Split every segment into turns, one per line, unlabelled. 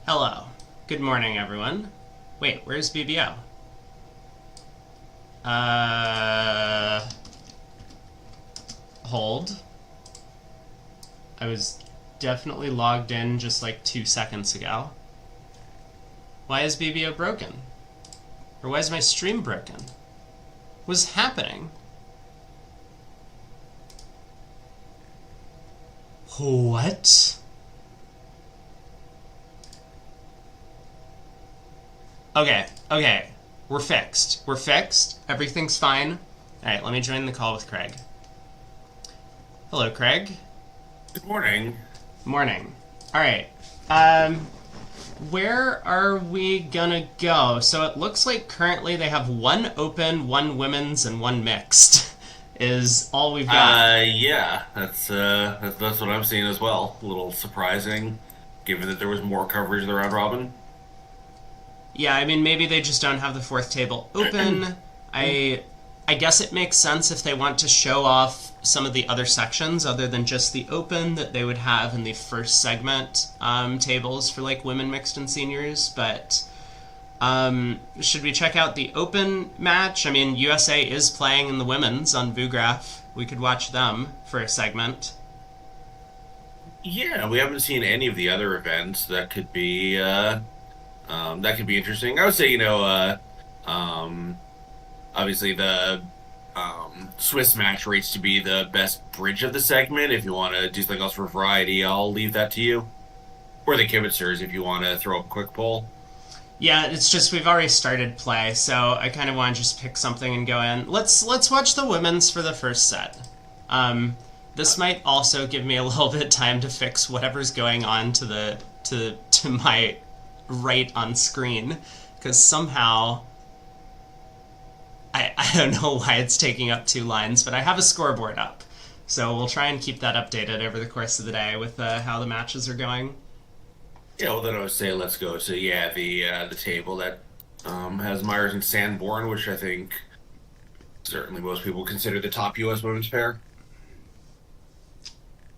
Hello. Good morning, everyone. Wait, where's BBO? Uh, hold. I was definitely logged in just like 2 seconds ago. Why is BBO broken? Or why is my stream broken? What's happening? What? Okay. We're fixed. We're fixed. Everything's fine. Alright, let me join the call with Craig. Hello, Craig.
Good morning.
Morning. Alright. Um, where are we gonna go? So it looks like currently they have one open, one women's, and one mixed. Is all we've got.
Yeah, that's what I'm seeing as well. A little surprising, given that there was more coverage of the round robin.
Yeah, I mean maybe they just don't have the fourth table open. I I guess it makes sense if they want to show off some of the other sections other than just the open that they would have in the first segment tables for like women, mixed, and seniors. But should we check out the open match? I mean, USA is playing in the women's on VooGraph. We could watch them for a segment.
Yeah, we haven't seen any of the other events. That could be interesting. I would say, um, obviously the Swiss match rates to be the best bridge of the segment. If you want to do something else for variety, I'll leave that to you. Or the Kibitzers, if you want to throw up a quick poll.
Yeah, it's just we've already started play, so I kind of want to just pick something and go in. Let's watch the women's for the first set. This might also give me a little bit of time to fix whatever's going on to my right on screen, because somehow I don't know why it's taking up two lines, but I have a scoreboard up, so we'll try and keep that updated over the course of the day with how the matches are going.
Yeah, well then I would say let's go. So yeah, the table that has Myers and Sanborn, which I think certainly most people consider the top U.S. women's pair.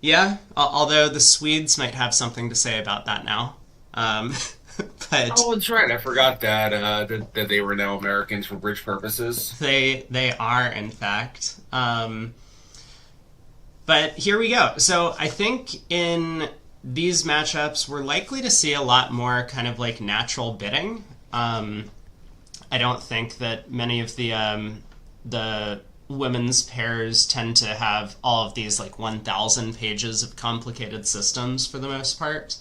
Yeah, although the Swedes might have something to say about that now. Um, but
Oh, that's right. I forgot that they were now Americans for bridge purposes.
they are in fact. But here we go. So I think in these matchups we're likely to see a lot more kind of like natural bidding. I don't think that many of the women's pairs tend to have all of these like 1,000 pages of complicated systems for the most part.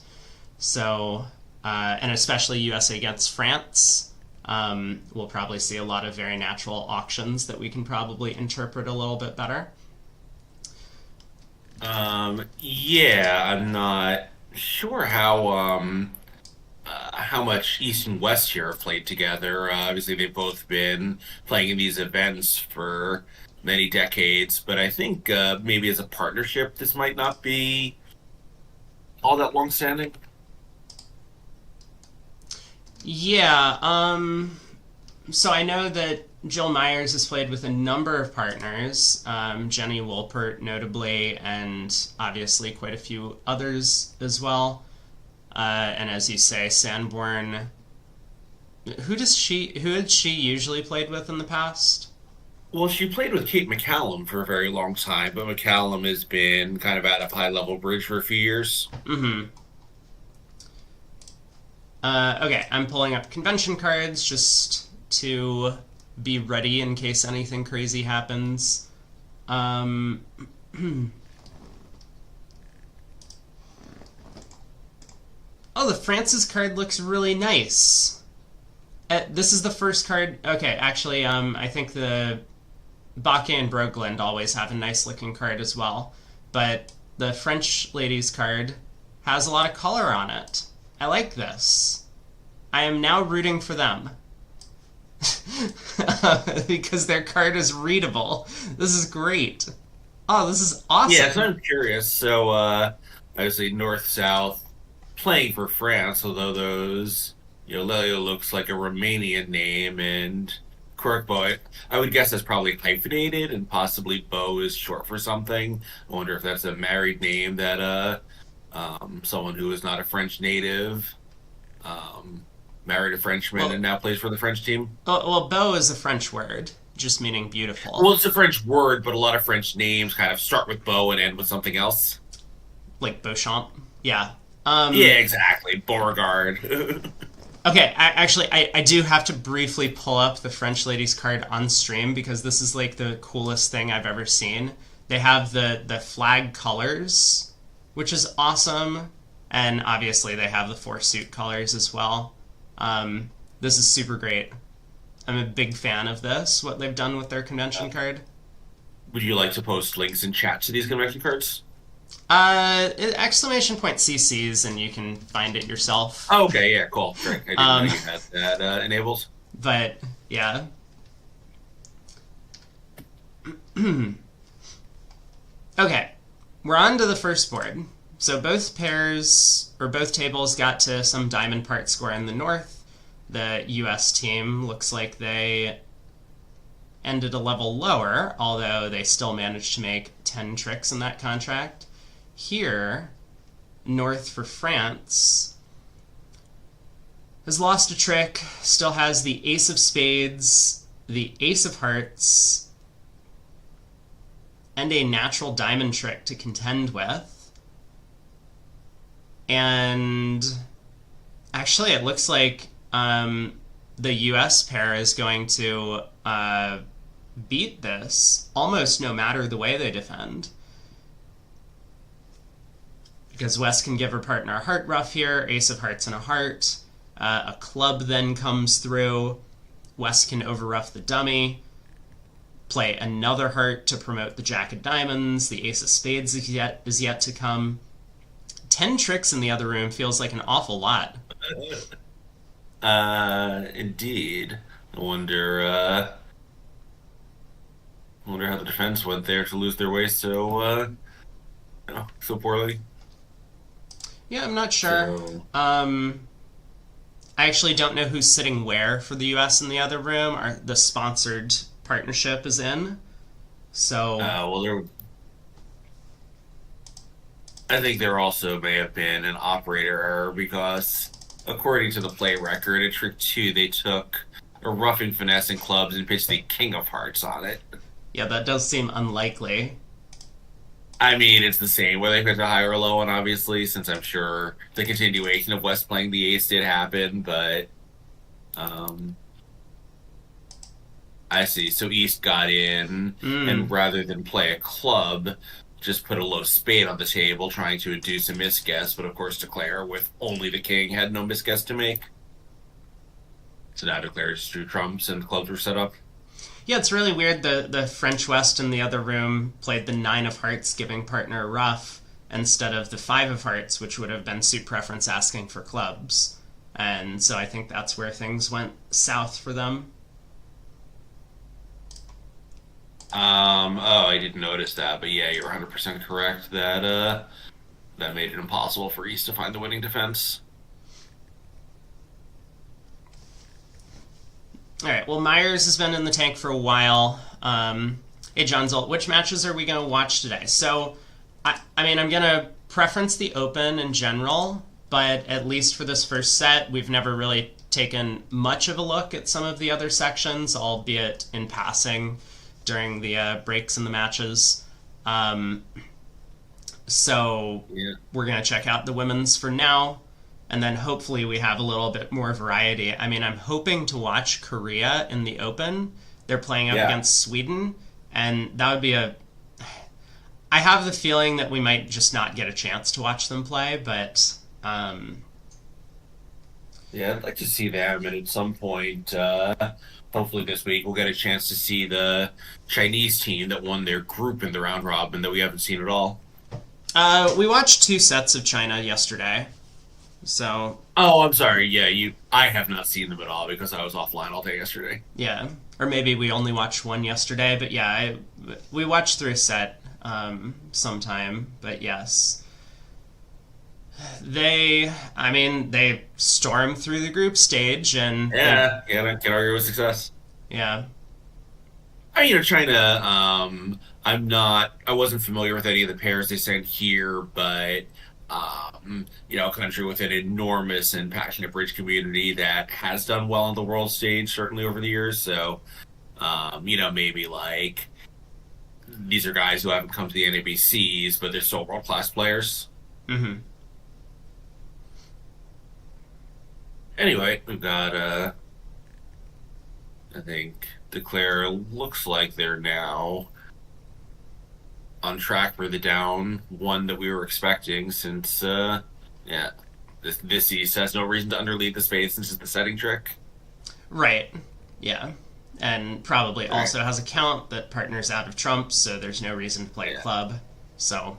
So, and especially USA against France, we'll probably see a lot of very natural auctions that we can probably interpret a little bit better.
Yeah, I'm not sure how much East and West here have played together. Obviously, they've both been playing in these events for many decades, but I think maybe as a partnership, this might not be all that long-standing.
Yeah, so I know that Jill Myers has played with a number of partners, Jenny Wolpert notably, and obviously quite a few others as well. And as you say, Sanborn. Who had she usually played with in the past?
Well, she played with Kate McCallum for a very long time, but McCallum has been kind of out of high-level bridge for a few years.
Mm-hmm. Okay, I'm pulling up convention cards just to be ready in case anything crazy happens. Um, oh, the Francis card looks really nice. This is the first card. Okay, actually, I think the Bakke and Brogland always have a nice looking card as well. But the French ladies card has a lot of color on it. I like this. I am now rooting for them. Because their card is readable. This is great. Oh, this is
Yeah, so
awesome.
I'm curious. So, obviously, North-South playing for France, although Lelio looks like a Romanian name, and Quirkboy, I would guess that's probably hyphenated, and possibly Bo is short for something. I wonder if that's a married name that someone who is not a French native Um, Married a Frenchman and
Well,
now plays for the French team.
beau is a French word, just meaning
Well,
beautiful,
it's a French word, but a lot of French names kind of start with Beau and end with something else.
like Beauchamp. Yeah.
Yeah,
Um,
exactly. Beauregard.
okay, I do have to briefly pull up the French ladies card on stream because this is like the coolest thing I've ever seen. They have the flag colors, which is awesome, and obviously they have the four suit colors as well. This is super great. I'm a big fan of this, what they've done with their convention card.
Would you like to post links in chat to these convention cards?
Exclamation point CCs, and you can find it yourself.
Oh, okay, yeah, cool. Great. I didn't know
Um,
you had that enabled.
but yeah. Okay, we're on to the first board. So both pairs, or both tables, got to some diamond part score in the north. The US team looks like they ended a level lower, although they still managed to make 10 tricks in that contract. Here, north for France has lost a trick, still has the ace of spades, the ace of hearts, and a natural diamond trick to contend with. And actually, it looks like the US pair is going to beat this almost no matter the way they defend. Because West can give her partner a heart ruff here, ace of hearts and a heart. A club then comes through. West can overruff the dummy, play another heart to promote the jack of diamonds. The ace of spades is yet to come. 10 tricks in the other room feels like an awful lot.
Indeed. I wonder how the defense went there to lose their way so poorly.
Yeah, I'm not sure.
So,
I actually don't know who's sitting where for the US in the other room. The sponsored partnership is in. So,
I think there also may have been an operator error because, according to the play record, at trick two, they took a roughing, finesse, and clubs and pitched the king of hearts on it.
yeah, that does seem unlikely.
I mean, it's the same whether they picked a high or a low one, obviously, since I'm sure the continuation of West playing the ace did happen, but um, I see. So East got in, and rather than play a club, just put a low spade on the table, trying to induce a misguess, but of course declare with only the king had no misguess to make. So now declares two trumps and clubs were set up.
Yeah, it's really weird. The French West in the other room played the nine of hearts, giving partner a ruff, instead of the five of hearts, which would have been suit preference asking for clubs. And so I think that's where things went south for them.
I didn't notice that, but yeah, you're 100% correct that made it impossible for East to find the winning defense.
All right. Well, Myers has been in the tank for a while. Hey, John Zolt, which matches are we going to watch today? So, I mean, I'm going to preference the Open in general, but at least for this first set, we've never really taken much of a look at some of the other sections, albeit in passing during the breaks in the matches. So,
Yeah.
we're going to check out the women's for now. And then hopefully we have a little bit more variety. I mean, I'm hoping to watch Korea in the Open. They're playing up against Sweden. And that would be I have the feeling that we might just not get a chance to watch them play, but...
Yeah, I'd like to see them, and at some point, hopefully this week, we'll get a chance to see the Chinese team that won their group in the round robin that we haven't seen at all.
we watched 2 sets of China yesterday. So,
Oh, I'm sorry. Yeah, I have not seen them at all because I was offline all day yesterday.
yeah. Or maybe we only watched one yesterday, but yeah, we watched through a set sometime, but yes. They stormed through the group stage and...
Yeah, can't argue with success.
Yeah.
China, I wasn't familiar with any of the pairs they sent here, but A country with an enormous and passionate bridge community that has done well on the world stage, certainly over the years. So, maybe like these are guys who haven't come to the NABCs, but they're still world class players.
Mm-hmm.
Anyway, we've got I think Declare looks like they're now on track for the down one that we were expecting since yeah. This East has no reason to underlead the spade since it's the setting trick.
Right. Yeah. And probably
Right.
also has a count that partners out of trumps, so there's no reason to play a club. So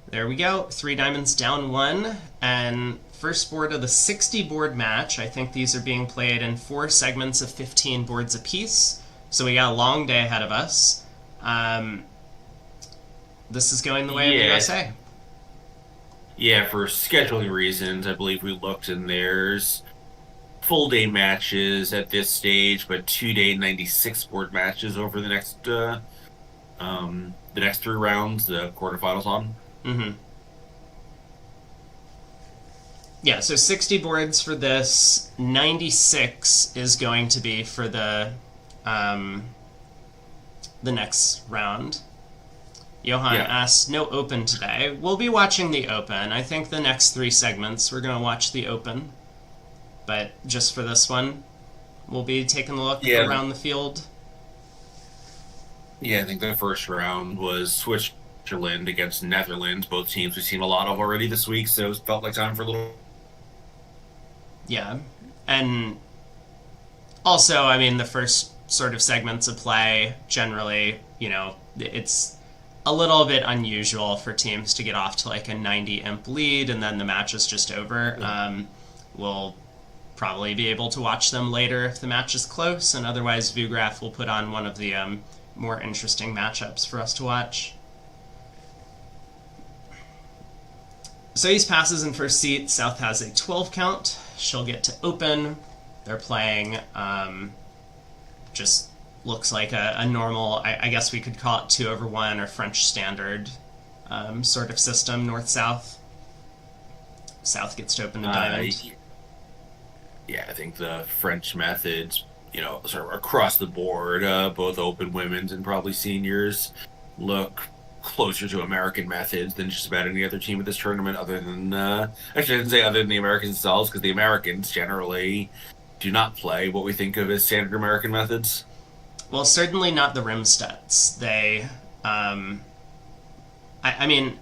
there we go. 3 diamonds down 1. And first board of the 60 board match. I think these are being played in 4 segments of 15 boards apiece. So we got a long day ahead of us. This is going the way of the USA.
Yeah, for scheduling reasons, I believe we looked and there's full day matches at this stage, but 2-day 96 board matches over the next 3 rounds, the quarterfinals on.
Mm-hmm. Yeah, so 60 boards for this. 96 is going to be for the next round. Johan asks, no Open today. We'll be watching the Open. I think the next 3 segments we're going to watch the Open. But just for this one, we'll be taking a look around the field.
Yeah, I think the first round was Switzerland against Netherlands, both teams we've seen a lot of already this week, so it felt like time for a little...
Yeah, and also, I mean, the first sort of segments of play, generally, it's a little bit unusual for teams to get off to like a 90 imp lead and then the match is just over. We'll probably be able to watch them later if the match is close, and otherwise Vugraph will put on one of the more interesting matchups for us to watch. So East passes in first seat. South has a 12 count. She'll get to Open. They're playing just looks like a normal, I guess we could call it 2/1 or French standard sort of system, north-south. South gets to Open to Diamond.
Yeah, I think the French methods, sort of across the board, both Open women's and probably seniors, look closer to American methods than just about any other team at this tournament, other than, actually I shouldn't say other than the Americans themselves, because the Americans generally do not play what we think of as standard American methods.
Well, certainly not the Rimstedts. They, I mean,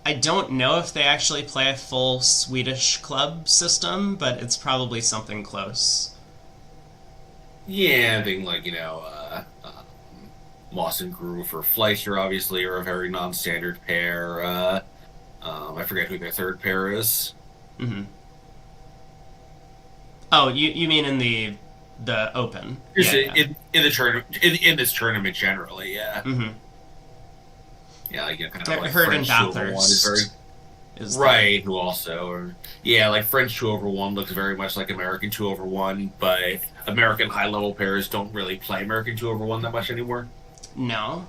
I don't know if they actually play a full Swedish club system, but it's probably something close.
Yeah, I think Moss and Groove or Fleischer obviously are a very non-standard pair. I forget who their third pair is.
Mm-hmm. Oh, you mean in the Open?
In the tournament, in this tournament generally, yeah.
Mm-hmm.
Yeah, kind of like
Herd and
French
Bathurst
is right. Who also, like French 2/1 looks very much like American 2/1, but American high level pairs don't really play American 2/1 that much anymore.
No.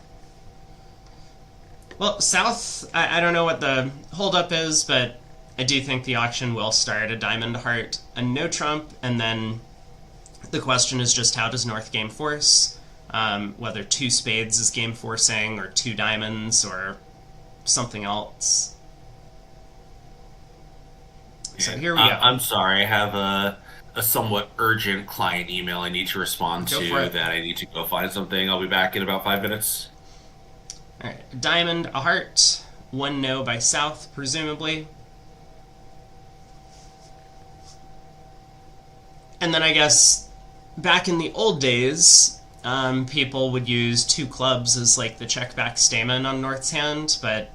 Well, South, I don't know what the holdup is, but I do think the auction will start a Diamond, Heart, and no Trump, and then the question is just how does North game force? Whether 2 spades is game forcing, or 2 diamonds, or something else. So here we go.
I'm sorry, I have a somewhat urgent client email I need to respond to that I need to go find something. I'll be back in about 5 minutes.
All right, a diamond, a heart, 1 no by South, presumably. And then I guess back in the old days, people would use 2 clubs as like the check back stamen on North's hand, but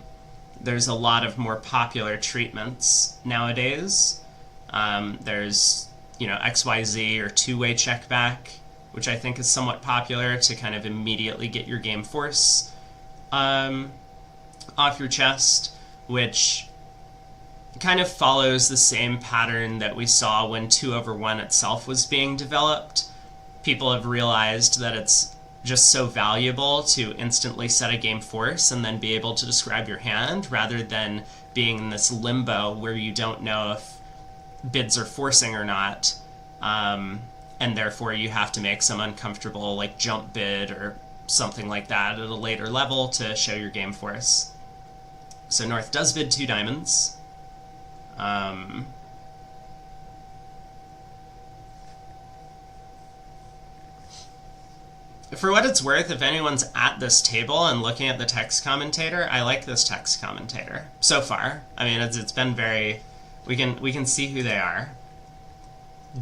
there's a lot of more popular treatments nowadays. There's, XYZ or 2-way check back, which I think is somewhat popular to kind of immediately get your game force off your chest, which kind of follows the same pattern that we saw when 2/1 itself was being developed. People have realized that it's just so valuable to instantly set a game force and then be able to describe your hand rather than being in this limbo where you don't know if bids are forcing or not, and therefore you have to make some uncomfortable like jump bid or something like that at a later level to show your game force. So North does bid 2 diamonds. For what it's worth, if anyone's at this table and looking at the text commentator, I like this text commentator so far. I mean, it's been very. We can see who they are.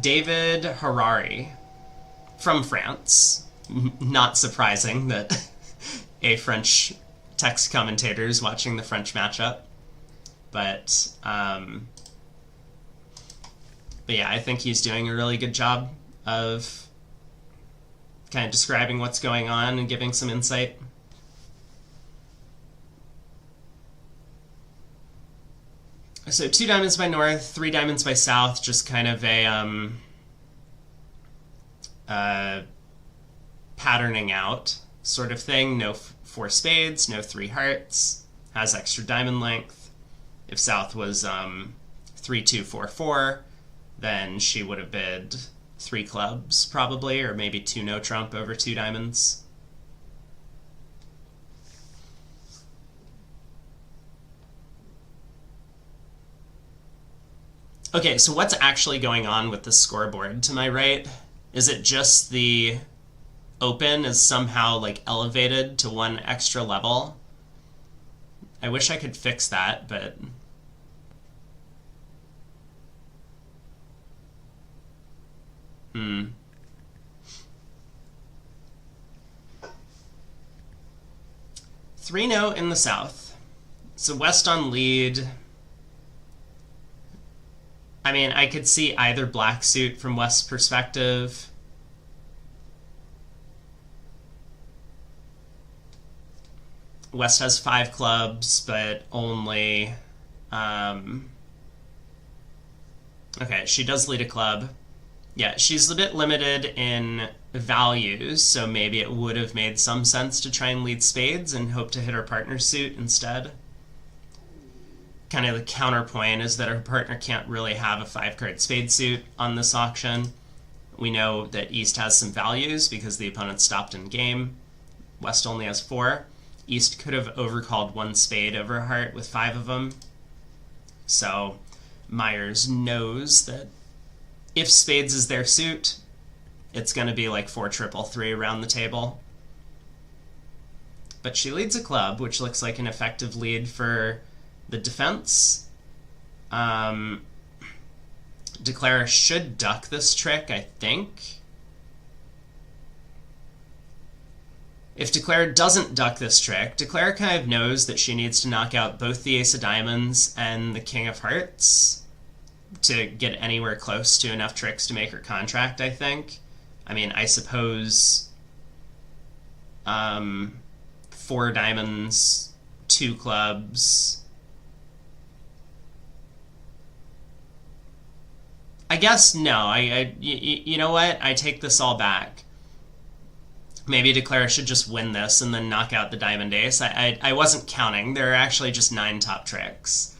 David Harari from France. Not surprising that a French text commentator is watching the French matchup, but yeah, I think he's doing a really good job of kind of describing what's going on and giving some insight. So 2 diamonds by North, 3 diamonds by South, just kind of a patterning out sort of thing. No 4 spades, no 3 hearts, has extra diamond length. If South was 3-2-4-4, then she would have bid 3 clubs probably, or maybe 2 no trump over 2 diamonds. Okay, so what's actually going on with the scoreboard to my right? Is it just the open is somehow like elevated to 1 extra level? I wish I could fix that, but hmm. Three no in the South. So West on lead. I mean, I could see either black suit from West's perspective. West has 5 clubs, but only... okay, she does lead a club. Yeah, she's a bit limited in values, so maybe it would have made some sense to try and lead spades and hope to hit her partner's suit instead. Kind of the counterpoint is that her partner can't really have a 5-card spade suit on this auction. We know that East has some values because the opponent stopped in game. West only has 4. East could have overcalled 1 spade over a heart with 5 of them. So Myers knows that if spades is their suit, it's going to be like 4-3-3 around the table. But she leads a club, which looks like an effective lead for the defense. Declara should duck this trick, I think. If Declara doesn't duck this trick, Declara kind of knows that she needs to knock out both the Ace of Diamonds and the King of Hearts to get anywhere close to enough tricks to make her contract, I think. I mean, I suppose 4 diamonds, 2 clubs. I guess no. You know what? I take this all back. Maybe Declara should just win this and then knock out the diamond ace. I wasn't counting. There are actually just 9 top tricks.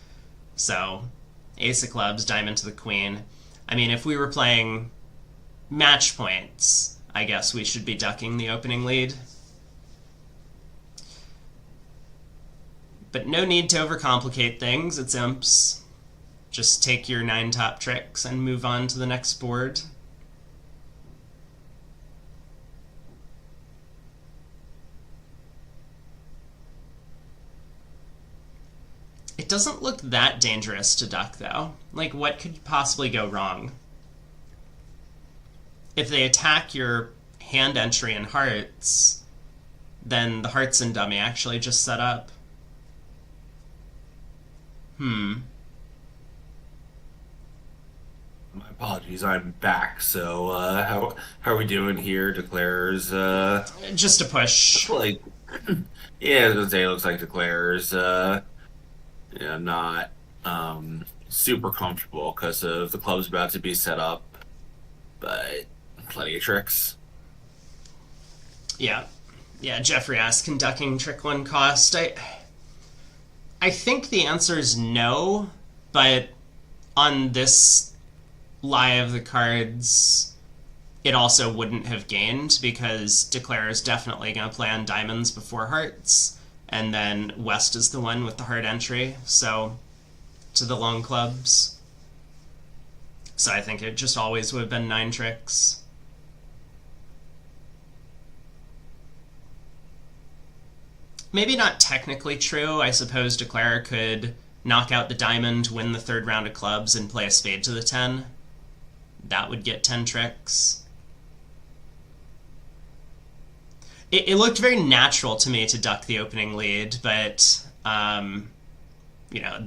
So, ace of clubs, diamond to the queen. I mean, if we were playing match points, I guess we should be ducking the opening lead. But no need to overcomplicate things. It's imps. Just take your 9 top tricks and move on to the next board. It doesn't look that dangerous to duck, though. Like, what could possibly go wrong? If they attack your hand entry in hearts, then the hearts and dummy actually just set up. My
apologies, I'm back. So, how are we doing here? Declares,
Just a push.
like, yeah, I was gonna say, it looks like Declares, yeah, not super comfortable because of the club's about to be set up, but plenty of tricks.
Yeah. Yeah, Jeffrey asked, can ducking trick 1 cost? I I think the answer is no, but on this lie of the cards, it also wouldn't have gained because Declare is definitely going to play on diamonds before hearts, and then West is the one with the heart entry, so to the long clubs. So I think it just always would have been 9 tricks. Maybe not technically true. I suppose Declare could knock out the diamond, win the third round of clubs, and play a spade to the 10. That would get 10 tricks. It looked very natural to me to duck the opening lead, but, then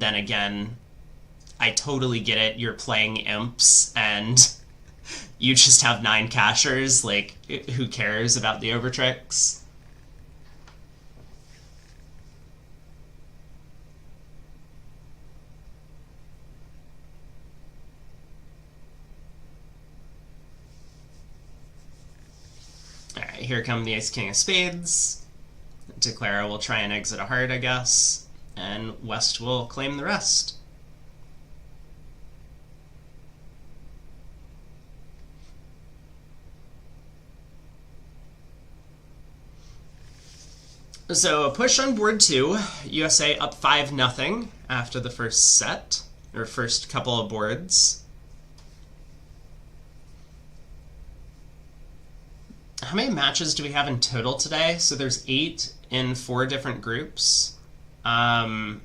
again, I totally get it. You're playing imps, and you just have 9 cashers. Like, who cares about the over tricks? Alright, here come the Ace King of Spades. Declare will try and exit a heart, I guess, and West will claim the rest. So a push on board 2, USA up 5-0 after the first set, or first couple of boards. How many matches do we have in total today? So there's 8 in 4 different groups.
I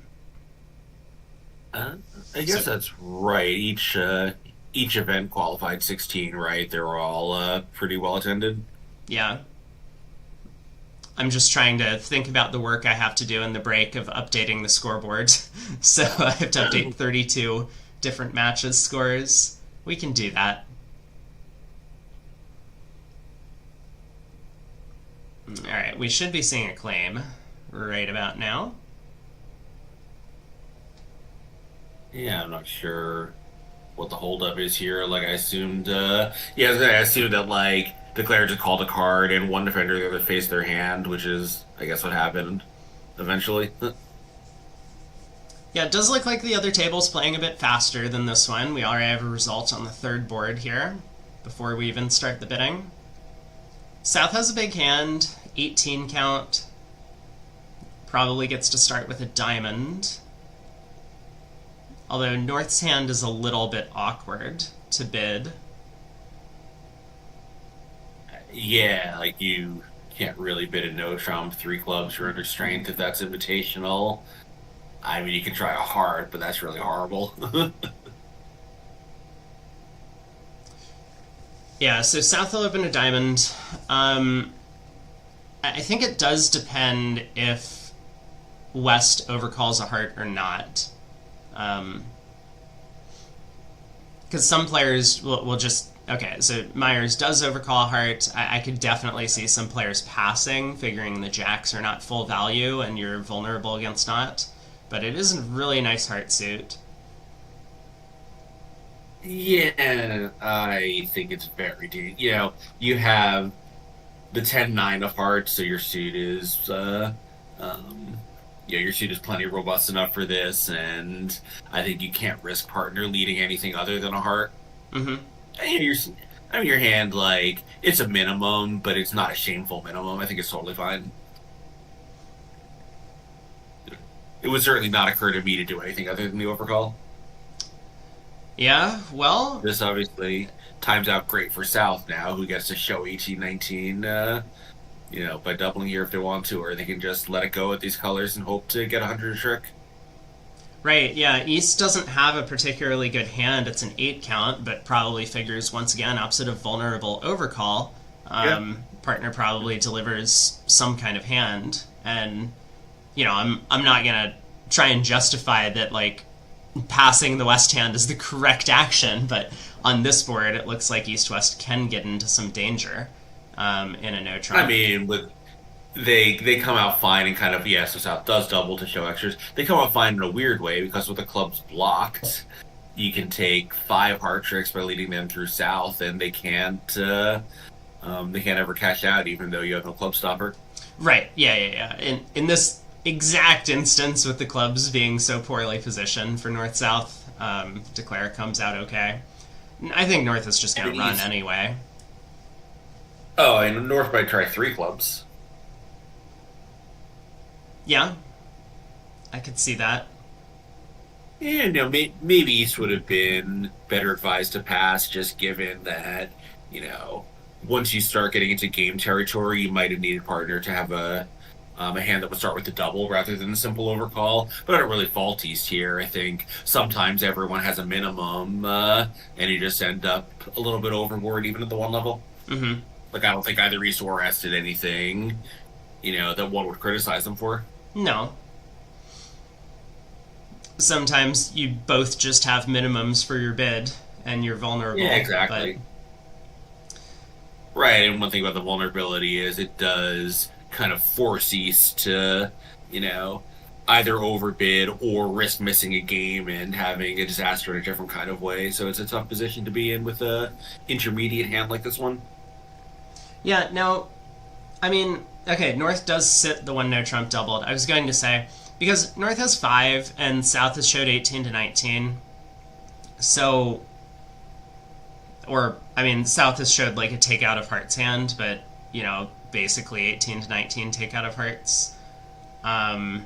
guess that's right. Each event qualified 16, right? They were all pretty well attended.
Yeah. I'm just trying to think about the work I have to do in the break of updating the scoreboard. So I have to update 32 different matches scores. We can do that. Alright, we should be seeing a claim right about now.
Yeah, I'm not sure what the holdup is here. Like, I assumed, I assumed that, like, Declare just called a card and one defender the other faced their hand, which is, I guess, what happened eventually.
Yeah, it does look like the other table's playing a bit faster than this one. We already have a result on the third board here before we even start the bidding. South has a big hand, 18 count. Probably gets to start with a diamond. Although North's hand is a little bit awkward to bid.
Yeah, like, you can't really bid a no trump 3 clubs. You're under strength if that's invitational. I mean, you can try a heart, but that's really horrible.
Yeah, so South will open a diamond. I think it does depend if West overcalls a heart or not. Because some players will just... Okay, so Myers does overcall a heart. I could definitely see some players passing, figuring the jacks are not full value and you're vulnerable against not. But it is a really nice heart suit.
Yeah, I think it's very deep. You know, you have the 10-9 of hearts, so your suit is, your suit is plenty robust enough for this, and I think you can't risk partner leading anything other than a heart.
Mm-hmm.
And your hand, like, it's a minimum, but it's not a shameful minimum. I think it's totally fine. It would certainly not occur to me to do anything other than the overcall.
Yeah, well...
This obviously times out great for South now, who gets to show 18-19, by doubling here if they want to, or they can just let it go at these colors and hope to get 100 a trick.
Right, yeah, East doesn't have a particularly good hand. It's an 8 count, but probably figures, once again, opposite of vulnerable overcall. Partner probably delivers some kind of hand, and, I'm not going to try and justify that, like, passing the West hand is the correct action, but on this board, it looks like East-West can get into some danger in a no-trump.
I mean, they come out fine and kind of, so South does double to show extras. They come out fine in a weird way because with the clubs blocked, you can take 5 heart tricks by leading them through South, and they can't ever cash out even though you have no club stopper.
Right, yeah. In this exact instance with the clubs being so poorly positioned for North South. Declare comes out okay. I think North is just
And
going
the
to run
East.
anyway.
Oh, and North might try three clubs.
Yeah, I could see that.
Yeah, no, maybe East would have been better advised to pass, just given that, once you start getting into game territory, you might have needed a partner to have a hand that would start with the double rather than the simple overcall. But I don't really fault East here. I think sometimes everyone has a minimum, and you just end up a little bit overboard even at the one level.
Hmm.
Like, I don't think either East or West did anything, that one would criticize them for.
No. Sometimes you both just have minimums for your bid and you're
Yeah,
vulnerable, but
exactly. Right, and one thing about the vulnerability is it does kind of force East to, you know, either overbid or risk missing a game and having a disaster in a different kind of way. So it's a tough position to be in with a intermediate hand like this one.
yeah, now, I mean, okay, North does sit the one no Trump doubled. I was going to say, because North has 5 and South has showed 18 to 19, so, or, I mean, South has showed like a takeout of Heart's hand, but, basically 18 to 19 takeout of Hearts. Um,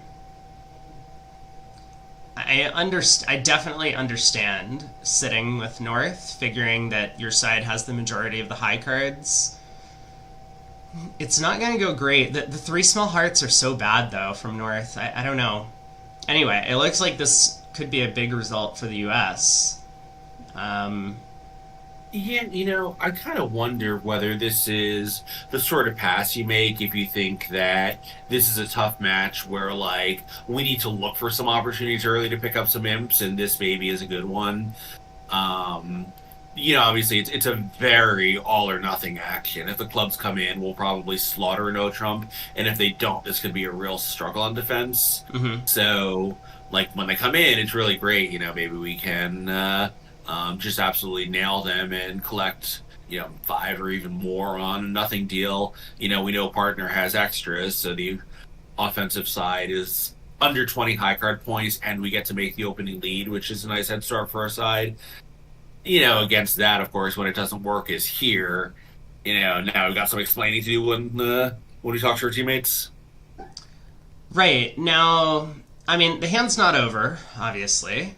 I definitely understand sitting with North, figuring that your side has the majority of the high cards. It's not going to go great. The three small hearts are so bad, though, from North. I don't know. Anyway, it looks like this could be a big result for the U.S. Um,
Yeah, I kind of wonder whether this is the sort of pass you make if you think that this is a tough match where, like, we need to look for some opportunities early to pick up some imps, and this maybe is a good one. Um, Obviously, it's a very all or nothing action. If the clubs come in, we'll probably slaughter no Trump, and if they don't, this could be a real struggle on defense.
mhm.
So, like, when they come in, it's really great. Maybe we can just absolutely nail them and collect, five or even more on a nothing deal. We know partner has extras, so the offensive side is under 20 high card points, and we get to make the opening lead, which is a nice head start for our side. Against that, of course, when it doesn't work is here. Now we've got some explaining to do when we talk to our teammates.
Right. Now, I mean, the hand's not over, obviously.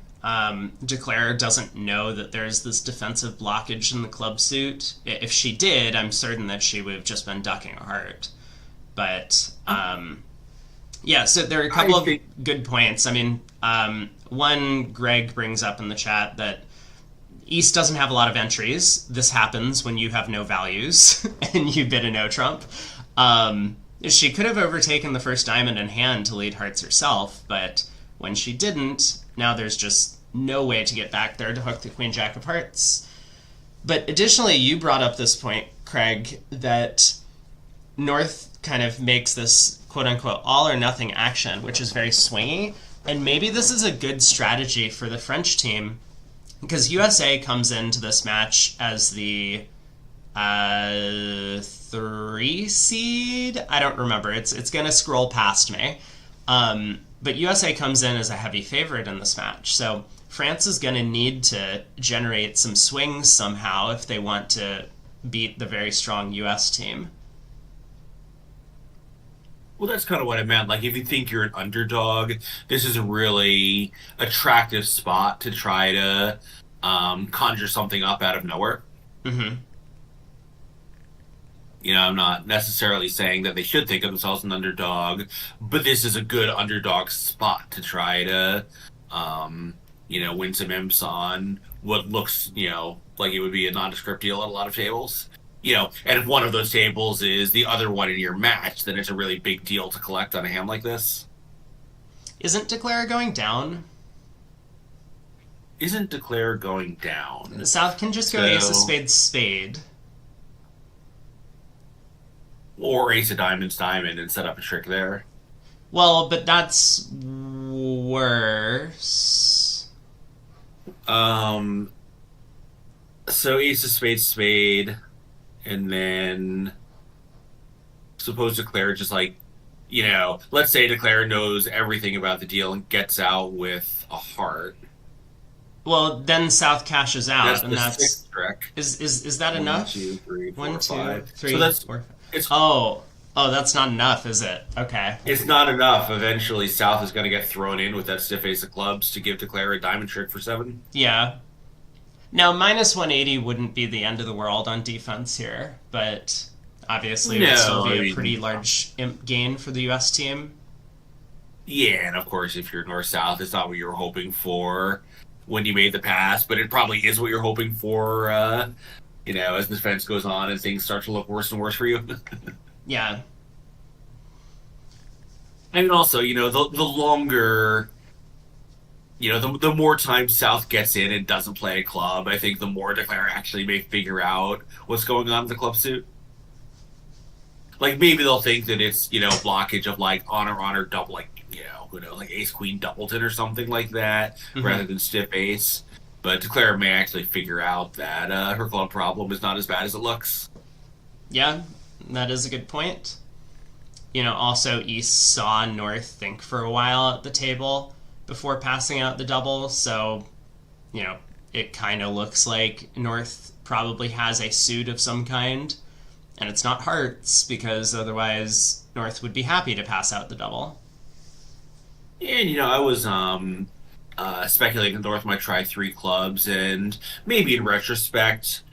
Declare doesn't know that there's this defensive blockage in the club suit. If she did, I'm certain that she would have just been ducking a heart. But, yeah, so there are a couple
I
of
think
good points. I mean, one, Greg brings up in the chat that East doesn't have a lot of entries. This happens when you have no values and you bid a no trump. She could have overtaken the first diamond in hand to lead hearts herself, but when she didn't, now there's just no way to get back there to hook the queen jack of hearts. But additionally, you brought up this point, Craig, that North kind of makes this quote unquote all or nothing action, which is very swingy. And maybe this is a good strategy for the French team because USA comes into this match as the 3 seed. I don't remember. It's gonna scroll past me. But USA comes in as a heavy favorite in this match, so France is gonna need to generate some swings somehow if they want to beat the very strong US team.
Well, that's kind of what I meant. Like, if you think you're an underdog, this is a really attractive spot to try to conjure something up out of nowhere.
Mm-hmm.
I'm not necessarily saying that they should think of themselves as an underdog, but this is a good underdog spot to try to, win some imps on what looks, like it would be a nondescript deal at a lot of tables. And if one of those tables is the other one in your match, then it's a really big deal to collect on a hand like this.
Isn't Declare going down?
Isn't Declare going down?
The South can just go ace of spades spade.
Or ace of diamonds diamond and set up a trick there.
Well, but that's worse.
Um, so ace of spades spade, and then suppose Declare just like let's say Declare knows everything about the deal and gets out with a heart.
Well, then South cashes out,
That's
and
the
that's
sixth trick.
is that
One,
enough?
two, three,
One,
four,
two,
five. So
three,
that's
four.
it's
Oh, oh, that's not enough, is it? Okay.
it's not enough. Eventually, South is going to get thrown in with that stiff ace of clubs to give Declare a diamond trick for seven.
Yeah. Now, minus 180 wouldn't be the end of the world on defense here, but obviously it would still
No,
be
I
a pretty
mean,
large imp gain for the U.S. team.
yeah, and of course, if you're North South, it's not what you were hoping for when you made the pass, but it probably is what you're hoping for. As the defense goes on and things start to look worse and worse for you.
Yeah.
I mean, also, the longer, the more time South gets in and doesn't play a club, I think the more Declare actually may figure out what's going on in the club suit. Like maybe they'll think that it's blockage of like honor double, like who knows, like ace queen doubleton or something like that, rather than stiff ace. But Declare may actually figure out that her club problem is not as bad as it looks.
Yeah, that is a good point. Also, East saw North think for a while at the table before passing out the double, so, it kind of looks like North probably has a suit of some kind, and it's not hearts, because otherwise North would be happy to pass out the double.
And I was speculating North might try three clubs, and maybe in retrospect,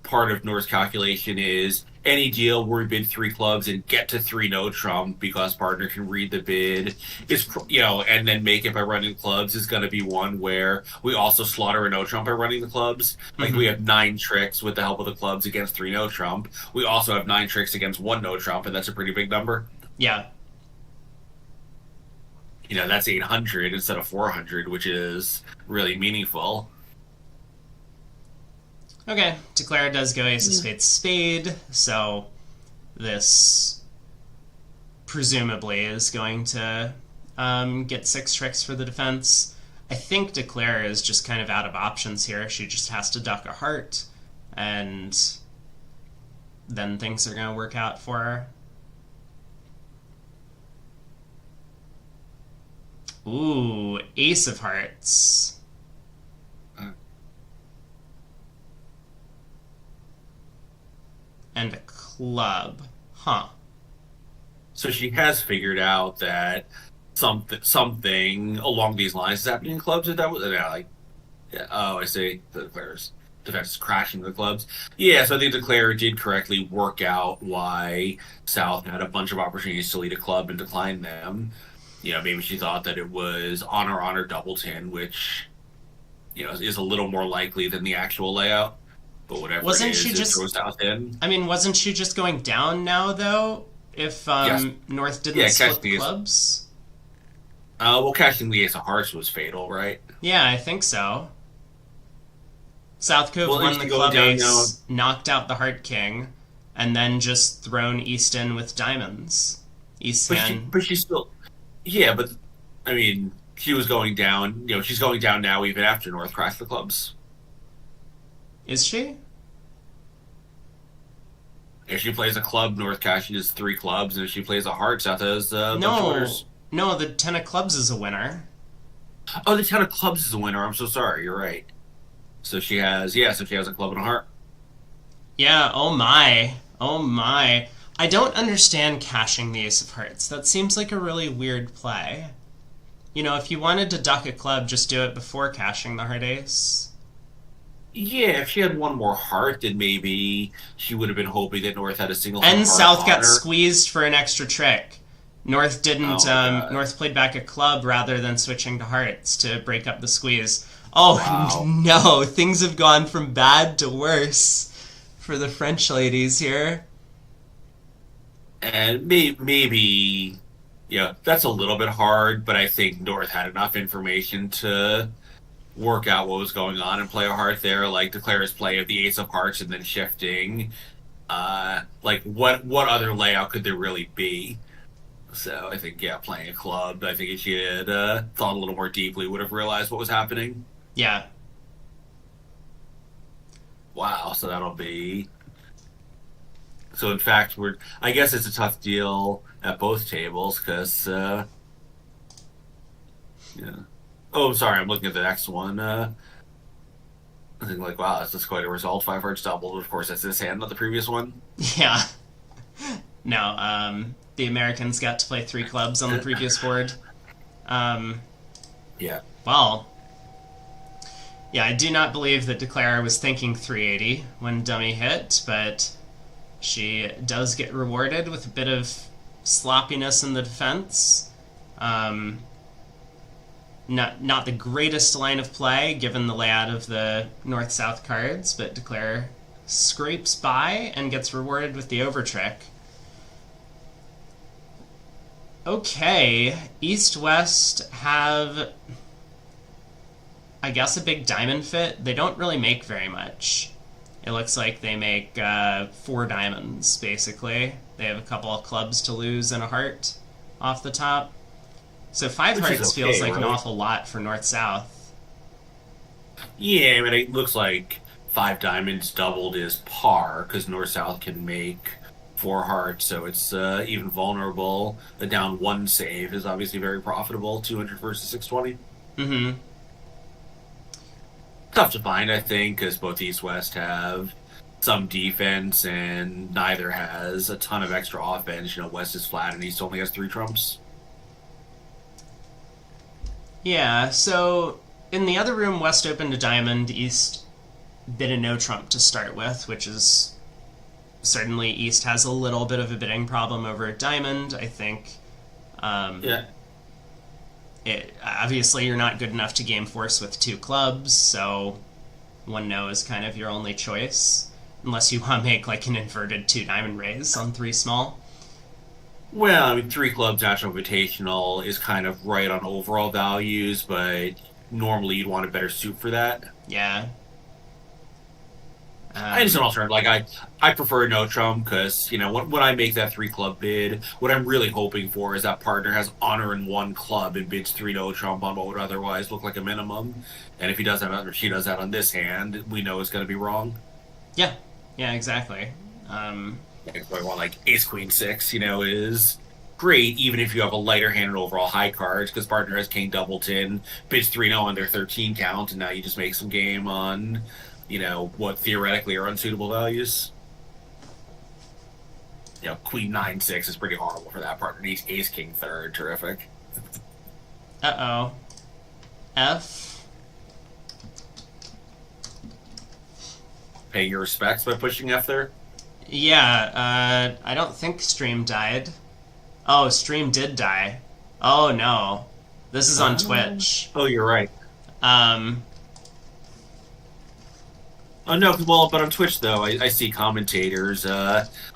part of North's calculation is any deal where we bid three clubs and get to three no trump because partner can read the bid and then make it by running clubs is going to be one where we also slaughter a no trump by running the clubs. Like we have 9 tricks with the help of the clubs against three no trump. We also have 9 tricks against one no trump, and that's a pretty big number.
Yeah.
That's 800 instead of 400, which is really meaningful.
Okay, Declare does go ace of spades spade, so this presumably is going to get 6 tricks for the defense. I think Declare is just kind of out of options here. She just has to duck a heart, and then things are going to work out for her. Ooh, ace of hearts. And a club. Huh.
So she has figured out that something along these lines is happening in clubs. That was oh, I see. The Declare's defense is crashing the clubs. Yeah, so I think Declare did correctly work out why South had a bunch of opportunities to lead a club and decline them. Maybe she thought that it was honor doubleton, which is a little more likely than the actual layout. But whatever
Wasn't
it is,
she just
throws South in.
I mean, wasn't she just going down now though? If
Yes.
North didn't split the
these.
clubs?
Well, catching the ace of hearts was fatal, right?
Yeah, I think so. South Cove
Well,
won
if
the
you go
club
down
ace, knocked out the heart king, and then just thrown East in with diamonds. East hand.
But she still, yeah. But I mean, she was going down. She's going down now, even after North crashed the clubs.
Is she?
If she plays a club, North cashes 3 clubs, and if she plays a heart, South has a bunch of
No.
winners.
No, the 10 of clubs is a winner.
Oh, the 10 of clubs is a winner. I'm so sorry. You're right. So she has a club and a heart.
Yeah, oh my. Oh my. I don't understand cashing the ace of hearts. That seems like a really weird play. If you wanted to duck a club, just do it before cashing the heart ace.
Yeah, if she had one more heart, then maybe she would have been hoping that North had a single.
And
heart
South
on
got
her.
squeezed for an extra trick. North didn't.
God.
North played back a club rather than switching to hearts to break up the squeeze. Oh
Wow.
no! Things have gone from bad to worse for the French ladies here.
And maybe, that's a little bit hard, but I think North had enough information to work out what was going on and play a heart there, like Declare's play of the ace of hearts and then shifting. Like what other layout could there really be? So I think, playing a club, I think if she had thought a little more deeply, would have realized what was happening.
Yeah.
Wow, so that'll be So in fact, I guess it's a tough deal at both tables because yeah. Oh, I'm sorry. I'm looking at the next one. I think like, wow, that's quite a result. Five hearts doubled. Of course, that's this hand, not the previous one.
Yeah. No, the Americans got to play 3 clubs on the previous board.
Yeah.
Well, yeah, I do not believe that Declara was thinking 380 when Dummy hit, but she does get rewarded with a bit of sloppiness in the defense. Not the greatest line of play given the layout of the north-south cards, but Declare scrapes by and gets rewarded with the overtrick. Okay, East-West have, I guess, a big diamond fit. They don't really make very much. It looks like they make 4 diamonds, basically. They have a couple of clubs to lose and a heart off the top. So 5 hearts feels like an awful lot for North-South.
Yeah, I mean, it looks like 5 diamonds doubled is par, because North-South can make 4 hearts, so it's even vulnerable. A down 1 save is obviously very profitable, 200 versus 620.
Mm-hmm.
Tough to find, I think, because both East-West have some defense, and neither has a ton of extra offense. You know, West is flat, and East only has 3 trumps.
Yeah, so in the other room, West opened a diamond, East bid a no trump to start with, which is certainly East has a little bit of a bidding problem over a diamond, I think.
Yeah.
Obviously, you're not good enough to game force with 2 clubs, so 1 no is kind of your only choice, unless you want to make like an inverted 2 diamond raise on 3 small.
Well, I mean, 3 clubs National Invitational is kind of right on overall values, but normally you'd want a better suit for that.
Yeah.
And it's an alternative. Like, I prefer no trump because, you know, when I make that 3 club bid, what I'm really hoping for is that partner has honor in 1 club and bids 3 no trump on what would otherwise look like a minimum. And if he does that, or she does that on this hand, we know it's going to be wrong.
Yeah. Yeah, exactly.
If I want like ace queen 6, you know, is great even if you have a lighter handed overall high cards because partner has king doubleton, bids 3-0 on their 13 count, and now you just make some game on, you know, what theoretically are unsuitable values. You know, queen 9-6 is pretty horrible for that partner. Needs ace king third, terrific.
Uh-oh. F.
Pay your respects by pushing F there.
Yeah, I don't think Stream died. Oh, Stream did die. Oh, no. This is on Twitch.
Oh, you're right. Oh, no, well, but on Twitch, though, I see commentators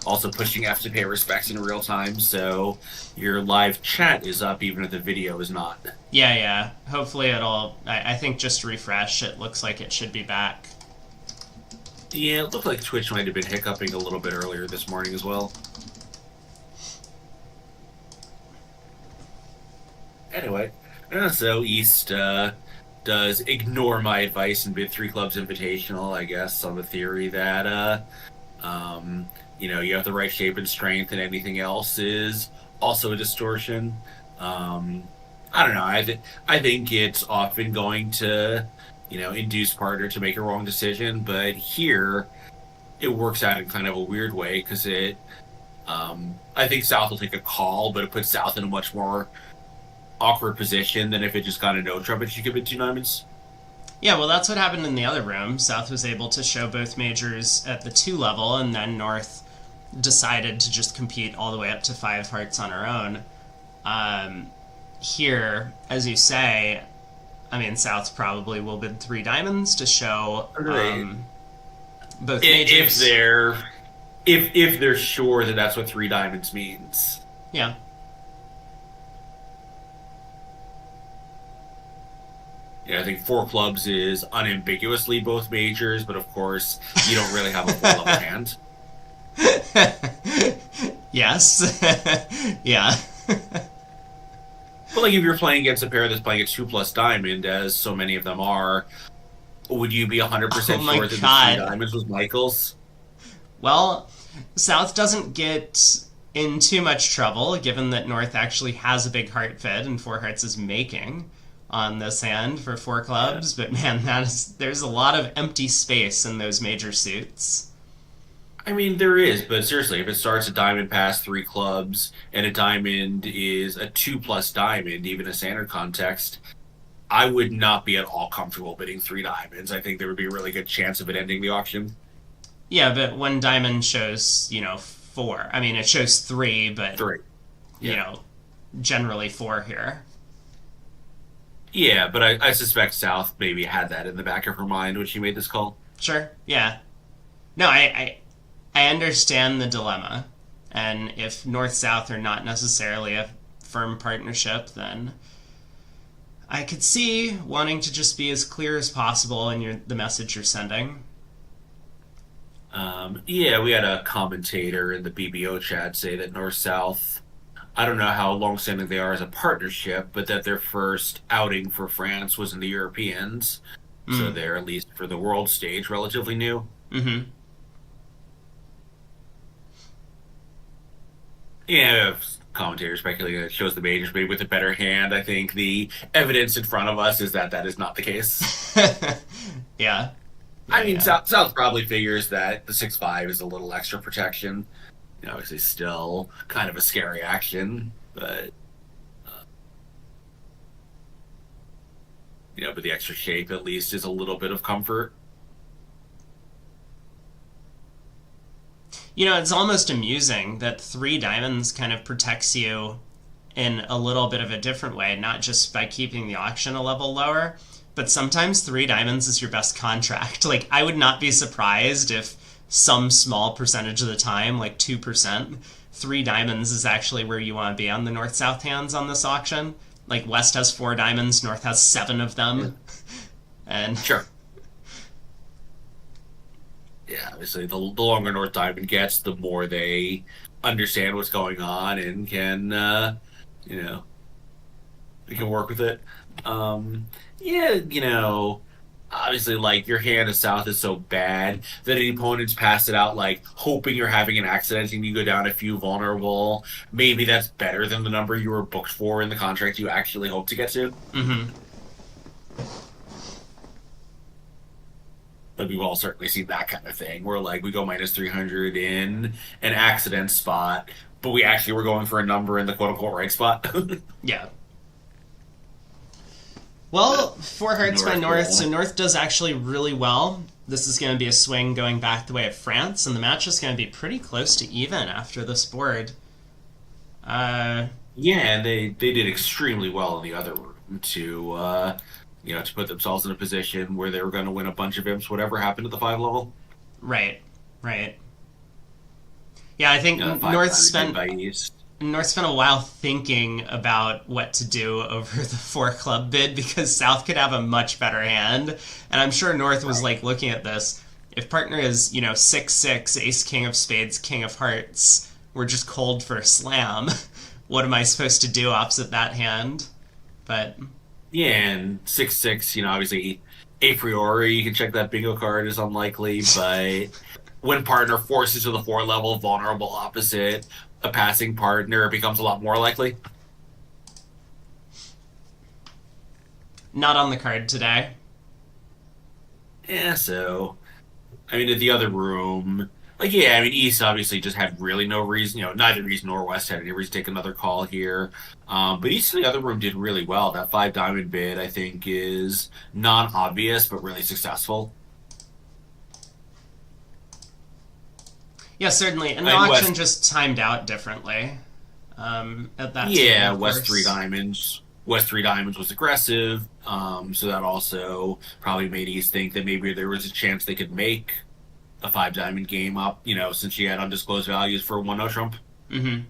also pushing F to pay respects in real time, so your live chat is up even if the video is not.
Yeah. Hopefully it'll... I think just refresh. It looks like it should be back.
Yeah, it looked like Twitch might have been hiccuping a little bit earlier this morning as well. Anyway, so East does ignore my advice and bid 3 clubs invitational, I guess, on the theory that, you know, you have the right shape and strength and anything else is also a distortion. I don't know. I think it's often going to, you know, induce partner to make a wrong decision, but here it works out in kind of a weird way because I think South will take a call, but it puts South in a much more awkward position than if it just got a no trump and she could bid 2 diamonds.
Yeah, well, that's what happened in the other room. South was able to show both majors at the 2 level, and then North decided to just compete all the way up to 5 hearts on her own. Here, as you say, I mean, South probably will bid 3 diamonds to show both majors.
If they're sure that that's what 3 diamonds means.
Yeah.
Yeah, I think 4 clubs is unambiguously both majors, but of course, you don't really have a 4-level hand.
Yes. Yeah.
But like, if you're playing against a pair that's playing a 2+ diamond, as so many of them are, would you be 100% sure that the 3 diamonds was Michael's?
Well, South doesn't get in too much trouble, given that North actually has a big heart fed and four hearts is making on this hand for four
Yeah.
clubs. But man, there's a lot of empty space in those major suits.
I mean, there is, but seriously, if it starts a diamond past three clubs and a diamond is a two plus diamond, even a standard context, I would not be at all comfortable bidding three diamonds. I think there would be a really good chance of it ending the auction.
Yeah, but when diamond shows, four. I mean, it shows three, but
Three.
you
Yeah.
know, generally four here.
Yeah, but I suspect South maybe had that in the back of her mind when she made this call.
Sure. Yeah. No, I understand the dilemma, and if North South are not necessarily a firm partnership, then I could see wanting to just be as clear as possible in the message you're sending.
Yeah, we had a commentator in the BBO chat say that North South, I don't know how long-standing they are as a partnership, but that their first outing for France was in the Europeans. So
Mm.
they're, at least for the world stage, relatively new.
Mm-hmm.
Yeah, commentators speculating that it shows the majors maybe with a better hand. I think the evidence in front of us is that that is not the case.
Yeah. Yeah,
I mean,
yeah.
South probably figures that the 6-5 is a little extra protection. Obviously still kind of a scary action, but but the extra shape at least is a little bit of comfort.
It's almost amusing that three diamonds kind of protects you in a little bit of a different way, not just by keeping the auction a level lower, but sometimes three diamonds is your best contract. Like, I would not be surprised if some small percentage of the time, like 2%, three diamonds is actually where you want to be on the north south hands on this auction. Like, West has four diamonds, North has seven of
Yeah.
them. And
Sure. Yeah, obviously the longer North Diamond gets, the more they understand what's going on and can you know we can work with it. Yeah, obviously, like, your hand of South is so bad that any opponents pass it out, like, hoping you're having an accident and you go down a few vulnerable. Maybe that's better than the number you were booked for in the contract you actually hope to get to.
mm-hmm.
But we've all certainly seen that kind of thing where, like, we go minus 300 in an accident spot, but we actually were going for a number in the quote unquote right spot.
Yeah. Well, four hearts by North, so North does actually really well. This is going to be a swing going back the way of France, and the match is going to be pretty close to even after this board.
Yeah, and they did extremely well in the other room to put themselves in a position where they were going to win a bunch of imps, whatever happened at the 5 level.
Right, right. Yeah, I think
Five by East.
North spent a while thinking about what to do over the four club bid because South could have a much better hand, and I'm sure North was like looking at this. If partner is 6-6, Ace King of Spades, King of Hearts, we're just cold for a slam. What am I supposed to do opposite that hand? But
Yeah, and 6-6, obviously a priori you can check that bingo card is unlikely, but when partner forces to the 4 level vulnerable opposite a passing partner, it becomes a lot more likely.
not on the card today.
Yeah, so I mean, in the other room, like, yeah, I mean, East obviously just had really no reason, neither East nor West had any reason to take another call here. But East in the other room did really well. That 5 diamond bid, I think, is non-obvious, but really successful.
Yeah, certainly. And the
And
auction
West,
just timed out differently at that
yeah,
time, of
West 3
course.
diamonds. West 3 diamonds was aggressive, so that also probably made East think that maybe there was a chance they could make a 5 diamond game up, since she had undisclosed values for 1-0 trump.
Mm-hmm.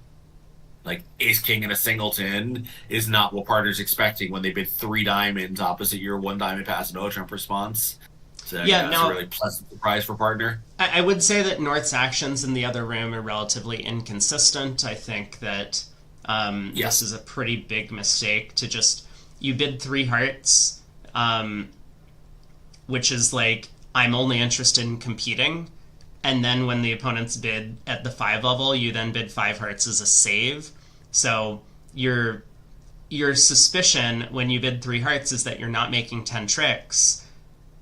Like, Ace King in a singleton is not what partner's expecting when they bid 3 diamonds opposite your 1 diamond pass and O-Trump response. So,
Yeah,
it's a
now
really pleasant surprise for partner.
I would say that North's actions in the other room are relatively inconsistent. I think that
Yeah.
this is a pretty big mistake to just you bid 3 hearts, which is like I'm only interested in competing, and then when the opponents bid at the 5 level, you then bid 5 hearts as a save. So your suspicion when you bid 3 hearts is that you're not making 10 tricks.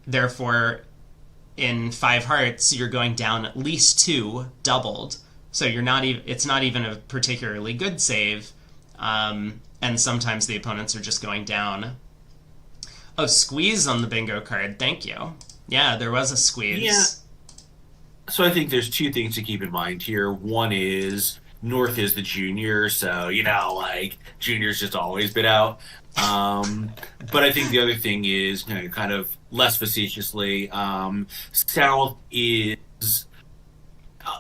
Therefore, in 5 hearts, you're going down at least 2, doubled. So you're not even. It's not even a particularly good save, and sometimes the opponents are just going down. Oh, squeeze on the bingo card. Thank you. Yeah, there was a squeeze.
Yeah. So I think there's two things to keep in mind here. One is North is the junior, so like juniors just always bid out. But I think the other thing is, kind of less facetiously, South is,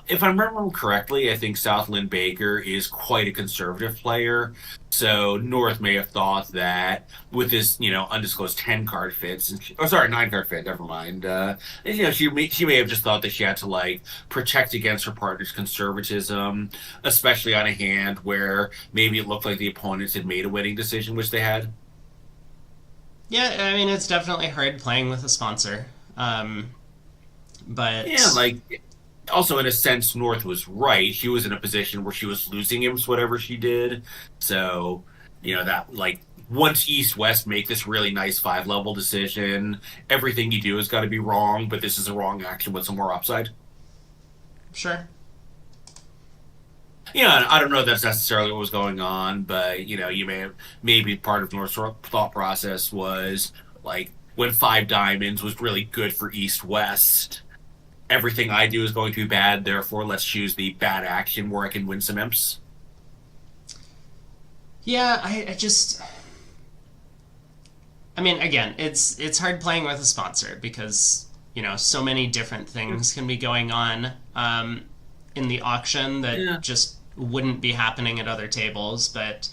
if I remember correctly, I think Southland Baker is quite a conservative player. So North may have thought that with this, undisclosed 10 card fits, 9 card fit, never mind. She may have just thought that she had to like protect against her partner's conservatism, especially on a hand where maybe it looked like the opponents had made a winning decision, which they had.
Yeah, I mean, it's definitely hard playing with a sponsor. But
yeah, like, also in a sense, North was right. She was in a position where she was losing him, whatever she did. So, that like once East West make this really nice 5 level decision, everything you do has got to be wrong. But this is a wrong action with some more upside.
Sure.
Yeah, I don't know if that's necessarily what was going on, but you maybe part of North's thought process was like when 5 diamonds was really good for East West. Everything I do is going to be bad, therefore let's choose the bad action where I can win some imps.
Yeah, I mean, again, it's hard playing with a sponsor because, so many different things can be going on in the auction that just wouldn't be happening at other tables, but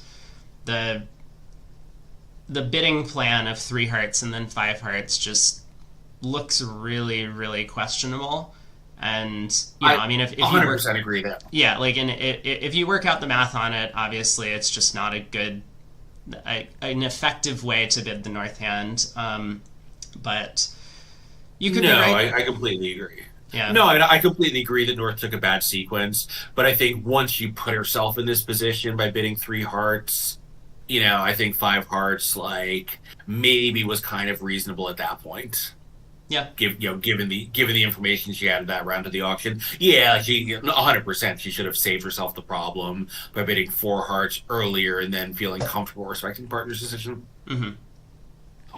the bidding plan of 3 hearts and then 5 hearts just looks really, really questionable. And I mean, if
100% agree that.
Yeah, like, and if you work out the math on it, obviously it's just not an effective way to bid the North hand. But you could be right.
I completely agree.
Yeah.
No, I completely agree that North took a bad sequence, but I think once you put herself in this position by bidding 3 hearts, I think 5 hearts like maybe was kind of reasonable at that point.
Yeah.
Given the information she had in that round of the auction, yeah, she 100% she should have saved herself the problem by bidding 4 hearts earlier and then feeling comfortable respecting the partner's decision.
Mm-hmm.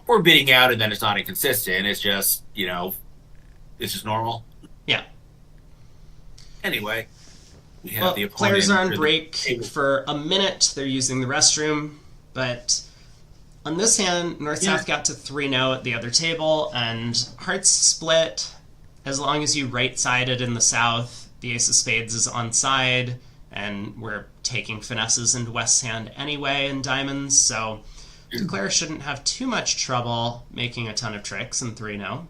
Or bidding out and then it's not inconsistent. It's just it's just normal.
Yeah.
Anyway, we have the opponent.
Players are on break for a minute. They're using the restroom, but on this hand, North-South got to 3-0 at the other table, and hearts split. As long as you right-sided in the South, the Ace of Spades is onside, and we're taking finesses into West's hand anyway in diamonds, so Declare shouldn't have too much trouble making a ton of tricks in 3-0.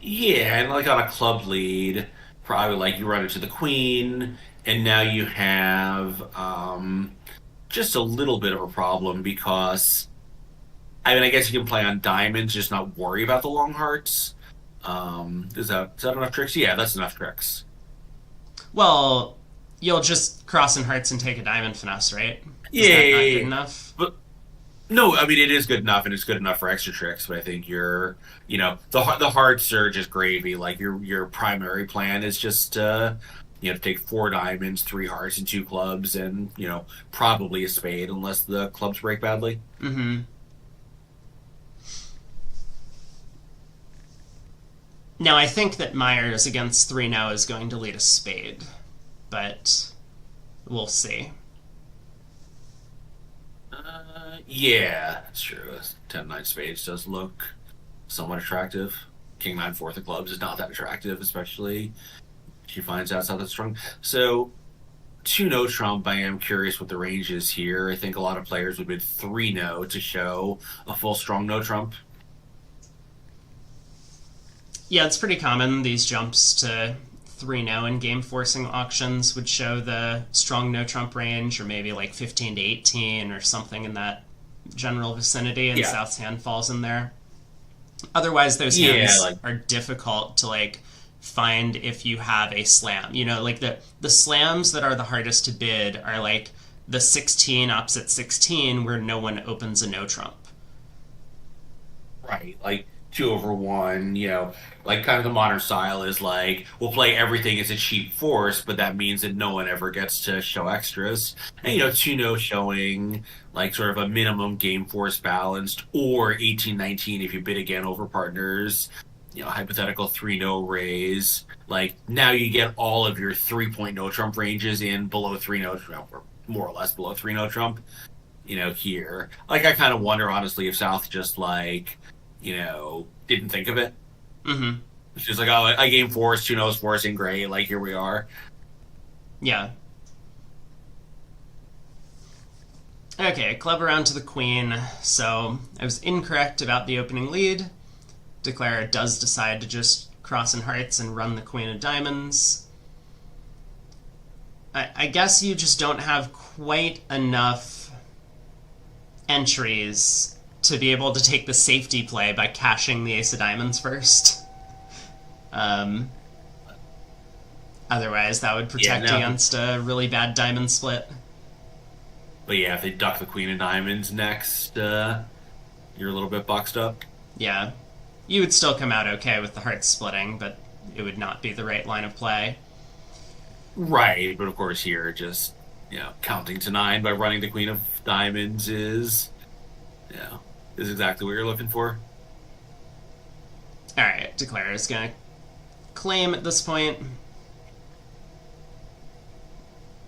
Yeah, and like on a club lead, probably like you run into the queen, and now you have just a little bit of a problem because I guess you can play on diamonds, just not worry about the long hearts. Is that enough tricks? Yeah, that's enough tricks.
Well, you'll just cross in hearts and take a diamond finesse, right?
Is that not
good enough?
But no, I mean it is good enough, and it's good enough for extra tricks. But I think the hearts are just gravy. Like your primary plan is just to take 4 diamonds, 3 hearts, and 2 clubs, and probably a spade unless the clubs break badly.
Mm-hmm. Now I think that Myers against 3-0 is going to lead a spade, but we'll see.
Yeah, that's true. 10-9 spades does look somewhat attractive. King 9 4 of clubs is not that attractive, especially if she finds out it's not that strong. So, 2 no trump, I am curious what the range is here. I think a lot of players would bid 3 no to show a full strong no trump.
Yeah, it's pretty common. These jumps to 3-0 in game forcing auctions would show the strong no trump range, or maybe like 15 to 18 or something in that general vicinity, and South's hand falls in there. Otherwise, those
Yeah,
hands
like
are difficult to like find if you have a slam. You know, like the slams that are the hardest to bid are like the 16 opposite 16 where no one opens a no trump.
right, like 2 over 1. Like kind of the modern style is like we'll play everything as a cheap force, but that means that no one ever gets to show extras. And 2 no showing like sort of a minimum game force balanced, or 18-19 if you bid again over partners. Hypothetical 3 no raise. Like now you get all of your 3 point no trump ranges in below 3 no trump, or more or less below 3 no trump. Here. Like I kind of wonder honestly if South just like didn't think of it.
Mm-hmm.
She's like, oh, I game force, 2 no's forcing, great. Like here we are.
Yeah. Okay, club around to the queen. So I was incorrect about the opening lead. Declare does decide to just cross in hearts and run the queen of diamonds. I guess you just don't have quite enough entries to be able to take the safety play by cashing the ace of diamonds first. Otherwise, that would protect against a really bad diamond split.
But yeah, if they duck the queen of diamonds next, you're a little bit boxed up.
Yeah. You would still come out okay with the hearts splitting, but it would not be the right line of play.
Right, but of course here, just, counting to 9 by running the queen of diamonds is exactly what you're looking for.
Alright, Declare is going to claim at this point.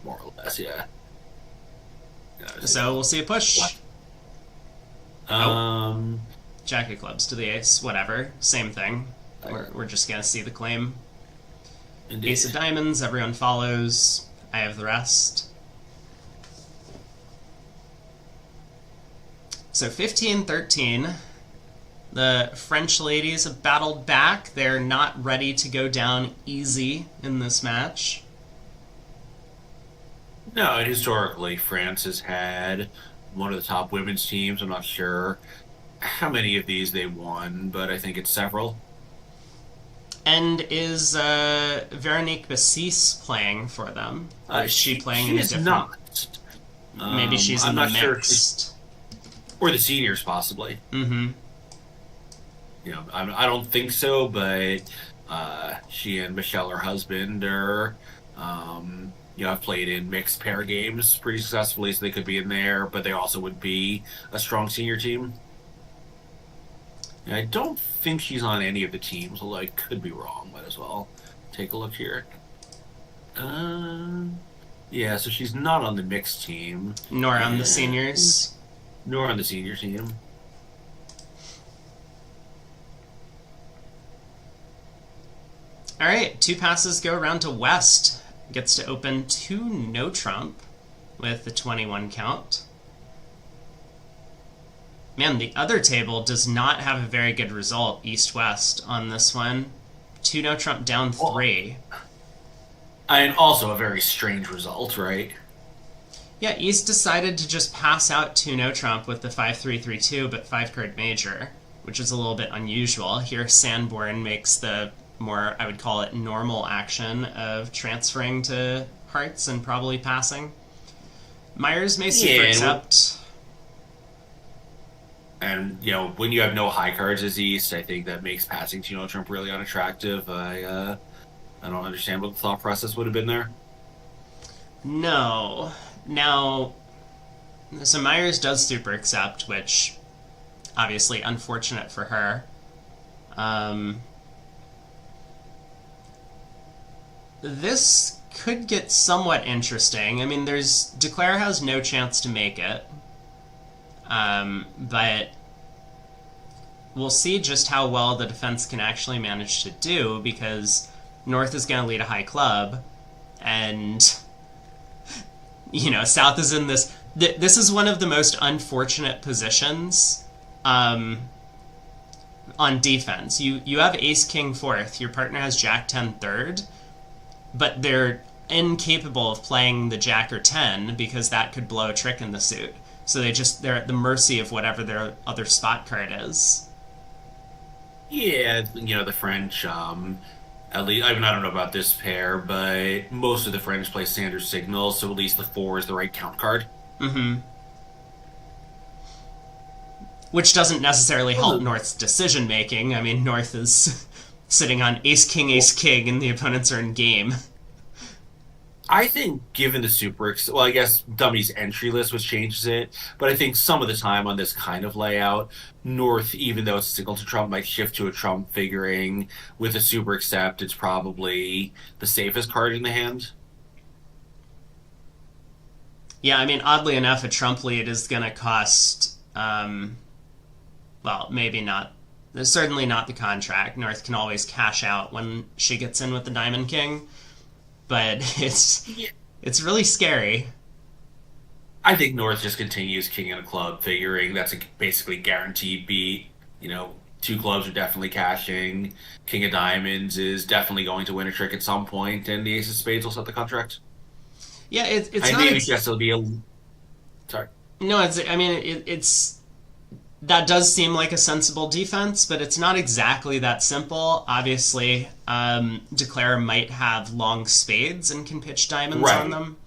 More or less, yeah.
So we'll see a push. Jack of clubs to the ace, whatever. Same thing. We're just going to see the claim.
Indeed.
Ace of diamonds, everyone follows. I have the rest. So 15-13. The French ladies have battled back. They're not ready to go down easy in this match.
No, and historically, France has had one of the top women's teams. I'm not sure how many of these they won, but I think it's several.
And is Veronique Bassis playing for them? Or is she playing in a different...
not.
Maybe she's in the mixed.
Or the seniors, possibly.
Mm-hmm.
I don't think so, but she and Michelle, her husband, are... I've played in mixed pair games pretty successfully, so they could be in there, but they also would be a strong senior team. And I don't think she's on any of the teams, although I could be wrong. Might as well take a look here. Yeah, so she's not on the mixed team.
Nor on the seniors.
Nor on the senior team.
Alright, 2 passes go around to West. Gets to open 2 no trump with the 21 count. Man, the other table does not have a very good result, East-West, on this one. 2 no trump down 3.
And also a very strange result, right?
Yeah, East decided to just pass out 2 no trump with the 5-3-3-2, but 5-card major, which is a little bit unusual. Here, Sanborn makes the more, I would call it, normal action of transferring to hearts and probably passing. Myers may super accept.
And, when you have no high cards as East, I think that makes passing to Trump really unattractive. I don't understand what the thought process would have been there.
No. Now, so Myers does super accept, which obviously unfortunate for her. This could get somewhat interesting. I mean, Declare has no chance to make it. But we'll see just how well the defense can actually manage to do, because North is going to lead a high club, and, South is in this... This is one of the most unfortunate positions on defense. You have ace-king fourth, your partner has jack-10 third, but they're incapable of playing the jack or 10 because that could blow a trick in the suit. So they're at the mercy of whatever their other spot card is.
Yeah, the French. At least I mean I don't know about this pair, but most of the French play standard signals, so at least the four is the right count card.
Mm-hmm. Which doesn't necessarily help
Although
North's decision making. I mean, North is sitting on ace king, and the opponents are in game.
I think given the well, I guess Dummy's entry list was changes it, but I think some of the time on this kind of layout, North, even though it's a signal to Trump, might shift to a Trump figuring with a super accept. It's probably the safest card in the hand.
Yeah, I mean, oddly enough, a Trump lead is going to cost, well, maybe not. Certainly not the contract. North can always cash out when she gets in with the Diamond King, but
Yeah.
it's really scary.
I think North just continues King and a club, figuring that's a basically guaranteed beat. Two clubs are definitely cashing. King of Diamonds is definitely going to win a trick at some point, and the Ace of Spades will set the contract.
Yeah, it's
I
not.
maybe just it'll be a sorry.
No, it's. I mean, it's that does seem like a sensible defense, but it's not exactly that simple. Obviously, Declare might have long spades and can pitch diamonds
Right,
on them,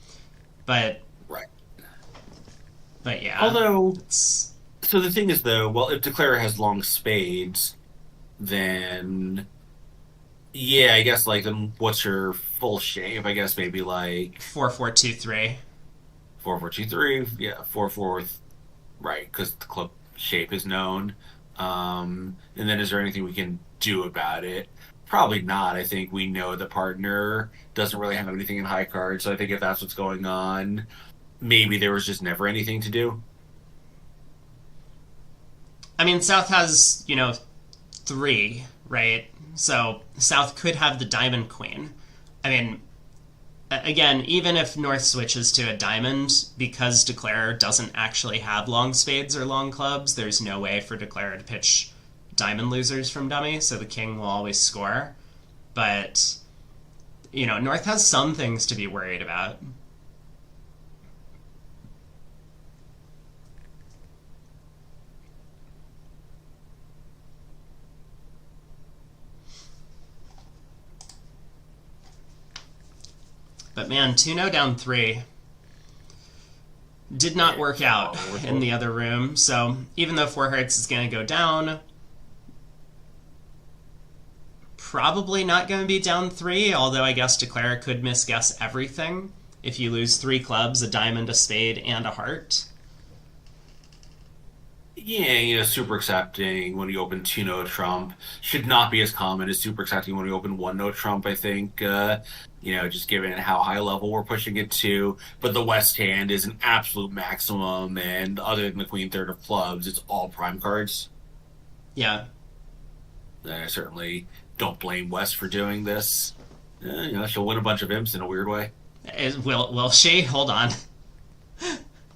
but
right.
yeah,
Although,
it's
so the thing is though, well, if Declare has long spades, then yeah, I guess like then what's your full shape? I guess maybe like
4-4-2-3.
4-4-2-3, yeah, 4-4 with right, because the club shape is known. And then is there anything we can do about it? Probably not. I think we know the partner doesn't really have anything in high cards, so I think if that's what's going on, maybe there was just never anything to do.
I mean, South has, three, right? So South could have the Diamond Queen. I mean, again, even if North switches to a diamond, because Declare doesn't actually have long spades or long clubs, there's no way for Declare to pitch diamond losers from dummy, so the king will always score. But, North has some things to be worried about. But man, 2-0 down 3 did not work out in the other room. So even though 4 hearts is going to go down, probably not going to be down 3, although I guess Declare could misguess everything. If you lose 3 clubs, a diamond, a spade, and a heart.
Yeah, super accepting when you open 2 no Trump should not be as common as super accepting when you open 1 no Trump, I think. Just given how high level we're pushing it to. But the West hand is an absolute maximum, and other than the Queen Third of Clubs, it's all prime cards.
Yeah.
I certainly don't blame West for doing this. She'll win a bunch of imps in a weird way.
Will she? Hold on.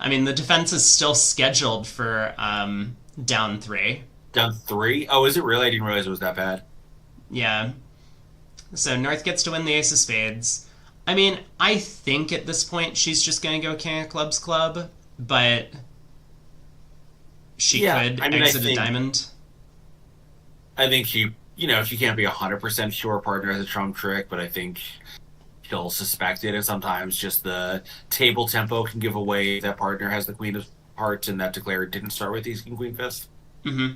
I mean, the defense is still scheduled for down 3.
Down 3? Oh, is it really? I didn't realize it was that bad.
Yeah. So North gets to win the Ace of Spades. I mean, I think at this point she's just going to go King of Clubs club, but she could exit a diamond.
I think she can't be 100% sure partner has a trump trick, but I think she'll suspect it, and sometimes just the table tempo can give away that partner has the Queen of Hearts and that Declare didn't start with these King Queen Fist.
Mm-hmm.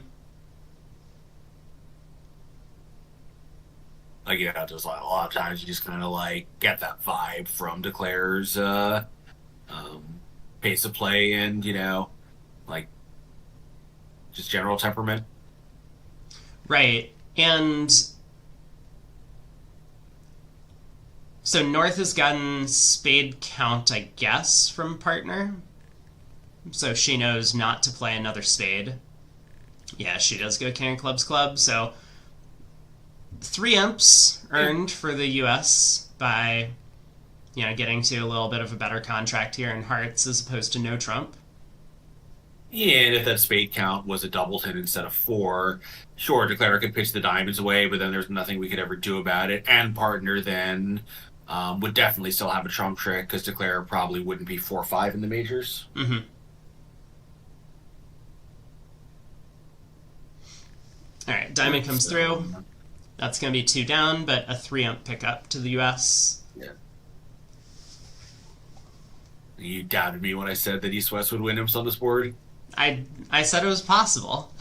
Like, just like a lot of times you just kind of like get that vibe from Declare's pace of play and like just general temperament.
Right. And so North has gotten spade count, I guess, from partner. So she knows not to play another spade. Yeah, she does go King of Clubs club. So 3 imps earned for the U.S. by, getting to a little bit of a better contract here in hearts as opposed to no trump.
Yeah, and if that spade count was a doubleton instead of 4, sure, Declare could pitch the diamonds away, but then there's nothing we could ever do about it. And partner then would definitely still have a trump trick because Declare probably wouldn't be 4-5 in the majors.
Mm-hmm. All right,
Yep.
diamond comes through. That's going to be 2 down, but a 3-ump pickup to the US.
Yeah. You doubted me when I said that East West would win imps on this board.
I said it was possible.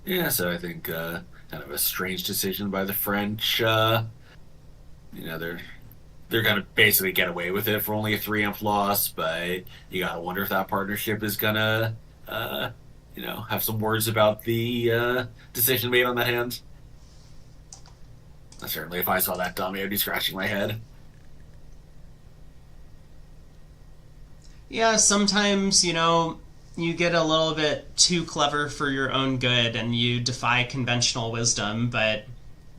Yeah, so I think kind of a strange decision by the French. They're gonna basically get away with it for only a 3-amp loss, but you gotta wonder if that partnership is gonna have some words about the decision made on that hand. Certainly, if I saw that dummy, I'd be scratching my head.
Yeah, sometimes, you get a little bit too clever for your own good and you defy conventional wisdom, but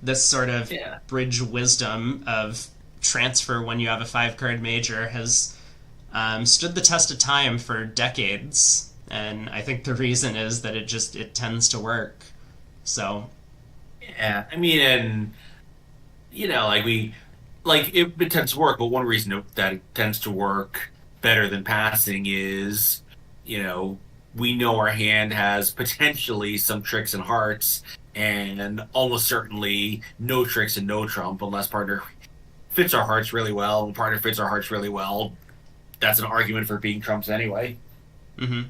this sort of
Yeah.
bridge wisdom of transfer when you have a 5-card major has stood the test of time for decades. And I think the reason is that it tends to work. So,
Yeah, I mean, and it tends to work, but one reason that it tends to work better than passing is, you know, we know our hand has potentially some tricks and hearts, and almost certainly no tricks and no trump unless partner fits our hearts really well. And partner fits our hearts really well. That's an argument for being trumps anyway.
mhm.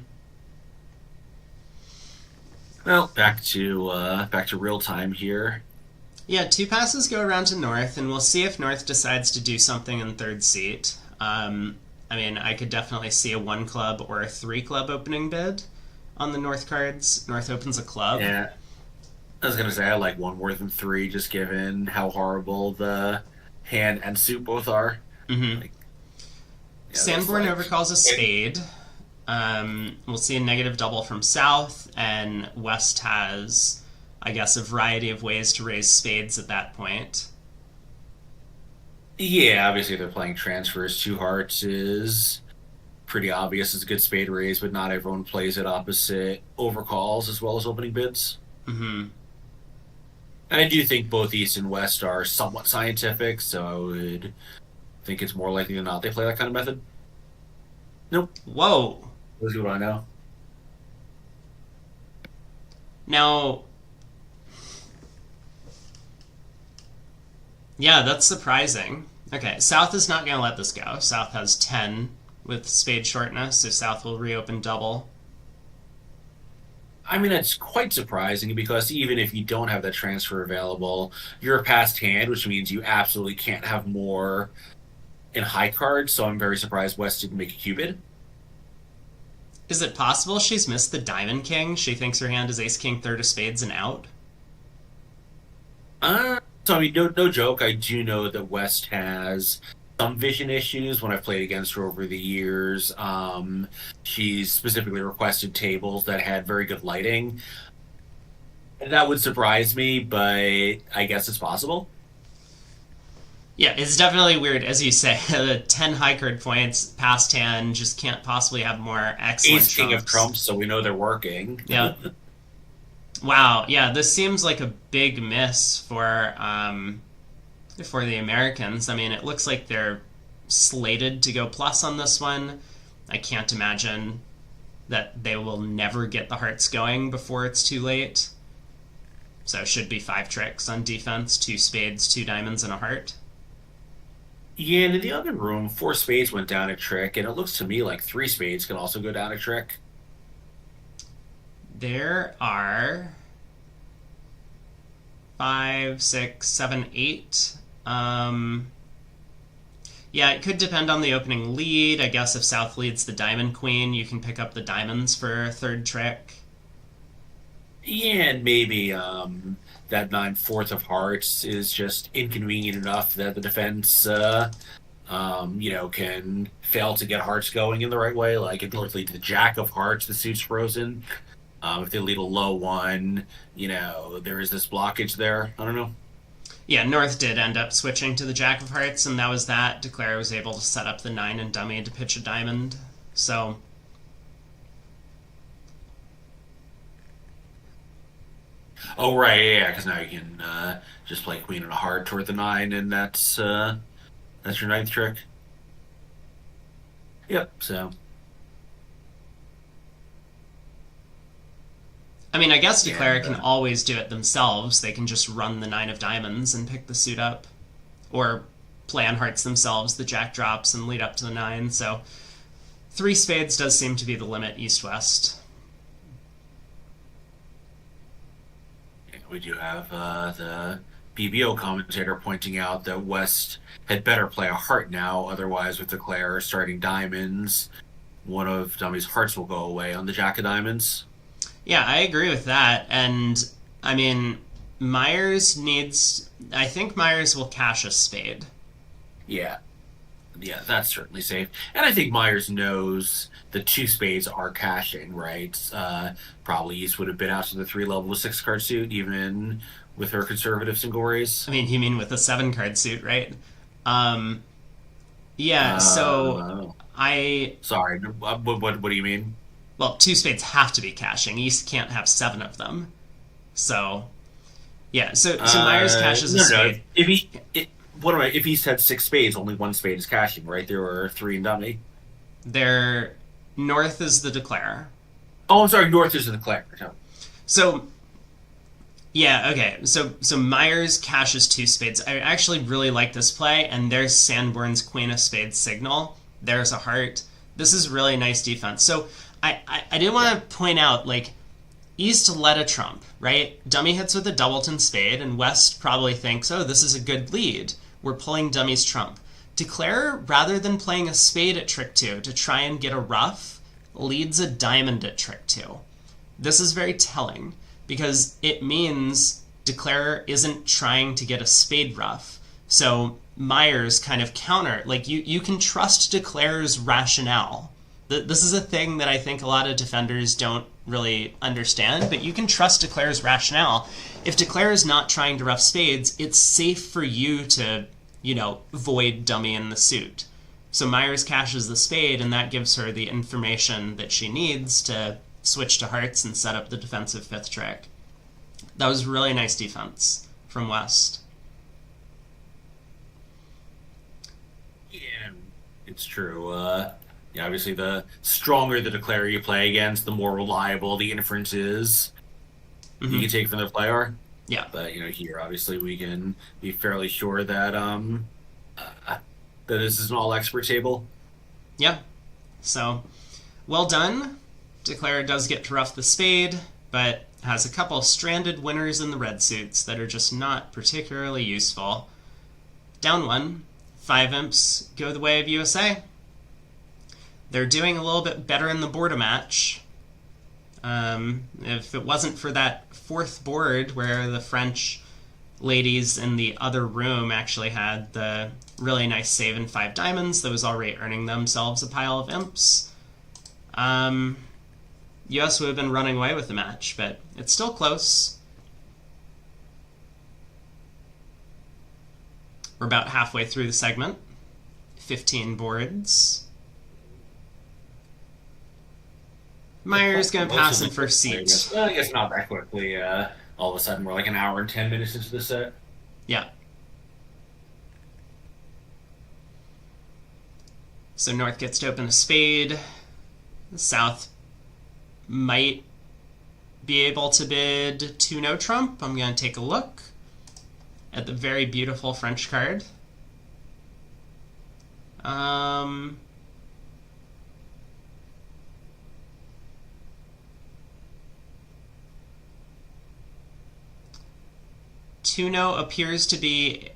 Well, back to real time here.
Yeah, 2 passes go around to North, and we'll see if North decides to do something in third seat. I mean, I could definitely see a 1-club or a 3-club opening bid on the North cards. North opens a club.
Yeah, I was gonna say I like one more than three, just given how horrible the hand and suit both are.
Mm-hmm.
Like, yeah, that's
Sanborn
like
overcalls a spade. We'll see a negative double from South, and West has, I guess, a variety of ways to raise spades at that point.
yeah, obviously they're playing transfers. Two hearts is pretty obvious. It's a good spade raise, but not everyone plays it opposite overcalls as well as opening bids.
Mm-hmm.
And I do think both East and West are somewhat scientific, so I would think it's more likely than not they play that kind of method. Nope.
Whoa!
Let's see what I know.
Now, yeah, that's surprising. Okay, South is not going to let this go. South has 10 with spade shortness, so South will reopen double.
I mean, it's quite surprising because even if you don't have that transfer available, you're a passed hand, which means you absolutely can't have more in high cards. So I'm very surprised West didn't make a cubit.
Is it possible she's missed the Diamond King? She thinks her hand is Ace King, third of spades, and out?
So I mean, no joke. I do know that West has some vision issues when I've played against her over the years. She's specifically requested tables that had very good lighting. That would surprise me, but I guess it's possible.
Yeah, it's definitely weird, as you say. The 10 high card points, past hand, just can't possibly have more excellent
Ace King of
trumps.
trumps, so we know they're working.
Yeah. Wow, yeah, this seems like a big miss for the Americans. I mean, it looks like they're slated to go plus on this one. I can't imagine that they will never get the hearts going before it's too late. So it should be 5 tricks on defense, 2 spades, 2 diamonds, and a heart.
Yeah, and in the other room, four spades went down a trick, and it looks to me like three spades can also go down a trick.
There are 5, 6, 7, 8. Yeah, it could depend on the opening lead. I guess if South leads the Diamond Queen, you can pick up the diamonds for a third trick.
Yeah, and maybe that 9/4 of hearts is just inconvenient enough that the defense, can fail to get hearts going in the right way. Like if North lead to the Jack of Hearts, the suit's frozen. If they lead a low one, there is this blockage there. I don't know.
Yeah, North did end up switching to the Jack of Hearts, and that was that. Declare was able to set up the 9 and dummy to pitch a diamond. So,
Oh right, yeah, because now you can just play Queen and a Heart toward the 9, and that's your ninth trick. Yep. So
I mean, I guess Declare
And
can always do it themselves. They can just run the nine of diamonds and pick the suit up. Or play on hearts themselves, the jack drops, and lead up to the nine. So three spades does seem to be the limit east-west.
we do have the BBO commentator pointing out that West had better play a heart now, otherwise with Declare starting diamonds, one of Dummy's hearts will go away on the jack of diamonds.
Yeah, I agree with that. And, I mean, Myers needs... I think Myers will cash a spade.
Yeah. Yeah, that's certainly safe. And I think Myers knows the two spades are cashing, right? Probably East would have been out to the 3-level with 6-card suit, even with her conservative single raise.
I mean, you mean with a 7-card suit, right? Yeah, so I...
Sorry, what do you mean?
Well, two spades have to be cashing. East can't have 7 of them. So, yeah, so Myers cashes a spade.
If East had 6 spades, only 1 spade is cashing, right? There were 3 in dummy.
Their North is the Declare.
Oh, I'm sorry, North is the Declare. No.
So, yeah, okay. So Myers cashes 2 spades. I actually really like this play, and there's Sanborn's Queen of Spades signal. There's a heart. This is really nice defense. So I did want to point out, like, East led a trump, right? Dummy hits with a doubleton spade, and West probably thinks, oh, this is a good lead. We're pulling Dummy's trump. Declare, rather than playing a spade at trick 2 to try and get a ruff, leads a diamond at trick 2. This is very telling, because it means Declare isn't trying to get a spade ruff. So Myers kind of counter, like, you can trust Declare's rationale. This is a thing that I think a lot of defenders don't really understand, but you can trust Declare's rationale. If Declare is not trying to ruff spades, it's safe for you to, void Dummy in the suit. So Myers cashes the spade, and that gives her the information that she needs to switch to hearts and set up the defensive 5th trick. That was really nice defense from West.
Yeah, it's true. Obviously, the stronger the Declare you play against, the more reliable the inference is you can take from the player.
Yeah.
But, here, obviously, we can be fairly sure that that this is an all-expert table.
Yeah. So, well done. Declare does get to ruff the spade, but has a couple stranded winners in the red suits that are just not particularly useful. Down 1. 5 imps go the way of USA. They're doing a little bit better in the border match. If it wasn't for that 4th board where the French ladies in the other room actually had the really nice save in 5 diamonds that was already earning themselves a pile of imps, US would have been running away with the match, but it's still close. We're about halfway through the segment. 15 boards. Myers going to pass in first seat.
I guess not that quickly. All of a sudden, we're like an hour and 10 minutes into the set.
Yeah. So North gets to open a spade. South might be able to bid 2 no trump. I'm going to take a look at the very beautiful French card. Tuno appears to be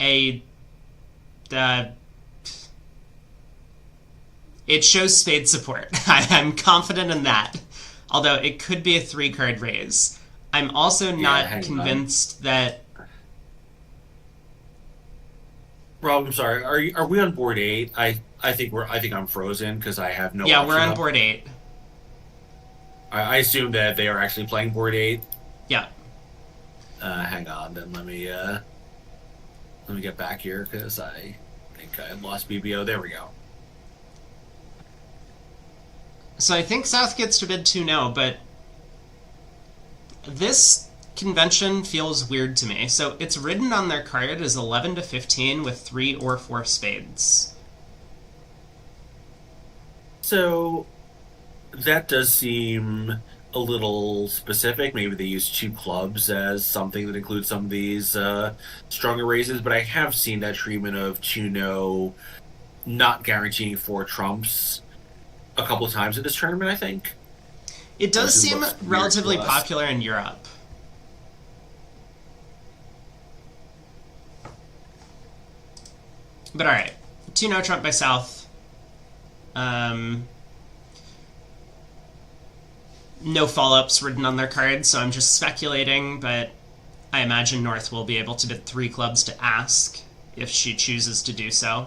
it shows spade support. I'm confident in that. Although it could be a 3-card raise. I'm also not convinced that...
Rob, I'm sorry. Are we on board 8? I think I'm frozen because I have no.
Yeah, we're on board 8.
I assume that they are actually playing board 8.
Yeah.
Hang on, then let me get back here because I think I lost BBO. There we go.
So I think South gets to bid 2 no, but this convention feels weird to me. So it's written on their card as 11 to 15 with 3 or 4 spades.
So That does seem a little specific. Maybe they use two clubs as something that includes some of these stronger raises, but I have seen that treatment of Chuno not guaranteeing four trumps a couple of times at this tournament, I think.
It does
Obviously
seem
looks weird to
relatively
us.
popular in Europe. But alright. 2-no trump by South. No follow-ups written on their cards, so I'm just speculating, but I imagine North will be able to bid 3 clubs to ask if she chooses to do so.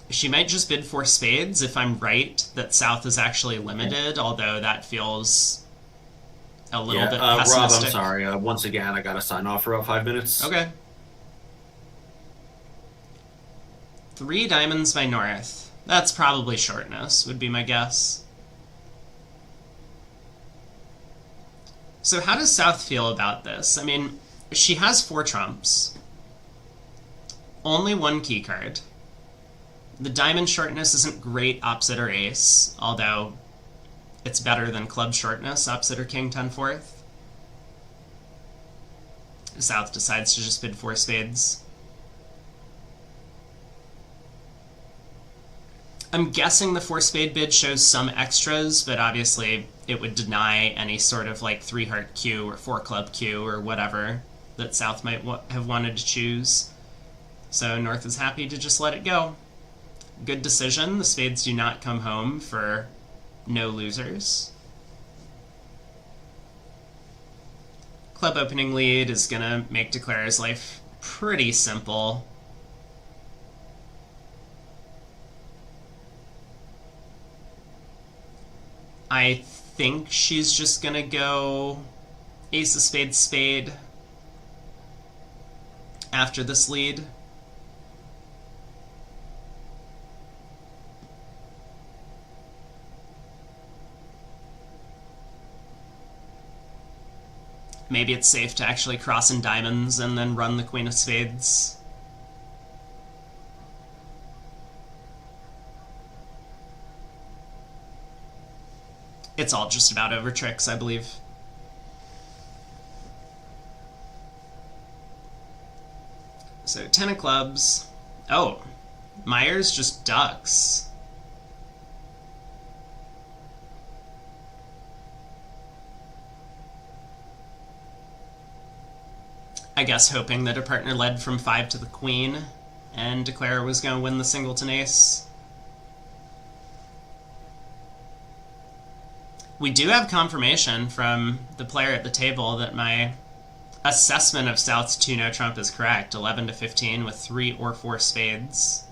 She might just bid 4 spades if I'm right that South is actually limited, although that feels a little bit
Rob,
pessimistic.
I'm sorry. Once again, I got to sign off for about 5 minutes.
Okay. 3 diamonds by North. That's probably shortness, would be my guess. So how does South feel about this? I mean, she has 4 trumps. Only 1 key card. The diamond shortness isn't great opposite her ace, although it's better than club shortness opposite her king 10-4. South decides to just bid 4 spades. I'm guessing the 4 spade bid shows some extras, but obviously it would deny any sort of like 3 heart Q or 4 club Q or whatever that South might have wanted to choose. So North is happy to just let it go. Good decision. The spades do not come home for no losers. Club opening lead is going to make Declare's life pretty simple. I think she's just going to go ace of spades spade after this lead. Maybe it's safe to actually cross in diamonds and then run the queen of spades. It's all just about over tricks, I believe. So 10 of clubs. Oh, Myers just ducks. I guess hoping that a partner led from 5 to the queen and Declare was going to win the singleton ace. We do have confirmation from the player at the table that my assessment of South's 2-no trump is correct. 11 to 15 with 3 or 4 spades.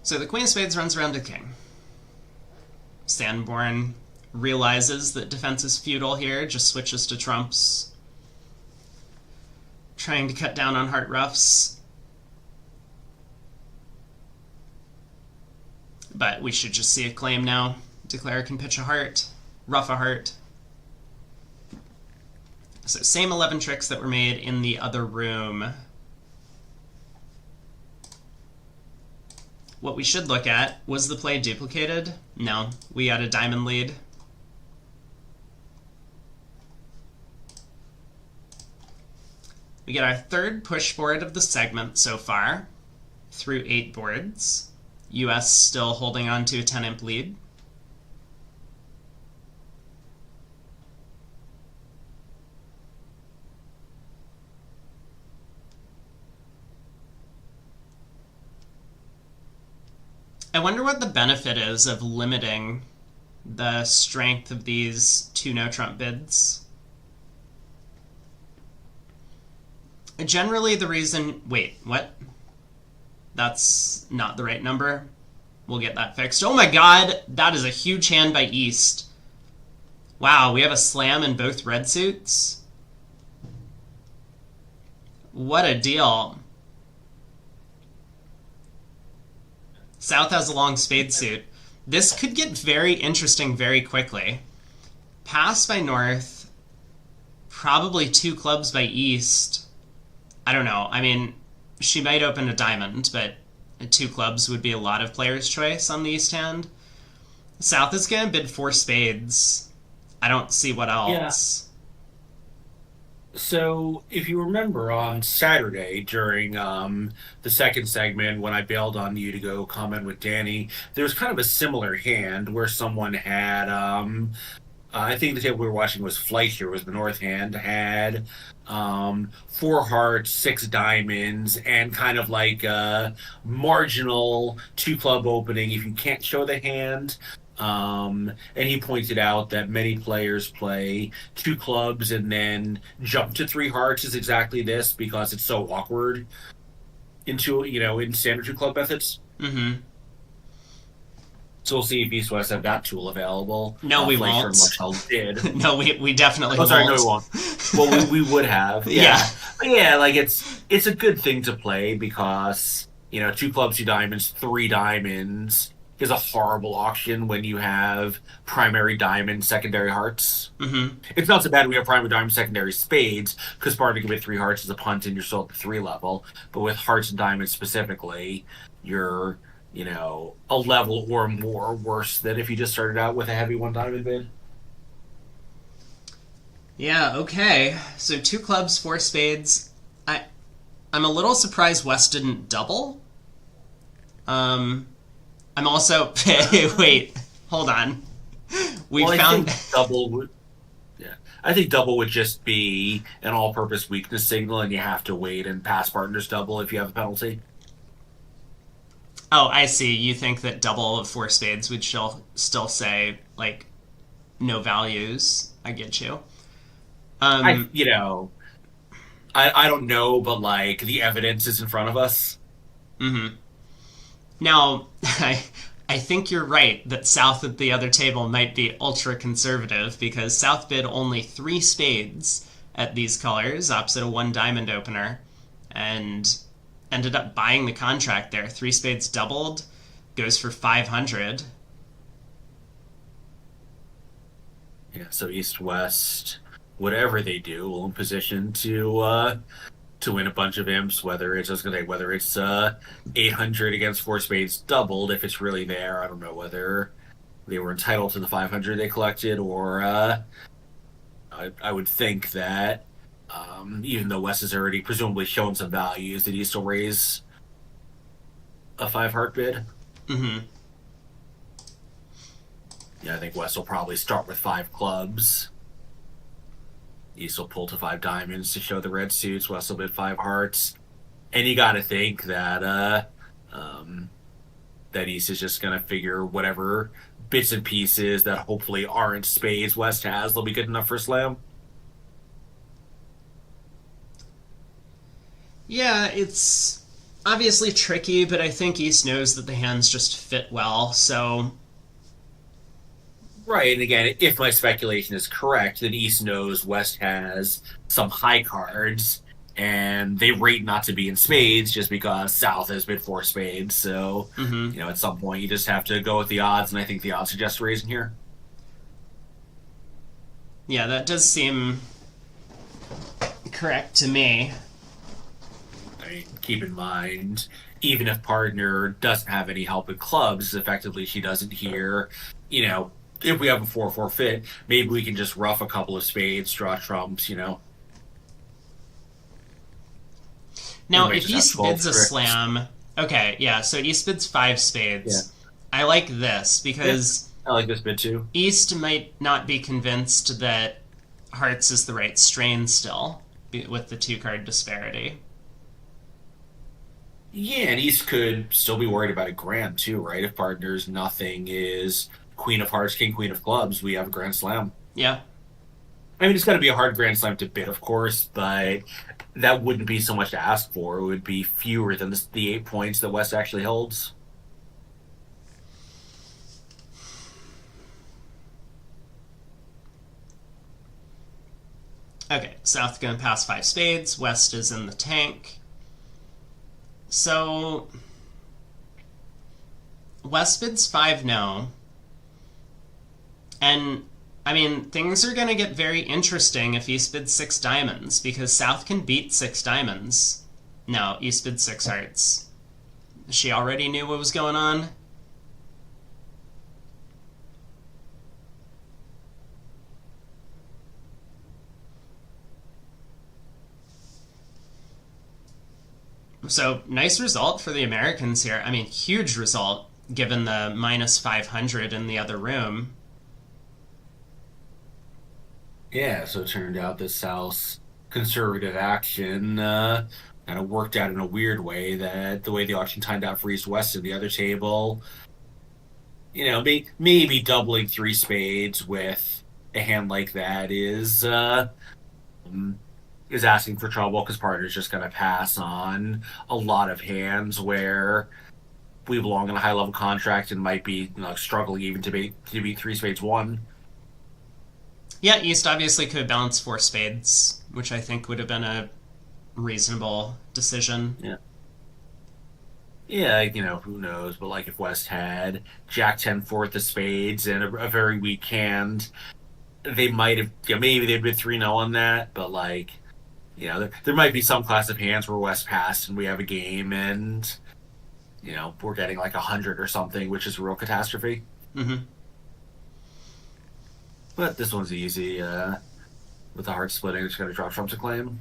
So the queen of spades runs around to king. Sanborn realizes that defense is futile here, just switches to trumps. Trying to cut down on heart roughs. But we should just see a claim now. Declare can pitch a heart, rough a heart. So same 11 tricks that were made in the other room. What we should look at, was the play duplicated? No, we had a diamond lead. We get our 3rd push board of the segment so far, through 8 boards. US still holding on to a 10-imp lead. I wonder what the benefit is of limiting the strength of these 2-no trump bids. Generally the reason... Wait, what? That's not the right number. We'll get that fixed. Oh my god, that is a huge hand by East. Wow, we have a slam in both red suits? What a deal. South has a long spade suit. This could get very interesting very quickly. Pass by North. Probably 2 clubs by East. I don't know. I mean, she might open a diamond, but two clubs would be a lot of players' choice on the east hand. South is going to bid four spades. I don't see what
Yeah.
else.
So, if you remember on Saturday during the second segment when I bailed on you to go comment with Danny, there was kind of a similar hand where someone had I think the table we were watching was Fleischer, was the North Hand, had four hearts, six diamonds, and kind of like a marginal two club opening if you can't show the hand. And he pointed out that many players play two clubs and then jump to three hearts is exactly this because it's so awkward into, in standard two club methods.
Mm-hmm.
So we'll see if East West have that tool available.
No, we
Fleischer
won't.
and Marshall did.
No, we definitely
Oh, sorry, no,
won't.
we won't. Well, we would have, yeah.
Yeah.
But yeah, like it's a good thing to play because two clubs, two diamonds, three diamonds is a horrible auction when you have primary diamond, secondary hearts.
Mm-hmm.
It's not so bad when you have primary diamond, secondary spades because partner can get three hearts as a punt and you're still at the three level. But with hearts and diamonds specifically, you're a level or more worse than if you just started out with a heavy one diamond bid.
Yeah, okay. So two clubs, four spades. I'm a little surprised West didn't double. I'm also wait, hold on.
I think double would. Yeah, I think double would just be an all-purpose weakness signal, and you have to wait and pass partners double if you have a penalty.
Oh, I see. You think that double of four spades would still say, like, no values. I get you.
I don't know, but like the evidence is in front of us.
Mm-hmm. Now, I think you're right that South at the other table might be ultra conservative because South bid only three spades at these colors opposite a one diamond opener and ended up buying the contract there. Three spades doubled, goes for 500.
Yeah, so East West, whatever they do, will in position to win a bunch of imps. Whether it's 800 against four spades doubled, if it's really there. I don't know whether they were entitled to the 500 they collected, or I would think that even though West has already presumably shown some values, did he still raise a five heart bid?
Mm-hmm.
Yeah, I think West will probably start with five clubs. East will pull to five diamonds to show the red suits. West will bid five hearts. And you got to think that that East is just going to figure whatever bits and pieces that hopefully aren't spades West has, they'll be good enough for slam.
Yeah, it's obviously tricky, but I think East knows that the hands just fit well, so...
Right, and again, if my speculation is correct, then East knows West has some high cards, and they rate not to be in spades just because South has been four spades. So, at some point you just have to go with the odds, and I think the odds suggest raising here.
Yeah, that does seem correct to me.
I mean, keep in mind, even if partner doesn't have any help with clubs, effectively she doesn't hear, if we have a 4-4 fit, maybe we can just rough a couple of spades, draw trumps,
Now, if East bids a slam... Okay, yeah, so East bids five spades. Yeah. I like this, because...
I like this bid, too.
East might not be convinced that Hearts is the right strain still, with the two-card disparity.
Yeah, and East could still be worried about a grand, too, right? If partner's nothing is Queen of Hearts, King, Queen of Clubs, we have a Grand Slam.
Yeah.
I mean, it's got to be a hard Grand Slam to bid, of course, but that wouldn't be so much to ask for. It would be fewer than the 8 points that West actually holds.
Okay, South going to pass five spades. West is in the tank. So, West bids five no. And I mean, things are going to get very interesting if East bids six diamonds, because South can beat six diamonds. No, East bids six hearts. She already knew what was going on. So, nice result for the Americans here. I mean, huge result given the minus 500 in the other room.
Yeah, so it turned out that South's conservative action kind of worked out in a weird way, that the way the auction timed out for East West and the other table, maybe doubling three spades with a hand like that um, is asking for trouble, because partner's just going to pass on a lot of hands where we belong in a high level contract and might be struggling even to beat three spades one.
Yeah, East obviously could balance four spades, which I think would have been a reasonable decision.
Yeah. Yeah, who knows? But like if West had Jack 10 fourth of spades and a very weak hand, they might have, maybe they'd been 3-0 on that. But like, there might be some class of hands where West passed and we have a game and, we're getting like 100 or something, which is a real catastrophe.
Mm-hmm.
But this one's easy. With the heart splitting, just got to drop Trump's a claim.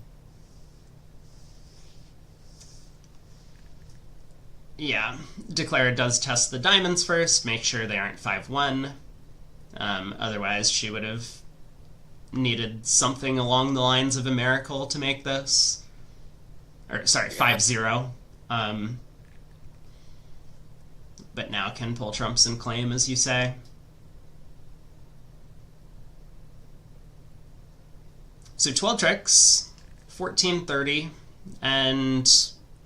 Yeah, Declare does test the diamonds first, make sure they aren't 5-1. Otherwise, she would have needed something along the lines of a miracle to make this. Or, sorry, 5-0. But now can pull trumps and claim, as you say. So 12 tricks, 1430, and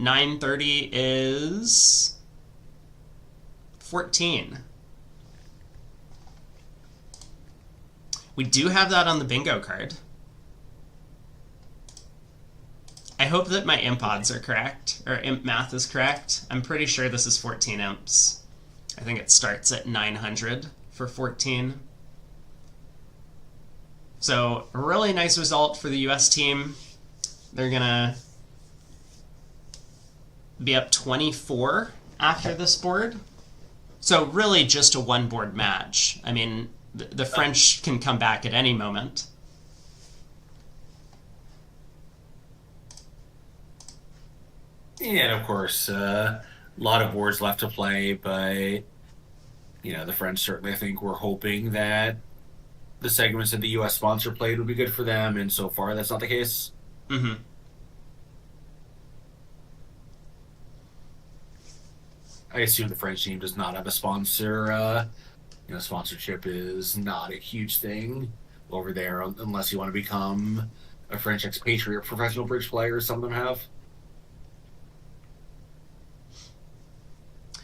930 is 14. We do have that on the bingo card. I hope that my imp odds are correct, or imp math is correct. I'm pretty sure this is 14 imps. I think it starts at 900 for 14. So, a really nice result for the US team. They're going to be up 24 after this board. So, really just a one-board match. I mean, the French can come back at any moment.
Yeah, and of course, a lot of boards left to play, but, the French certainly, I think, were hoping that the segments that the U.S. sponsor played would be good for them, and so far that's not the case.
Mm-hmm.
I assume the French team does not have a sponsor. Sponsorship is not a huge thing over there unless you want to become a French expatriate professional bridge player, as some of them have.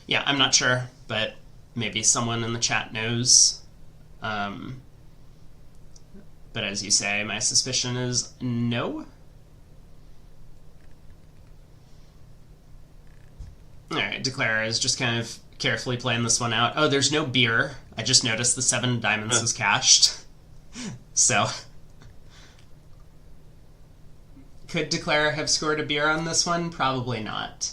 Yeah, I'm not sure, but maybe someone in the chat knows. But as you say, my suspicion is no. Alright, Declare is just kind of carefully playing this one out. Oh, there's no beer. I just noticed the 7 diamonds is cashed. So, could Declare have scored a beer on this one? Probably not.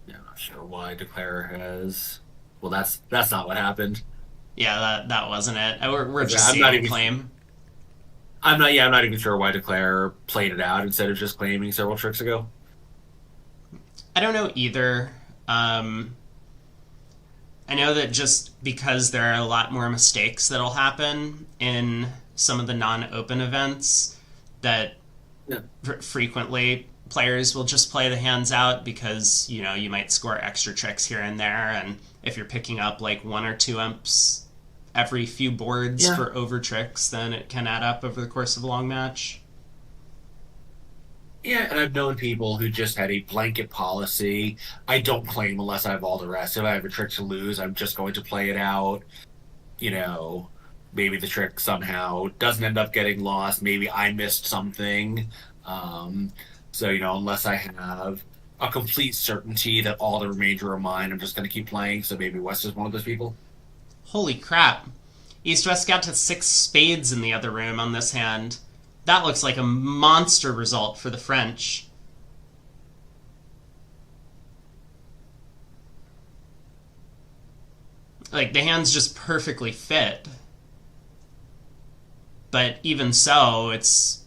Yeah, I'm not sure why Declare has. Well, that's not what happened.
Yeah, that wasn't it. We're just
I'm
seeing
not
a
even
claim.
I'm not even sure why Declare played it out instead of just claiming several tricks ago.
I don't know either. I know that just because there are a lot more mistakes that'll happen in some of the non-open events, that
Yeah.
frequently players will just play the hands out because, you might score extra tricks here and there, and if you're picking up like 1 or 2 imps every few boards for over tricks, then it can add up over the course of a long match.
Yeah, and I've known people who just had a blanket policy. I don't claim unless I have all the rest. If I have a trick to lose, I'm just going to play it out. Maybe the trick somehow doesn't end up getting lost. Maybe I missed something. So, unless I have a complete certainty that all the remainder are mine, I'm just going to keep playing. So maybe West is one of those people.
Holy crap. East-West got to 6 spades in the other room on this hand. That looks like a monster result for the French. Like, the hand's just perfectly fit. But even so, it's...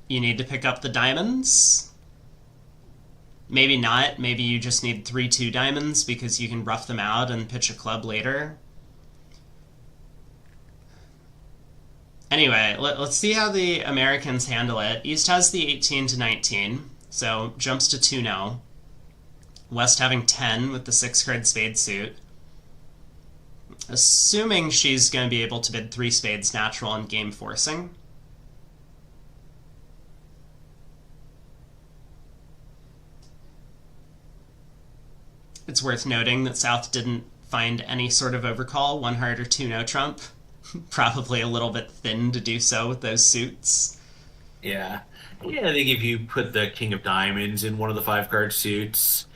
You need to pick up the diamonds? Maybe not. Maybe you just need 3-2 diamonds because you can rough them out and pitch a club later. Anyway, let's see how the Americans handle it. East has the 18 to 19, so jumps to 2-0. West having 10 with the 6-card spade suit. Assuming she's going to be able to bid 3 spades natural and game forcing. It's worth noting that South didn't find any sort of overcall, 1 heart or 2-no trump. Probably a little bit thin to do so with those suits.
Yeah. Yeah, I think if you put the King of Diamonds in one of the 5-card suits,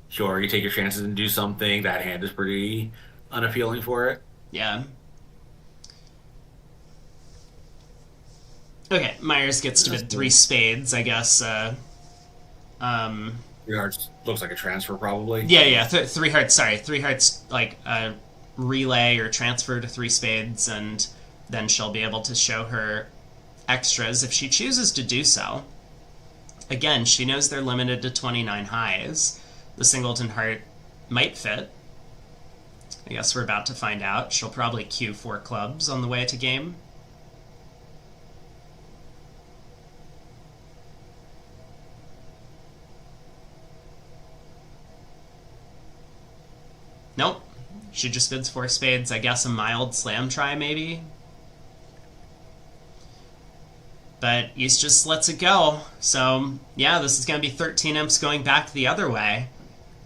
sure, you take your chances and do something. That hand is pretty unappealing for it.
Yeah. Okay, Myers gets to bid 3 spades, I guess.
3 hearts looks like a transfer, probably.
Yeah. 3 hearts, sorry. 3 hearts, like, relay or transfer to 3 spades, and then she'll be able to show her extras if she chooses to do so. Again, she knows they're limited to 29 highs. The singleton heart might fit. I guess we're about to find out. She'll probably cue 4 clubs on the way to game. Nope. She just bids 4 spades. I guess a mild slam try, maybe? But East just lets it go. So, yeah, this is going to be 13 imps going back the other way.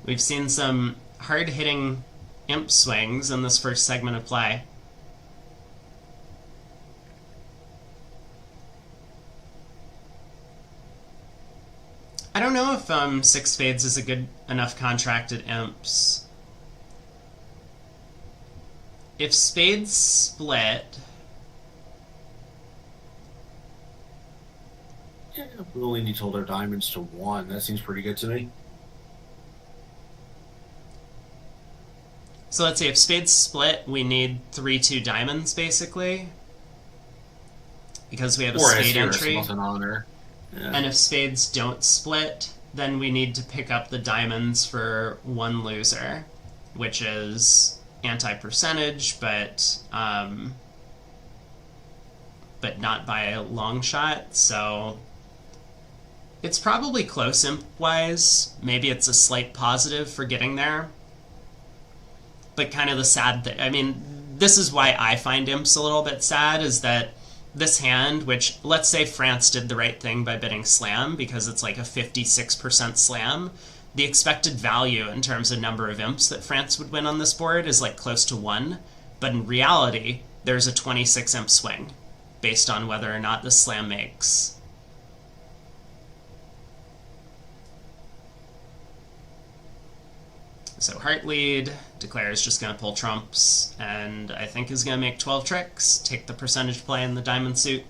We've seen some hard-hitting imp swings in this first segment of play. I don't know if 6 spades is a good enough contract at imps. If spades split...
Yeah, we only need to hold our diamonds to 1. That seems pretty good to me.
So let's see, if spades split, we need 3-2 diamonds, basically. Because we have a spade entry.
An honor. Yeah.
And if spades don't split, then we need to pick up the diamonds for 1 loser, which is anti-percentage, but not by a long shot, so it's probably close imp-wise. Maybe it's a slight positive for getting there. But kind of the sad thing, I mean, this is why I find imps a little bit sad, is that this hand, which, let's say France did the right thing by bidding slam, because it's like a 56% slam, the expected value in terms of number of imps that France would win on this board is like close to 1, but in reality, there's a 26 imp swing, based on whether or not the slam makes. So heart lead, Declare is just going to pull trumps, and I think is going to make 12 tricks, take the percentage play in the diamond suit.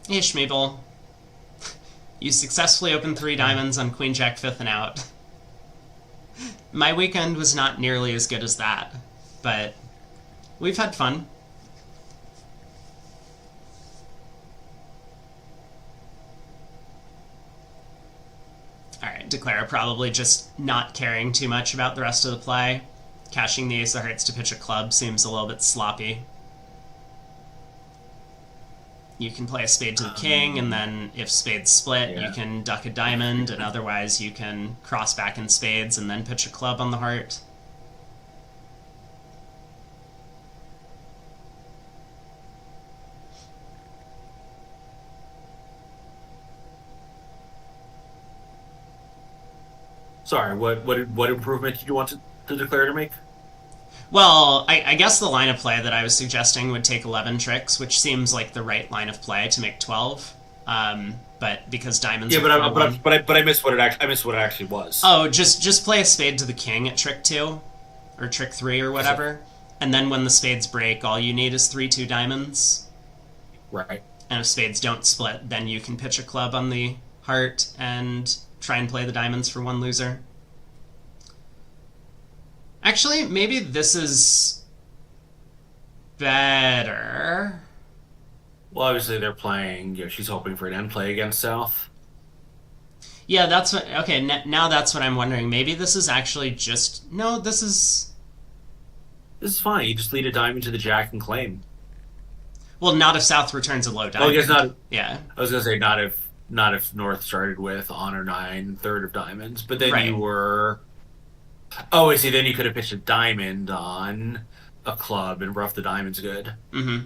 Hey, Schmeeble. You successfully opened 3 diamonds on Queen Jack 5th and out. My weekend was not nearly as good as that, but we've had fun. Alright, Declare probably just not caring too much about the rest of the play. Cashing the ace of hearts to pitch a club seems a little bit sloppy. You can play a spade to the king, and then if spades split, you can duck a diamond, and otherwise you can cross back in spades and then pitch a club on the heart.
Sorry, what improvement did you want to Declare to make?
Well, I guess the line of play that I was suggesting would take 11 tricks, which seems like the right line of play to make 12. But because diamonds
Yeah,
are
but I, but I,
4-1.
but I, but I missed what it actually. I missed what it actually was.
Oh, just play a spade to the king at trick 2, or trick 3, or whatever. And then when the spades break, all you need is 3-2 diamonds.
Right.
And if spades don't split, then you can pitch a club on the heart and try and play the diamonds for one loser. Actually, maybe this is better.
Well, obviously they're playing. She's hoping for an end play against South.
Yeah, that's what. Okay, now that's what I'm wondering. Maybe this is actually just. No, this is.
This is fine. You just lead a diamond to the jack and claim.
Well, not if South returns a low
Oh, I
diamond.
guess not.
Yeah.
I was gonna say not if North started with honor 9, third of diamonds, but then
Right.
you were. Oh, I see. Then you could have pitched a diamond on a club and rough the diamonds good.
Mm-hmm.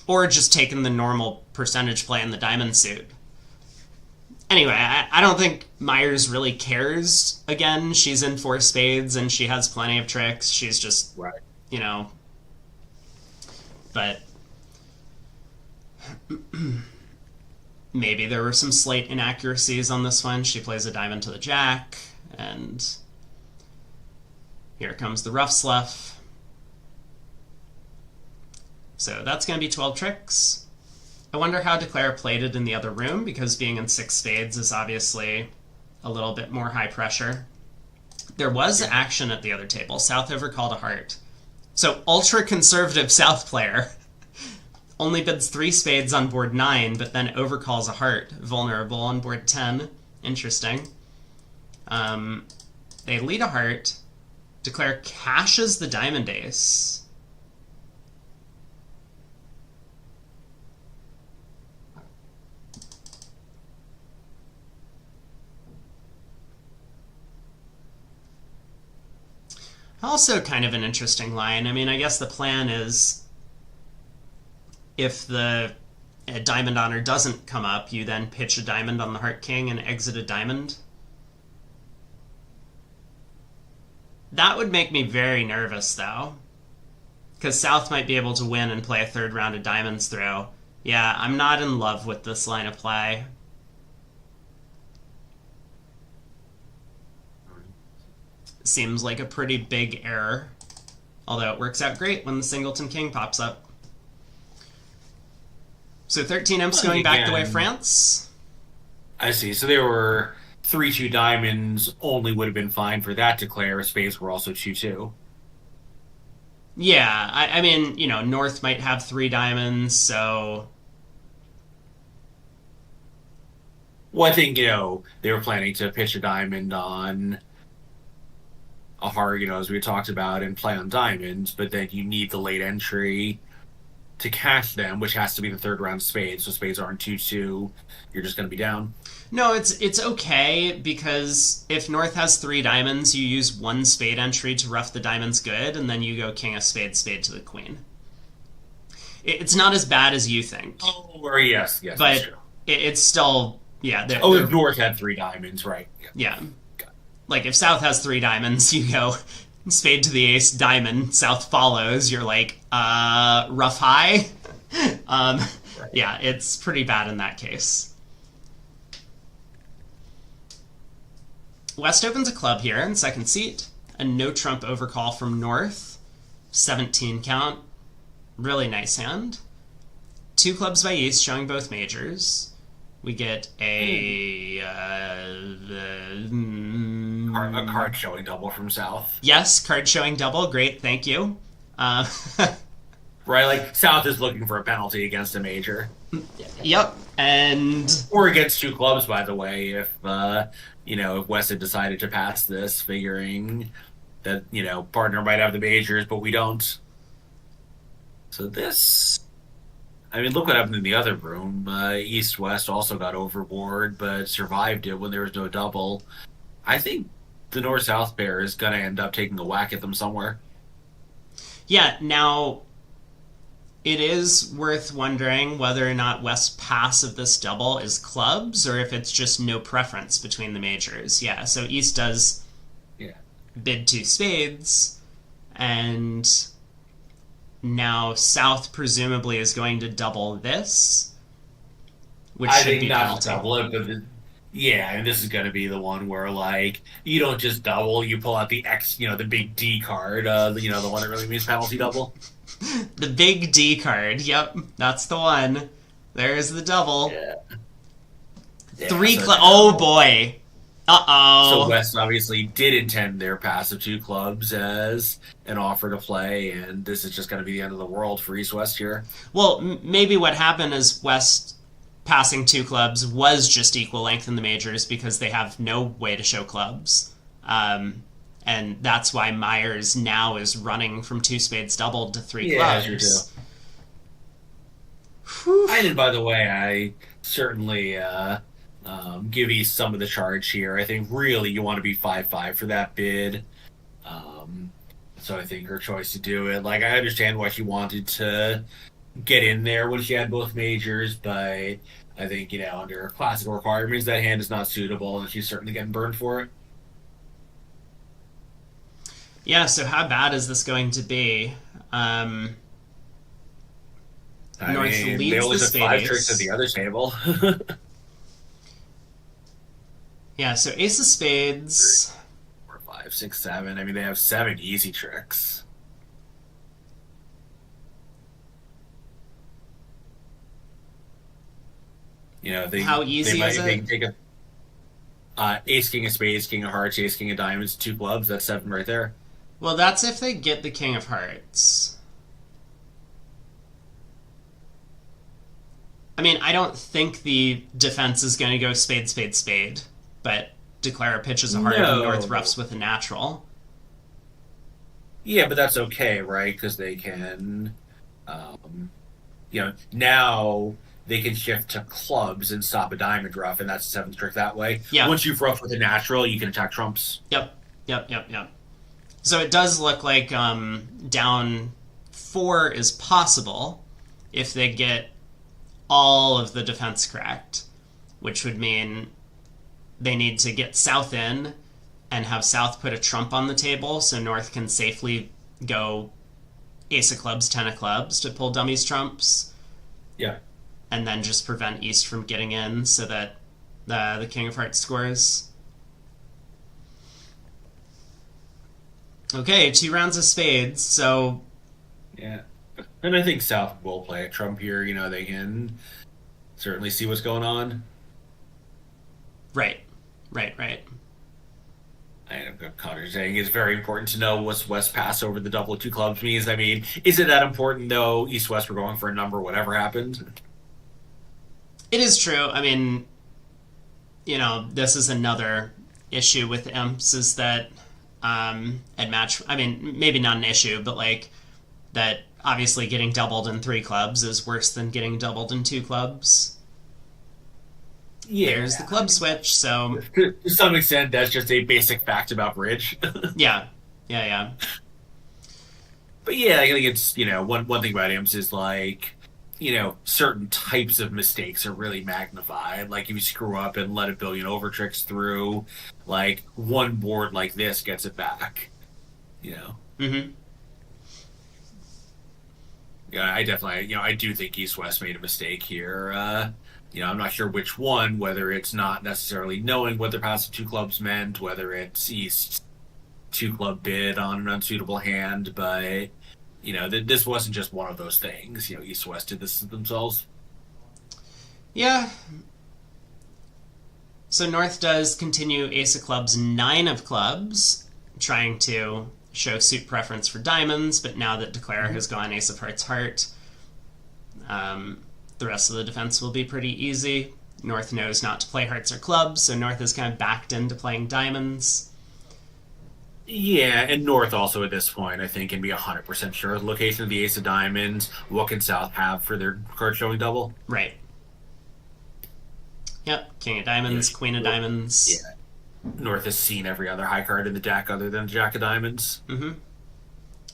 Or just taking the normal percentage play in the diamond suit. Anyway, I don't think Myers really cares. Again, she's in 4 spades and she has plenty of tricks. She's just,
Right.
you know. But maybe there were some slight inaccuracies on this one. She plays a diamond to the jack, and here comes the rough slough. So that's going to be 12 tricks. I wonder how Declare played it in the other room, because being in 6 spades is obviously a little bit more high pressure. There was action at the other table. South overcalled a heart. So ultra-conservative South player only bids 3 spades on board 9, but then overcalls a heart, vulnerable on board 10. Interesting. They lead a heart. Declare cashes the diamond ace. Also kind of an interesting line. I mean, I guess the plan is if the diamond honor doesn't come up, you then pitch a diamond on the heart king and exit a diamond. That would make me very nervous, though. Because South might be able to win and play a third round of diamonds through. Yeah, I'm not in love with this line of play. Seems like a pretty big error. Although it works out great when the singleton king pops up. So 13 imps going back the way of France.
I see. So there were 3-2 diamonds only would have been fine for that Declare. Spades were also 2-2.
Yeah, I mean, you know, North might have 3 diamonds, so...
Well, I think, they were planning to pitch a diamond on a heart, as we talked about, and play on diamonds, but then you need the late entry to cash them, which has to be the third round spades, so spades aren't 2-2. You're just going to be down.
No, it's okay, because if North has 3 diamonds, you use 1 spade entry to rough the diamonds good, and then you go king of spade, spade to the queen. It's not as bad as you think.
Oh, or yes,
but
that's true.
It's still, yeah.
If North had 3 diamonds, right.
Yeah. Like, if South has 3 diamonds, you go spade to the ace, diamond, South follows, you're like, rough high? Right. Yeah, it's pretty bad in that case. West opens a club here in second seat. A no-trump overcall from North. 17 count. Really nice hand. 2 clubs by East showing both majors. We get a
card showing double from South.
Yes, card showing double. Great, thank you.
Right, like South is looking for a penalty against a major.
Yep, and
or against 2 clubs, by the way. If if West had decided to pass this, figuring that partner might have the majors, but we don't. So this. I mean, look what happened in the other room. East-West also got overboard, but survived it when there was no double. I think the North-South pair is going to end up taking a whack at them somewhere.
Yeah, now, it is worth wondering whether or not West's pass of this double is clubs, or if it's just no preference between the majors. Yeah, so East does bid two spades, and now South presumably is going to double this, which
I
should
think
be
not
penalty.
double it, but yeah, and this is going to be the one where like you don't just double, you pull out the X, the big D card, the one that really means penalty double.
The big D card. Yep, that's the one. There's the double.
Yeah. Yeah,
Three
so
club. Oh boy. Uh
So
oh.
West obviously did intend their pass of two clubs as an offer to play, and this is just going to be the end of the world for East West here.
Well, maybe what happened is West passing two clubs was just equal length in the majors because they have no way to show clubs. And that's why Myers now is running from two spades doubled to three
Yeah, sure too.
clubs. Whew.
And by the way, I certainly give East some of the charge here. I think really you want to be 5-5 for that bid. So I think her choice to do it. Like I understand why she wanted to get in there when she had both majors, but I think under classical requirements that hand is not suitable, and she's certainly getting burned for it.
Yeah, so how bad is this going to be? North
They
leads
only
the
took
spade
five
ace.
tricks at the other table.
Yeah, so ace of spades.
4, 5, 6, 7. I mean, they have 7 easy tricks.
How easy is
they
it?
can take a ace king of spades, king of hearts, ace king of diamonds, 2 clubs. That's 7 right there.
Well, that's if they get the king of hearts. I mean, I don't think the defense is going to go spade, spade, spade, but declare pitches a heart and North
No.
roughs with a natural.
Yeah, but that's okay, right? Because they can, now they can shift to clubs and stop a diamond rough, and that's the 7th trick that way.
Yeah.
Once you've roughed with a natural, you can attack trumps.
Yep. So it does look like down 4 is possible if they get all of the defense correct, which would mean they need to get South in and have South put a trump on the table so North can safely go ace of clubs, 10 of clubs to pull dummies trumps,
Yeah.
and then just prevent East from getting in so that the king of hearts scores. Okay, 2 rounds of spades, so
Yeah. And I think South will play a trump here. They can certainly see what's going on.
right.
I'm Connor saying it's very important to know what's West pass over the double of 2 clubs means. I mean, is it that important though? East West were going for a number, whatever happened.
It is true. I mean, this is another issue with imps is that at match, I mean, maybe not an issue, but like that obviously getting doubled in 3 clubs is worse than getting doubled in 2 clubs.
Yeah.
There's the club switch, so
To some extent, that's just a basic fact about bridge.
yeah.
But yeah, I think it's one thing about imps is like certain types of mistakes are really magnified. Like if you screw up and let a billion over tricks through, like one board like this gets it back.
Mm-hmm.
Yeah, I definitely I do think East West made a mistake here. I'm not sure which one, whether it's not necessarily knowing what their passive 2 clubs meant, whether it's East 2 club bid on an unsuitable hand, but this wasn't just one of those things. East West did this themselves.
Yeah. So North does continue ace of clubs, 9 of clubs, trying to show suit preference for diamonds, but now that Declare has gone ace of hearts, heart, the rest of the defense will be pretty easy. North knows not to play hearts or clubs, so North is kind of backed into playing diamonds.
Yeah, and North also at this point, I think, can be 100% sure of the location of the ace of diamonds. What can South have for their card showing double?
Right. Yep, king of diamonds, queen of diamonds.
Yeah. North has seen every other high card in the deck other than Jack of diamonds.
Mm-hmm.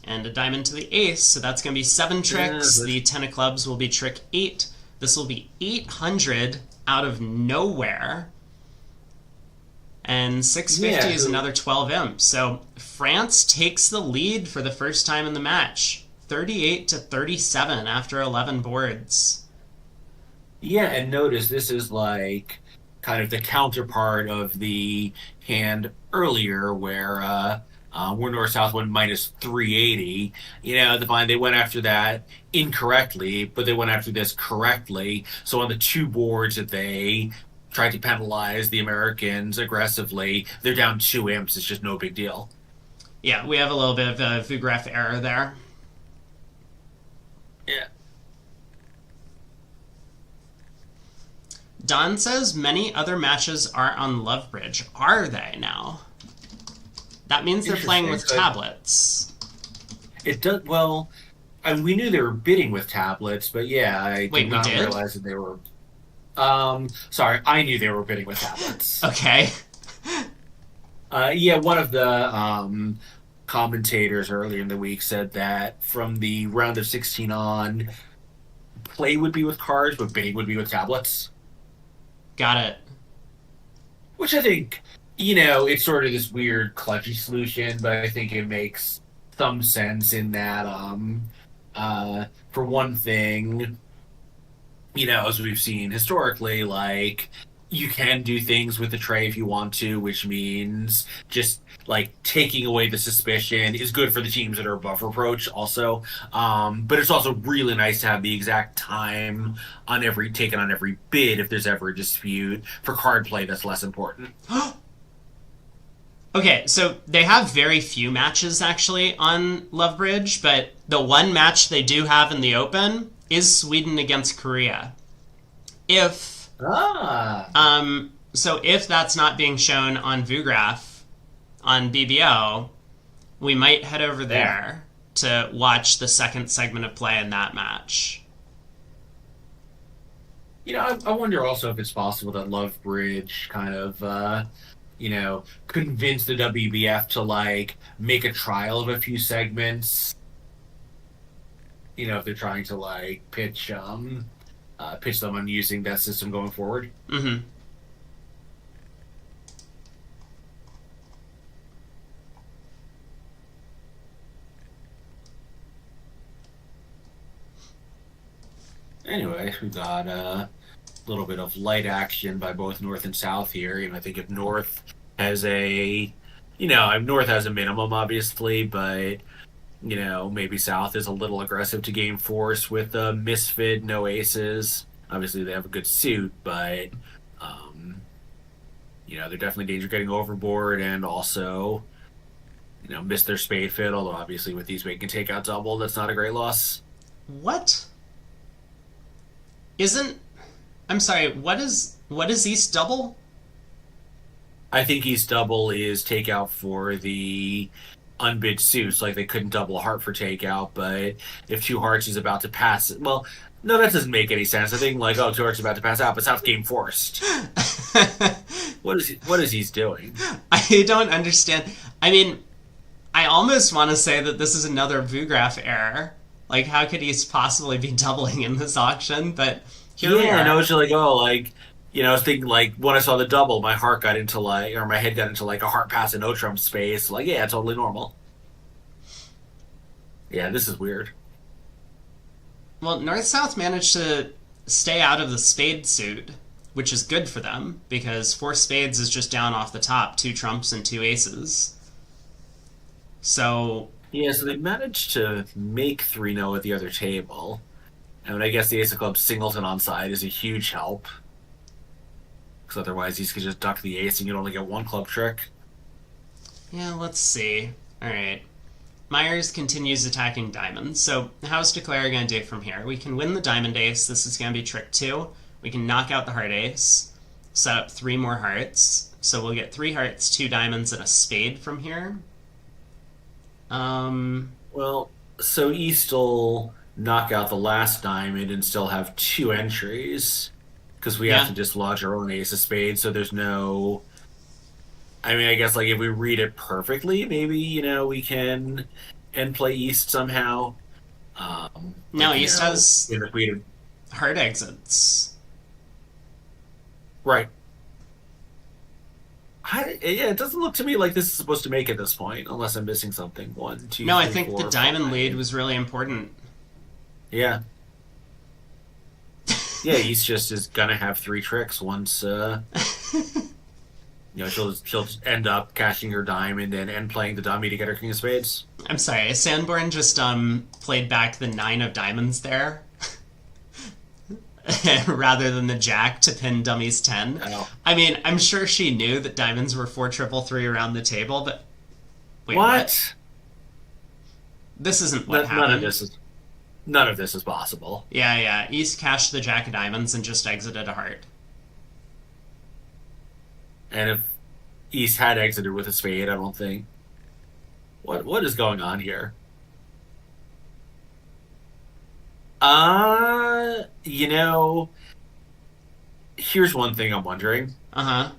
And a diamond to the ace, so that's going to be 7 tricks. The 10 of clubs will be trick 8. This will be 800 out of nowhere. And 650
Yeah,
is another 12 imp. So France takes the lead for the first time in the match, 38 to 37 after 11 boards.
yeah, and notice this is like kind of the counterpart of the hand earlier where North South went minus 380. The fine they went after that incorrectly, but they went after this correctly. So on the two boards that they tried to penalize the Americans aggressively, they're down two imps. It's just no big deal.
Yeah, we have a little bit of a Vugraph error there.
Yeah.
Don says many other matches are on Lovebridge. Are they now? That means they're playing with tablets.
It does well. We knew they were bidding with tablets, but yeah, I
Wait,
did not
we did?
realize that they were. Sorry, I knew they were bidding with tablets.
Okay.
Yeah, one of the commentators earlier in the week said that from the round of 16 on, play would be with cards, but bidding would be with tablets.
Got it.
Which I think, it's sort of this weird clutchy solution, but I think it makes some sense in that, for one thing, as we've seen historically, like, you can do things with the tray if you want to, which means just like taking away the suspicion is good for the teams that are above reproach also. But it's also really nice to have the exact time taken on every bid if there's ever a dispute. For card play, that's less important.
Okay, so they have very few matches actually on Lovebridge, but the one match they do have in the Open is Sweden against Korea. So if that's not being shown on Vugraph on BBO, we might head over there to watch the second segment of play in that match.
I wonder also if it's possible that Lovebridge kind of, convinced the WBF to like make a trial of a few segments. If they're trying to like pitch them on using that system going forward.
Mm-hmm.
Anyway, we got a little bit of light action by both North and South here. I think if North has North has a minimum, obviously, but maybe South is a little aggressive to game force with Misfit, no aces. Obviously, they have a good suit, but they're definitely danger getting overboard, and also miss their spade fit. Although obviously with these we can take out double. That's not a great loss.
What? I'm sorry, what is East double?
I think East double is takeout for the unbid suits. Like they couldn't double a heart for takeout, but if two hearts is about to pass, well, no, that doesn't make any sense. I think like, two hearts is about to pass out, but South game forced. What is he doing?
I don't understand. I mean, I almost want to say that this is another Vugraph error. Like, how could he possibly be doubling in this auction? But here we are.
And I was just like, I was thinking like when I saw the double, my head got into like a heart pass in no trump space. Like, yeah, totally normal. Yeah, this is weird.
Well, North-South managed to stay out of the spade suit, which is good for them, because 4 spades is just down off the top, 2 trumps and 2 aces. So...
yeah, so they managed to make 3-0 at the other table. And I guess the ace of clubs singleton on side is a huge help. Because otherwise he could just duck the ace and you'd only get 1 club trick.
Yeah, let's see. Alright. Myers continues attacking diamonds. So how's Declare going to do from here? We can win the diamond ace. This is going to be trick 2. We can knock out the heart ace. Set up 3 more hearts. So we'll get 3 hearts, 2 diamonds, and a spade from here.
Well, so East will knock out the last diamond and still have 2 entries. Because we have to dislodge our own ace of spades, so there's no... I mean, I guess, like, if we read it perfectly, maybe, we can end play East somehow.
No, East has hard exits.
Right. Yeah, it doesn't look to me like this is supposed to make at this point, unless I'm missing something. One, two,
No, I
three,
think the
four,
diamond lead
five.
was really important.
Yeah. Yeah, he's just is gonna have three tricks once she'll just end up cashing her diamond and end playing the dummy to get her king of spades.
I'm sorry, Sanborn just played back the 9 of diamonds there rather than the jack to pin dummy's 10.
Oh.
I mean, I'm sure she knew that diamonds were 4 triple 3 around the table, but wait,
What?
This isn't what
None of
happened.
none of this is possible.
Yeah. East cashed the jack of diamonds and just exited a heart.
And if East had exited with a spade, I don't think. What is going on here? You know, here's one thing I'm wondering.
Uh-huh.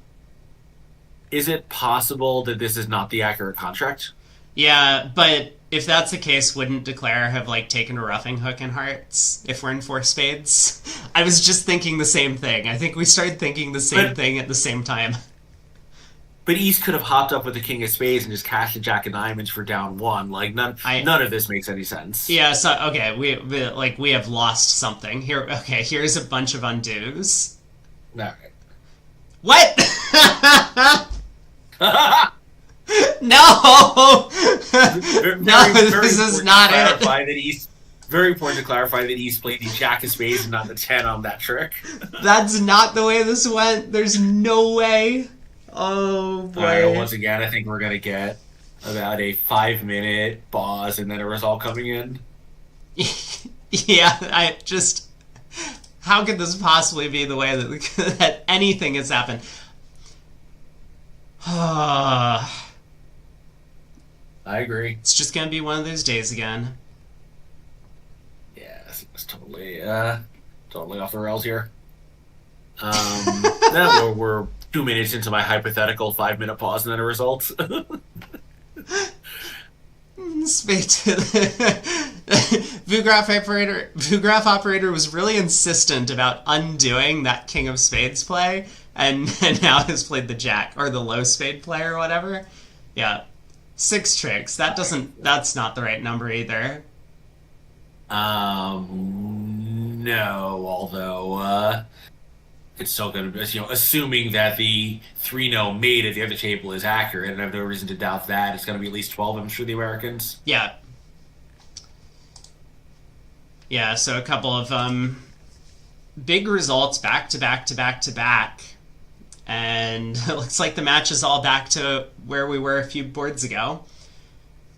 Is it possible that this is not the accurate contract?
Yeah, but if that's the case, wouldn't Declare have taken a roughing hook in hearts if we're in 4 spades? I was just thinking the same thing. I think we started thinking the same thing at the same time.
But East could have hopped up with the king of spades and just cashed the jack of diamonds for down one. Like none of this makes any sense.
Yeah, so okay, we have lost something here. Okay, here's a bunch of undos.
No.
What? No, no, this is not it.
Very important to clarify that East played the jack of spades and not the 10 on that trick.
That's not the way this went. There's no way. Oh boy.
Alright, once again, I think we're gonna get about a 5-minute pause and then a result coming in.
Yeah, I just. How could this possibly be the way that, that anything has happened?
I agree.
It's just gonna be one of those days again.
Yeah, it's totally off the rails here. Now we're 2 minutes into my hypothetical 5-minute pause and then a result.
Spade to the Vugraph operator was really insistent about undoing that King of Spades play, and now has played the Jack or the low spade play or whatever. Yeah, 6 tricks. That's not the right number either.
No, although it's still going to be, assuming that the 3-0 made at the other table is accurate, and I have no reason to doubt that, it's going to be at least 12, I'm sure, the Americans.
Yeah. Yeah, so a couple of big results back to back to back to back. And it looks like the match is all back to where we were a few boards ago.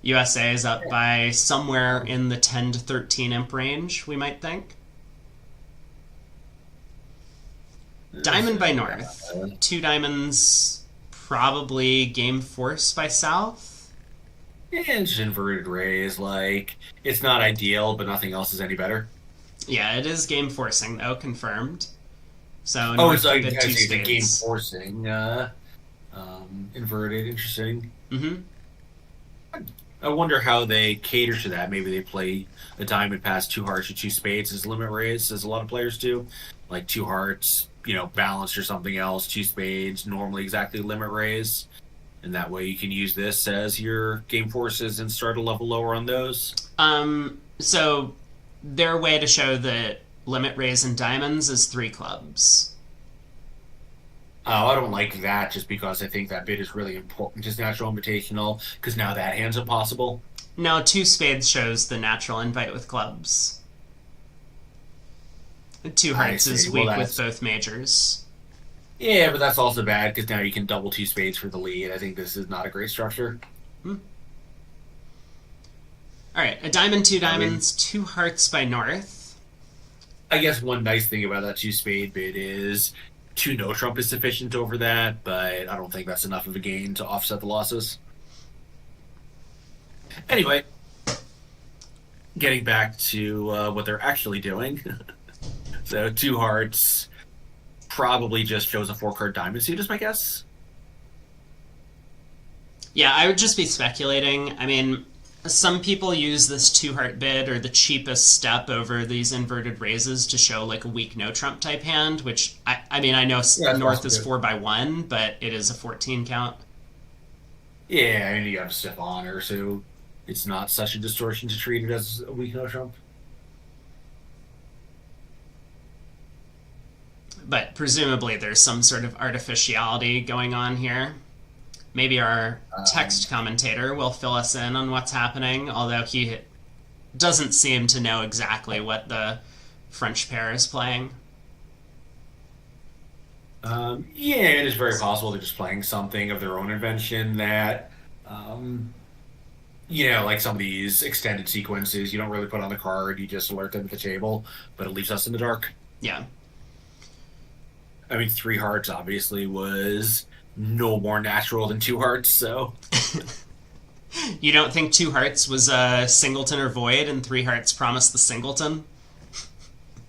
USA is up by somewhere in the 10 to 13 imp range, we might think. Diamond by North. 2 diamonds, probably game force by South.
Yeah, it's just inverted raise. It's not ideal, but nothing else is any better.
Yeah, it is game forcing, though, confirmed. So
North
it's
it's a game forcing. Inverted, interesting.
Mm-hmm.
I wonder how they cater to that. Maybe they play a diamond past 2 hearts or 2 spades as limit raise, as a lot of players do. Like 2 hearts, balanced or something else, 2 spades, normally exactly limit raise. And that way you can use this as your game forces and start a level lower on those.
So their way to show that limit raise in diamonds is 3 clubs.
Oh, I don't like that just because I think that bit is really important to Natural Invitational, because now that hand's impossible.
No, 2 spades shows the natural invite with clubs. 2 hearts is weak with both majors.
Yeah, but that's also bad because now you can double 2 spades for the lead. I think this is not a great structure.
Alright, a diamond, 2 diamonds, 2 hearts by North.
I guess one nice thing about that 2 spade bid is 2 no trump is sufficient over that, but I don't think that's enough of a gain to offset the losses. Anyway, getting back to what they're actually doing. So 2 hearts probably just shows a 4-card diamond suit, is my guess.
Yeah, I would just be speculating. I mean, Some people use this two heart bid or the cheapest step over these inverted raises to show like a weak no trump type hand, which I mean, I know
Yeah, that's
North
also
is
good.
4x1, but it is a 14 count.
Yeah, I mean, you have stiff honor, so it's not such a distortion to treat it as a weak no trump.
But presumably there's some sort of artificiality going on here. Maybe our text
Um,
commentator will fill us in on what's happening, although he doesn't seem to know exactly what the French pair is playing.
yeah, it is very possible they're just playing something of their own invention that, um, like some of these extended sequences, you don't really put on the card, you just alert them at the table, but it leaves us in the dark.
Yeah.
I mean, three hearts obviously was no more natural than two hearts, so
You don't think two hearts was a singleton or void and three hearts promised the singleton?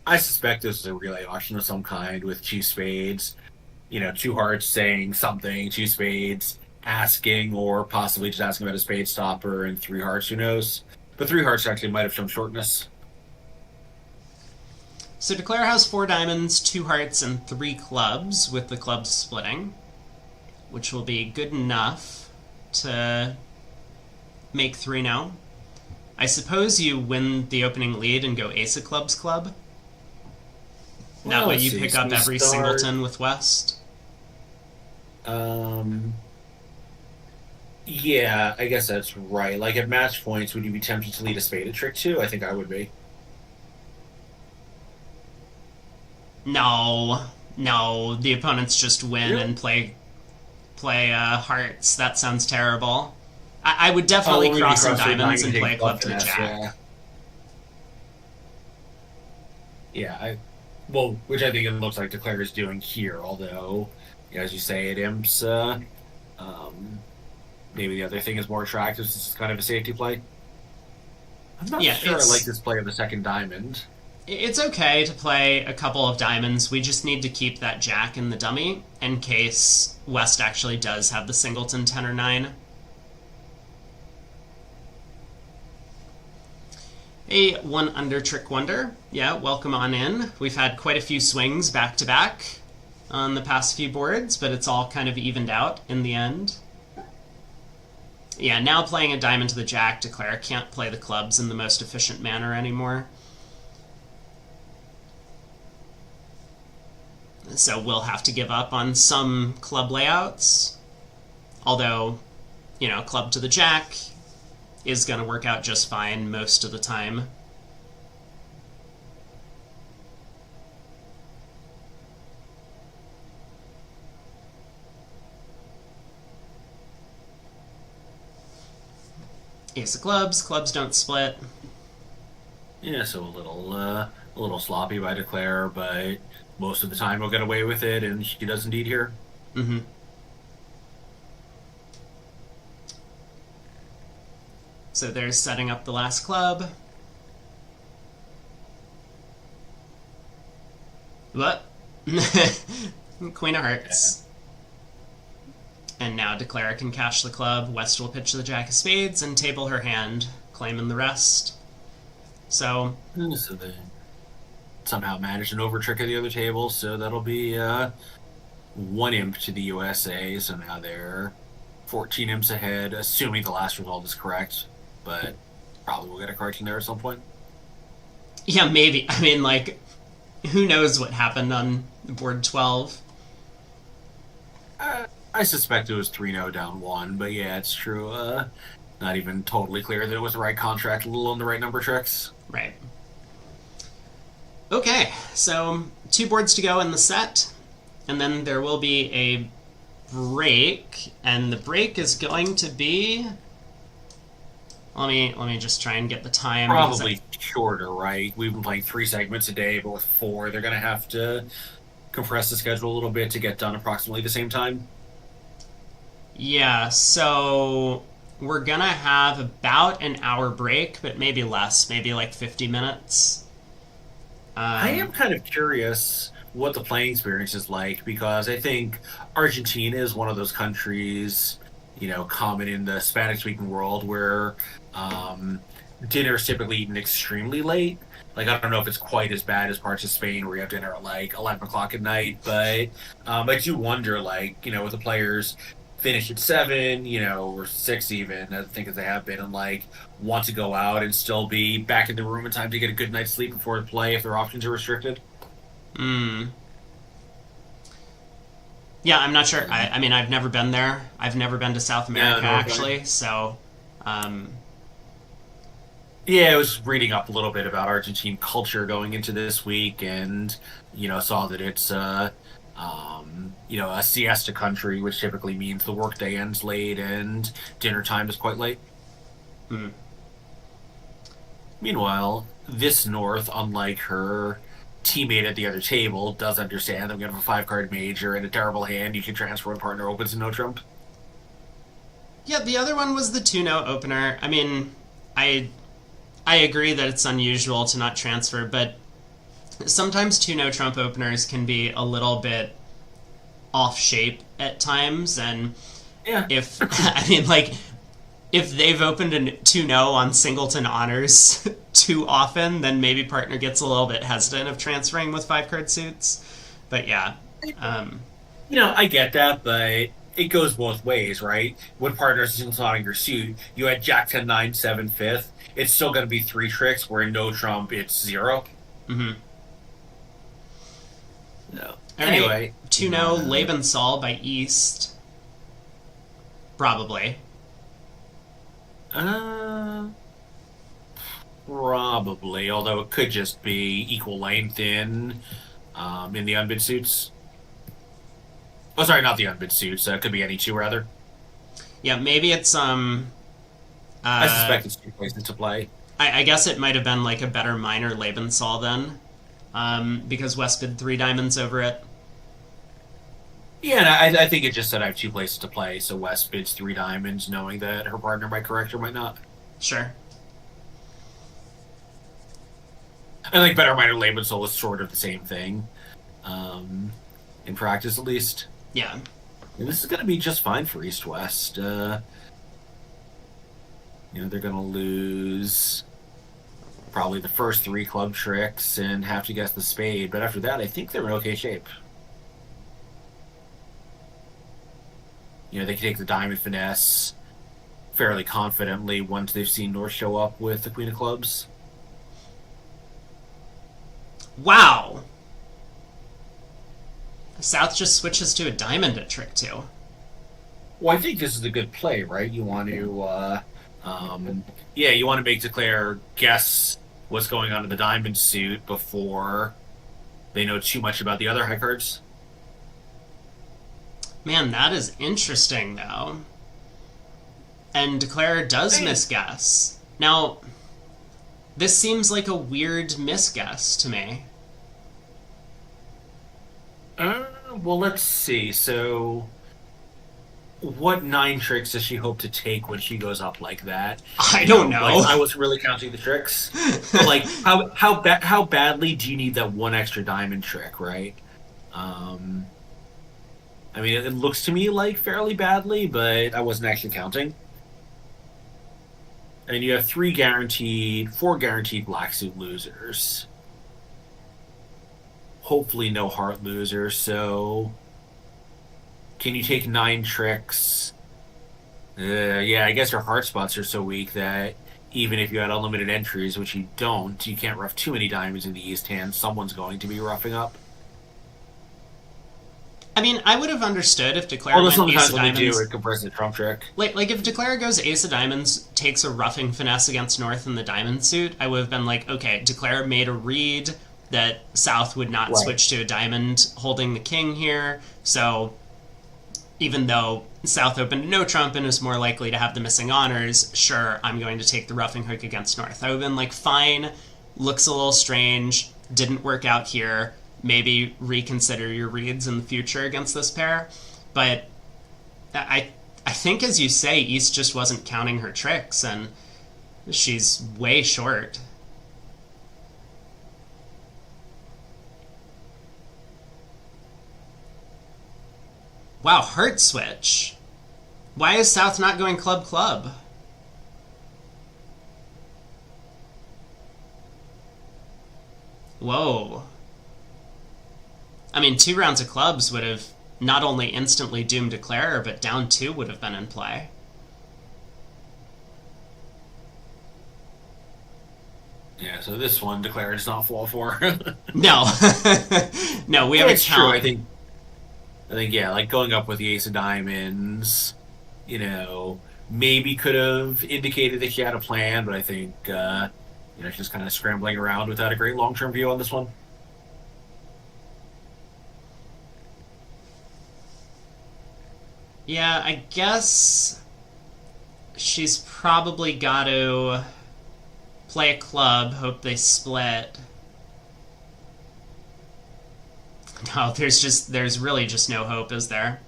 I suspect this is a relay auction of some kind with two spades. Two hearts saying something, two spades asking, or possibly just asking about a spade stopper, and three hearts, who knows? But three hearts actually might have shown shortness.
So Declare has four diamonds, two hearts, and three clubs, with the clubs splitting, which will be good enough to make 3 now. I suppose you win the opening lead and go ace of clubs club. That
Well,
way
let's
you
see.
pick
So
up
we
every
start.
singleton with West.
Um, yeah, I guess that's right. Like at match points, would you be tempted to lead a spade at trick two? I think I would be.
No, no, the opponents just win
Really?
and play hearts. That sounds terrible. I would
Oh,
definitely
well, maybe
cross in
cross your
diamonds
diamond
and
and
play
take
a club
club
to the
finesse.
jack.
Yeah, yeah. Which I think it looks like Declare is doing here. Although, as you say, it imps. Um, Maybe the other thing is more attractive since it's kind of a safety play. I'm not
Yeah,
sure I like this play of the second diamond.
it's okay to play a couple of diamonds. We just need to keep that jack in the dummy in case West actually does have the singleton 10 or 9. A 1 under trick wonder. Yeah, welcome on in. We've had quite a few swings back to back on the past few boards, but it's all kind of evened out in the end. Yeah, now playing a diamond to the jack, Declare can't play the clubs in the most efficient manner anymore. So we'll have to give up on some club layouts. Although, club to the jack is going to work out just fine most of the time. Ace of clubs, clubs don't split.
Yeah, so a little sloppy by Declare, but most of the time he'll get away with it, and he does indeed here.
Mm-hmm. So there's setting up the last club. What? Queen of hearts. And now Declare can cash the club. West will pitch the jack of spades and table her hand, claiming the rest. So,
So they somehow managed an overtrick of the other table, so that'll be one imp to the USA. So now they're 14 imps ahead, assuming the last result is correct, but probably we'll get a correction there at some point.
yeah, maybe. I mean, like, who knows what happened on board 12?
I suspect it was 3-0 down one, but yeah, it's true. Not even totally clear that it was the right contract, a little on the right number tricks.
Right. Okay, so 2 boards to go in the set, and then there will be a break, and the break is going to be... Let me just try and get the time.
Probably shorter, right? We've been playing 3 segments a day, but with 4, they're going to have to compress the schedule a little bit to get done approximately the same time.
Yeah, so we're gonna have about an hour break, but maybe less, maybe like 50 minutes.
I am kind of curious what the playing experience is like because I think Argentina is one of those countries, common in the Spanish speaking world where Um, Dinner's typically eaten extremely late. Like I don't know if it's quite as bad as parts of Spain where you have dinner at like 11 o'clock at night, but I do wonder, like with the players finish at 7, or 6 even. I think as they have been, and like want to go out and still be back in the room in time to get a good night's sleep before the play if their options are restricted.
Mm. Yeah, I'm not sure. I mean, I've never been there. I've never been to South
Yeah,
America,
no, okay.
actually. So, um,
Yeah, I was reading up a little bit about Argentine culture going into this week, and saw that it's a siesta country, which typically means the workday ends late and dinner time is quite late.
hmm.
Meanwhile, this North, unlike her teammate at the other table, does understand that we have a 5 card major and a terrible hand. You can transfer when partner opens and no trump.
Yeah, the other one was the 2-0 opener. I mean, I I agree that it's unusual to not transfer, but sometimes 2-0 Trump openers can be a little bit off shape at times, and
Yeah.
if I mean, like, if they've opened a 2-0 on singleton honors too often, then maybe partner gets a little bit hesitant of transferring with 5 card suits. But yeah, um,
I get that, but it goes both ways, right? When partners is on your suit, you had Jack 10 9 7 fifth. It's still going to be 3 tricks, where in no trump, it's 0.
mhm.
No.
All right,
Anyway,
2-0 Lebensal by East, probably.
uh, probably, although it could just be equal length in the unbid suits. Oh, sorry, not the unbid suits. It could be any two, rather.
Yeah, maybe it's
I
uh
suspect it's 2 places to play.
I guess it might have been like a better minor Lebensal then, because West bid 3 diamonds over it.
Yeah, and I think it just said I have 2 places to play, so West bids 3 diamonds, knowing that her partner might correct or might not.
Sure.
I think better minor layman soul is sort of the same thing, um, in practice at least.
Yeah.
And this is going to be just fine for East West. They're going to lose probably the first 3 club tricks and have to guess the spade, but after that, I think they're in okay shape. They can take the diamond finesse fairly confidently once they've seen North show up with the Queen of Clubs.
Wow. South just switches to a diamond at trick 2.
Well, I think this is a good play, right? You want to, yeah, you want to make Declare guess what's going on in the diamond suit before they know too much about the other high cards.
Man, that is interesting though. And Declare does
Hey.
misguess. Now, this seems like a weird misguess to me.
Well, let's see. So, what 9 tricks does she hope to take when she goes up like that?
I don't
Like
know.
I was really counting the tricks, but like how badly do you need that one extra diamond trick, right? Um, I mean, it looks to me like fairly badly, but I wasn't actually counting. And you have 4 guaranteed black suit losers. Hopefully, no heart losers. So, can you take 9 tricks? Yeah, I guess your heart spots are so weak that even if you had unlimited entries, which you don't, you can't rough too many diamonds in the East hand. Someone's going to be roughing up.
I mean, I would have understood if Declare
Although
went Ace
sometimes
of
when they do,
Diamonds.
it compresses the trump trick.
Like if Declare goes Ace of Diamonds, takes a roughing finesse against North in the diamond suit, I would have been like, okay, Declare made a read that South would not
Right.
switch to a diamond holding the king here. So even though South opened no trump and is more likely to have the missing honors, sure, I'm going to take the roughing hook against North. I would have been like, fine, looks a little strange, didn't work out here. Maybe reconsider your reads in the future against this pair. But I think, as you say, East just wasn't counting her tricks, and she's way short. Wow, heart switch. Why is South not going club club? Whoa. I mean, 2 rounds of clubs would have not only instantly doomed Declarer, but down 2 would have been in play.
Yeah, so this one, Declare does not fall for.
No. No, we have a
It's true.
count.
I think, yeah, like going up with the Ace of Diamonds, maybe could have indicated that she had a plan, but I think, she's kind of scrambling around without a great long-term view on this one.
Yeah, I guess she's probably got to play a club, hope they split. No, there's really just no hope, is there?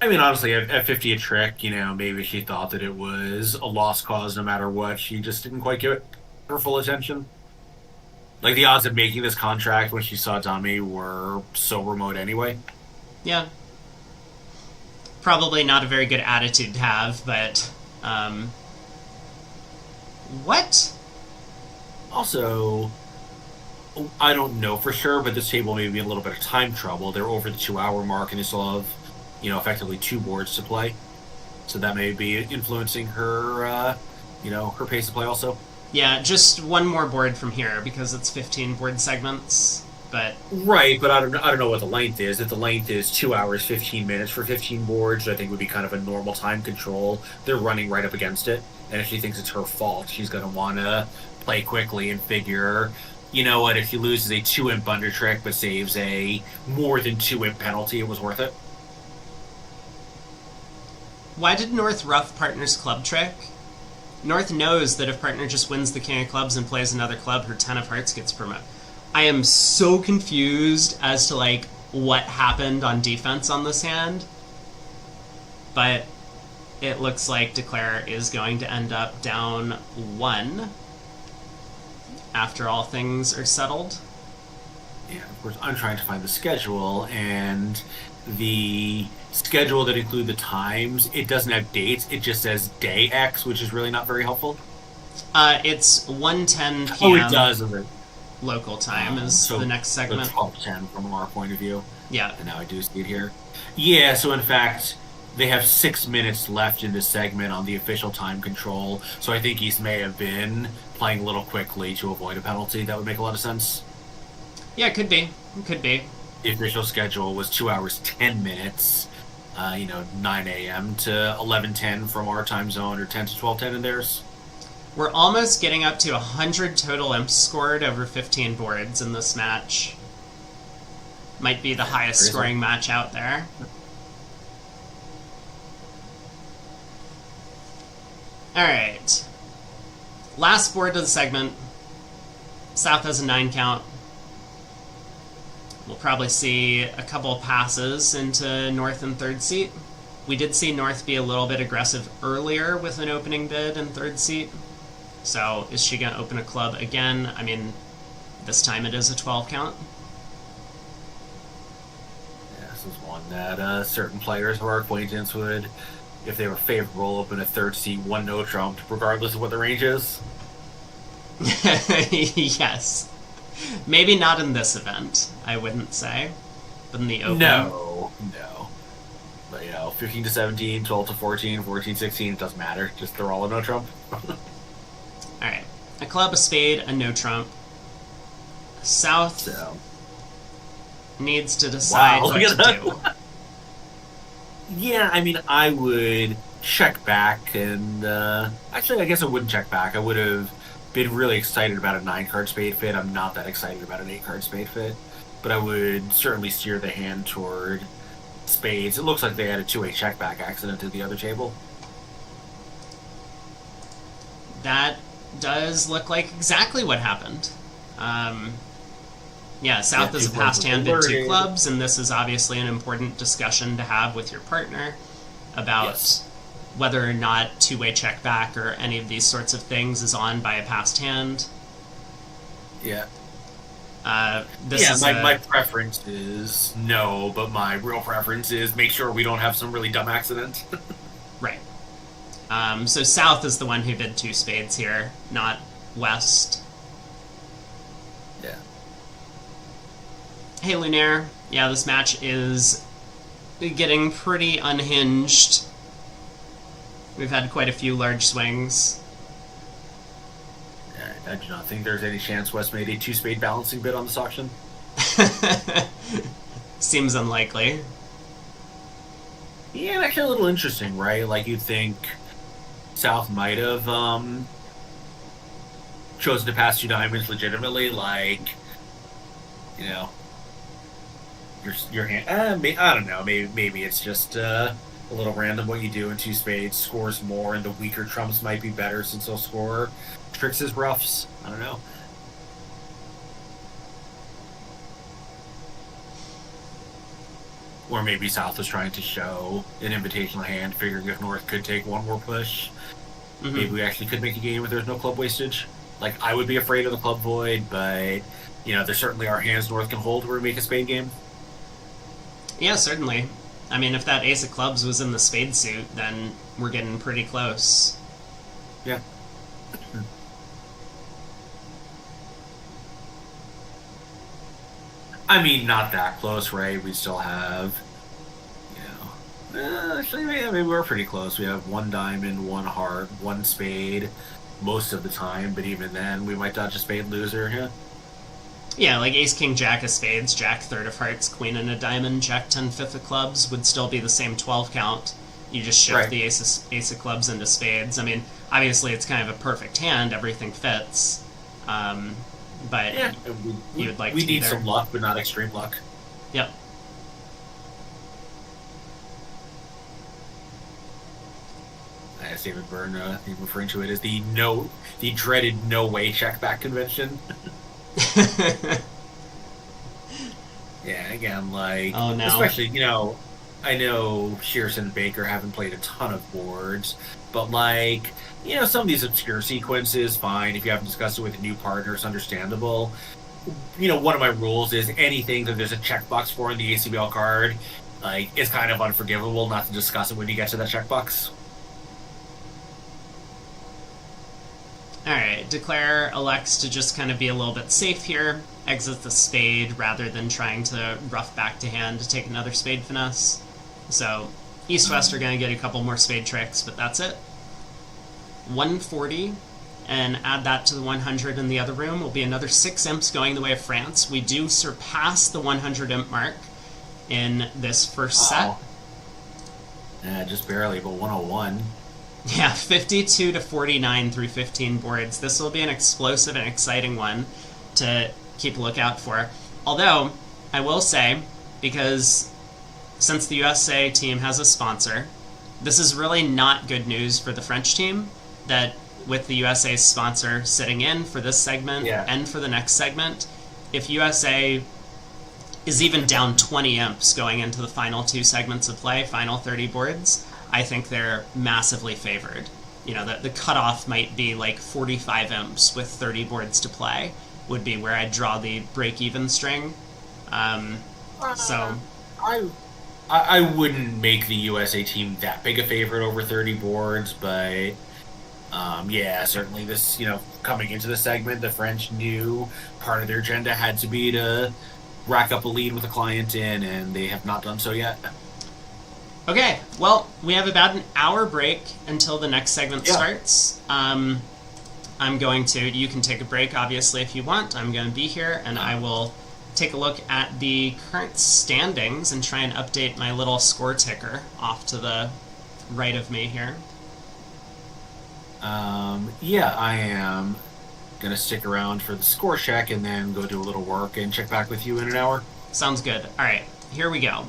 I mean, honestly, at 50 a trick, maybe she thought that it was a lost cause no matter what. She just didn't quite give it her full attention. Like, the odds of making this contract when she saw Dummy were so remote anyway.
Yeah. Probably not a very good attitude to have, but, what?
Also, I don't know for sure, but this table may be in a little bit of time trouble. They're over the 2-hour mark, and they still have, effectively 2 boards to play. So that may be influencing her, her pace of play also.
Yeah, just one more board from here, because it's 15 board segments, but...
Right, but I don't know what the length is. If the length is 2 hours, 15 minutes for 15 boards, I think would be kind of a normal time control. They're running right up against it, and if she thinks it's her fault, she's going to want to play quickly and figure, you know what, if she loses a 2-imp under trick but saves a more than 2-imp penalty, it was worth it.
Why did North rough partner's club trick? North knows that if partner just wins the king of clubs and plays another club, her 10 of hearts gets promoted. I am so confused as to, like, what happened on defense on this hand. But it looks like Declare is going to end up down 1 after all things are settled.
Yeah, of course, I'm trying to find the schedule, and the schedule that include the times, it doesn't have dates, it just says day X, which is really not very helpful.
It's 1:10 p.m.
Oh, it does.
Local time is
so
the next segment.
12:10 from our point of view.
Yeah.
And now I do see it here. Yeah, so in fact, they have 6 minutes left in this segment on the official time control, so I think East may have been playing a little quickly to avoid a penalty. That would make a lot of sense.
Yeah, it could be. It could be.
The official schedule was 2 hours, 10 minutes, 9 a.m. to 11:10 from our time zone, or 10 to 12:10 in theirs.
We're almost getting up to 100 total imps scored over 15 boards in this match. Might be the highest scoring match out there. Alright. Last board of the segment. South has a 9 count. We'll probably see a couple passes into North in third seat. We did see North be a little bit aggressive earlier with an opening bid in third seat. So is she going to open a club again? I mean, this time it is a 12 count.
Yeah, this is one that certain players of our acquaintance would, if they were favorable, open a third seat, 1 no trump, regardless of what the range is.
Yes. Maybe not in this event, I wouldn't say. But in the open.
No. But, 15 to 17, 12 to 14, 14 16, it doesn't matter. Just throw all a no trump.
Alright. A club, a spade, a no trump. South needs to decide what to do.
Yeah, I mean, I would check back, and actually, I guess I wouldn't check back. I would have been really excited about a 9-card spade fit. I'm not that excited about an 8-card spade fit, but I would certainly steer the hand toward spades. It looks like they had a 2-way check back accident at the other table.
That does look like exactly what happened. South is a passed hand bid 2 clubs, and this is obviously an important discussion to have with your partner about whether or not 2-way check back or any of these sorts of things is on by a passed hand.
Yeah.
This
my preference is no, but my real preference is make sure we don't have some really dumb accident.
Right. So South is the one who bid 2 spades here, not West.
Yeah.
Hey, Lunaire. Yeah, this match is getting pretty unhinged. We've had quite a few large swings.
I do not think there's any chance West made a two-spade balancing bid on this auction.
Seems unlikely.
Yeah, actually a little interesting, right? Like, you'd think South might have chosen to pass 2 diamonds legitimately, like, you know, your hand. I don't know. Maybe it's just a little random what you do in 2 spades scores more, and the weaker trumps might be better since they'll score tricks as roughs. I don't know. Or maybe South was trying to show an invitational hand, figuring if North could take one more push, maybe we actually could make a game where there's no club wastage. Like, I would be afraid of the club void, but, there certainly are hands North can hold where we make a spade game.
Yeah, certainly. I mean, if that ace of clubs was in the spade suit, then we're getting pretty close.
Yeah. I mean, not that close, right? We still have, actually, maybe we're pretty close. We have 1 diamond, 1 heart, 1 spade most of the time, but even then, we might dodge a spade loser, yeah?
Yeah, like ace, king, jack of spades, jack, third of hearts, queen and a diamond, jack, 10, fifth of clubs would still be the same 12 count. You just shift the ace of clubs into spades. I mean, obviously, it's kind of a perfect hand. Everything fits. But
yeah,
you would like
we
to be
need
there.
some luck, but not extreme luck.
Yep.
As David Byrne, referring to it as the dreaded no way check back convention. Yeah, again, like,
oh, no.
Especially, I know Shearson and Baker haven't played a ton of boards, but like, some of these obscure sequences, fine. If you haven't discussed it with a new partner, it's understandable. One of my rules is anything that there's a checkbox for in the ACBL card, like, it's kind of unforgivable not to discuss it when you get to that checkbox.
Alright, Declare elects to just kind of be a little bit safe here, exit the spade rather than trying to rough back to hand to take another spade finesse. So, East-West are going to get a couple more spade tricks, but that's it. 140, and add that to the 100 in the other room, will be another 6 imps going the way of France. We do surpass the 100 imp mark in this first set.
Yeah, just barely, but 101.
Yeah, 52 to 49 through 15 boards. This will be an explosive and exciting one to keep a lookout for. Although, I will say, because since the USA team has a sponsor, this is really not good news for the French team, that with the USA sponsor sitting in for this segment and for the next segment, if USA is even down 20 imps going into the final 2 segments of play, final 30 boards, I think they're massively favored. The cutoff might be like 45 imps with 30 boards to play would be where I'd draw the break-even string. So
I wouldn't make the USA team that big a favorite over 30 boards, but yeah, certainly this, coming into the segment, the French knew part of their agenda had to be to rack up a lead with a client in, and they have not done so yet.
Okay, well, we have about an hour break until the next segment starts. I'm going to, you can take a break, obviously, if you want. I'm going to be here, and I will take a look at the current standings and try and update my little score ticker off to the right of me here.
Yeah, I am going to stick around for the score check and then go do a little work and check back with you in an hour.
Sounds good. All right, here we go.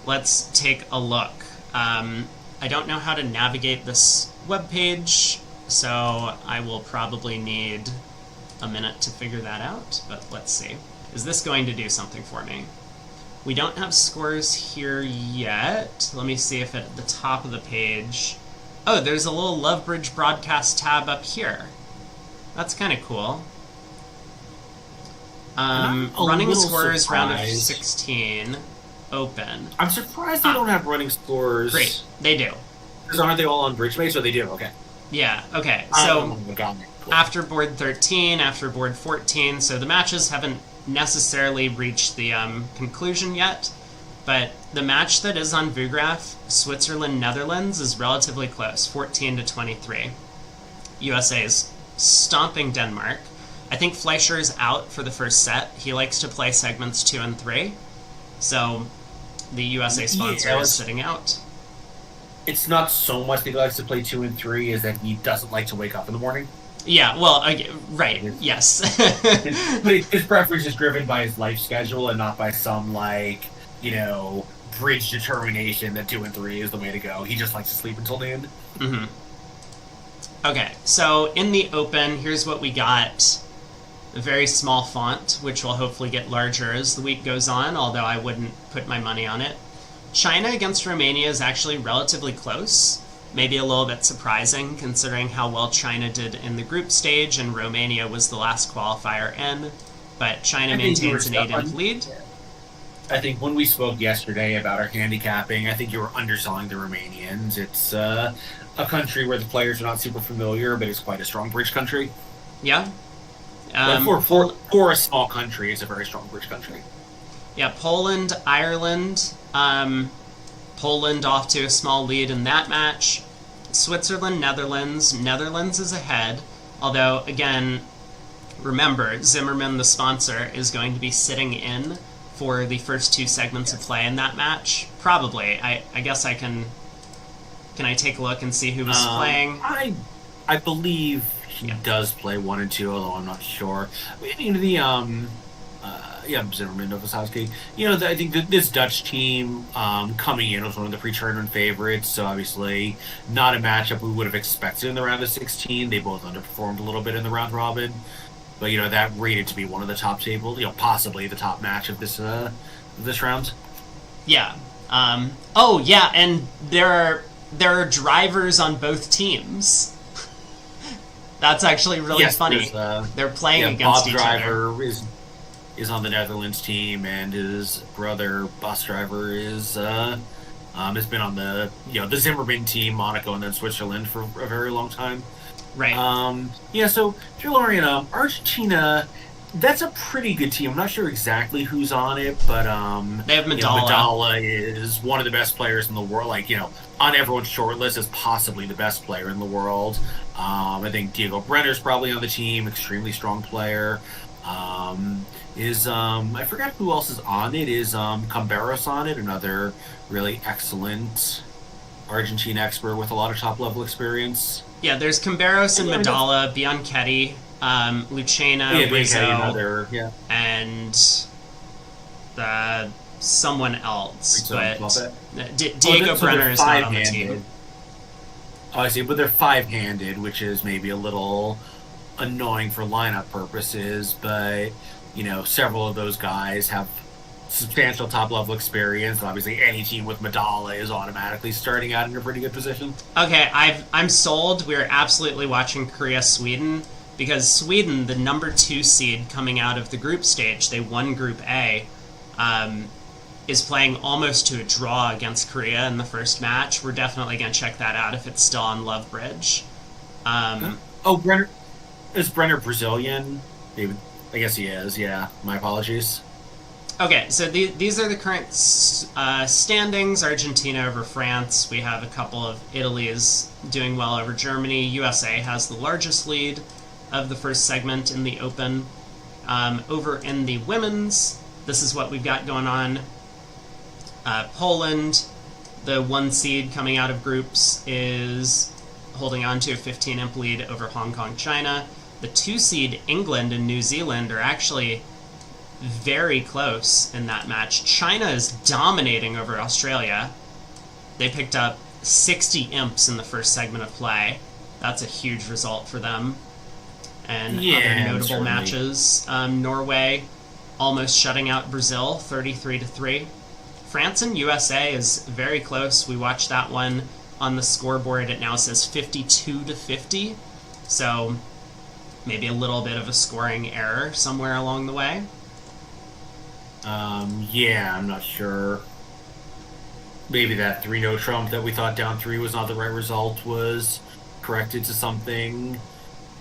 Let's take a look. I don't know how to navigate this webpage, so I will probably need a minute to figure that out, but let's see. Is this going to do something for me? We don't have scores here yet. Let me see if at the top of the page... Oh, there's a little Lovebridge broadcast tab up here. That's kind of cool. Running scores, round of 16... open.
I'm surprised they don't have running scores.
Great, they do.
Because aren't they all on bridge base? Or they do? Okay.
Yeah. Okay. So after board 13, after board 14, so the matches haven't necessarily reached the conclusion yet. But the match that is on Vugraph, Switzerland-Netherlands, is relatively close, 14-23. USA is stomping Denmark. I think Fleischer is out for the first set. He likes to play segments 2 and 3. So the USA sponsor is sitting out.
It's not so much that he likes to play 2 and 3 as that he doesn't like to wake up in the morning.
Yeah, well, right, yes.
But his preference is driven by his life schedule and not by some, bridge determination that 2 and 3 is the way to go. He just likes to sleep until noon.
Mm-hmm. Okay, so in the Open, here's what we got. A very small font, which will hopefully get larger as the week goes on, although I wouldn't put my money on it. China against Romania is actually relatively close. Maybe a little bit surprising, considering how well China did in the group stage, and Romania was the last qualifier in. But China maintains an 8-imp lead.
I think when we spoke yesterday about our handicapping, I think you were underselling the Romanians. It's a country where the players are not super familiar, but it's quite a strong bridge country.
Yeah.
For a small country, it's a very strong bridge country.
Yeah, Poland, Ireland. Poland off to a small lead in that match. Switzerland, Netherlands. Netherlands is ahead. Although, again, remember, Zimmerman, the sponsor, is going to be sitting in for the first 2 segments of play in that match. Probably. I guess I can... Can I take a look and see who was playing?
I believe he does play 1 and 2, although I'm not sure. Zimmerman, Novoselsky. I think this Dutch team coming in was one of the pre-tournament favorites, so obviously not a matchup we would have expected in the round of 16. They both underperformed a little bit in the round robin, but that rated to be one of the top table, possibly the top match of this round.
Yeah. And there are drivers on both teams. That's actually really funny. They're playing against each other.
Is on the Netherlands team, and his brother, bus driver, has been on the Zimmerman team, Monaco, and then Switzerland for a very long time.
Right.
So if you're Lorien, Argentina, that's a pretty good team. I'm not sure exactly who's on it, but
they have Medalla.
Medalla is one of the best players in the world. On everyone's short list is possibly the best player in the world. I think Diego Brenner's probably on the team, extremely strong player. I forgot who else is on it. Is Camberos on it? Another really excellent Argentine expert with a lot of top-level experience.
Yeah, there's Camberos and Medalla, Bianchetti, Lucena, Rizzo, and someone else. But Diego Brenner is not on the team.
Oh, I see, but they're 5-handed, which is maybe a little annoying for lineup purposes, but several of those guys have substantial top-level experience, and obviously any team with Medalla is automatically starting out in a pretty good position.
Okay, I'm sold. We're absolutely watching Korea-Sweden, because Sweden, the number 2 seed coming out of the group stage, they won Group A, is playing almost to a draw against Korea in the first match. We're definitely going to check that out if it's still on Love Bridge.
Brenner... Is Brenner Brazilian? I guess he is, yeah. My apologies.
Okay, so these are the current standings. Argentina over France. We have a couple of Italy's doing well over Germany. USA has the largest lead of the first segment in the Open. Over in the women's, this is what we've got going on. Poland, the 1 seed coming out of groups, is holding on to a 15-imp lead over Hong Kong, China. The 2 seed England and New Zealand are actually very close in that match. China is dominating over Australia. They picked up 60 imps in the first segment of play. That's a huge result for them. And other notable matches, Norway almost shutting out Brazil, 33-3. France and USA is very close. We watched that one on the scoreboard. It now says 52-50. So maybe a little bit of a scoring error somewhere along the way.
I'm not sure. Maybe that 3-0 trump that we thought down 3 was not the right result was corrected to something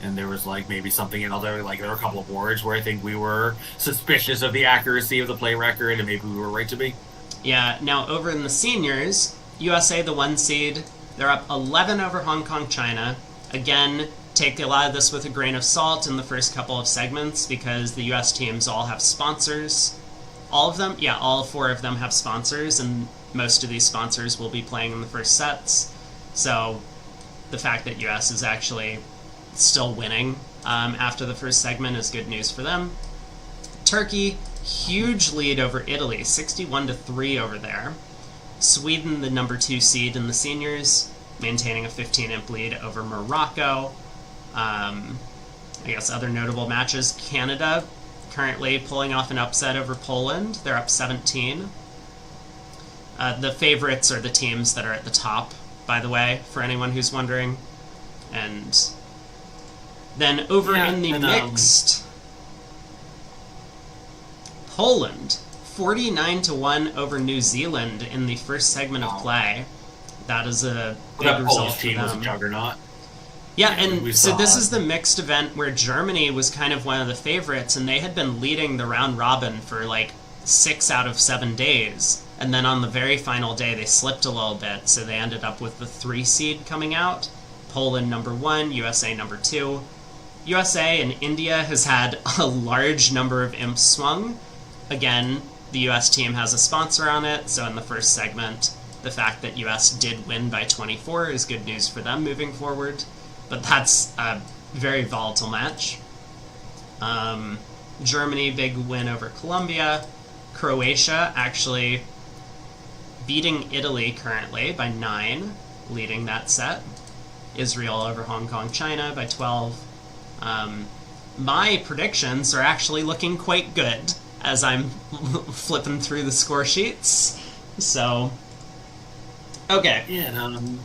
and there was like maybe something in other, like there were a couple of boards where I think we were suspicious of the accuracy of the play record, and maybe we were right to be.
Yeah, now over in the seniors, USA, the 1 seed, they're up 11 over Hong Kong, China. Again, take a lot of this with a grain of salt in the first couple of segments because the US teams all have sponsors. All of them? Yeah, all 4 of them have sponsors, and most of these sponsors will be playing in the first sets. So the fact that US is actually still winning after the first segment is good news for them. Turkey, huge lead over Italy, 61-3 over there. Sweden, the number 2 seed in the seniors, maintaining a 15-imp lead over Morocco. I guess other notable matches, Canada currently pulling off an upset over Poland. They're up 17. The favorites are the teams that are at the top, by the way, for anyone who's wondering. And then over in the mixed, Poland, 49-1 over New Zealand in the first segment of play. That is a big
That
result
Polish
for
team was a
them.
juggernaut.
Yeah, and so this
saw
is the mixed event where Germany was kind of one of the favorites, and they had been leading the round robin for like 6 out of 7 days. And then on the very final day, they slipped a little bit, so they ended up with the 3 seed coming out. Poland number 1, USA number 2. USA and India has had a large number of imps swung. Again, the US team has a sponsor on it, so in the first segment, the fact that US did win by 24 is good news for them moving forward. But that's a very volatile match. Germany, big win over Colombia. Croatia actually beating Italy currently by 9, leading that set. Israel over Hong Kong, China by 12. My predictions are actually looking quite good as I'm flipping through the score sheets. So, okay.
Yeah, and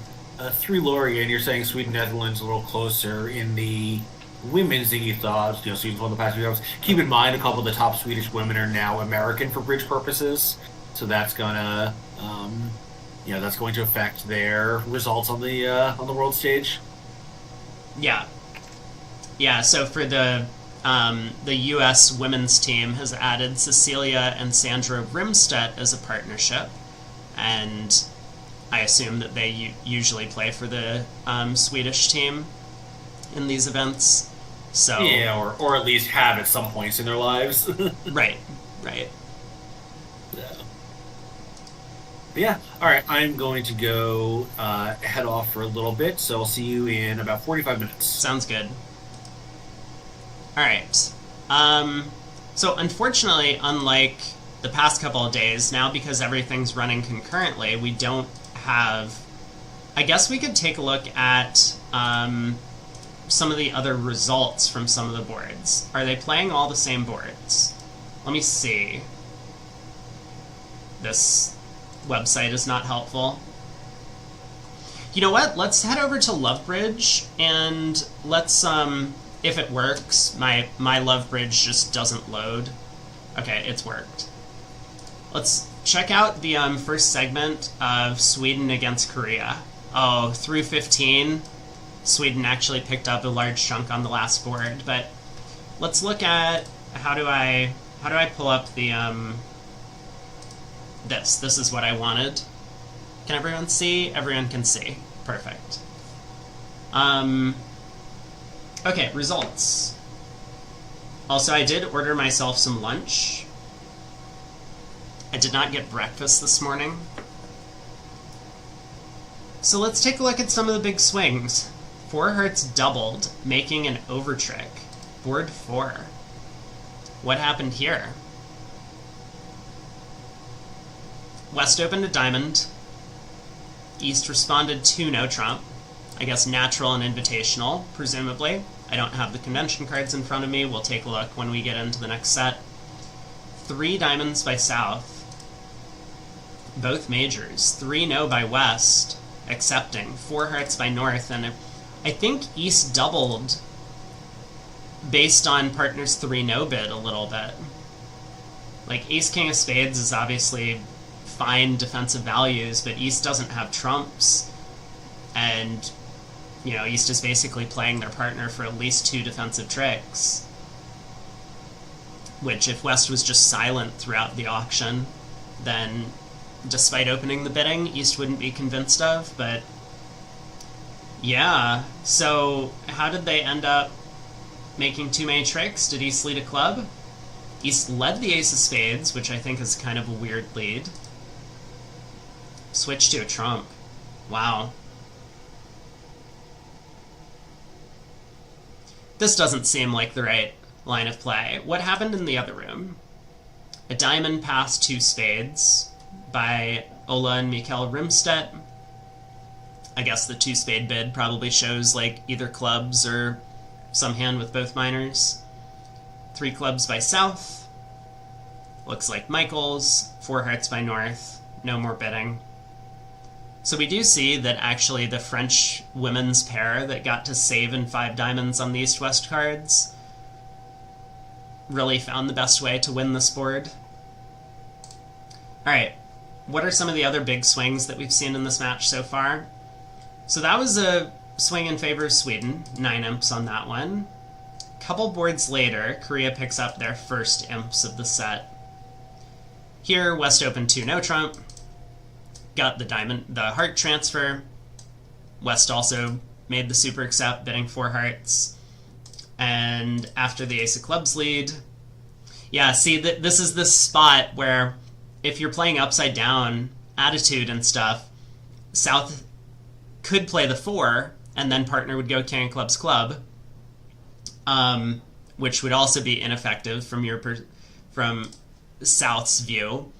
through Laurie, and you're saying Sweden, Netherlands a little closer in the women's than you thought. Sweden's won the past few rounds. Keep in mind, a couple of the top Swedish women are now American for bridge purposes, so that's gonna, that's going to affect their results on the world stage.
Yeah. Yeah, so for the U.S. women's team has added Cecilia and Sandra Rimstedt as a partnership, and I assume that they usually play for the Swedish team in these events. So
Yeah, or at least have at some points in their lives.
right.
Yeah. All right, I'm going to go head off for a little bit, so I'll see you in about 45 minutes.
Sounds good. All right. So unfortunately, unlike the past couple of days, now because everything's running concurrently, we don't have... I guess we could take a look at some of the other results from some of the boards. Are they playing all the same boards? Let me see. This website is not helpful. You know what? Let's head over to Lovebridge and let's, if it works, my Lovebridge just doesn't load. Okay, it's worked. Let's check out the first segment of Sweden against Korea. Oh, through 15, Sweden actually picked up a large chunk on the last board, but let's look at how do I pull up the this is what I wanted. Can everyone see? Everyone can see. Perfect. Okay, results. Also, I did order myself some lunch. I did not get breakfast this morning. So let's take a look at some of the big swings. 4 hearts doubled, making an over trick. Board 4. What happened here? West opened a diamond. East responded to no trump. I guess natural and invitational, presumably. I don't have the convention cards in front of me. We'll take a look when we get into the next set. 3 diamonds by South. Both majors. 3 no by West, accepting. 4 hearts by North, and I think East doubled based on partner's 3 no bid a little bit. Like, Ace King of Spades is obviously fine defensive values, but East doesn't have trumps, and East is basically playing their partner for at least 2 defensive tricks. Which, if West was just silent throughout the auction, then, despite opening the bidding, East wouldn't be convinced of, but... Yeah, so how did they end up making too many tricks? Did East lead a club? East led the ace of spades, which I think is kind of a weird lead. Switch to a trump. Wow. This doesn't seem like the right line of play. What happened in the other room? A diamond passed 2 spades by Ola and Mikkel Rimstedt. I guess the 2-spade bid probably shows like either clubs or some hand with both minors. 3 clubs by South. Looks like Michael's. 4 hearts by North. No more bidding. So we do see that actually the French women's pair that got to save in 5 diamonds on the East-West cards really found the best way to win this board. Alright, what are some of the other big swings that we've seen in this match so far? So that was a swing in favor of Sweden, 9 imps on that one. Couple boards later, Korea picks up their first imps of the set. Here, West opened 2 no trump, got the heart transfer. West also made the super accept, bidding 4 hearts. And after the ace of clubs lead, yeah, see, this is this spot where if you're playing upside down attitude and stuff, South could play the 4, and then partner would go king of clubs club, which would also be ineffective from South's view.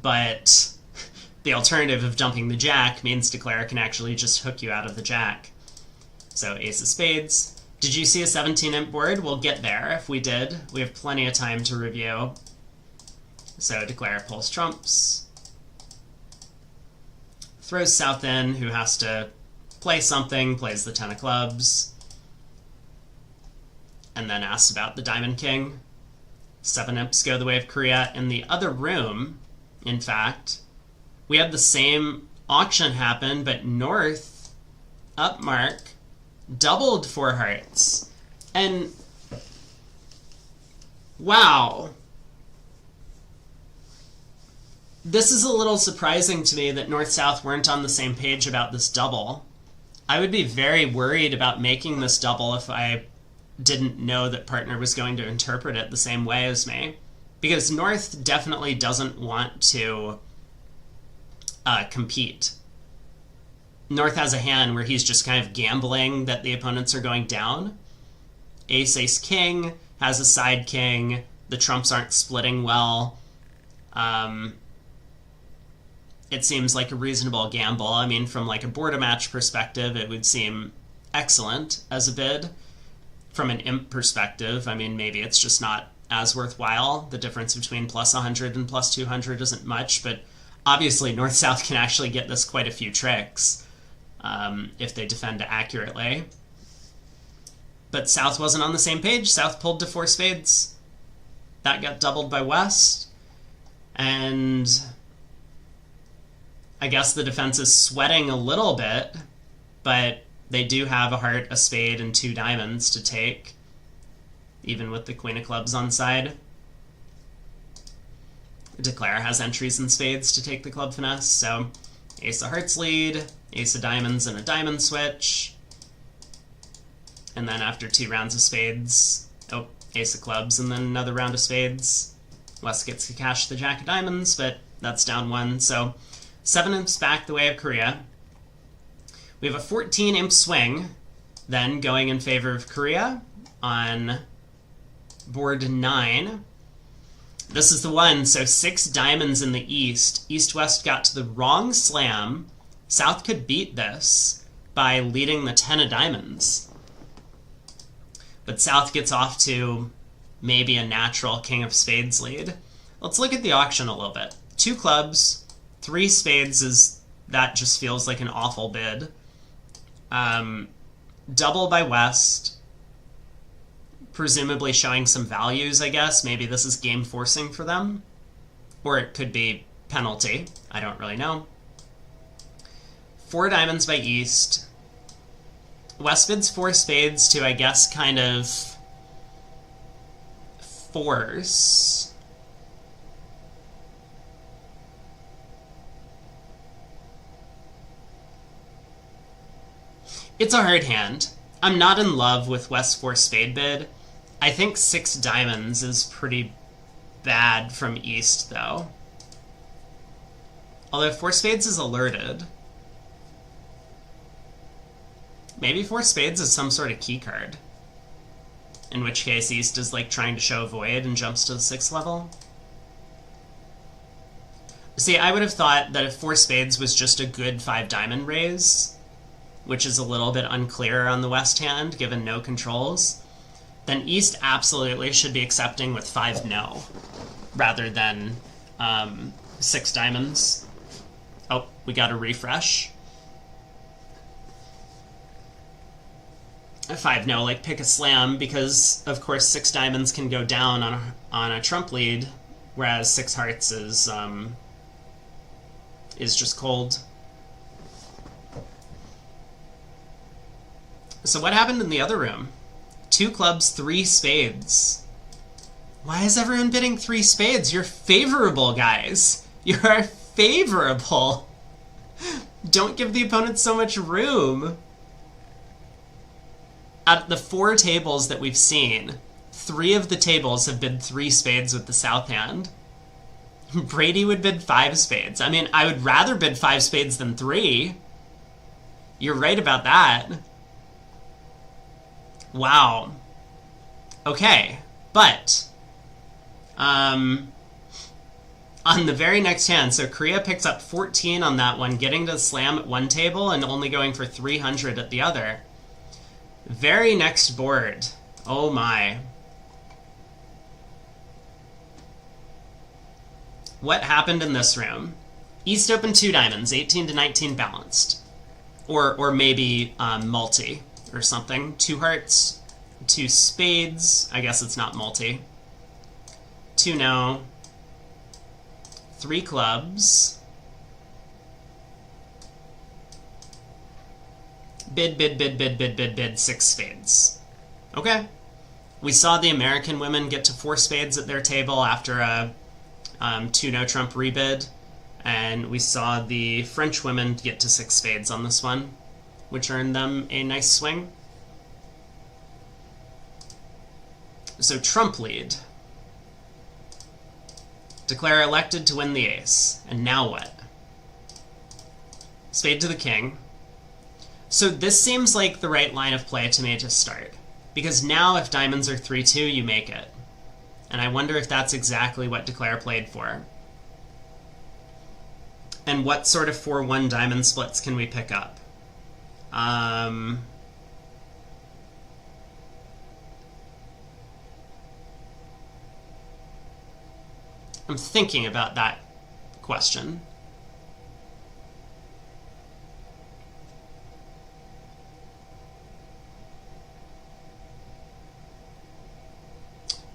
But the alternative of dumping the jack means declare can actually just hook you out of the jack. So ace of spades. Did you see a 17 imp board? We'll get there. If we did, we have plenty of time to review. So declare pulls trumps. Throws South in, who has to play something, plays the 10 of clubs. And then asks about the diamond king. 7 imps go the way of Korea. In the other room, in fact, we had the same auction happen, but North, upmark, doubled 4 hearts. And wow. This is a little surprising to me that North-South weren't on the same page about this double. I would be very worried about making this double if I didn't know that partner was going to interpret it the same way as me. Because North definitely doesn't want to compete. North has a hand where he's just kind of gambling that the opponents are going down. Ace, ace, king has a side king. The trumps aren't splitting well. It seems like a reasonable gamble. I mean, from like a board match perspective, it would seem excellent as a bid. From an imp perspective, I mean, maybe it's just not as worthwhile. The difference between plus 100 and plus 200 isn't much, but obviously North-South can actually get this quite a few tricks. If they defend accurately. But South wasn't on the same page. South pulled to 4 spades. That got doubled by West. And I guess the defense is sweating a little bit, but they do have a heart, a spade, and 2 diamonds to take, even with the queen of clubs on side. Declare has entries in spades to take the club finesse, so ace of hearts lead, ace of diamonds and a diamond switch. And then after 2 rounds of spades, ace of clubs and then another round of spades. West gets to cash the jack of diamonds, but that's down 1. So 7 imps back the way of Korea. We have a 14 imp swing then going in favor of Korea on board 9. This is the one, so 6 diamonds in the east. East-West got to the wrong slam. South could beat this by leading the 10 of diamonds. But South gets off to maybe a natural king of spades lead. Let's look at the auction a little bit. 2 clubs, 3 spades that just feels like an awful bid. Double by West, presumably showing some values, I guess. Maybe this is game forcing for them. Or it could be penalty. I don't really know. 4 diamonds by East. West bids 4 spades to, I guess, kind of force. It's a hard hand. I'm not in love with West 4 spade bid. I think 6 diamonds is pretty bad from East, though. Although 4 spades is alerted. Maybe 4 spades is some sort of key card. In which case East is like trying to show void and jumps to the 6th level. See, I would have thought that if 4 spades was just a good 5 diamond raise, which is a little bit unclear on the West hand, given no controls, then East absolutely should be accepting with 5 no, rather than 6 diamonds. Oh, we got a refresh. 5 no, like pick a slam, because of course 6 diamonds can go down on a trump lead, whereas 6 hearts is just cold. So what happened in the other room? 2 clubs, 3 spades. Why is everyone bidding 3 spades? You're favorable, guys. You are favorable. Don't give the opponent so much room. Out of the 4 tables that we've seen, 3 of the tables have bid 3 spades with the south hand. Brady would bid 5 spades. I mean, I would rather bid 5 spades than 3. You're right about that. Wow. Okay, but on the very next hand, so Korea picks up 14 on that one, getting to slam at one table and only going for 300 at the other. Very next board. Oh my. What happened in this room? East opened 2 diamonds, 18 to 19 balanced. Or maybe multi or something. 2 hearts, 2 spades. I guess it's not multi. 2 no. 3 clubs. Bid, 6 spades. Okay. We saw the American women get to 4 spades at their table after a 2 no trump rebid, and we saw the French women get to 6 spades on this one, which earned them a nice swing. So trump lead. Declare elected to win the ace. And now what? Spade to the king. So this seems like the right line of play to me to start. Because now if diamonds are 3-2, you make it. And I wonder if that's exactly what Declare played for. And what sort of 4-1 diamond splits can we pick up? I'm thinking about that question.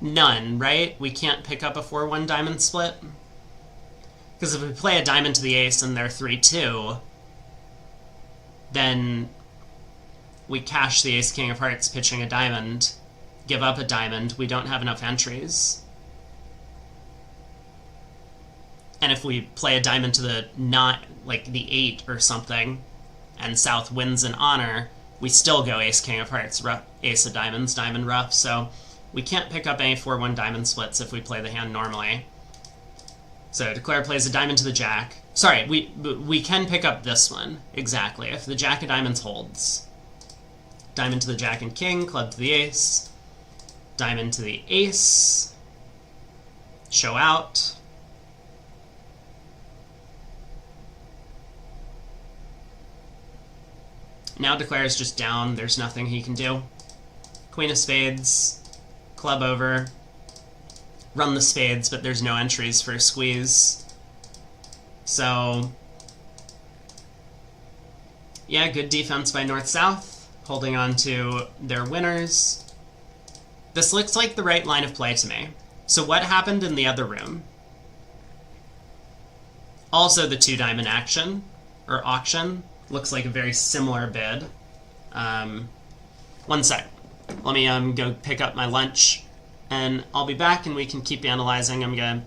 None, right? We can't pick up a 4-1 diamond split? Because if we play a diamond to the ace and they're 3-2, then we cash the ace king of hearts pitching a diamond, give up a diamond, we don't have enough entries. And if we play a diamond to the the 8 or something, and South wins in honor, we still go ace king of hearts, ace of diamonds, diamond rough, so we can't pick up any 4-1 diamond splits if we play the hand normally. So Declare plays a diamond to the jack. Sorry, we can pick up this one, exactly, if the jack of diamonds holds. Diamond to the jack and king, club to the ace, diamond to the ace, show out. Now Declare is just down, there's nothing he can do. Queen of spades, club over, run the spades, but there's no entries for a squeeze. So, yeah, good defense by North-South, holding on to their winners. This looks like the right line of play to me. So what happened in the other room? Also the 2 diamond action, or auction, looks like a very similar bid. One sec. Let me go pick up my lunch, and I'll be back and we can keep analyzing. I'm going to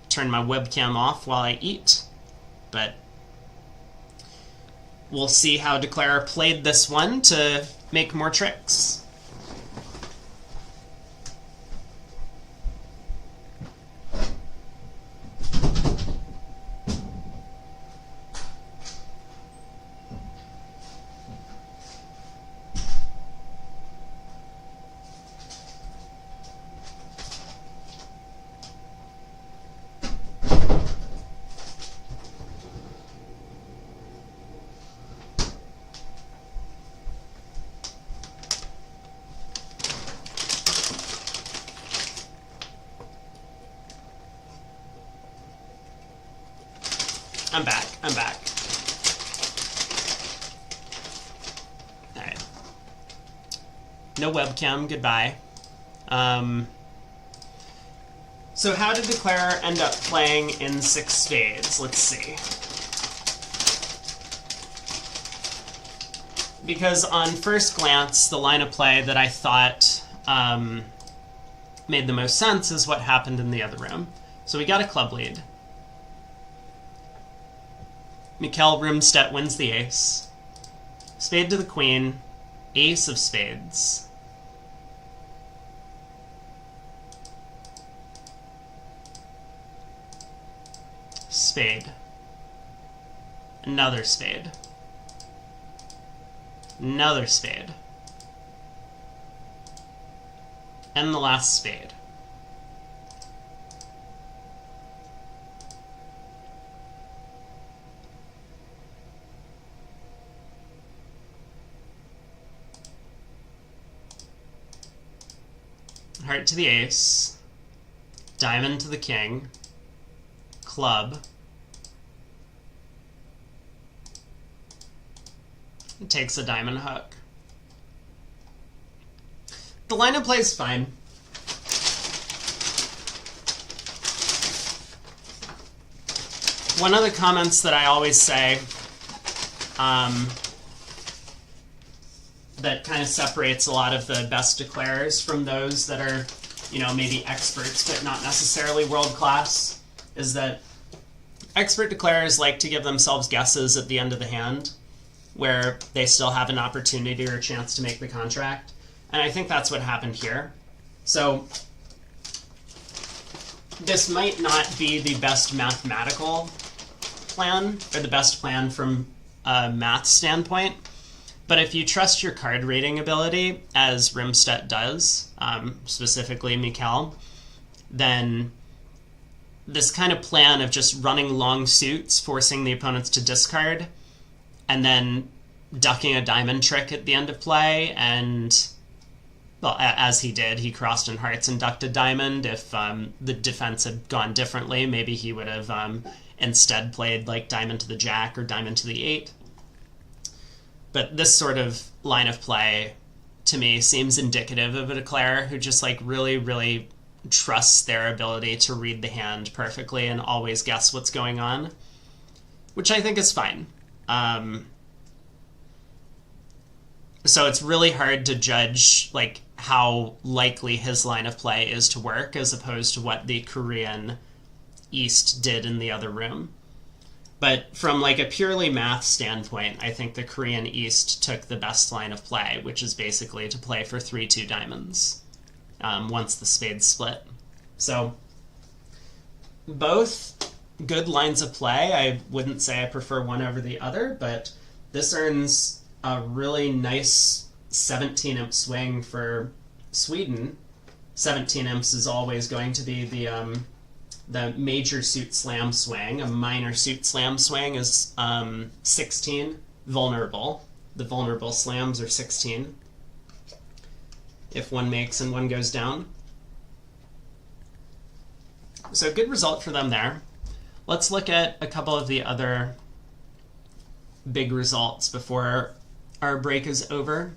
turn my webcam off while I eat, but we'll see how Declare played this one to make more tricks. I'm back. Alright. No webcam, goodbye. So how did Declare end up playing in 6 spades? Let's see. Because on first glance, the line of play that I thought made the most sense is what happened in the other room. So we got a club lead. Mikkel Ro16 wins the ace. Spade to the queen. Ace of spades. Spade. Another spade. Another spade. And the last spade. Heart to the ace, diamond to the king, club. It takes a diamond hook. The line of play is fine. One of the comments that I always say that kind of separates a lot of the best declarers from those that are, you know, maybe experts but not necessarily world-class, is that expert declarers like to give themselves guesses at the end of the hand where they still have an opportunity or a chance to make the contract. And I think that's what happened here. So this might not be the best mathematical plan or the best plan from a math standpoint, but if you trust your card rating ability, as Ro16 does, specifically Mikkel, then this kind of plan of just running long suits, forcing the opponents to discard, and then ducking a diamond trick at the end of play, and, well, as he did, he crossed in hearts and ducked a diamond. If the defense had gone differently, maybe he would have instead played like diamond to the jack or diamond to the 8. But this sort of line of play, to me, seems indicative of a declarer who just like really, really trusts their ability to read the hand perfectly and always guess what's going on, which I think is fine. So it's really hard to judge like how likely his line of play is to work as opposed to what the Korean East did in the other room. But from like a purely math standpoint, I think the Korean East took the best line of play, which is basically to play for 3-2 diamonds once the spades split. So both good lines of play. I wouldn't say I prefer one over the other, but this earns a really nice 17 imp swing for Sweden. 17 imps is always going to be the major suit slam swing. A minor suit slam swing is 16. Vulnerable. The vulnerable slams are 16. If one makes and one goes down. So good result for them there. Let's look at a couple of the other big results before our break is over.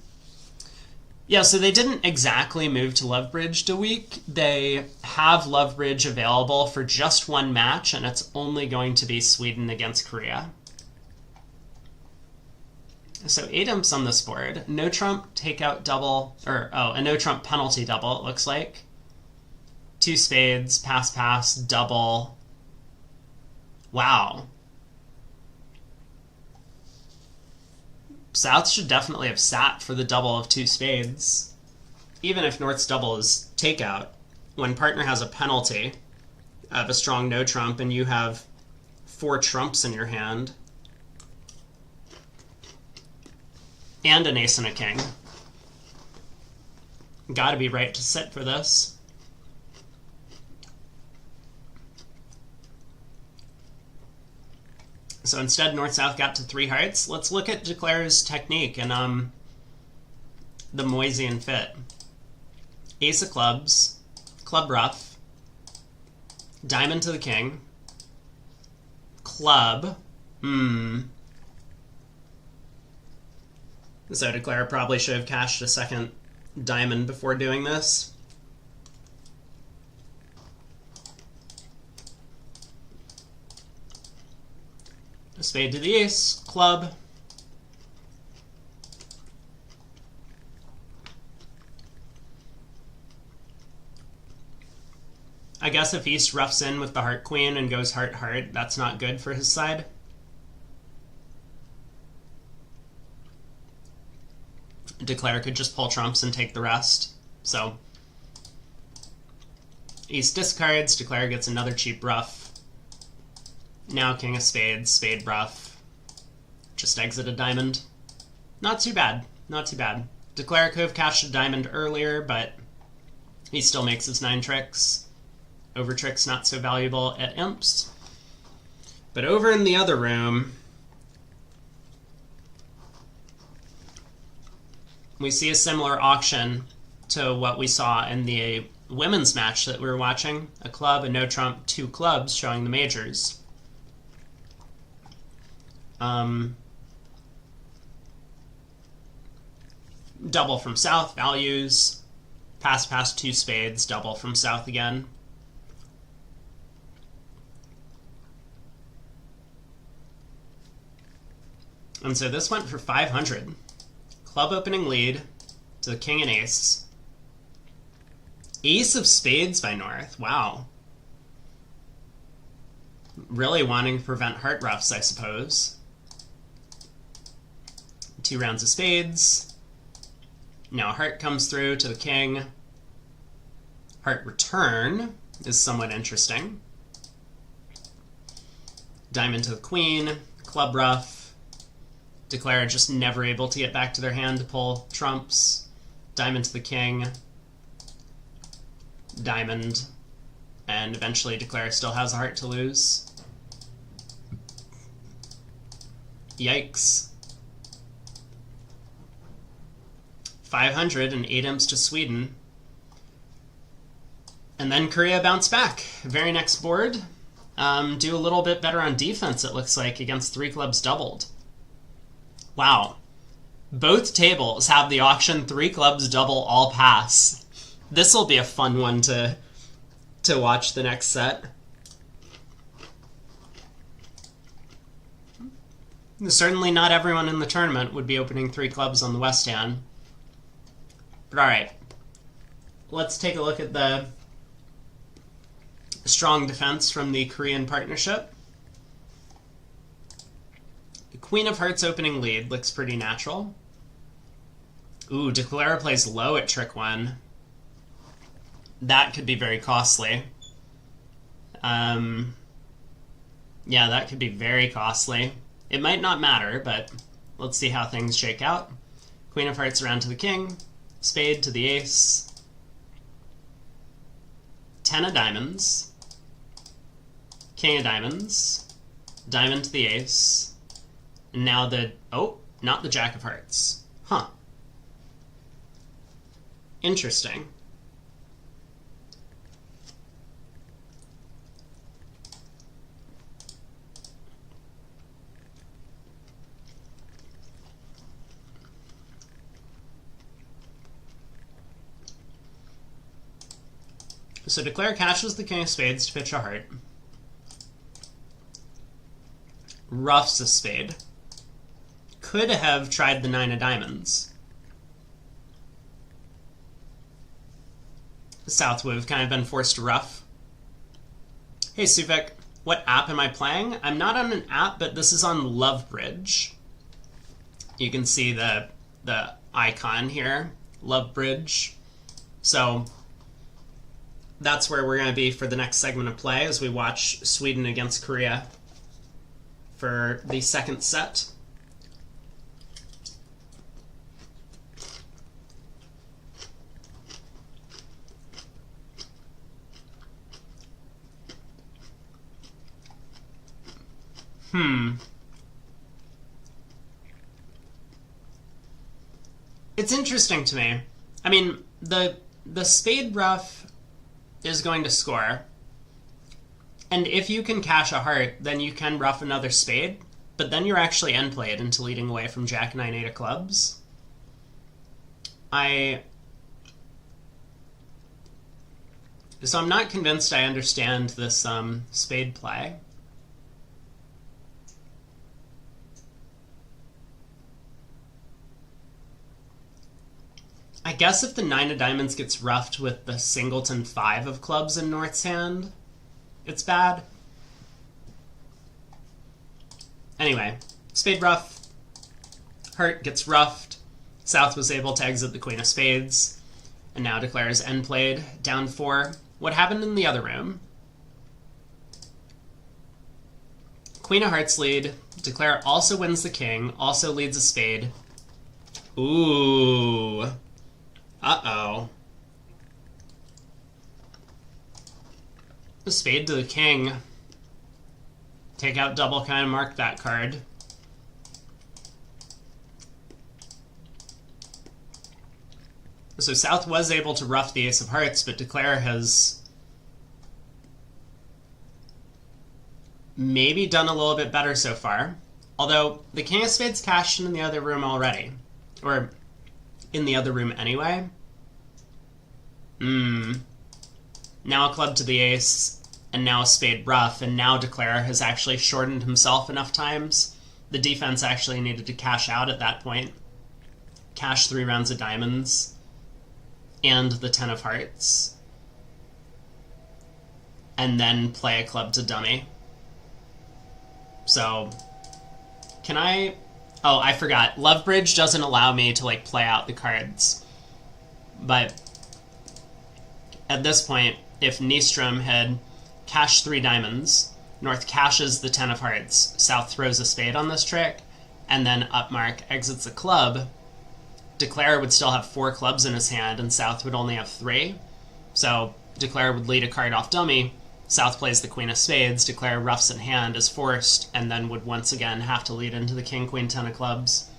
Yeah, so they didn't exactly move to Love Bridge a week. They have Love Bridge available for just one match, and it's only going to be Sweden against Korea. So 8 imps on this board. No trump takeout double, or a no trump penalty double, it looks like. 2 spades, pass, double. Wow. South should definitely have sat for the double of 2 spades. Even if North's double is takeout, when partner has a penalty of a strong no trump and you have 4 trumps in your hand, and an ace and a king, gotta be right to sit for this. So instead, North-South got to 3 hearts. Let's look at Declare's technique and the Moisian fit. Ace of clubs, club ruff, diamond to the king, club, So Declare probably should have cashed a second diamond before doing this. A spade to the ace, club. I guess if East roughs in with the heart queen and goes heart heart, that's not good for his side. Declare could just pull trumps and take the rest. So East discards, Declare gets another cheap ruff. Now king of spades, spade ruff. Just exit a diamond. Not too bad, not too bad. Declare could have cashed a diamond earlier, but he still makes his 9 tricks. Over tricks not so valuable at imps. But over in the other room, we see a similar auction to what we saw in the women's match that we were watching. A club, a no trump, 2 clubs showing the majors. Double from south, values. Pass, 2 spades, double from south again. And so this went for 500. Club opening lead to the king and ace. Ace of spades by North. Wow. Really wanting to prevent heart roughs, I suppose. 2 rounds of spades. Now heart comes through to the king. Heart return is somewhat interesting. Diamond to the queen. Club ruff. Declare just never able to get back to their hand to pull trumps. Diamond to the king. Diamond. And eventually Declare still has a heart to lose. Yikes. 500 and 8 imps to Sweden. And then Korea bounced back. Very next board. Do a little bit better on defense, it looks like, against 3 clubs doubled. Wow. Both tables have the auction 3 clubs double all pass. This will be a fun one to watch the next set. Certainly not everyone in the tournament would be opening 3 clubs on the West hand. But alright. Let's take a look at the strong defense from the Korean partnership. Queen of Hearts opening lead looks pretty natural. Ooh, Declare plays low at trick 1. That could be very costly. Yeah, that could be very costly. It might not matter, but let's see how things shake out. Queen of Hearts around to the king. Spade to the ace. 10 of diamonds. King of diamonds. Diamond to the ace. And now not the Jack of Hearts. Huh. Interesting. So Declare cashes the king of spades to pitch a heart. Roughs a spade. could have tried the 9 of diamonds. South would have kind of been forced to ruff. Hey, Suvik, what app am I playing? I'm not on an app, but this is on Lovebridge. You can see the icon here, Lovebridge. So that's where we're going to be for the next segment of play as we watch Sweden against Korea for the second set. It's interesting to me. I mean, the spade ruff is going to score, and if you can cash a heart, then you can ruff another spade, but then you're actually end played into leading away from Jack 9 8 of clubs. So I'm not convinced I understand this spade play. I guess if the 9 of diamonds gets ruffed with the singleton 5 of clubs in North's hand, it's bad. Anyway, spade ruff, heart gets ruffed, South was able to exit the queen of spades, and now declares end played, down 4. What happened in the other room? Queen of hearts lead, declare also wins the king, also leads a spade. Ooh. Uh-oh. The spade to the king. Take out double, kind of mark that card. So South was able to ruff the ace of hearts, but declare has maybe done a little bit better so far. Although the king of spades cashed in the other room already. Or in the other room anyway. Now a club to the ace, and now a spade ruff, and now declare has actually shortened himself enough times. The defense actually needed to cash out at that point. Cash 3 rounds of diamonds, and the 10 of hearts. And then play a club to dummy. So, can I... Oh, I forgot. Lovebridge doesn't allow me to, like, play out the cards. But at this point, if Nystrom had cashed 3 diamonds, North cashes the 10 of hearts, South throws a spade on this trick, and then Upmark exits a club, Declare would still have 4 clubs in his hand, and South would only have 3. So Declare would lead a card off dummy, South plays the queen of spades, Declare ruffs in hand, is forced, and then would once again have to lead into the king, queen, 10 of clubs.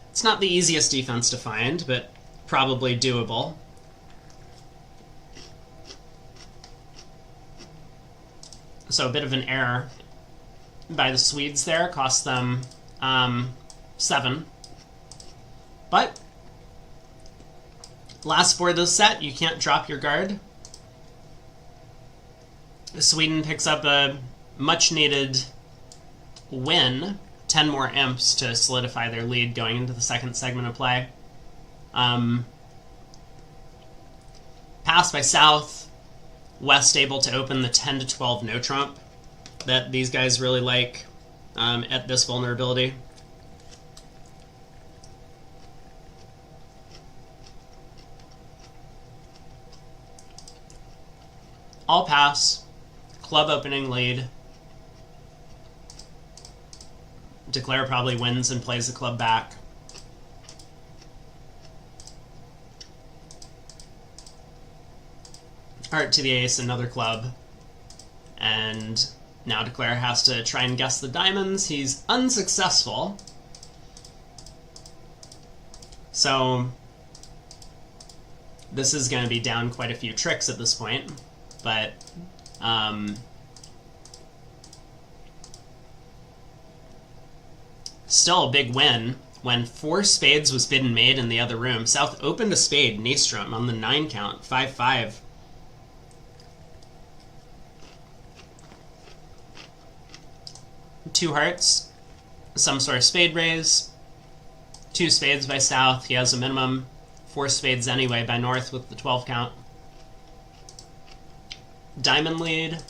It's not the easiest defense to find, but probably doable. So a bit of an error by the Swedes there, cost them 7. But last board of the set, you can't drop your guard. Sweden picks up a much-needed win, 10 more imps to solidify their lead going into the second segment of play. Pass by South, West able to open the 10 to 12 no trump that these guys really like at this vulnerability. All pass, club opening lead. Declare probably wins and plays the club back. Heart to the ace, another club. And now Declare has to try and guess the diamonds. He's unsuccessful. So this is going to be down quite a few tricks at this point. But still a big win when 4 spades was bid and made in the other room. South opened a spade, Nystrom, on the 9 count, 5-5. Two hearts. some sort of spade raise. 2 spades by South. He has a minimum 4 spades anyway by North with the 12 count. Diamond lead.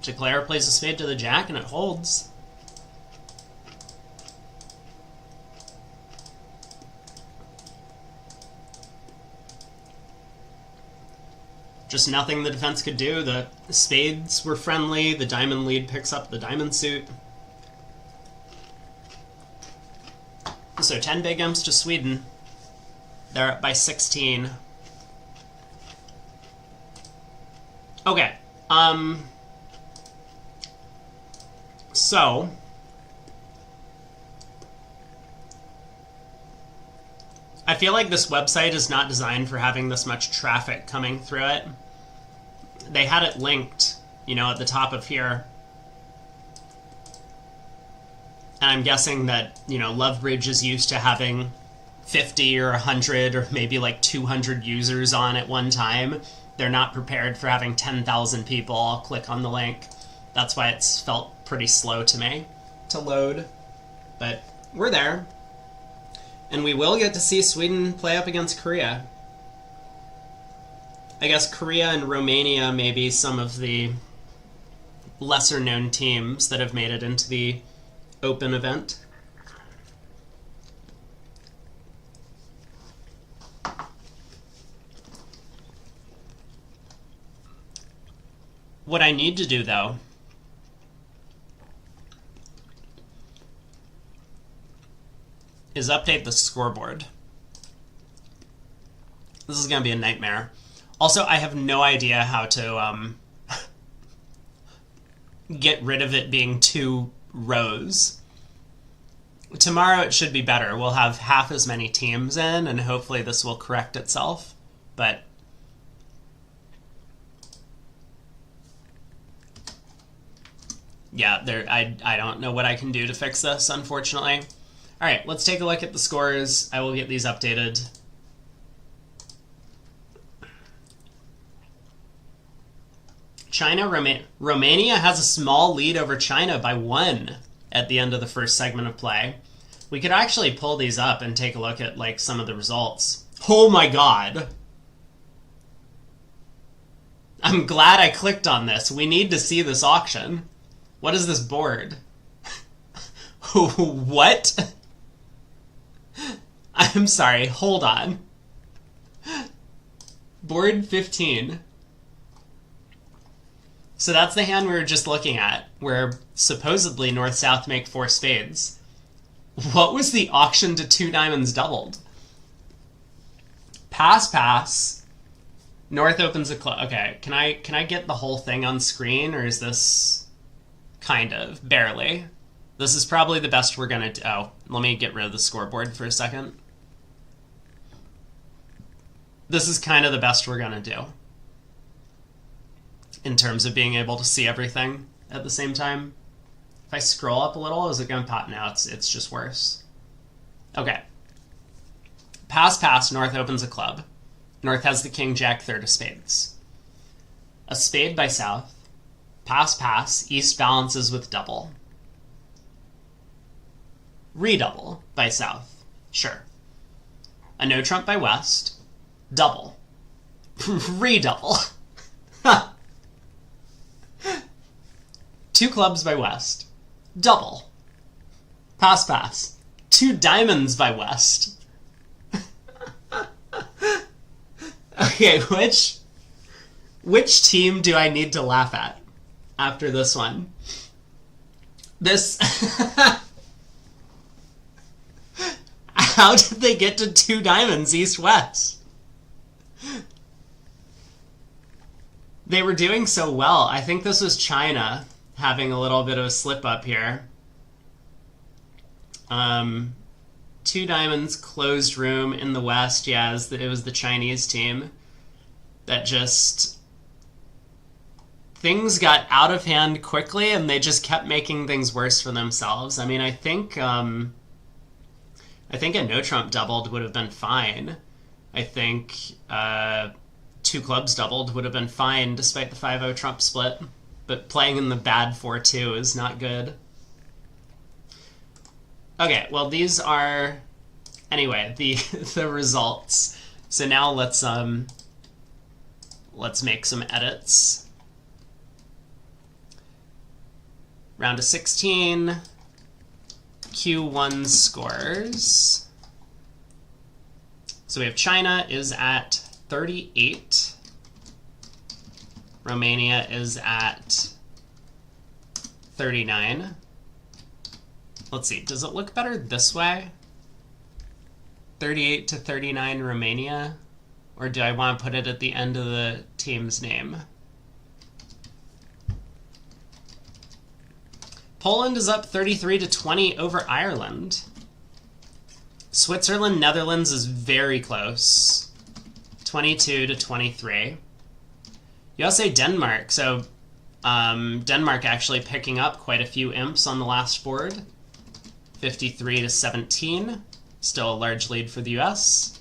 Declare plays a spade to the Jack and it holds. Just nothing the defense could do. The spades were friendly. The diamond lead picks up the diamond suit. So 10 big imps to Sweden. They're up by 16. Okay. So I feel like this website is not designed for having this much traffic coming through it. They had it linked, you know, at the top of here. And I'm guessing that, you know, Lovebridge is used to having 50 or 100 or maybe like 200 users on at one time. They're not prepared for having 10,000 people all click on the link. That's why it's felt pretty slow to me to load. But we're there. And we will get to see Sweden play up against Korea. I guess Korea and Romania may be some of the lesser-known teams that have made it into the open event. What I need to do, though, is update the scoreboard. This is going to be a nightmare. Also, I have no idea how to get rid of it being 2 rows. Tomorrow it should be better. We'll have half as many teams in, and hopefully this will correct itself. But yeah, I don't know what I can do to fix this, unfortunately. All right, let's take a look at the scores. I will get these updated. Romania has a small lead over China by 1 at the end of the first segment of play. We could actually pull these up and take a look at like some of the results. Oh my god. I'm glad I clicked on this. We need to see this auction. What is this board? What? I'm sorry, hold on. Board 15. So that's the hand we were just looking at, where supposedly North-South make 4 spades. What was the auction to 2 diamonds doubled? Pass. North opens a club. Okay, can I get the whole thing on screen, or is this kind of barely? This is probably the best we're gonna do. Oh, let me get rid of the scoreboard for a second. This is kind of the best we're gonna do in terms of being able to see everything at the same time. If I scroll up a little, is it gonna pop? No, it's just worse. Okay. Pass. North opens a club. North has the king, jack, 3rd of spades. A spade by South. Pass. East balances with double. Redouble by South. Sure. A no trump by West. Double. Redouble. 2 clubs by West. Double. Pass. 2 diamonds by West. Okay, which team do I need to laugh at after this one? This... How did they get to 2 diamonds east-west? They were doing so well. I think this was China having a little bit of a slip-up here. 2 diamonds, closed room in the West. Yeah, it was the Chinese team that just... Things got out of hand quickly, and they just kept making things worse for themselves. I mean, I think a no-trump doubled would have been fine. I think 2 clubs doubled would have been fine, despite the 5-0 trump split. but playing in the bad 4-2 is not good. Okay, well, these are, anyway, the the results. So now let's make some edits. Round of 16, Q1 scores. So we have China is at 38. Romania is at 39. Let's see, does it look better this way? 38 to 39 Romania? Or do I want to put it at the end of the team's name? Poland is up 33 to 20 over Ireland. Switzerland, Netherlands is very close. 22 to 23. USA, Denmark. So Denmark actually picking up quite a few imps on the last board. 53 to 17. Still a large lead for the US.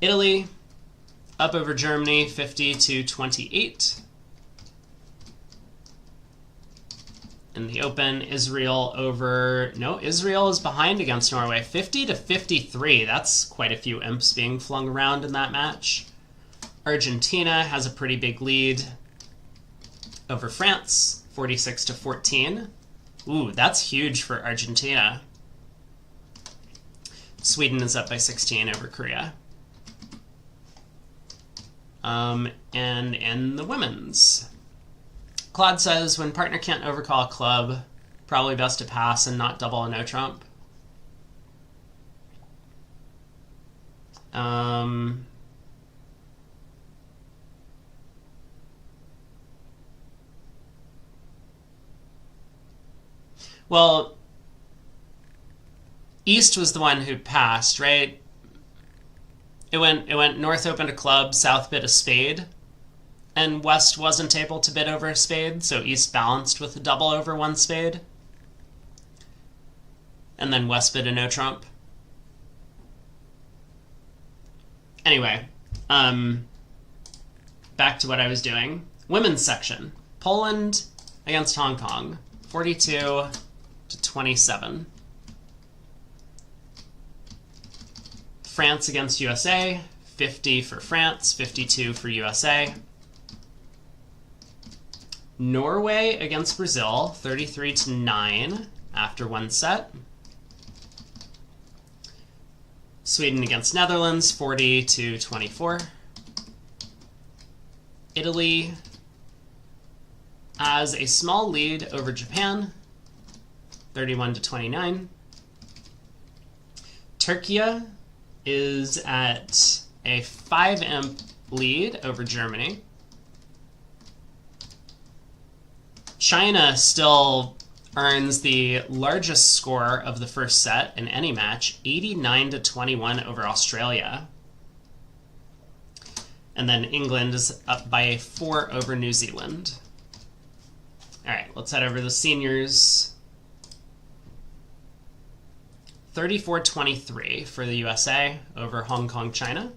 Italy up over Germany, 50 to 28. In the Open, Israel is behind against Norway, 50 to 53. That's quite a few imps being flung around in that match. Argentina has a pretty big lead over France, 46 to 14. Ooh, that's huge for Argentina. Sweden is up by 16 over Korea. And in the women's, Claude says, when partner can't overcall a club, probably best to pass and not double a no trump. Well, East was the one who passed, right? It went North opened a club, South bid a spade, and West wasn't able to bid over a spade, so East balanced with a double over one spade. And then West bid a no trump. Anyway, back to what I was doing. Women's section. Poland against Hong Kong, 42 to 27. France against USA, 50 for France, 52 for USA. Norway against Brazil, 33 to 9 after one set. Sweden against Netherlands, 40 to 24. Italy has a small lead over Japan, 31 to 29. Turkey is at a 5 imp lead over Germany. China still earns the largest score of the first set in any match, 89 to 21 over Australia. And then England is up by a 4 over New Zealand. All right, let's head over to the seniors. 34-23 for the USA over Hong Kong, China.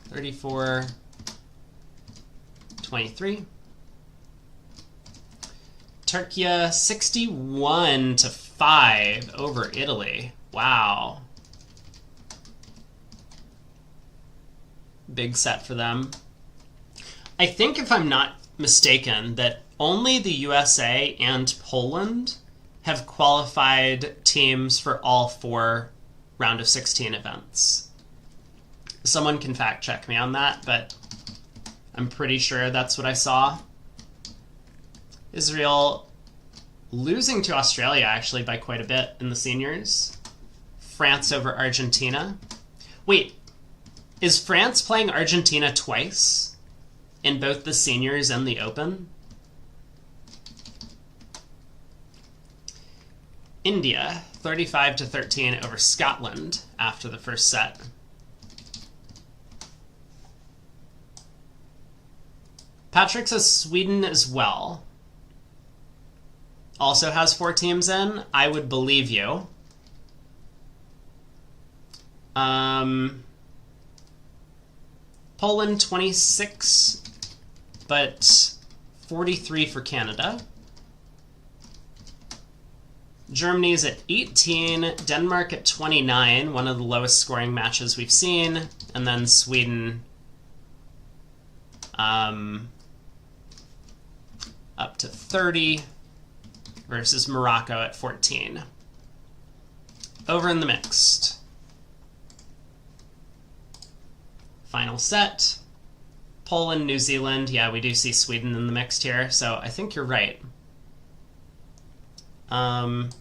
34-23. Turkey 61 to 5 over Italy. Wow. Big set for them. I think, if I'm not mistaken, that only the USA and Poland have qualified teams for all 4 round of 16 events. Someone can fact check me on that, but I'm pretty sure that's what I saw. Israel losing to Australia, actually, by quite a bit in the seniors. France over Argentina. Wait, is France playing Argentina twice in both the seniors and the Open? India, 35 to 13 over Scotland after the first set. Patrick says Sweden as well. Also has 4 teams in. I would believe you. Poland 26, but 43 for Canada. Germany's at 18, Denmark at 29, one of the lowest scoring matches we've seen, and then Sweden up to 30 versus Morocco at 14. Over in the mixed. Final set. Poland, New Zealand. Yeah, we do see Sweden in the mixed here, so I think you're right. Poland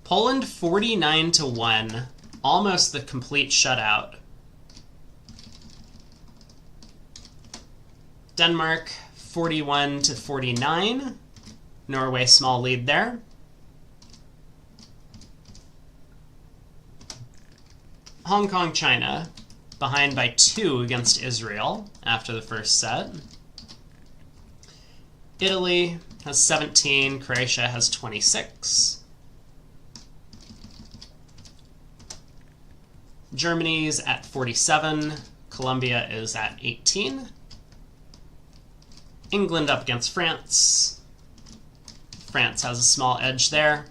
49-1, almost the complete shutout. Denmark 41-49, Norway small lead there. Hong Kong, China, behind by 2 against Israel after the first set. Italy has 17, Croatia has 26. Germany's at 47, Colombia is at 18. England up against France. France has a small edge there.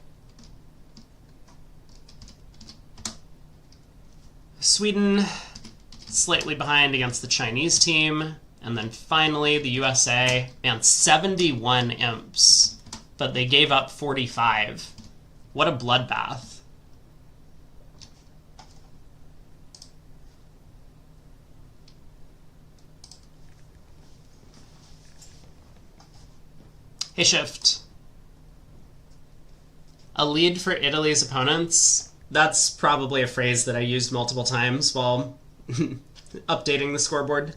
Sweden slightly behind against the Chinese team. And then finally the USA. Man, 71 imps. But they gave up 45. What a bloodbath. Hey, Shift. A lead for Italy's opponents. That's probably a phrase that I used multiple times while updating the scoreboard.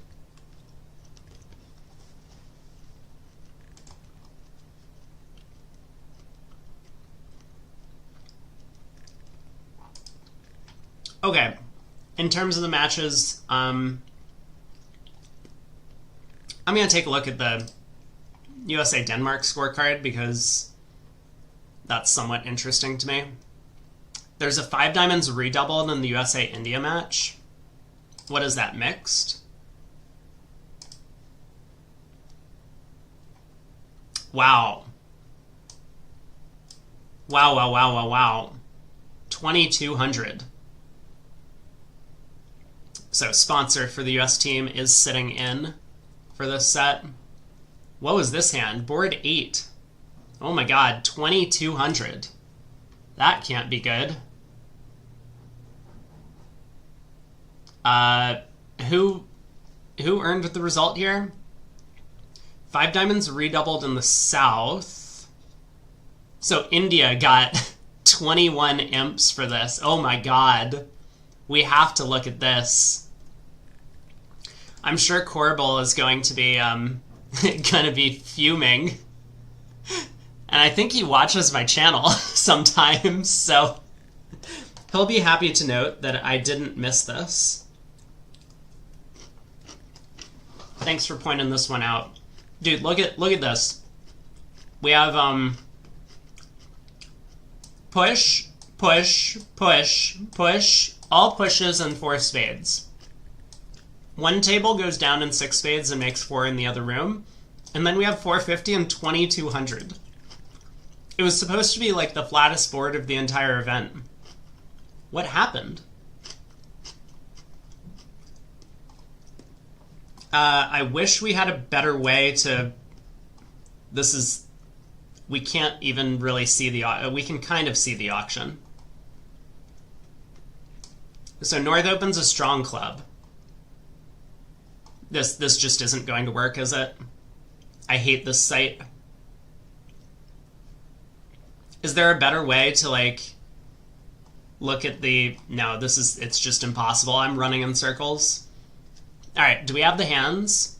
Okay. In terms of the matches, I'm going to take a look at the USA-Denmark scorecard because that's somewhat interesting to me. There's a 5 diamonds redoubled in the USA-India match. What is that, mixed? Wow. Wow. 2,200. So sponsor for the US team is sitting in for this set. What was this hand? Board 8. Oh my god, 2,200. That can't be good. Who earned the result here? 5 diamonds redoubled in the south. So India got 21 imps for this. Oh my god. We have to look at this. I'm sure Corbel is going to be fuming. And I think he watches my channel sometimes, so he'll be happy to note that I didn't miss this. Thanks for pointing this one out. Dude, look at this. We have push, all pushes and 4 spades. One table goes down in 6 spades and makes 4 in the other room. And then we have 450 and 2,200. It was supposed to be like the flattest board of the entire event. What happened? I wish we had a better way to... We can't even really see we can kind of see the auction. So North opens a strong club. This just isn't going to work, is it? I hate this site. Is there a better way to, like, look at the... No, it's just impossible. I'm running in circles. Alright, do we have the hands?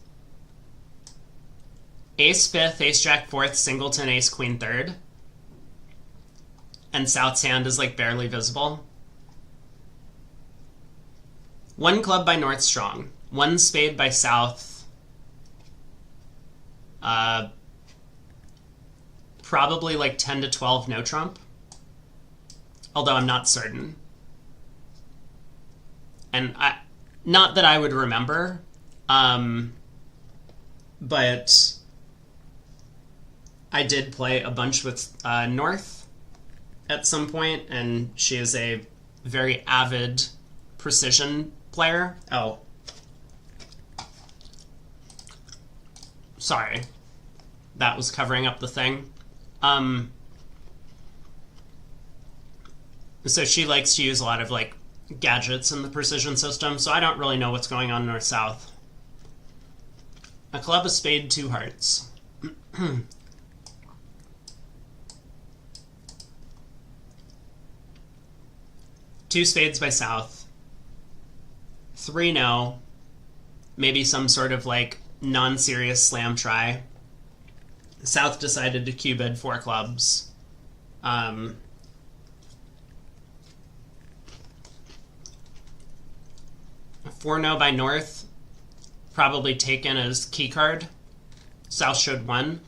Ace 5th, Ace Jack 4th, Singleton, Ace Queen 3rd. And South's hand is, like, barely visible. 1 club by North strong. 1 spade by South. Probably like 10 to 12 no trump. Although I'm not certain. And not that I would remember. but I did play a bunch with North at some point, and she is a very avid precision player. Oh. Sorry. That was covering up the thing. So she likes to use a lot of, like, gadgets in the precision system, so I don't really know what's going on north-south. A club, a spade, 2 hearts. 2 spades by south. 3 no. Maybe some sort of, like, non-serious slam try. South decided to Q-bid 4 clubs. 4 no by north. Probably taken as key card. South showed 1.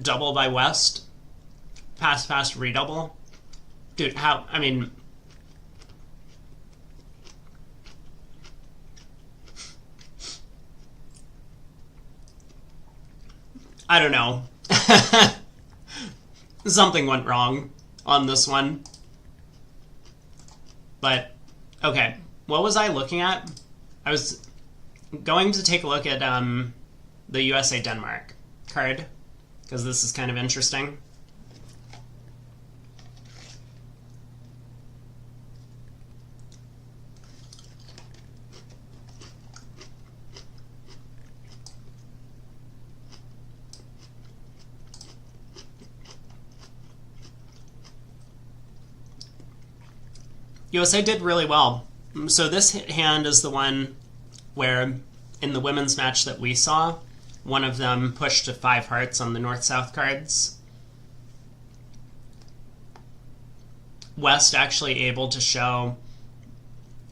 Double by west. Pass, redouble. Dude, how... I mean... I don't know. Something went wrong on this one. But, okay. What was I looking at? I was going to take a look at the USA-Denmark card, because this is kind of interesting. USA did really well. So this hand is the one where, in the women's match that we saw, one of them pushed to 5 hearts on the north-south cards. West actually able to show...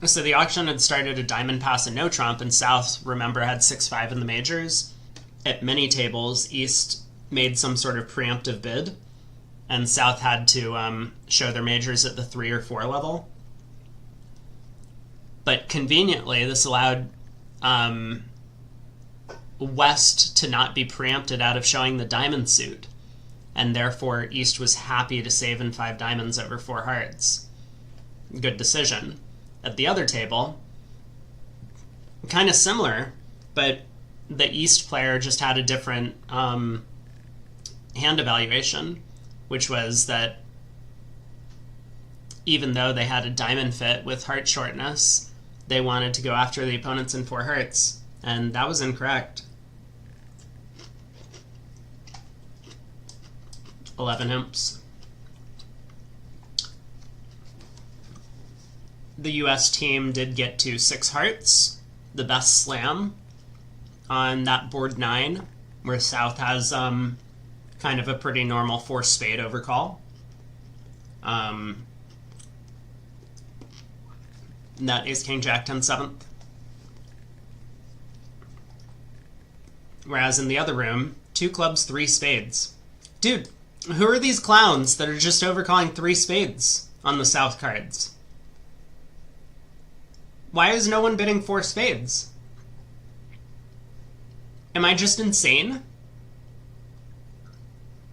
So the auction had started a diamond pass and no trump, and South, remember, had 6-5 in the majors. At many tables, East made some sort of preemptive bid, and South had to show their majors at the 3 or 4 level. But conveniently, this allowed West to not be preempted out of showing the diamond suit, and therefore East was happy to save in 5 diamonds over 4 hearts. Good decision. At the other table, kind of similar, but the East player just had a different hand evaluation, which was that even though they had a diamond fit with heart shortness, they wanted to go after the opponents in 4 hearts, and that was incorrect. 11 imps. The US team did get to 6 hearts, the best slam, on that board 9, where South has kind of a pretty normal 4 spade overcall. That ace king jack 10 7th. Whereas in the other room, 2 clubs, 3 spades. Dude, who are these clowns that are just overcalling 3 spades on the South cards? Why is no one bidding 4 spades? Am I just insane?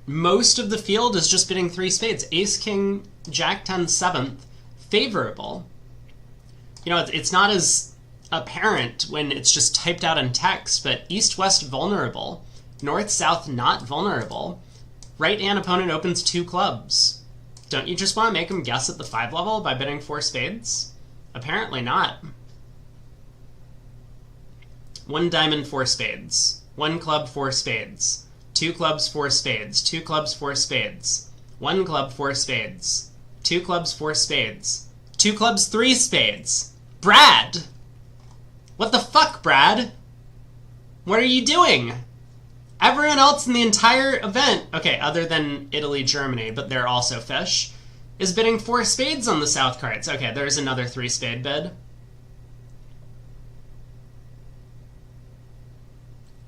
Most of the field is just bidding 3 spades. Ace king jack 10 7th, favorable. You know, it's not as apparent when it's just typed out in text, but East-West vulnerable, North-South not vulnerable, right-hand opponent opens 2 clubs. Don't you just want to make him guess at the 5 level by bidding 4 spades? Apparently not. 1 diamond, 4 spades. 1 club, 4 spades. 2 clubs, 4 spades. 2 clubs, 4 spades. 1 club, 4 spades. 2 clubs, 4 spades. 2 clubs, 3 spades. Brad! What the fuck, Brad? What are you doing? Everyone else in the entire event, okay, other than Italy, Germany, but they're also fish, is bidding 4 spades on the South cards. Okay, there's another 3 spade bid.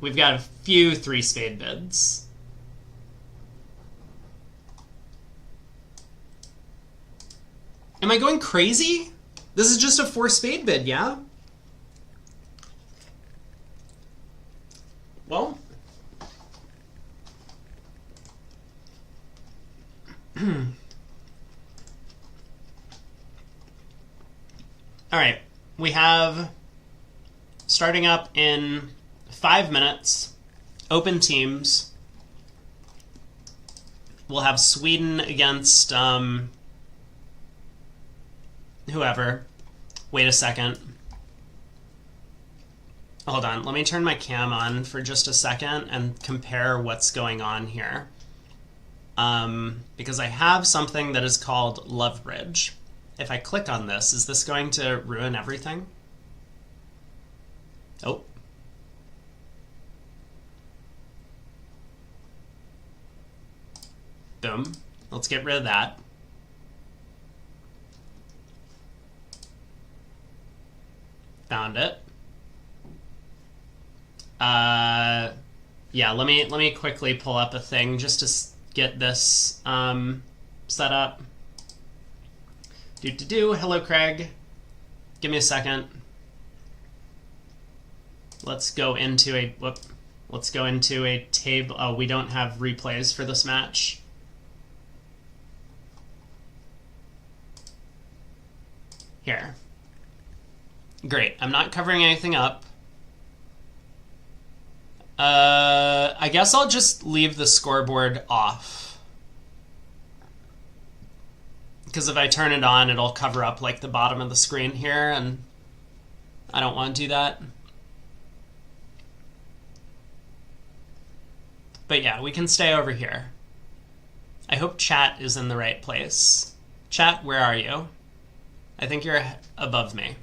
We've got a few 3 spade bids. Am I going crazy? This is just a 4 spade bid, yeah? Well, all right. We have, starting up in 5 minutes, open teams. We'll have Sweden against whoever. Wait a second. Hold on. Let me turn my cam on for just a second and compare what's going on here. Because I have something that is called Love Bridge. If I click on this, is this going to ruin everything? Oh. Boom. Let's get rid of that. Found it. Yeah, let me quickly pull up a thing just to get this set up. Hello, Craig. Give me a second. Let's go into a table. Oh, we don't have replays for this match. Here. Great. I'm not covering anything up. I guess I'll just leave the scoreboard off. Because if I turn it on, it'll cover up like the bottom of the screen here, and I don't want to do that. But yeah, we can stay over here. I hope chat is in the right place. Chat, where are you? I think you're above me.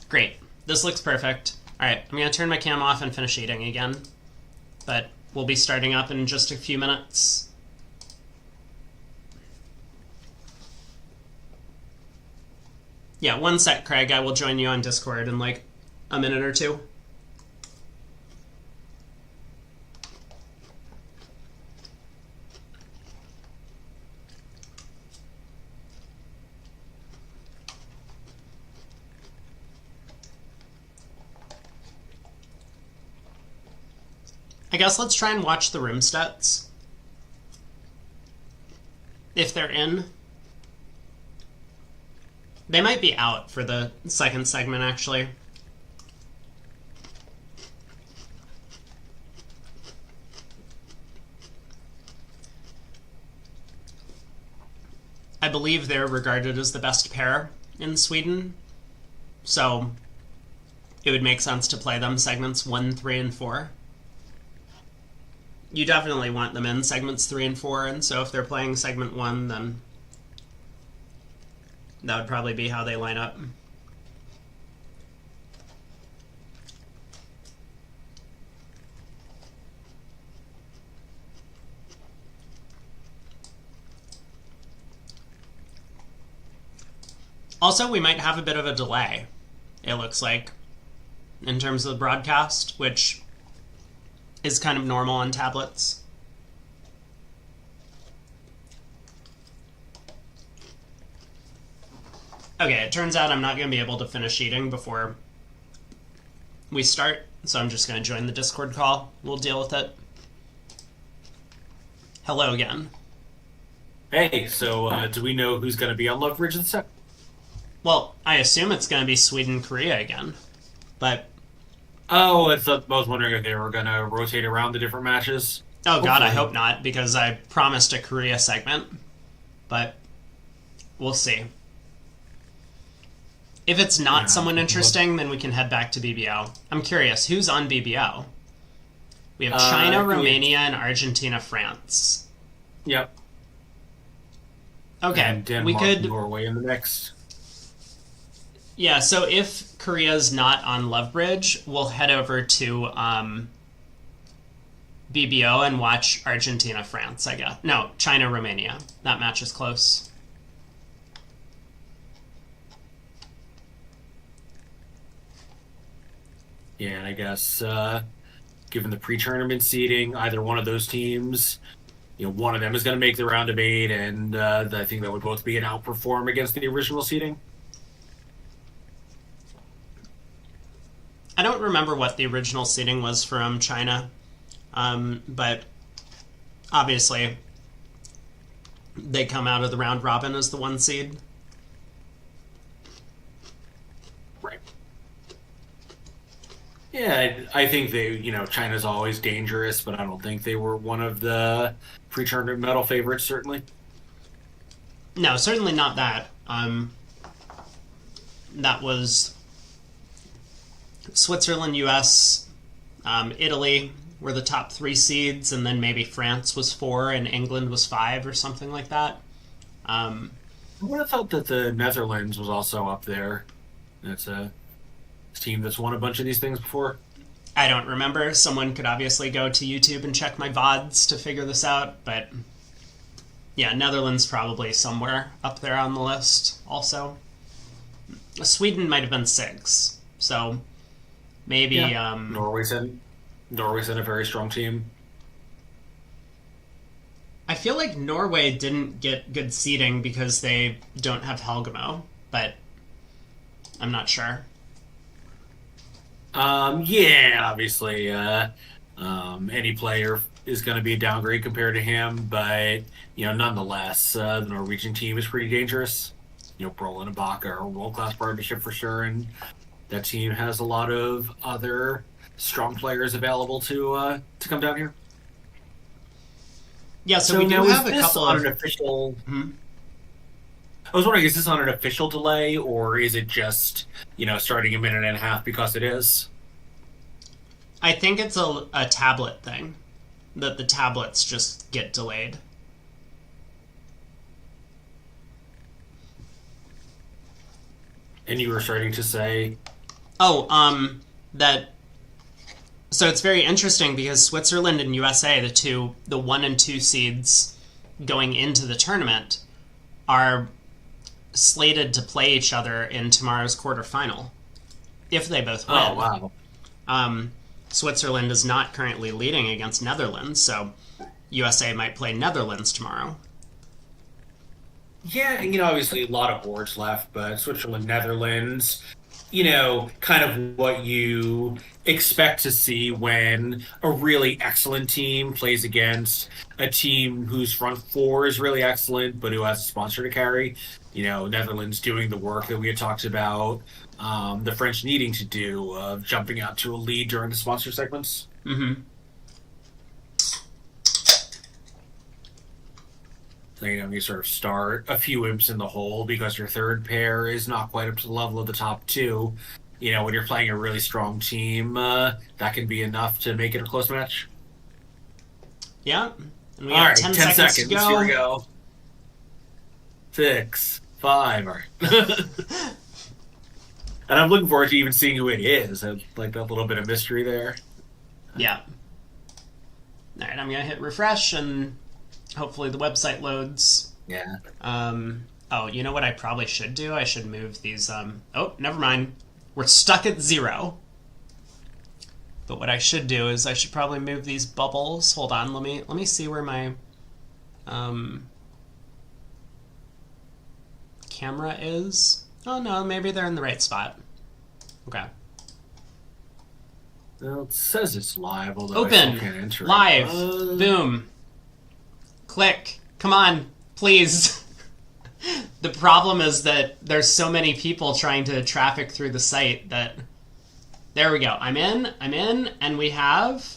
Great. This looks perfect. Alright, I'm going to turn my cam off and finish eating again. But we'll be starting up in just a few minutes. Yeah, one sec, Craig. I will join you on Discord in like a minute or two. I guess let's try and watch the room stats. If they're in. They might be out for the second segment, actually. I believe they're regarded as the best pair in Sweden. So it would make sense to play them segments 1, 3, and 4. You definitely want them in segments 3 and 4, and so if they're playing segment 1, then that would probably be how they line up. Also, we might have a bit of a delay, it looks like, in terms of the broadcast, which is kind of normal on tablets. Okay, it turns out I'm not going to be able to finish eating before we start, so I'm just going to join the Discord call. We'll deal with it. Hello again.
Hey, so do we know who's going to be on Love Bridge this time?
Well, I assume it's going to be Sweden-Korea again, but...
Oh, I was wondering if they were going to rotate around the different matches.
Oh god, I hope not, because I promised a Korea segment. But we'll see. If it's not someone interesting, then we can head back to BBO. I'm curious, who's on BBO? We have China, Romania, and Argentina, France.
Yep.
Okay,
and Denmark,
we could...
Norway in the next.
Yeah, so if Korea's not on Love Bridge, we'll head over to BBO and watch Argentina, France, I guess. No, China, Romania. That match is close.
Yeah, and I guess given the pre-tournament seeding, either one of those teams one of them is going to make the round of 8, and I think that would both be an outperform against the original seeding.
I don't remember what the original seeding was from China, but obviously they come out of the round robin as the 1 seed.
Right. Yeah, I think China's always dangerous, but I don't think they were one of the pre-tournament medal favorites, certainly.
No, certainly not that. That was Switzerland, US, Italy were the top 3 seeds, and then maybe France was 4 and England was 5 or something like that.
I would have thought that the Netherlands was also up there. It's a team that's won a bunch of these things before.
I don't remember. Someone could obviously go to YouTube and check my VODs to figure this out, but yeah, Netherlands probably somewhere up there on the list also. Sweden might have been 6, so maybe...
Yeah. Norway's in a very strong team.
I feel like Norway didn't get good seeding because they don't have Helgamo, but I'm not sure.
Yeah, obviously, any player is going to be a downgrade compared to him, but nonetheless, the Norwegian team is pretty dangerous. Brolin and Baka are a world-class partnership for sure, and that team has a lot of other strong players available to come down here.
Yeah, so we do have a couple of...
an official... I was wondering, is this on an official delay, or is it just, starting a minute and a half because it is?
I think it's a tablet thing, that the tablets just get delayed.
And you were starting to say...
that... So it's very interesting because Switzerland and USA, the 1 and 2 seeds going into the tournament, are slated to play each other in tomorrow's quarterfinal, if they both win.
Oh, wow.
Switzerland is not currently leading against Netherlands, so USA might play Netherlands tomorrow.
Yeah, and obviously a lot of boards left, but Switzerland, Netherlands, kind of what you expect to see when a really excellent team plays against a team whose front 4 is really excellent, but who has a sponsor to carry. Netherlands doing the work that we had talked about, the French needing to do of jumping out to a lead during the sponsor segments.
Mm-hmm.
So, you sort of start a few imps in the hole because your third pair is not quite up to the level of the top 2. When you're playing a really strong team, that can be enough to make it a close match.
Yeah. And we
All
have
right,
10
10
seconds to go.
Here we go. 6, 5. All right. And I'm looking forward to even seeing who it is. I like that little bit of mystery there.
Yeah. All right, I'm going to hit refresh, and hopefully the website loads.
Yeah.
Oh, you know what I probably should do? I should move these... Oh, never mind. We're stuck at 0. But what I should do is I should probably move these bubbles. Hold on, let me see where my camera is. Oh no, maybe they're in the right spot. Okay.
Well, it says it's live, although
Open.
I still can't enter it.
Live. Boom. Click. Come on, please. The problem is that there's so many people trying to traffic through the site that... There we go. I'm in, and we have...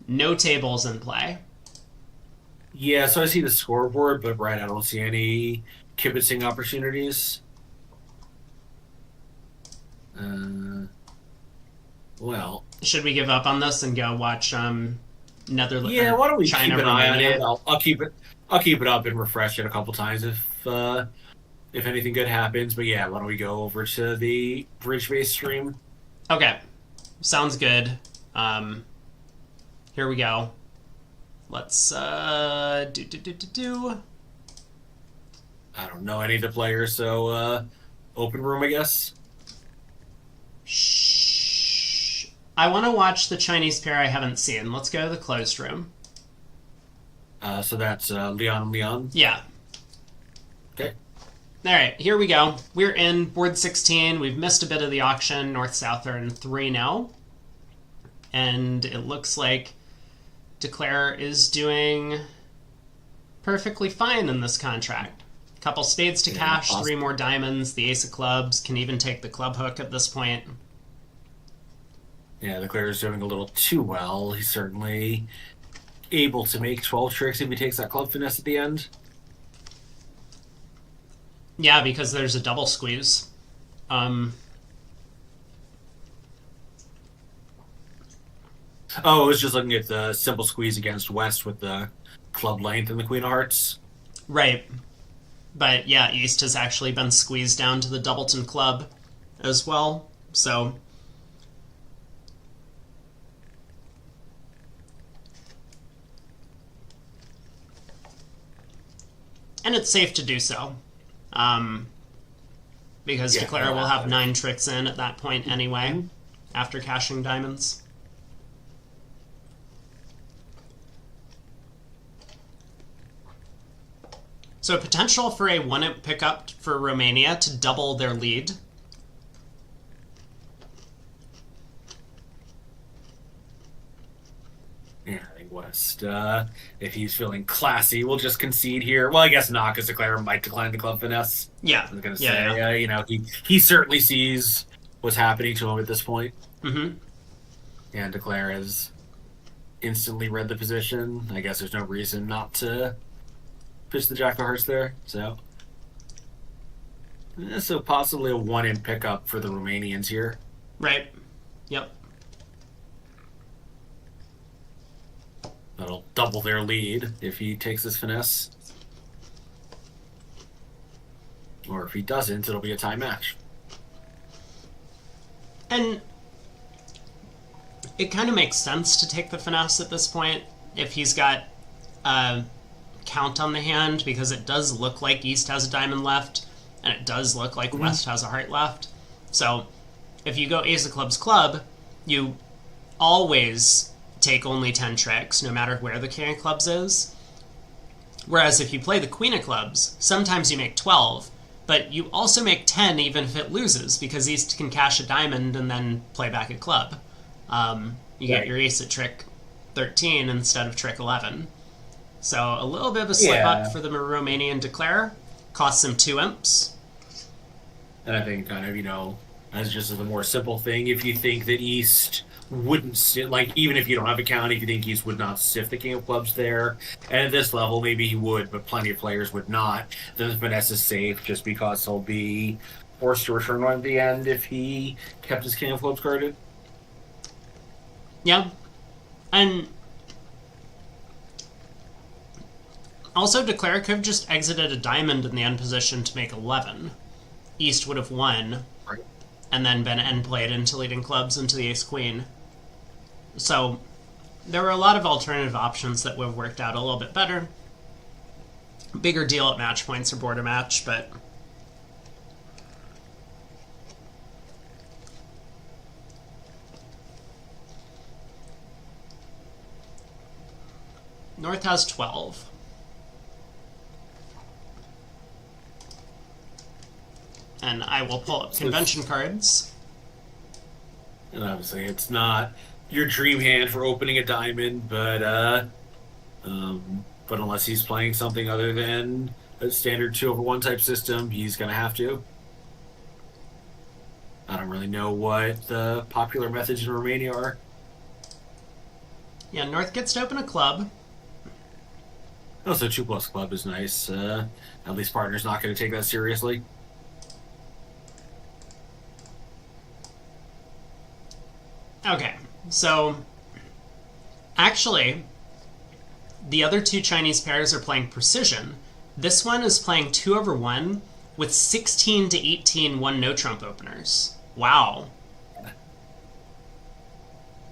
no tables in play.
Yeah, so I see the scoreboard, but I don't see any kibitzing opportunities. Well...
Should we give up on this and go watch Netherlands?
Yeah, why don't we
China,
keep an eye on
Romania?
it? I'll keep it up and refresh it a couple times if anything good happens. But yeah, why don't we go over to the bridge-based stream?
Okay, sounds good. Here we go. Let's do.
I don't know any of the players, so open room, I guess.
Shh. I want to watch the Chinese pair I haven't seen. Let's go to the closed room.
So that's Leon and Leon.
Yeah.
Okay.
All right, here we go. We're in board 16. We've missed a bit of the auction. North-South are in 3 now. And it looks like Declare is doing perfectly fine in this contract. Couple spades to cash,
awesome.
3 more diamonds, the ace of clubs, can even take the club hook at this point.
Yeah, Declare is doing a little too well. He's certainly able to make 12 tricks if he takes that club finesse at the end.
Yeah, because there's a double squeeze.
Oh, I was just looking at the simple squeeze against West with the club length and the Queen of Hearts.
Right. But yeah, East has actually been squeezed down to the Doubleton club as well. So and it's safe to do so. Because Declare will have 9 tricks in at that point anyway, after cashing diamonds. So potential for a 1-imp pickup for Romania to double their lead.
Yeah, I think West, if he's feeling classy, will just concede here. Well, I guess not, because Declare might decline the club finesse.
Yeah.
I was going to say, you know, he certainly sees what's happening to him at this point.
Mm-hmm.
And Declare has instantly read the position. I guess there's no reason not to pitch the Jack of Hearts there. So possibly a 1-in pickup for the Romanians here.
Right. Yep.
That'll double their lead if he takes this finesse. Or if he doesn't, it'll be a tie match.
And it kind of makes sense to take the finesse at this point if he's got a count on the hand, because it does look like East has a diamond left, and it does look like West has a heart left. So if you go Ace of Clubs club, you always take only 10 tricks, no matter where the King of Clubs is. Whereas if you play the Queen of Clubs, sometimes you make 12, but you also make 10 even if it loses, because East can cash a diamond and then play back a club. You get your ace at trick 13 instead of trick 11. So a little bit of a slip up for the Romanian Declare. Costs him 2 imps.
And I think kind of, you know, as just a more simple thing, if you think that East wouldn't, like, even if you don't have a count, if you think East would not sift the King of Clubs there, and at this level, maybe he would, but plenty of players would not, then the finesse is safe just because he'll be forced to return one at the end if he kept his King of Clubs guarded.
Yeah. And also, Declare could have just exited a diamond in the end position to make 11. East would have won, and then been end played into leading clubs into the ace-queen. So there were a lot of alternative options that would have worked out a little bit better. Bigger deal at match points or border match, but North has 12. And I will pull up convention cards.
And obviously it's not your dream hand for opening a diamond, but unless he's playing something other than a standard 2/1 type system, he's going to have to. I don't really know what the popular methods in Romania are.
Yeah, North gets to open a club.
Also, 2+ club is nice. At least partner's not going to take that seriously.
Okay, so actually, the other 2 Chinese pairs are playing precision. This one is playing 2/1 with 16 to 18 1 no-trump openers. Wow.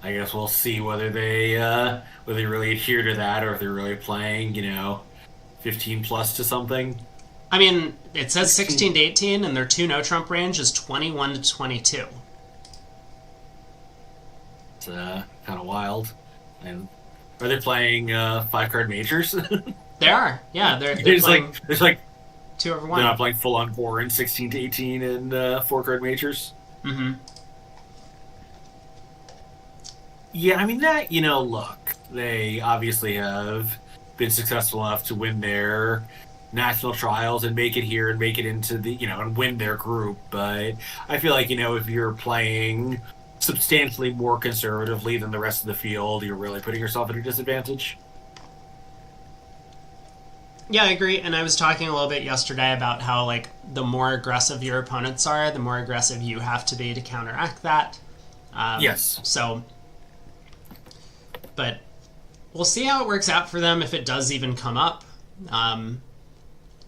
I guess we'll see whether they really adhere to that, or if they're really playing, 15 plus to something.
I mean, it says 16 to 18, and their 2 no-trump range is 21 to 22.
It's kind of wild. And are they playing 5-card majors?
They are. Yeah, they're
there's
playing
like there's like
2 over
they're
1.
not playing full on board 16 to 18 and 4-card majors.
Mm-hmm.
Yeah, I mean that, look, they obviously have been successful enough to win their national trials and make it here and make it into and win their group. But I feel like, if you're playing substantially more conservatively than the rest of the field, you're really putting yourself at a disadvantage.
Yeah, I agree. And I was talking a little bit yesterday about how, like, the more aggressive your opponents are, the more aggressive you have to be to counteract that.
Yes.
So, but we'll see how it works out for them if it does even come up.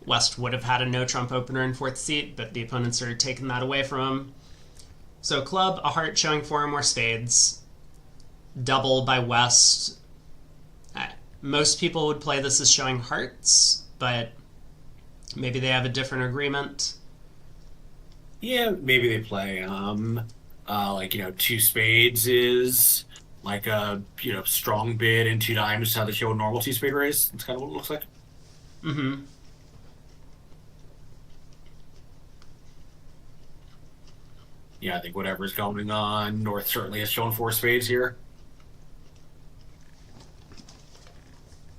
West would have had a no trump opener in 4th seat, but the opponents are taking that away from him. So club, a heart showing 4 or more spades. Double by West. Most people would play this as showing hearts, but maybe they have a different agreement.
Yeah, maybe they play, 2 spades is like a, strong bid, and 2 dimes is how they show a normal 2-spade raise. That's kind of what it looks like.
Mm-hmm.
Yeah, I think whatever's going on, North certainly has shown 4 spades here.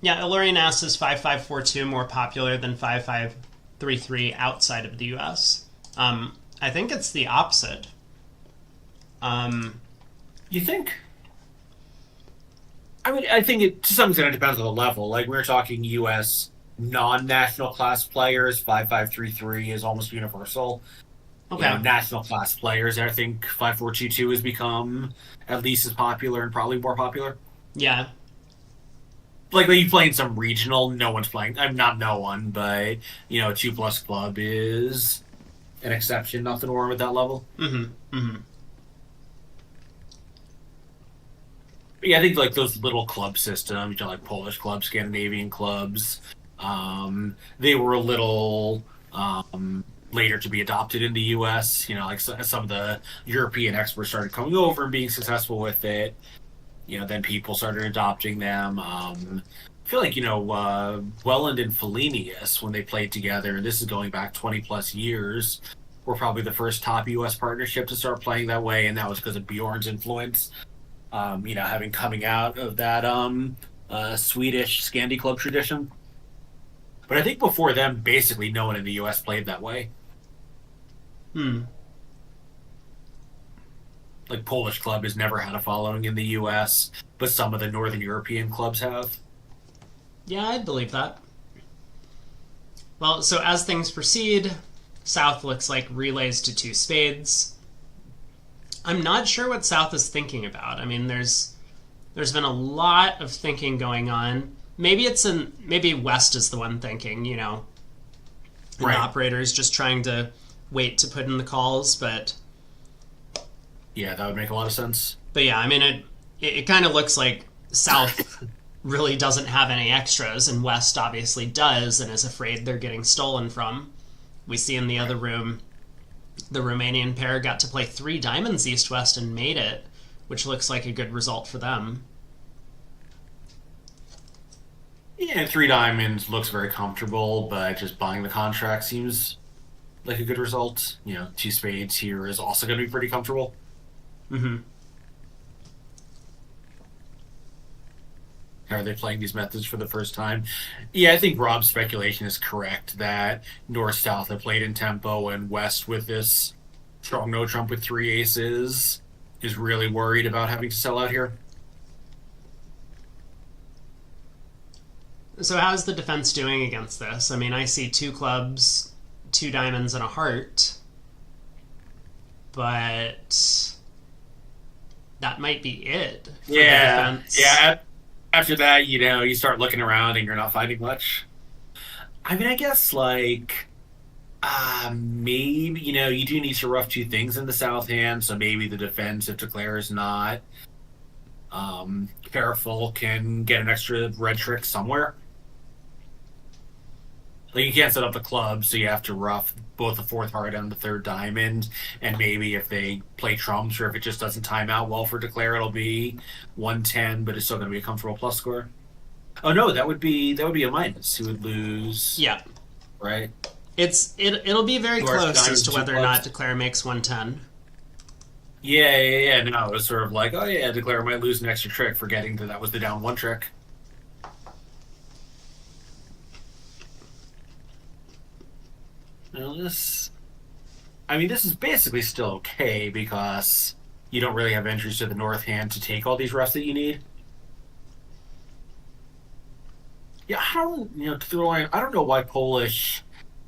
Yeah, Illurin asks, is 5542 more popular than 5533 outside of the US? I think it's the opposite.
You think? I mean, I think it to some extent it depends on the level. Like, we're talking US non-national class players, 5533 is almost universal.
Okay.
National class players, I think 5422 has become at least as popular and probably more popular.
Yeah.
Like, you playing some regional, no one's playing. I'm not no one, but 2+ club is an exception, not the norm at that level.
Mm-hmm. Mm-hmm.
But yeah, I think like those little club systems, like Polish clubs, Scandinavian clubs, they were a little later to be adopted in the U.S. Like some of the European experts started coming over and being successful with it. Then people started adopting them. I feel like, Welland and Felinius, when they played together, and this is going back 20+ years, were probably the first top U.S. partnership to start playing that way, and that was because of Bjorn's influence, having coming out of that Swedish Scandi club tradition. But I think before them, basically no one in the U.S. played that way. Like, Polish club has never had a following in the U.S., but some of the Northern European clubs have.
Yeah, I'd believe that. Well, so as things proceed, South looks like relays to 2 spades. I'm not sure what South is thinking about. I mean, there's been a lot of thinking going on. Maybe maybe West is the one thinking, and
Right.
the operator's just trying to wait to put in the calls, but
Yeah, that would make a lot of sense.
yeah, I mean, it kind of looks like South really doesn't have any extras, and West obviously does and is afraid they're getting stolen from. We see in the other room, the Romanian pair got to play 3 diamonds east-west and made it, which looks like a good result for them.
Yeah, and 3 diamonds looks very comfortable, but just buying the contract seems like a good result. 2 spades here is also going to be pretty comfortable.
Mm-hmm.
Are they playing these methods for the first time? Yeah, I think Rob's speculation is correct that North-South have played in tempo, and West with this strong no trump with 3 aces is really worried about having to sell out here.
So how's the defense doing against this? I mean, I see 2 clubs, 2 diamonds, and a heart, but that might be it for the defense.
Yeah. After that, you start looking around and you're not finding much. I mean, I guess, maybe, you do need to rough 2 things in the south hand, so maybe the defense, if Declare is not careful, can get an extra red trick somewhere. Like you can't set up the club, so you have to rough both the fourth heart and the third diamond. And maybe if they play trumps or if it just doesn't time out well for declare, it'll be 110, but it's still going to be a comfortable plus score. Oh no, that would be a minus. He would lose.
Yeah.
Right.
It'll be very
Or
close as to
two
whether or
clubs.
not declare makes 110.
Yeah. No, it was sort of like, oh yeah, declare might lose an extra trick, forgetting that was the down one trick. Now this is basically still okay because you don't really have entries to the north hand to take all these roughs that you need. Yeah, I don't know why Polish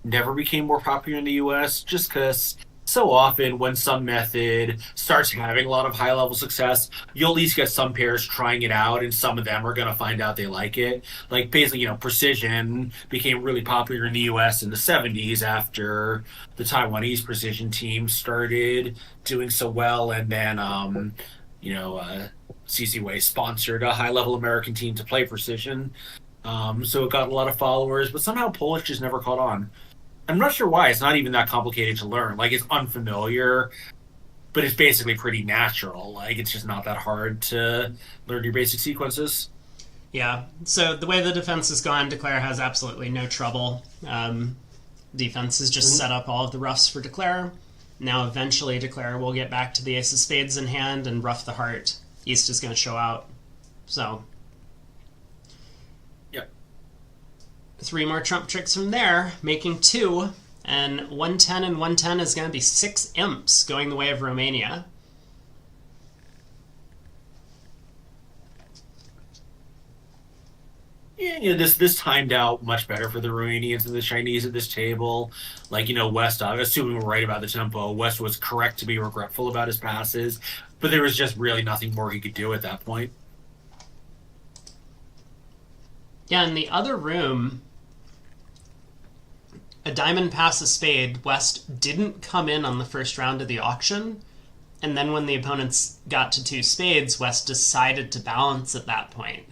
never became more popular in the U.S. Just because so often when some method starts having a lot of high level success, you'll at least get some pairs trying it out, and some of them are going to find out they like it. Like basically, precision became really popular in the U.S. in the '70s after the Taiwanese precision team started doing so well, and then CC Way sponsored a high level American team to play precision. So it got a lot of followers, but somehow Polish just never caught on. I'm not sure why. It's not even that complicated to learn. Like, it's unfamiliar, but it's basically pretty natural. Like, it's just not that hard to learn your basic sequences.
Yeah. So the way the defense has gone, declare has absolutely no trouble. Defense has just set up all of the roughs for declare. Now eventually declare will get back to the ace of spades in hand and rough the heart. East is going to show out. So
Yep.
3 more trump tricks from there, making 2. And 110 and 110 is going to be 6 imps going the way of Romania.
Yeah, this timed out much better for the Romanians and the Chinese at this table. Like, West, assuming we're right about the tempo, West was correct to be regretful about his passes, but there was just really nothing more he could do at that point.
Yeah, in the other room, a diamond pass a spade, West didn't come in on the first round of the auction, and then when the opponents got to 2 spades, West decided to balance at that point,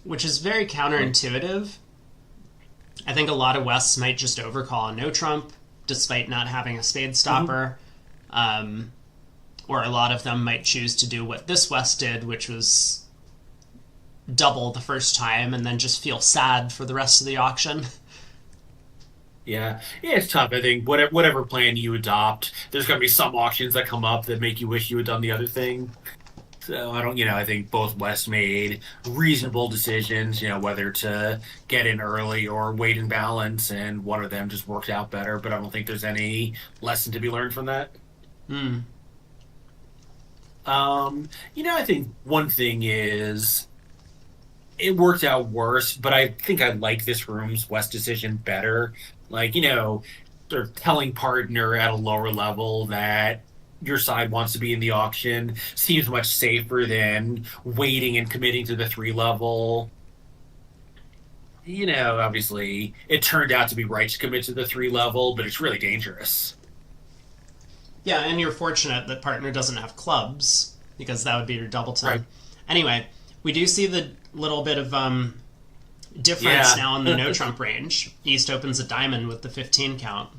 which is very counterintuitive. I think a lot of Wests might just overcall a no trump, despite not having a spade stopper, or a lot of them might choose to do what this West did, which was double the first time and then just feel sad for the rest of the auction.
Yeah, it's tough. I think whatever plan you adopt, there's going to be some auctions that come up that make you wish you had done the other thing. So I think both West made reasonable decisions, whether to get in early or wait and balance, and one of them just worked out better, but I don't think there's any lesson to be learned from that. I think one thing is it worked out worse, but I think I like this room's West decision better. Like, sort of telling partner at a lower level that your side wants to be in the auction seems much safer than waiting and committing to the 3 level. Obviously, it turned out to be right to commit to the 3 level, but it's really dangerous.
Yeah, and you're fortunate that partner doesn't have clubs, because that would be your doubleton.
Right.
Anyway, we do see the little bit of difference now in the no trump range. East opens a diamond with the 15 count.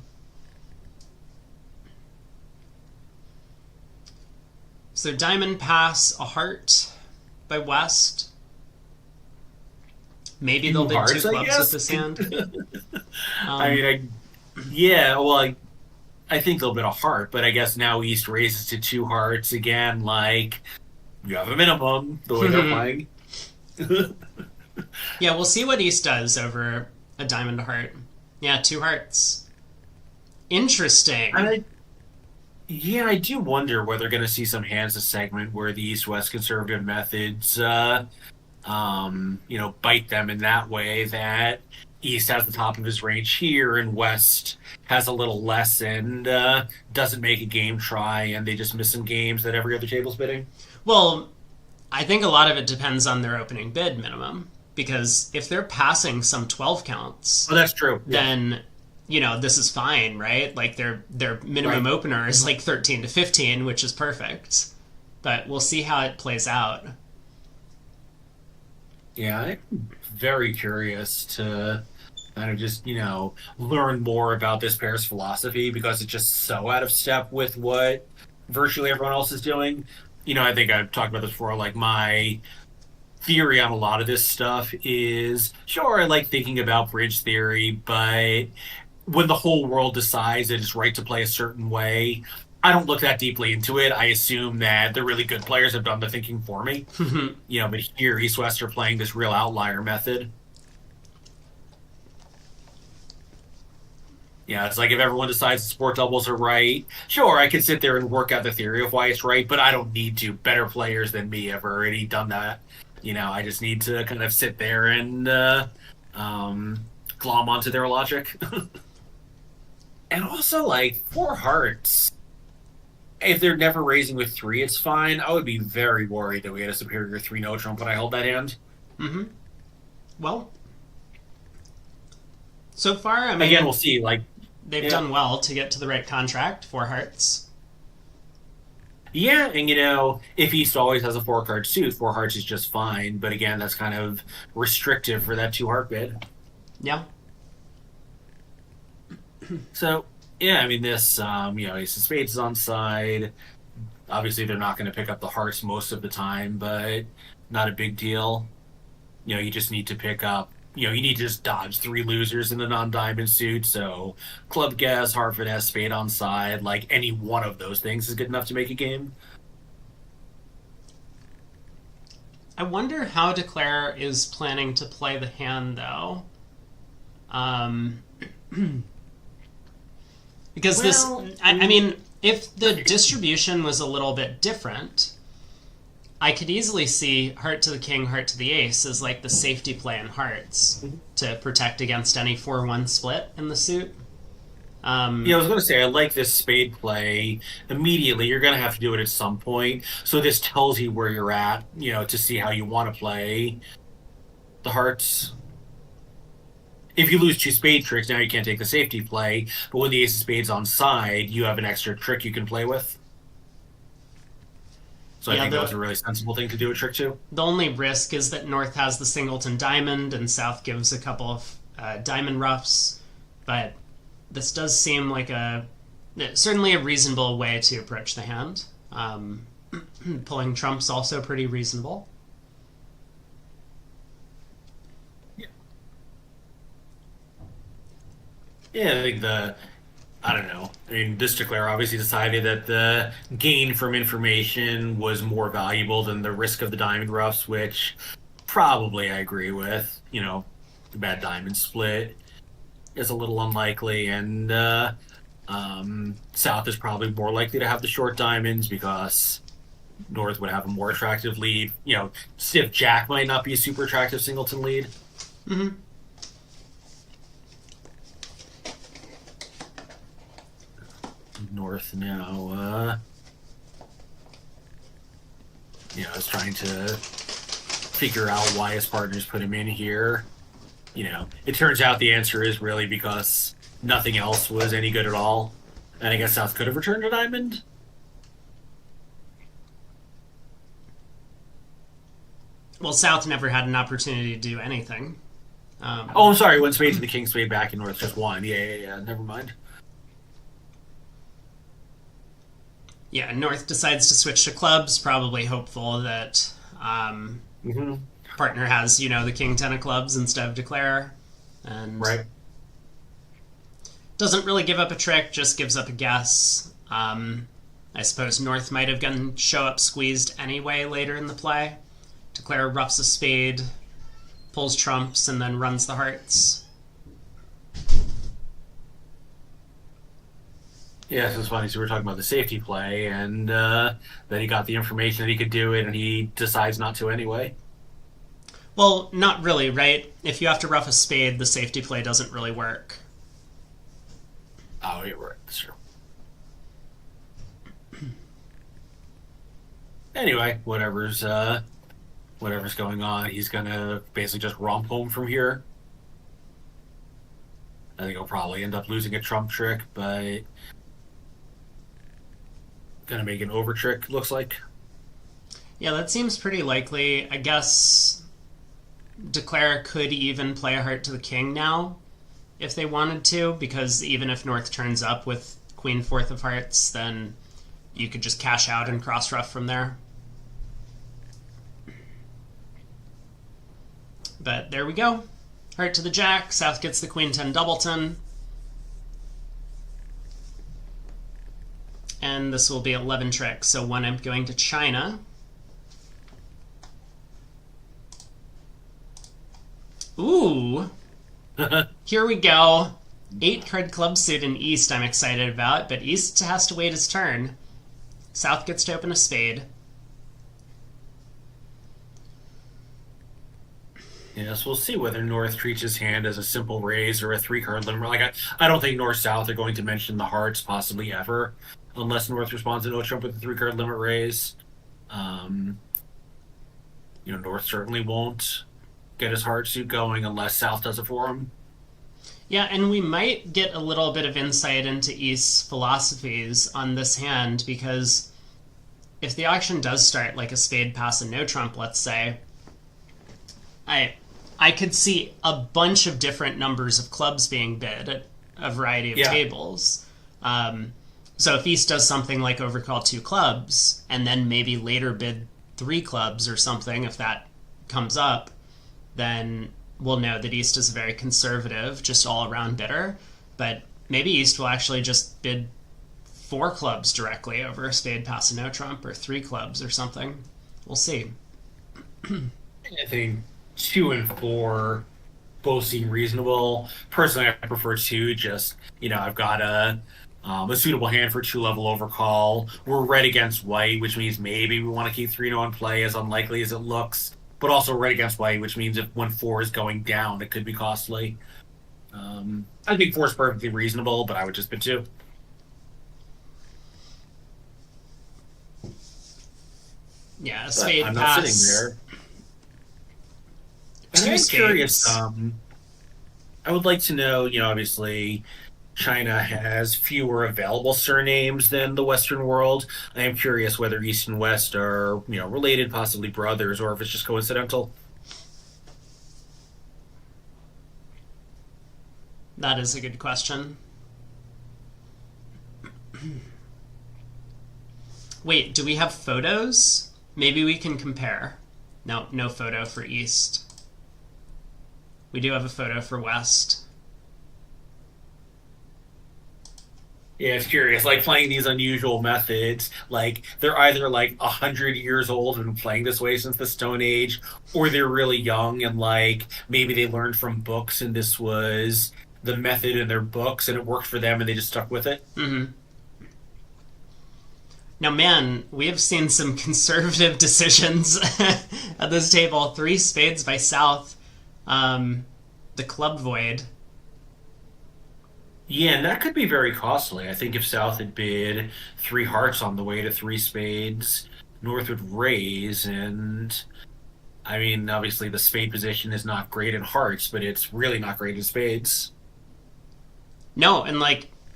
So diamond pass a heart by West. Maybe they'll bid 2 clubs with this hand.
I think they'll bid a heart, but I guess now East raises to 2 hearts again. Like, you have a minimum the way they're playing.
Yeah, we'll see what East does over a diamond heart. Yeah, 2 hearts. Interesting.
I do wonder whether they're going to see some hands this segment where the East-West conservative methods, bite them in that way, that East has the top of his range here and West has a little less and doesn't make a game try and they just miss some games that every other table's bidding.
Well, I think a lot of it depends on their opening bid minimum, because if they're passing some 12 counts...
Oh, that's true.
Then... this is fine, right? Like, their minimum opener is like 13 to 15, which is perfect. But we'll see how it plays out.
Yeah, I'm very curious to kind of just, learn more about this pair's philosophy because it's just so out of step with what virtually everyone else is doing. I think I've talked about this before. Like, my theory on a lot of this stuff is sure, I like thinking about bridge theory, but when the whole world decides that it's right to play a certain way, I don't look that deeply into it. I assume that the really good players have done the thinking for me. But here, East West are playing this real outlier method. Yeah, it's like if everyone decides sport doubles are right, sure, I could sit there and work out the theory of why it's right, but I don't need to. Better players than me have already done that. I just need to kind of sit there and glom onto their logic. And also, like, four hearts. If they're never raising with three, it's fine. I would be very worried that we had a superior 3-no trump when I held that hand.
Well, so far, I mean...
Again, we'll see, like...
They've done well to get to the right contract, four hearts.
Yeah, and if East always has a 4-card suit, four hearts is just fine. But again, that's kind of restrictive for that 2-heart bid.
Yeah.
So, yeah, I mean, this, Ace of Spades is on side. Obviously, they're not going to pick up the hearts most of the time, but not a big deal. You just need to pick up, you need to just dodge 3 losers in the non-diamond suit. So, club guess, heart finesse, spade on side, like any one of those things is good enough to make a game.
I wonder how Declare is planning to play the hand, though. Because I mean, if the distribution was a little bit different, I could easily see heart to the king, heart to the ace as like the safety play in hearts to protect against any 4-1 split in the suit.
I was going to say, I like this spade play. Immediately, you're going to have to do it at some point. So this tells you where you're at, to see how you want to play the hearts. If you lose 2 spade tricks, now you can't take the safety play. But when the ace of spades on side, you have an extra trick you can play with. So I think that was a really sensible thing to do a trick to.
The only risk is that North has the singleton diamond and South gives a couple of diamond roughs. But this does seem like certainly a reasonable way to approach the hand. Pulling trumps also pretty reasonable.
Yeah, I think I don't know. I mean, this Declare obviously decided that the gain from information was more valuable than the risk of the diamond roughs, which probably I agree with. The bad diamond split is a little unlikely, and South is probably more likely to have the short diamonds because North would have a more attractive lead. Stiff Jack might not be a super attractive singleton lead. North now, is trying to figure out why his partners put him in here. It turns out the answer is really because nothing else was any good at all. And I guess South could have returned a diamond.
Well, South never had an opportunity to do anything.
I'm sorry. When spade to the king, spade back, and North just won. Yeah. Never mind.
Yeah, North decides to switch to clubs, probably hopeful that partner has, the king 10 of clubs instead of Declare. And
right.
Doesn't really give up a trick, just gives up a guess. I suppose North might have gotten show up squeezed anyway later in the play. Declare roughs a spade, pulls trumps, and then runs the hearts.
Yeah, so it's funny. So we're talking about the safety play, and then he got the information that he could do it, and he decides not to anyway.
Well, not really, right? If you have to rough a spade, the safety play doesn't really work.
Oh, you're right. That's true. Anyway, whatever's going on, he's gonna basically just romp home from here. I think he'll probably end up losing a trump trick, but gonna make an over trick, looks like.
Yeah, that seems pretty likely. I guess Declare could even play a heart to the king now if they wanted to, because even if North turns up with Queen Fourth of Hearts, then you could just cash out and cross ruff from there. But there we go. Heart to the Jack. South gets the Queen 10 doubleton. And this will be 11 tricks. So one imp going to China. Ooh. Here we go. 8 card club suit in East I'm excited about, but East has to wait his turn. South gets to open a spade.
Yes, we'll see whether North treats his hand as a simple raise or a 3-card limit. Like, I don't think North-South are going to mention the hearts possibly ever, unless North responds to no trump with a 3-card limit raise. North certainly won't get his heart suit going unless South does it for him.
Yeah, and we might get a little bit of insight into East's philosophies on this hand, because if the auction does start like a spade pass and no trump, let's say, I could see a bunch of different numbers of clubs being bid at a variety of tables. So if East does something like overcall 2 clubs and then maybe later bid 3 clubs or something, if that comes up, then we'll know that East is a very conservative, just all-around bidder. But maybe East will actually just bid 4 clubs directly over a spade pass and no trump, or 3 clubs or something. We'll see.
I think 2 and 4 both seem reasonable. Personally, I prefer 2. Just, I've got a suitable hand for 2-level overcall. We're red against white, which means maybe we want to keep 3-0 in play, as unlikely as it looks. But also red against white, which means if when 4 is going down, it could be costly. I think 4 is perfectly reasonable, but I would just bid 2.
Yeah, a spade
I'm
pass.
not sitting there. And I'm curious. I would like to know, obviously, China has fewer available surnames than the Western world. I am curious whether East and West are, related, possibly brothers, or if it's just coincidental.
That is a good question. Wait, do we have photos? Maybe we can compare. No, no photo for East. We do have a photo for West.
Yeah, it's curious. Like, playing these unusual methods, like, they're either, 100 years old and playing this way since the Stone Age, or they're really young and, maybe they learned from books and this was the method in their books and it worked for them and they just stuck with it.
Mm-hmm. Now, man, we have seen some conservative decisions at this table. 3 spades by South. The club void.
Yeah, and that could be very costly. I think if South had bid 3 hearts on the way to 3 spades, North would raise, and I mean, obviously the spade position is not great in hearts, but it's really not great in spades.
No, and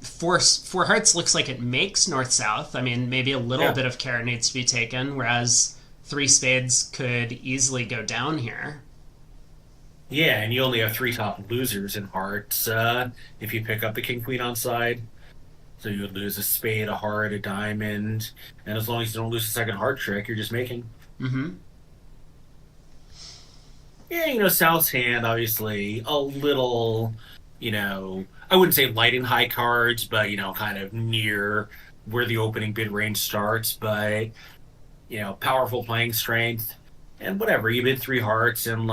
4 hearts looks like it makes North-South. I mean, maybe a little bit of care needs to be taken, whereas 3 spades could easily go down here.
Yeah, and you only have 3 top losers in hearts if you pick up the king-queen on side. So you would lose a spade, a heart, a diamond, and as long as you don't lose a second heart trick, you're just making.
Mm-hmm.
Yeah, South's hand, obviously, a little, I wouldn't say light in high cards, but, kind of near where the opening bid range starts, but, powerful playing strength, and whatever, you bid 3 hearts, and,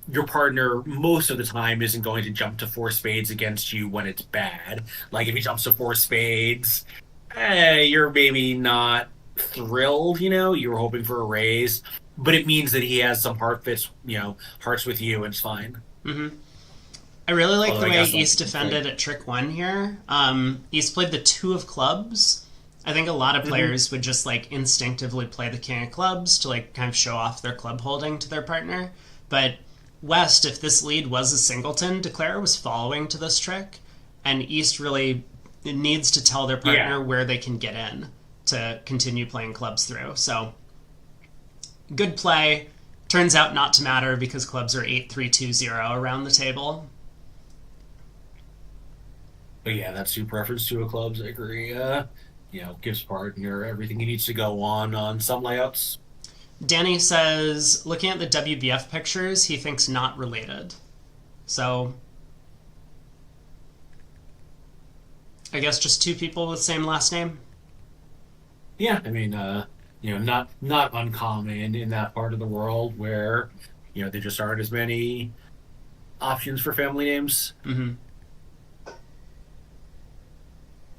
your partner most of the time isn't going to jump to 4 spades against you when it's bad. If he jumps to 4 spades, you're maybe not thrilled, you were hoping for a raise, but it means that he has some hearts with you, and it's fine.
Mm-hmm. I really like the way East defended at trick 1 here. East played the 2 of clubs. I think a lot of players would just instinctively play the king of clubs to kind of show off their club holding to their partner. But West, if this lead was a singleton, Declare was following to this trick, and East really needs to tell their partner where they can get in to continue playing clubs through. So, good play. Turns out not to matter because clubs are 8-3-2-0 around the table.
But yeah, that's your preference to a clubs. I agree. Gives partner everything he needs to go on some layouts.
Danny says, looking at the WBF pictures, he thinks not related. So, I guess just two people with the same last name?
Yeah, I mean, not uncommon in that part of the world where, there just aren't as many options for family names.
Mm-hmm.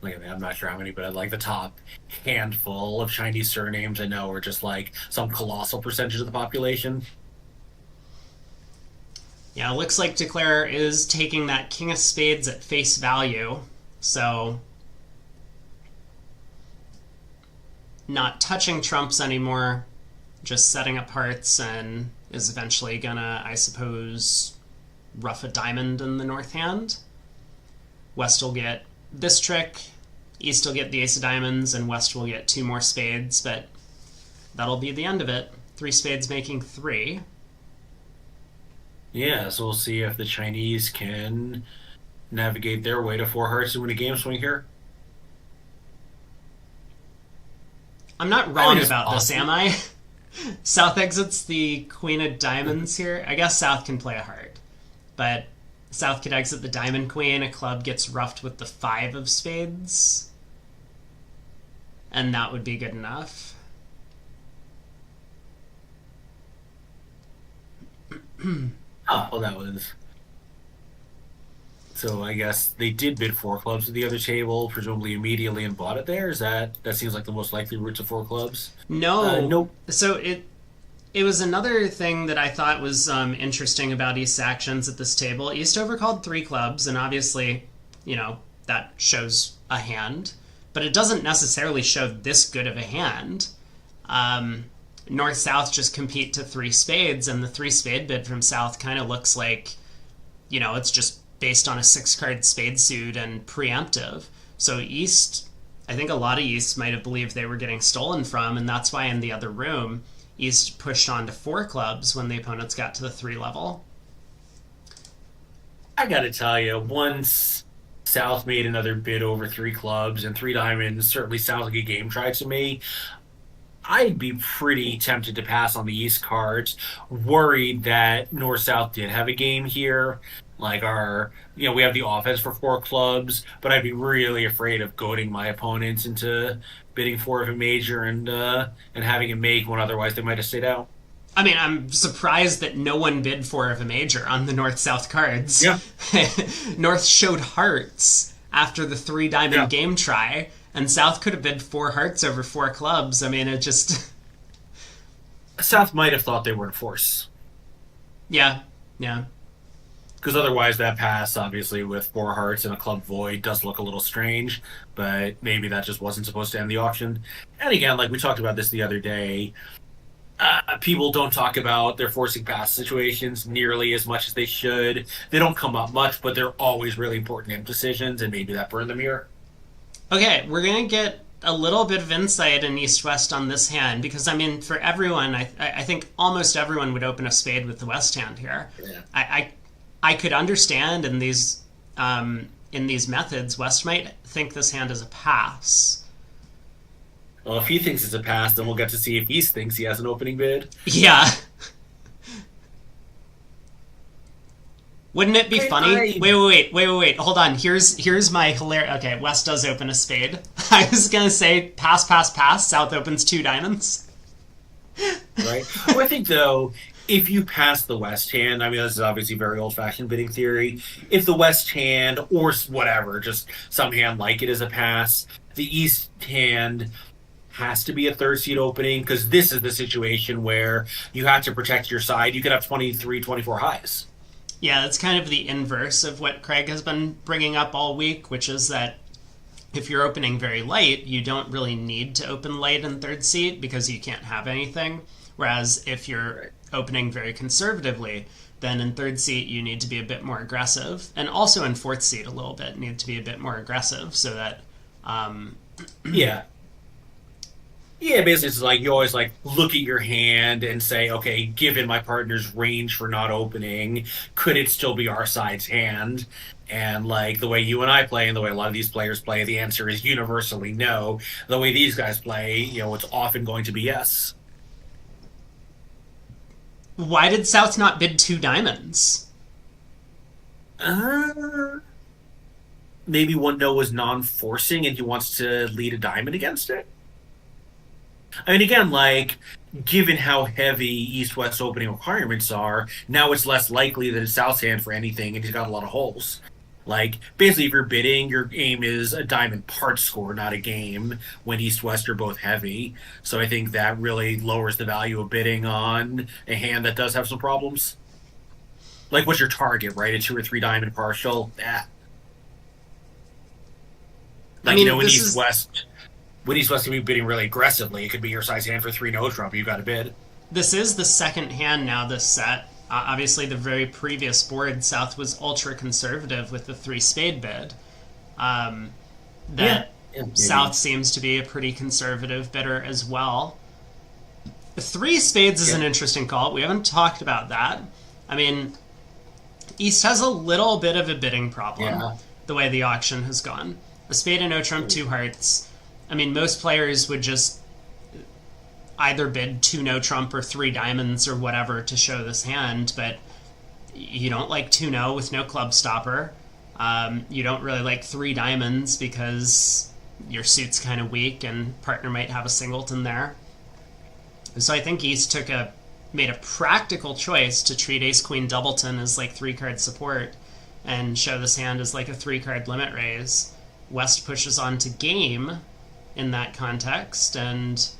Like, I mean, I'm not sure how many, but like the top handful of Chinese surnames I know are just like some colossal percentage of the population.
Yeah, it looks like Declare is taking that King of Spades at face value, so not touching trumps anymore, just setting up hearts, and is eventually gonna, I suppose, rough a diamond in the north hand. West will get this trick, East will get the ace of diamonds, and West will get two more spades, but that'll be the end of it. 3 spades making 3.
Yeah, so we'll see if the Chinese can navigate their way to 4 hearts and win a game swing here.
I'm not wrong
it's
about this,
awesome.
am I? South exits the queen of diamonds here. I guess South can play a heart, but South could exit the diamond queen. A club gets roughed with the 5 of spades, and that would be good enough.
Oh, well, that was. So I guess they did bid 4 clubs at the other table, presumably immediately, and bought it there. Is that seems like the most likely route to 4 clubs?
No,
Nope.
So it was another thing that I thought was interesting about East's actions at this table. East overcalled 3 clubs, and obviously, that shows a hand, but it doesn't necessarily show this good of a hand. North-South just compete to 3 spades, and the 3 spade bid from South kind of looks like, it's just based on a 6-card spade suit and preemptive. So East, I think a lot of East might have believed they were getting stolen from, and that's why in the other room, East pushed on to 4 clubs when the opponents got to the 3 level.
I gotta tell you, once South made another bid over 3 clubs and 3 diamonds, certainly sounds like a game try to me. I'd be pretty tempted to pass on the East cards, worried that North-South did have a game here. Like we have the offense for 4 clubs, but I'd be really afraid of goading my opponents into bidding 4 of a major and having him make when otherwise they might have stayed out.
I mean, I'm surprised that no one bid 4 of a major on the North-South cards.
Yeah.
North showed hearts after the 3 diamond game try, and South could have bid 4 hearts over 4 clubs. I mean, it just...
South might have thought they were in force.
Yeah.
Because otherwise that pass, obviously, with 4 hearts and a club void does look a little strange, but maybe that just wasn't supposed to end the auction. And again, like we talked about this the other day, people don't talk about their forcing pass situations nearly as much as they should. They don't come up much, but they're always really important in decisions, and maybe that burned them here.
Okay, we're going to get a little bit of insight in East-West on this hand, because, I mean, for everyone, I think almost everyone would open a spade with the West hand here.
Yeah.
I could understand in these methods, West might think this hand is a pass.
Well, if he thinks it's a pass, then we'll get to see if East thinks he has an opening bid.
Yeah. Wouldn't it be funny? Wait. Hold on. Here's my hilarious... Okay, West does open a spade. I was going to say pass. South opens 2 diamonds.
Right? Well, I think, though, if you pass the West hand, I mean, this is obviously very old-fashioned bidding theory. If the West hand, or whatever, just some hand like it is a pass, the East hand has to be a 3rd seed opening, because this is the situation where you have to protect your side. You could have 23, 24 highs.
Yeah, that's kind of the inverse of what Craig has been bringing up all week, which is that if you're opening very light, you don't really need to open light in 3rd seat because you can't have anything. Whereas if you're opening very conservatively, then in 3rd seat you need to be a bit more aggressive. And also in 4th seat a little bit, need to be a bit more aggressive so that...
Yeah. Yeah, basically, it's like you always like look at your hand and say, okay, given my partner's range for not opening, could it still be our side's hand? And like the way you and I play, and the way a lot of these players play, the answer is universally no. The way these guys play, it's often going to be yes.
Why did South not bid 2 diamonds?
Uh, Maybe one no was non-forcing, and he wants to lead a diamond against it. I mean, again, like, given how heavy East-West opening requirements are, now it's less likely that it's South's hand for anything, and he's got a lot of holes. Like, basically, if you're bidding, your aim is a diamond part score, not a game, when East-West are both heavy. So I think that really lowers the value of bidding on a hand that does have some problems. Like, what's your target, right? A 2 or 3 diamond partial?
I
Like,
mean,
when
this
East-West... When East West can be bidding really aggressively, it could be your size hand for 3 no trump. You've got to bid.
this is the second hand now this set. Obviously, the very previous board, South was ultra conservative with the 3 spade bid. That South seems to be a pretty conservative bidder as well. 3 spades is an interesting call. We haven't talked about that. I mean, East has a little bit of a bidding problem, the way the auction has gone. A spade and no trump, 2 hearts. I mean, most players would just either bid 2 no trump or 3 diamonds or whatever to show this hand, but you don't like 2 no with no club stopper. You don't really like 3 diamonds because your suit's kind of weak and partner might have a singleton there. So I think East made a practical choice to treat ace queen doubleton as like 3-card support and show this hand as like a 3-card limit raise. West pushes on to game in that context, and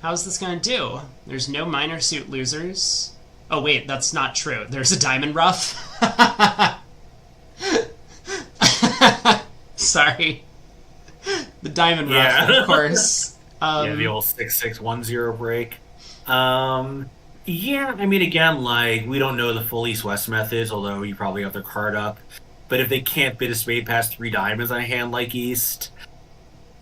how's this going to do? There's no minor suit losers. Oh wait, that's not true. There's a diamond ruff. Sorry. The diamond ruff, of course.
The old 6-6-1-0 break. I mean, again, like, we don't know the full East-West methods, although you probably have their card up. But if they can't bid a spade past 3 diamonds on a hand like East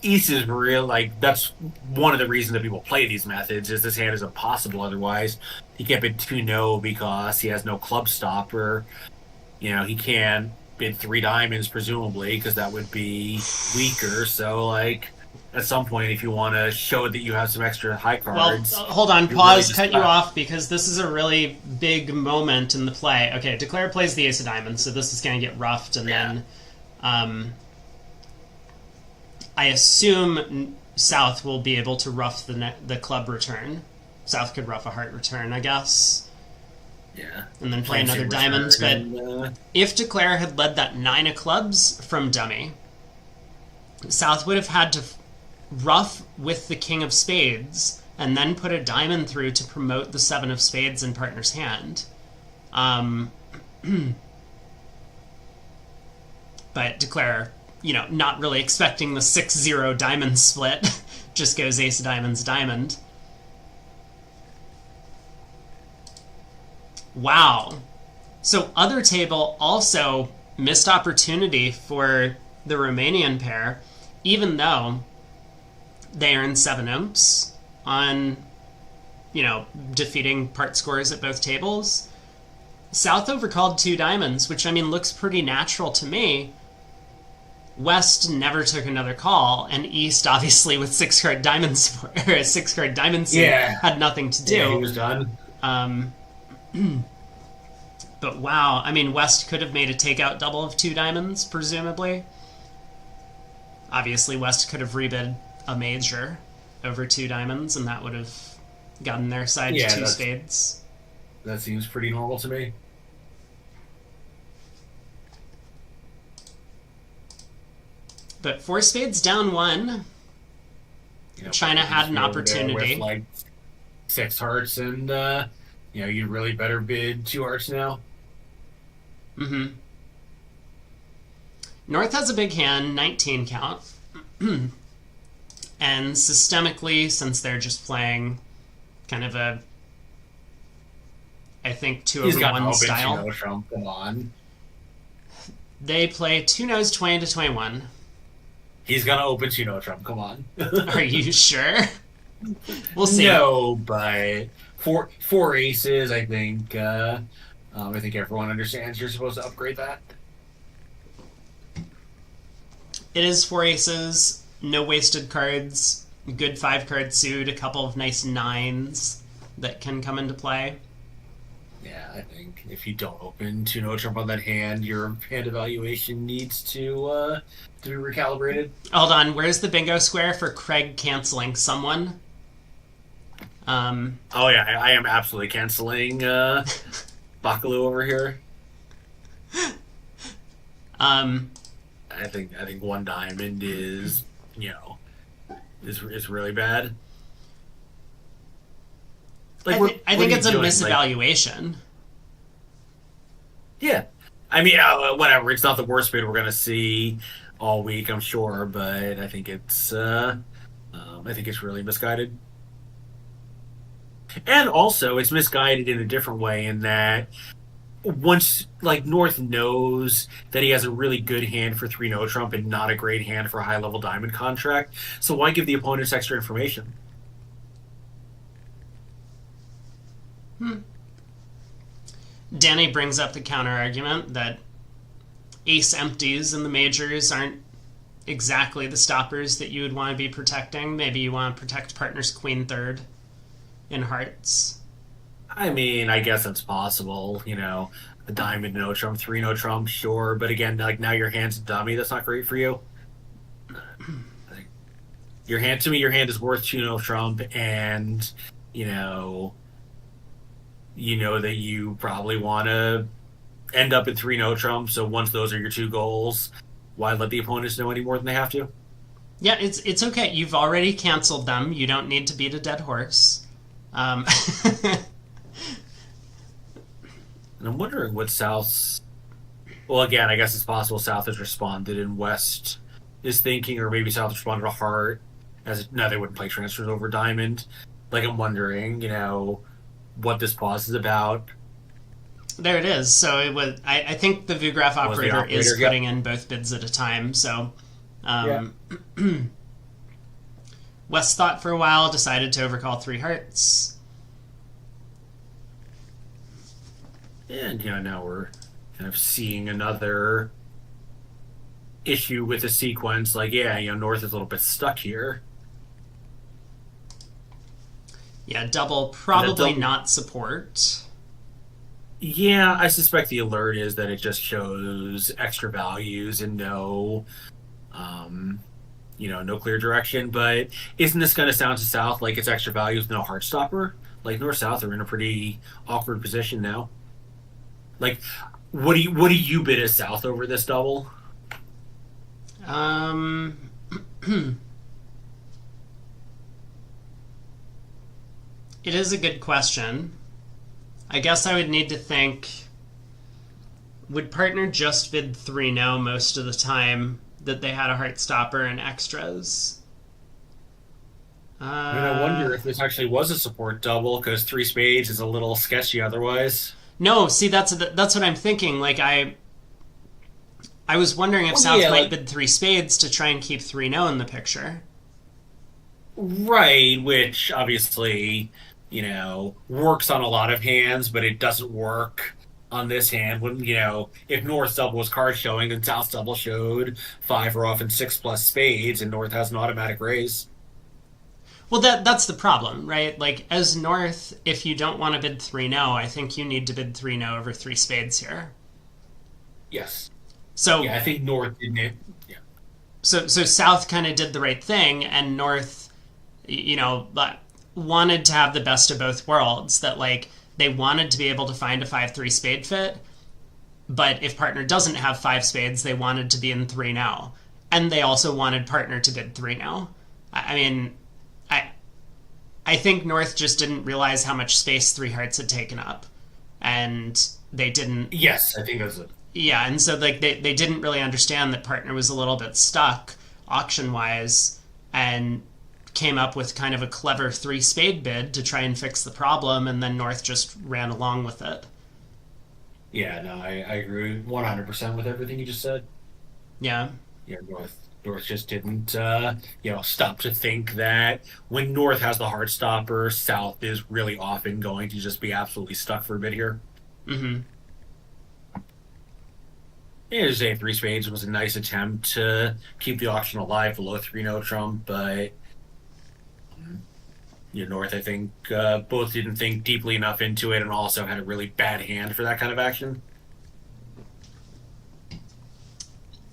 is real, like, that's one of the reasons that people play these methods, is this hand is impossible otherwise. He can't bid 2 no because he has no club stopper. He can't bid 3 diamonds, presumably, because that would be weaker. So, like, at some point, if you want to show that you have some extra high cards...
Well, hold on, pause, cut you off, because this is a really big moment in the play. Okay, Declare plays the ace of diamonds, so this is going to get roughed, and then... I assume South will be able to rough the club return. South could rough a heart return, I guess.
Yeah.
And then play another diamond. But if Declare had led that 9 of clubs from dummy, South would have had to rough with the king of spades and then put a diamond through to promote the 7 of spades in partner's hand. But Declare, not really expecting the 6-0 diamond split, just goes ace of diamonds, diamond. Wow. So other table also missed opportunity for the Romanian pair, even though they earned 7 imps on, defeating part scores at both tables. South overcalled 2 diamonds, which, looks pretty natural to me. West never took another call, and East, obviously, with 6-card diamonds or a 6-card diamond suit, had nothing to do.
Yeah, he was done.
But wow, West could have made a takeout double of 2 diamonds, presumably. Obviously, West could have rebid a major over 2 diamonds, and that would have gotten their side to 2 spades.
That seems pretty normal to me.
But 4 spades down 1. China had an opportunity.
With like 6 hearts, and you really better bid 2 hearts now.
Mm-hmm. North has a big hand, 19 count. And systemically, since they're just playing kind of a, I think, 2-over-1 style.
No trump, come on.
They play 2 no's 20 to 21.
He's gonna open 2 no trump, come on.
Are you sure? We'll see.
No, but four aces, I think everyone understands you're supposed to upgrade that.
It is four aces, no wasted cards, good 5-card suit, a couple of nice 9s that can come into play.
Yeah, I think if you don't open two no trump on that hand, your hand evaluation needs to be recalibrated.
Hold on, where's the bingo square for Craig canceling someone?
Oh yeah, I am absolutely canceling Bakalu over here.
Um,
I think one diamond is is really bad. Like
I
what
think
are
it's
you
a
doing?
misevaluation.
Yeah, I mean whatever. It's not the worst bid we're gonna see all week, I'm sure, but I think it's really misguided. And also, it's misguided in a different way in that once like North knows that he has a really good hand for three no trump and not a great hand for a high level diamond contract, so why give the opponents extra information?
Danny brings up the counter argument that ace empties in the majors aren't exactly the stoppers that you would want to be protecting. Maybe you want to protect partner's queen third in hearts.
I mean, I guess it's possible, a diamond no trump, three no trump, sure, but again, like now your hand's a dummy. That's not great for you. I think your hand is worth two no trump, and you know, that you probably want to end up at three no trump. So once those are your two goals, why let the opponents know any more than they have to?
Yeah, it's okay. You've already canceled them. You don't need to beat a dead horse. Um,
And I'm wondering what South's. Well, again, I guess it's possible South has responded and West is thinking, or maybe South responded to Heart as no, they wouldn't play transfers over Diamond. Like I'm wondering, what this pause is about.
there it is. So it was. I think the VuGraph operator is
yeah.
putting in both bids at a time. So West thought for a while, decided to overcall three hearts.
And now we're kind of seeing another issue with the sequence. Like, North is a little bit stuck here.
Yeah, double probably
double-
not support.
Yeah, I suspect the alert is that it just shows extra values and no clear direction. But isn't this going to sound to South like it's extra values, no heart stopper? Like North South are in a pretty awkward position now. Like, what do you bid as South over this double?
It is a good question. I guess I would need to think, would partner just bid 3 no most of the time that they had a heart stopper and extras?
I mean, I wonder if this actually was a support double because three spades is a little sketchy otherwise.
No, see, that's what I'm thinking. Like, I was wondering if South might bid 3 spades to try and keep 3 no in the picture.
Right, which obviously, works on a lot of hands, but it doesn't work on this hand when, if North's double was card showing and South's double showed 5 or often 6 plus spades and North has an automatic raise.
Well, that's the problem, right? Like, as North, if you don't want to bid 3 no, I think you need to bid 3 no over 3 spades here.
Yes.
So
Yeah, I think North didn't. Yeah.
So South kind of did the right thing, and North, wanted to have the best of both worlds. That like they wanted to be able to find a 5-3 spade fit, but if partner doesn't have 5 spades, they wanted to be in 3 now, and they also wanted partner to bid 3 now. I mean, I think North just didn't realize how much space 3 hearts had taken up, and they didn't.
Yes, I think that's it.
Yeah, and so like they didn't really understand that partner was a little bit stuck auction wise, and came up with kind of a clever 3 spade bid to try and fix the problem, and then North just ran along with it.
Yeah, no, I agree 100% with everything you just said.
Yeah.
Yeah, North just didn't stop to think that when North has the hard stopper, South is really often going to just be absolutely stuck for a bit here.
Mm-hmm.
Yeah, just a three spades was a nice attempt to keep the auction alive below 3-no Trump, but North, I think, both didn't think deeply enough into it and also had a really bad hand for that kind of action.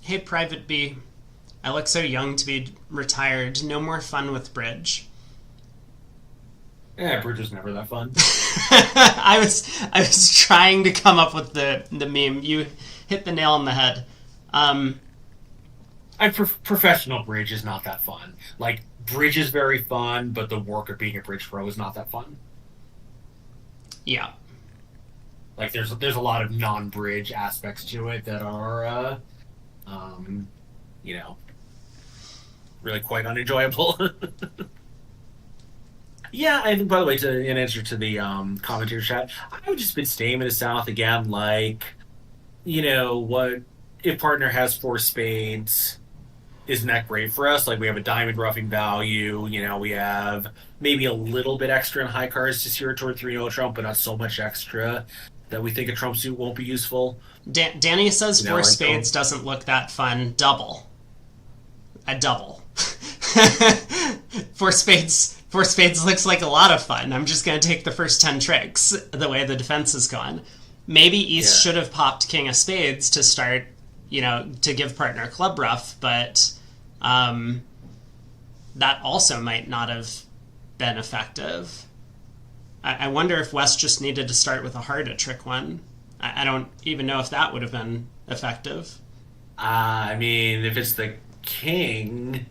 Hey, Private B. I look so young to be retired. No more fun with bridge.
Yeah, bridge was never that fun.
I was trying to come up with the meme. You hit the nail on the head.
Professional bridge is not that fun. Like, bridge is very fun, but the work of being a bridge pro is not that fun.
Yeah.
Like, there's a lot of non-bridge aspects to it that are, really quite unenjoyable. Yeah, I think, by the way, in answer to the commentator chat, I would just been staying in the South again, like, what if partner has four spades? Isn't that great for us? Like, we have a diamond roughing value, we have maybe a little bit extra in high cards to steer toward 3-0 Trump, but not so much extra that we think a Trump suit won't be useful.
Danny says four spades doesn't look that fun. Double. A double. Four spades looks like a lot of fun. I'm just going to take the first 10 tricks the way the defense has gone. Maybe East should have popped king of spades to start, to give partner club rough, but that also might not have been effective. I wonder if West just needed to start with a heart at trick one. I don't even know if that would have been effective.
I mean, if it's the king,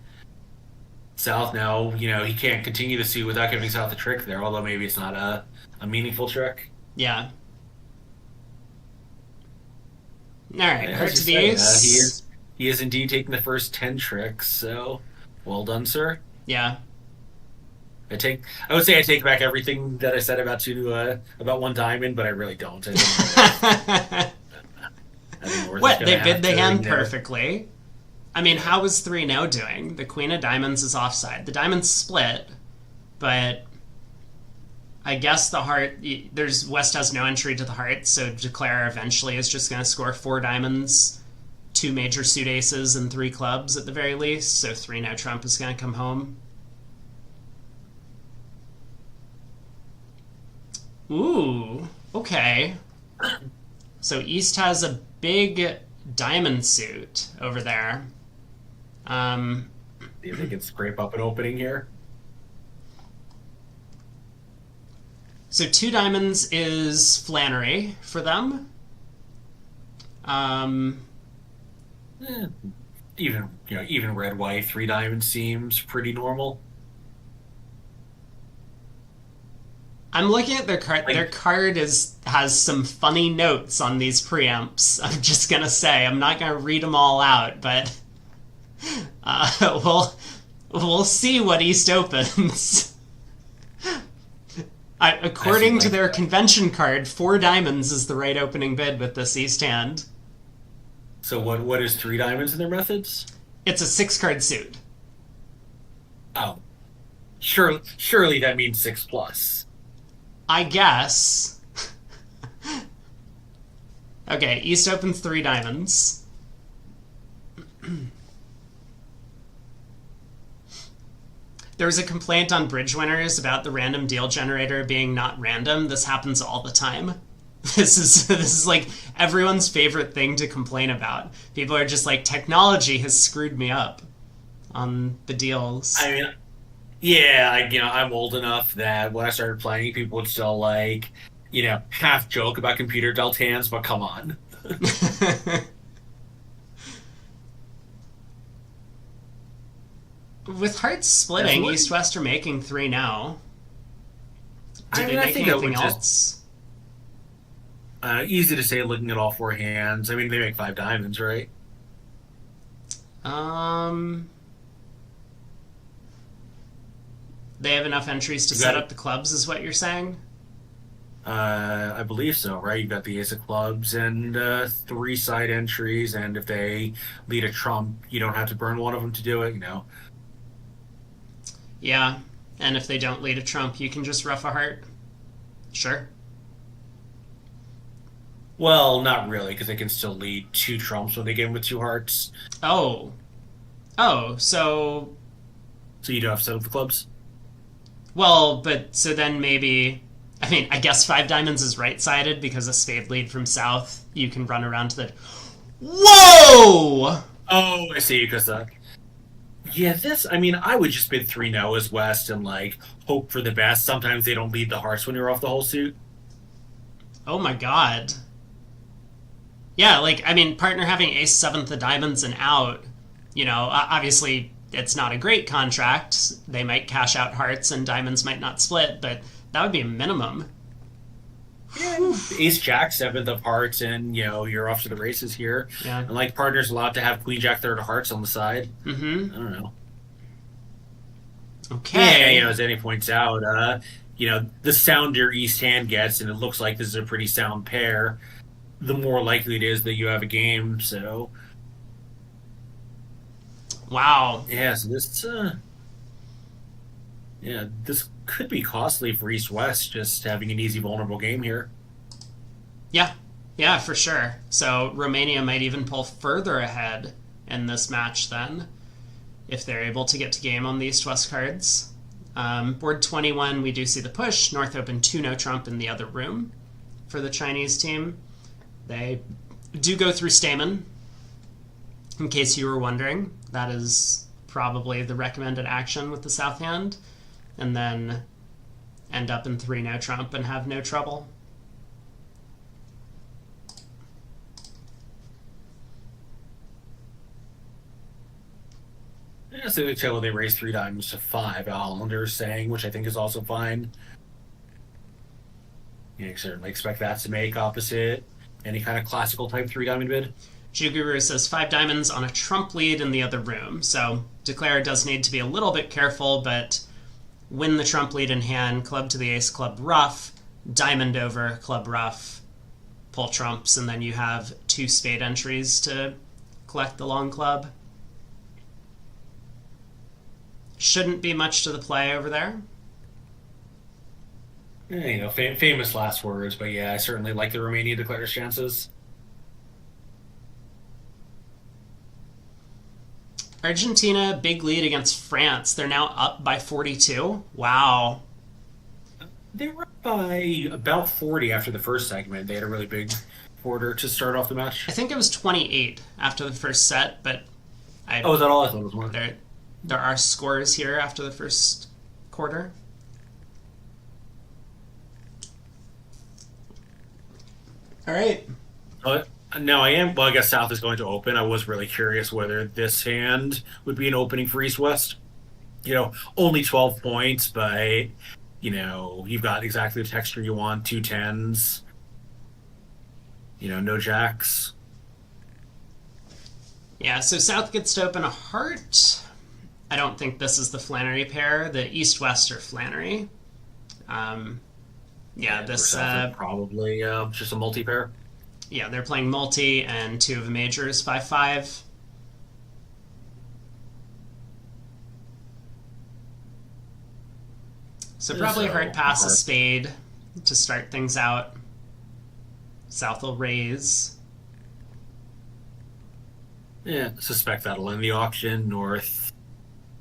South now, he can't continue to suit without giving South a trick there, although maybe it's not a meaningful trick.
Yeah. All right, heart to the ace.
He is indeed taking the first 10 tricks, so well done, sir.
Yeah.
I would say I take back everything that I said about one diamond, but I really don't.
What? They bid the hand perfectly. I mean, how was 3-0 doing? The queen of diamonds is offside. The diamonds split, but I guess the heart... West has no entry to the heart, so Declare eventually is just going to score 4 diamonds, 2 major suit aces, and 3 clubs at the very least, so 3-0 Trump is going to come home. Ooh, okay. So East has a big diamond suit over there.
Do you think it's scrape up an opening here?
So 2 diamonds is Flannery for them.
Even red white 3 diamonds seems pretty normal.
I'm looking at their card. Their card has some funny notes on these preamps. I'm just gonna say. I'm not gonna read them all out, but we'll see what East opens. According to their convention card, 4 diamonds is the right opening bid with this East hand.
So what is 3 diamonds in their methods?
It's a 6-card suit.
Oh, surely that means 6 plus.
I guess. Okay, East opens 3 diamonds. There was a complaint on Bridge Winners about the random deal generator being not random. This happens all the time. This is like everyone's favorite thing to complain about. People are just like, technology has screwed me up on the deals.
I mean, yeah, I'm old enough that when I started playing, people would still half joke about computer dealt hands, but come on.
With hearts splitting, East-West are making 3 now. Did they make anything else?
Easy to say looking at all 4 hands. I mean, they make 5 diamonds, right?
They have enough entries to set up the clubs, is what you're saying?
I believe so, right? You've got the ace of clubs and three side entries, and if they lead a trump, you don't have to burn one of them to do it, you know.
Yeah, and if they don't lead a trump, you can just ruff a heart. Sure.
Well, not really, because they can still lead two trumps when they get in with two hearts.
Oh. Oh, so...
So you do have set of the clubs?
Well, but so then maybe... I mean, I guess five diamonds is right-sided because a spade lead from south, you can run around to the... Whoa!
Oh, I see, because yeah, this, I mean, I would just bid 3 no as West and, like, hope for the best. Sometimes they don't lead the hearts when you're off the whole suit.
Oh my god. Yeah, like, I mean, partner having ace seventh of diamonds and out, you know, obviously it's not a great contract. They might cash out hearts and diamonds might not split, but that would be a minimum.
Yeah, ace jack, seventh of hearts, and, you know, you're off to the races here.
Yeah.
And, like, partner's allowed to have queen jack, third of hearts on the side.
Mm-hmm.
I don't know.
Okay.
Yeah, you know, as Danny points out, you know, the sounder East hand gets, and it looks like this is a pretty sound pair, the more likely it is that you have a game. So,
Wow.
yeah, so this, yeah, this could be costly for East West, just having an easy, vulnerable game here.
Yeah. Yeah, for sure. So Romania might even pull further ahead in this match then, if they're able to get to game on the East-West cards. Board 21, we do see the push. North open 2 no trump in the other room for the Chinese team. They do go through Stamen, in case you were wondering. That is probably the recommended action with the south hand. And then end up in 3 no trump and have no trouble.
Yeah, so they tell they raise 3 diamonds to 5, Hollander's saying, which I think is also fine. You certainly expect that to make opposite any kind of classical type 3 diamond bid.
Juguru says 5 diamonds on a trump lead in the other room. So Declare does need to be a little bit careful, but win the trump lead in hand, club to the ace, club ruff, diamond over, club ruff, pull trumps, and then you have 2 spade entries to collect the long club. Shouldn't be much to the play over there.
Yeah, you know, famous last words, but yeah, I certainly like the Romanian Declare's chances.
Argentina, big lead against France. They're now up by 42. Wow.
They were up by about 40 after the first segment. They had a really big quarter to start off the match.
I think it was 28 after the first set, but
Oh, is that all? I thought it was more.
There are scores here after the first quarter. All right.
No, I am. Well, I guess South is going to open. I was really curious whether this hand would be an opening for East West. You know, only 12 points, but, you know, you've got exactly the texture you want, 2 tens. You know, no jacks.
Yeah, so South gets to open a heart. I don't think this is the Flannery pair. The East-West are Flannery. This...
probably just a multi-pair.
Yeah, they're playing multi and 2 of the majors, 5-5. So probably heart pass a spade to start things out. South will raise.
Yeah, suspect that'll end the auction. North,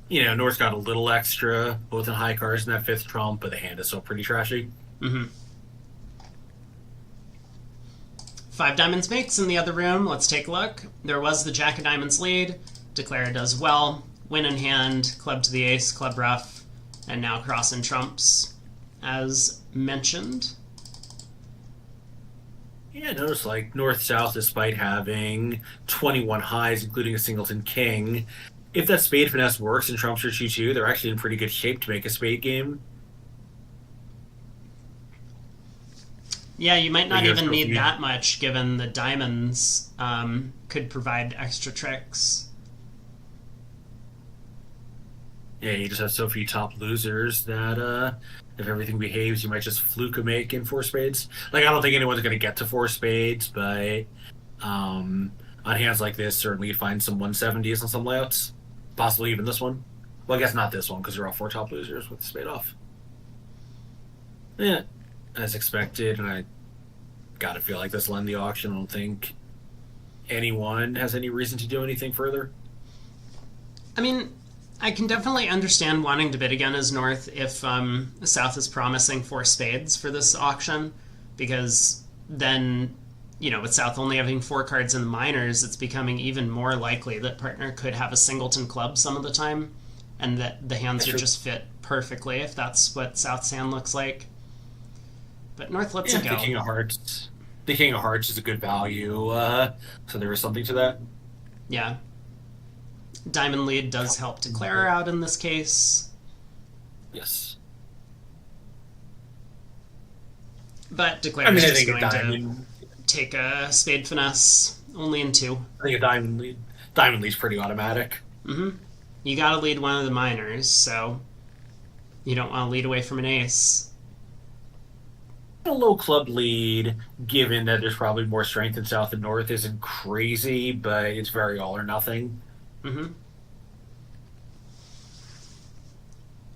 you know, North's got a little extra, both in high cards and that 5th trump, but the hand is still pretty trashy.
Mm-hmm. 5 diamonds makes in the other room. Let's take a look. There was the jack of diamonds lead. Declare does well. Win in hand, club to the ace, club ruff, and now cross and trumps, as mentioned.
Yeah, notice like North-South, despite having 21 highs, including a singleton king, if that spade finesse works and trumps are 2-2, they're actually in pretty good shape to make a spade game.
Yeah, you might not even need that much, given the diamonds could provide extra tricks.
Yeah, you just have so few top losers that if everything behaves, you might just fluke a make in four spades. Like I don't think anyone's going to get to four spades, but um, on hands like this, certainly you'd find some 170s on some layouts, possibly even this one. Well, I guess not this one because you're all four top losers with the spade off. Yeah, as expected, and I gotta feel like this will end the auction. I don't think anyone has any reason to do anything further.
I mean, I can definitely understand wanting to bid again as North if South is promising four spades for this auction, because then, with South only having four cards in the minors, it's becoming even more likely that partner could have a singleton club some of the time, and that the hands would just fit perfectly if that's what South's hand looks like. But North lets it go.
The King of Hearts. The King of Hearts is a good value, so there is something to that.
Yeah. Diamond lead does help declare out in this case.
Yes.
But declare is just going
to
take a spade finesse, only in two.
I think a diamond lead's pretty automatic.
Mm-hmm. You gotta lead one of the minors, so you don't want to lead away from an ace.
A low club lead, given that there's probably more strength in South and North, isn't crazy, but it's very all or nothing.
Mm-hmm.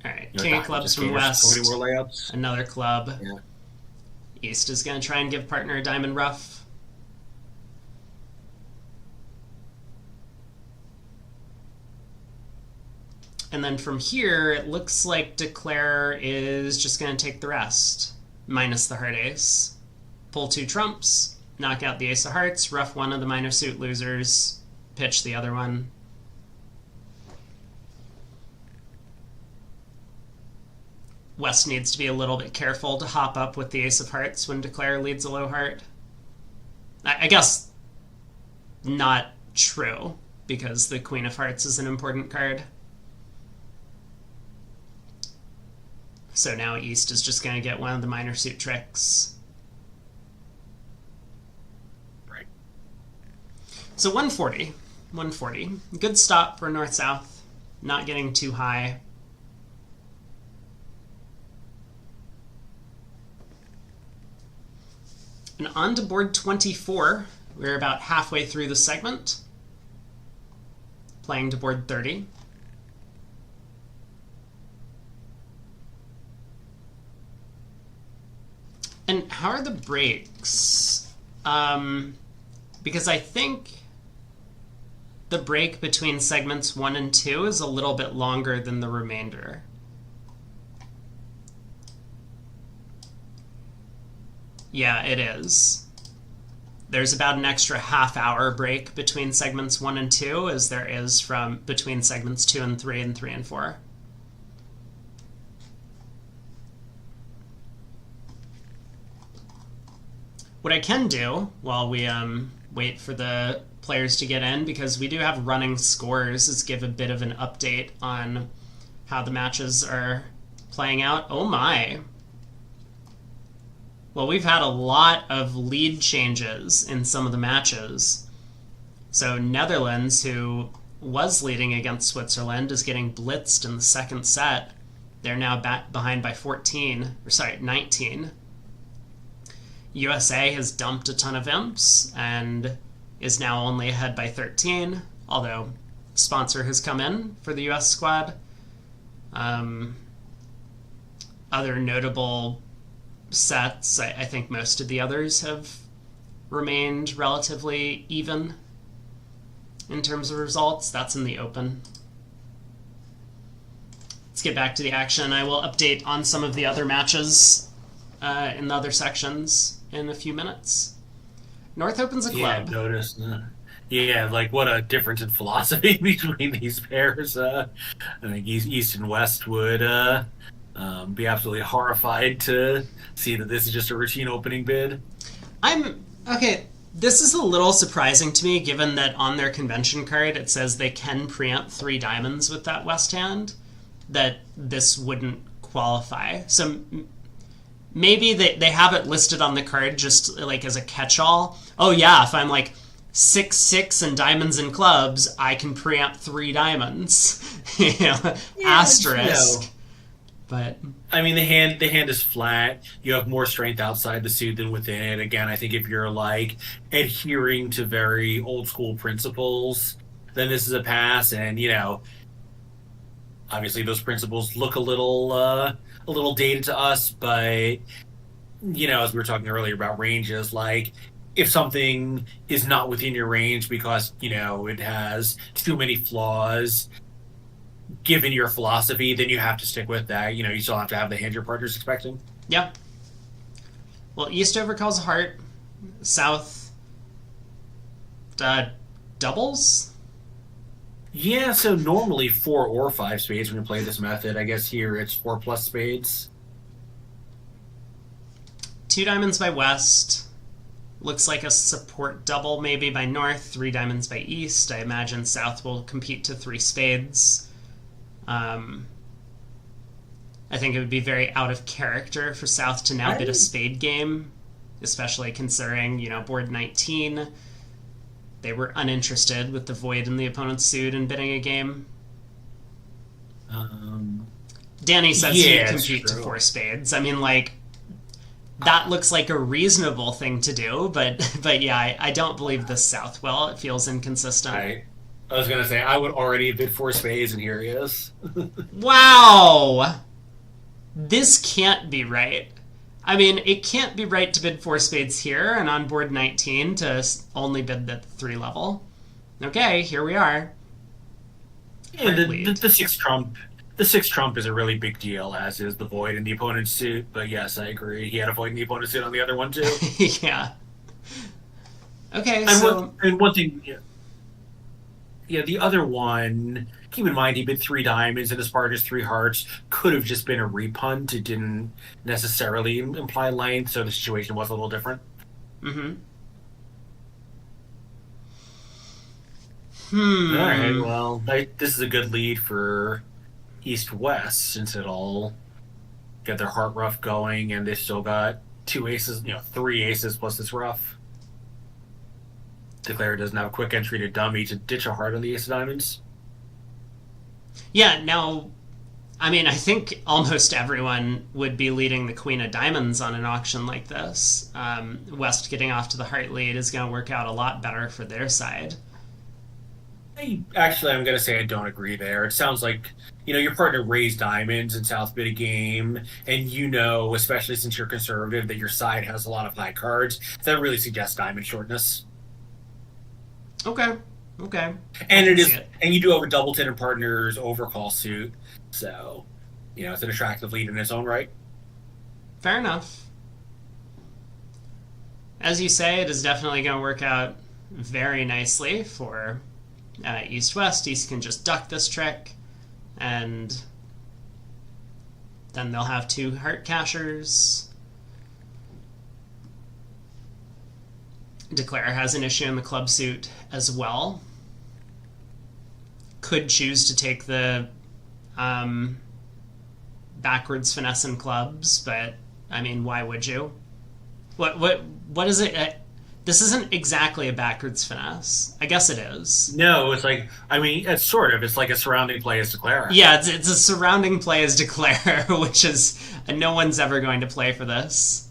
Alright, King of Clubs from West.
20 more layups.
Another club.
Yeah.
East is going to try and give partner a diamond rough. And then from here, it looks like Declare is just going to take the rest, minus the heart ace. Pull two trumps, knock out the ace of hearts, rough one of the minor suit losers, pitch the other one. West needs to be a little bit careful to hop up with the ace of hearts when Declare leads a low heart. I guess not true, because the Queen of Hearts is an important card. So now East is just going to get one of the minor suit tricks.
Right.
So 140. 140. Good stop for North-South. Not getting too high. And on to board 24. We're about halfway through the segment. Playing to board 30. And how are the breaks? Because I think the break between segments 1 and 2 is a little bit longer than the remainder. Yeah, it is. There's about an extra half-hour break between segments 1 and 2 as there is from between segments 2 and 3 and 3 and 4. What I can do while we wait for the players to get in, because we do have running scores, is give a bit of an update on how the matches are playing out. Oh my. Well, we've had a lot of lead changes in some of the matches. So Netherlands, who was leading against Switzerland, is getting blitzed in the second set. They're now back behind by 19. USA has dumped a ton of imps and is now only ahead by 13, although sponsor has come in for the US squad. Other notable sets, I think most of the others have remained relatively even in terms of results. That's in the open. Let's get back to the action. I will update on some of the other matches in the other sections in a few minutes. North opens a club.
Yeah, I've noticed that. Yeah, like what a difference in philosophy between these pairs. I think East and West would be absolutely horrified to see that this is just a routine opening bid.
Okay, this is a little surprising to me, given that on their convention card it says they can preempt 3 diamonds with that West hand, that this wouldn't qualify. So maybe they have it listed on the card just like as a catch-all. Oh yeah, if I'm like 6/6 and diamonds and clubs, I can preamp 3 diamonds. Asterisk. But
I mean, the hand is flat. You have more strength outside the suit than within it. Again, I think if you're like adhering to very old school principles, then this is a pass. And obviously those principles look a little dated to us. But as we were talking earlier about ranges, like if something is not within your range because it has too many flaws given your philosophy, then you have to stick with that. You still have to have the hand your partner's expecting.
yeah. Well, East overcalls a heart. South doubles?
Yeah, so normally 4 or 5 spades when you play this method. I guess here it's 4 plus spades.
2 diamonds by West. Looks like a support double maybe by North. 3 diamonds by East. I imagine South will compete to 3 spades. I think it would be very out of character for South to now bid a spade game, especially considering, board 19, they were uninterested with the void in the opponent's suit and bidding a game. Danny says he'd compete to 4 spades. I mean, that looks like a reasonable thing to do, but yeah, I don't believe this South will. It feels inconsistent.
I was going to say, I would already bid 4 spades, and here he is.
Wow! This can't be right. I mean, it can't be right to bid 4 spades here, and on board 19 to only bid the 3 level. Okay, here we are.
Yeah, the 6 trump. The 6 trump is a really big deal, as is the void in the opponent's suit. But yes, I agree. He had a void in the opponent's suit on the other one, too.
Yeah. Okay,
and one thing... Yeah, the other one, keep in mind he bid 3 diamonds and his partner's 3 hearts. Could have just been a repunt. It didn't necessarily imply length, so the situation was a little different.
Mm-hmm.
All right, well, this is a good lead for East-West, since it'll get their heart rough going, and they've still got 2 aces, 3 aces plus this rough. Declare doesn't have a quick entry to dummy to ditch a heart on the ace of diamonds.
Yeah, now, I mean, I think almost everyone would be leading the queen of diamonds on an auction like this. West getting off to the heart lead is going to work out a lot better for their side.
Actually, I'm going to say I don't agree there. It sounds like, your partner raised diamonds and South bid a game, and especially since you're conservative, that your side has a lot of high cards. That really suggests diamond shortness.
Okay.
And and you do have a doubleton and partner's overcall suit, so it's an attractive lead in its own right.
Fair enough. As you say, it is definitely going to work out very nicely for East-West. East can just duck this trick, and then they'll have 2 heart cashers. Declare has an issue in the club suit as well. Could choose to take the backwards finesse in clubs, but I mean, why would you? What is it? This isn't exactly a backwards finesse. I guess it is.
No, it's it's sort of. It's like a surrounding play as Declare.
Yeah, it's a surrounding play as Declare, which is no one's ever going to play for this.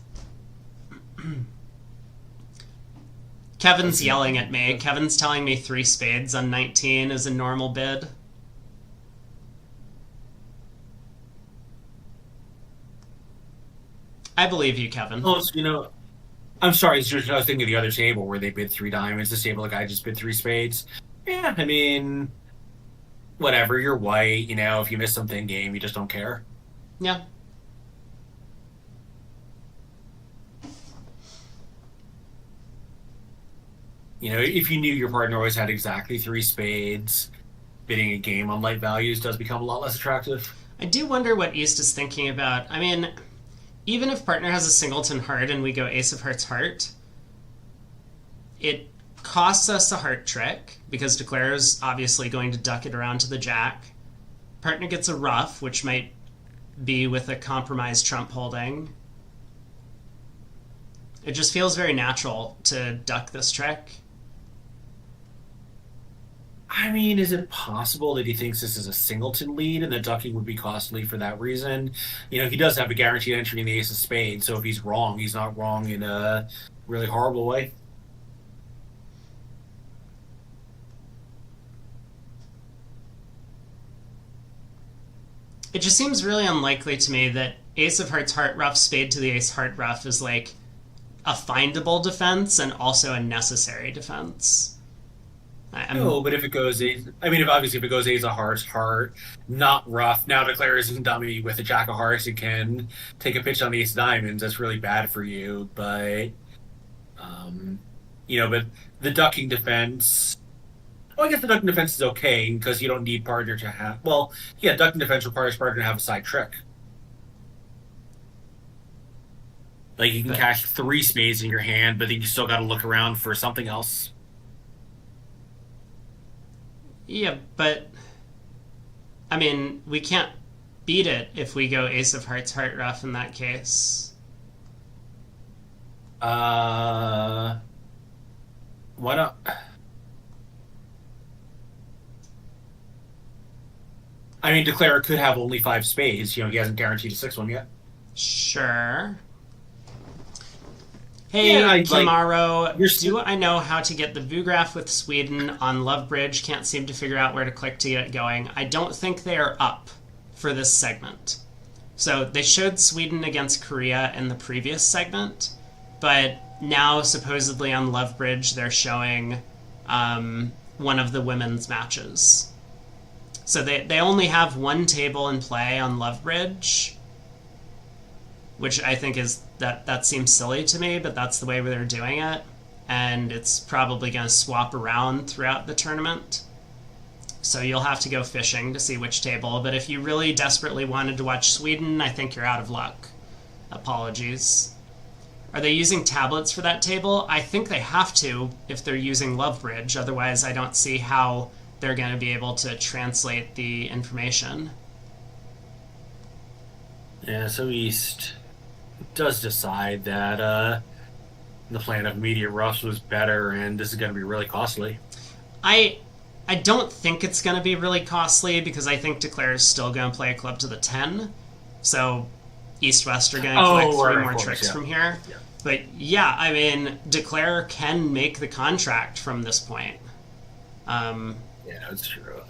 Kevin's yelling at me. Kevin's telling me 3 spades on 19 is a normal bid. I believe you, Kevin.
Oh, so, I'm sorry. I was thinking of the other table where they bid 3 diamonds. This table, the guy just bid 3 spades. Yeah, I mean, whatever. You're white. If you miss something game, you just don't care.
Yeah.
If you knew your partner always had exactly 3 spades, bidding a game on light values does become a lot less attractive.
I do wonder what East is thinking about. I mean, even if partner has a singleton heart and we go ace of hearts heart, it costs us a heart trick because Declare is obviously going to duck it around to the jack. Partner gets a ruff, which might be with a compromised trump holding. It just feels very natural to duck this trick.
I mean, is it possible that he thinks this is a singleton lead and that ducking would be costly for that reason? He does have a guaranteed entry in the ace of spades, so if he's wrong, he's not wrong in a really horrible way.
It just seems really unlikely to me that ace of hearts heart ruff spade to the ace heart ruff is like a findable defense and also a necessary defense.
No, but if it goes ace, I mean, if it goes ace of hearts, heart, not rough. Now declare isn't dummy with a jack of hearts. It can take a pitch on the ace of diamonds. That's really bad for you. Um, but the ducking defense. Well, I guess the ducking defense is okay because you don't need partner to have. Well, yeah, ducking defense requires partner to have a side trick. Like you can cash 3 spades in your hand, but then you still got to look around for something else.
Yeah, but I mean, we can't beat it if we go ace of hearts heart ruff in that case.
Why not? I mean, Declare could have only 5 spades. He hasn't guaranteed a 6th one yet.
Sure. Hey,
Yeah,
Kimaro,
you're
do I know how to get the Vugraph with Sweden on Lovebridge? Can't seem to figure out where to click to get it going. I don't think they are up for this segment. So they showed Sweden against Korea in the previous segment, but now supposedly on Lovebridge they're showing one of the women's matches. So they only have one table in play on Lovebridge, which I think is that seems silly to me, but that's the way they're doing it, and it's probably going to swap around throughout the tournament. So you'll have to go fishing to see which table, but if you really desperately wanted to watch Sweden, I think you're out of luck. Apologies. Are they using tablets for that table? I think they have to if they're using Lovebridge, otherwise I don't see how they're going to be able to translate the information.
Yeah, so East does decide that the plan of immediate rush was better, and this is going to be really costly.
I don't think it's going to be really costly because I think Declare is still going to play a club to the 10. So East-West are going to collect 3 more tricks from here.
Yeah.
But yeah, I mean, Declare can make the contract from this point.
Yeah, it's true.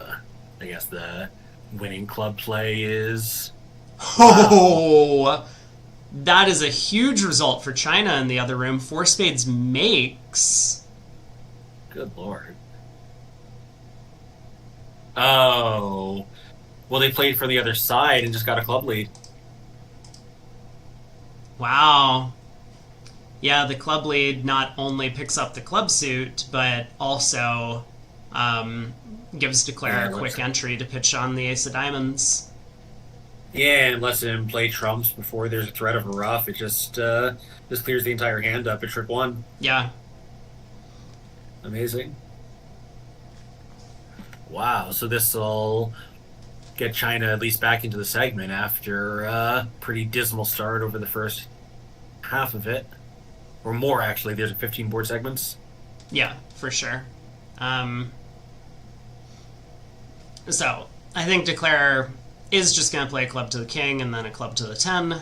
I guess the winning club play is...
Oh! That is a huge result for China in the other room. 4 spades makes.
Good lord. Oh. Well, they played for the other side and just got a club lead.
Wow. Yeah, the club lead not only picks up the club suit, but also gives Declare a quick entry to pitch on the ace of diamonds.
Yeah, and lets him play trumps before there's a threat of a ruff. It just clears the entire hand up at trick 1.
Yeah.
Amazing. Wow, so this will get China at least back into the segment after a pretty dismal start over the first half of it. Or more, actually. There's 15 board segments.
Yeah, for sure. So, I think Declare is just going to play a club to the king and then a club to the 10.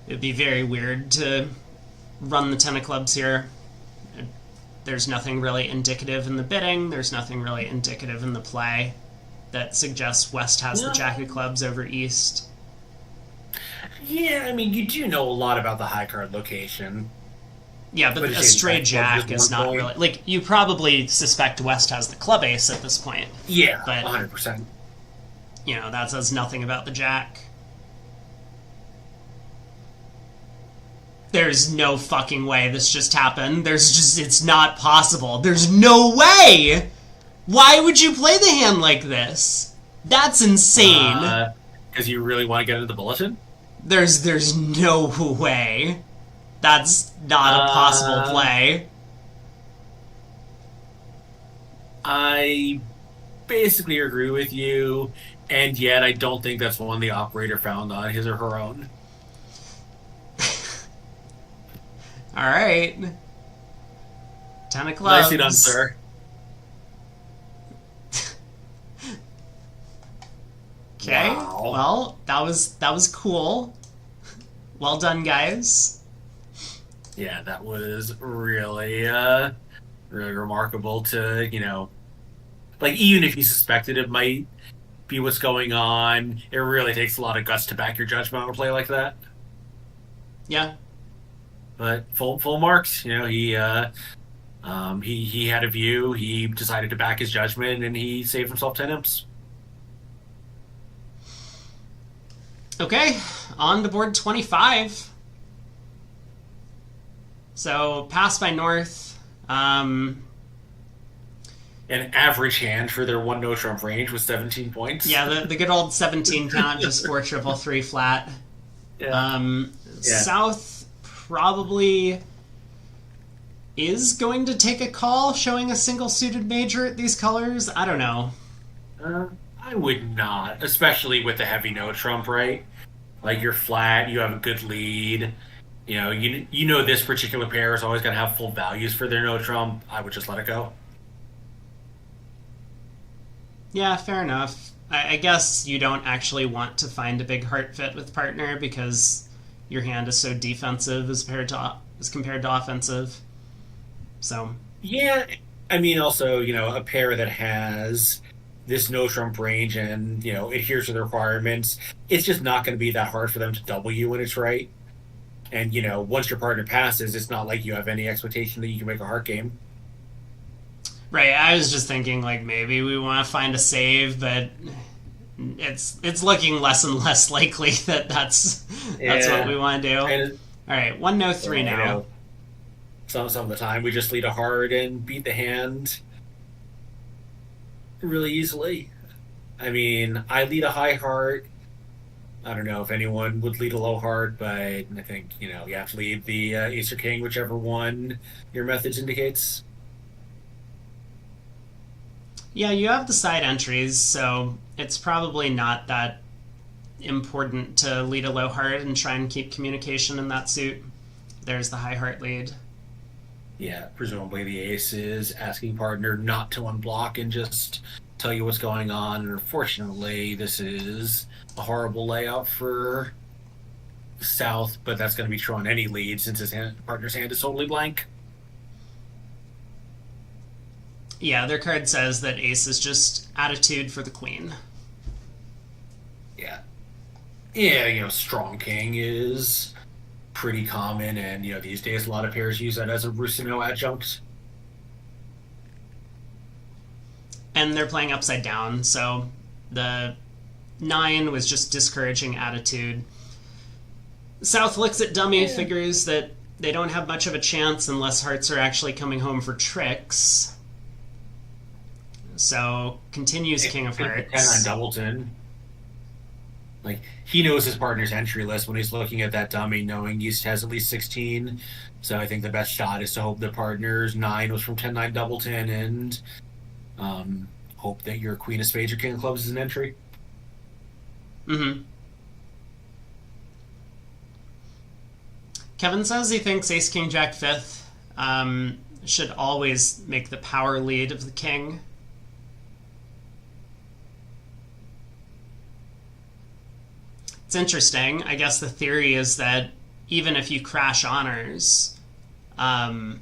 It'd be very weird to run the 10 of clubs here. There's nothing really indicative in the bidding. There's nothing really indicative in the play that suggests West has the jack of clubs over East.
Yeah, I mean, you do know a lot about the high card location.
Yeah, but a straight jack is not really... Like, you probably suspect West has the club ace at this point.
Yeah,
but
100%.
That says nothing about the jack. There's no fucking way this just happened. It's not possible. There's no way! Why would you play the hand like this? That's insane.
Because you really want to get into the bulletin?
There's no way. That's not a possible play.
I basically agree with you, and yet I don't think that's one the operator found on his or her own.
Alright. 10 of clubs.
Nicely done, sir.
Okay.
Wow.
Well, that was cool. Well done, guys.
Yeah, that was really really remarkable to, like even if you suspected it might be what's going on, it really takes a lot of guts to back your judgment on a play like that.
Yeah.
But full marks, he had a view, he decided to back his judgment, and he saved himself 10 imps.
Okay, on to board 25. So, pass by North.
An average hand for their one no trump range was 17 points.
Yeah, the good old 17 count, just 4 triple 3 flat.
Yeah.
South probably is going to take a call showing a single suited major at these colors. I don't know.
I would not, especially with the heavy no trump, right? Like you're flat, you have a good lead. You know this particular pair is always going to have full values for their no trump. I would just let it go.
Yeah, fair enough. I guess you don't actually want to find a big heart fit with partner because your hand is so defensive as compared to offensive. So
Yeah, I mean, also, a pair that has this no trump range and adheres to the requirements, it's just not going to be that hard for them to double you when it's right. And once your partner passes, it's not like you have any expectation that you can make a heart game.
right, I was just thinking like maybe we want to find a save, but it's looking less and less likely that that's what we want to do.
And
All right, 1 no 3 now.
Some of the time we just lead a heart and beat the hand really easily. I mean, I lead a high heart. I don't know if anyone would lead a low heart, but I think, you have to lead the ace or king, whichever one your methods indicates.
Yeah, you have the side entries, so it's probably not that important to lead a low heart and try and keep communication in that suit. There's the high heart lead.
Yeah, presumably the ace is asking partner not to unblock and just tell you what's going on. And unfortunately, this is a horrible layout for South, but that's going to be true on any lead since his partner's hand is totally blank.
Yeah, their card says that ace is just attitude for the queen.
Yeah. Yeah, strong king is pretty common, and these days a lot of pairs use that as a Rusino adjunct.
And they're playing upside down, so the 9 was just discouraging attitude. South looks at dummy, figures that they don't have much of a chance unless hearts are actually coming home for tricks. So continues king of hearts.
10 on Doubleton. Like, he knows his partner's entry list when he's looking at that dummy, knowing East has at least 16. So I think the best shot is to hope the partner's 9 was from 10-9 Doubleton and hope that your queen of spades or king of clubs is an entry.
Mm-hmm. Kevin says he thinks ace king jack 5th should always make the power lead of the king. It's interesting. I guess the theory is that even if you crash honors, well,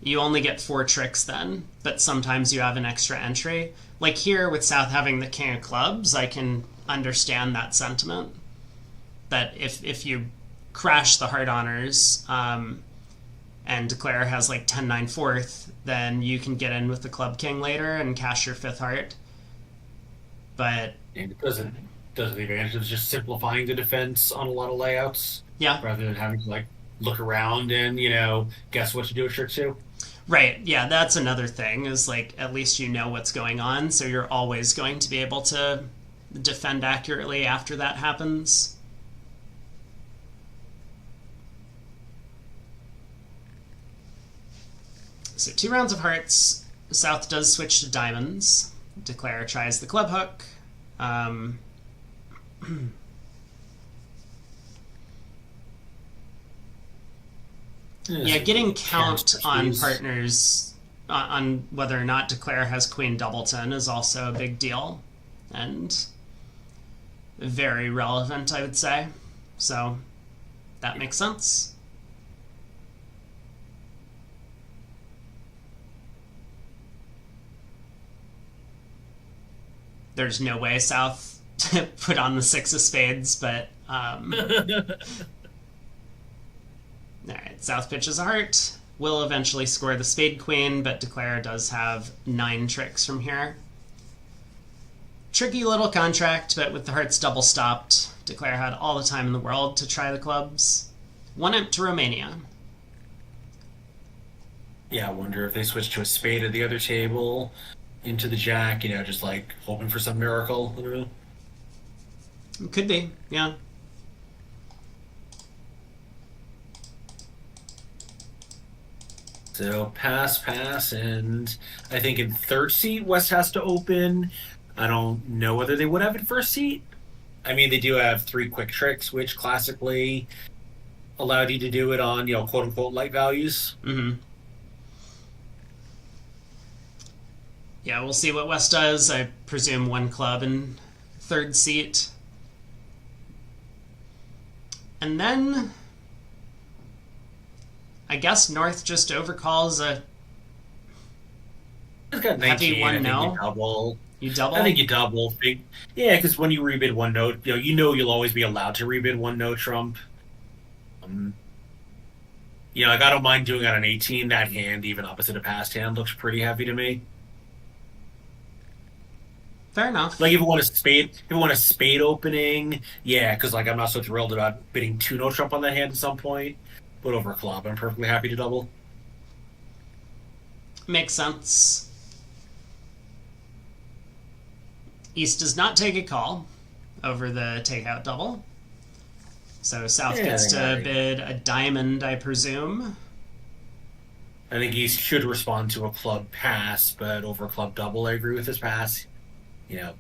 you only get 4 tricks then, but sometimes you have an extra entry. Like here with South having the king of clubs, I can understand that sentiment. That if you crash the heart honors and declare has like 10-9 4th, then you can get in with the club king later and cash your 5th heart. But
and it doesn't the advantage of just simplifying the defense on a lot of layouts.
Yeah.
Rather than having to look around and, guess what to do with trick 2.
Right, yeah, that's another thing, is at least you know what's going on, so you're always going to be able to defend accurately after that happens. So 2 rounds of hearts. South does switch to diamonds. Declare tries the club hook. Yeah, getting count on partners on whether or not Declare has Queen Doubleton is also a big deal and very relevant, I would say. So that makes sense. There's no way South put on the 6 of spades, but all right, South pitches a heart. Will eventually score the spade queen, but Declare does have 9 tricks from here. Tricky little contract, but with the hearts double stopped, Declare had all the time in the world to try the clubs. 1 imp to Romania.
Yeah, I wonder if they switch to a spade at the other table, into the jack, just like hoping for some miracle. I don't know.
Could be, yeah.
So pass, and I think in third seat, West has to open. I don't know whether they would have in first seat. I mean, they do have 3 quick tricks, which classically allowed you to do it on, quote-unquote light values.
Mm-hmm. Yeah, we'll see what West does. I presume 1 club in third seat. And then I guess North just overcalls a
It's got 19,
heavy 1 no.
You double.
You double?
I think you double. Yeah, because when you rebid 1 no, you'll always be allowed to rebid 1 no trump. Like I don't mind doing it on 18. That hand, even opposite a past hand, looks pretty heavy to me.
Fair enough.
Like if you want a spade opening, yeah, because like I'm not so thrilled about bidding 2 no trump on that hand at some point. But over a club, I'm perfectly happy to double.
Makes sense. East does not take a call over the takeout double. So South gets to bid a diamond, I presume.
I think East should respond to a club pass, but over a club double, I agree with his pass.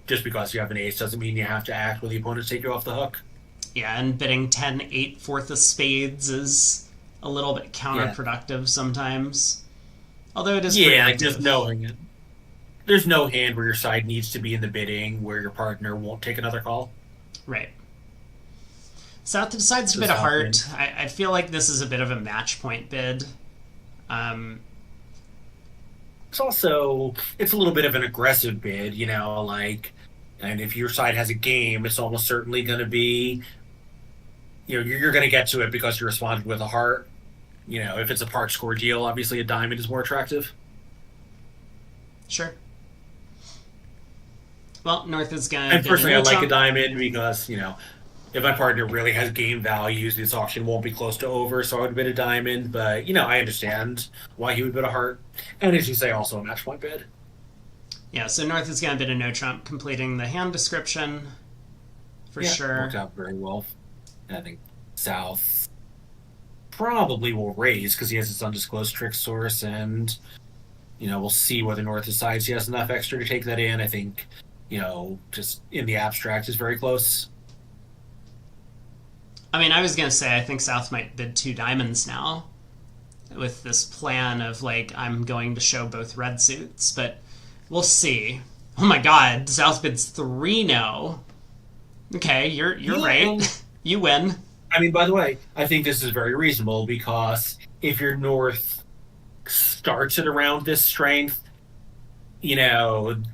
Just because you have an ace doesn't mean you have to act when the opponents take you off the hook.
Yeah, and bidding 10-8 fourth of spades is a little bit counterproductive sometimes. Although it is
like there's no hand where your side needs to be in the bidding where your partner won't take another call.
Right. South decides to bid a heart. I feel like this is a bit of a match point bid.
It's a little bit of an aggressive bid, and if your side has a game, it's almost certainly going to be, you're going to get to it because you responded with a heart. If it's a part score deal, obviously a diamond is more attractive.
Sure. Well, North is going to...
And personally, I like a diamond because, if my partner really has game values, this auction won't be close to over, so I would bid a diamond. But, I understand why he would bid a heart. And as you say, also a match point bid.
Yeah, so North is going to bid a no trump, completing the hand description for sure.
Worked out very well. And I think South probably will raise because he has this undisclosed trick source, and, we'll see whether North decides he has enough extra to take that in. I think, just in the abstract is very close.
I mean, I was going to say I think South might bid 2 diamonds now with this plan of, I'm going to show both red suits, but we'll see. Oh my god, South bids 3 no. Okay, you're right. You win.
I mean, by the way, I think this is very reasonable because if your North starts at around this strength, then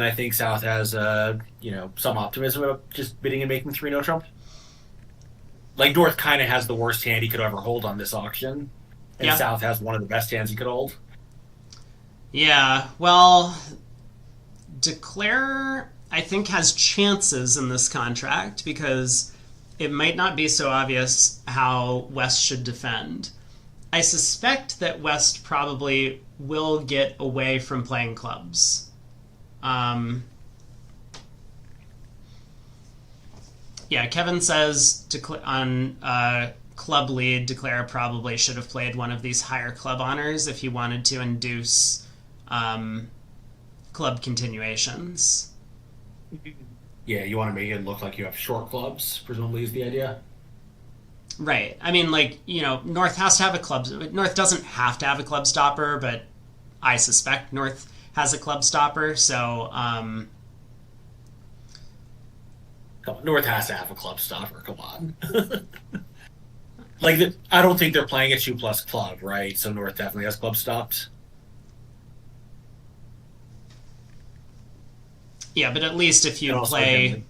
I think South has, some optimism about just bidding and making 3 no trump. Like, North kind of has the worst hand he could ever hold on this auction, and South has one of the best hands he could hold.
Yeah, well, Declare, I think, has chances in this contract because it might not be so obvious how West should defend. I suspect that West probably will get away from playing clubs. Kevin says on club lead, Declare probably should have played one of these higher club honors if he wanted to induce club continuations.
Yeah, you want to make it look like you have short clubs, presumably is the idea.
Right. I mean, like, North has to have a club. North doesn't have to have a club stopper, but I suspect North has a club stopper. So,
North has to have a club stopper. Come on. I don't think they're playing a 2+ club, right? So North definitely has club stops.
yeah, but at least if you play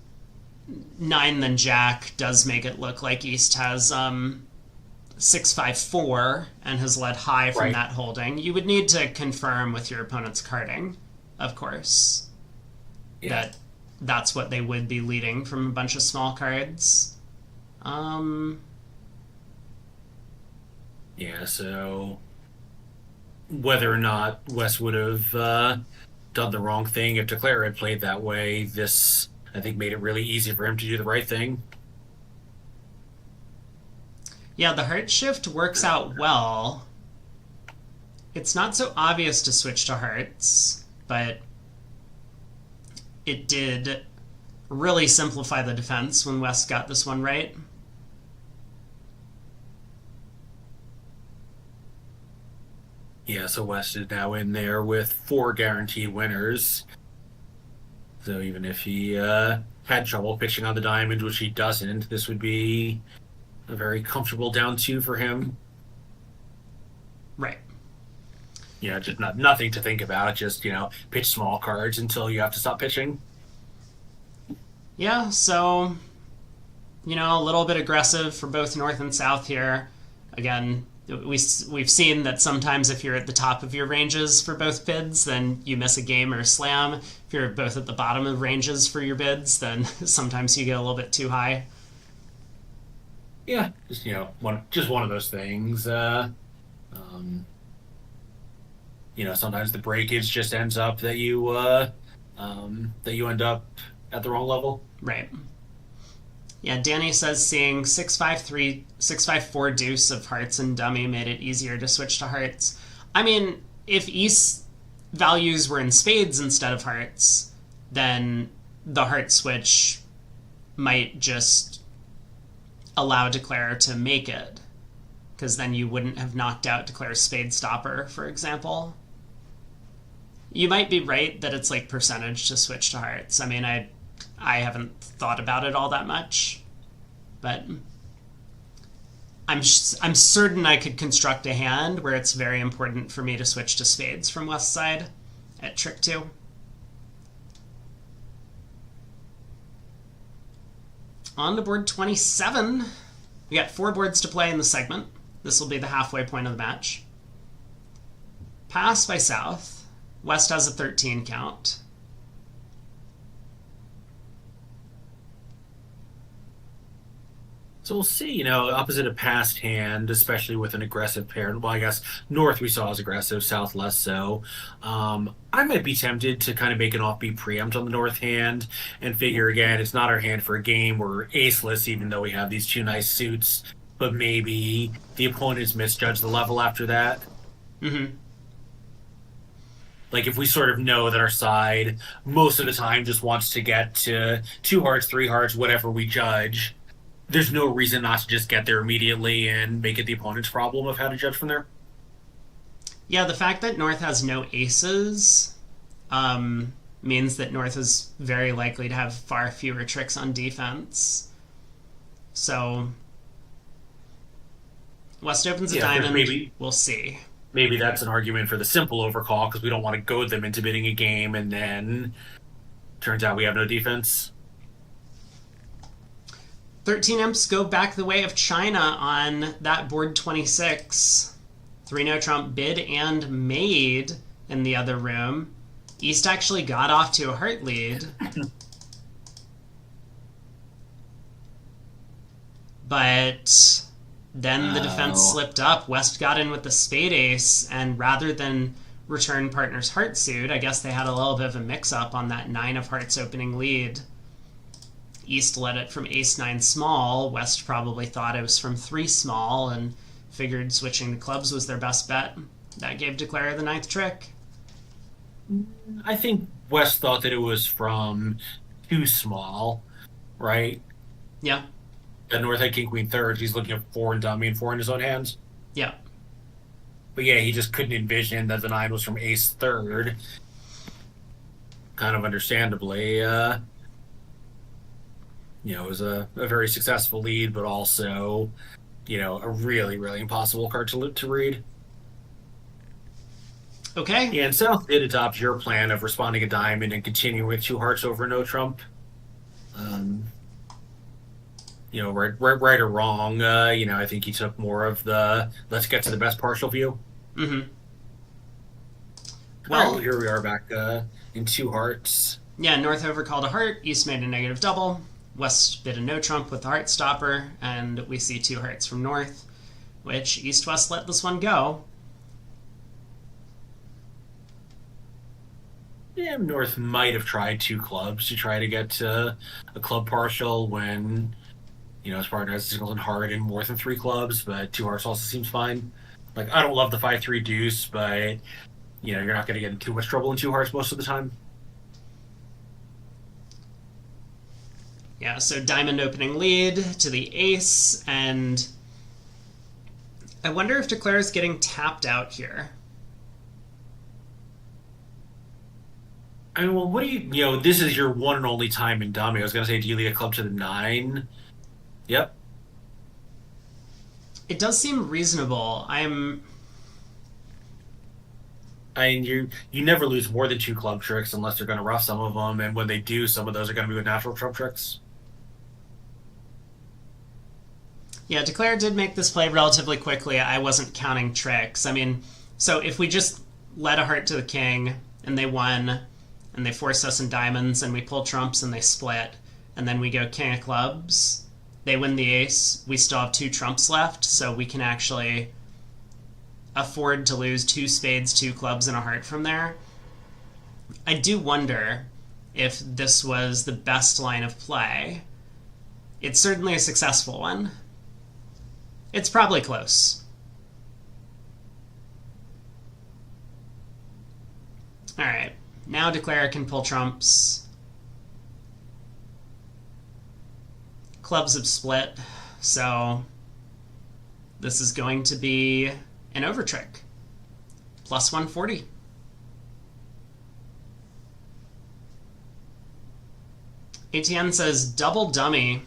9 then Jack, does make it look like East has 6-5-4 and has led high from
Right.
that holding. You would need to confirm with your opponent's carding, of course, that that's what they would be leading from a bunch of small cards.
Yeah, so whether or not West would have done the wrong thing if Declare had played that way, this, I think, made it really easy for him to do the right thing.
Yeah, the heart shift works out well. It's not so obvious to switch to hearts, but it did really simplify the defense when West got this one right.
Yeah, so West is now in there with 4 guaranteed winners. So even if he had trouble pitching on the diamond, which he doesn't, this would be a very comfortable down 2 for him.
Right.
Yeah, just nothing to think about. Just, pitch small cards until you have to stop pitching.
Yeah, so, a little bit aggressive for both North and South here. Again, we've seen that sometimes if you're at the top of your ranges for both bids, then you miss a game or a slam. If you're both at the bottom of ranges for your bids, then sometimes you get a little bit too high.
Yeah, just one of those things. Sometimes the breakage just ends up that you end up at the wrong level.
Right. Yeah, Danny says seeing 6-5-3, 6-5-4 deuce of hearts and dummy made it easier to switch to hearts. I mean, if East values were in spades instead of hearts, then the heart switch might just allow Declare to make it, because then you wouldn't have knocked out Declare's spade stopper, for example. You might be right that it's like percentage to switch to hearts. I mean, I haven't thought about it all that much, but I'm certain I could construct a hand where it's very important for me to switch to spades from West side at trick 2. On to board 27. We got 4 boards to play in the segment. This will be the halfway point of the match. Pass by South. West has a 13 count.
So we'll see, opposite a passed hand, especially with an aggressive pair. Well, I guess North we saw as aggressive, South less so. I might be tempted to kind of make an offbeat preempt on the North hand and figure, again, it's not our hand for a game. We're aceless, even though we have these 2 nice suits. But maybe the opponents misjudge the level after that.
Mm-hmm.
Like, if we sort of know that our side most of the time just wants to get to 2 hearts, 3 hearts, whatever we judge, there's no reason not to just get there immediately and make it the opponent's problem of how to judge from there.
Yeah, the fact that North has no aces means that North is very likely to have far fewer tricks on defense. So West opens a diamond. We'll see.
Maybe that's an argument for the simple overcall because we don't want to goad them into bidding a game and then turns out we have no defense.
13 imps go back the way of China on that board 26. 3-no trump bid and made in the other room. East actually got off to a heart lead. But then the defense slipped up. West got in with the spade ace, and rather than return partner's heart suit, I guess they had a little bit of a mix-up on that 9 of hearts opening lead. East led it from ace-9 small. West probably thought it was from 3 small and figured switching to clubs was their best bet. That gave Declare the 9th trick.
I think West thought that it was from 2 small, right?
Yeah.
The North had King Queen thirds. He's looking at 4 and dummy and 4 in his own hands.
Yeah.
But yeah, he just couldn't envision that the 9 was from ace third. Kind of understandably. It was a very successful lead, but also, a really, really impossible card to read.
Okay.
Yeah, and South did adopt your plan of responding a diamond and continuing with 2 hearts over no trump. Right or wrong, I think he took more of the let's get to the best partial view.
Mm-hmm.
Well, here we are back in 2 hearts.
Yeah, North overcalled a heart, East made a negative double, West bid a no trump with the heart stopper, and we see 2 hearts from North, which East-West let this one go.
Yeah, North might have tried 2 clubs to try to get to a club partial when, his partner has singles and heart and more than 3 clubs, but 2 hearts also seems fine. Like, I don't love the 5-3 deuce, but, you're not going to get in too much trouble in 2 hearts most of the time.
Yeah, so diamond opening lead to the ace, and I wonder if Declare is getting tapped out here.
I mean, well, what do you, this is your one and only time in dummy. I was going to say, do you lead a club to the 9? Yep.
It does seem reasonable.
I mean, you never lose more than 2 club tricks unless they're going to rough some of them, and when they do, some of those are going to be with natural trump tricks.
Yeah, Declare did make this play relatively quickly. I wasn't counting tricks. I mean, so if we just led a heart to the king, and they won, and they force us in diamonds, and we pull trumps and they split, and then we go king of clubs, they win the ace, we still have 2 trumps left, so we can actually afford to lose 2 spades, 2 clubs, and a heart from there. I do wonder if this was the best line of play. It's certainly a successful one. It's probably close. Alright, now Declare can pull trumps. Clubs have split, so this is going to be an over trick. Plus 140. ATN says double dummy.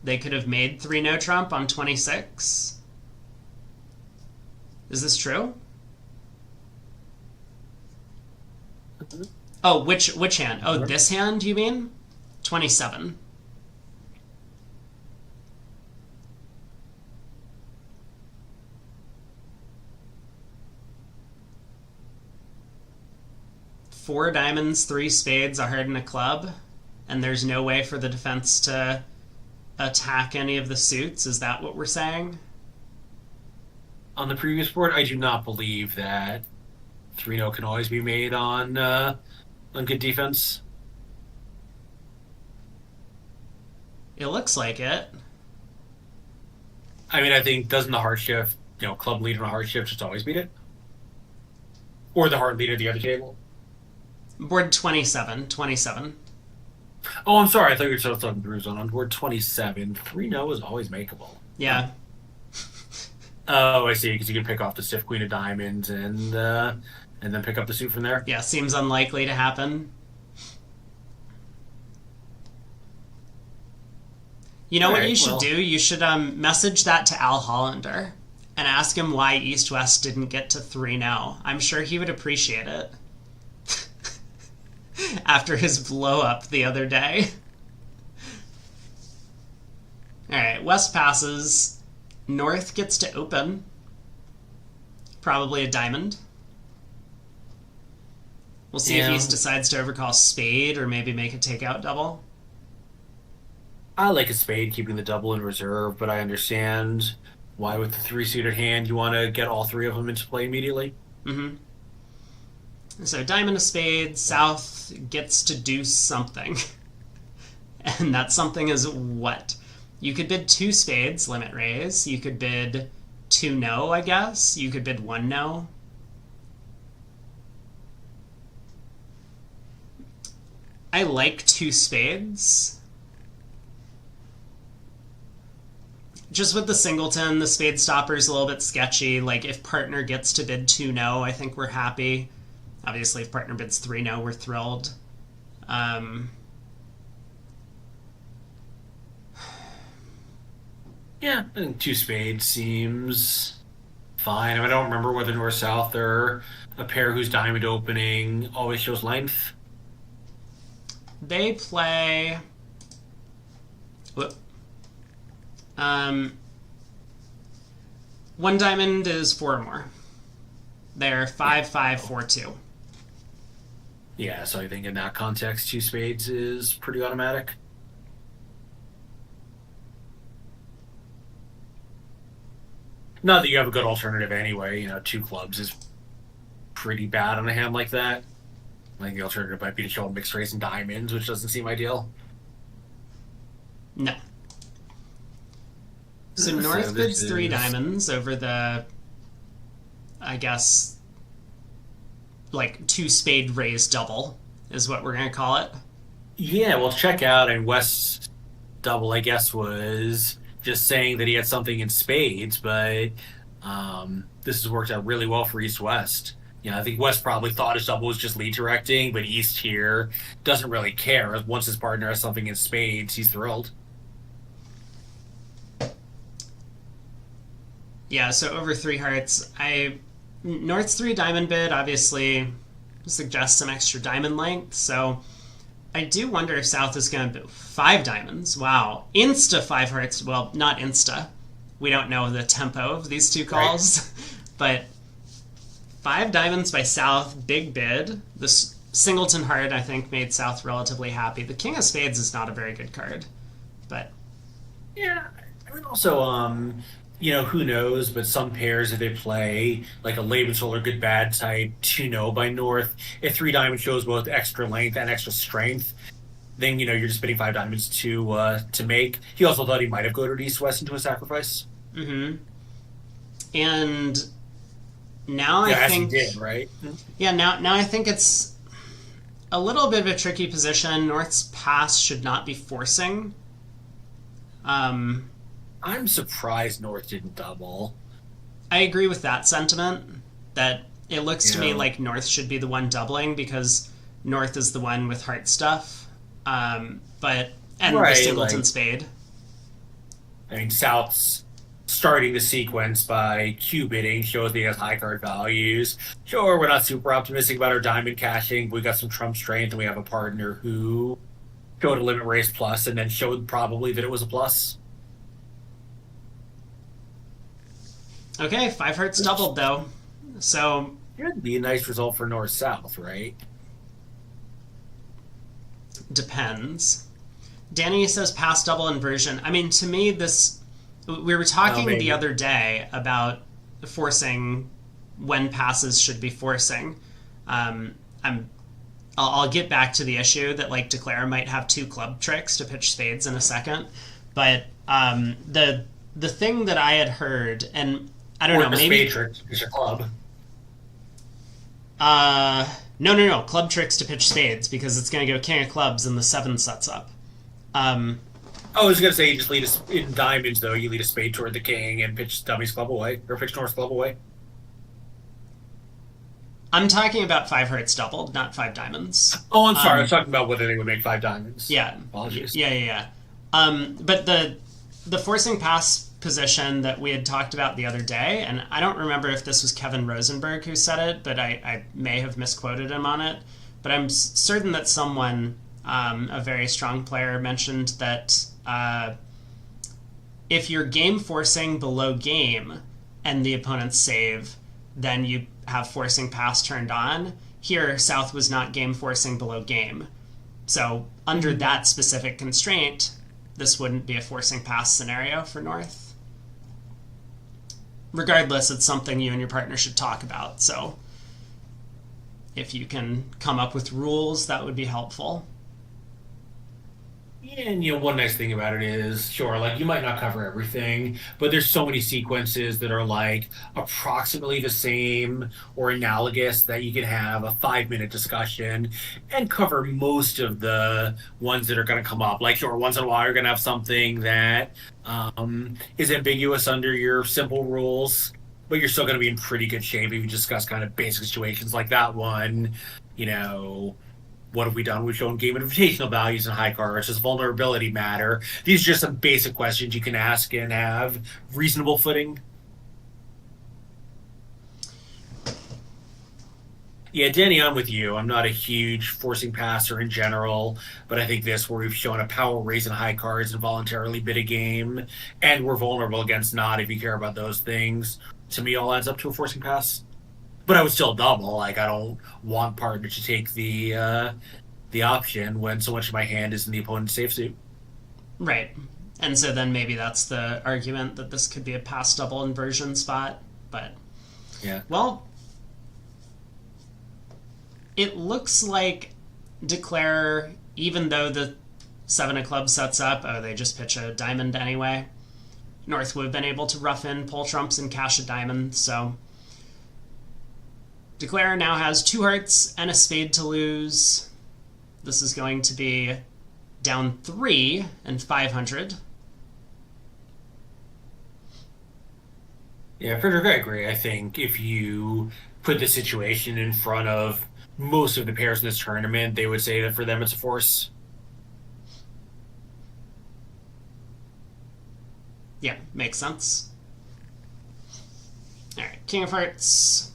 They could have made 3 no trump on 26. Is this true? Oh, which hand? Oh, this hand, you mean? 27. Four diamonds, 3 spades, a heart, and a club, and there's no way for the defense to attack any of the suits. Is that what we're saying?
On the previous board, I do not believe that 3-0 can always be made on good defense.
It looks like it.
I mean, I think doesn't the heart shift, club leader and heart shift just always beat it? Or the heart leader at the other table?
Board 27. 27.
Oh, I'm sorry. I thought you were still talking Bruce on board 27. 3-0 is always makeable.
Yeah.
Oh, I see. Because you can pick off the stiff queen of diamonds and then pick up the suit from there.
Yeah, seems unlikely to happen. You know what you should do? You should message that to Al Hollander and ask him why East-West didn't get to 3-0. I'm sure he would appreciate it. After his blow-up the other day. Alright, West passes. North gets to open. Probably a diamond. We'll see if East decides to overcall spade or maybe make a takeout double.
I like a spade, keeping the double in reserve, but I understand why with the 3-suited hand you want to get all 3 of them into play immediately.
Mm-hmm. So diamond of spades, South gets to do something. And that something is what? You could bid 2 spades, limit raise. You could bid 2 no, I guess. You could bid 1 no. I like 2 spades. just with the singleton, the spade stopper's a little bit sketchy. Like, if partner gets to bid 2-no, I think we're happy. Obviously, if partner bids 3-no, we're thrilled.
Yeah, I think two spades seems fine. I don't remember whether north-south or a pair whose diamond opening always shows length.
They play... one diamond is 4 or more. They're 5-5-4-2.
Yeah, so I think in that context, two spades is pretty automatic. Not that you have a good alternative anyway. Two clubs is pretty bad on a hand like that. I think the alternative might be to show a mixed race and diamonds, which doesn't seem ideal.
No. So North bids 3 diamonds over the, I guess, like 2 spade raise double is what we're going to call it.
Yeah, well, check out, and West's double, I guess, was just saying that he had something in spades, but this has worked out really well for East-West. I think West probably thought his double was just lead directing, but East here doesn't really care. Once his partner has something in spades, he's thrilled.
Yeah, so over 3 hearts. North's 3 diamond bid obviously suggests some extra diamond length, so I do wonder if South is going to bid 5 diamonds. Wow. Insta 5 hearts. Well, not insta. We don't know the tempo of these two calls. Right. But 5 diamonds by South, big bid. The singleton heart, I think, made South relatively happy. The king of spades is not a very good card. But
yeah, I mean, also, who knows, but some pairs, if they play like a Lebensol or good bad type 2-no by North, if 3 diamonds shows both extra length and extra strength, then you're just bidding 5 diamonds to make. He also thought he might have goaded East-West into a sacrifice.
Mm-hmm. And now
I
think
he did, right?
Yeah, now I think it's a little bit of a tricky position. North's pass should not be forcing.
I'm surprised North didn't double.
I agree with that sentiment, that it looks to me like North should be the one doubling because North is the one with heart stuff. And the singleton spade.
I mean, South's starting the sequence by Q bidding shows that he has high card values. Sure, we're not super optimistic about our diamond caching. We got some trump strength, and we have a partner who showed a limit raise plus and then showed probably that it was a plus.
Okay, 5 hearts doubled, though. So
it would be a nice result for North-South, right?
Depends. Danny says pass double inversion. I mean, to me, we were talking the other day about forcing when passes should be forcing. I'll get back to the issue that like Declare might have 2 club tricks to pitch spades in a second, but the thing that I had heard, and I don't know, maybe
spade trick is your club.
No, club tricks to pitch spades because it's going to go king of clubs and the 7 sets up.
I was going to say you just lead in diamonds, though. You lead a spade toward the king and pitch dummy's club away, or pitch North's club away.
I'm talking about 5 hearts doubled, not 5 diamonds.
Oh, I'm sorry. I was talking about whether they would make 5 diamonds.
Yeah.
Apologies.
Yeah. But the forcing pass position that we had talked about the other day, and I don't remember if this was Kevin Rosenberg who said it, but I may have misquoted him on it. But I'm certain that someone, a very strong player, mentioned that if you're game forcing below game and the opponent's save, then you have forcing pass turned on. Here, South was not game forcing below game. So under that specific constraint, this wouldn't be a forcing pass scenario for North. Regardless, it's something you and your partner should talk about. So if you can come up with rules, that would be helpful.
Yeah, and one nice thing about it is, sure, like you might not cover everything, but there's so many sequences that are like approximately the same or analogous that you can have a 5 minute discussion and cover most of the ones that are going to come up. Like, sure, once in a while you're going to have something that is ambiguous under your simple rules, but you're still going to be in pretty good shape if you discuss kind of basic situations like that one. You know, what have we done? We've shown game invitational values in high cards. Does vulnerability matter? These are just some basic questions you can ask and have reasonable footing. Yeah, Danny, I'm with you. I'm not a huge forcing passer in general, but I think this, where we've shown a power raise in high cards and voluntarily bid a game, and we're vulnerable against not if you care about those things, to me all adds up to a forcing pass. But I would still double. Like, I don't want partner to take the option when so much of my hand is in the opponent's safe suit.
Right. And so then maybe that's the argument that this could be a pass double inversion spot. But,
Yeah.
well, it looks like Declare, even though the 7 of clubs sets up, oh, they just pitch a diamond anyway. North would have been able to rough in, pull trumps, and cash a diamond, so Declare now has 2 hearts and a spade to lose. This is going to be down 3 and 500.
Yeah, Frederick, I agree. I think if you put the situation in front of most of the pairs in this tournament, they would say that for them it's a force.
Yeah, makes sense. Alright, King of Hearts.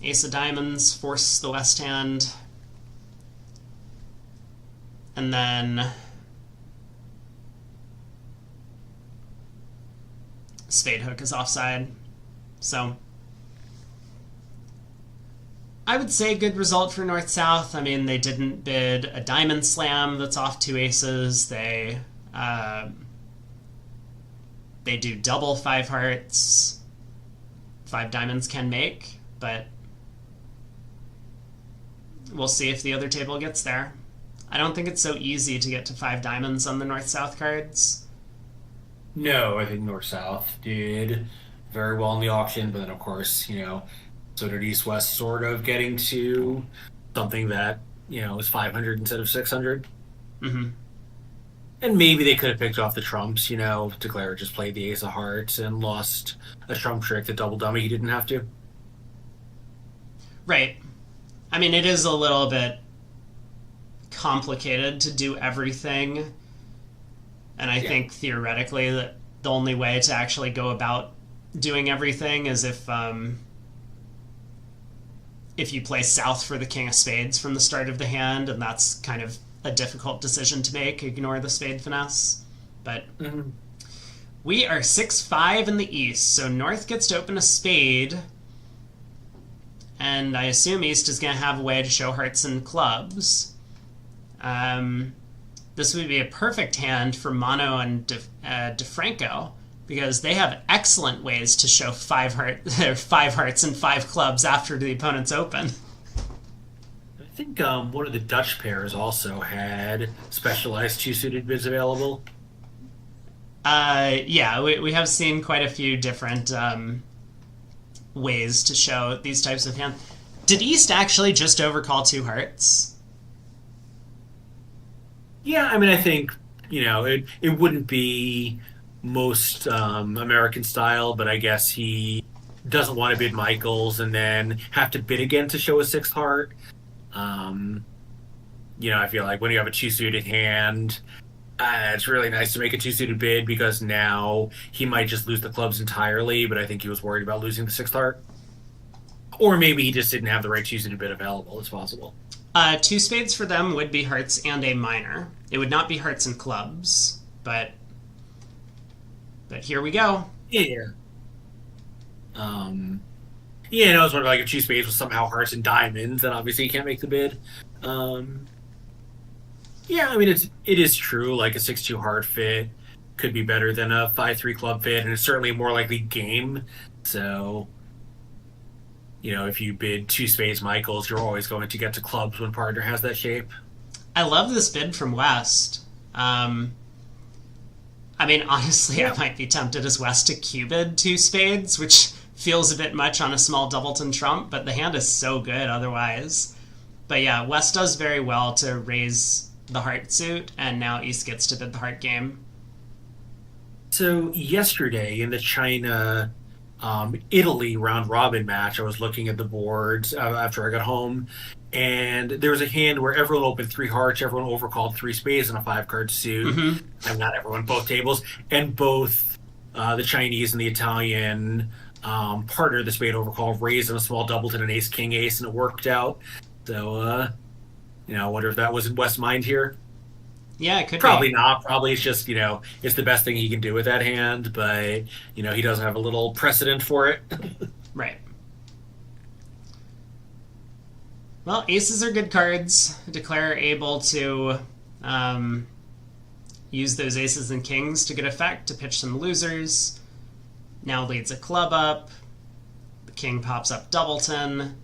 Ace of Diamonds, force the left hand. And then Spade Hook is offside. So I would say good result for North-South. I mean, they didn't bid a Diamond Slam that's off 2 aces. They do double 5 hearts. 5 diamonds can make, but we'll see if the other table gets there. I don't think it's so easy to get to 5 diamonds on the North-South cards.
No, I think North-South did very well in the auction, but then, of course, so did East-West, sort of getting to something that, is 500 instead of 600.
Mm-hmm.
And maybe they could have picked off the trumps, Declare just played the ace of hearts and lost a trump trick, the double dummy he didn't have to.
Right. I mean, it is a little bit complicated to do everything. And I think theoretically that the only way to actually go about doing everything is if you play south for the king of spades from the start of the hand, and that's kind of a difficult decision to make, ignore the spade finesse. But we are 6-5 in the east, so North gets to open a spade, and I assume East is going to have a way to show hearts and clubs. This would be a perfect hand for Mono and DeFranco, because they have excellent ways to show 5 hearts and 5 clubs after the opponent's open.
I think one of the Dutch pairs also had specialized 2-suited bids available.
Yeah, we have seen quite a few different ways to show these types of hands. Did East actually just overcall 2 hearts?
Yeah, I mean, I think, it wouldn't be most American style, but I guess he doesn't want to bid Michaels and then have to bid again to show a 6th heart. I feel like when you have a 2-suited hand, it's really nice to make a 2-suited bid because now he might just lose the clubs entirely, but I think he was worried about losing the 6th heart. Or maybe he just didn't have the right 2-suited bid available. It's possible.
2 spades for them would be hearts and a minor. It would not be hearts and clubs, but here we go.
Yeah. I was wondering, like, if 2 spades was somehow hearts and diamonds, then obviously you can't make the bid. I mean, it is true, like, a 6-2 heart fit could be better than a 5-3 club fit, and it's certainly a more likely game. So, if you bid 2 spades Michaels, you're always going to get to clubs when partner has that shape.
I love this bid from West. I mean, honestly, I might be tempted as West to Q-bid 2 spades, which feels a bit much on a small doubleton trump, but the hand is so good otherwise. But yeah, West does very well to raise the heart suit, and now East gets to bid the heart game.
So yesterday in the China Italy round robin match, I was looking at the boards after I got home, and there was a hand where everyone opened 3 hearts, everyone overcalled 3 spades and a 5-card suit. And not everyone, both tables, and both the Chinese and the Italian partner of the spade overcall raised on a small doubleton, an ace king ace, and it worked out. So I wonder if that was in West's mind here.
Yeah, it could
Probably
be.
not. Probably it's just, it's the best thing he can do with that hand, but, he doesn't have a little precedent for it.
Right. Well, aces are good cards. Declare able to use those aces and kings to good effect to pitch some losers. Now leads a club up. The king pops up doubleton.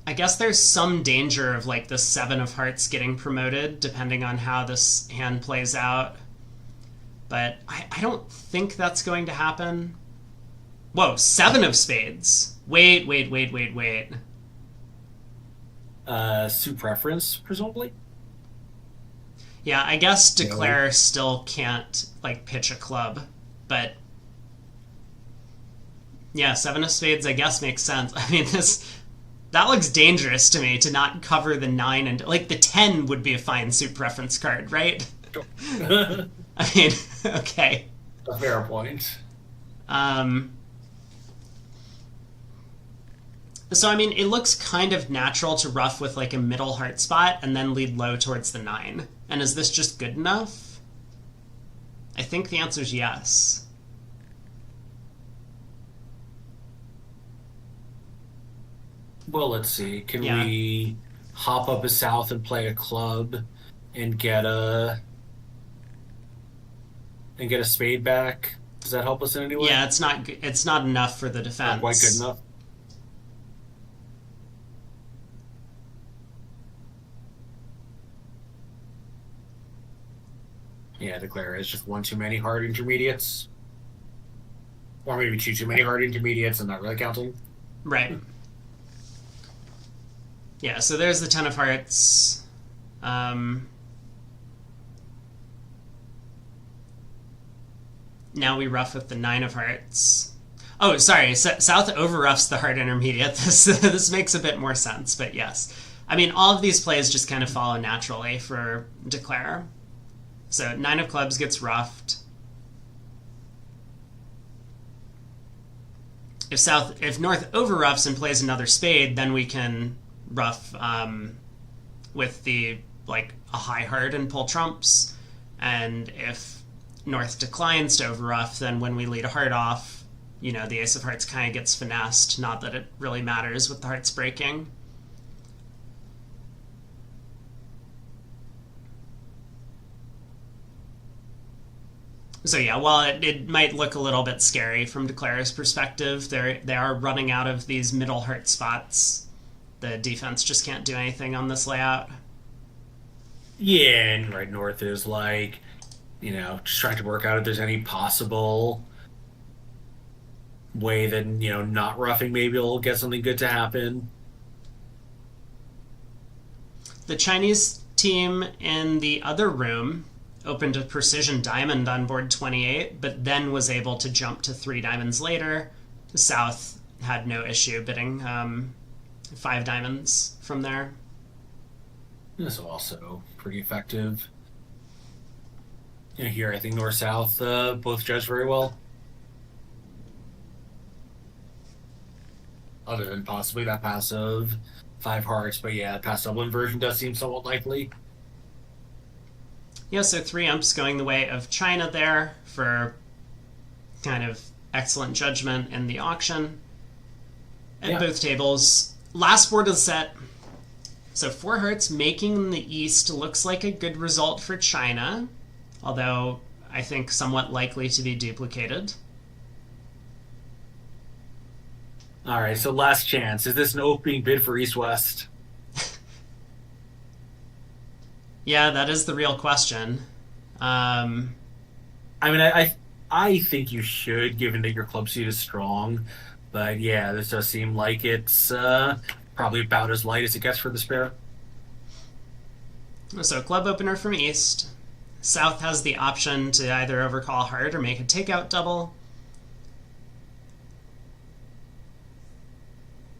I guess there's some danger of like the 7 of hearts getting promoted depending on how this hand plays out. But I don't think that's going to happen. Whoa, 7 of spades. Wait.
Suit preference, presumably?
Yeah, I guess Declare still can't like pitch a club, but yeah, 7 of spades I guess makes sense. I mean, that looks dangerous to me to not cover the 9 and like the 10 would be a fine suit preference card, right? I mean, okay.
A fair point.
So, I mean, it looks kind of natural to ruff with like a middle heart spot and then lead low towards the 9. And is this just good enough? I think the answer is yes.
Well, let's see. Can
Yeah.
we hop up a south and play a club and get a spade back? Does that help us in any way?
Yeah, it's not enough for the defense.
Not quite good enough. Yeah, Declare is just one too many hard intermediates. Or maybe two too many hard intermediates and not really counting.
Right. Yeah, so there's the 10 of hearts. Now we ruff with the 9 of hearts. Oh, sorry, South overruffs the heart intermediate. This makes a bit more sense, but yes. I mean, all of these plays just kind of follow naturally for Declare. So 9 of clubs gets ruffed. If North overruffs and plays another spade, then we can ruff with the like a high heart and pull trumps. And if North declines to overruff, then when we lead a heart off, the ace of hearts kind of gets finessed. Not that it really matters with the hearts breaking. So yeah, while it might look a little bit scary from Declare's perspective, they are running out of these middle heart spots. The defense just can't do anything on this layout.
Yeah, and right North is like, just trying to work out if there's any possible way that, not roughing maybe will get something good to happen.
The Chinese team in the other room opened a precision diamond on board 28, but then was able to jump to 3 diamonds later. The South had no issue bidding 5 diamonds from there.
This is also pretty effective. Here, I think North-South both judge very well. Other than possibly that passive 5 hearts, but yeah, the pass Dublin version does seem somewhat likely.
Yeah, so 3 umps going the way of China there for kind of excellent judgment in the auction. At both tables. Last board of the set. So 4 hearts making the East looks like a good result for China, although I think somewhat likely to be duplicated.
All right, so last chance. Is this an opening bid for East West?
Yeah, that is the real question. Um,
I mean, I think you should, given that your club seat is strong. But yeah, this does seem like it's probably about as light as it gets for the spare.
so club opener from East. South has the option to either overcall hard or make a takeout double.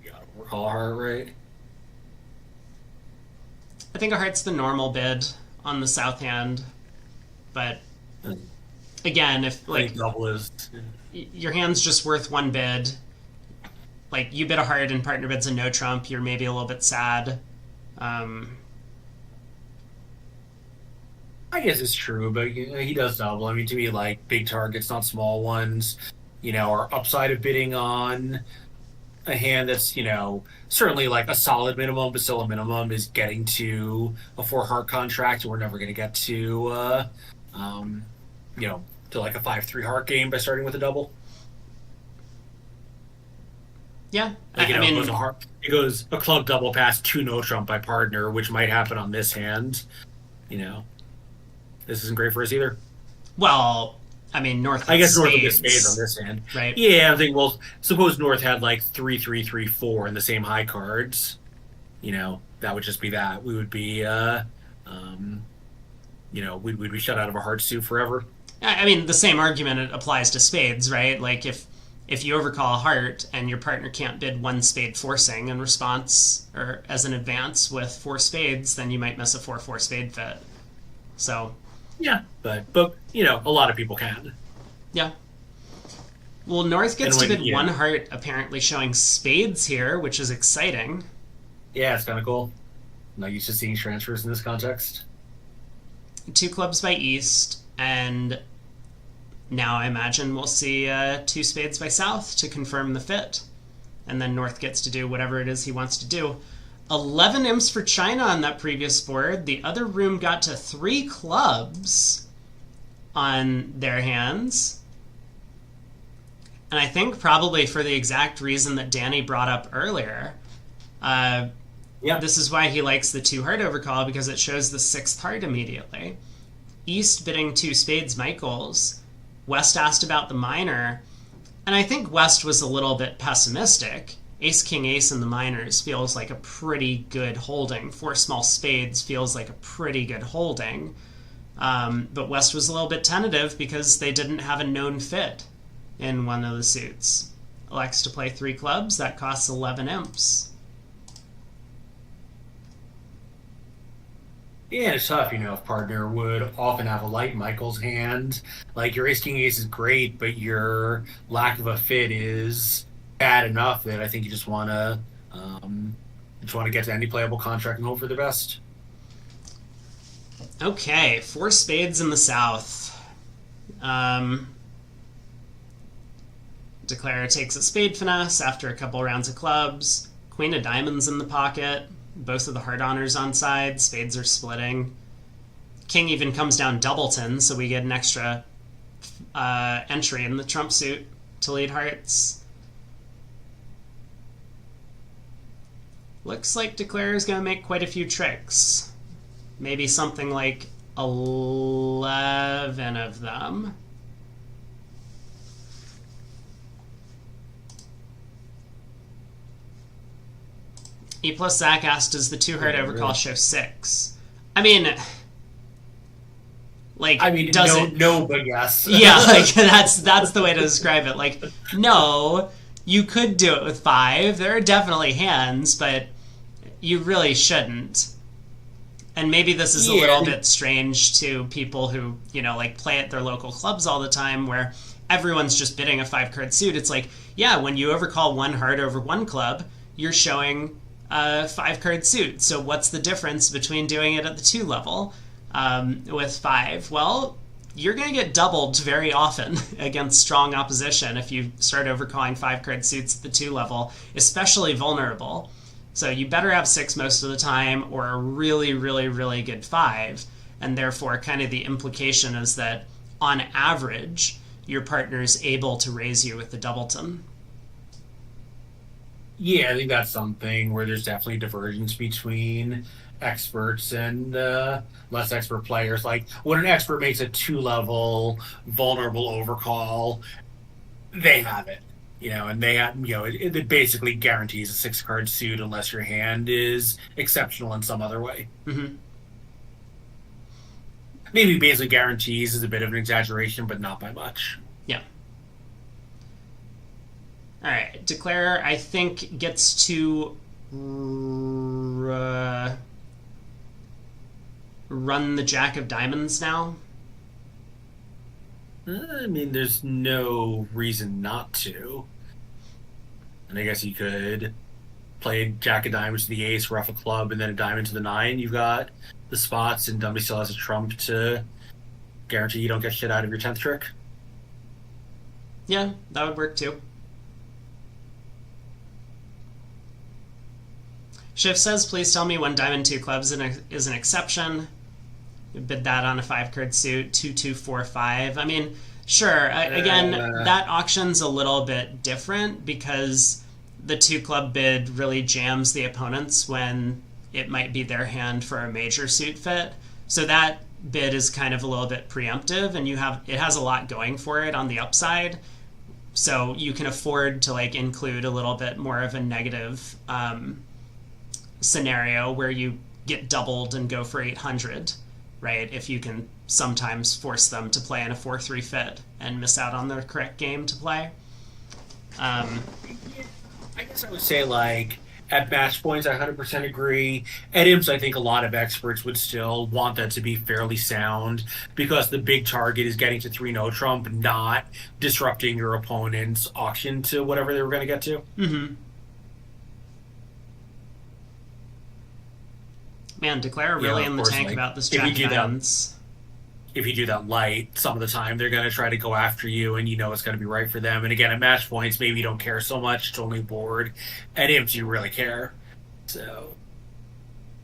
You gotta recall heart rate.
I think a heart's the normal bid on the South hand, but again, if
I think
like
double is.
your hand's just worth one bid, like you bid a heart and partner bids a no trump, you're maybe a little bit sad. Um,
I guess it's true, but he does double. I mean, to me, like big targets, not small ones, are upside of bidding on a hand that's, certainly like a solid minimum, but still a minimum is getting to a four heart contract. And we're never going to get to, um, to like a 5-3 heart game by starting with a double.
yeah,
Like,
I mean,
it goes a club double past two no trump by partner, which might happen on this hand. This isn't great for us either.
well, I mean, North.
I guess North will
spades,
get spades on this hand.
right?
Yeah, I think, well, suppose North had like 3-3-3-4 in the same high cards. That would just be that. We would be, we'd be shut out of a hard suit forever.
I mean, the same argument applies to spades, right? Like if you overcall a heart and your partner can't bid one spade forcing in response or as an advance with four spades, then you might miss a 4-4 spade fit. So
Yeah, but a lot of people can.
yeah. Well, North gets
And
to
when-
bid
yeah.
one heart, apparently showing spades here, which is exciting.
Yeah, it's kind of cool. Not used to seeing transfers in this context.
Two clubs by East, and now I imagine we'll see two spades by South to confirm the fit. And then North gets to do whatever it is he wants to do. 11 imps for China on that previous board. The other room got to 3 clubs on their hands. And I think probably for the exact reason that Danny brought up earlier.
Yeah.
This is why he likes the 2 heart overcall, because it shows the 6th heart immediately. East bidding 2 spades Michaels. West asked about the minor. And I think West was a little bit pessimistic. Ace, king, ace in the minors feels like a pretty good holding. 4 small spades feels like a pretty good holding. But West was a little bit tentative because they didn't have a known fit in one of the suits. Elects to play 3 clubs. That costs 11 imps.
Yeah, it's tough, if partner would often have a light Michael's hand. Like, your ace king ace is great, but your lack of a fit is bad enough that I think you just want to get to any playable contract and hope for the best.
Okay, 4 spades in the South. Declare takes a spade finesse after a couple rounds of clubs. Queen of diamonds in the pocket. Both of the heart honors on side. Spades are splitting. King even comes down doubleton, so we get an extra entry in the trump suit to lead hearts. Looks like Declare is going to make quite a few tricks. Maybe something like 11 of them. E plus Zach asked, does the 2 heart overcall show 6? I mean, does it?
No, but yes.
Yeah, that's the way to describe it. Like, no, you could do it with 5. There are definitely hands, but you really shouldn't. And maybe this is a little bit strange to people who, play at their local clubs all the time, where everyone's just bidding a 5-card suit. It's like, yeah, when you overcall 1 heart over 1 club, you're showing a 5-card suit. So what's the difference between doing it at the 2 level with 5? Well, you're going to get doubled very often against strong opposition if you start overcalling 5-card suits at the 2 level, especially vulnerable. So you better have 6 most of the time, or a really, really, really good 5. And therefore, kind of the implication is that, on average, your partner is able to raise you with the doubleton.
Yeah, I think that's something where there's definitely divergence between experts and less expert players. Like when an expert makes a 2 level vulnerable overcall, they have it. And they have, it basically guarantees a 6 card suit unless your hand is exceptional in some other way.
Mm-hmm.
Maybe basically guarantees is a bit of an exaggeration, but not by much.
Yeah. All right. Declare, I think, gets to run the Jack of Diamonds now.
I mean, there's no reason not to. And I guess you could play Jack of Diamonds to the ace, ruff a club, and then a diamond to the 9. You've got the spots, and Dumby still has a trump to guarantee you don't get shit out of your 10th trick.
Yeah, that would work too. Shift says, please tell me when Diamond 2 clubs is an exception. You bid that on a 5-card suit, 2-2-4-5. I mean, sure. Again, that auction's a little bit different because the 2-club bid really jams the opponents when it might be their hand for a major suit fit. So that bid is kind of a little bit preemptive, and it has a lot going for it on the upside. So you can afford to include a little bit more of a negative scenario where you get doubled and go for 800, right? If you can sometimes force them to play in a 4-3 fit and miss out on the correct game to play.
I guess I would say at match points, I 100% agree. At IMS, I think a lot of experts would still want that to be fairly sound because the big target is getting to 3-no trump, not disrupting your opponent's auction to whatever they were going to get to.
Mm-hmm. Man, Declare really in the tank about this Jack of Diamonds.
If you do that light, some of the time they're going to try to go after you, and it's going to be right for them. And again, at match points, maybe you don't care so much. It's only board. At imps, you really care. So,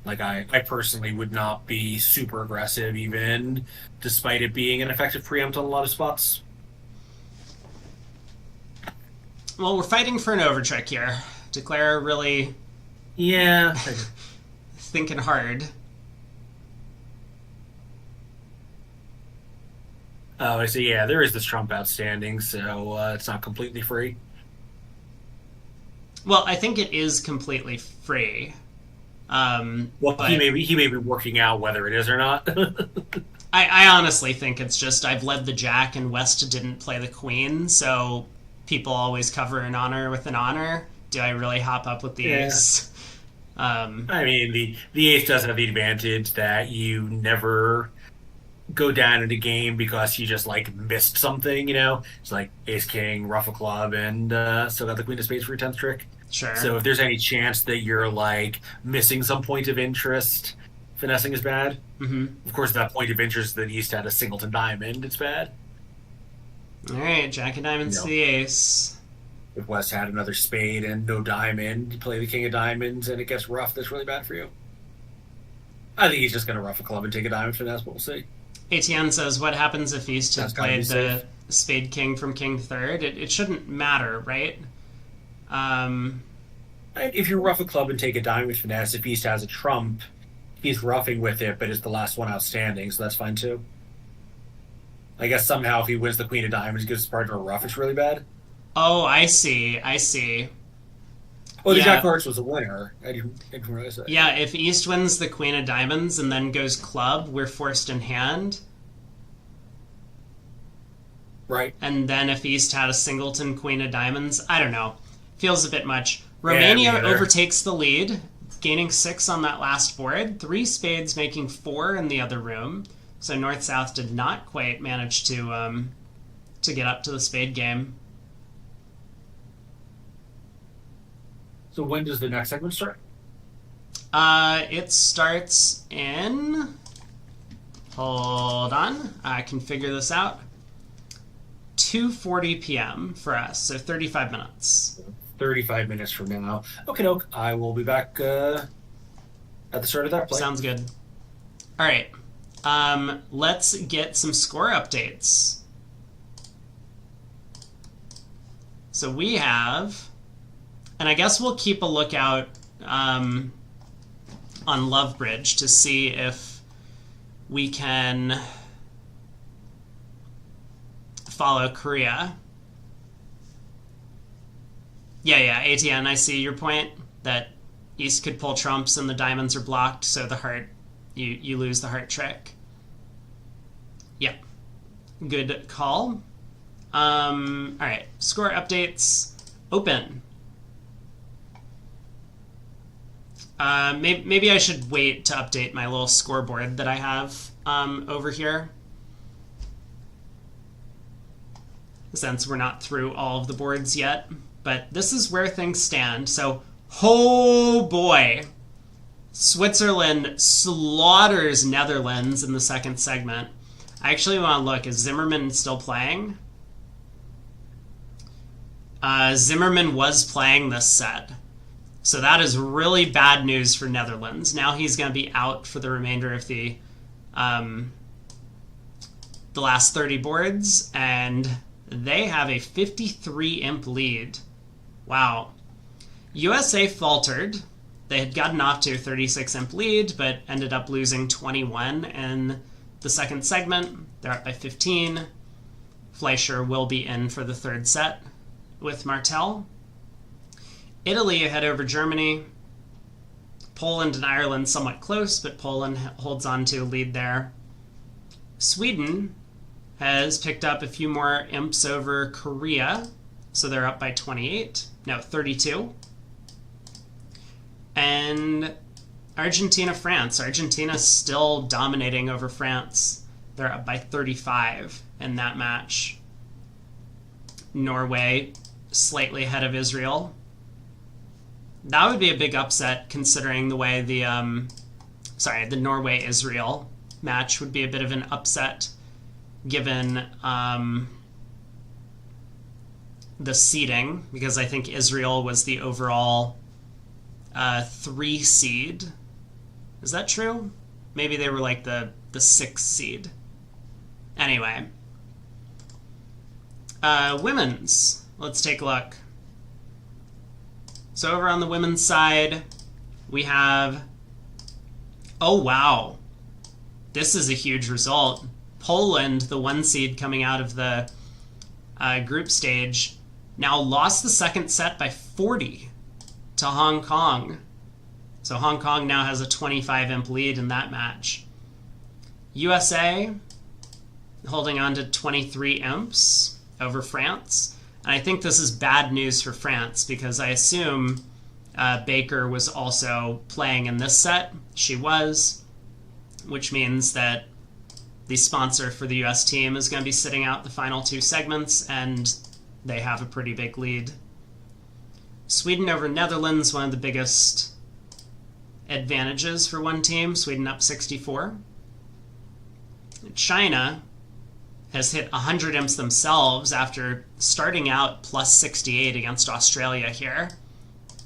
I personally would not be super aggressive, even despite it being an effective preempt on a lot of spots.
Well, we're fighting for an overtrick here. Declare really...
Yeah.
thinking hard.
Oh, I see. Yeah, there is this trump outstanding, so it's not completely free.
Well, I think it is completely free.
But he may be working out whether it is or not.
I honestly think it's just I've led the Jack and West didn't play the Queen, so people always cover an honor with an honor. Do I really hop up with the ace?
I mean, the ace does have the advantage that you never go down in a game because you just missed something. It's ace king, ruff a club, and still got the queen of spades for your 10th trick.
Sure.
So if there's any chance that you're missing some point of interest, finessing is bad.
Mm-hmm.
Of course, that point of interest that East had a singleton diamond, it's bad.
All right, Jack of Diamonds to the ace.
If West had another spade and no diamond, you play the king of diamonds and it gets rough, that's really bad for you. I think he's just going to ruff a club and take a diamond finesse, but we'll see.
ATN says, what happens if East had played the spade king from king third? It shouldn't matter, right?
If you ruff a club and take a diamond finesse, if East has a trump, he's roughing with it, but it's the last one outstanding, so that's fine too. I guess somehow if he wins the queen of diamonds, gives his partner a ruff, it's really bad.
Oh, I see.
Oh, the Jack of Hearts was a winner. I didn't realize that.
Yeah, if East wins the Queen of Diamonds and then goes club, we're forced in hand.
Right.
And then if East had a singleton Queen of Diamonds, I don't know. Feels a bit much. Romania overtakes the lead, gaining 6 on that last board. 3 spades making 4 in the other room. So North-South did not quite manage to get up to the spade game.
So when does the next segment start?
It starts in... Hold on. I can figure this out. 2:40 p.m. for us, so 35 minutes.
35 minutes from now. Okay, doke. I will be back at the start of that play.
Sounds good. All right. Let's get some score updates. So we have And I guess we'll keep a lookout on Lovebridge to see if we can follow Korea. Yeah, ATN, I see your point that East could pull trumps and the diamonds are blocked, so the heart, you lose the heart trick. Yep. Good call. Alright, score updates. Open. Maybe I should wait to update my little scoreboard that I have over here, since we're not through all of the boards yet. But this is where things stand. So, oh boy, Switzerland slaughters Netherlands in the second segment. I actually want to look, is Zimmerman still playing? Zimmerman was playing this set. So that is really bad news for Netherlands. Now he's going to be out for the remainder of the last 30 boards, and they have a 53 imp lead. Wow. USA faltered. They had gotten off to a 36 imp lead, but ended up losing 21 in the second segment. They're up by 15. Fleischer will be in for the third set with Martel. Italy ahead over Germany. Poland and Ireland somewhat close, but Poland holds on to a lead there. Sweden has picked up a few more imps over Korea, so they're up by 28. No, 32. And Argentina, France. Argentina's still dominating over France. They're up by 35 in that match. Norway slightly ahead of Israel. That would be a big upset considering the way the Norway-Israel match would be a bit of an upset given the seeding, because I think Israel was the overall 3 seed. Is that true? Maybe they were like the 6th seed. Anyway. Women's. Let's take a look. So over on the women's side, we have... Oh, wow. This is a huge result. Poland, the 1 seed coming out of the group stage, now lost the second set by 40 to Hong Kong. So Hong Kong now has a 25 imp lead in that match. USA holding on to 23 imps over France. And I think this is bad news for France because I assume Baker was also playing in this set. She was, which means that the sponsor for the US team is going to be sitting out the final 2 segments, and they have a pretty big lead. Sweden over Netherlands, one of the biggest advantages for one team. Sweden up 64. China has hit 100 imps themselves after starting out plus 68 against Australia here.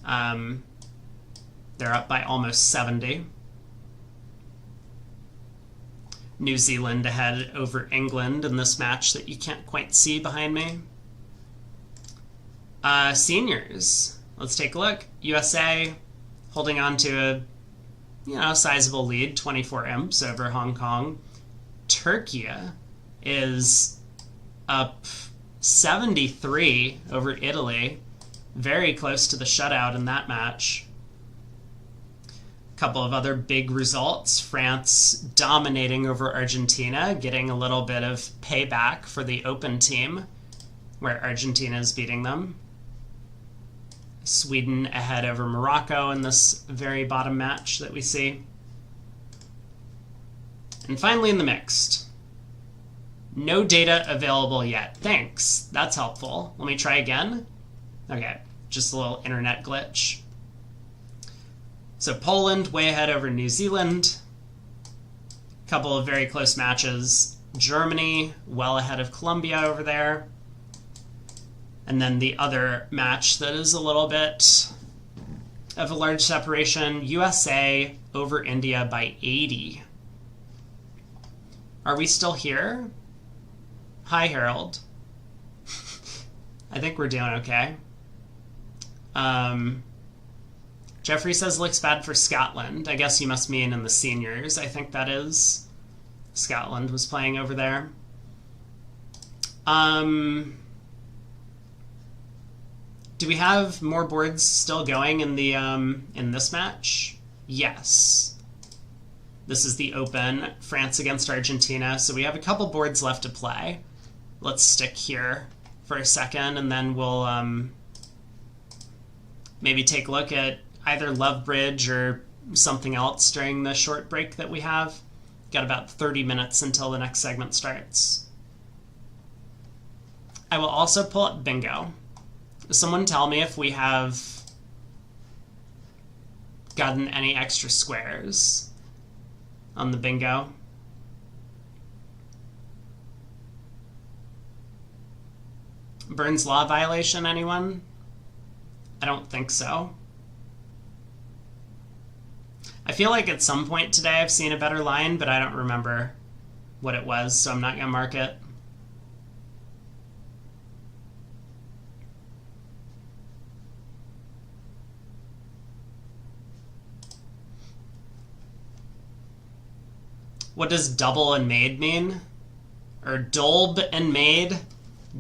They're up by almost 70. New Zealand ahead over England in this match that you can't quite see behind me. Seniors. Let's take a look. USA holding on to a sizable lead, 24 imps over Hong Kong. Turkey is up 73 over Italy. Very close to the shutout in that match. A couple of other big results. France dominating over Argentina, getting a little bit of payback for the Open team, where Argentina is beating them. Sweden ahead over Morocco in this very bottom match that we see. And finally in the mixed. No data available yet. Thanks. That's helpful. Let me try again. Okay, just a little internet glitch. So Poland way ahead over New Zealand. A couple of very close matches. Germany well ahead of Colombia over there. And then the other match that is a little bit of a large separation, USA over India by 80. Are we still here? Hi, Harold. I think we're doing okay. Jeffrey says looks bad for Scotland. I guess you must mean in the seniors. I think that is. Scotland was playing over there. Do we have more boards still going in the in this match? Yes. This is the Open, France against Argentina. So we have a couple boards left to play. Let's stick here for a second, and then we'll maybe take a look at either Love Bridge or something else during the short break that we have. Got about 30 minutes until the next segment starts. I will also pull up bingo. Someone tell me if we have gotten any extra squares on the bingo. Burns Law violation, anyone? I don't think so. I feel like at some point today I've seen a better line, but I don't remember what it was, so I'm not going to mark it. What does double and made mean? Or dolb and made?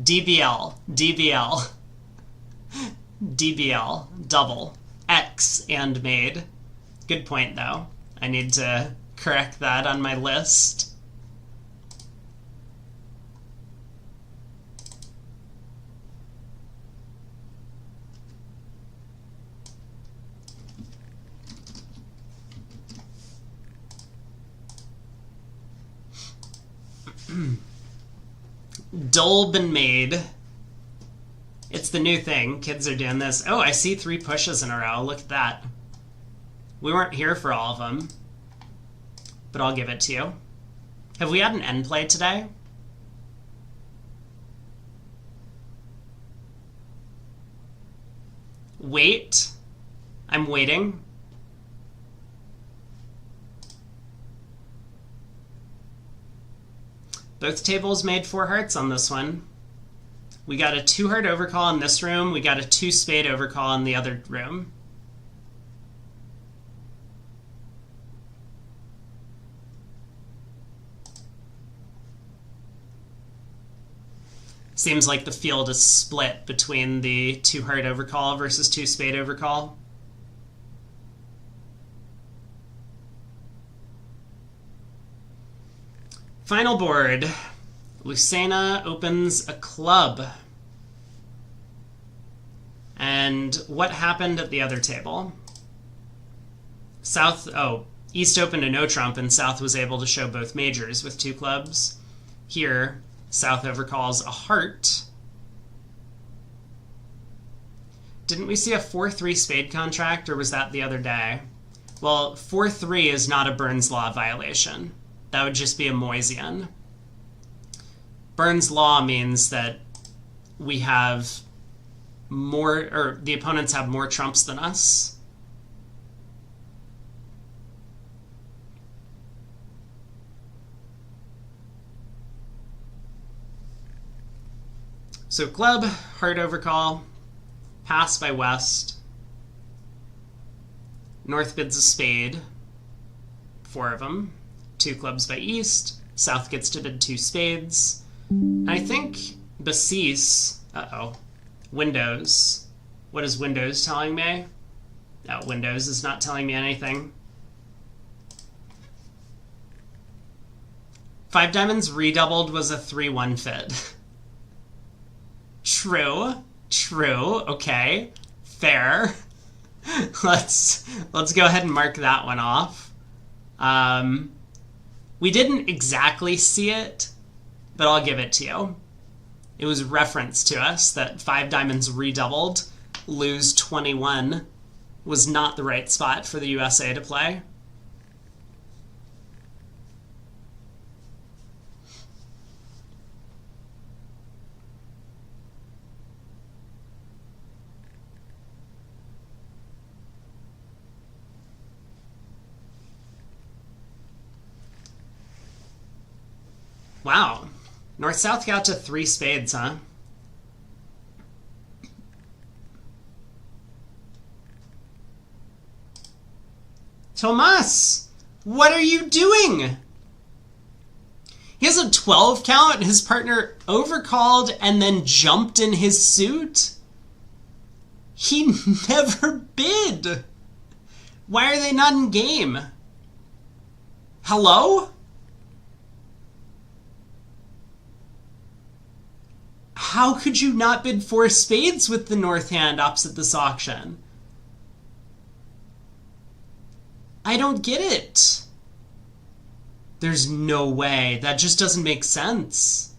DBL. DBL. DBL. Double. X and made. Good point, though. I need to correct that on my list. Dolb and made. It's the new thing. Kids are doing this. Oh, I see 3 pushes in a row. Look at that. We weren't here for all of them, but I'll give it to you. Have we had an end play today? Wait. I'm waiting. Both tables made 4 hearts on this one. We got a 2-heart overcall in this room. We got a 2-spade overcall in the other room. Seems like the field is split between the 2-heart overcall versus 2-spade overcall. Final board. Lucena opens a club. And what happened at the other table? East opened a no trump, and South was able to show both majors with 2 clubs. Here, South overcalls a heart. Didn't we see a 4-3 spade contract, or was that the other day? Well, 4-3 is not a Burns Law violation. That would just be a Moisian. Burns Law means that we have more, or the opponents have more trumps than us. So club, heart overcall, pass by West. North bids a spade, 4 of them. 2 clubs by East. South gets to bid 2 spades. And I think Basis, Windows. What is Windows telling me? No, Windows is not telling me anything. 5 diamonds redoubled was a 3-1 fit. True. Okay. Fair. Let's go ahead and mark that one off. We didn't exactly see it, but I'll give it to you. It was referenced to us that 5 diamonds redoubled, lose 21, was not the right spot for the USA to play. Wow. North-South got to 3 spades, huh? Tomas, what are you doing? He has a 12 count, and his partner overcalled and then jumped in his suit? He never bid. Why are they not in game? Hello? How could you not bid 4 spades with the north hand opposite this auction? I don't get it. There's no way. That just doesn't make sense.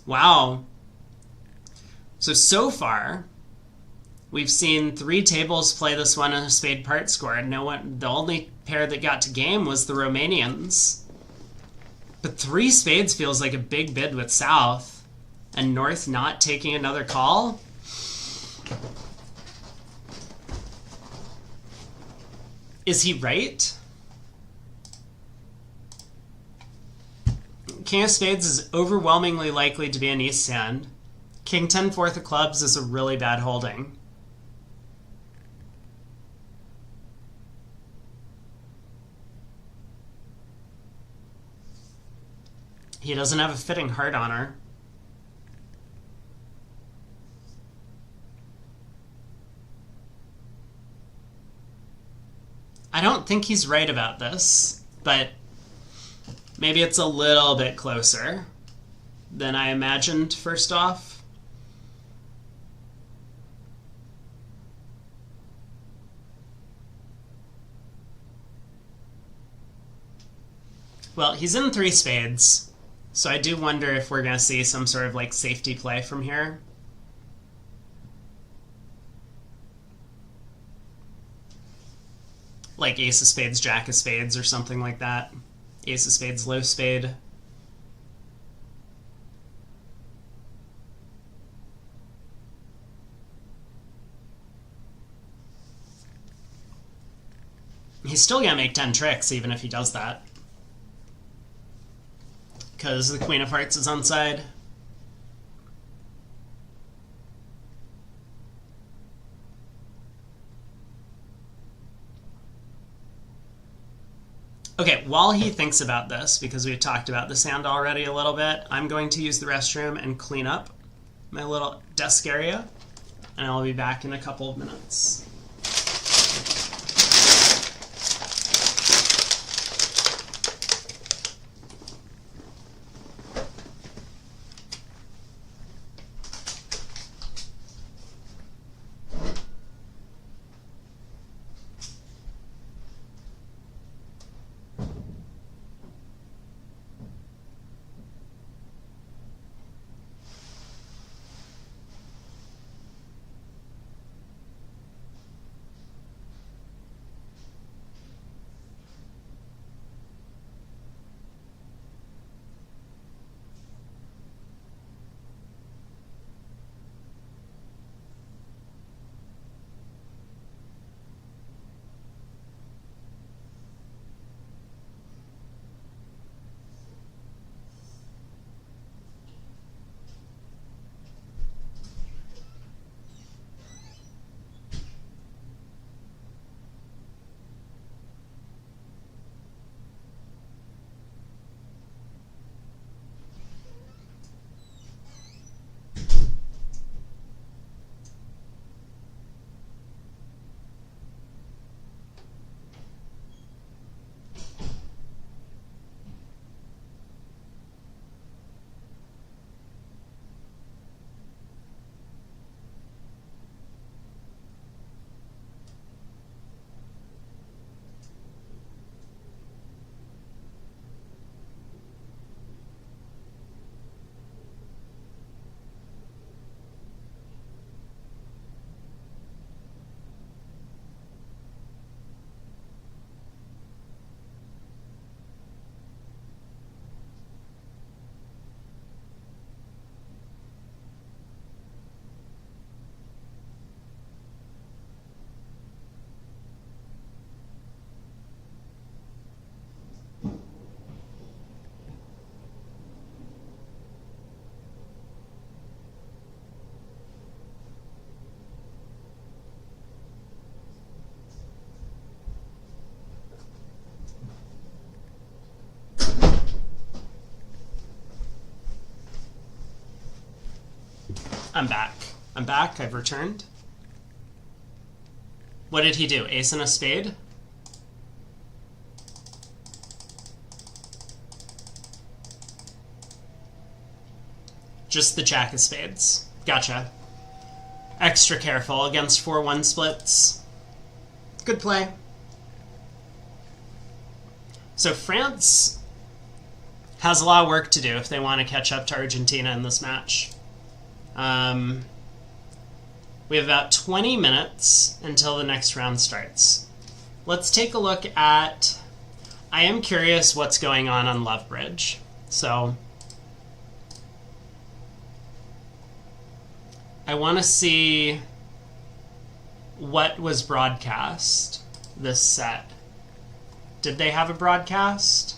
Wow. So far, we've seen 3 tables play this one in a spade part score. No one, the only pair that got to game was the Romanians. But 3 spades feels like a big bid with South, and North not taking another call? Is he right? King of Spades is overwhelmingly likely to be an East hand. King 10 fourth of clubs is a really bad holding. He doesn't have a fitting heart on her. I don't think he's right about this, but maybe it's a little bit closer than I imagined first off. Well, he's in 3 spades, so I do wonder if we're going to see some sort of like safety play from here. Like ace of spades, jack of spades, or something like that. Ace of spades, low spade. He's still gonna make 10 tricks even if he does that, because the Queen of Hearts is onside. Okay, while he thinks about this, because we've talked about this hand already a little bit, I'm going to use the restroom and clean up my little desk area, and I'll be back in a couple of minutes. I'm back. I'm back. I've returned. What did he do? Ace and a spade? Just the jack of spades. Gotcha. Extra careful against 4-1 splits. Good play. So France has a lot of work to do if they want to catch up to Argentina in this match. We have about 20 minutes until the next round starts. Let's take a look at... I am curious what's going on Love Bridge. So I want to see what was broadcast this set. Did they have a broadcast?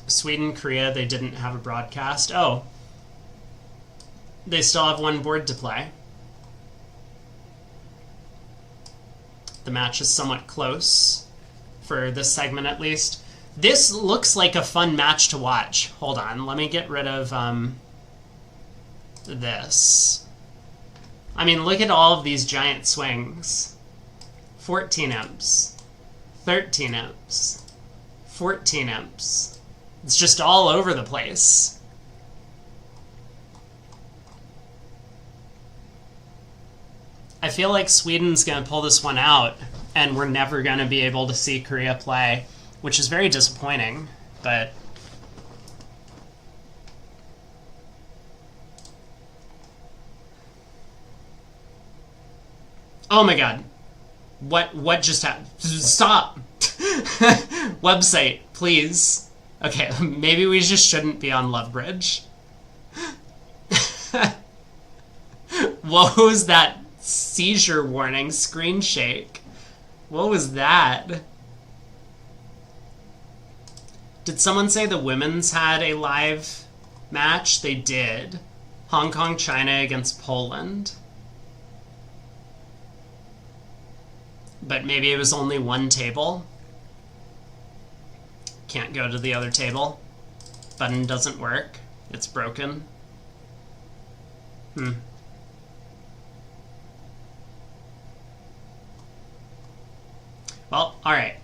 Sweden, Korea, they didn't have a broadcast. Oh. They still have one board to play. The match is somewhat close, for this segment at least. This looks like a fun match to watch. Hold on, let me get rid of this. I mean, look at all of these giant swings. 14 imps, 13 imps, 14 imps. It's just all over the place. I feel like Sweden's going to pull this one out, and we're never going to be able to see Korea play, which is very disappointing, but... Oh my god. What just happened? Stop! Website, please. Okay, maybe we just shouldn't be on Love Bridge. What was that seizure warning screen shake? What was that? Did someone say the women's had a live match? They did. Hong Kong, China against Poland. But maybe it was only one table. Can't go to the other table. Button doesn't work. It's broken. Well, alright.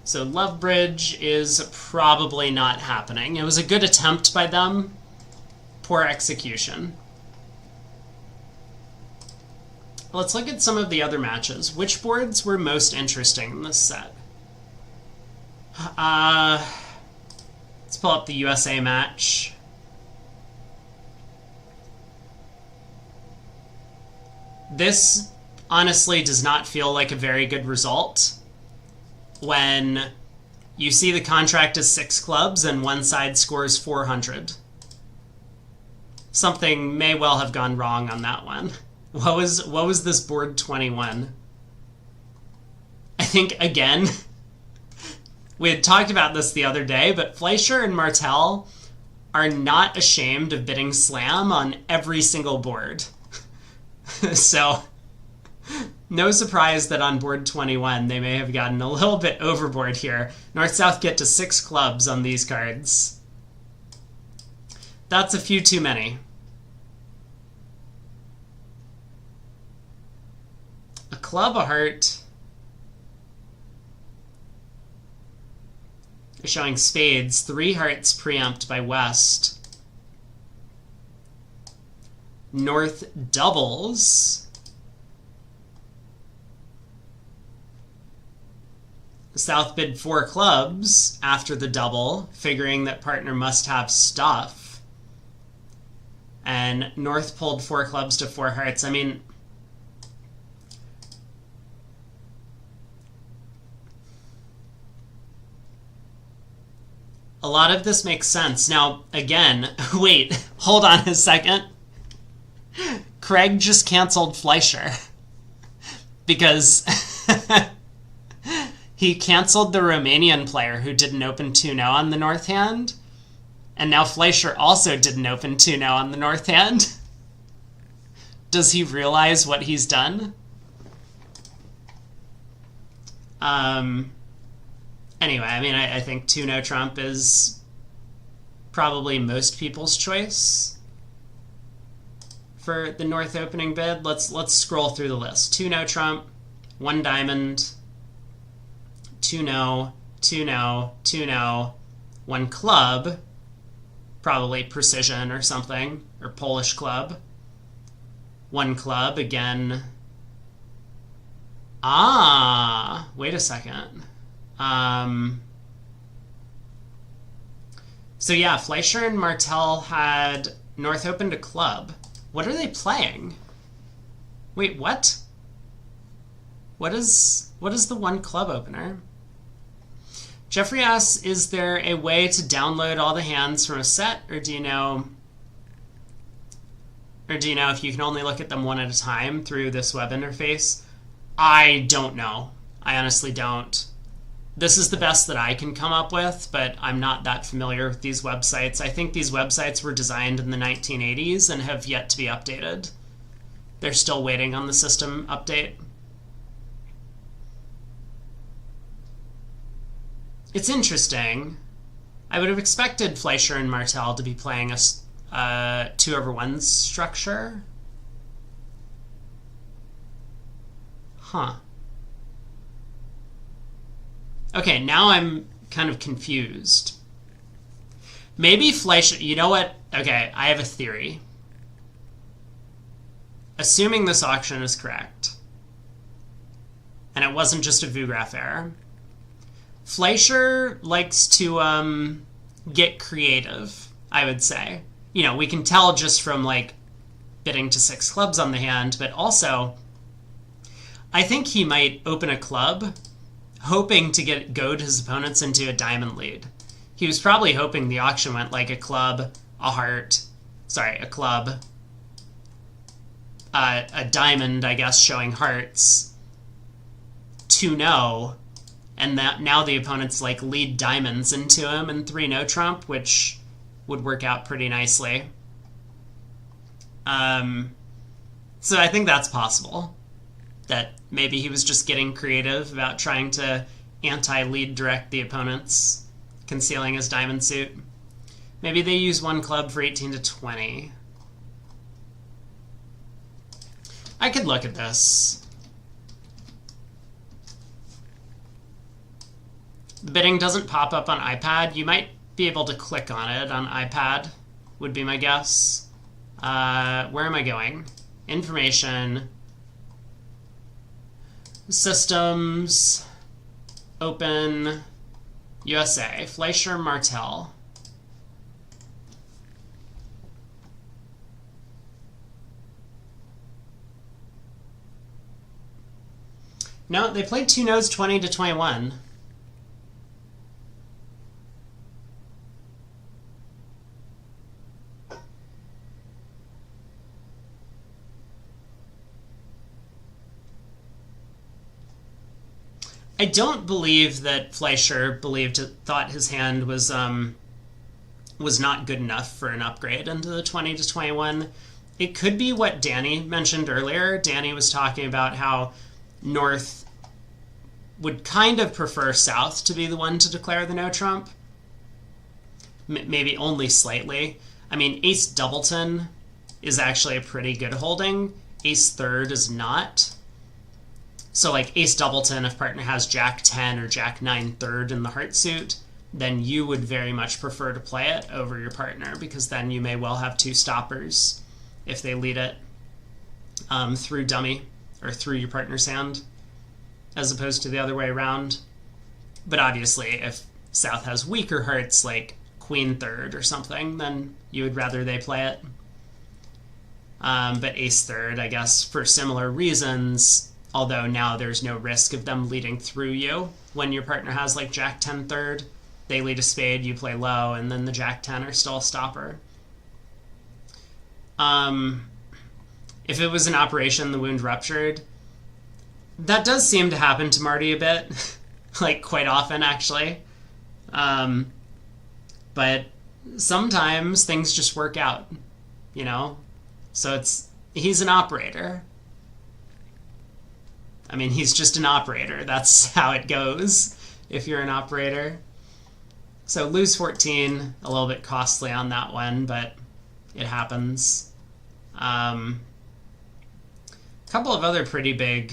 So Love Bridge is probably not happening. It was a good attempt by them. Poor execution. Let's look at some of the other matches. Which boards were most interesting in this set? Let's pull up the USA match. This honestly does not feel like a very good result when you see the contract is 6 clubs and one side scores 400. Something may well have gone wrong on that one. What was this board 21? I think, again, we had talked about this the other day, but Fleischer and Martel are not ashamed of bidding slam on every single board. So, no surprise that on board 21 they may have gotten a little bit overboard here. North-South get to 6 clubs on these cards. That's a few too many. A club, a heart. They're showing spades. 3 hearts preempt by West. North doubles. South bid 4 clubs after the double, figuring that partner must have stuff. And North pulled 4 clubs to 4 hearts. I mean, a lot of this makes sense. Now, again, wait, hold on a second. Craig just canceled Fleischer because he canceled the Romanian player who didn't open 2-0 on the north hand, and now Fleischer also didn't open 2-0 on the north hand. Does he realize what he's done? Anyway, I mean, I think 2-no Trump is probably most people's choice for the North opening bid. Let's scroll through the list. 2-no Trump, 1 diamond, 2-no, 2-no, 2-no, 1 club, probably precision or something, or Polish club. 1 club, again. Ah, wait a second. So yeah, Fleischer and Martel had North open to club. What are they playing? Wait, what? What is the 1 club opener? Jeffrey asks, is there a way to download all the hands from a set, or do you know if you can only look at them one at a time through this web interface? I don't know. I honestly don't. This is the best that I can come up with, but I'm not that familiar with these websites. I think these websites were designed in the 1980s and have yet to be updated. They're still waiting on the system update. It's interesting. I would have expected Fleischer and Martel to be playing a 2/1 structure. Huh. Okay, now I'm kind of confused. Maybe Fleischer... You know what? Okay, I have a theory. Assuming this auction is correct, and it wasn't just a VuGraph error, Fleischer likes to get creative, I would say. You know, we can tell just from, like, bidding to 6 clubs on the hand, but also, I think he might open a club hoping to goad his opponents into a diamond lead. He was probably hoping the auction went like a club, a heart, a club, a diamond, I guess, showing hearts, 2-no, and that now the opponents like lead diamonds into him, and 3-no Trump, which would work out pretty nicely. So I think that's possible. That maybe he was just getting creative about trying to anti-lead direct the opponents, concealing his diamond suit. Maybe they use 1 club for 18 to 20. I could look at this. The bidding doesn't pop up on iPad. You might be able to click on it on iPad, would be my guess. Where am I going? Information... Systems, open, USA, Fleischer, Martel. No, they played 2-nos 20 to 21. I don't believe that Fleischer thought his hand was not good enough for an upgrade into the 20 to 21. It could be what Danny mentioned earlier. Danny was talking about how North would kind of prefer South to be the one to declare the no trump. Maybe only slightly. I mean, Ace Doubleton is actually a pretty good holding. Ace Third is not. So like Ace Doubleton, if partner has Jack 10 or Jack 9 third in the heart suit, then you would very much prefer to play it over your partner, because then you may well have 2 stoppers if they lead it through dummy or through your partner's hand, as opposed to the other way around. But obviously, if South has weaker hearts like Queen Third or something, then you would rather they play it. But Ace Third, I guess, for similar reasons, although now there's no risk of them leading through you when your partner has like Jack 10 third. They lead a spade, you play low, and then the Jack 10 are still a stopper. If it was an operation, the wound ruptured, that does seem to happen to Marty a bit. Like, quite often, actually. But sometimes things just work out, you know? So he's an operator. I mean, he's just an operator. That's how it goes. if you're an operator. So lose 14, a little bit costly on that one, but it happens. A couple of other pretty big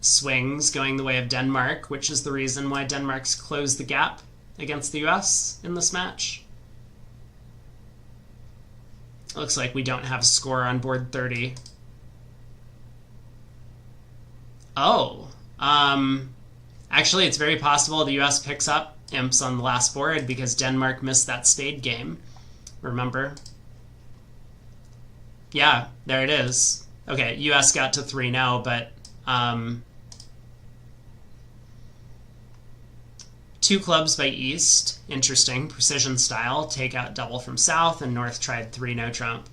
swings going the way of Denmark, which is the reason why Denmark's closed the gap against the US in this match. It looks like we don't have a score on board 30. Oh, actually it's very possible the US picks up imps on the last board because Denmark missed that spade game. Remember? Yeah, there it is. Okay, US got to 3-0, but 2 clubs by East. Interesting. Precision style. Take out double from South, and North tried 3-no trump.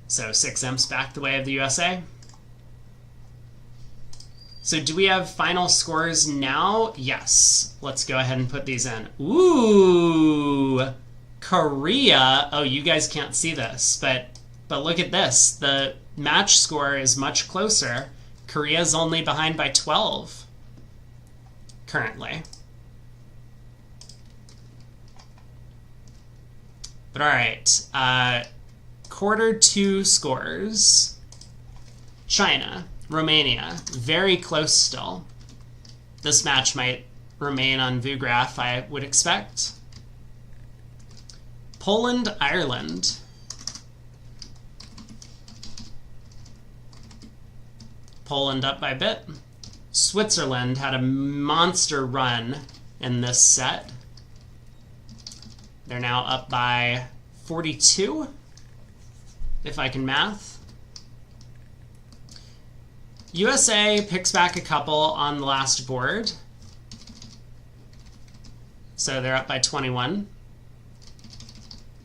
So 6 imps back the way of the USA. So do we have final scores now? Yes. Let's go ahead and put these in. Ooh! Korea. Oh, you guys can't see this, but look at this. The match score is much closer. Korea's only behind by 12 currently. But all right. Quarter 2 scores. China. Romania, very close still. This match might remain on VuGraph, I would expect. Poland, Ireland. Poland up by a bit. Switzerland had a monster run in this set. They're now up by 42, if I can math. USA picks back a couple on the last board. So they're up by 21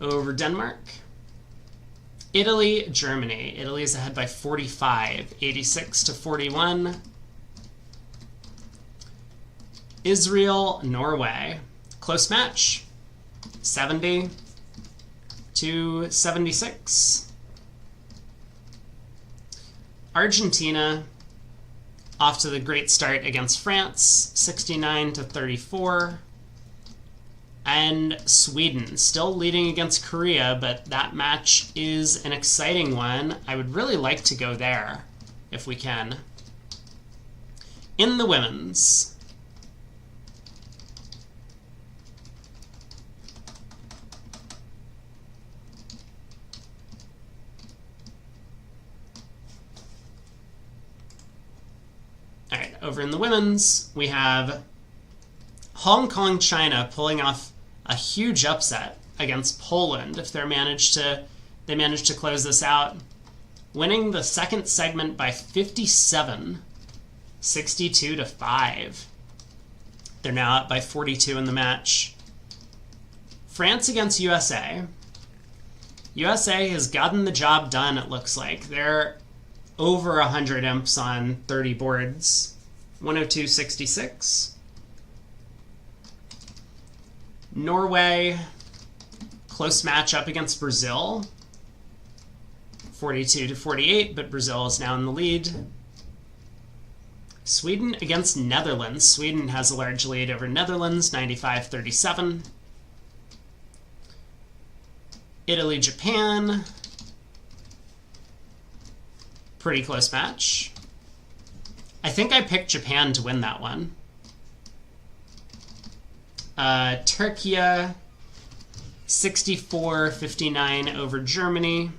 over Denmark. Italy, Germany. Italy is ahead by 45, 86 to 41. Israel, Norway. Close match. 70 to 76. Argentina off to the great start against France, 69 to 34. And Sweden still leading against Korea, but that match is an exciting one. I would really like to go there if we can. In the women's. All right, over in the women's, we have Hong Kong, China pulling off a huge upset against Poland if they manage to close this out, winning the second segment by 57, 62 to 5. They're now up by 42 in the match. France against USA. USA has gotten the job done, it looks like. They're over 100 imps on 30 boards. 102.66. Norway, close match up against Brazil. 42 to 48, but Brazil is now in the lead. Sweden against Netherlands. Sweden has a large lead over Netherlands, 95-37. Italy, Japan. Pretty close match. I think I picked Japan to win that one. Turkey, 64-59 over Germany.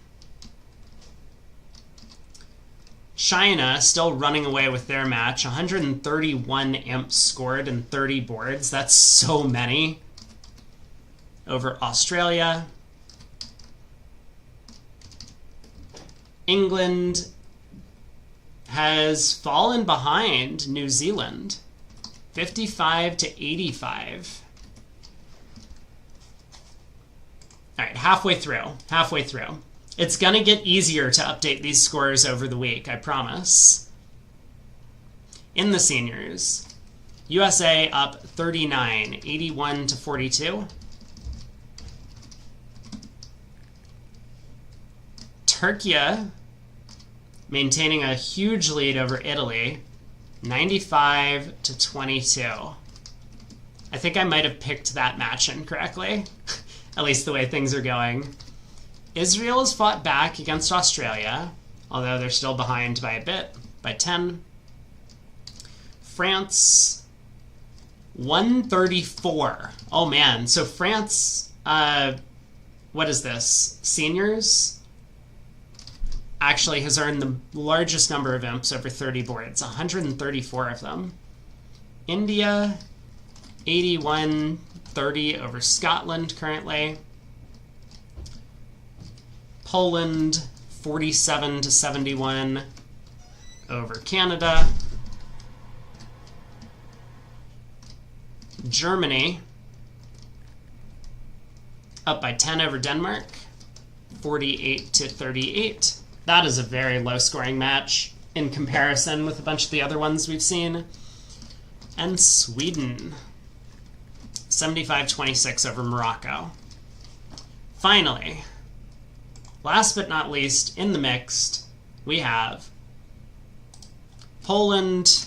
China still running away with their match. 131 imps scored in 30 boards. That's so many. Over Australia. England has fallen behind New Zealand. 55 to 85. All right, halfway through. It's going to get easier to update these scores over the week, I promise. In the seniors, USA up 39, 81 to 42. Turkey maintaining a huge lead over Italy, 95-22. I think I might have picked that match incorrectly, at least the way things are going. Israel has fought back against Australia, although they're still behind by a bit, by 10. France, 134. Oh man, so France, what is this? Seniors? Actually has earned the largest number of imps over 30 boards, 134 of them. India, 81-30 over Scotland currently. Poland, 47-71 over Canada. Germany, up by 10 over Denmark, 48-38. That is a very low-scoring match in comparison with a bunch of the other ones we've seen. And Sweden, 75-26 over Morocco. Finally, last but not least, in the mixed, we have Poland,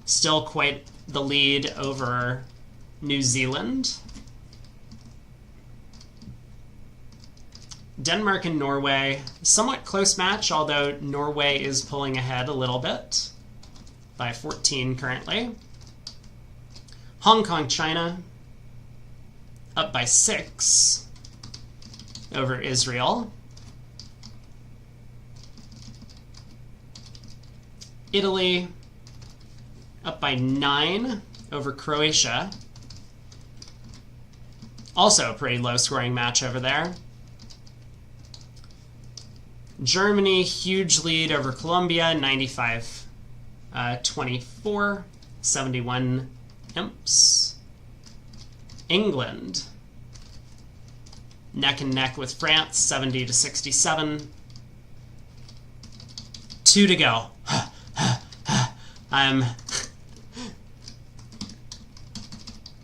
still quite the lead over New Zealand. Denmark and Norway, somewhat close match, although Norway is pulling ahead a little bit by 14 currently. Hong Kong, China, up by 6 over Israel. Italy, up by 9 over Croatia. Also a pretty low-scoring match over there. Germany, huge lead over Colombia, 95-24, 71 imps. England, neck and neck with France, 70-67. 2 to go. I'm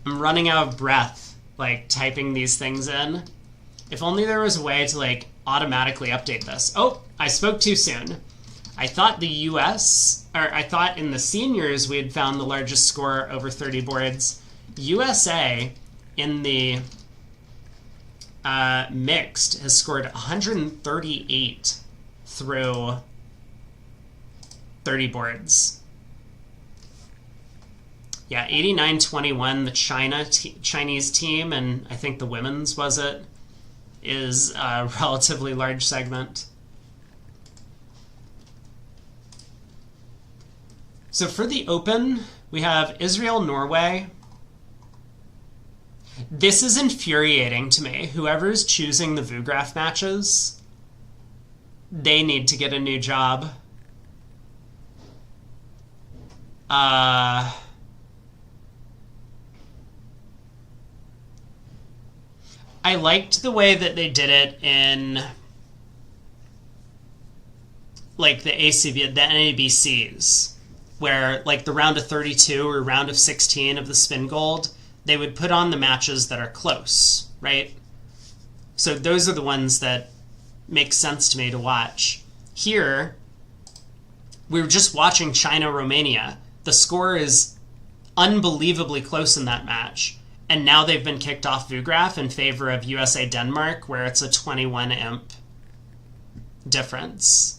running out of breath, like, typing these things in. If only there was a way to, like, automatically update this. Oh, I spoke too soon. I thought the US, or I thought in the seniors we had found the largest score over 30 boards. USA in the mixed has scored 138 through 30 boards. Yeah, 89-21, the Chinese team, and I think the women's, was it, is a relatively large segment. So for the Open, we have Israel, Norway. This is infuriating to me. Whoever's choosing the VuGraph matches, they need to get a new job. I liked the way that they did it in, like, the ACV, the NABCs, where, like, the round of 32 or round of 16 of the Spin Gold, they would put on the matches that are close, right? So those are the ones that make sense to me to watch. Here, we were just watching China-Romania. The score is unbelievably close in that match. And now they've been kicked off VuGraph in favor of USA-Denmark, where it's a 21 imp difference.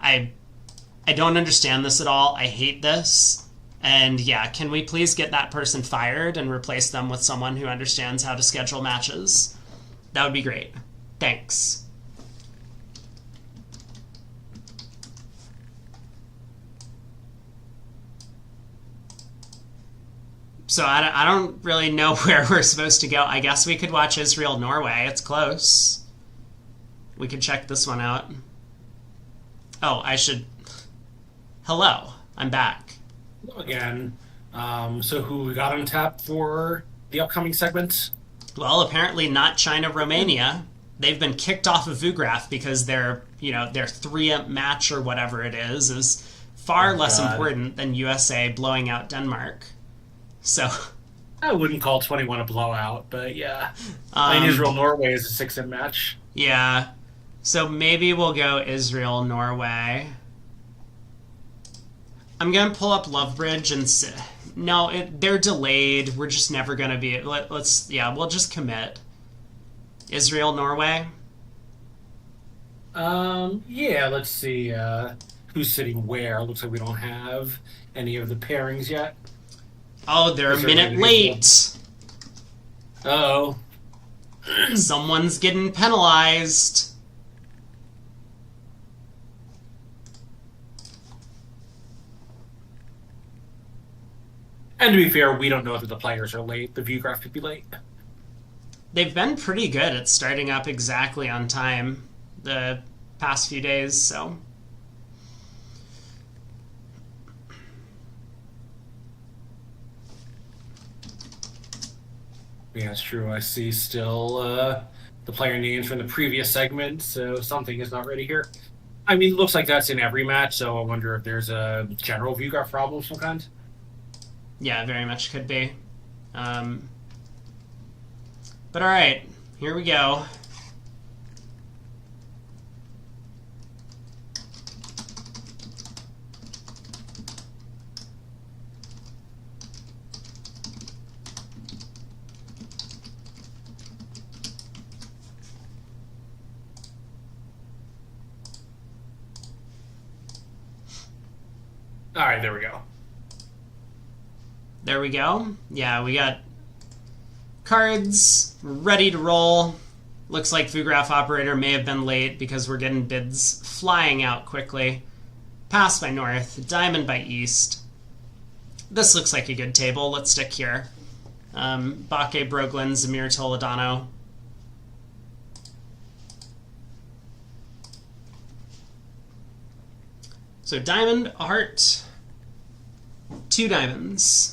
I don't understand this at all. I hate this. And yeah, can we please get that person fired and replace them with someone who understands how to schedule matches? That would be great. Thanks. So I don't really know where we're supposed to go. I guess we could watch Israel-Norway. It's close. We could check this one out. Oh, I should... Hello. I'm back.
Hello again. So who we got on tap for the upcoming segment?
Well, apparently not China-Romania. They've been kicked off of VuGraph because their 3-imp match or whatever it is far less important than USA blowing out Denmark. So
I wouldn't call 21 a blowout, but yeah. Israel-Norway is a 6-imp match.
Yeah. So maybe we'll go Israel-Norway. I'm gonna pull up Lovebridge and no, they're delayed. We're just never gonna be. We'll just commit. Israel, Norway.
Yeah, let's see who's sitting where. Looks like we don't have any of the pairings yet.
Oh, they're a minute late.
Uh-oh.
Someone's getting penalized.
And to be fair, we don't know that the players are late. The view graph could be late.
They've been pretty good at starting up exactly on time the past few days, so.
Yeah, it's true. I see still the player names from the previous segment, so something is not ready here. I mean, it looks like that's in every match, so I wonder if there's a general view graph problem of some kind.
Yeah, very much could be. But alright, here we go.
Alright, there we go.
There we go. Yeah, we got cards ready to roll. Looks like VuGraph Operator may have been late because we're getting bids flying out quickly. Pass by North, Diamond by East. This looks like a good table. Let's stick here. Bake, Broglin, Zamir, Toledano. So Diamond, a heart, 2 diamonds.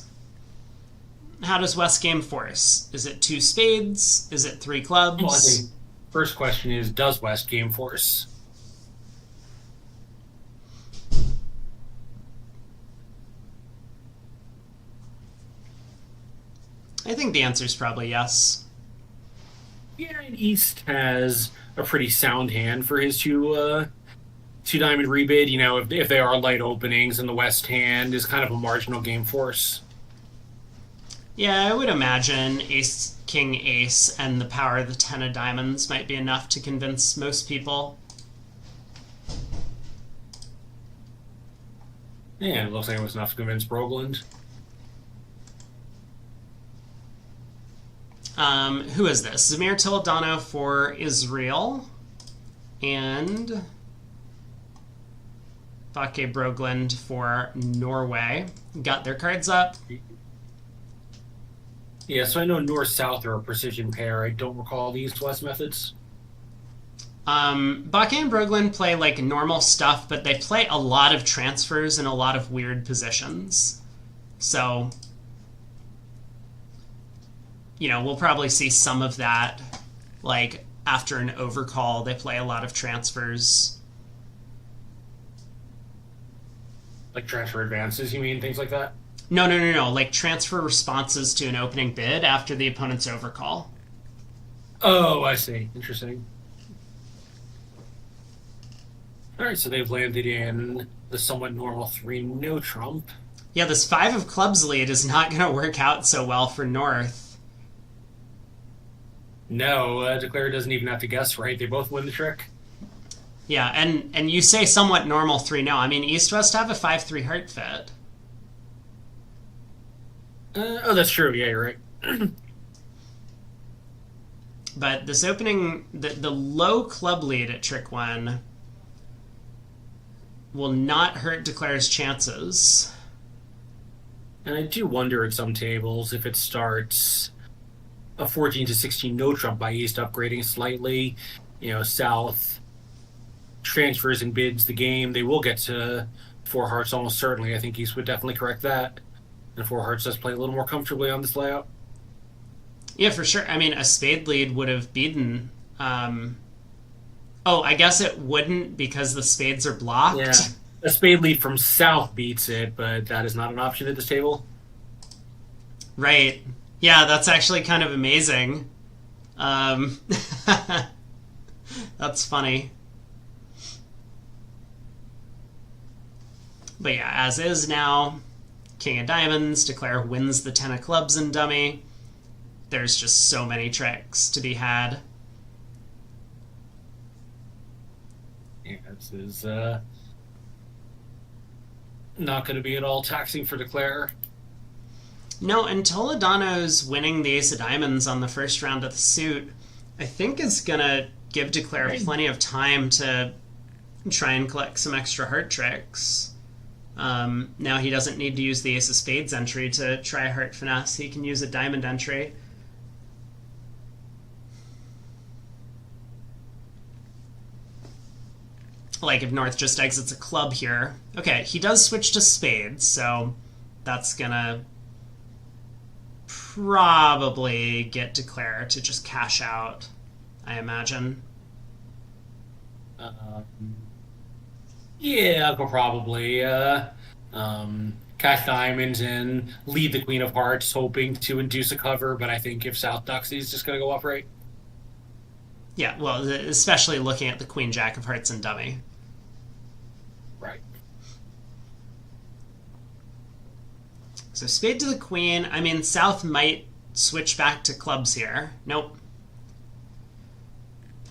How does West game force? Is it 2 spades? Is it 3 clubs?
Well, I think first question is, does West game force?
I think the answer is probably yes.
Yeah, and East has a pretty sound hand for his 2 diamond rebid. You know, if they are light openings, and the West hand is kind of a marginal game force.
Yeah, I would imagine Ace, King, Ace, and the power of the 10 of diamonds might be enough to convince most people.
Yeah, it looks like it was enough to convince Brogland.
Who is this? Zamir Toledano for Israel. And Bake Brogland for Norway. Got their cards up.
Yeah, so I know North-South are a precision pair. I don't recall the East-West methods.
Bake and Brogland play like normal stuff, but they play a lot of transfers in a lot of weird positions. So, you know, we'll probably see some of that. Like, after an overcall, they play a lot of transfers.
Like transfer advances, you mean? Things like that?
No. Like, transfer responses to an opening bid after the opponent's overcall.
Oh, I see. Interesting. Alright, so they've landed in the somewhat normal 3 no trump.
Yeah, this 5 of clubs lead is not going to work out so well for North.
No, Declare doesn't even have to guess right. They both win the trick.
Yeah, and you say somewhat normal 3 no. I mean, East-West have a 5-3 heart fit.
Oh, that's true. Yeah, you're right.
But this opening, the low club lead at trick 1 will not hurt Declare's chances.
And I do wonder at some tables if it starts a 14 to 16 no trump by East upgrading slightly. You know, South transfers and bids the game. They will get to 4 hearts almost certainly. I think East would definitely correct that. And 4 hearts does play a little more comfortably on this layout.
Yeah, for sure. I mean, a spade lead would have beaten... Oh, I guess it wouldn't because the spades are blocked?
Yeah. A spade lead from South beats it, but that is not an option at this table.
Right. Yeah, that's actually kind of amazing. That's funny. But yeah, as is now, King of Diamonds, declare wins the 10 of clubs in dummy. There's just so many tricks to be had.
Yeah, this is not going to be at all taxing for Declare.
No, and Toledano's winning the Ace of Diamonds on the first round of the suit, I think is going to give Declare plenty of time to try and collect some extra heart tricks. Now he doesn't need to use the Ace of Spades entry to try a heart finesse. He can use a diamond entry. Like if North just exits a club here. Okay, he does switch to spades, so that's gonna probably get Declare to just cash out, I imagine.
Yeah, I'll go probably. Cash diamonds and lead the Queen of Hearts, hoping to induce a cover, but I think if South ducks, he's just going to go upright.
Yeah, well, especially looking at the Queen Jack of Hearts and dummy.
Right.
So spade to the Queen. I mean, South might switch back to clubs here. Nope.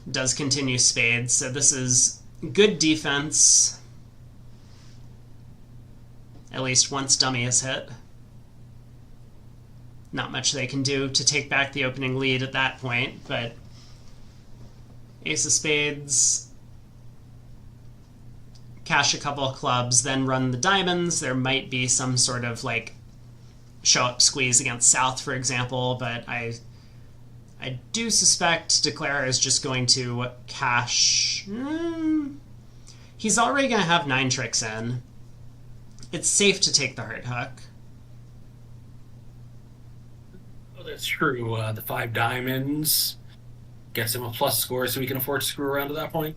Does continue spades, so this is good defense. At least once dummy is hit. Not much they can do to take back the opening lead at that point, but Ace of Spades, cash a couple of clubs, then run the diamonds. There might be some sort of like show up squeeze against South, for example, but I do suspect Declare is just going to cash. He's already going to have 9 tricks in. It's safe to take the heart hook.
Oh, that's true. The 5 diamonds gets him a plus score, so we can afford to screw around to that point.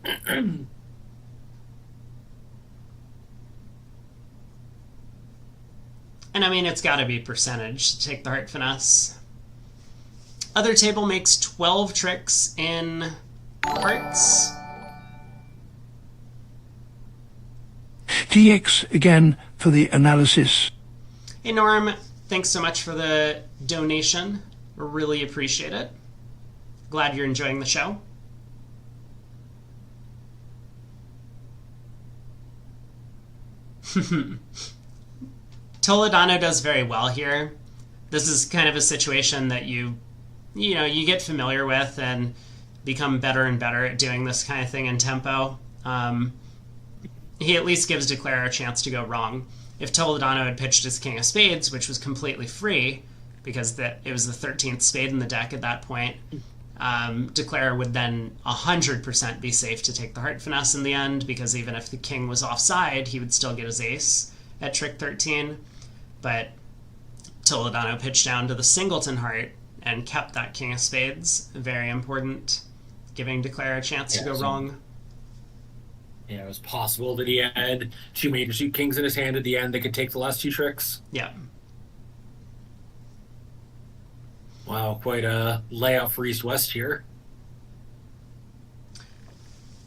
And I mean, it's got to be percentage to take the heart finesse. Other table makes 12 tricks in hearts.
TX again for the analysis.
Hey Norm, thanks so much for the donation. Really appreciate it. Glad you're enjoying the show. Toledano does very well here. This is kind of a situation that you get familiar with and become better and better at doing this kind of thing in tempo. He at least gives Declare a chance to go wrong. If Toledano had pitched his King of Spades, which was completely free, because it was the 13th spade in the deck at that point, Declare would then 100% be safe to take the heart finesse in the end, because even if the king was offside, he would still get his ace at trick 13. But Toledano pitched down to the singleton heart and kept that King of Spades. Very important, giving Declare a chance to go wrong.
Yeah, it was possible that he had 2 major suit kings in his hand at the end that could take the last 2 tricks.
Yeah.
Wow, quite a layout for East-West here.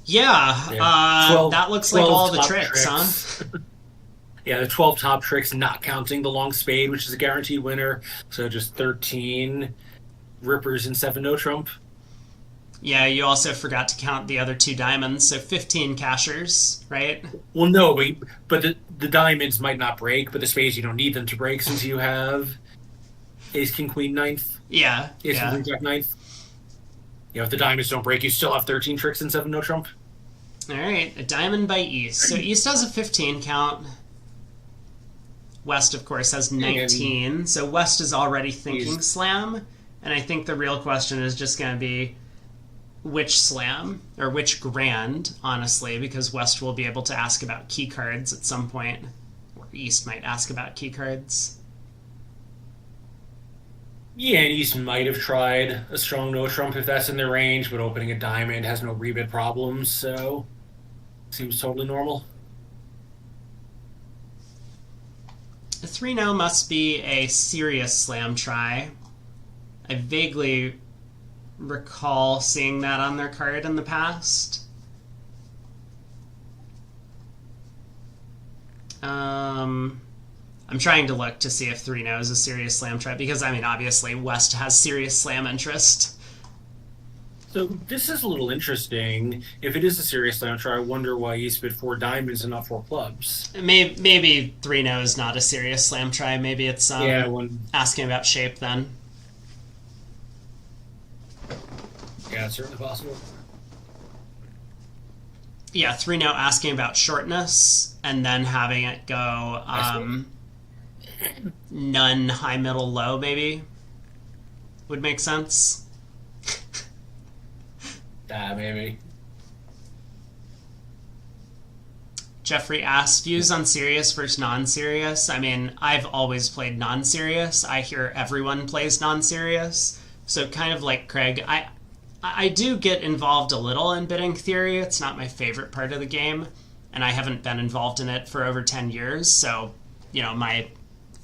Yeah,
12
that looks like all the
top
tricks, huh?
Yeah, the 12 top tricks, not counting the long spade, which is a guaranteed winner. So just 13 rippers and 7 no trump.
Yeah, you also forgot to count the other 2 diamonds, so 15 cashers, right?
Well, no, but the diamonds might not break, but the spades, you don't need them to break since you have Ace, King, Queen, 9th.
Yeah.
Ace, King, Queen, Jack, 9th. You know, if the diamonds don't break, you still have 13 tricks and 7 no trump.
All right, a diamond by East. So East has a 15 count. West, of course, has 19. So West is already thinking slam. And I think the real question is just going to be which slam, or which grand, honestly, because West will be able to ask about key cards at some point. Or East might ask about key cards.
Yeah, and East might have tried a strong no trump if that's in their range, but opening a diamond has no rebid problems, so seems totally normal.
A 3-no must be a serious slam try. I vaguely recall seeing that on their card in the past. I'm trying to look to see if 3-0 is a serious slam try because, I mean, obviously West has serious slam interest.
So this is a little interesting. If it is a serious slam try, I wonder why East bid 4 diamonds and not 4 clubs.
Maybe 3-0 is not a serious slam try. Maybe it's asking about shape then.
Yeah, it's certainly possible.
Yeah, 3-0 asking about shortness and then having it go none, high, middle, low, maybe would make sense.
Maybe.
Jeffrey asked, views on serious versus non-serious. I mean, I've always played non-serious. I hear everyone plays non-serious. So kind of like Craig, I do get involved a little in bidding theory. It's not my favorite part of the game, and I haven't been involved in it for over 10 years, so, my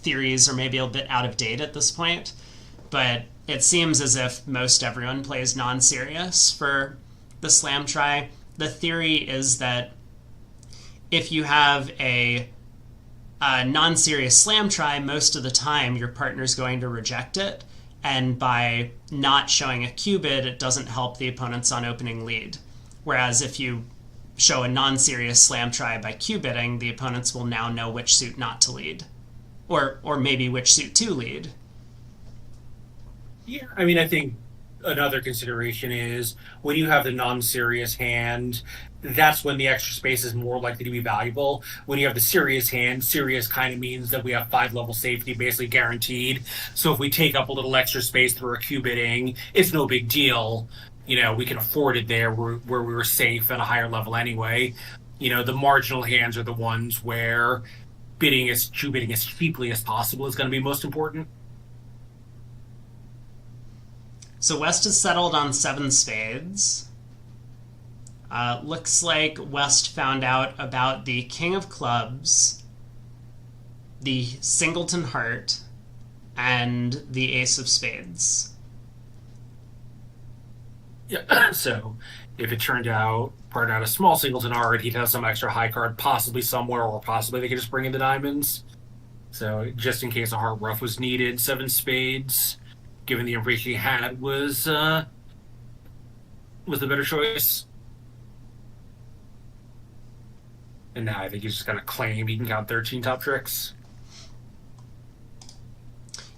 theories are maybe a bit out of date at this point. But it seems as if most everyone plays non-serious for the slam try. The theory is that if you have a non-serious slam try, most of the time your partner's going to reject it, and by not showing a Q bid, it doesn't help the opponents on opening lead. Whereas if you show a non-serious slam try by Q bidding, the opponents will now know which suit not to lead, or maybe which suit to lead.
Yeah, I mean, I think another consideration is when you have the non-serious hand, that's when the extra space is more likely to be valuable. When you have the serious hand, serious kind of means that we have 5-level safety basically guaranteed. So if we take up a little extra space through our Q bidding, it's no big deal. We can afford it there where we were safe at a higher level anyway. The marginal hands are the ones where Q bidding as cheaply as possible is going to be most important.
So West has settled on 7 spades. Looks like West found out about the King of Clubs, the Singleton Heart, and the Ace of Spades.
Yeah. So if it turned out part out a small Singleton Heart, he'd have some extra high card possibly somewhere, or possibly they could just bring in the diamonds. So just in case a heart rough was needed, 7 spades, given the information he had, was the better choice. And now I think he's just going to claim he can count 13 top tricks.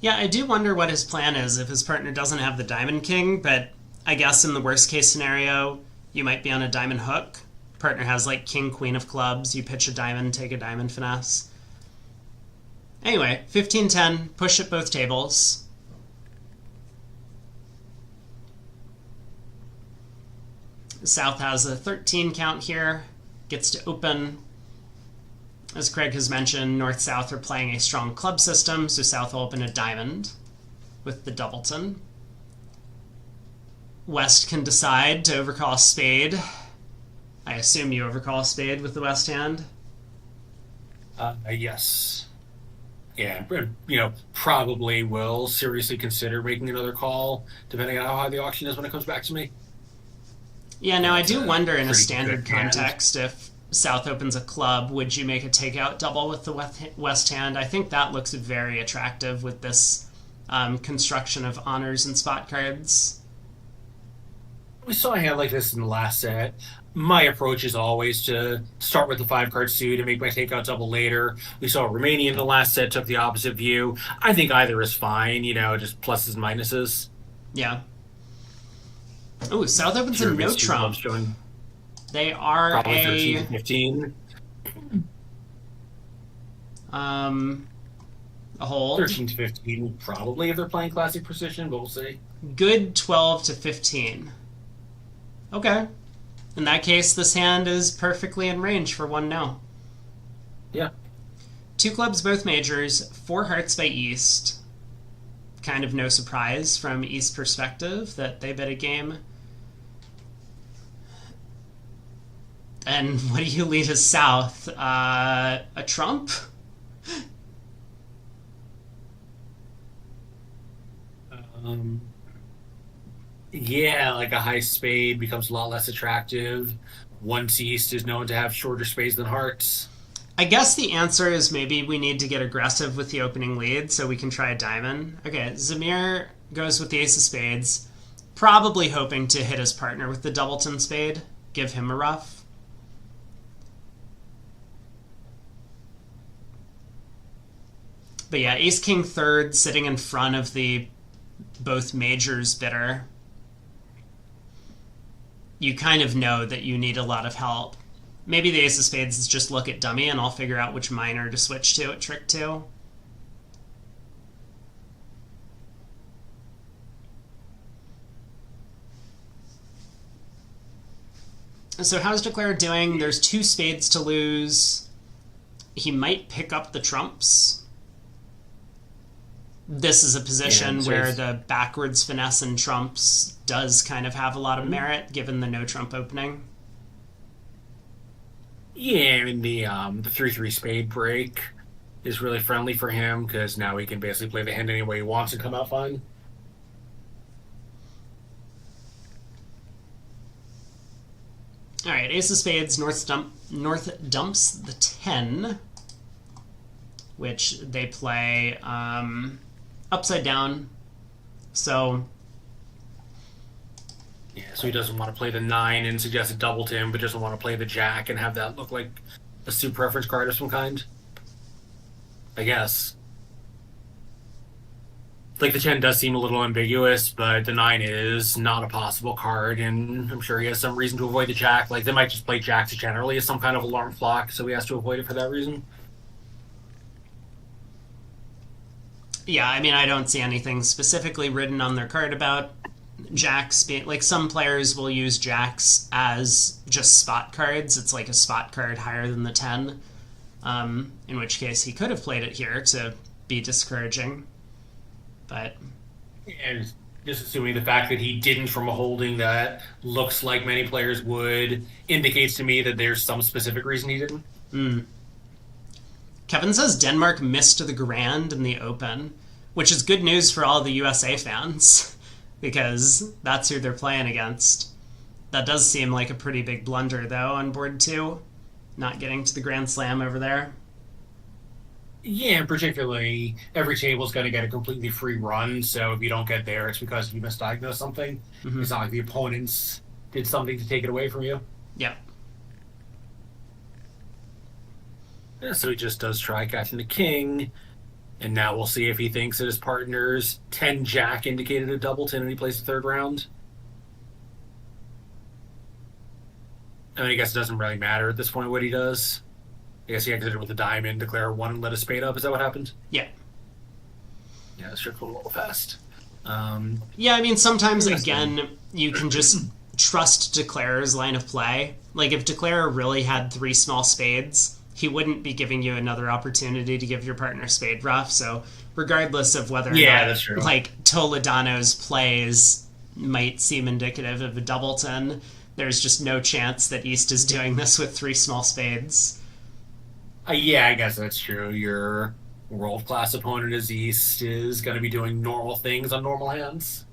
Yeah, I do wonder what his plan is if his partner doesn't have the Diamond King, but I guess in the worst case scenario, you might be on a Diamond Hook. Partner has like King, Queen of Clubs, you pitch a diamond, take a diamond finesse. Anyway, 15-10, push at both tables. South has a 13 count here, gets to open. As Craig has mentioned, North-South are playing a strong club system, so South will open a diamond with the doubleton. West can decide to overcall a spade. I assume you overcall a spade with the West hand?
Yes. Yeah, probably will seriously consider making another call, depending on how high the auction is when it comes back to me.
Yeah, now I do wonder in a
pretty
standard
good hand.
context, if South opens a club, would you make a takeout double with the West hand? I think that looks very attractive with this construction of honors and spot cards.
We saw a hand like this in the last set. My approach is always to start with the 5-card suit and make my takeout double later. We saw Romania in the last set, took the opposite view. I think either is fine, just pluses and minuses.
Yeah. Oh, South opens
Sure,
a no
makes two
trump.
clubs showing
They are
probably 13
a
to 15.
a hold.
13 to 15, probably, if they're playing classic precision, but we'll see.
Good 12 to 15. Okay. In that case, this hand is perfectly in range for 1-0.
Yeah.
2 clubs, both majors, 4 hearts by East. Kind of no surprise from East perspective that they bet a game. And what do you lead as South? A trump?
Yeah, like a high spade becomes a lot less attractive once East is known to have shorter spades than hearts.
I guess the answer is maybe we need to get aggressive with the opening lead so we can try a diamond. Okay, Zamir goes with the ace of spades, probably hoping to hit his partner with the doubleton spade, give him a ruff. But yeah, ace king third sitting in front of the both majors bidder. You kind of know that you need a lot of help. Maybe the ace of spades is just look at dummy and I'll figure out which minor to switch to at trick 2. So how's Declare doing? There's 2 spades to lose. He might pick up the trumps. This is a position where the backwards finesse and trumps does kind of have a lot of merit, given the no trump opening.
Yeah, I mean, the 3-3 spade break is really friendly for him, because now he can basically play the hand any way he wants and come out fine.
All right, ace of spades, north dumps the 10, which they play upside down. So
yeah, so he doesn't want to play the 9 and suggest a doubleton, but doesn't want to play the jack and have that look like a suit preference card of some kind, I guess. Like, the 10 does seem a little ambiguous, but the 9 is not a possible card, and I'm sure he has some reason to avoid the jack. Like, they might just play jacks generally as some kind of alarm clock, so he has to avoid it for that reason.
Yeah, I mean, I don't see anything specifically written on their card about jacks being... Like, some players will use jacks as just spot cards. It's like a spot card higher than the 10, in which case he could have played it here to be discouraging. But...
And just assuming the fact that he didn't from a holding that looks like many players would indicates to me that there's some specific reason he didn't.
Kevin says Denmark missed the Grand in the Open, which is good news for all the USA fans, because that's who they're playing against. That does seem like a pretty big blunder, though, on board 2, not getting to the Grand Slam over there.
Yeah, and particularly every table's going to get a completely free run, so if you don't get there, it's because you misdiagnosed something. It's not like the opponents did something to take it away from you.
Yeah.
Yeah, so he just does try catching the king, and now we'll see if he thinks that his partner's 10 jack indicated a doubleton and he plays the third round. I mean, I guess it doesn't really matter at this point what he does. I guess he exited with a diamond, declare 1, and let a spade up. Is that what happened?
Yeah.
Yeah, it's just a little fast.
Yeah, I mean, sometimes, again, you can just trust Declare's line of play. Like, if Declare really had 3 small spades, he wouldn't be giving you another opportunity to give your partner spade rough. So regardless of whether or not,
that's true.
Like, Toledano's plays might seem indicative of a doubleton, there's just no chance that East is doing this with 3 small spades.
Yeah, I guess that's true. Your world-class opponent as East is going to be doing normal things on normal hands.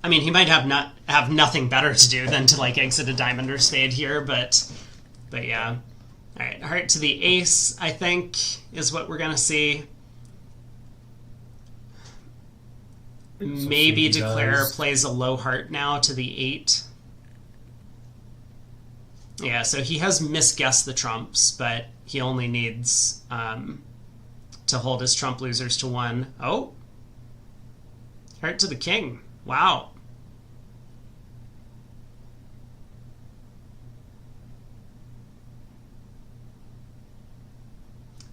I mean, he might have nothing better to do than to, like, exit a diamond or spade here, but yeah. All right, heart to the ace, I think, is what we're going to see. Maybe Declare plays a low heart now to the 8. Yeah, so he has misguessed the trumps, but he only needs to hold his trump losers to 1. Oh! Heart to the king. Wow.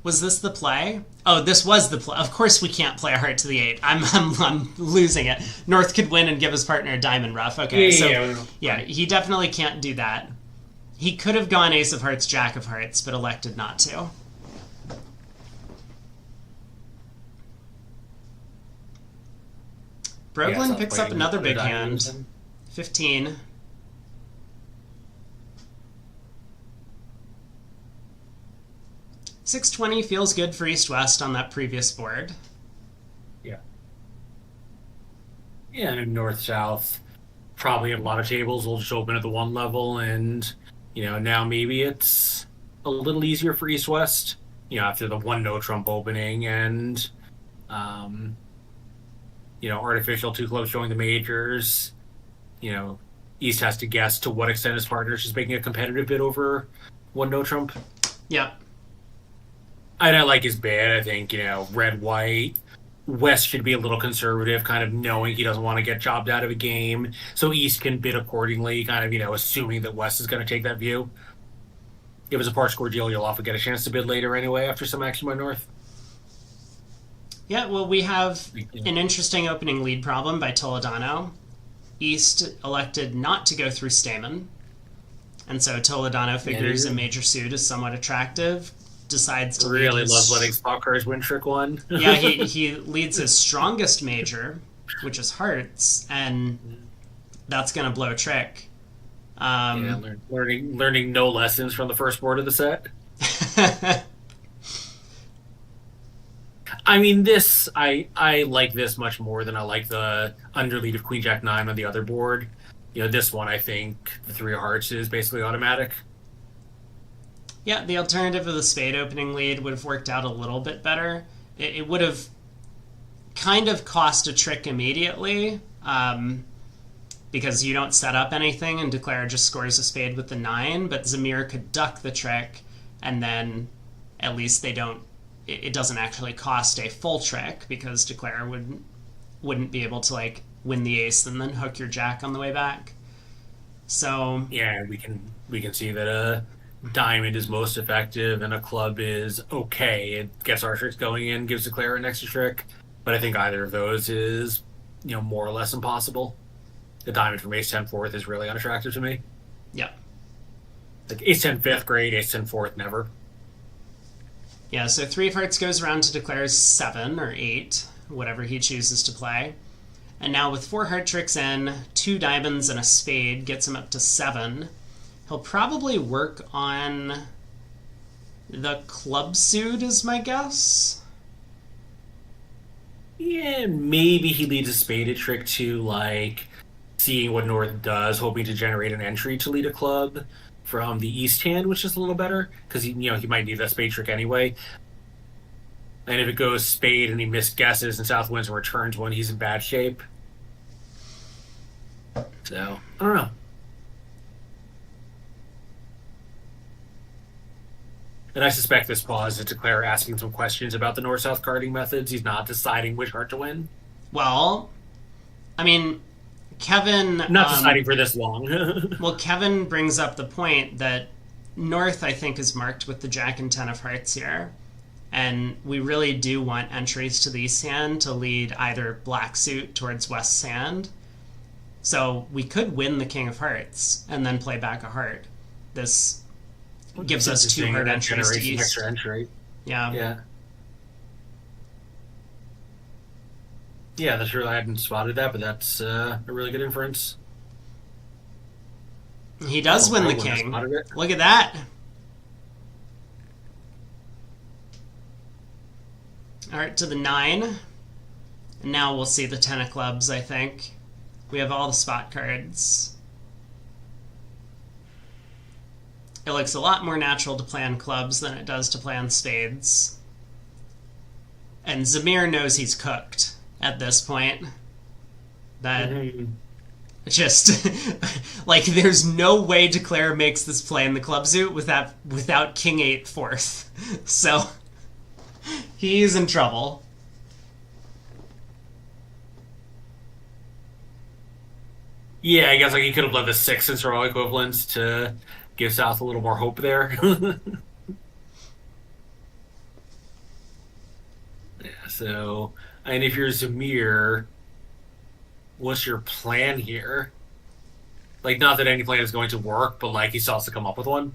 Was this the play? Oh, this was the play. Of course we can't play a heart to the 8. I'm losing it. North could win and give his partner a diamond rough. Okay, yeah, he definitely can't do that. He could have gone ace of hearts, jack of hearts, but elected not to. Broglin picks up another big hand. 15. $620 feels good for East-West on that previous board.
Yeah. Yeah, and North-South, probably a lot of tables will just open at the 1 level, and Now maybe it's a little easier for East West. After the one no Trump opening and um, artificial two clubs showing the majors. You know, East has to guess to what extent his partner is making a competitive bid over one no Trump.
Yep.
And I like his bid. I think, red, white. West should be a little conservative, kind of knowing he doesn't want to get jobbed out of a game. So East can bid accordingly, kind of, assuming that West is going to take that view. If it's a par score deal, you'll often get a chance to bid later anyway after some action by North.
Yeah, well, we have an interesting opening lead problem by Toledano. East elected not to go through Stamen. And so Toledano figures a major suit is somewhat attractive. Decides to
really loves letting spot cards win trick one.
Yeah, he leads his strongest major, which is hearts, and that's going to blow a trick.
Learning no lessons from the first board of the set. I mean, I like this much more than I like the underlead of Queen Jack 9 on the other board. This one, I think the 3 of hearts is basically automatic.
Yeah, the alternative of the spade opening lead would have worked out a little bit better. It would have kind of cost a trick immediately, because you don't set up anything and Declare just scores a spade with the 9, but Zamir could duck the trick, and then at least it doesn't actually cost a full trick, because Declare wouldn't be able to win the ace and then hook your jack on the way back. So
yeah, we can see that a diamond is most effective and a club is okay. It gets our tricks going in, gives Declare an extra trick, but I think either of those is more or less impossible. The diamond from ace 10 fourth is really unattractive to me.
Yeah,
ace 10 fifth, great. Ace 10 fourth, never.
Yeah, so 3 of hearts goes around to Declare's 7 or 8, whatever he chooses to play. And now with 4 heart tricks in, 2 diamonds and a spade gets him up to 7. He'll probably work on the club suit, is my guess.
Yeah, maybe he leads a spaded trick to seeing what North does, hoping to generate an entry to lead a club from the east hand, which is a little better because he might need that spade trick anyway. And if it goes spade and he misguesses and South wins and returns one, he's in bad shape. So I don't know. And I suspect this pause is Declare asking some questions about the north-south carding methods. He's not deciding which heart to win.
Well, I mean, Kevin...
Not deciding for this long.
Well, Kevin brings up the point that North, I think, is marked with the Jack and 10 of hearts here. And we really do want entries to the east hand to lead either black suit towards west hand. So we could win the King of Hearts and then play back a heart. This gives us 2 heart entries to east.
Extra entry.
Yeah.
Yeah, that's true. I hadn't spotted that, but that's a really good inference.
He does win the king. Look at that. Alright, to the 9. And now we'll see the 10 of clubs, I think. We have all the spot cards. It looks a lot more natural to play on clubs than it does to play on spades. And Zamir knows he's cooked at this point. That just there's no way Declare makes this play in the club suit without King 8 fourth. So he's in trouble.
Yeah, I guess he could have led the 6 in raw equivalents to give South a little more hope there. Yeah, so, and if you're Zamir, what's your plan here? Not that any plan is going to work, but he still has to come up with one.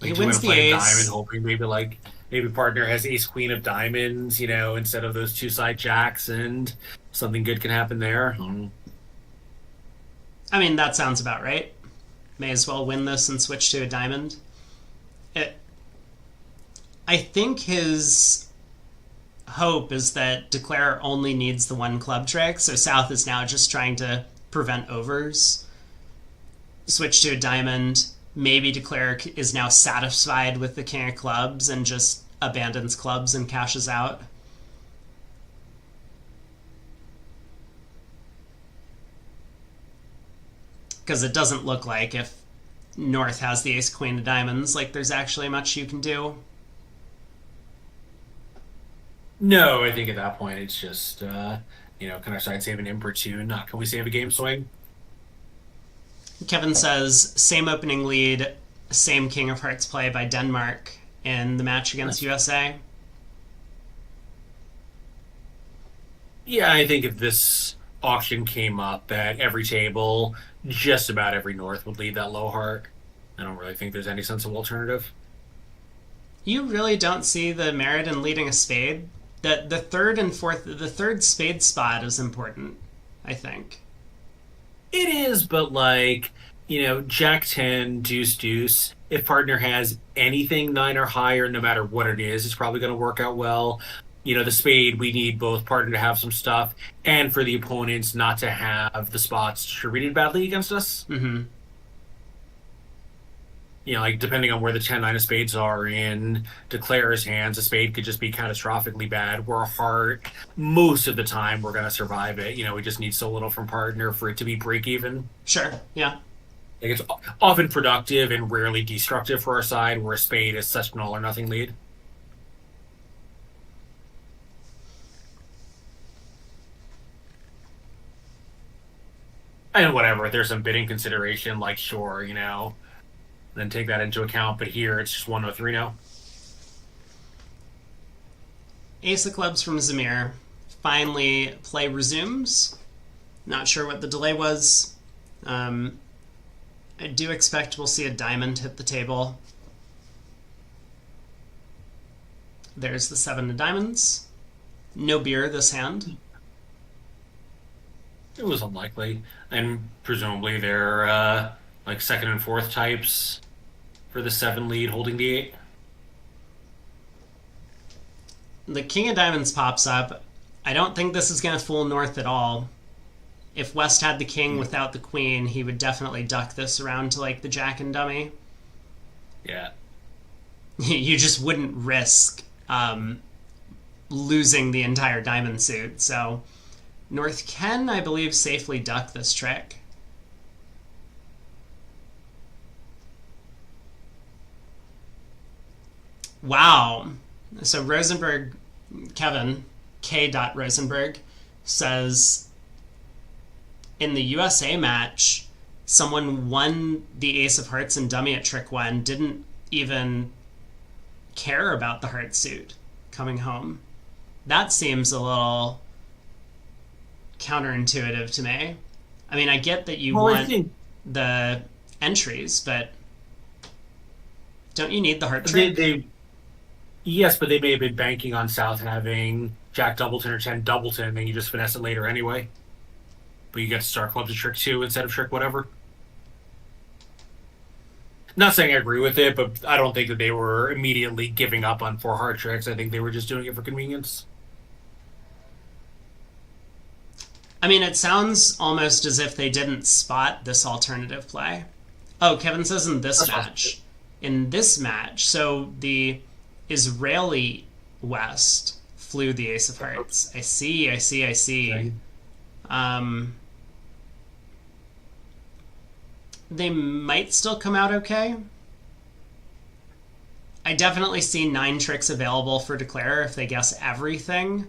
He wins the ace.
Diamond, hoping maybe partner has ace queen of diamonds, instead of those 2 side jacks, and something good can happen there.
I mean, that sounds about right. May as well win this and switch to a diamond. I think his hope is that Declare only needs the 1 club trick, so South is now just trying to prevent overs. switch to a diamond. Maybe declare is now satisfied with the king of clubs and just abandons clubs and cashes out. Because it doesn't look like, if North has the ace queen of diamonds, like there's actually much you can do.
No, I think at that point it's just, can our side save an imp or two? Not can we save a game swing?
Kevin says, same opening lead, same King of Hearts play by Denmark in the match against USA.
Yeah, I think if this auction came up at every table, just about every North would lead that low heart. I don't really think there's any sensible alternative.
You really don't see the merit in leading a spade? The third spade spot is important, I think.
It is, but Jack 10, deuce, deuce. If partner has anything 9 or higher, no matter what it is, it's probably going to work out well. The spade, we need both partner to have some stuff and for the opponents not to have the spots distributed badly against us.
Mm-hmm.
Depending on where the 10-9 of spades are in declarer's hands, a spade could just be catastrophically bad. Where a heart, most of the time, we're going to survive it. We just need so little from partner for it to be break even.
Sure, yeah.
It's often productive and rarely destructive for our side, where a spade is such an all or nothing lead. And whatever, if there's some bidding consideration, sure, then take that into account. But here, it's just 103 now.
Ace of clubs from Zamir. Finally, play resumes. Not sure what the delay was. I do expect we'll see a diamond hit the table. There's the 7 of diamonds. No beer this hand.
It was unlikely. And presumably they're second and fourth types for the 7 lead holding the 8.
The king of diamonds pops up. I don't think this is going to fool North at all. If West had the king without the queen, he would definitely duck this around to the jack and dummy.
Yeah.
You just wouldn't risk losing the entire diamond suit. So North can, I believe, safely duck this trick. Wow. So Rosenberg, Kevin, K. Rosenberg, says in the USA match, someone won the ace of hearts and dummy at trick 1, didn't even care about the heart suit coming home. That seems a little counterintuitive to me. I mean, I get that you want the entries, but don't you need the heart trick?
Yes, but they may have been banking on South having Jack Doubleton or 10 Doubleton, and then you just finesse it later anyway. But you get to start club to trick 2 instead of trick whatever. Not saying I agree with it, but I don't think that they were immediately giving up on 4 heart tricks. I think they were just doing it for convenience.
I mean, it sounds almost as if they didn't spot this alternative play. Oh, Kevin says in this match. In this match, so the Israeli West flew the ace of hearts. I see.
Okay.
They might still come out okay. I definitely see 9 tricks available for declare if they guess everything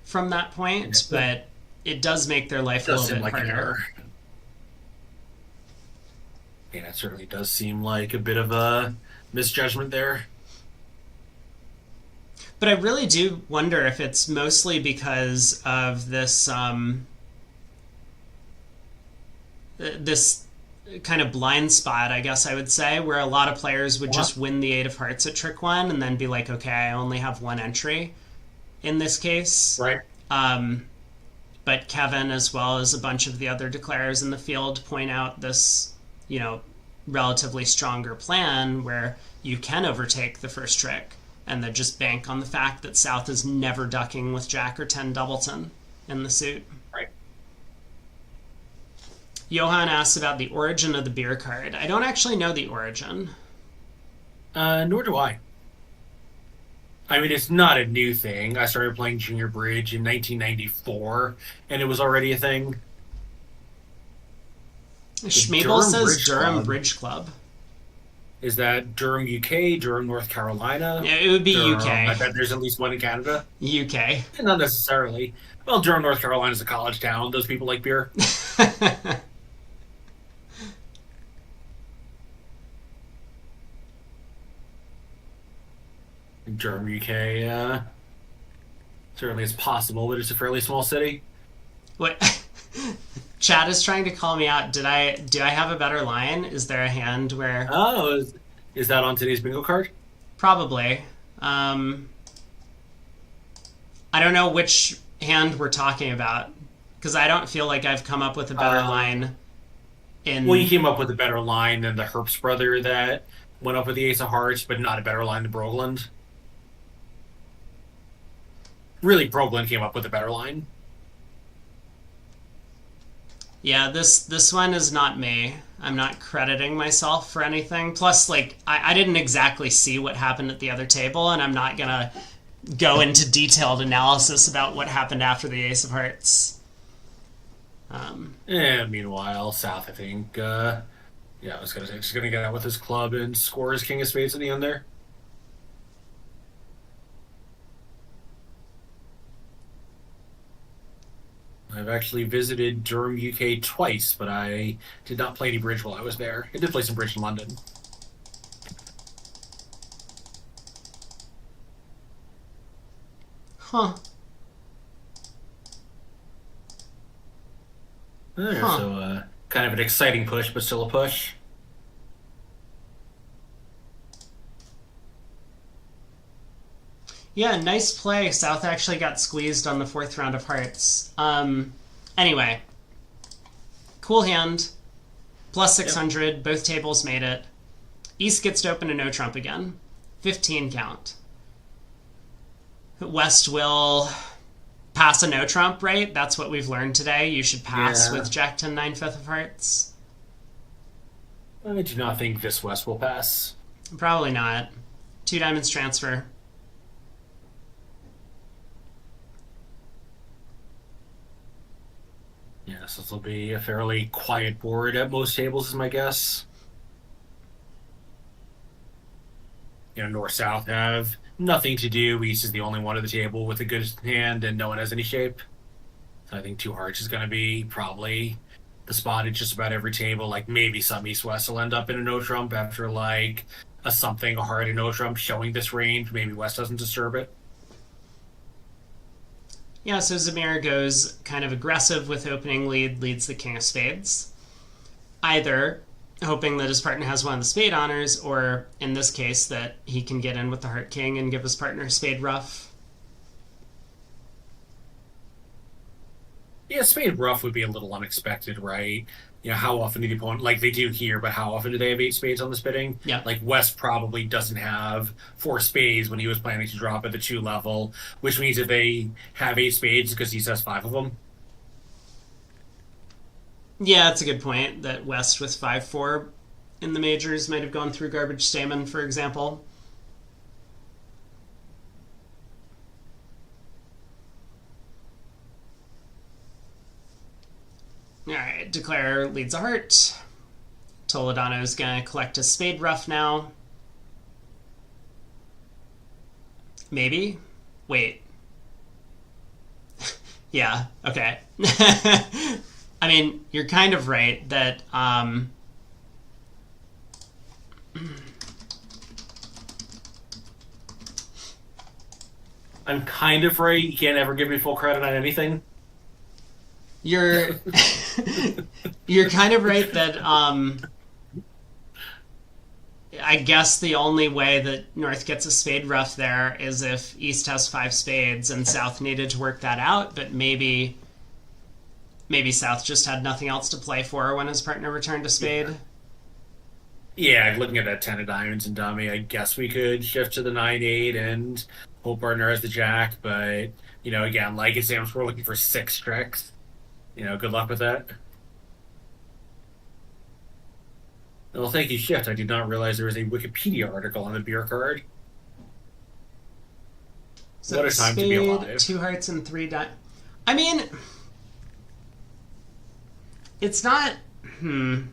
from that point, but it does make their life a little bit harder.
Yeah, it certainly does seem like a bit of a misjudgment there.
But I really do wonder if it's mostly because of this this kind of blind spot, I guess I would say, where a lot of players would just win the 8 of hearts at trick 1 and then be like, okay, I only have 1 entry in this case.
Right.
But Kevin, as well as a bunch of the other declarers in the field, point out this, relatively stronger plan where you can overtake the first trick and then just bank on the fact that South is never ducking with Jack or 10 Doubleton in the suit.
Right.
Johan asks about the origin of the beer card. I don't actually know the origin.
Nor do I. I mean, it's not a new thing. I started playing Junior Bridge in 1994, and it was already a thing.
Schmabel says
Bridge
Durham
Club.
Bridge Club.
Is that Durham, UK, Durham, North Carolina?
Yeah, it would be
Durham,
UK.
I bet there's at least one in Canada.
UK.
Not necessarily. Well, Durham, North Carolina is a college town. Those people like beer. Durham, UK, certainly is possible, but it's a fairly small city.
What? Chad is trying to call me out. Do I have a better line? Is there a hand where
Oh, is that on today's bingo card?
probably? I don't know which hand we're talking about because I don't feel like I've come up with a better line.
Well, you came up with a better line than the Herbst brother that went up with the Ace of Hearts, but not a better line than Brogland. Really, Brogland came up with a better line.
Yeah, this one is not me. I'm not crediting myself for anything. Plus, like, I didn't exactly see what happened at the other table, and I'm not gonna go into detailed analysis about what happened after the Ace of Hearts.
Meanwhile, South, I think, I was gonna say, just gonna get out with his club and score his King of Spades at the end there. I've actually visited Durham, UK twice, but I did not play any bridge while I was there. I did play some bridge in London.
Huh. Huh.
So, kind of an exciting push, but still a push.
Yeah, nice play. South actually got squeezed on the fourth round of hearts. Anyway. Cool hand. Plus 600. Yep. Both tables made it. East gets to open a no trump again. 15 count. West will pass a no trump, right? That's what we've learned today. You should pass with Jack 10 9 fifth of hearts.
I do not think this West will pass.
Probably not. 2 diamonds transfer.
Yes, this will be a fairly quiet board at most tables, is my guess. North-South have nothing to do. East is the only one at the table with a good hand, and no one has any shape. So I think 2 hearts is going to be probably the spot at just about every table. Like, maybe some East-West will end up in a no-trump after, like, a something, a heart, a no-trump showing this range. Maybe West doesn't disturb it.
Yeah, so Zamir goes kind of aggressive with opening lead, leads the King of Spades. Either hoping that his partner has one of the spade honors, or in this case, that he can get in with the Heart King and give his partner spade ruff.
Yeah, spade ruff would be a little unexpected, right? How often do the opponent, like they do here, but how often do they have 8 spades on the spitting?
Yeah.
Like, West probably doesn't have 4 spades when he was planning to drop at the 2 level, which means if they have 8 spades because he says 5 of them.
Yeah, that's a good point, that West with 5-4 in the majors might have gone through Garbage Stamen, for example. Alright, Declare leads a heart. Toledano's gonna collect a spade ruff now. Maybe? Wait. Yeah, okay. I mean, you're kind of right that, I'm
kind of right. You can't ever give me full credit on anything.
You're you're kind of right that I guess the only way that North gets a spade ruff there is if East has 5 spades and South needed to work that out, but maybe South just had nothing else to play for when his partner returned a spade.
Yeah, looking at that 10 of diamonds and dummy, I guess we could shift to the 9-8 and hope partner has the jack, but again, like it seems we're looking for 6 tricks. Good luck with that. Well, thank you, Shift. I did not realize there was a Wikipedia article on the beer card.
So
What a time to be alive.
2 hearts and 3 diamonds. I mean, it's not... The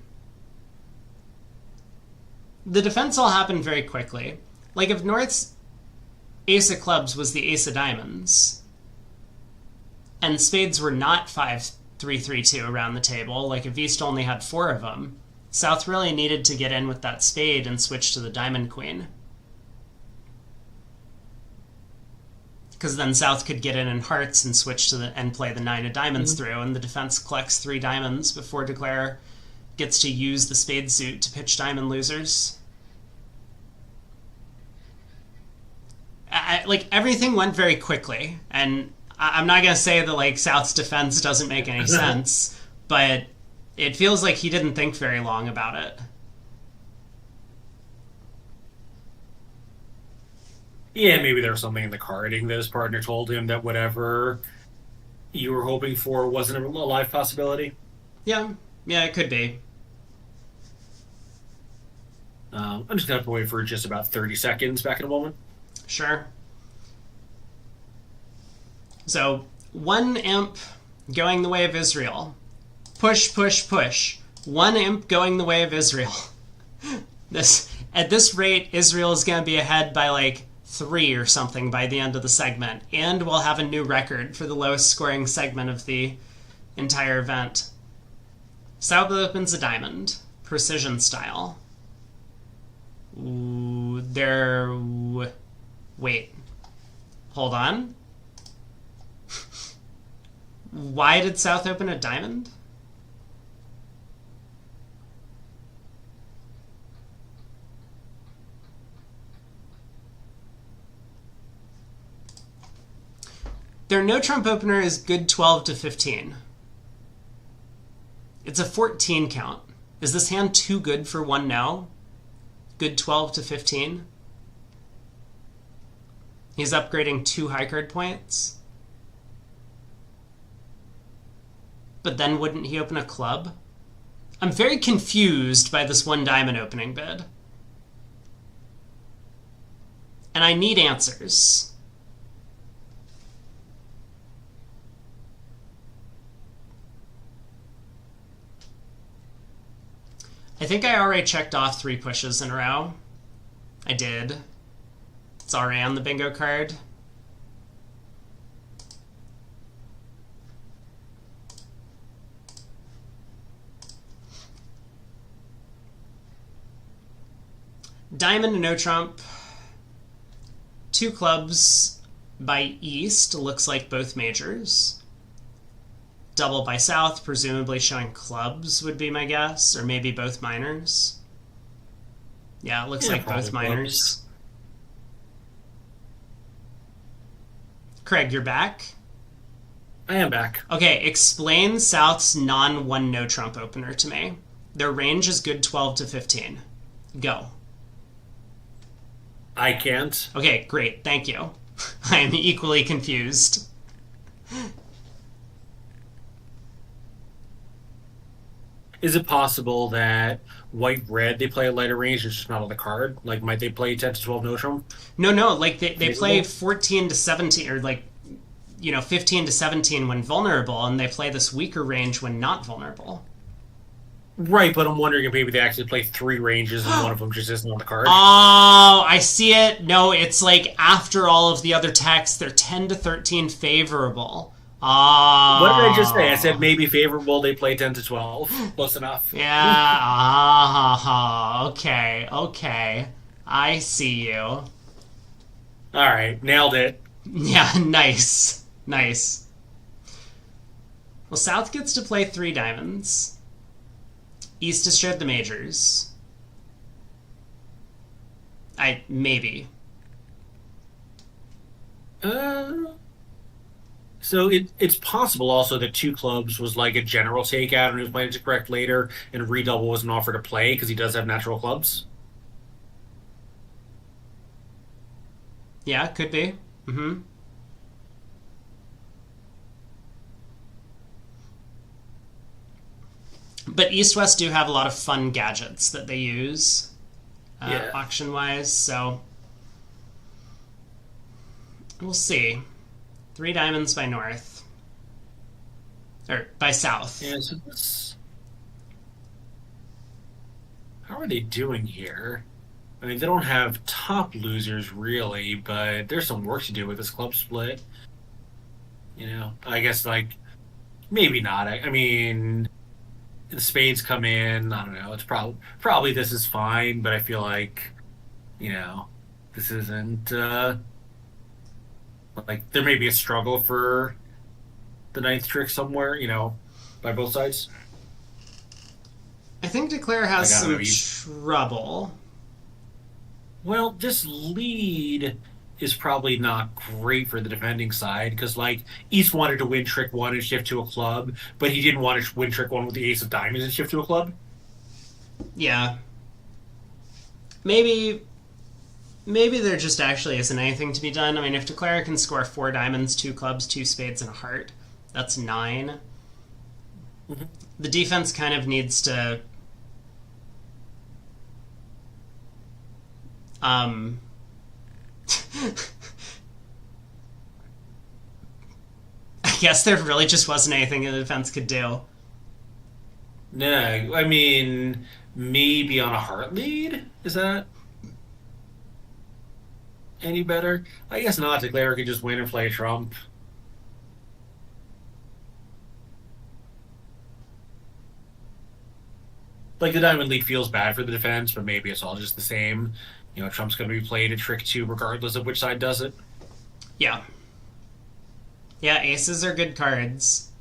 defense all happened very quickly. Like, if North's ace of clubs was the ace of diamonds, and spades were not 5-3-3-2 around the table, like if East only had 4 of them, South really needed to get in with that spade and switch to the diamond queen. Because then South could get in hearts and switch to and play the 9 of diamonds through, and the defense collects 3 diamonds before Declare gets to use the spade suit to pitch diamond losers. Like, everything went very quickly, and I'm not going to say that, like, South's defense doesn't make any sense, but it feels like he didn't think very long about it.
Yeah, maybe there was something in the carding that his partner told him that whatever you were hoping for wasn't a live possibility.
Yeah, it could be.
I'm just going to have to wait for just about 30 seconds back in a moment.
Sure. So, 1 imp going the way of Israel. Push, push, push. 1 imp going the way of Israel. At this rate, Israel is going to be ahead by like 3 or something by the end of the segment, and we'll have a new record for the lowest scoring segment of the entire event. South opens a diamond, precision style. Wait. Hold on. Why did South open a diamond? Their no-trump opener is good 12 to 15. It's a 14 count. Is this hand too good for 1 no? Good 12 to 15? He's upgrading 2 high card points. But then wouldn't he open a club? I'm very confused by this 1 diamond opening bid. And I need answers. I think I already checked off 3 pushes in a row. I did. It's already on the bingo card. Diamond and no trump. 2 clubs by East, looks like both majors. Double by South, presumably showing clubs would be my guess, or maybe both minors. Yeah, it looks like both minors.
Clubs.
Craig, you're back?
I am back.
Okay, explain South's non-1 no trump opener to me. Their range is good 12 to 15. Go.
I can't.
Okay, great. Thank you. I am equally confused.
Is it possible that white-red, they play a lighter range, it's just not on the card? Like, might they play 10 to 12 no-trump?
No, like they play 14 to 17, or like, 15 to 17 when vulnerable, and they play this weaker range when not vulnerable.
Right, but I'm wondering if maybe they actually play 3 ranges and one of them just isn't on the card.
Oh, I see it. No, it's like after all of the other texts, they're 10 to 13 favorable. Oh.
What did I just say? I said maybe favorable, they play 10 to 12. Close enough.
Yeah. Okay. I see you.
All right, nailed it.
Yeah, nice. Well, South gets to play 3 diamonds. East has shared the majors. Maybe.
So it's possible also that 2 clubs was like a general takeout and he was planning to correct later, and redouble was an offer to play because he does have natural clubs.
Yeah, could be. Mm-hmm. But East West do have a lot of fun gadgets that they use
Yeah.
auction-wise, so we'll see. 3 diamonds by North. Or by South.
Yeah, so this... How are they doing here? I mean, they don't have top losers, really, but there's some work to do with this club split. You know, I guess, like, maybe not. I mean, the spades come in. I don't know. It's probably this is fine, but I feel like, you know, this isn't, like, there may be a struggle for the ninth trick somewhere, you know, by both sides.
I think Declare has
Like, I don't know,
some trouble.
Well, this lead is probably not great for the defending side because, like, East wanted to win trick one and shift to a club, but he didn't want to win trick one with the ace of diamonds and shift to a club.
Yeah. Maybe there just actually isn't anything to be done. I mean, if Declare can score 4 diamonds, 2 clubs, 2 spades, and a heart, that's 9.
Mm-hmm.
The defense kind of needs to I guess there really just wasn't anything the defense could do.
No, I mean, maybe on a heart lead? Is that any better? I guess not. Declare could just win and play a trump. Like, the diamond lead feels bad for the defense, but maybe it's all just the same. You know, trump's going to be played at trick 2 regardless of which side does it.
Yeah. Yeah, aces are good cards.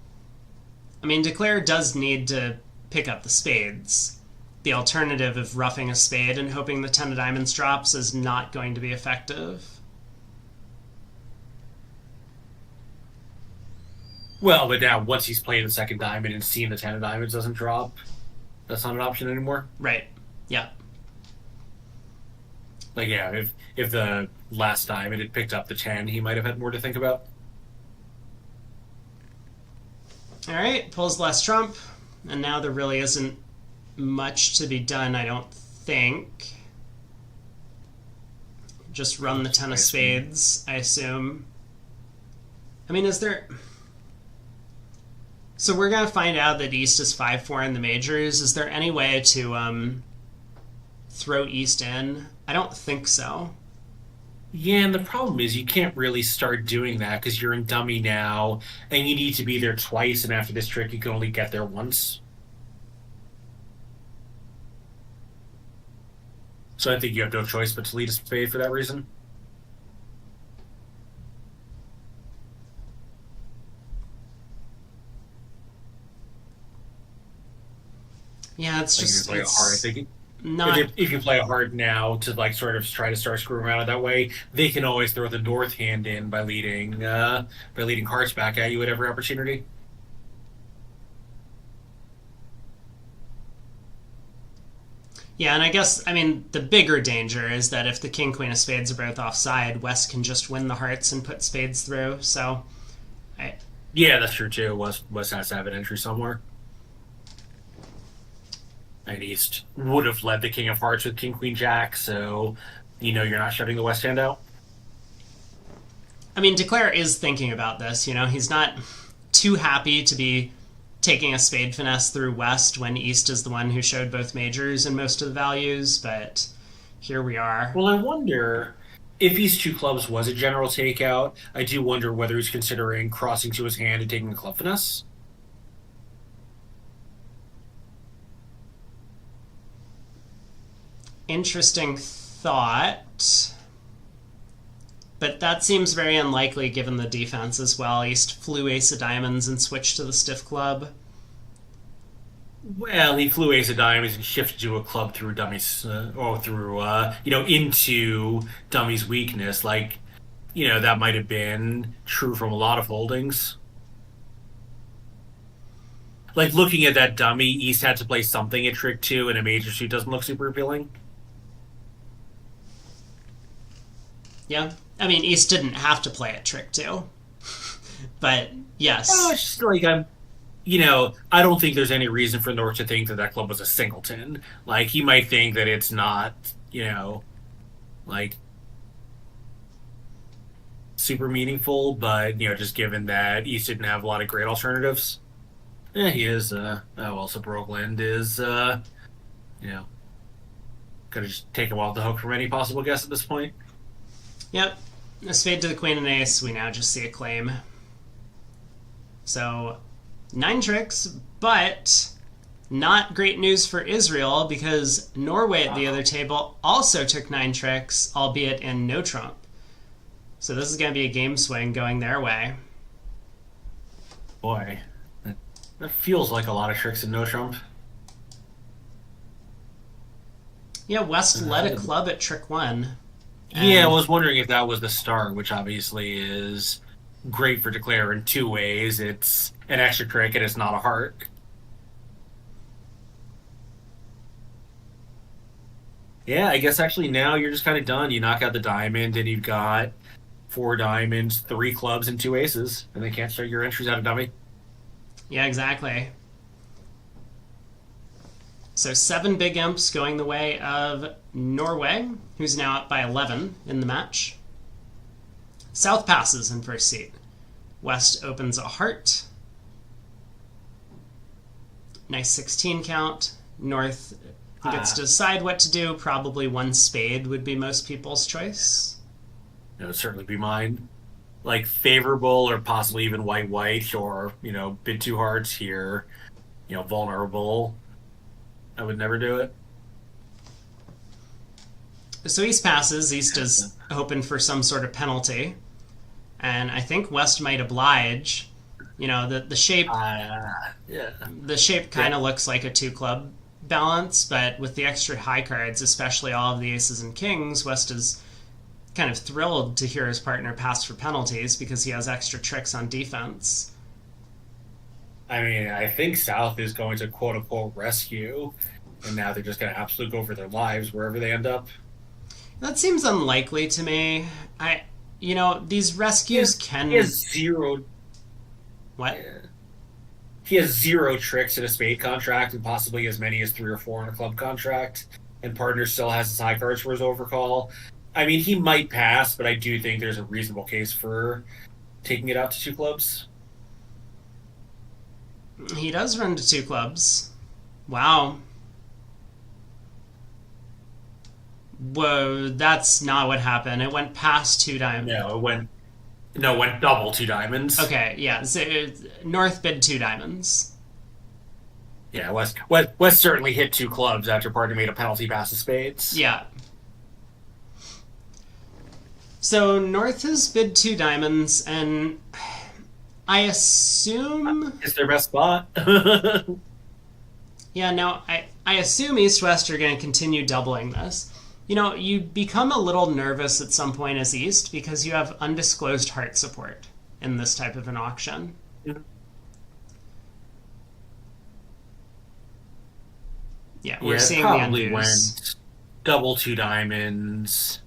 I mean, Declare does need to pick up the spades. The alternative of roughing a spade and hoping the 10 of diamonds drops is not going to be effective.
Well, but now, once he's played the second diamond and seen the 10 of diamonds doesn't drop, that's not an option anymore.
Right. Yeah.
Like, yeah, if the last diamond had picked up the 10, he might have had more to think about.
Alright, pulls last trump. And now there really isn't much to be done, I don't think. Just run the 10 of spades, I assume. I mean, is there... So we're going to find out that East is 5-4 in the majors. Is there any way to throw East in? I don't think so.
Yeah, and the problem is you can't really start doing that because you're in dummy now, and you need to be there twice, and after this trick you can only get there once. So I think you have no choice but to lead a spade for that reason.
Yeah, it's
Like,
just
you play a heart. I think
not...
if you play a heart now to, like, sort of try to start screwing around it that way, they can always throw the north hand in by leading hearts back at you at every opportunity.
Yeah, and I guess, I mean, the bigger danger is that if the king, queen of spades are both offside, West can just win the hearts and put spades through, so...
Yeah, that's true too. West has to have an entry somewhere. And East would have led the king of hearts with king, queen, jack, so you know you're not shutting the West hand out.
I mean, Declare is thinking about this, you know? He's not too happy to be taking a spade finesse through West when East is the one who showed both majors and most of the values, but here we are.
Well, I wonder if East 2 clubs was a general takeout. I do wonder whether he's considering crossing to his hand and taking a club finesse.
Interesting thought. But that seems very unlikely given the defense as well. East flew ace of diamonds and switched to the stiff club.
Well, he flew ace of diamonds and shifted to a club through dummies, into dummies' weakness. Like, you know, that might have been true from a lot of holdings. Like, looking at that dummy, East had to play something at trick 2, and a major suit doesn't look super appealing.
Yeah. I mean, East didn't have to play at trick 2. But, yes.
Oh, it's just like I don't think there's any reason for North to think that that club was a singleton. Like, he might think that it's not, like super meaningful, but just given that East didn't have a lot of great alternatives, he is. So Brooklyn is, you know, could have just taken him off the hook from any possible guess at this point.
Yep. A spade to the queen and ace. We now just see a claim. So 9 tricks, but not great news for Israel because Norway at the other table also took 9 tricks, albeit in no trump. So this is going to be a game swing going their way.
Boy, that feels like a lot of tricks in no trump.
Yeah, West led a club at trick 1.
Yeah, I was wondering if that was the start, which obviously is great for declare in 2 ways. It's an extra trick and it's not a heart. Yeah, I guess actually now you're just kind of done. You knock out the diamond and you've got 4 diamonds, 3 clubs, and 2 aces, and they can't start your entries out of dummy.
Yeah, exactly. So 7 big imps going the way of Norway, who's now up by 11 in the match. South passes in first seat. West opens a heart. Nice 16 count. North gets to decide what to do. Probably 1 spade would be most people's choice.
It would certainly be mine. Like, favorable or possibly even white-white or, bid 2 hearts here, vulnerable. I would never do it.
So East passes. East is hoping for some sort of penalty. And I think West might oblige. The shape... The shape kind of looks like a 2-club balance, but with the extra high cards, especially all of the aces and kings, West is kind of thrilled to hear his partner pass for penalties because he has extra tricks on defense.
I mean, I think South is going to quote-unquote rescue, and now they're just going to absolutely go for their lives wherever they end up.
That seems unlikely to me. These rescues can...
He has 0...
What?
Yeah. He has 0 tricks in a spade contract and possibly as many as 3 or 4 in a club contract, and partner still has his high cards for his overcall. I mean, he might pass, but I do think there's a reasonable case for taking it out to 2 clubs.
He does run to 2 clubs. Wow. Whoa, that's not what happened. It went past 2 diamonds.
No, it went double 2 diamonds.
Okay, yeah. So North bid 2 diamonds.
Yeah, West certainly hit 2 clubs after partner made a penalty pass of spades.
Yeah. So North has bid 2 diamonds, and I assume...
It's their best spot.
Yeah, no, I assume East-West are going to continue doubling this. You become a little nervous at some point as East because you have undisclosed heart support in this type of an auction. Yeah, we're seeing the undos.
Went double 2 diamonds,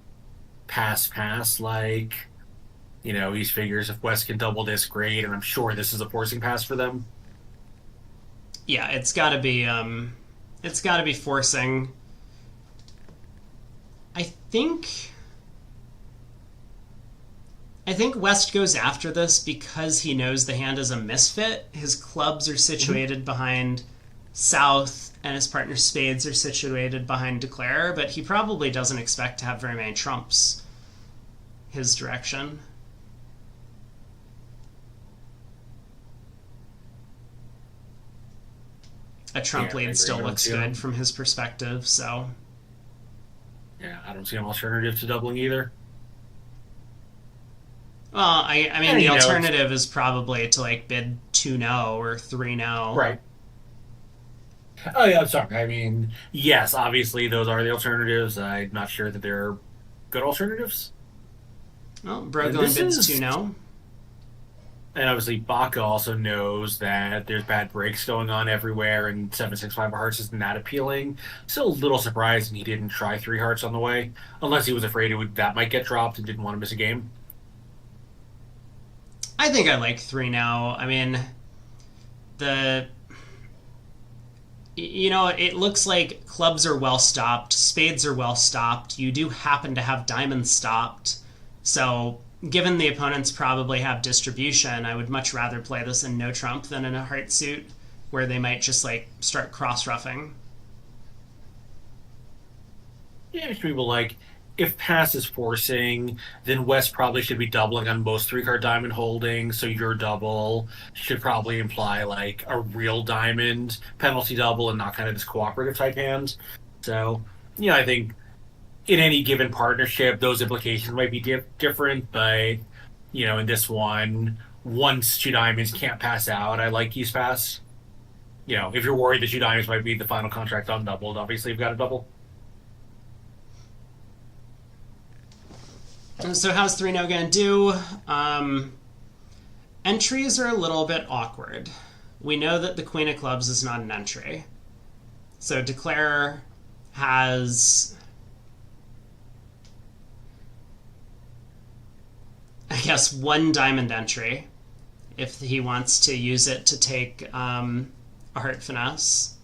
pass, like, East figures if West can double this, great, and I'm sure this is a forcing pass for them.
Yeah, it's got to be forcing. I think West goes after this because he knows the hand is a misfit. His clubs are situated behind South, and his partner's spades are situated behind Declare, but he probably doesn't expect to have very many trumps his direction. A trump lead still looks good from his perspective, so...
Yeah, I don't see an alternative to doubling either.
Well, I mean, the alternative is probably to, bid 2-no or 3-no.
Right. Oh, yeah, I'm sorry. I mean, yes, obviously those are the alternatives. I'm not sure that they're good alternatives.
Well, Brooklyn bids 2-no.
And obviously, Baca also knows that there's bad breaks going on everywhere, and 7-6-5 of hearts isn't that appealing. Still a little surprised he didn't try 3 hearts on the way, unless he was afraid that might get dropped and didn't want to miss a game.
I think I like 3-no. I mean, it looks like clubs are well stopped, spades are well stopped. You do happen to have diamonds stopped. So, given the opponents probably have distribution, I would much rather play this in no trump than in a heart suit, where they might just like start cross-ruffing.
Yeah, people like, if pass is forcing, then West probably should be doubling on most 3-card diamond holdings, so your double should probably imply like a real diamond penalty double and not kind of this cooperative type hand. So, I think in any given partnership, those implications might be different, but, in this one, once 2 diamonds can't pass out, I like use pass. If you're worried that 2 diamonds might be the final contract undoubled, obviously you've got a double.
So how's 3-0 going to do? Entries are a little bit awkward. We know that the Queen of Clubs is not an entry. So Declare has, I guess, 1 diamond entry if he wants to use it to take a heart finesse.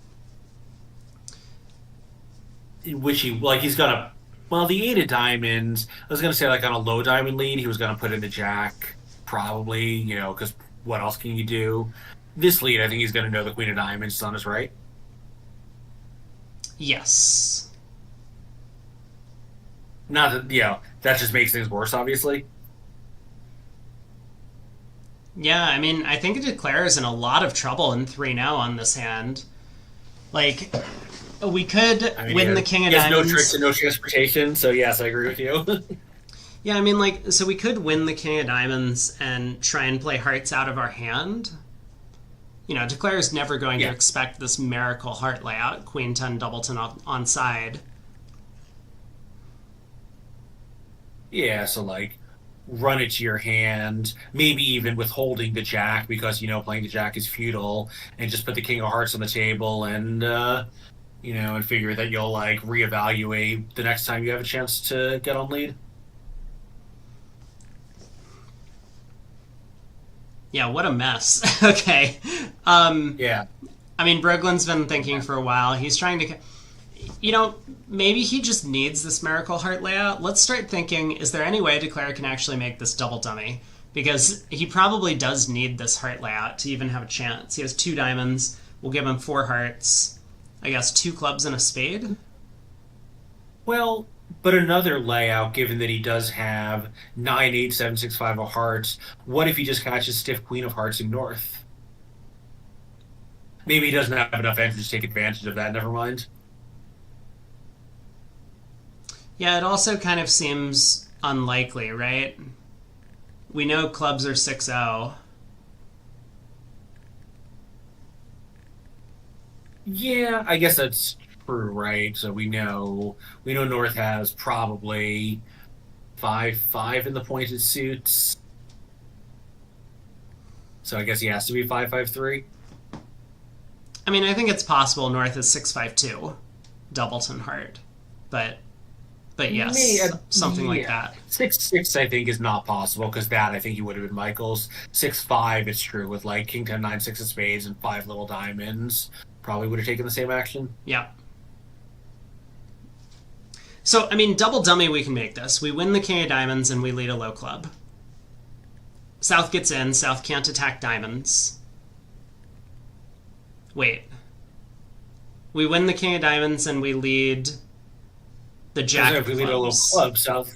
Which he's gonna. Well, the 8 of diamonds, I was going to say, like, on a low diamond lead, he was going to put in the jack, probably, because what else can you do? This lead, I think he's going to know the Queen of diamonds is on his right.
Yes.
Not that, that just makes things worse, obviously.
Yeah, I mean, I think Declare is in a lot of trouble in 3-0 on this hand. Like, we could win the King of Diamonds.
He has no tricks and no transportation, so yes, I agree with you.
Yeah, I mean, like, so we could win the King of Diamonds and try and play hearts out of our hand. Declare is never going to expect this miracle heart layout, Queen 10 Doubleton on side.
Yeah, so, like, run it to your hand, maybe even withholding the jack, because, playing the jack is futile, and just put the King of Hearts on the table, and, and figure that you'll, like, reevaluate the next time you have a chance to get on lead.
Yeah, what a mess. Okay.
Yeah.
I mean, Broglin's been thinking for a while. He's trying to... maybe he just needs this Miracle Heart layout. Let's start thinking, is there any way Declare can actually make this double dummy? Because he probably does need this heart layout to even have a chance. He has 2 diamonds. We'll give him 4 hearts. I guess 2 clubs and a spade?
Well, but another layout, given that he does have 9, 8, 7, 6, 5 of hearts, what if he just catches stiff Queen of Hearts in North? Maybe he doesn't have enough entries to take advantage of that, never mind.
Yeah, it also kind of seems unlikely, right? We know clubs are 6-0.
Yeah, I guess that's true, right? So we know North has probably 5-5 in the pointed suits. So I guess he has to be 5-5-3.
I mean, I think it's possible North is 6-5-2, Doubleton Heart, but yes, something like that.
6-6, I think, is not possible, because that, I think, he would have been Michael's. 6-5, it's true, with, like, King 10, 9, 6 of spades and 5 little diamonds. Probably would have taken the same action.
Yeah. So, I mean, double dummy, we can make this. We win the King of Diamonds and we lead a low club. South gets in. South can't attack diamonds. Wait. We win the King of Diamonds and we lead the Jack of
Clubs. We lead a low club, South.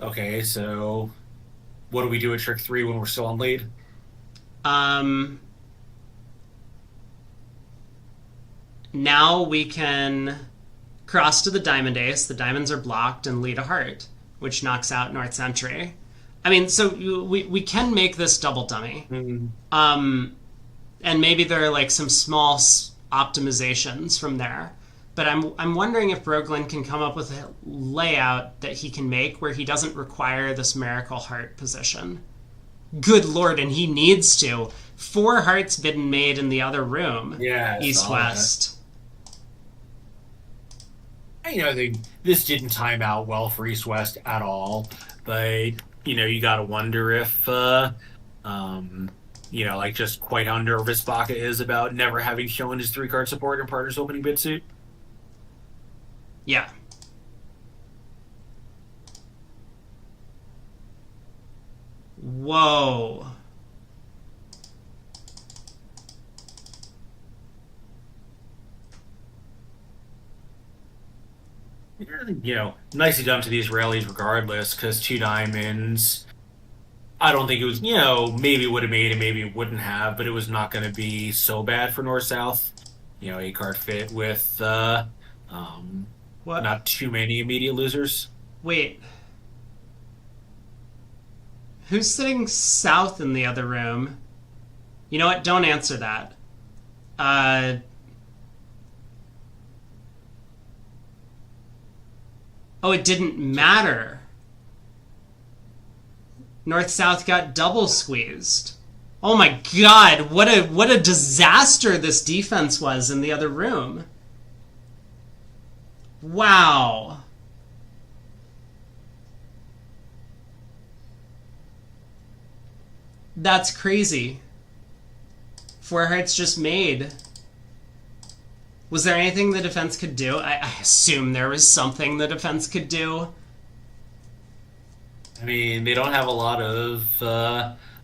Okay, so what do we do at trick 3 when we're still on lead?
Now we can cross to the diamond ace. The diamonds are blocked and lead a heart, which knocks out North's entry. I mean, so we can make this double dummy.
Mm-hmm.
And maybe there are like some small optimizations from there. But I'm wondering if Broglin can come up with a layout that he can make where he doesn't require this miracle heart position. Good Lord, and he needs to. 4 hearts been made in the other room.
Yeah,
East-West.
I think this didn't time out well for East-West at all. But, you gotta wonder if like just quite how nervous Baca is about never having shown his 3-card support in partner's opening bid suit.
Yeah. Whoa.
Nicely done to the Israelis regardless, because 2 diamonds. I don't think it was, maybe it would have made it, maybe it wouldn't have, but it was not going to be so bad for North South. 8-card fit with
What?
not too many immediate losers.
Wait. Who's sitting south in the other room? You know what? Don't answer that. Oh, it didn't matter. North-South got double squeezed. Oh my god, what a disaster this defense was in the other room. Wow. That's crazy. 4 hearts just made. Was there anything the defense could do? I assume there was something the defense could do.
I mean, they don't have a lot of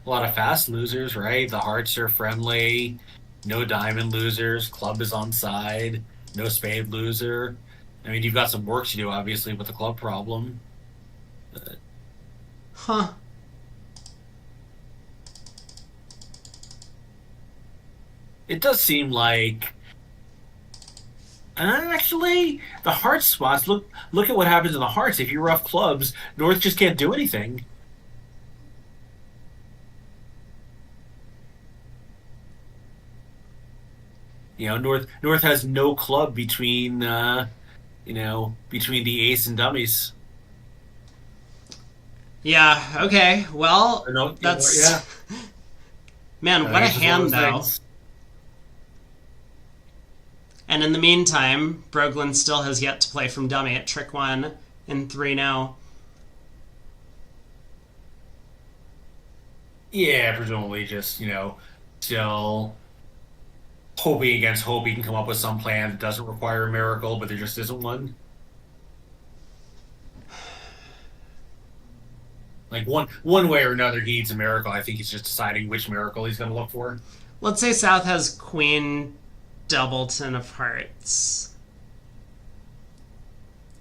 fast losers, right? The hearts are friendly, no diamond losers, club is on side, no spade loser. I mean, you've got some work to do, obviously, with the club problem.
Huh.
It does seem like actually the heart spots. Look at what happens in the hearts. If you rough clubs, North just can't do anything. North has no club between between the ace and dummies.
Yeah, okay. Well,
No,
that's...
yeah.
Man, what a
It's just one of
hand,
those
though.
things.
And in the meantime, Broglen still has yet to play from dummy at trick 1 in 3-0.
Yeah, presumably just, still hoping against hope he can come up with some plan that doesn't require a miracle, but there just isn't one. Like one way or another, he needs a miracle. I think he's just deciding which miracle he's going to look for.
Let's say South has Queen Doubleton of Hearts.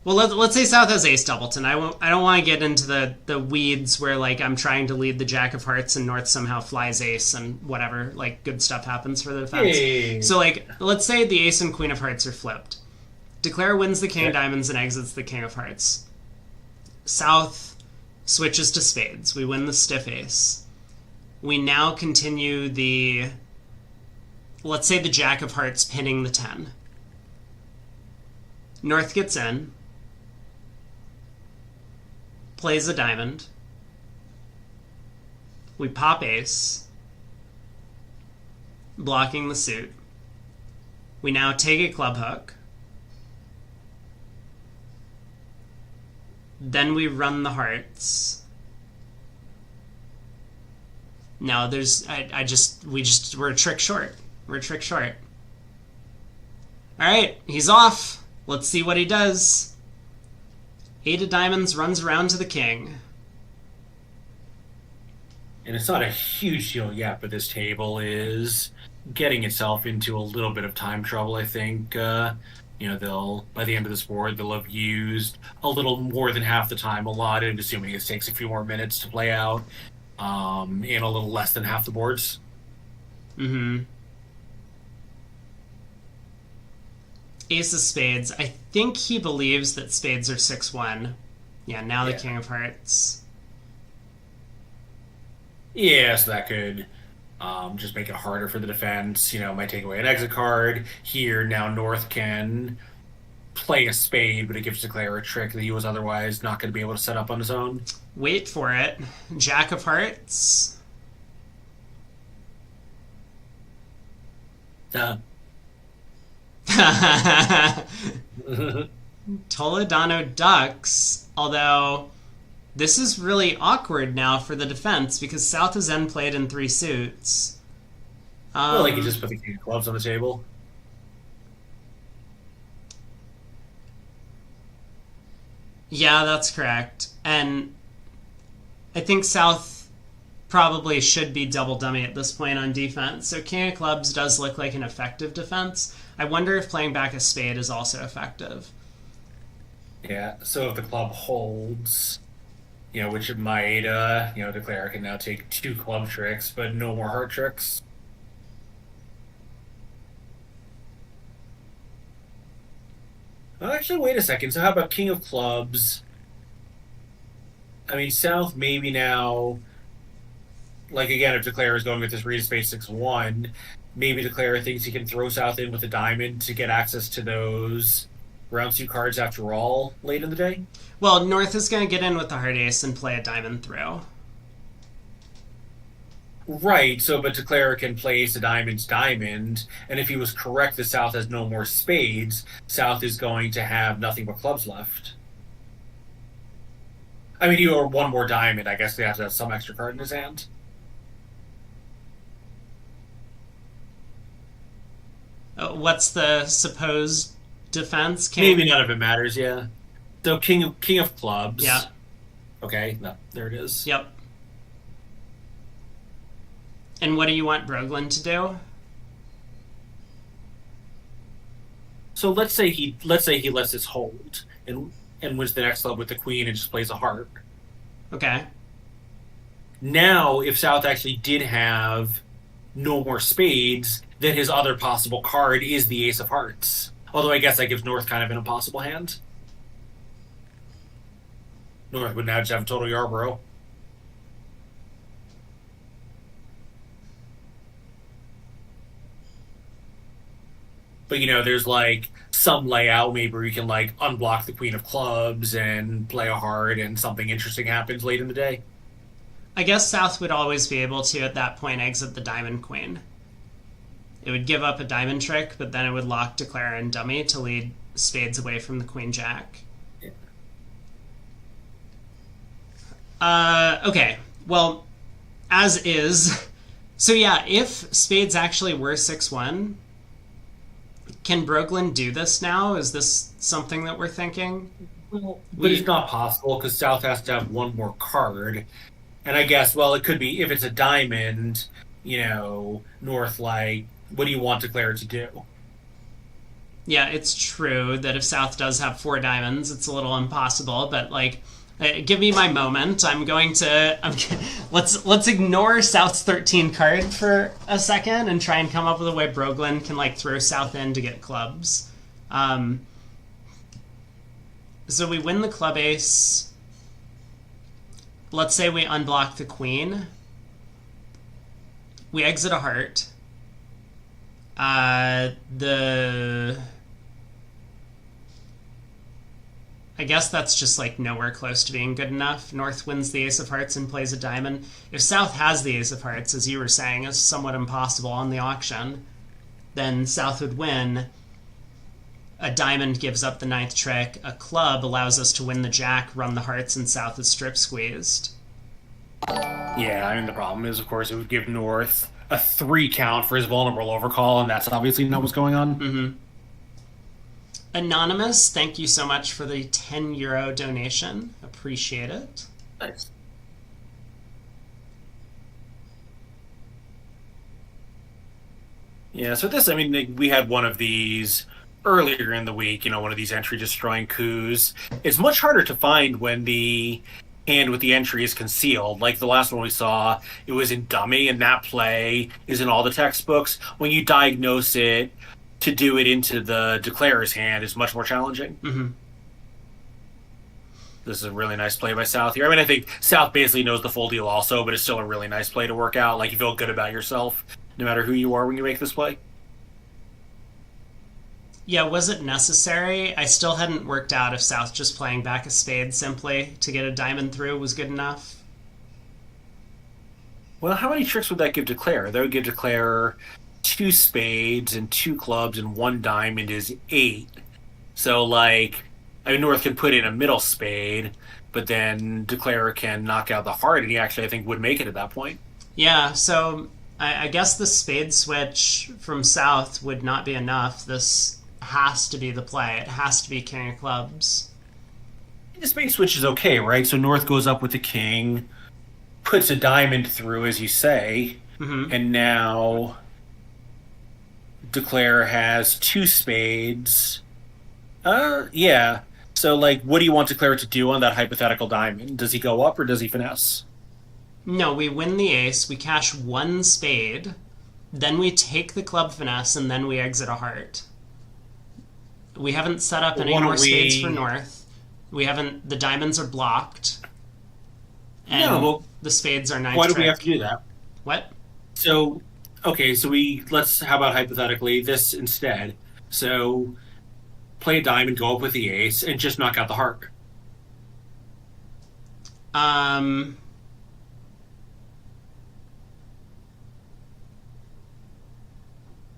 Well, let's say South has Ace Doubleton. I don't want to get into the weeds where like I'm trying to lead the Jack of Hearts and North somehow flies Ace and whatever, like good stuff happens for the defense.
Hey.
So like let's say the Ace and Queen of Hearts are flipped. Declare wins the King of Diamonds and exits the King of Hearts. South switches to spades. We win the stiff ace. We now continue the... Let's say the Jack of Hearts pinning the 10. North gets in. Plays a diamond. We pop ace. Blocking the suit. We now take a club hook. Then we run the hearts. No, there's... we're a trick short. We're a trick short. Alright, he's off. Let's see what he does. 8 of diamonds runs around to the king.
And it's not a huge deal yet, but this table is getting itself into a little bit of time trouble, I think. They'll, by the end of this board, they'll have used a little more than half the time allotted, assuming it takes a few more minutes to play out, and a little less than half the boards.
Mm-hmm. Ace of spades. I think he believes that spades are 6-1. Yeah, now the King of Hearts.
Yeah, so that could just make it harder for the defense. Might take away an exit card. Here, now North can play a spade, but it gives Declare a trick that he was otherwise not going to be able to set up on his own.
Wait for it. Jack of Hearts. Toledano ducks, although this is really awkward now for the defense because South has end played in 3 suits.
Well, like you just put the king of clubs on the table.
Yeah, that's correct. And I think South probably should be double dummy at this point on defense. So king of clubs does look like an effective defense. I wonder if playing back a spade is also effective.
Yeah. So if the club holds, which it might, declare can now take 2 club tricks, but no more heart tricks. Oh, actually, wait a second. So how about king of clubs? I mean, South maybe now, like again, if Declare is going with this Reed of Spades 6-1, maybe Declare thinks he can throw South in with a diamond to get access to those round 2 cards after all late in the day.
Well, North is going to get in with the heart ace and play a diamond throw.
Right, so but Declare can place a diamond, and if he was correct that South has no more spades, South is going to have nothing but clubs left. I mean, or one more diamond, I guess they have to have some extra card in his hand.
What's the supposed defense?
Maybe none of it matters, yeah. So king of clubs.
Yeah.
Okay, no, there it is.
Yep. And what do you want Broglen to do?
So let's say he lets this hold and wins the next club with the queen and just plays a heart.
Okay.
Now, if South actually did have no more spades, then his other possible card is the ace of hearts. Although I guess that gives North kind of an impossible hand. North would now just have a total Yarborough. But there's like some layout maybe where you can like unblock the queen of clubs and play a heart and something interesting happens late in the day.
I guess South would always be able to, at that point, exit the diamond queen. It would give up a diamond trick, but then it would lock Declare and dummy to lead spades away from the queen jack. Yeah. Okay. Well, as is. So yeah, if spades actually were 6-1, can Broglen do this now? Is this something that we're thinking?
Well, but it's not possible because South has to have one more card. And I guess, well, it could be if it's a diamond, North, like, what do you want Declare to do?
Yeah, it's true that if South does have 4 diamonds, it's a little impossible, but, like, give me my moment. Let's ignore South's 13 card for a second and try and come up with a way Broglen can, like, throw South in to get clubs. So we win the club ace. Let's say we unblock the queen. We exit a heart. I guess that's just like nowhere close to being good enough. North wins the ace of hearts and plays a diamond. If South has the ace of hearts, as you were saying, is somewhat impossible on the auction, then South would win. A diamond gives up the 9th trick. A club allows us to win the jack, run the hearts, and South is strip squeezed.
Yeah, I mean, the problem is, of course, it would give North a 3 count for his vulnerable overcall, and that's obviously not what's going on.
Mm-hmm. Anonymous, thank you so much for the €10 donation. Appreciate it.
Nice. Yeah, so this, I mean, we had one of these earlier in the week, one of these entry-destroying coups. It's much harder to find when the hand with the entry is concealed. Like the last one we saw, it was in dummy, and that play is in all the textbooks. When you diagnose it, to do it into the declarer's hand is much more challenging.
Mm-hmm.
This is a really nice play by South here. I mean, I think South basically knows the full deal also, but it's still a really nice play to work out. Like, you feel good about yourself, no matter who you are when you make this play.
Yeah, was it necessary? I still hadn't worked out if South just playing back a spade simply to get a diamond through was good enough.
Well, how many tricks would that give Declare? That would give Declare 2 spades and 2 clubs and 1 diamond is 8. So, like, I mean, North can put in a middle spade, but then Declare can knock out the heart, and he actually, I think, would make it at that point.
Yeah, so I guess the spade switch from south would not be enough. This has to be the play. It has to be king of clubs.
The spade switch is okay, right? So North goes up with the king, puts a diamond through, as you say, and now Declare has two spades. Yeah. So, like, what do you want Declare to do on that hypothetical diamond? Does he go up or does he finesse?
No, we win the ace, we cash one spade, then we take the club finesse, and then we exit a heart. We haven't set up any more spades for North. We haven't. The diamonds are blocked. And
No, well,
the spades are ninth
why do
trick.
we have to do that?
What?
So, okay, so how about hypothetically this instead? So, play a diamond, go up with the ace, and just knock out the heart.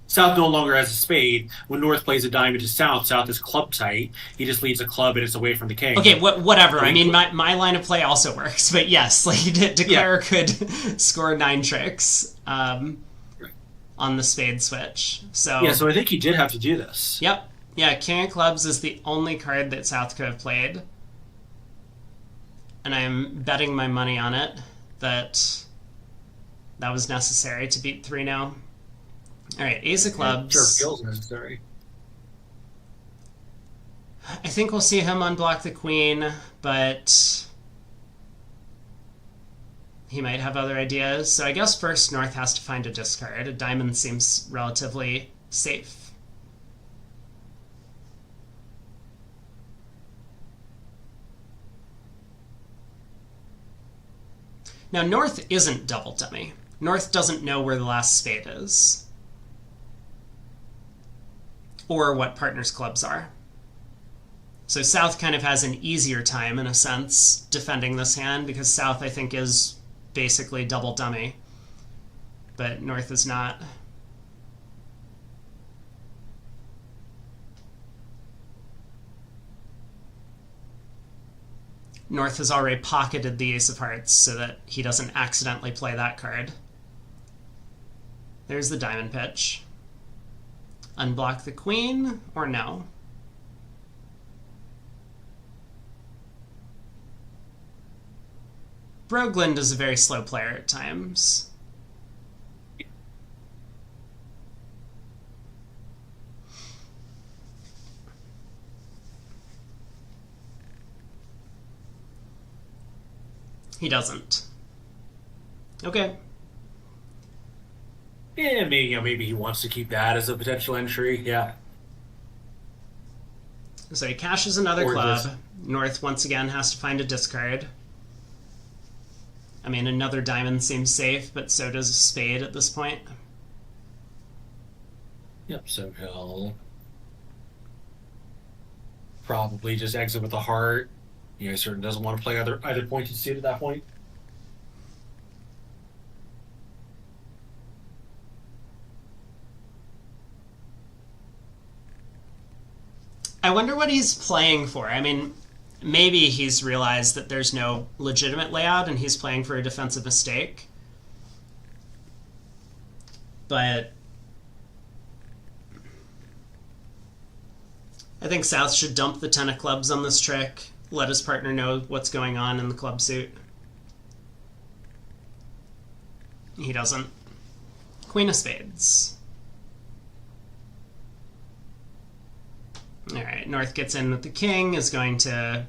South no longer has a spade. When North plays a diamond to South, South is club tight. He just leaves a club and it's away from the king.
Okay, whatever. I mean, my line of play also works, but yes, like Declare could score 9 tricks on the spade switch. So
yeah, so I think he did have to do this.
Yep. Yeah, king of clubs is the only card that South could have played, and I'm betting my money on it that was necessary to beat 3-0. All right, ace of clubs.
Sure feels necessary.
I think we'll see him unblock the queen, but he might have other ideas. So I guess first North has to find a discard. A diamond seems relatively safe. Now North isn't double dummy. North doesn't know where the last spade is, or what partners' clubs are. So South kind of has an easier time, in a sense, defending this hand, because South, I think, is basically double dummy, but North is not. North has already pocketed the ace of hearts so that he doesn't accidentally play that card. There's the diamond pitch. Unblock the queen, or no? Brogland is a very slow player at times. He doesn't. Okay.
Yeah, maybe he wants to keep that as a potential entry. Yeah.
So he cashes another
Or
club.
just-
North once again has to find a discard. I mean, another diamond seems safe, but so does a spade at this point.
Yep. So he'll probably just exit with a heart. He certainly doesn't want to play either pointed suit at that point.
I wonder what he's playing for. I mean, maybe he's realized that there's no legitimate layout and he's playing for a defensive mistake. But I think South should dump the 10 of clubs on this trick, let his partner know what's going on in the club suit. He doesn't. Queen of spades. Alright, North gets in with the king, is going to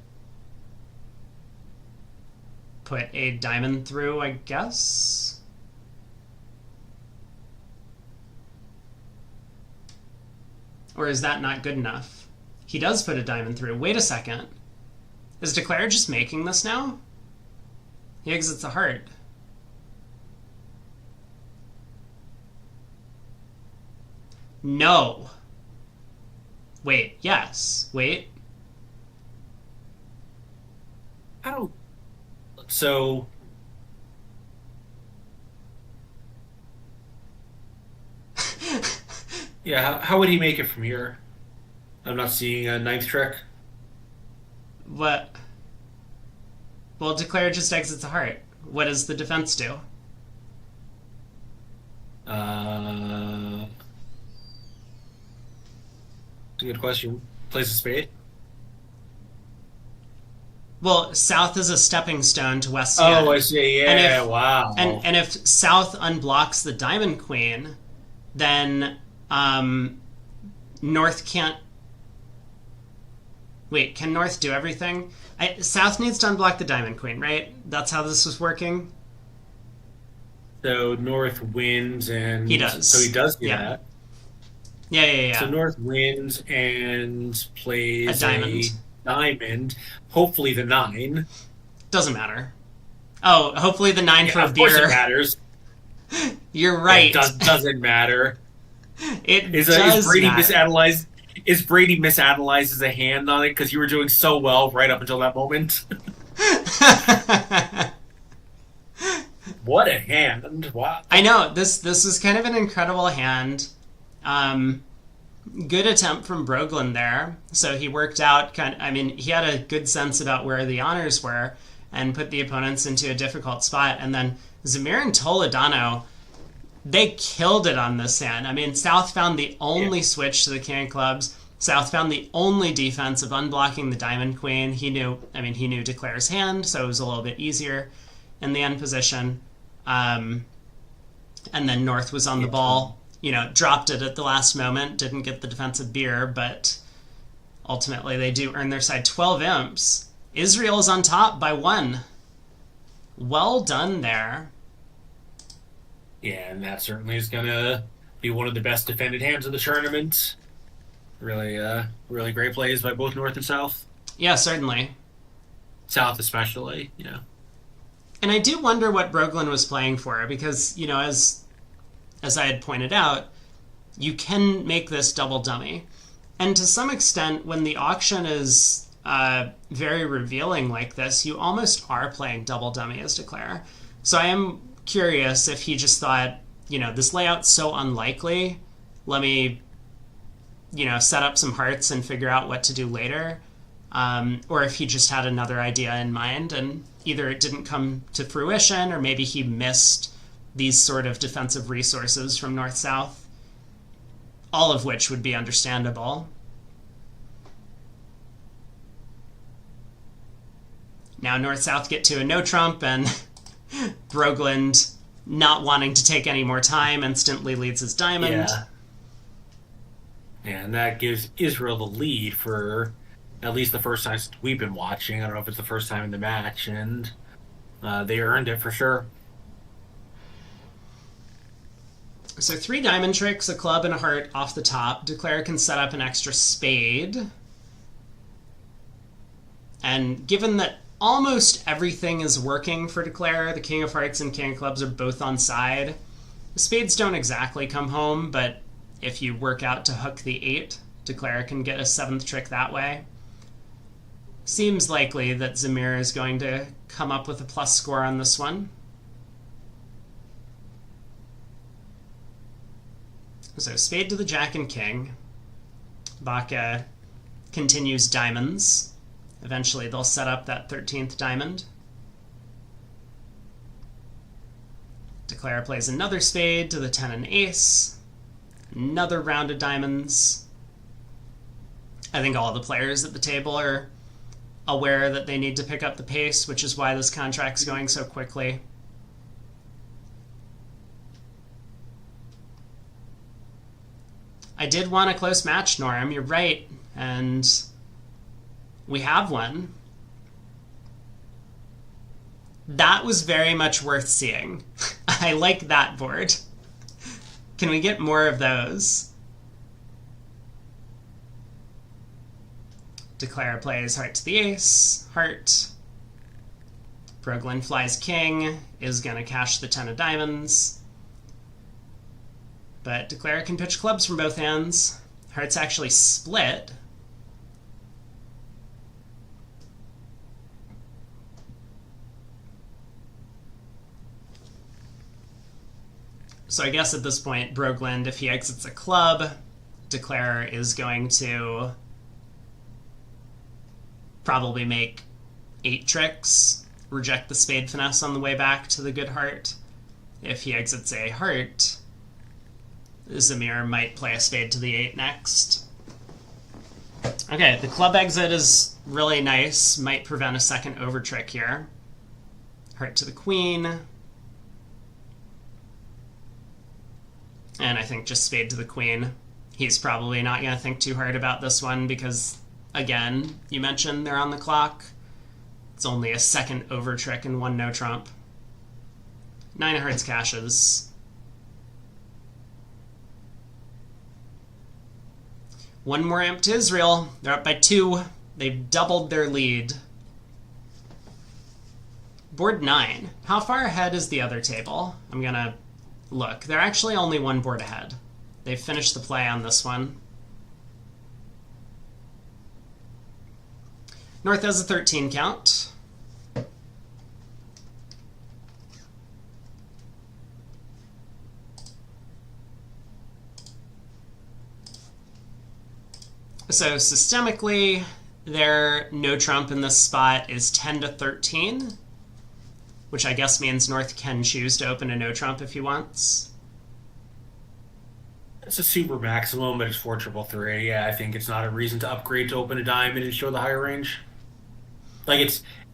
put a diamond through, I guess? Or is that not good enough? He does put a diamond through. Wait a second. Is Declare just making this now? He exits the heart. No. Wait, yes. Wait.
I don't. So. Yeah, how would he make it from here? I'm not seeing a ninth trick.
What? Well, Declare just exits the heart. What does the defense do?
It's a good question. Plays a spade.
Well, south is a stepping stone to west's
Oh,
hand.
I see.
And
Yeah,
if
wow.
and if south unblocks the diamond queen, then north can't. Wait, can north do everything? South needs to unblock the diamond queen, right? That's how this was working.
So North wins and
He does.
So he does do
Yeah.
that.
Yeah.
So North wins and plays
A diamond.
diamond. Hopefully the 9.
Doesn't matter. Oh, hopefully the 9 for
Yeah,
a
of course it
beer.
matters.
You're right.
Doesn't matter.
It
Is
does
Brady
matter.
misanalyzed? Is Brady misanalyzed as a hand on it because you were doing so well right up until that moment? What a hand! Wow.
I know this is kind of an incredible hand. Good attempt from Brogland there. So he worked out he had a good sense about where the honors were and put the opponents into a difficult spot. And then Zamir and Toledano, they killed it on this hand. I mean, South found the only switch to the king of clubs. South found the only defense of unblocking the diamond queen. He knew Declare's hand, so it was a little bit easier in the end position. And then North was on the ball, dropped it at the last moment, didn't get the defensive beer, but ultimately they do earn their side 12 imps. Israel is on top by 1. Well done there.
Yeah, and that certainly is gonna be one of the best defended hands of the tournament. Really, really great plays by both North and South.
Yeah, certainly.
South especially,
And I do wonder what Brogland was playing for, because, as I had pointed out, you can make this double dummy. And to some extent, when the auction is very revealing like this, you almost are playing double dummy as Declare. So I am curious if he just thought, this layout's so unlikely, let me, set up some hearts and figure out what to do later. Or if he just had another idea in mind and either it didn't come to fruition or maybe he missed these sort of defensive resources from North-South, all of which would be understandable. Now North-South get to a no trump, and Brogland, not wanting to take any more time, instantly leads his diamond.
Yeah, and that gives Israel the lead for at least the first time we've been watching. I don't know if it's the first time in the match, and they earned it for sure.
So 3 diamond tricks, a club, and a heart off the top. Declare can set up an extra spade. And given that almost everything is working for Declare, the king of hearts and king of clubs are both on side. The spades don't exactly come home, but if you work out to hook the 8, Declare can get a 7th trick that way. Seems likely that Zamir is going to come up with a plus score on this one. So spade to the jack and king. Baca continues diamonds. Eventually they'll set up that 13th diamond. Declare plays another spade to the 10 and ace. Another round of diamonds. I think all the players at the table are aware that they need to pick up the pace, which is why this contract's going so quickly. I did want a close match, Norm. You're right. And we have one. That was very much worth seeing. I like that board. Can we get more of those? Declare plays heart to the ace. Heart. Brogland flies king. Is going to cash the 10 of diamonds. But Declare can pitch clubs from both hands. Hearts actually split. So I guess at this point, Brogland, if he exits a club, Declare is going to probably make 8 tricks, reject the spade finesse on the way back to the good heart. If he exits a heart, Zamir might play a spade to the 8 next. Okay, the club exit is really nice. Might prevent a second overtrick here. Heart to the queen. And I think just spade to the queen. He's probably not going to think too hard about this one because, again, you mentioned they're on the clock. It's only a second overtrick and 1 no trump. 9 of hearts cashes. One more imp to Israel. They're up by 2. They've doubled their lead. Board 9. How far ahead is the other table? I'm going to look. They're actually only 1 board ahead. They've finished the play on this one. North has a 13 count. So systemically, their no trump in this spot is 10 to 13, which I guess means North can choose to open a no trump if he wants.
It's a super maximum, but it's 4 triple 3. Yeah, I think it's not a reason to upgrade to open a diamond and show the higher range. Like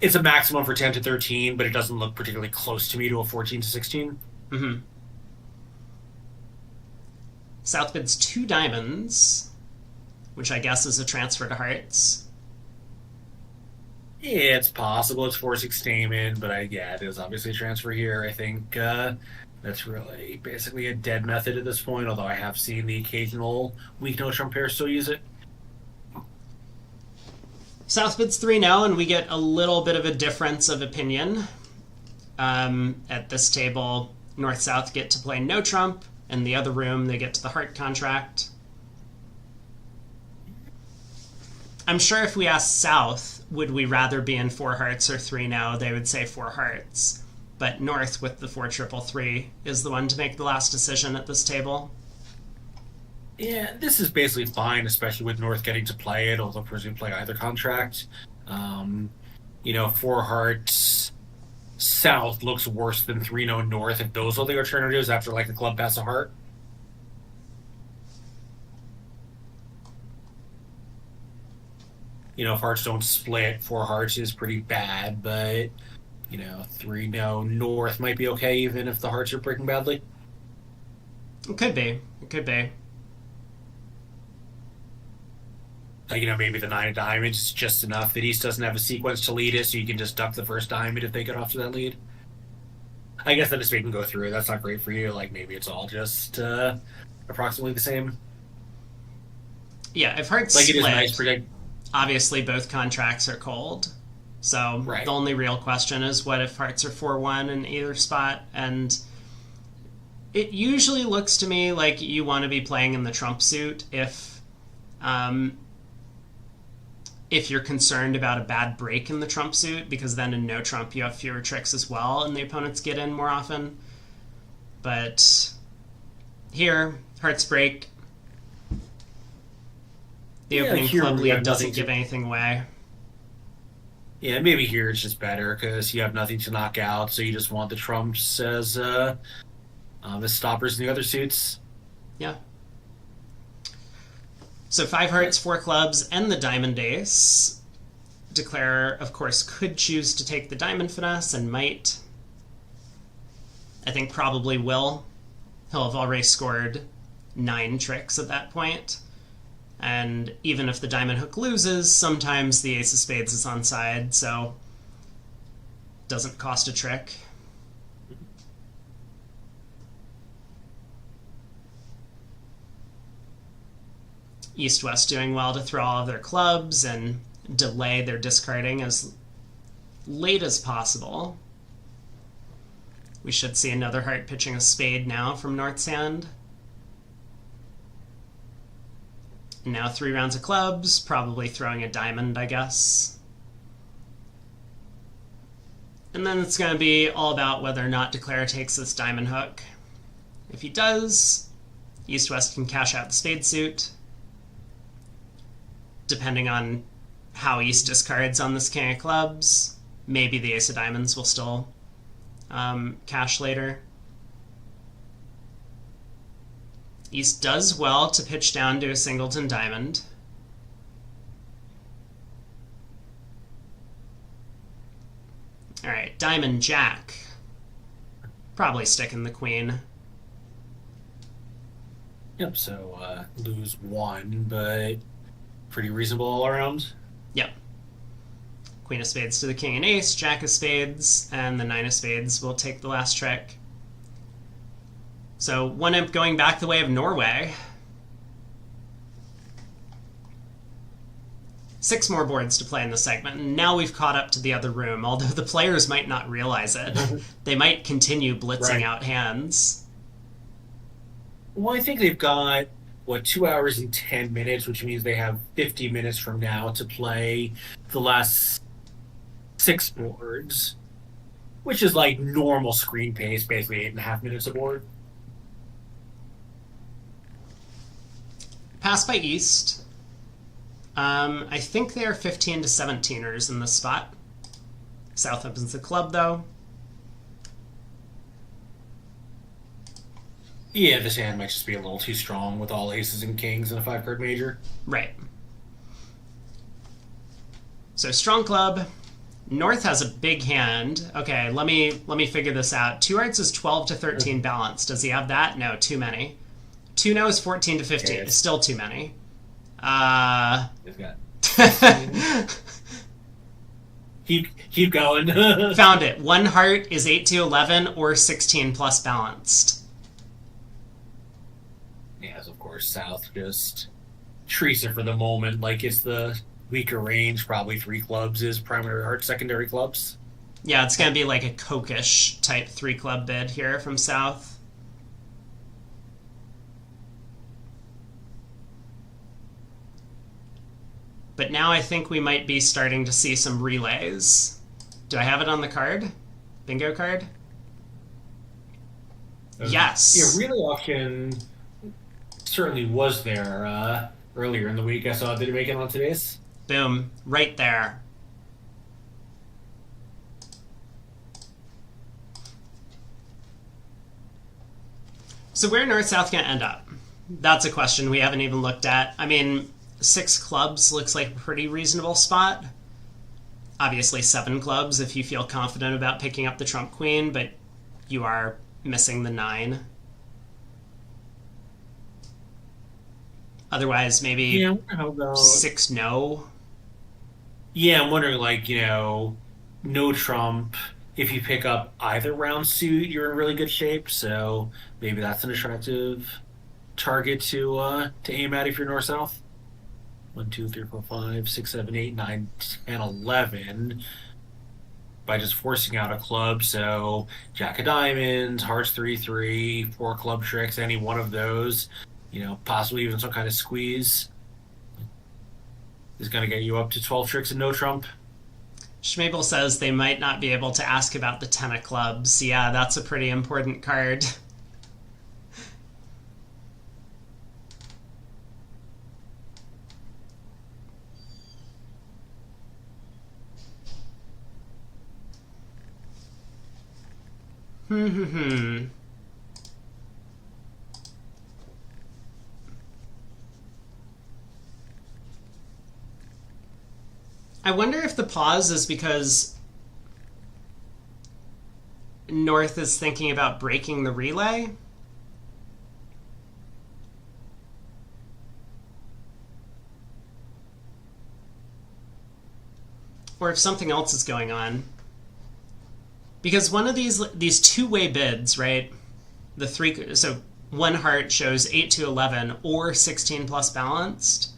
it's a maximum for 10 to 13, but it doesn't look particularly close to me to a 14 to 16.
Mm-hmm. South bids 2 diamonds, which I guess is a transfer to hearts.
Yeah, it's possible. It's 4-6 Stamen, but it is obviously a transfer here. I think that's really basically a dead method at this point, although I have seen the occasional weak no trump pair still use it.
South bids 3 now, and we get a little bit of a difference of opinion. At this table, North-South get to play no trump, and the other room they get to the heart contract. I'm sure if we asked South, would we rather be in 4 hearts or 3 now, they would say 4 hearts. But North, with the 4 triple 3, is the one to make the last decision at this table.
Yeah, this is basically fine, especially with North getting to play it, although presumably play either contract. 4 hearts South looks worse than 3-no North if those are the alternatives after like a club pass a heart. If hearts don't split, 4 hearts is pretty bad, but 3-no North might be okay even if the hearts are breaking badly.
It could be. It could be.
Maybe the 9 of diamonds is just enough that East doesn't have a sequence to lead it, so you can just duck the first diamond if they get off to that lead. I guess that just can go through. That's not great for you. Maybe it's all just approximately the same.
Yeah, if hearts
it
split,
is nice predict.
Obviously both contracts are cold. So
right.
The only real question is what if hearts are 4-1 in either spot, and it usually looks to me like you want to be playing in the trump suit if you're concerned about a bad break in the trump suit, because then in no trump you have fewer tricks as well and the opponents get in more often. But here, hearts break. The opening club lead doesn't give anything away.
Yeah, maybe here it's just better because you have nothing to knock out, so you just want the trumps as the stoppers in the other suits.
Yeah. So 5 hearts, 4 clubs, and the diamond ace. Declare, of course, could choose to take the diamond finesse and might. I think probably will. He'll have already scored 9 tricks at that point. And even if the diamond hook loses, sometimes the ace of spades is on side, so doesn't cost a trick. East-West doing well to throw all of their clubs and delay their discarding as late as possible. We should see another heart pitching a spade now from North's hand. Now 3 rounds of clubs, probably throwing a diamond, I guess. And then it's going to be all about whether or not Declare takes this diamond hook. If he does, East-West can cash out the spade suit. Depending on how East discards on this king of clubs, maybe the ace of diamonds will still cash later. East does well to pitch down to a singleton diamond. Alright, diamond jack. Probably sticking the queen.
Yep, so lose 1, but pretty reasonable all around.
Yep. Queen of spades to the king and ace, jack of spades, and the 9 of spades will take the last trick. So 1 imp going back the way of Norway. 6 more boards to play in the segment, and now we've caught up to the other room, although the players might not realize it. They might continue blitzing out hands.
Well, I think they've got, 2 hours and 10 minutes, which means they have 50 minutes from now to play the last 6 boards, which is like normal screen pace, basically 8.5 minutes a board.
Pass by East. I think they are 15 to 17ers in this spot. South opens the club, though.
Yeah, this hand might just be a little too strong with all aces and kings in a 5-card major.
Right. So strong club. North has a big hand. Okay, let me figure this out. 2 hearts is 12 to 13 balance. Does he have that? No, too many. 2 no is 14 to 15.
Okay.
It's still too many.
He's got keep going.
Found it. 1 heart is 8 to 11 or 16 plus balanced.
Yes, of course, South just treats it for the moment like it's the weaker range. Probably 3 clubs is primary heart, secondary clubs.
Yeah, it's going to be like a Kokish type 3-club bid here from South. But now I think we might be starting to see some relays. Do I have it on the card? Bingo card? Yes.
Yeah, relay auction certainly was there earlier in the week. I saw. Did it make it on today's?
Boom. Right there. So where North-South going to end up? That's a question we haven't even looked at. I mean, 6 clubs looks like a pretty reasonable spot. Obviously 7 clubs if you feel confident about picking up the trump queen, but you are missing the 9. Otherwise, maybe 6 no.
Yeah, I'm wondering, no trump. If you pick up either round suit, you're in really good shape. So maybe that's an attractive target to aim at if you're north-south. 1, 2, 3, 4, 5, 6, 7, 8, 9, 10, 11. By just forcing out a club, so Jack of Diamonds, Hearts 3, 4 club tricks, any one of those, possibly even some kind of squeeze is going to get you up to 12 tricks and no trump.
Schmabel says they might not be able to ask about the 10 of clubs. Yeah, that's a pretty important card. I wonder if the pause is because North is thinking about breaking the relay. Or if something else is going on. Because one of these two-way bids, right? So 1 heart shows 8 to 11 or 16 plus balanced.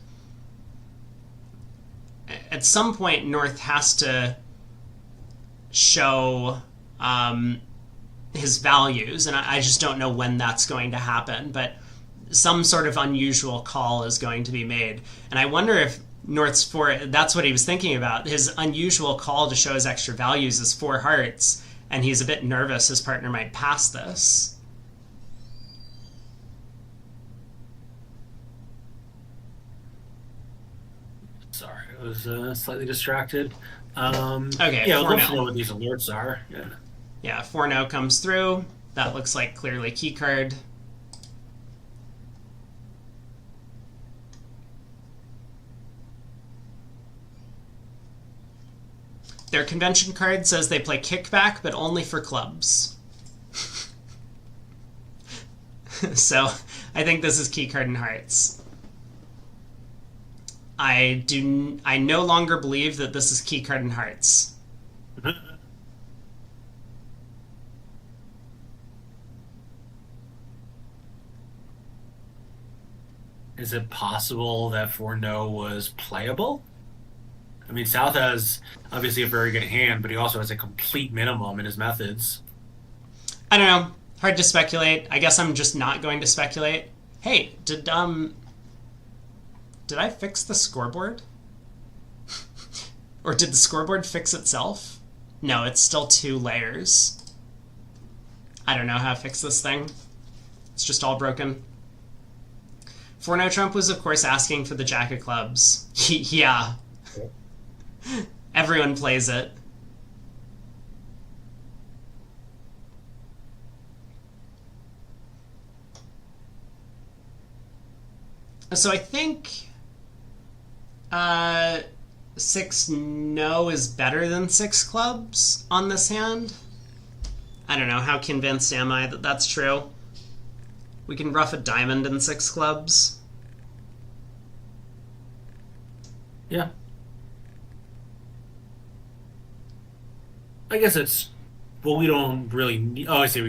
At some point, North has to show his values, and I just don't know when that's going to happen, but some sort of unusual call is going to be made. And I wonder if North's that's what he was thinking about. His unusual call to show his extra values is 4 hearts, and he's a bit nervous his partner might pass this.
Sorry, I was slightly distracted.
Okay,
yeah, I'd love
4-0.
to know what these alerts are.
Yeah, 4-0 comes through. That looks like clearly key card. Their convention card says they play kickback, but only for clubs. So I think this is key card in hearts. I no longer believe that this is key card in hearts.
Is it possible that 4-no was playable? I mean, South has obviously a very good hand, but he also has a complete minimum in his methods.
I don't know. Hard to speculate. I guess I'm just not going to speculate. Hey, did I fix the scoreboard? Or did the scoreboard fix itself? No, it's still 2 layers. I don't know how to fix this thing. It's just all broken. 4-no Trump was, of course, asking for the Jack of Clubs. Yeah. Everyone plays it. So I think 6-no is better than 6 clubs on this hand. I don't know, how convinced am I that that's true? We can ruff a diamond in 6 clubs.
Yeah. I guess it's... Well, we don't really need... Oh, I see.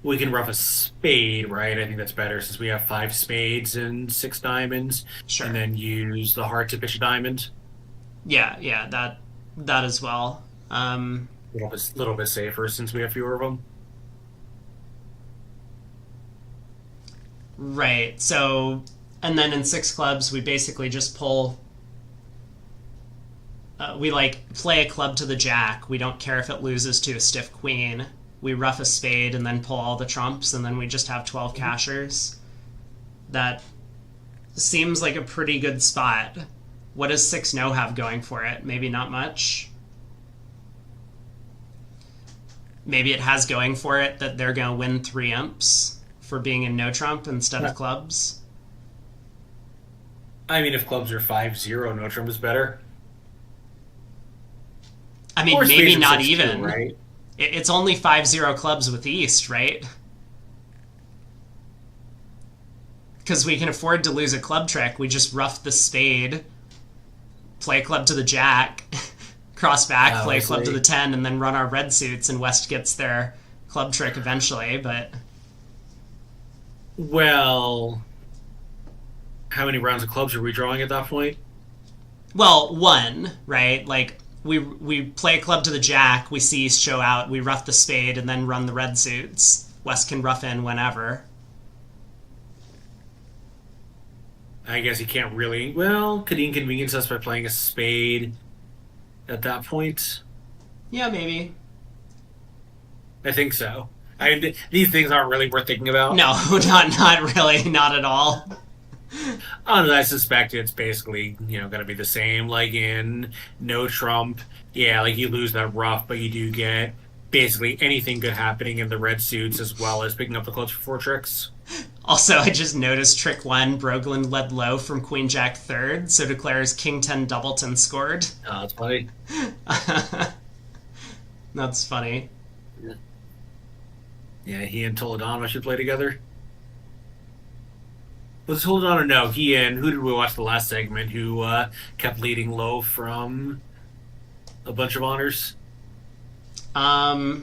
We can rough a spade, right? I think that's better since we have 5 spades and 6 diamonds.
Sure.
And then use the heart to pitch a diamond.
Yeah, that as well.
Little bit safer since we have fewer of them.
Right. So, and then in 6 clubs, we basically just pull. We play a club to the jack. We don't care if it loses to a stiff queen. We rough a spade and then pull all the trumps, and then we just have 12 cashers. That seems like a pretty good spot. What does 6-no have going for it? Maybe not much. Maybe it has going for it that they're going to win 3 imps for being in no trump instead of clubs.
I mean, if clubs are 5-0, no trump is better.
I mean, maybe not even.
Right?
It's only 5-0 clubs with East, right? Because we can afford to lose a club trick. We just rough the spade, play a club to the jack, cross back, play a club to the 10, and then run our red suits, and West gets their club trick eventually, but...
Well, how many rounds of clubs are we drawing at that point?
Well, 1, right? Like, we play a club to the jack, we see East show out, we rough the spade, and then run the red suits. West can rough in whenever.
I guess he can't really... Well, could he inconvenience us by playing a spade at that point?
Yeah, maybe.
I think so. These things aren't really worth thinking about.
No, not really, not at all.
I suspect it's basically, going to be the same. Like in no trump, yeah, like you lose that rough, but you do get basically anything good happening in the red suits as well as picking up the clubs for 4 tricks.
Also, I just noticed trick 1, Brogland led low from Queen Jack 3rd, so declares King 10 Doubleton scored.
Oh, that's funny.
That's funny.
Yeah, he and Toledano should play together. Was Toledano? No, he and who did we watch the last segment who kept leading low from a bunch of honors?
I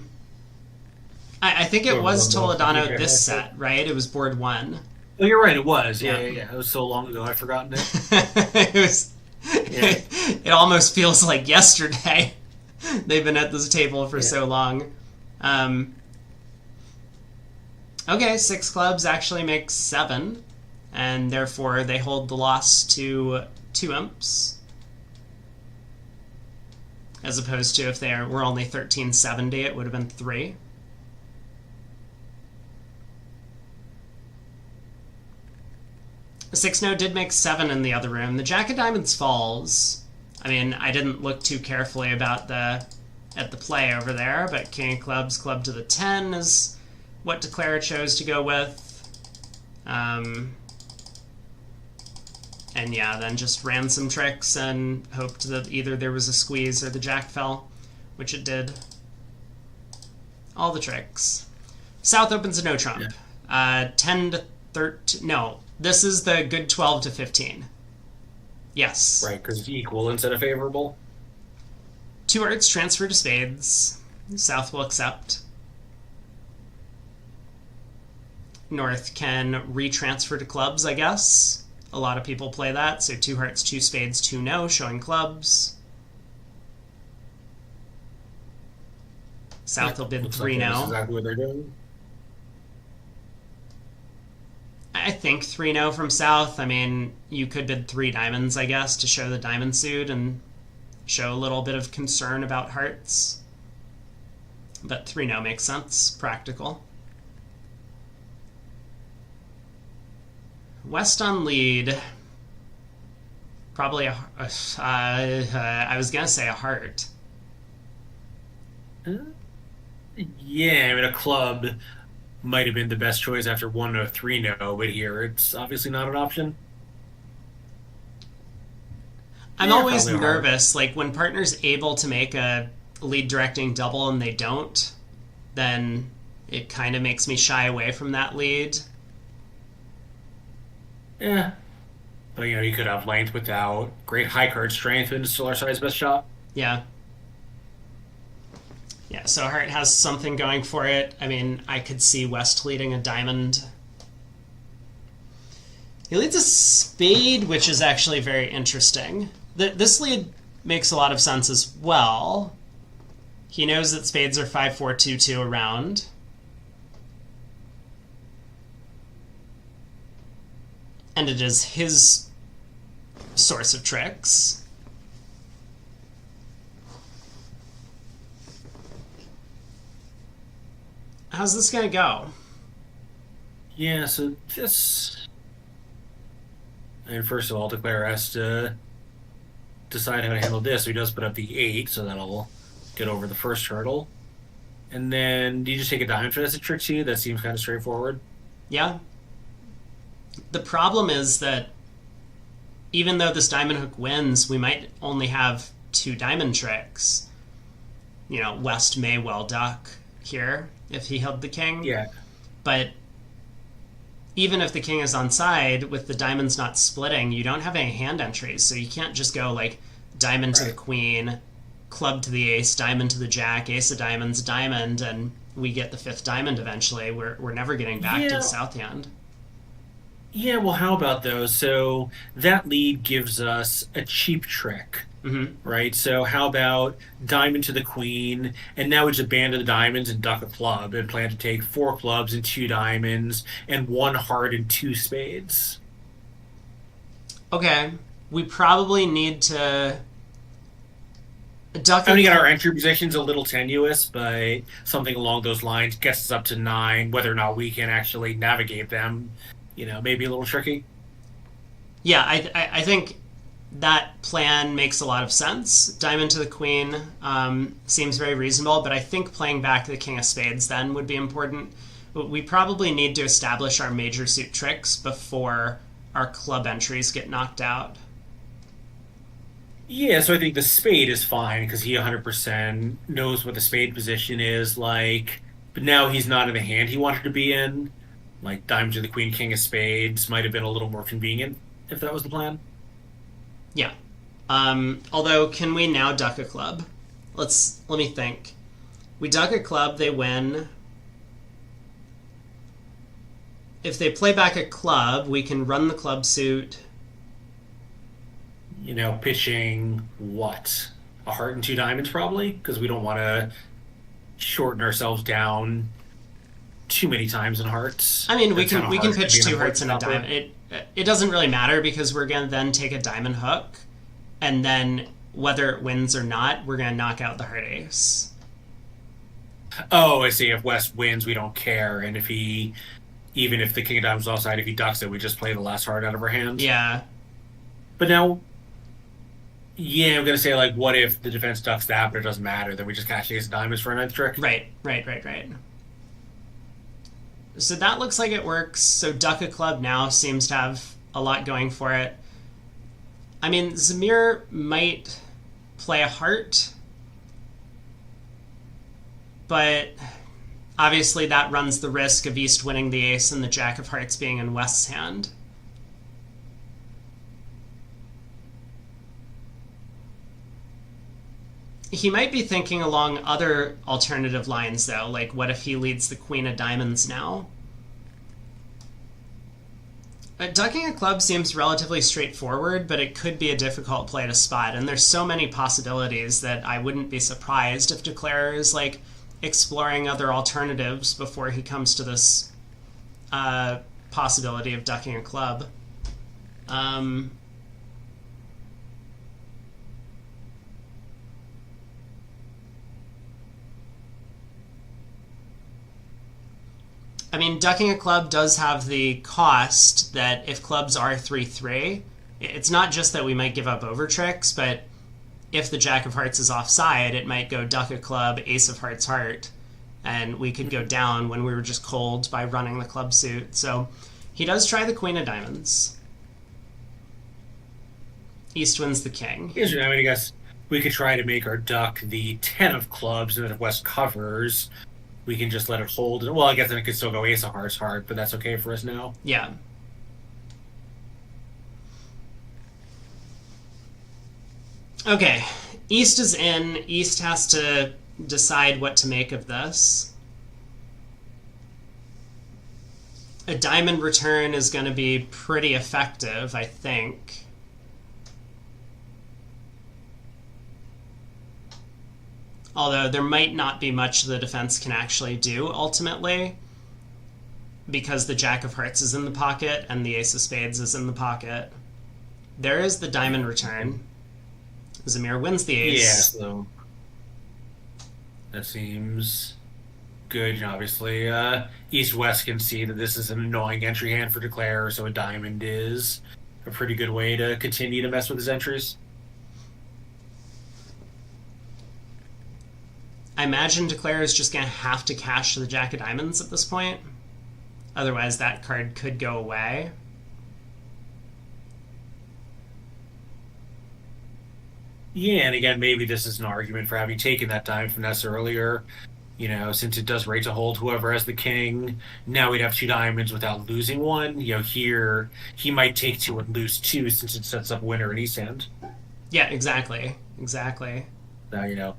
think it was Toledano this set, right? It was board 1.
Oh, you're right. It was. Yeah. It was so long ago, I've forgotten it.
It was. Yeah. It almost feels like yesterday. They've been at this table for so long. Okay, 6 clubs actually makes 7, and therefore they hold the loss to 2 imps. As opposed to if they were only 1370, it would have been 3. The 6-no did make 7 in the other room. The Jack of Diamonds falls. I mean, I didn't look too carefully about the play over there, but King of Clubs, club to the 10 is what Declara chose to go with. And yeah, then just ran some tricks and hoped that either there was a squeeze or the jack fell, which it did. All the tricks. South opens a no trump. 10 to 13. No, this is the good 12 to 15. Yes.
Right, because it's equal instead of favorable.
2 hearts transfer to spades. South will accept. North can retransfer to clubs, I guess. A lot of people play that, so 2 hearts, 2 spades, 2 no, showing clubs. South will bid 3
That's
no.
exactly what they're doing.
I think 3 no from South. I mean, you could bid 3 diamonds, I guess, to show the diamond suit and show a little bit of concern about hearts. But 3 no makes sense, practical. West on lead. Probably I was gonna say a heart.
Yeah, I mean, a club might have been the best choice after 1 or 3 no, but here it's obviously not an option.
I'm
Yeah,
always
probably a heart.
nervous, like when partner's able to make a lead directing double and they don't, then it kind of makes me shy away from that lead.
Yeah. But, you could have length without great high card strength and still our size best shot.
Yeah. Yeah, so Heart has something going for it. I mean, I could see West leading a diamond. He leads a spade, which is actually very interesting. This lead makes a lot of sense as well. He knows that spades are 5-4-2-2 around. And it is his source of tricks. How's this gonna go?
Yeah, so this... And first of all, Declare has to decide how to handle this. So he does put up the 8, so that'll get over the first hurdle. And then, do you just take a diamond for this trick to you? That seems kind of straightforward.
Yeah. The problem is that even though this diamond hook wins, we might only have 2 diamond tricks. West may well duck here if he held the king.
Yeah.
But even if the king is on side, with the diamonds not splitting, you don't have any hand entries, so you can't just go like diamond to the queen, club to the ace, diamond to the jack, ace of diamonds, diamond, and we get the 5th diamond eventually. We're never getting back to the south hand.
Yeah, well, how about those? So that lead gives us a cheap trick, right? So how about diamond to the queen, and now we just abandon the diamonds and duck a club and plan to take 4 clubs and 2 diamonds and 1 heart and 2 spades.
Okay, we probably need to duck.
I mean, our entry position's a little tenuous, but something along those lines gets us up to 9. Whether or not we can actually navigate them, maybe a little tricky.
Yeah, I think that plan makes a lot of sense. Diamond to the queen seems very reasonable, but I think playing back the king of spades then would be important. We probably need to establish our major suit tricks before our club entries get knocked out.
Yeah, so I think the spade is fine because he 100% knows what the spade position is like, but now he's not in the hand he wanted to be in. Like diamond to the queen, king of spades might have been a little more convenient if that was the plan.
Yeah. Although, can we now duck a club? Let me think. We duck a club, they win. If they play back a club, we can run the club suit.
Pitching what? A heart and 2 diamonds probably? Because we don't want to shorten ourselves down too many times in hearts.
I mean, we
That's
can pitch 2
unfortunate
hearts and a diamond. It doesn't really matter because we're going to then take a diamond hook, and then whether it wins or not, we're going to knock out the heart ace.
Oh, I see. If West wins, we don't care, and even if the king of diamonds is offside, if he ducks it, we just play the last heart out of our hand.
Yeah.
But now, yeah, I'm gonna say like, what if the defense ducks that, but it doesn't matter? Then we just cash ace of diamonds for a 9th trick.
Right. So that looks like it works. So duck a club now seems to have a lot going for it. I mean, Zamir might play a heart, but obviously that runs the risk of East winning the ace and the Jack of Hearts being in West's hand. He might be thinking along other alternative lines, though, like what if he leads the Queen of Diamonds now? Ducking a club seems relatively straightforward, but it could be a difficult play to spot, and there's so many possibilities that I wouldn't be surprised if Declarer is, like, exploring other alternatives before he comes to this possibility of ducking a club. I mean, ducking a club does have the cost that if clubs are 3-3, it's not just that we might give up over tricks, but if the Jack of Hearts is offside, it might go duck a club, Ace of Hearts, heart, and we could go down when we were just cold by running the club suit. So he does try the Queen of Diamonds. East wins the king.
Here's what I mean, I guess we could try to make our duck the 10 of clubs, and then if West covers, we can just let it hold. Well, I guess then it could still go Ace of Hearts, heart, but that's okay for us now.
Yeah. Okay, East is in. East has to decide what to make of this. A diamond return is going to be pretty effective, I think. Although there might not be much the defense can actually do, ultimately, because the Jack of Hearts is in the pocket and the Ace of Spades is in the pocket. There is the diamond return. Zamir wins the ace.
Yeah, so that seems good. And obviously, East-West can see that this is an annoying entry hand for Declare, so a diamond is a pretty good way to continue to mess with his entries.
I imagine Declare is just going to have to cash the Jack of Diamonds at this point. Otherwise, that card could go away.
Yeah, and again, maybe this is an argument for having taken that diamond from Ness earlier. You know, since it does rate to hold whoever has the king, now we'd have two diamonds without losing one. You know, here, he might take two and lose two since it sets up winner in East hand.
Yeah, exactly. Exactly.
Now, you know,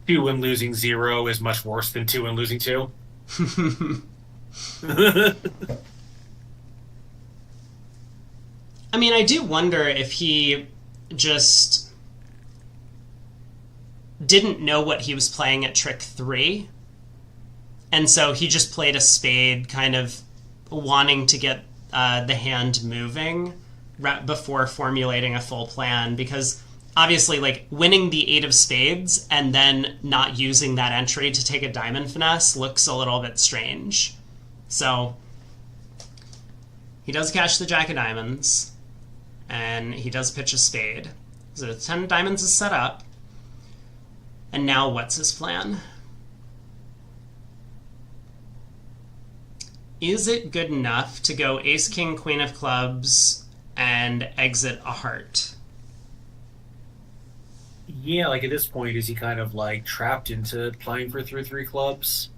2 and losing 0 is much worse than 2 and losing 2.
I mean, I do wonder if he just didn't know what he was playing at trick 3, and so he just played a spade, kind of wanting to get the hand moving before formulating a full plan, because obviously, like, winning the 8 of spades and then not using that entry to take a diamond finesse looks a little bit strange. So he does cash the Jack of Diamonds, and he does pitch a spade. So the 10 of Diamonds is set up. And now what's his plan? Is it good enough to go Ace, King, Queen of Clubs and exit a heart?
Yeah, like at this point, is he kind of like trapped into playing for 3-3 clubs?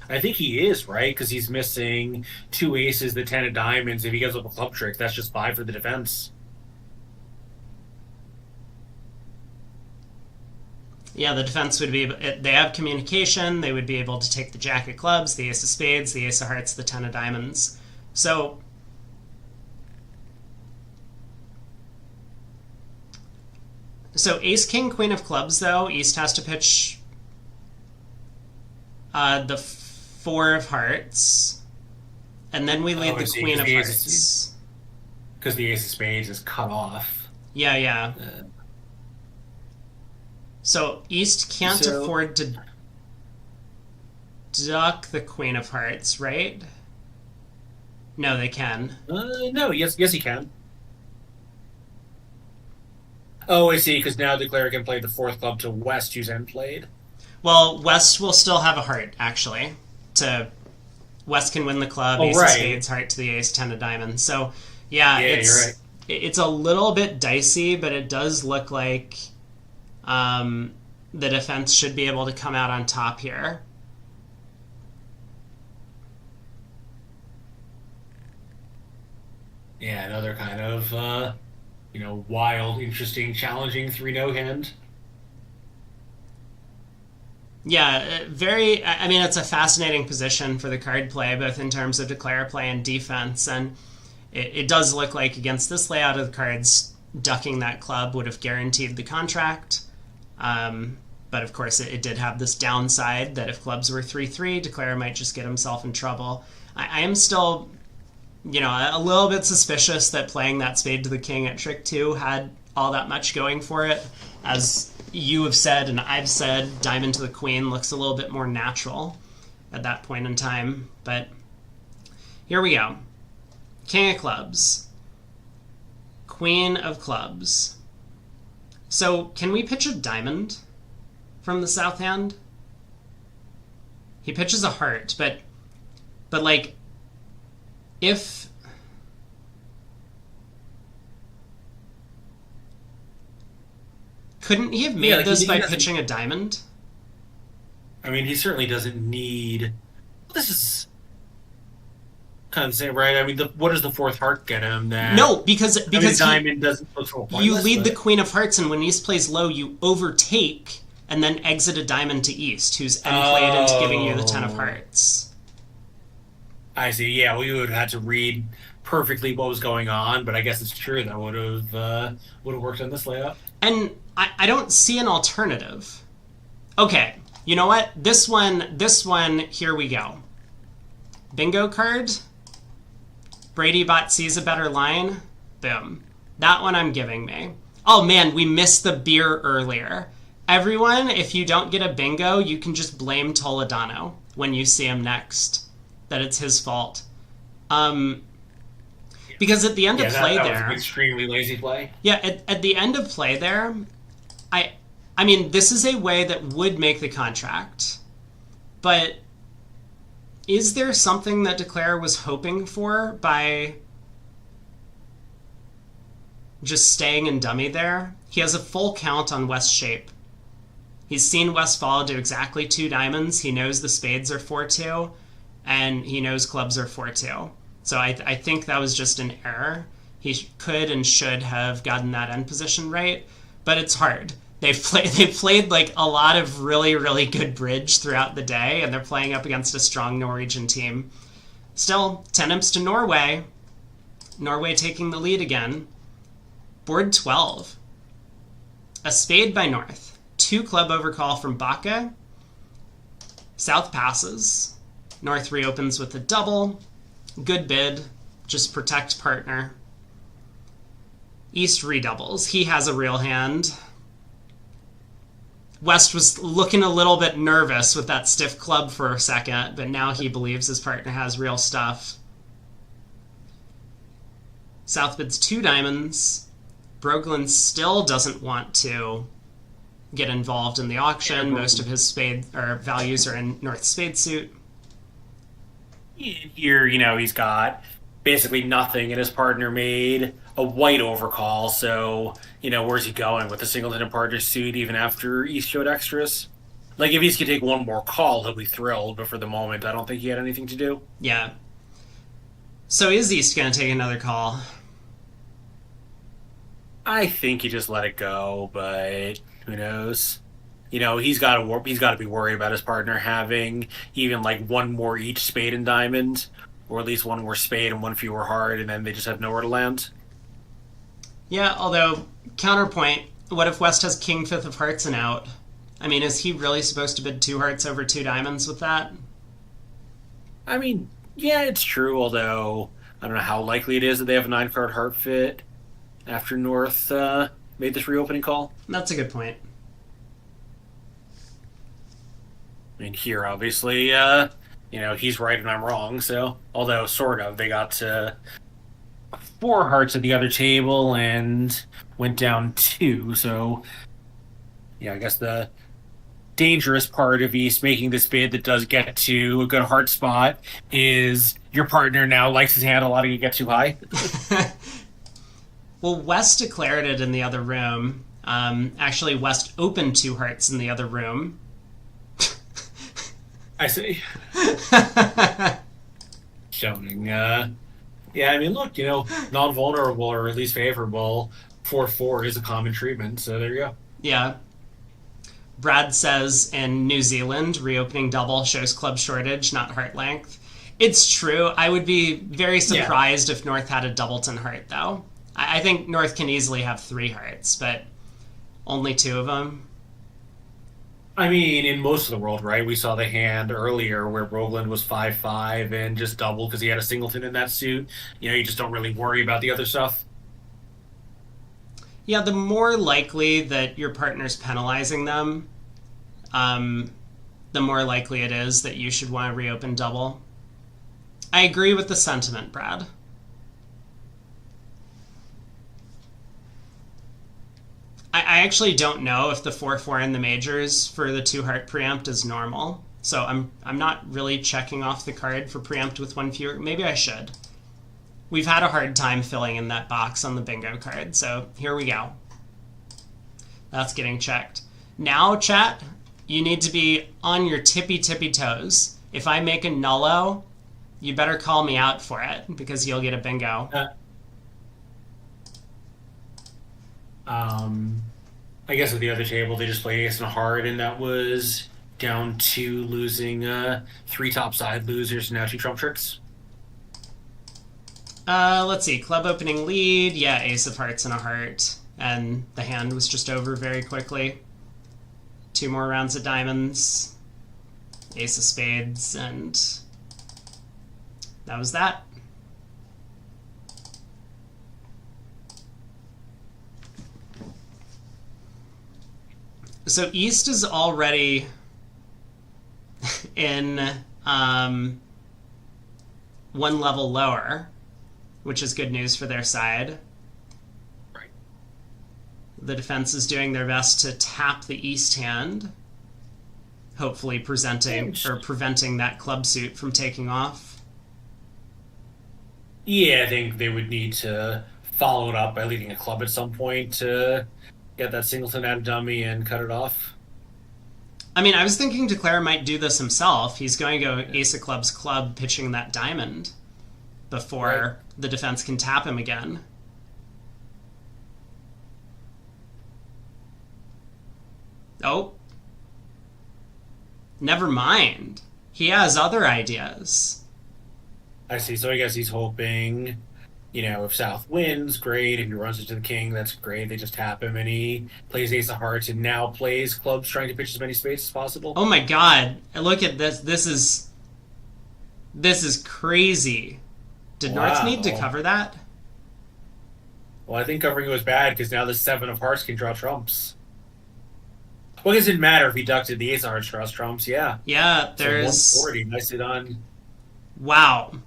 I think he is, right? Because he's missing 2 aces, the 10 of diamonds. If he gives up a club trick, that's just 5 for the defense.
Yeah, the defense would be, they have communication, they would be able to take the Jack of Clubs, the Ace of Spades, the Ace of Hearts, the 10 of Diamonds. So Ace, King, Queen of Clubs, though, East has to pitch the 4 of Hearts, and then we lead the Queen of Hearts.
Because the Ace of Spades is cut off.
Yeah. So East can't afford to duck the Queen of Hearts, right? No, they can.
No, yes, he can. Oh, I see, because now Declare can play the 4th club to West, who's end played.
Well, West will still have a heart, actually, to West can win the club,
Oh,
ace
right.
of spades, heart to the ace, 10 of diamonds. So, yeah,
Yeah, you're right.
it's a little bit dicey, but it does look like the defense should be able to come out on top here.
Yeah, another kind of, wild, interesting, challenging 3-no hand.
Yeah, very. I mean, it's a fascinating position for the card play, both in terms of declare play and defense. And it does look like against this layout of the cards, ducking that club would have guaranteed the contract. But of course, it did have this downside that if clubs were 3-3, declare might just get himself in trouble. I am still, a little bit suspicious that playing that spade to the king at trick 2 had all that much going for it. As you have said and I've said, diamond to the queen looks a little bit more natural at that point in time. But here we go. King of clubs. Queen of clubs. So can we pitch a diamond from the south hand? He pitches a heart, but like, if couldn't he have made this by pitching a diamond?
I mean, he certainly doesn't need. This is kind of the same, right? I mean, what does the fourth heart get him?
No, because
diamond doesn't look so pointless.
You lead the queen of hearts, and when East plays low, you overtake and then exit a diamond to East, who's end played into giving you the 10 of hearts.
I see. Yeah, we would have had to read perfectly what was going on, but I guess it's true that would have worked on this layout.
And I don't see an alternative. Okay, you know what? This one, here we go. Bingo card. Brady Bot sees a better line. Boom. That one I'm giving me. Oh man, we missed the beer earlier. Everyone, if you don't get a bingo, you can just blame Toledano when you see him next. That it's his fault. Because at the end of play
that
there...
was an extremely lazy play.
Yeah, at the end of play there, I mean, this is a way that would make the contract. But is there something that Declare was hoping for by just staying in dummy there? He has a full count on West's shape. He's seen West fall to exactly 2 diamonds. He knows the spades are 4-2, and he knows clubs are 4-2. So I think that was just an error. He could and should have gotten that end position right, but it's hard. They've played like a lot of really, really good bridge throughout the day, and they're playing up against a strong Norwegian team. Still, 10 imps to Norway. Norway taking the lead again. Board 12. A spade by North. 2 club overcall from Baca. South passes. North reopens with a double. Good bid. Just protect partner. East redoubles. He has a real hand. West was looking a little bit nervous with that stiff club for a second, but now he believes his partner has real stuff. South bids 2 diamonds. Broglen still doesn't want to get involved in the auction. Most of his spade or values are in North spade suit.
Here, he's got basically nothing, and his partner made a white overcall, so, where's he going with the singleton partner suit even after East showed extras? Like, if East could take one more call, he'll be thrilled, but for the moment, I don't think he had anything to do.
Yeah. So is East going to take another call?
I think he just let it go, but who knows? He's got to be worried about his partner having even like one more each spade and diamond, or at least one more spade and one fewer heart, and then they just have nowhere to land.
Yeah, although, counterpoint, what if West has king 5th of hearts and out? I mean, is he really supposed to bid 2 hearts over 2 diamonds with that?
I mean, yeah, it's true, although I don't know how likely it is that they have a 9-card heart fit after North made this reopening call.
That's a good point.
I mean, here, obviously, he's right and I'm wrong, so, although, sort of, they got to 4 hearts at the other table and went down 2, so, yeah, I guess the dangerous part of East making this bid that does get to a good heart spot is your partner now likes his hand a lot and you get too high.
Well, West declared it in the other room. Actually, West opened 2 hearts in the other room.
I see. Showing, yeah, I mean, look, non-vulnerable or at least favorable 4/4 is a common treatment, so there you go.
Yeah. Brad says in New Zealand, reopening double shows club shortage, not heart length. It's true. I would be very surprised if North had a doubleton heart, though. I think North can easily have 3 hearts, but only 2 of them.
I mean, in most of the world, right? We saw the hand earlier where Brogland was 5/5 and just doubled because he had a singleton in that suit. You just don't really worry about the other stuff.
Yeah, the more likely that your partner's penalizing them, the more likely it is that you should want to reopen double. I agree with the sentiment, Brad. I actually don't know if the 4/4 in the majors for the 2 heart preempt is normal. So I'm not really checking off the card for preempt with 1 fewer. Maybe I should. We've had a hard time filling in that box on the bingo card, so here we go. That's getting checked. Now, chat, you need to be on your tippy toes. If I make a nullo, you better call me out for it, because you'll get a bingo.
I guess at the other table they just played ace and a heart, and that was down to losing 3 topside losers, now 2 trump tricks.
Let's see. Club opening lead. Yeah, ace of hearts and a heart. And the hand was just over very quickly. 2 more rounds of diamonds. Ace of spades. And that was that. So East is already in 1 level lower, which is good news for their side.
Right.
The defense is doing their best to tap the East hand, hopefully preventing that club suit from taking off.
Yeah, I think they would need to follow it up by leading a club at some point to get that singleton out of dummy and cut it off.
I mean, I was thinking Declare might do this himself. He's going to go ace of clubs club, pitching that diamond before the defense can tap him again. Oh. Never mind. He has other ideas.
I see. So I guess he's hoping, if South wins, great. If he runs into the king, that's great. They just tap him and he plays ace of hearts and now plays clubs trying to pitch as many spades as possible.
Oh my god. Look at this. This is crazy. Did North need to cover that?
Well, I think covering it was bad because now the 7 of hearts can draw trumps. Well, it doesn't matter if he ducted the ace of hearts draws trumps, yeah.
Yeah, there's...
So 140, nicely done.
Wow.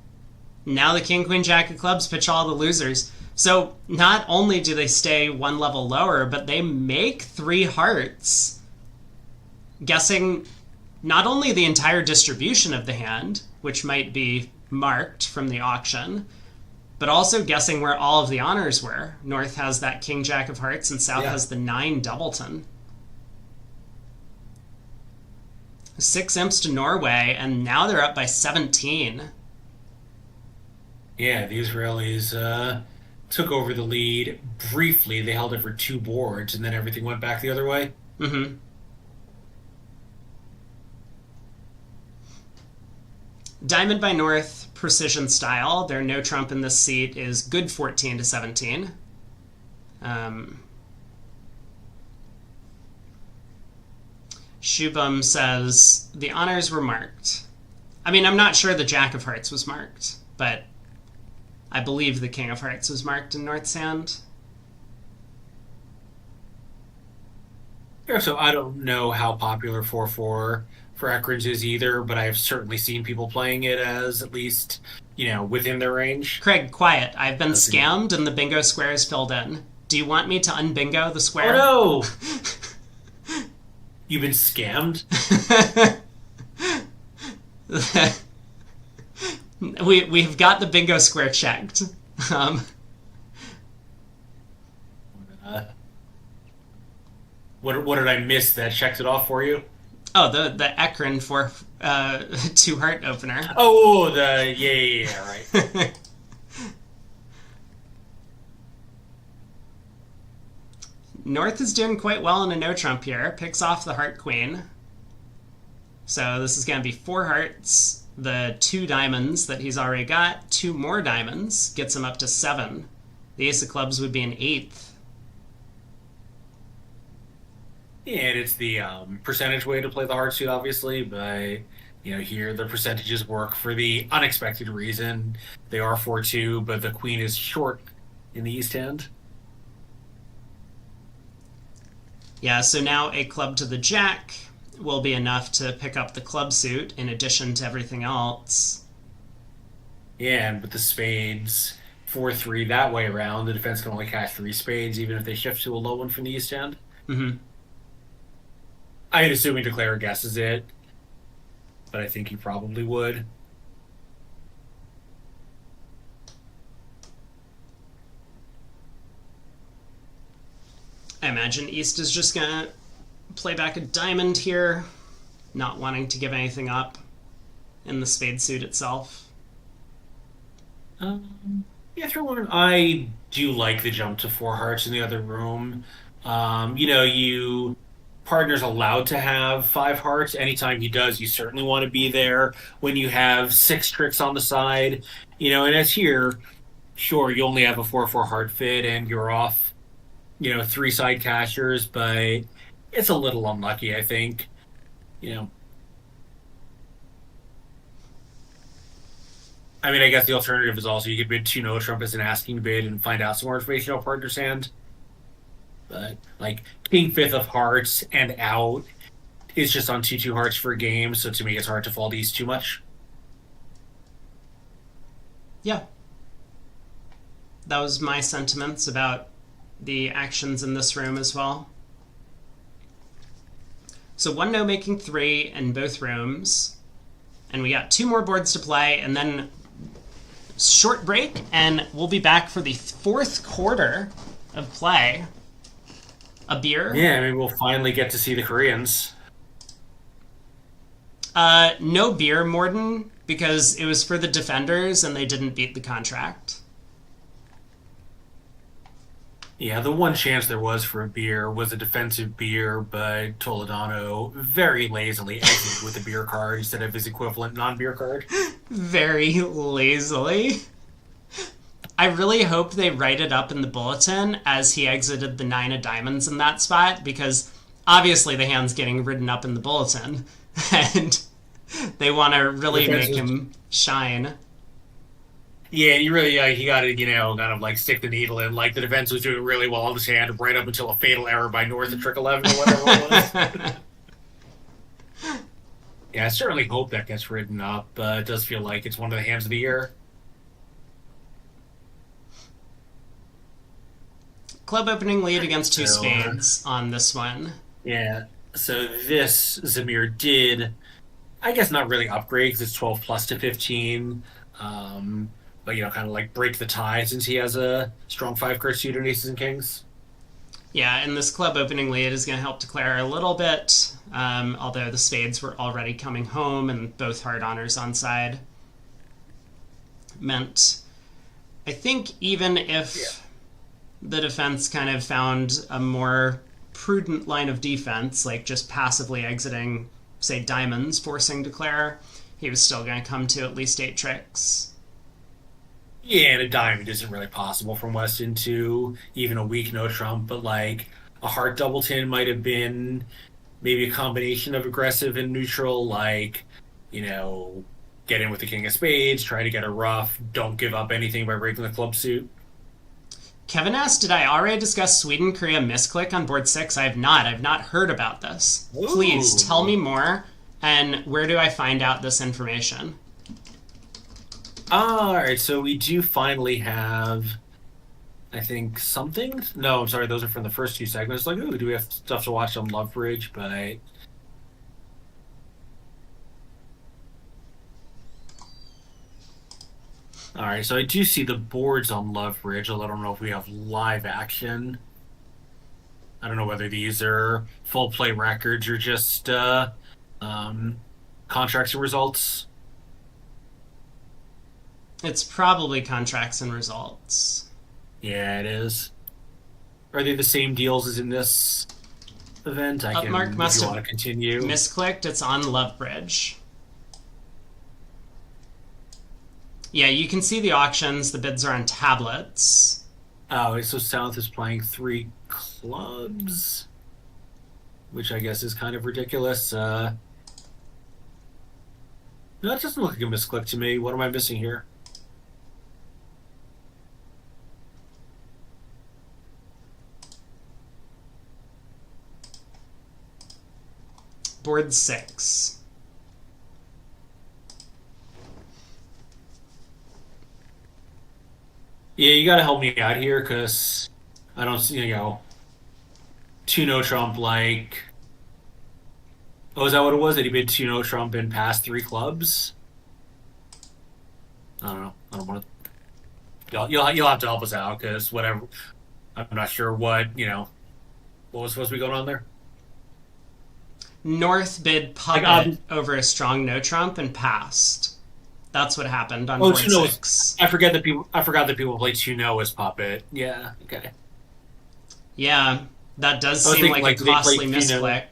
Now the king, queen, jack of clubs pitch all the losers. So not only do they stay 1 level lower, but they make 3 hearts, guessing not only the entire distribution of the hand, which might be marked from the auction, but also guessing where all of the honors were. North has that king, jack of hearts, and South has the 9 doubleton. 6 imps to Norway, and now they're up by 17.
Yeah, the Israelis took over the lead briefly. They held it for 2 boards, and then everything went back the other way.
Mm-hmm. Diamond by North, precision style. Their no trump in this seat is good 14 to 17. Shubham says the honors were marked. I mean, I'm not sure the jack of hearts was marked, but I believe the king of hearts was marked in North's hand.
Yeah, so I don't know how popular 4/4 for Ekrins is either, but I have certainly seen people playing it as at least, within their range.
Craig, quiet. I've been scammed and the bingo square is filled in. Do you want me to unbingo the square?
Oh, no! You've been scammed?
We've got the bingo square checked.
Uh, what did I miss that checked it off for you?
Oh, the Ekron for 2 heart opener.
Oh, right.
North is doing quite well in a no trump here. Picks off the heart queen. So this is going to be 4 hearts, the 2 diamonds that he's already got, 2 more diamonds, gets him up to 7. The ace of clubs would be an 8th.
Yeah, and it's the percentage way to play the heart suit, obviously, but here the percentages work for the unexpected reason. They are 4-2, but the queen is short in the east end.
Yeah, so now a club to the jack will be enough to pick up the club suit in addition to everything else.
Yeah, and with the spades, 4-3 that way around, the defense can only cash 3 spades, even if they shift to a low one from the east end.
Mm-hmm.
I'm assuming Declare guesses it, but I think he probably would.
I imagine East is just going to play back a diamond here, not wanting to give anything up in the spade suit itself.
Yeah, throw one. I do like the jump to 4 hearts in the other room. You partner's allowed to have 5 hearts. Anytime he does, you certainly want to be there. When you have 6 tricks on the side, and as here, sure, you only have a 4-4 heart fit and you're off, 3 side cashers, but it's a little unlucky, I think. I mean, I guess the alternative is also you could bid 2 no trump as an asking bid and find out some more information on partner's hand. But, king 5th of hearts and out is just on 2-2 hearts for a game, so to me it's hard to fault East too much.
Yeah. That was my sentiments about the actions in this room as well. So 1 no making 3 in both rooms. And we got 2 more boards to play, and then short break, and we'll be back for the 4th quarter of play. A beer?
Yeah, I mean, we'll finally get to see the Koreans.
No beer, Morden, because it was for the defenders and they didn't beat the contract.
Yeah, the one chance there was for a beer was a defensive beer, but Toledano very lazily exited with a beer card instead of his equivalent non-beer card.
Very lazily. I really hope they write it up in the bulletin as he exited the 9 of diamonds in that spot, because obviously the hand's getting written up in the bulletin, and they want to really make him shine.
Yeah, you really, he got to, kind of stick the needle in. The defense was doing really well on this hand right up until a fatal error by North at trick 11 or whatever it was. Yeah, I certainly hope that gets written up. It does feel like it's one of the hands of the year.
Club opening lead against 2 spades on this one.
Yeah, so this Zamir did, I guess not really upgrade because it's 12 plus to 15. But, kind of break the tie since he has a strong 5-card suit in aces and kings.
Yeah, and this club opening lead is going to help declare a little bit, although the spades were already coming home and both hard honors on side. Meant, I think even if the defense kind of found a more prudent line of defense, just passively exiting, say, diamonds, forcing declare, he was still going to come to at least 8 tricks.
Yeah, and a diamond isn't really possible from Weston to even a weak no trump, but a heart doubleton might have been maybe a combination of aggressive and neutral, get in with the king of spades, try to get a ruff, don't give up anything by breaking the club suit.
Kevin asked, did I already discuss Sweden-Korea misclick on board 6? I have not. I've not heard about this.
Ooh.
Please tell me more, and where do I find out this information?
Alright, so we do finally have, I think, something? No, I'm sorry, those are from the first 2 segments. Ooh, do we have stuff to watch on Love Bridge? But All right, so I do see the boards on Love Bridge, although I don't know if we have live action. I don't know whether these are full play records or just um, contracts and results.
It's probably contracts and results.
Yeah, it is. Are they the same deals as in this event? I can,
Upmark must
if you
have
want to continue.
misclicked. It's on Love Bridge. Yeah, you can see the auctions. The bids are on tablets.
Oh, so South is playing 3 clubs, which I guess is kind of ridiculous. No, that doesn't look like a misclick to me. What am I missing here?
Board 6.
Yeah, you got to help me out here because I don't see, 2 no Trump like. Oh, is that what it was? That he bid 2 no Trump and passed 3 clubs? I don't know. I don't want to. You'll have to help us out because whatever. I'm not sure what was supposed to be going on there.
North bid puppet over a strong no Trump and passed. That's what happened on board 6.
I forgot that people play 2-no as puppet. Yeah, okay.
Yeah, that does seem like a costly misclick.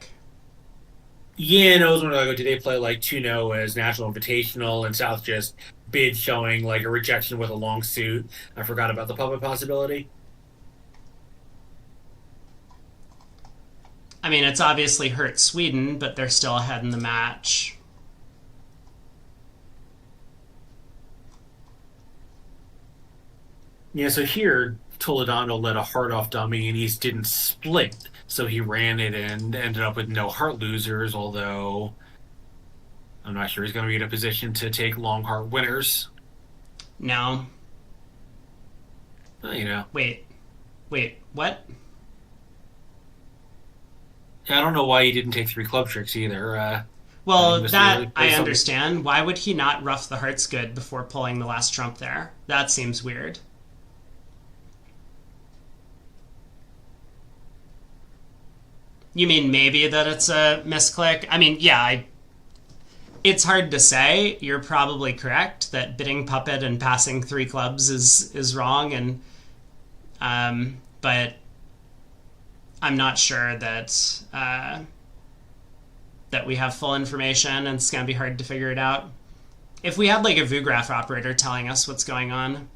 Yeah, no, I was wondering, did they play like 2-no as National Invitational and South just bid showing like a rejection with a long suit? I forgot about the puppet possibility.
I mean, it's obviously hurt Sweden, but they're still ahead in the match.
Yeah, so here, Toledano let a heart off dummy and he didn't split, so he ran it and ended up with no heart losers, although I'm not sure he's going to be in a position to take long heart winners.
No.
Well,
Wait, what?
I don't know why he didn't take 3 club tricks either.
Well, that I understand. Why would he not rough the hearts good before pulling the last trump there? That seems weird. You mean maybe that it's a misclick? I mean, yeah, it's hard to say. You're probably correct that bidding puppet and passing 3 clubs is wrong, and but I'm not sure that that we have full information, and it's gonna be hard to figure it out. If we had like a VuGraph operator telling us what's going on.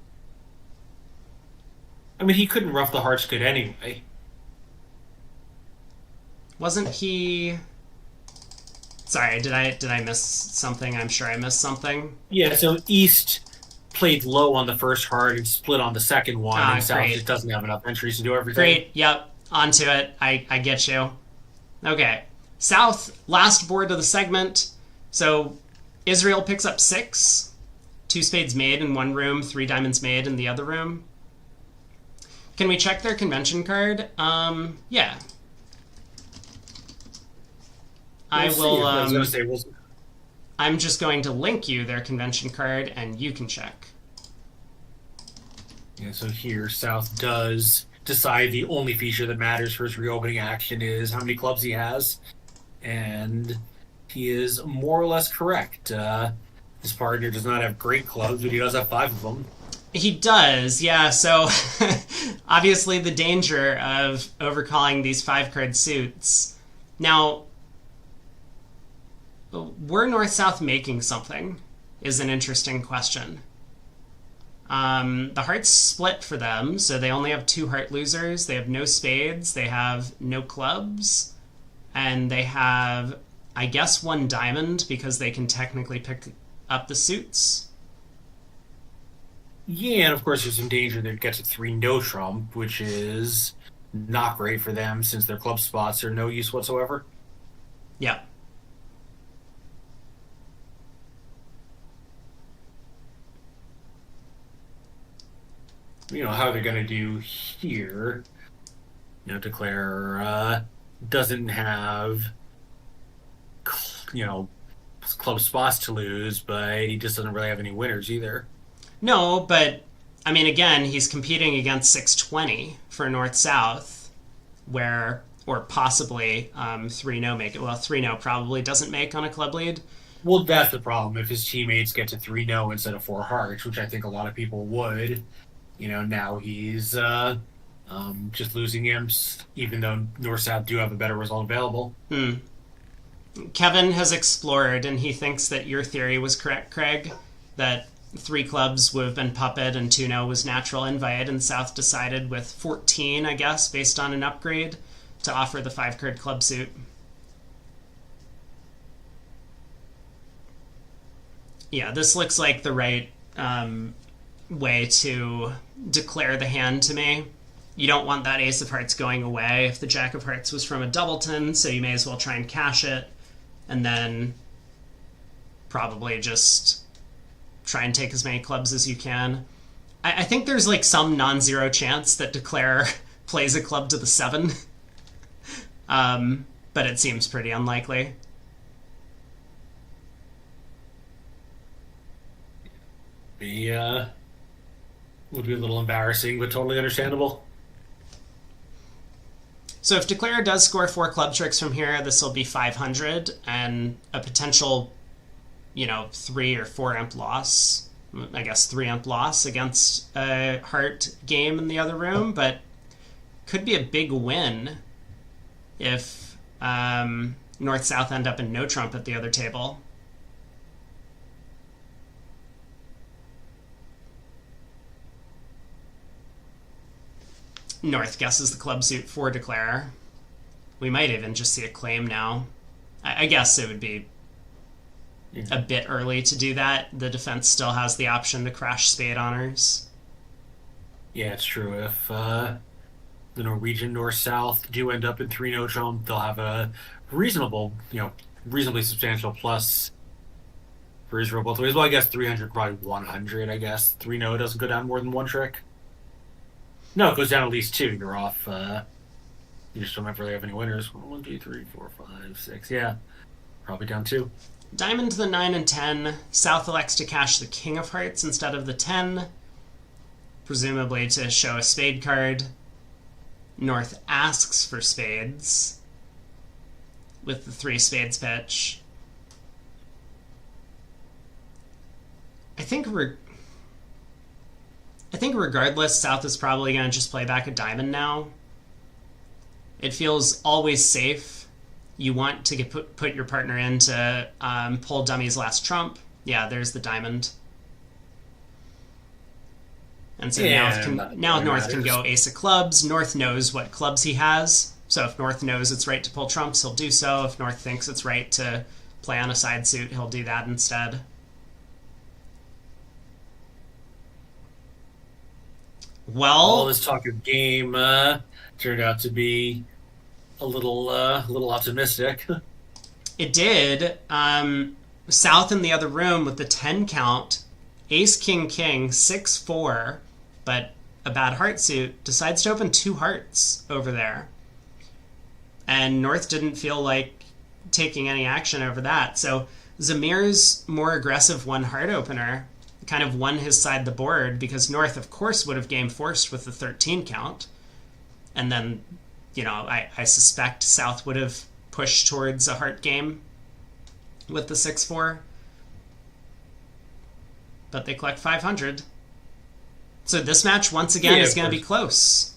I mean, he couldn't rough the hearts good anyway.
Wasn't he? Sorry, did I miss something? I'm sure I missed something.
Yeah, so East played low on the first heart and split on the second one, and South just doesn't have enough entries to do everything.
Great, yep, onto it. I get you. Okay, South, last board of the segment. So Israel picks up 6. 2 spades made in one room, 3 diamonds made in the other room. Can we check their convention card? Yeah. I will. I'm just going to link you their convention card, and you can check.
Yeah, so here South does decide the only feature that matters for his reopening action is how many clubs he has, and he is more or less correct. His partner does not have great clubs, but he does have 5 of them.
He does, yeah. So obviously the danger of overcalling these 5-card suits. Now, were North-South making something is an interesting question. The hearts split for them, so they only have 2 heart losers. They have no spades, they have no clubs, and they have, I guess, 1 diamond because they can technically pick up the suits.
Yeah, and of course there's some danger that gets a 3 no trump, which is not great for them since their club spots are no use whatsoever.
Yeah.
How they're going to do here. Declare doesn't have, club spots to lose, but he just doesn't really have any winners either.
No, but I mean, again, he's competing against 620 for North South, where or possibly 3-0 make it. Well, 3-0 probably doesn't make on a club lead.
Well, that's the problem. If his teammates get to 3-0 instead of 4 hearts, which I think a lot of people would, now he's just losing imps, even though North South do have a better result available.
Kevin has explored, and he thinks that your theory was correct, Craig, that 3 clubs would have been puppet and 2-0 was natural invite, and South decided with 14, I guess, based on an upgrade, to offer the 5-card club suit. Yeah, this looks like the right way to declare the hand to me. You don't want that Ace of Hearts going away if the Jack of Hearts was from a doubleton, so you may as well try and cash it, and then probably just try and take as many clubs as you can. I think there's like some non-zero chance that Declare plays a club to the 7, but it seems pretty unlikely.
Would be a little embarrassing, but totally understandable.
So if Declare does score 4 club tricks from here, this will be 500 and a potential, 3 or 4 imp loss. I guess 3 imp loss against a heart game in the other room, but could be a big win if North-South end up in no trump at the other table. North guesses the club suit for Declare. We might even just see a claim now. I guess it would be a bit early to do that. The defense still has the option to crash spade honors.
Yeah, it's true. If the Norwegian North-South do end up in 3-0 trump, they'll have a reasonably substantial plus for Israel both ways. Well, I guess 300, probably 100, I guess. 3-0 doesn't go down more than 1 trick. No, it goes down at least 2. You're off. You just don't really have any winners. 1, 2, 3, 4, 5, 6. Yeah, probably down 2.
Diamond to the 9 and 10. South elects to cash the King of Hearts instead of the 10, presumably to show a spade card. North asks for spades with the 3 spades pitch. I think regardless, South is probably going to just play back a diamond now. It feels always safe. You want to put your partner in to pull dummy's last trump. Yeah, there's the diamond. And so now North can go ace of clubs. North knows what clubs he has. So if North knows it's right to pull trumps, he'll do so. If North thinks it's right to play on a side suit, he'll do that instead. Well,
all this talk of game turned out to be a little optimistic.
It did. South in the other room with the 10 count, ace, king, king, 6-4, but a bad heart suit, decides to open 2 hearts over there. And North didn't feel like taking any action over that. So Zamir's more aggressive 1 heart opener kind of won his side the board, because North, of course, would have game forced with the 13 count. And then, I suspect South would have pushed towards a heart game with the 6-4. But they collect 500. So this match, once again, is going to be close.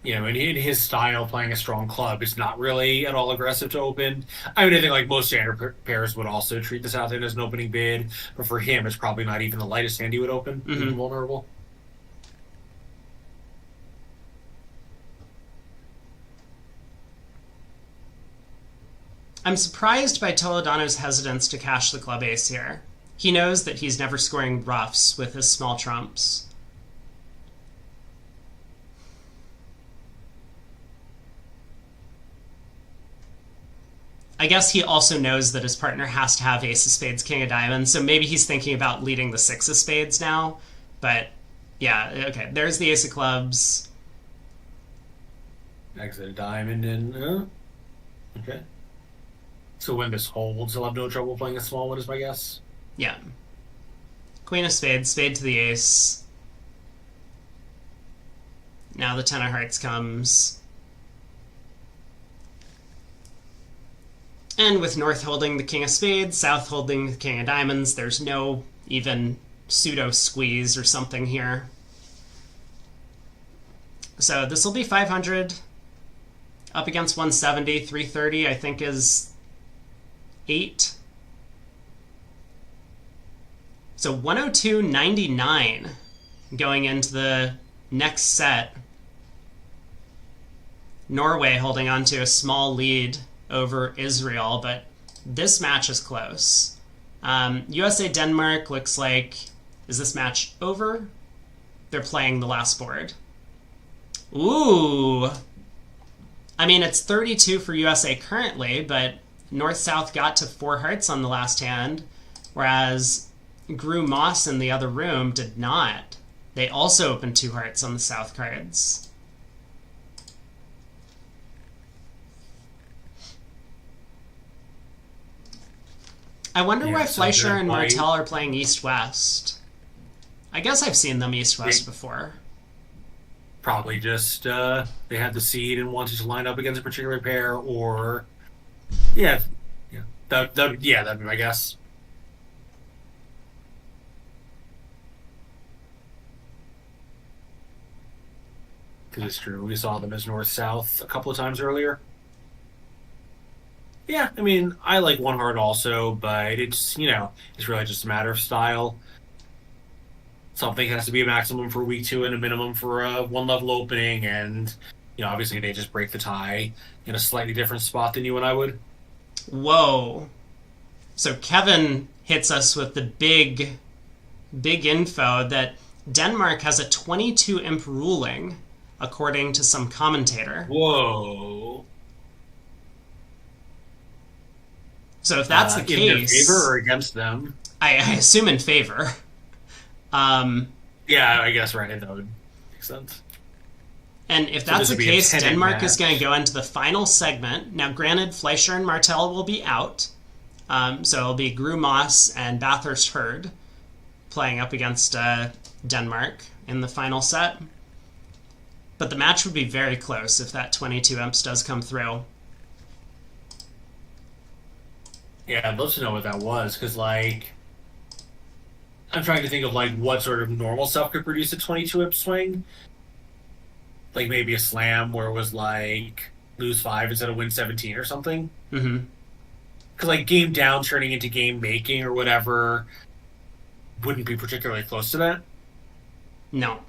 And in his style, playing a strong club is not really at all aggressive to open. I think like most standard pairs would also treat the South end as an opening bid, but for him, it's probably not even the lightest hand he would open, even vulnerable.
I'm surprised by Toledano's hesitance to cash the club ace here. He knows that he's never scoring roughs with his small trumps. I guess he also knows that his partner has to have ace of spades, king of diamonds, so maybe he's thinking about leading the 6 of spades now. But, yeah, okay, there's the ace of clubs.
Exit a diamond and... okay. So when this holds, he'll have no trouble playing a small one, is my guess.
Yeah. Queen of spades, spade to the ace. Now the 10 of hearts comes. And with North holding the king of spades, South holding the king of diamonds, there's no even pseudo squeeze or something here. So this will be 500 up against 170. 330 I think is 8. So 102.99 going into the next set. Norway holding on to a small lead over Israel, but this match is close. USA-Denmark looks like... Is this match over? They're playing the last board. Ooh! I mean, it's 32 for USA currently, but North-South got to 4 hearts on the last hand, whereas Gru Moss in the other room did not. They also opened 2 hearts on the South cards. I wonder why Fleischer and Martel are playing East-West. I guess I've seen them East-West before.
Probably just they had the seed and wanted to line up against a particular pair, or that'd be my guess. Because it's true, we saw them as North-South a couple of times earlier. Yeah, I mean, I like one heart also, but it's really just a matter of style. Something has to be a maximum for week 2 and a minimum for a 1-level opening, and obviously they just break the tie in a slightly different spot than you and I would.
Whoa. So Kevin hits us with the big info that Denmark has a 22 imp ruling, according to some commentator.
Whoa.
So if that's the case...
In their favor or against them?
I assume in favor.
Yeah, I guess, right, that would make sense.
And if that's the case, Denmark is going to go into the final segment. Now, granted, Fleischer and Martel will be out. So it'll be Gru Moss and Bathurst Hurd playing up against Denmark in the final set. But the match would be very close if that 22 imps does come through.
Yeah, I'd love to know what that was, because, I'm trying to think of, what sort of normal stuff could produce a 22 imp swing. Like, maybe a slam where it was, lose 5 instead of win 17 or something.
Mm-hmm.
Because, game down turning into game making or whatever wouldn't be particularly close to that.
No.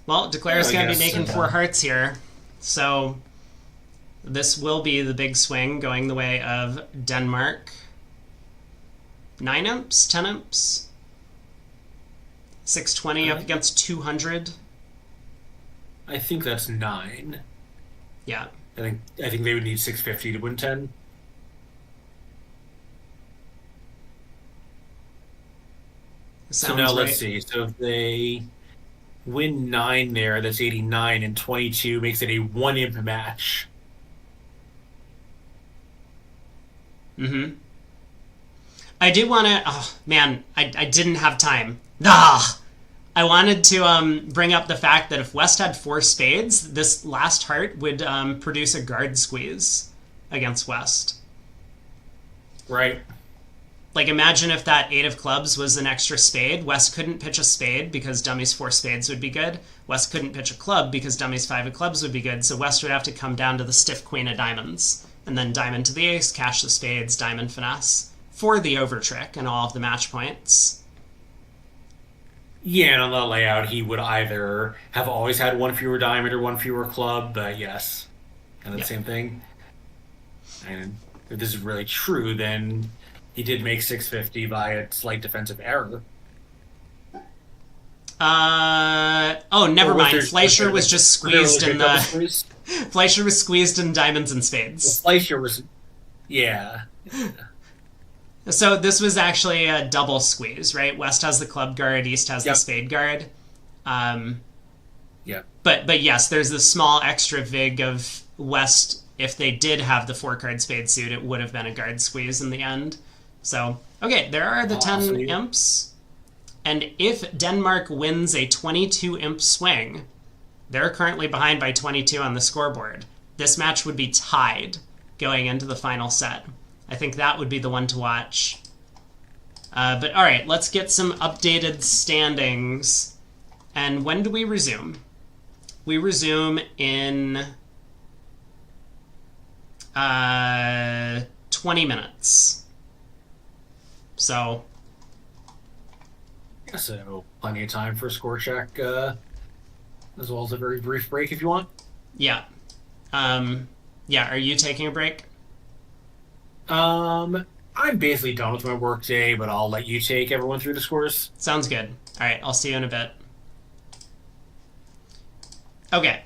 Well, Declare's going to be making 4 hearts here, so this will be the big swing going the way of Denmark. 9 imps? 10 imps? 620 up against 200?
I think that's 9.
Yeah.
I think they would need 650 to win 10. So now let's see. So if they win 9 there, that's 89, and 22 makes it a 1 imp match.
Mm-hmm. I do want to... Oh, man, I didn't have time. I wanted to bring up the fact that if West had 4 spades, this last heart would produce a guard squeeze against West.
Right.
Imagine if that 8 of clubs was an extra spade. West couldn't pitch a spade because Dummy's 4 spades would be good. West couldn't pitch a club because Dummy's 5 of clubs would be good. So West would have to come down to the stiff queen of diamonds. And then diamond to the ace, cash the spades, diamond finesse. For the over trick and all of the match points.
Yeah, and on that layout, he would either have always had 1 fewer diamond or 1 fewer club, but yes. Kind of the same thing. And if this is really true, then... He did make 650 by a slight defensive error.
Never mind. Fleischer was just squeezed in the... Fleischer was squeezed in diamonds and spades.
Well, Fleischer was... Yeah.
So this was actually a double squeeze, right? West has the club guard, East has the spade guard.
Yeah.
But yes, there's this small extra vig of West. If they did have the 4-card spade suit, it would have been a guard squeeze in the end. So, okay, there are the 10 imps. And if Denmark wins a 22 imp swing, they're currently behind by 22 on the scoreboard. This match would be tied going into the final set. I think that would be the one to watch. But all right, let's get some updated standings. And when do we resume? We resume in 20 minutes. So
plenty of time for a score check, as well as a very brief break if you want.
Yeah. Yeah, are you taking a break?
I'm basically done with my work day, but I'll let you take everyone through the scores.
Sounds good. All right, I'll see you in a bit. Okay,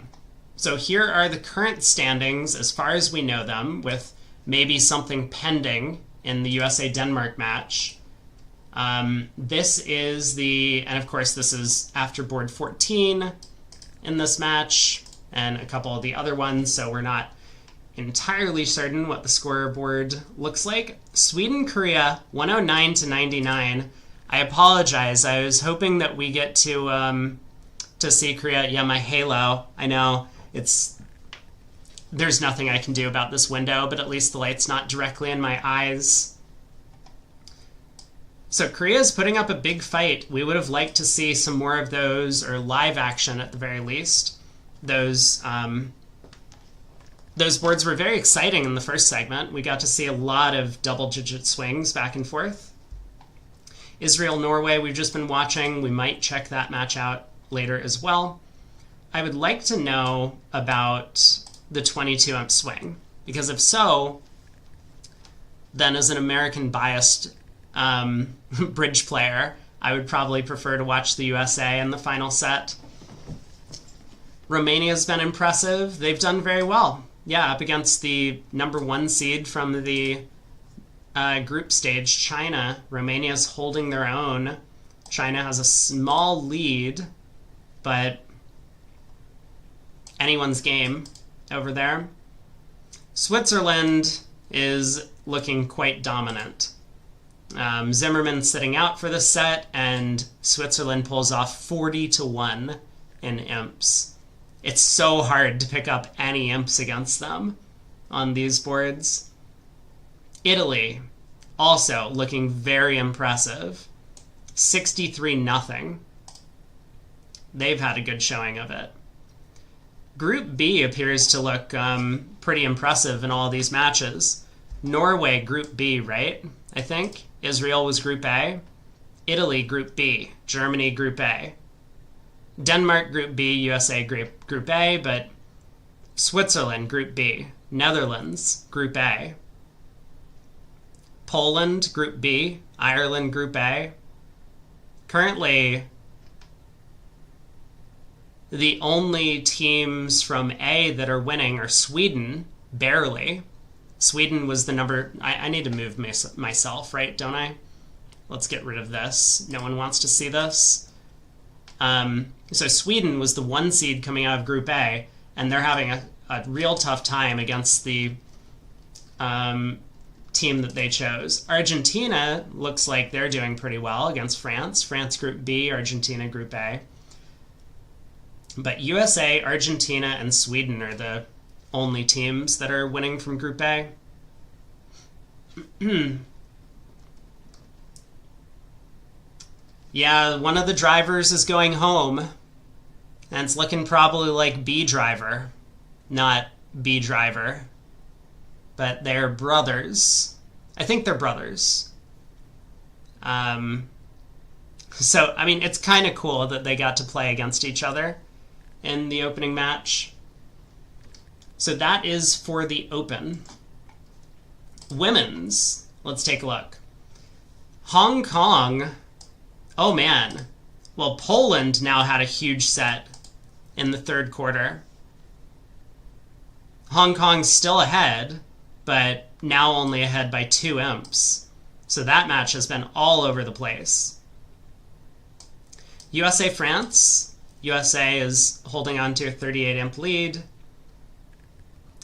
so here are the current standings as far as we know them, with maybe something pending in the USA-Denmark match. This is and of course this is after board 14 in this match, and a couple of the other ones, so we're not entirely certain what the scoreboard looks like. Sweden-Korea, 109 to 99. I apologize, I was hoping that we get to see Korea. Yeah, my halo, I know, there's nothing I can do about this window, but at least the light's not directly in my eyes. So Korea's putting up a big fight. We would have liked to see some more of those, or live action at the very least. Those boards were very exciting in the first segment. We got to see a lot of double-digit swings back and forth. Israel-Norway, we've just been watching. We might check that match out later as well. I would like to know about the 22 imp swing, because if so, then as an American biased bridge player, I would probably prefer to watch the USA in the final set. Romania's been impressive. They've done very well. Yeah, up against the number 1 seed from the group stage, China. Romania's holding their own. China has a small lead, but anyone's game over there. Switzerland is looking quite dominant. Zimmerman sitting out for the set, and Switzerland pulls off 40 to 1 in imps. It's so hard to pick up any imps against them on these boards. Italy, also looking very impressive. 63-0. They've had a good showing of it. Group B appears to look pretty impressive in all these matches. Norway, Group B, right? I think. Israel was Group A. Italy, Group B. Germany, Group A. Denmark, Group B. USA, Group A. But Switzerland, Group B. Netherlands, Group A. Poland, Group B. Ireland, Group A. Currently, the only teams from A that are winning are Sweden, barely. Sweden was the number... I need to move myself, right? Don't I? Let's get rid of this. No one wants to see this. So Sweden was the 1 seed coming out of Group A, and they're having a real tough time against the team that they chose. Argentina looks like they're doing pretty well against France. France Group B, Argentina Group A. But USA, Argentina, and Sweden are the only teams that are winning from Group A. Yeah, one of the drivers is going home, and it's looking probably like B driver, not B driver. But they're brothers. I think they're brothers. So, I mean, it's kind of cool that they got to play against each other in the opening match. So that is for the Open. Women's, let's take a look. Hong Kong, oh man. Well, Poland now had a huge set in the third quarter. Hong Kong's still ahead, but now only ahead by 2 imps. So that match has been all over the place. USA-France. USA is holding on to a 38 imp lead.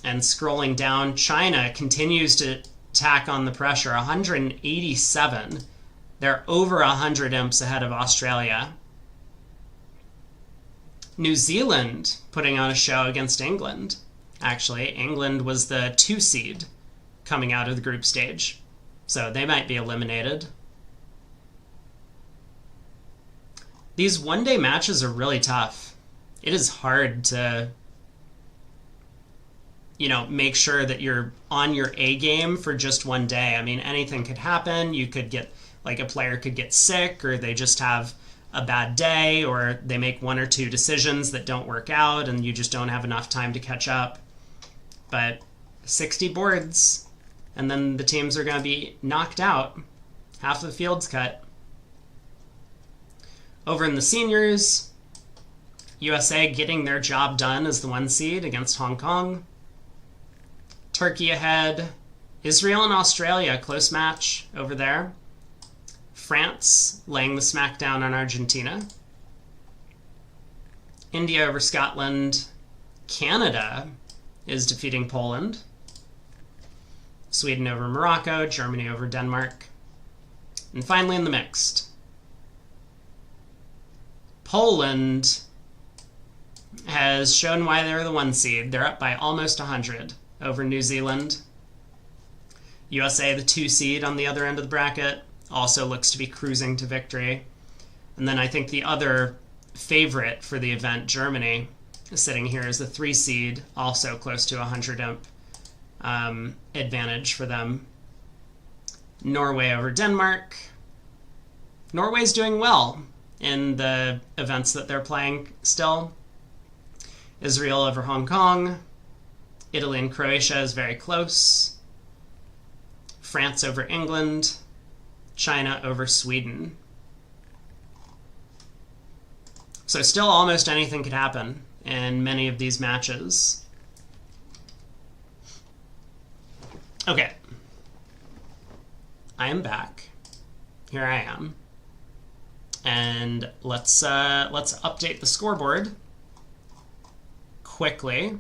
And scrolling down, China continues to tack on the pressure. 187. They're over 100 imps ahead of Australia. New Zealand putting on a show against England. Actually, England was the 2 seed coming out of the group stage. So they might be eliminated. These one-day matches are really tough. It is hard to, make sure that you're on your A game for just one day. I mean, anything could happen. You could get, a player could get sick, or they just have a bad day, or they make 1 or 2 decisions that don't work out, and you just don't have enough time to catch up. But 60 boards, and then the teams are going to be knocked out. Half the field's cut. Over in the seniors, USA getting their job done as the 1 seed against Hong Kong. Turkey ahead. Israel and Australia, close match over there. France laying the smackdown on Argentina. India over Scotland. Canada is defeating Poland. Sweden over Morocco. Germany over Denmark. And finally in the mixed, Poland has shown why they're the 1 seed. They're up by almost 100 over New Zealand. USA, the 2 seed on the other end of the bracket, also looks to be cruising to victory. And then I think the other favorite for the event, Germany, sitting here as the 3 seed, also close to 100 imp advantage for them. Norway over Denmark. Norway's doing well in the events that they're playing still. Israel over Hong Kong. Italy and Croatia is very close. France over England. China over Sweden. So still almost anything could happen in many of these matches. Okay. I am back. Here I am. And let's update the scoreboard quickly.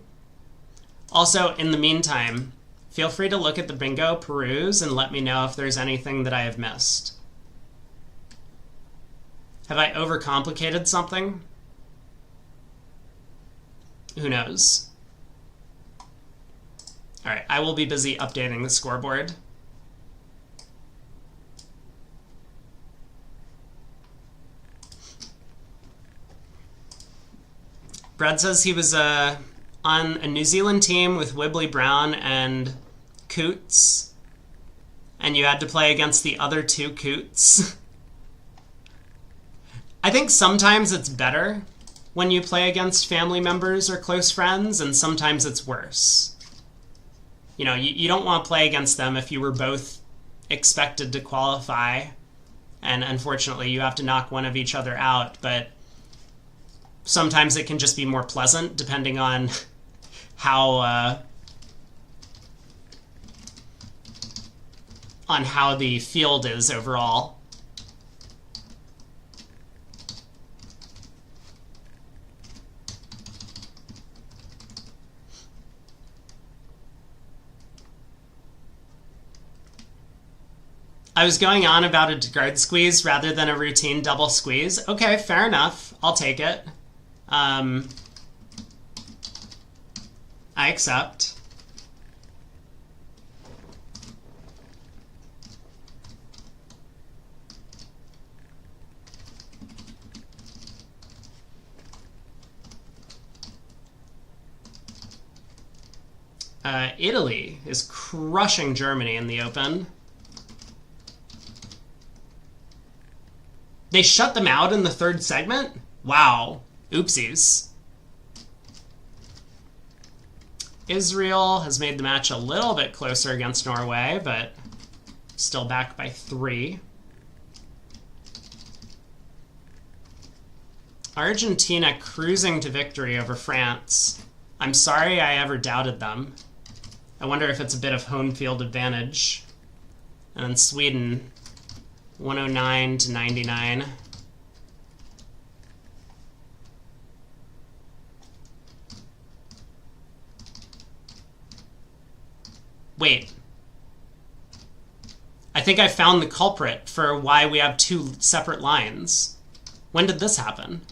Also, in the meantime, feel free to look at the bingo, peruse, and let me know if there's anything that I have missed. Have I overcomplicated something? Who knows? All right, I will be busy updating the scoreboard. Brad says he was on a New Zealand team with Wibbly Brown and Coots, and you had to play against the other 2 Coots. I think sometimes it's better when you play against family members or close friends, and sometimes it's worse. You don't want to play against them if you were both expected to qualify, and unfortunately you have to knock one of each other out, but sometimes it can just be more pleasant depending on how the field is overall. I was going on about a guard squeeze rather than a routine double squeeze. Okay, fair enough. I'll take it. I accept. Italy is crushing Germany in the Open. They shut them out in the 3rd segment? Wow. Oopsies. Israel has made the match a little bit closer against Norway, but still back by 3. Argentina cruising to victory over France. I'm sorry I ever doubted them. I wonder if it's a bit of home field advantage. And then Sweden, 109 to 99. Wait. I think I found the culprit for why we have two separate lines. When did this happen?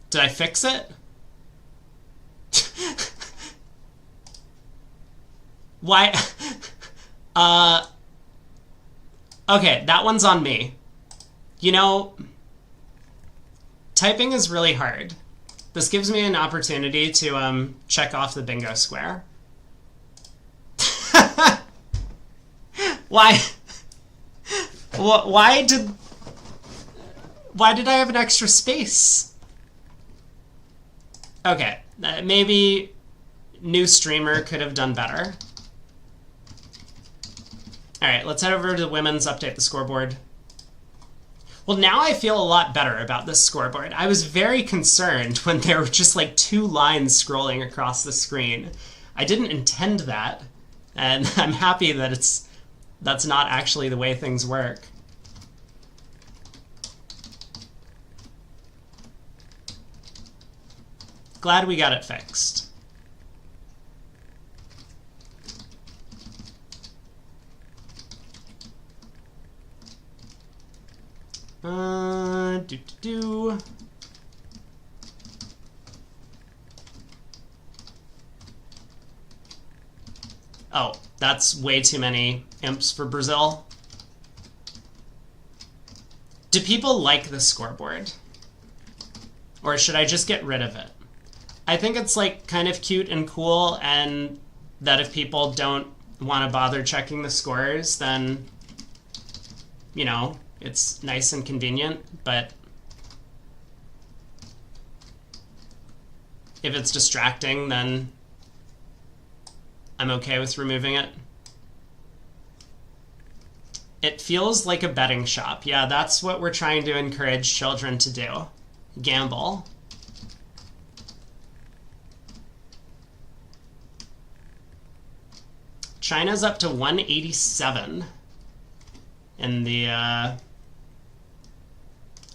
Did I fix it? Why? Okay, that one's on me. You know, typing is really hard. This gives me an opportunity to check off the bingo square. Why? Why did I have an extra space? Okay, maybe new streamer could have done better. All right, let's head over to the women's, update the scoreboard. Well, now I feel a lot better about this scoreboard. I was very concerned when there were just like two lines scrolling across the screen. I didn't intend that, and I'm happy that that's not actually the way things work. Glad we got it fixed. Oh, that's way too many imps for Brazil. Do people like the scoreboard? Or should I just get rid of it? I think it's like kind of cute and cool, and that if people don't want to bother checking the scores, then, you know, it's nice and convenient, but if it's distracting, then I'm okay with removing it. It feels like a betting shop. Yeah, that's what we're trying to encourage children to do. Gamble. China's up to 187 in the,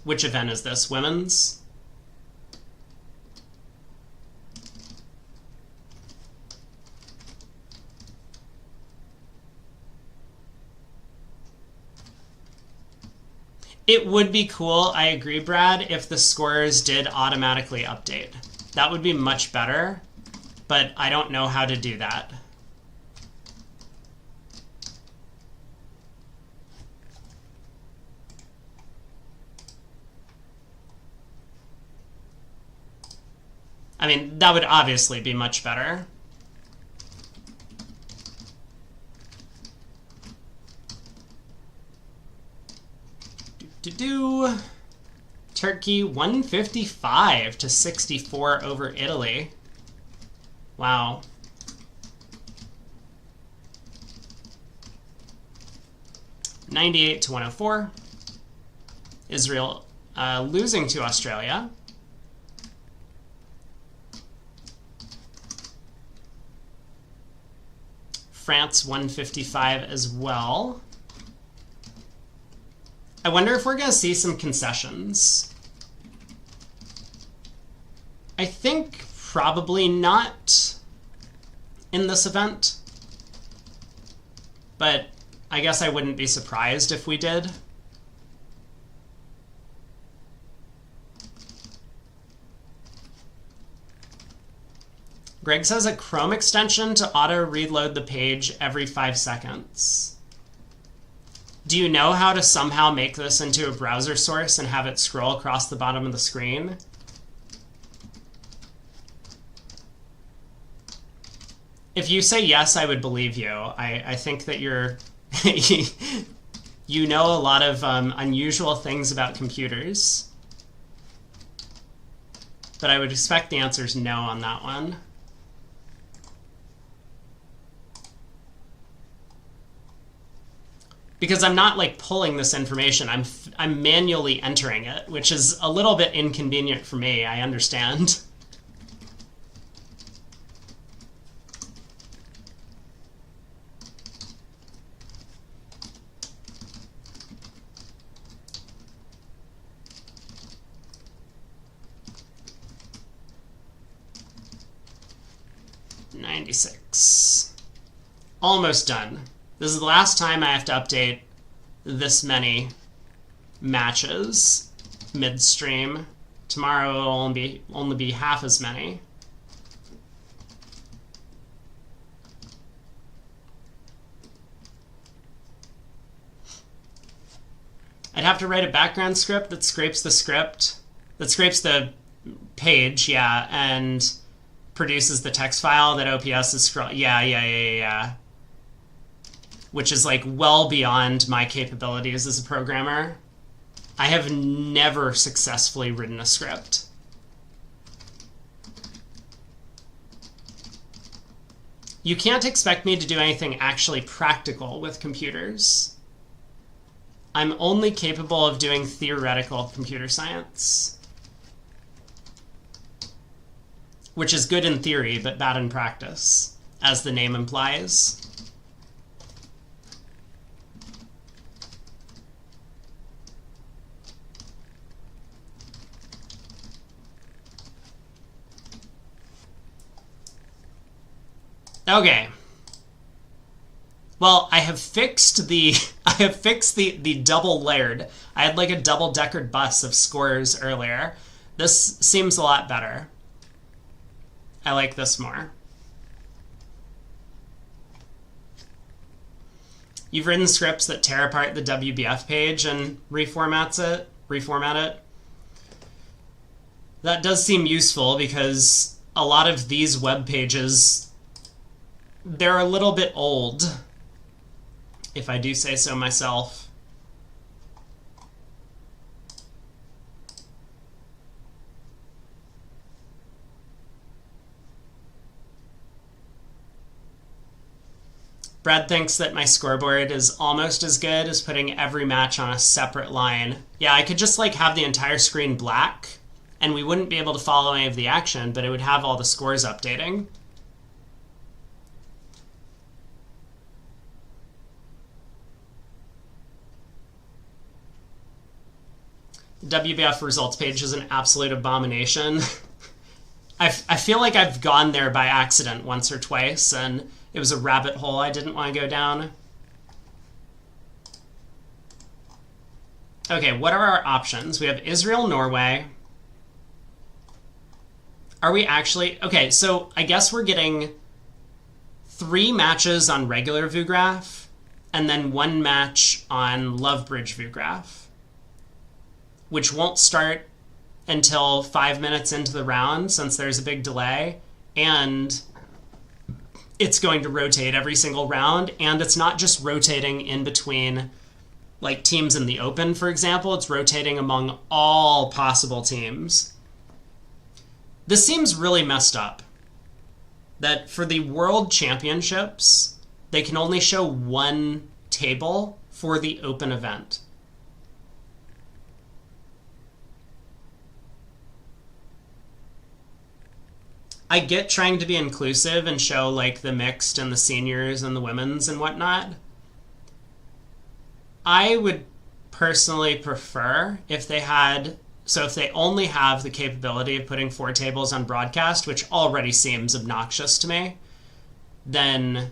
which event is this? Women's? It would be cool, I agree, Brad, if the scores did automatically update. That would be much better, but I don't know how to do that. I mean, that would obviously be much better. Turkey 155 to 64 over Italy. Wow. $98 to 104. Israel losing to Australia. France 155 as well. I wonder if we're going to see some concessions. I think probably not in this event, but I guess I wouldn't be surprised if we did. Greg says a Chrome extension to auto-reload the page every 5 seconds. Do you know how to somehow make this into a browser source and have it scroll across the bottom of the screen? If you say yes, I would believe you. I think that you're... you know a lot of unusual things about computers. But I would expect the answer is no on that one. Because I'm not like pulling this information, I'm manually entering it, which is a little bit inconvenient for me, I understand. 96. Almost done. This is the last time I have to update this many matches midstream. Tomorrow will only be half as many. I'd have to write a background script that scrapes the page, yeah, and produces the text file that OPS is yeah. Which is like well beyond my capabilities as a programmer. I have never successfully written a script. You can't expect me to do anything actually practical with computers. I'm only capable of doing theoretical computer science. Which is good in theory, but bad in practice, as the name implies. Okay. Well, I have fixed the double layered. I had like a double-deckered bus of scores earlier. This seems a lot better. I like this more. You've written scripts that tear apart the WBF page and reformat it. That does seem useful because a lot of these web pages, they're a little bit old, if I do say so myself. Brad thinks that my scoreboard is almost as good as putting every match on a separate line. Yeah, I could just like have the entire screen black and we wouldn't be able to follow any of the action, but it would have all the scores updating. WBF results page is an absolute abomination. I feel like I've gone there by accident once or twice, and it was a rabbit hole I didn't want to go down. Okay, what are our options? We have Israel, Norway. Are we actually... Okay, so I guess we're getting 3 matches on regular VuGraph, and then 1 match on Lovebridge VuGraph, which won't start until 5 minutes into the round since there's a big delay, and it's going to rotate every single round, and it's not just rotating in between like teams in the open, for example, it's rotating among all possible teams. This seems really messed up that for the World Championships, they can only show 1 table for the open event. I get trying to be inclusive and show like the mixed and the seniors and the women's and whatnot. I would personally prefer if they only have the capability of putting 4 tables on broadcast, which already seems obnoxious to me, then,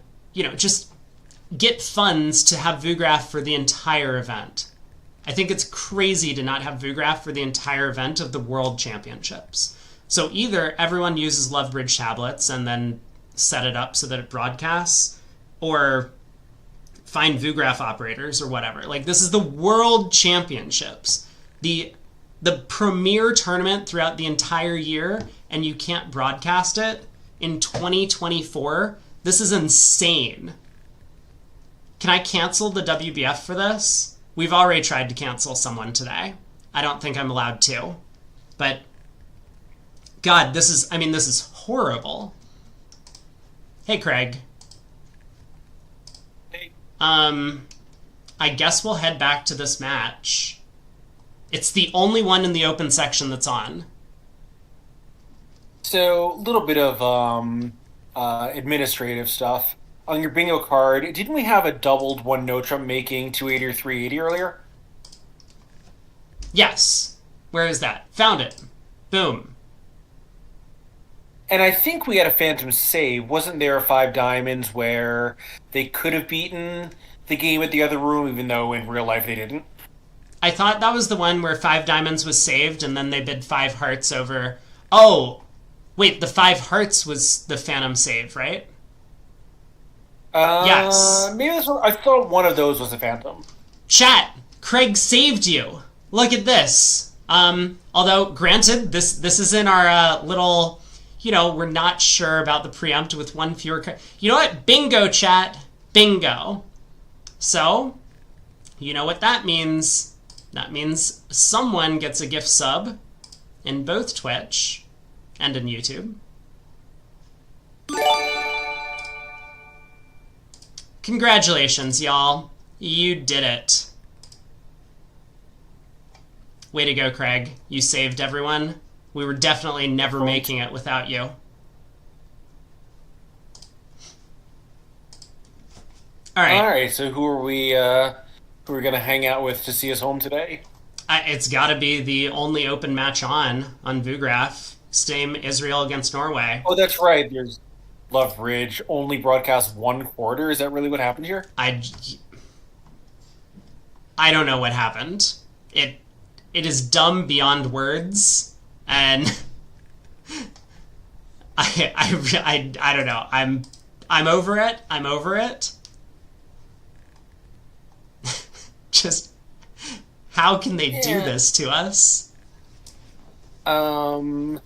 just get funds to have VuGraph for the entire event. I think it's crazy to not have VuGraph for the entire event of the World Championships. So either everyone uses Lovebridge tablets and then set it up so that it broadcasts, or find VuGraph operators or whatever. Like, this is the World Championships, the premier tournament throughout the entire year, and you can't broadcast it in 2024. This is insane. Can I cancel the WBF for this? We've already tried to cancel someone today. I don't think I'm allowed to, but God, this is horrible. Hey, Craig.
Hey.
I guess we'll head back to this match. It's the only one in the open section that's on.
So, a little bit of administrative stuff. On your bingo card, didn't we have a doubled one no Trump making 280 or 380 earlier?
Yes. Where is that? Found it. Boom.
And I think we had a Phantom save. Wasn't there a five diamonds where they could have beaten the game at the other room, even though in real life they didn't?
I thought that was the one where 5 diamonds was saved and then they bid 5 hearts over. Oh, wait, the 5 hearts was the Phantom save, right? Yes.
Maybe I thought one of those was a Phantom.
Chat, Craig saved you. Look at this. Although, granted, this is in our little, we're not sure about the preempt with one fewer. You know what? Bingo, chat. Bingo. So, you know what that means. That means someone gets a gift sub in both Twitch and in YouTube. Congratulations, y'all. You did it. Way to go, Craig. You saved everyone. We were definitely never making it without you. All right,
so who are we going to hang out with to see us home today?
It's got to be the only open match on Vugraph. Same Israel against Norway.
Oh, that's right. There's Love Ridge only broadcast 1/4. Is that really what happened here?
I don't know what happened. It is dumb beyond words, and I don't know. I'm over it. I'm over it. Just how can they do this to us?
But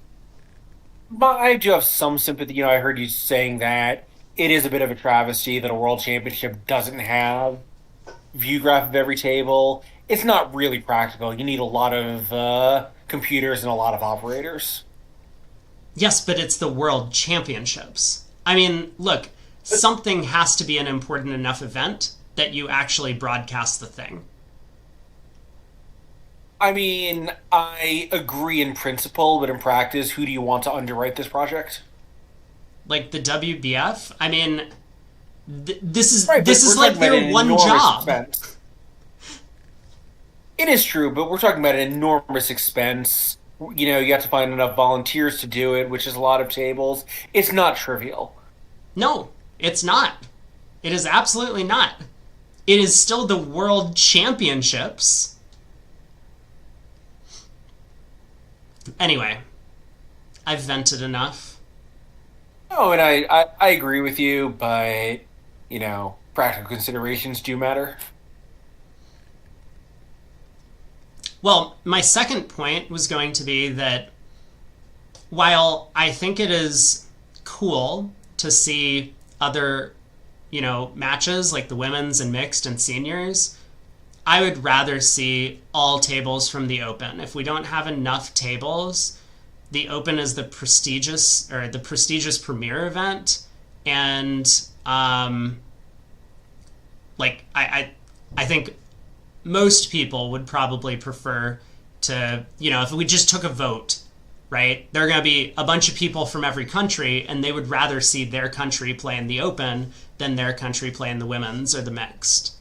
I do have some sympathy. I heard you saying that it is a bit of a travesty that a world championship doesn't have view graph of every table. It's not really practical. You need a lot of computers and a lot of operators.
Yes, but it's the world championships. I mean, look, something has to be an important enough event that you actually broadcast the thing.
I mean, I agree in principle, but in practice, who do you want to underwrite this project?
Like the WBF? I mean, this is
like
their one job.
Expense. It is true, but we're talking about an enormous expense. You have to find enough volunteers to do it, which is a lot of tables. It's not trivial.
No, it's not. It is absolutely not. It is still the World Championships. Anyway, I've vented enough.
Oh, and I agree with you, but, practical considerations do matter.
Well, my second point was going to be that while I think it is cool to see other, matches like the women's and mixed and seniors, I would rather see all tables from the Open. If we don't have enough tables, the Open is the prestigious premier event, and I think most people would probably prefer to, if we just took a vote, right? There are going to be a bunch of people from every country, and they would rather see their country play in the Open than their country play in the women's or the mixed.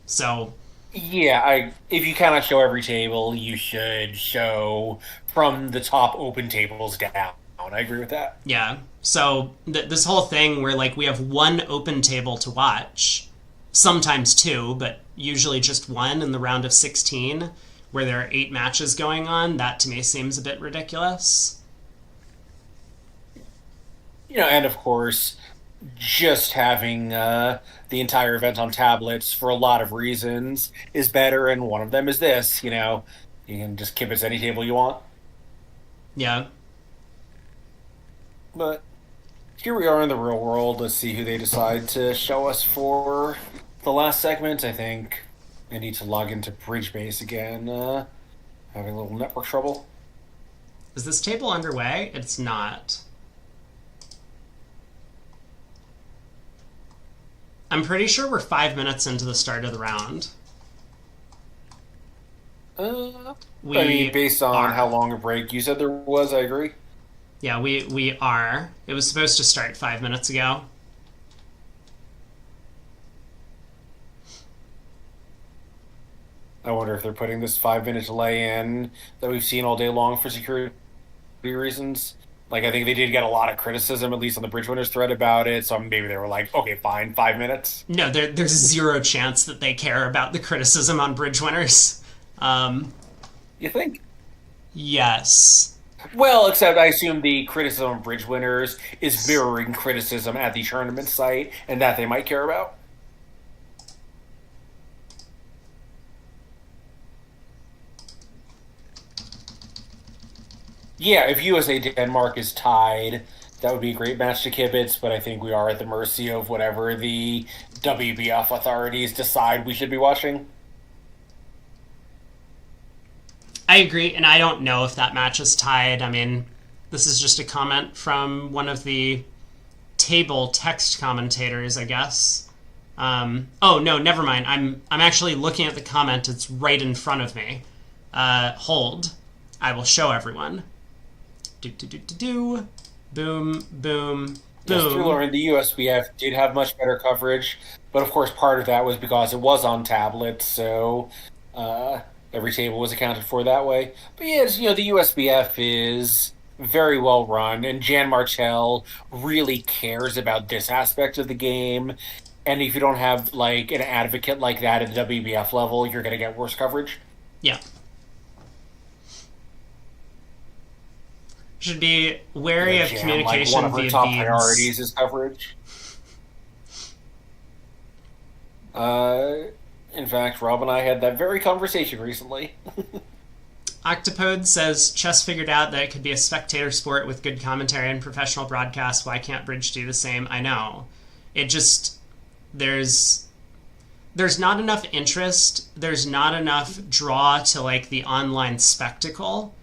So
yeah, if you cannot show every table, you should show from the top open tables down. I agree with that.
Yeah. So this whole thing where we have one open table to watch, sometimes two, but usually just one in the round of 16, where there are 8 matches going on, that to me seems a bit ridiculous.
And of course, just having the entire event on tablets for a lot of reasons is better, and one of them is this. You can just kibitz any table you want.
Yeah.
But here we are in the real world. Let's see who they decide to show us for the last segment. I think I need to log into Bridgebase again. Having a little network trouble.
Is this table underway? It's not. I'm pretty sure we're 5 minutes into the start of the round.
Based on how long a break you said there was, I agree.
Yeah, we are. It was supposed to start 5 minutes ago.
I wonder if they're putting this 5-minute delay in that we've seen all day long for security reasons. Like, I think they did get a lot of criticism, at least on the Bridge Winners thread about it. So maybe they were like, okay, fine, 5 minutes.
No, there's zero chance that they care about the criticism on Bridge Winners.
You think?
Yes.
Well, except I assume the criticism on Bridge Winners is mirroring criticism at the tournament site, and that they might care about. Yeah, if USA Denmark is tied, that would be a great match to kibitz, but I think we are at the mercy of whatever the WBF authorities decide we should be watching.
I agree, and I don't know if that match is tied. I mean, this is just a comment from one of the table text commentators, I guess. Oh no, never mind. I'm actually looking at the comment. It's right in front of me. Hold. I will show everyone. Do. Boom, boom,
Yes,
boom.
through Lauren, the USBF did have much better coverage, but of course part of that was because it was on tablet, so every table was accounted for that way. But yes, the USBF is very well run, and Jan Martel really cares about this aspect of the game. And if you don't have like an advocate like that at the WBF level, you're going to get worse coverage.
Yeah. Should be wary of
Jan,
communication
one of her
via
top
beads.
priorities is coverage. In fact, Rob and I had that very conversation recently.
Octopode says chess figured out that it could be a spectator sport with good commentary and professional broadcast. Why can't Bridge do the same? I know. It just there's not enough interest. There's not enough draw to like the online spectacle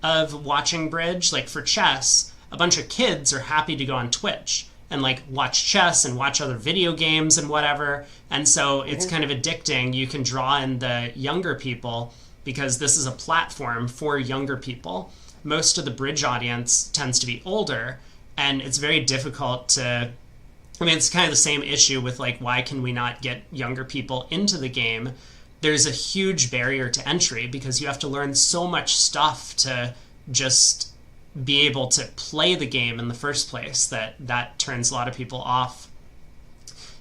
of watching Bridge. Like for chess, a bunch of kids are happy to go on Twitch and like watch chess and watch other video games and whatever. And so it's kind of addicting. You can draw in the younger people because this is a platform for younger people. Most of the Bridge audience tends to be older, and it's very difficult to... I mean, it's kind of the same issue with like, why can we not get younger people into the game? There's a huge barrier to entry because you have to learn so much stuff to just be able to play the game in the first place that turns a lot of people off.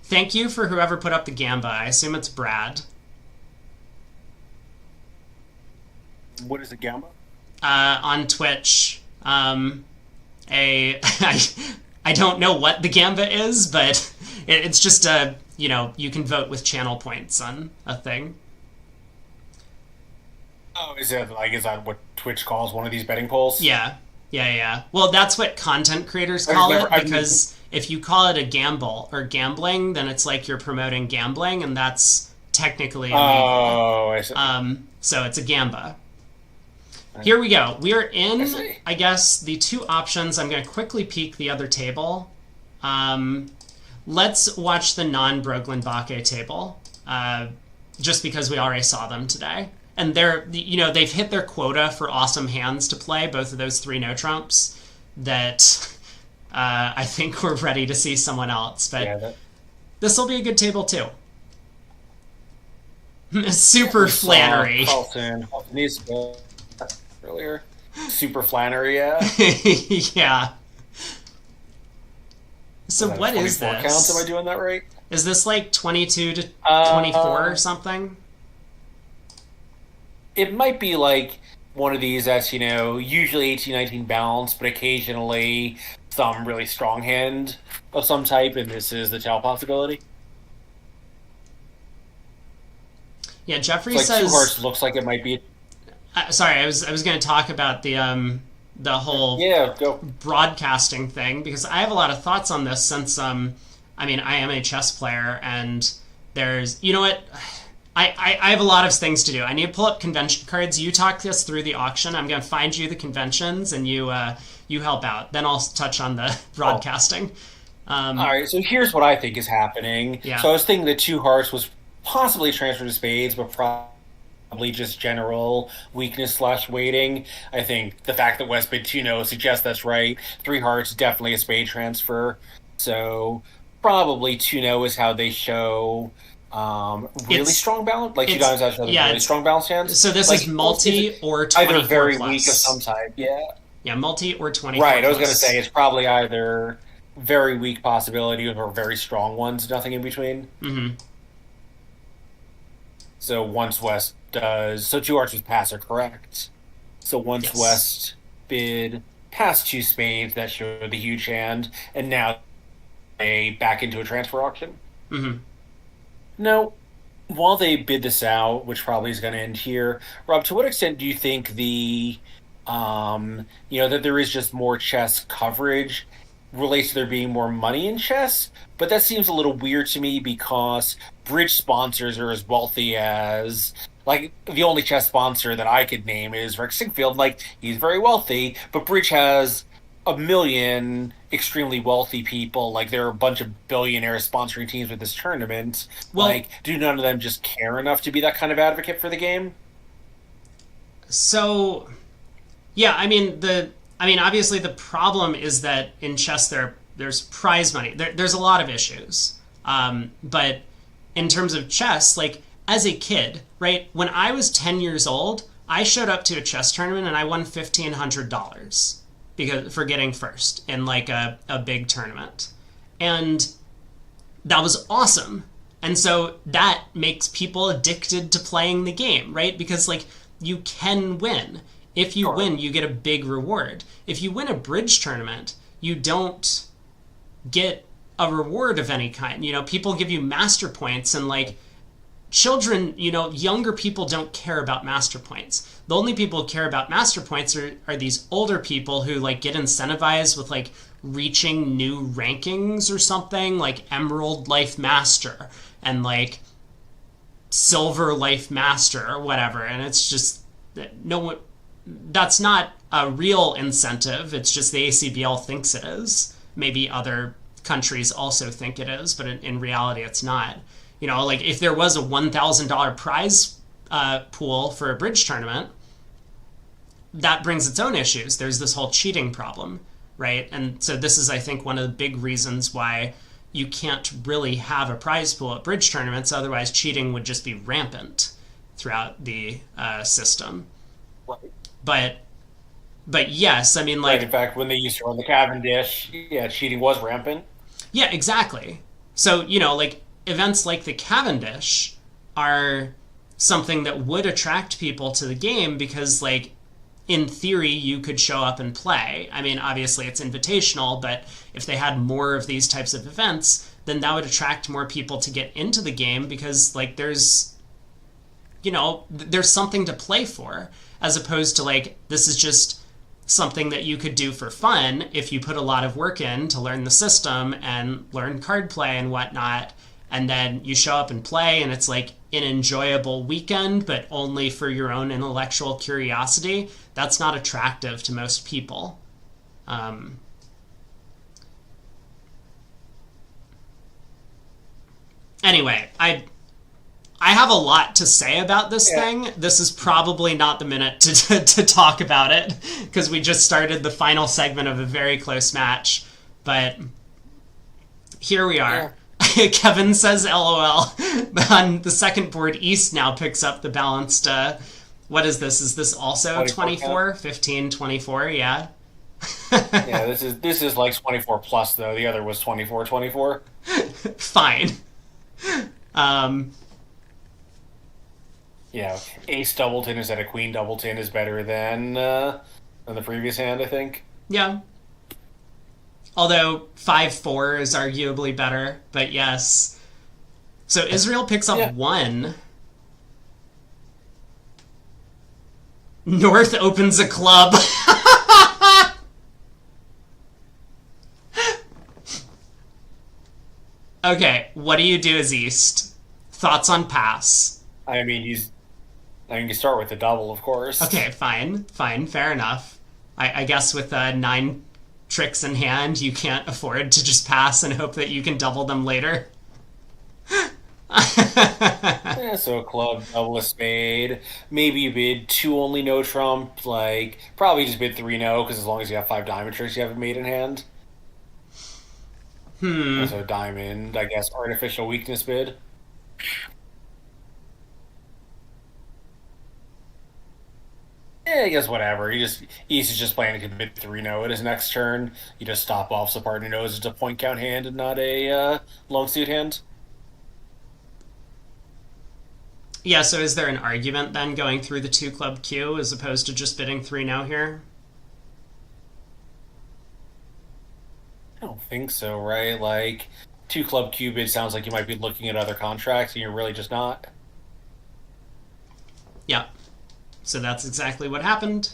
Thank you for whoever put up the Gamba. I assume it's Brad.
What is a Gamba?
On Twitch. I don't know what the Gamba is, but it's just you can vote with channel points on a thing.
Oh, is that what Twitch calls one of these betting polls?
Yeah. Well, that's what content creators call it, because if you call it a gamble or gambling, then it's like you're promoting gambling, and that's technically illegal.
Oh, I see.
So it's a Gamba. Here we go. We are in, I guess, the two options. I'm going to quickly peek the other table. Let's watch the non-Brooklyn Bakke table, just because we already saw them today. And they've hit their quota for awesome hands to play, both of those three no-trumps, that I think we're ready to see someone else. But this will be a good table, too. Super Flannery.
Carlton earlier. Super Flannery, yeah.
Yeah. So what is this?
Counts? Am I doing that right?
Is this like 22 to 24 or something?
It might be like one of these that's, usually 18-19 balance, but occasionally some really strong hand of some type, and this is the tell possibility.
Yeah, Jeffrey
says...
says...
Two Hearts looks like it might be...
sorry, I was going to talk about the whole broadcasting thing, because I have a lot of thoughts on this since, I am a chess player, and there's... You know what? I have a lot of things to do. I need to pull up convention cards. You talk us through the auction. I'm going to find you the conventions, and you help out. Then I'll touch on the broadcasting.
All right, so here's what I think is happening.
Yeah.
So I was thinking that Two Hearts was possibly transferred to Spades, but probably just general weakness / waiting. I think the fact that West bid 2-0 suggests that's right. Three Hearts, definitely a Spade transfer. So probably 2-0 is how they show... really strong balance, like two diamonds actually really strong balance hands.
So this
like,
is multi or 24
either very
plus.
weak of some type. Yeah.
Yeah, multi or 24
Right, I was going to
plus.
say it's probably either very weak possibility or very strong ones, nothing in between.
Hmm.
So once West does, so two arches pass are correct. So once
Yes.
West bid past two spades, that showed the huge hand, and now they back into a transfer auction.
Hmm.
Now, while they bid this out, which probably is going to end here, Rob, to what extent do you think that there is just more chess coverage relates to there being more money in chess? But that seems a little weird to me because bridge sponsors are as wealthy as, like, the only chess sponsor that I could name is Rick Sigfield. Like, he's very wealthy, but bridge has a million extremely wealthy people. Like, there are a bunch of billionaires sponsoring teams with this tournament.
Well,
Like, do none of them just care enough to be that kind of advocate for the game?
so yeah, I mean obviously the problem is that in chess there's prize money. There's a lot of issues. But in terms of chess, like as a kid, right? When I was 10 years old, I showed up to a chess tournament and I won $1,500 because for getting first in like a big tournament. And that was awesome. And so that makes people addicted to playing the game, right? Because like you can win. If you
Sure.
win, you get a big reward. If you win a bridge tournament, you don't get a reward of any kind. You know, people give you master points and like children, younger people don't care about master points. The only people who care about master points are these older people who like get incentivized with like reaching new rankings or something like Emerald Life Master and like Silver Life Master or whatever. And it's just no one, that's not a real incentive. It's just the ACBL thinks it is. Maybe other countries also think it is, but in reality, it's not. Like if there was a $1,000 prize pool for a bridge tournament, that brings its own issues. There's this whole cheating problem, right? And so this is, I think, one of the big reasons why you can't really have a prize pool at bridge tournaments. Otherwise, cheating would just be rampant throughout the system.
Right.
But yes, I mean,
Right.
like,
In fact, when they used to run the Cavendish, yeah, cheating was rampant.
yeah, exactly. So, like events like the Cavendish are something that would attract people to the game because, like, in theory, you could show up and play. I mean, obviously it's invitational, but if they had more of these types of events, then that would attract more people to get into the game because, like, there's something to play for as opposed to, like, this is just something that you could do for fun if you put a lot of work in to learn the system and learn card play and whatnot. And then you show up and play, and it's like an enjoyable weekend, but only for your own intellectual curiosity. That's not attractive to most people. Anyway, I have a lot to say about this
Yeah.
thing. This is probably not the minute to talk about it because we just started the final segment of a very close match. But here we are. Kevin says LOL. On the second board, East now picks up the balanced. What is this? Is this also 24? 15, 24? Yeah.
Yeah, this is like 24 plus though. The other was 24-24.
Fine. Um,
Ace Doubleton instead of Queen Doubleton is better than the previous hand, I think.
yeah. Although 5-4 is arguably better, but yes. So Israel picks up
Yeah.
1. North opens a club. Okay, what do you do as East? Thoughts on pass?
I mean, you start with the double, of course.
Okay, fine, fair enough. I guess with 9 tricks in hand, you can't afford to just pass and hope that you can double them later.
Yeah, so a club, double a spade. Maybe you bid 2 only no trump. Like, probably just bid 3 no, because as long as you have 5 diamond tricks, you have a mate in hand. So diamond, I guess, artificial weakness bid. Yeah, I guess whatever. East is just planning to commit 3-0 at his next turn. You just stop off so partner knows it's a point count hand and not a long suit hand.
Yeah, so is there an argument then going through the 2-club queue as opposed to just bidding 3 now here?
I don't think so, right? Like 2-club cubid sounds like you might be looking at other contracts and you're really just not.
Yeah. So that's exactly what happened.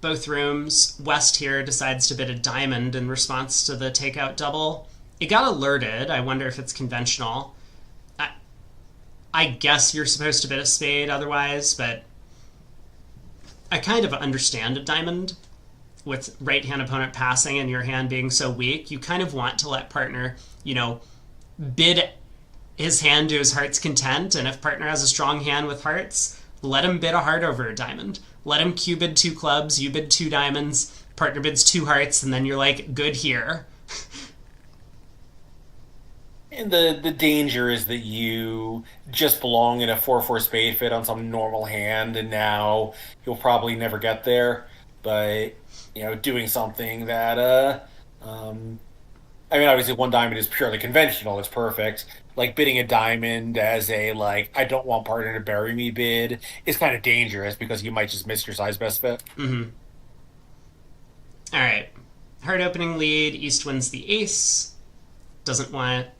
Both rooms. West here decides to bid a diamond in response to the takeout double. It got alerted. I wonder if it's conventional. I guess you're supposed to bid a spade otherwise, but I kind of understand a diamond. With right-hand opponent passing and your hand being so weak, you kind of want to let partner, bid his hand to his heart's content, and if partner has a strong hand with hearts, let him bid a heart over a diamond. Let him bid 2 clubs, you bid 2 diamonds, partner bids 2 hearts, and then you're like, good here.
And the danger is that you just belong in a 4-4 spade fit on some normal hand, and now you'll probably never get there. But, doing something that, obviously 1 diamond is purely conventional, it's perfect. Like, bidding a diamond as a, I don't want partner to bury me bid is kind of dangerous because you might just miss your size best bet.
Mm-hmm. All right. Heart opening lead, East wins the ace. Doesn't want to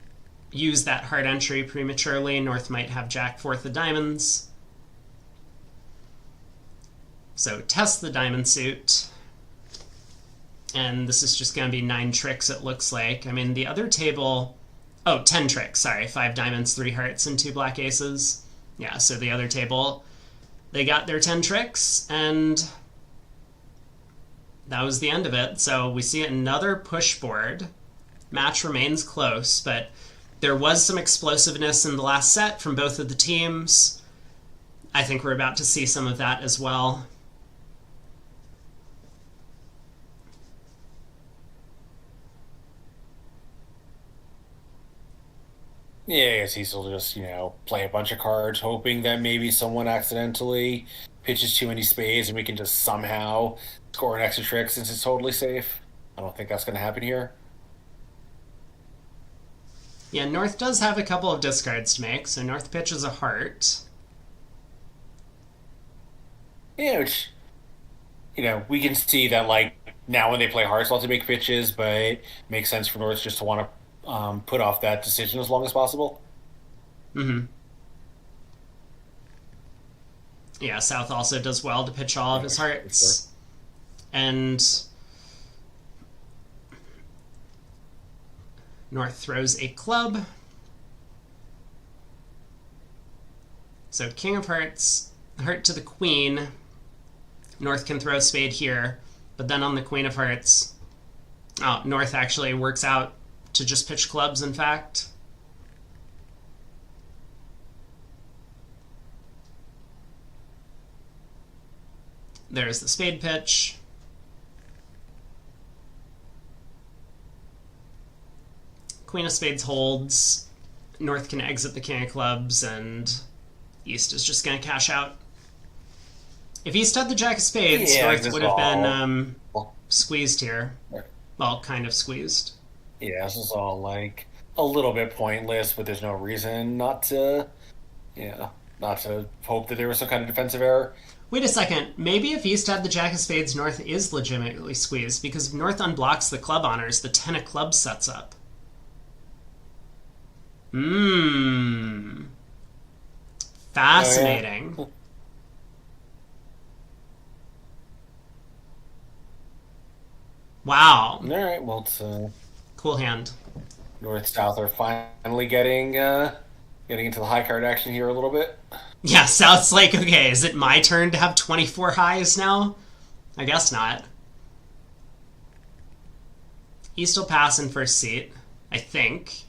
use that heart entry prematurely. North might have Jack 4th of diamonds. So test the diamond suit. And this is just going to be 9 tricks, it looks like. I mean, the other table... 10 tricks, sorry. 5 diamonds, 3 hearts, and 2 black aces. Yeah, so the other table, they got their 10 tricks, and that was the end of it. So we see another push board. Match remains close, but there was some explosiveness in the last set from both of the teams. I think we're about to see some of that as well.
Yeah, I guess he'll just, play a bunch of cards, hoping that maybe someone accidentally pitches too many spades and we can just somehow score an extra trick since it's totally safe. I don't think that's going to happen here.
Yeah, North does have a couple of discards to make, so North pitches a heart.
Yeah, which, we can see that, now when they play hearts, lots to make pitches, but it makes sense for North just to want to put off that decision as long as possible.
Mm-hmm. Yeah, South also does well to pitch all of his hearts. Sure. And North throws a club. So King of Hearts, heart to the Queen. North can throw a spade here, but then on the Queen of Hearts, North actually works out to just pitch clubs, in fact. There's the spade pitch. Queen of Spades holds. North can exit the King of Clubs, and East is just going to cash out. If East had the Jack of Spades, North would have been squeezed here. Well, kind of squeezed.
Yeah, this is all, a little bit pointless, but there's no reason not to hope that there was some kind of defensive error.
Wait a second. Maybe if East had the Jack of Spades, North is legitimately squeezed, because if North unblocks the club honors, the 10 of clubs sets up. Fascinating.
Oh, yeah.
Wow.
All right, well, it's
cool hand.
North-South are finally getting into the high card action here a little bit.
Yeah, South's like, okay, is it my turn to have 24 highs now? I guess not. East will pass in first seat, I think.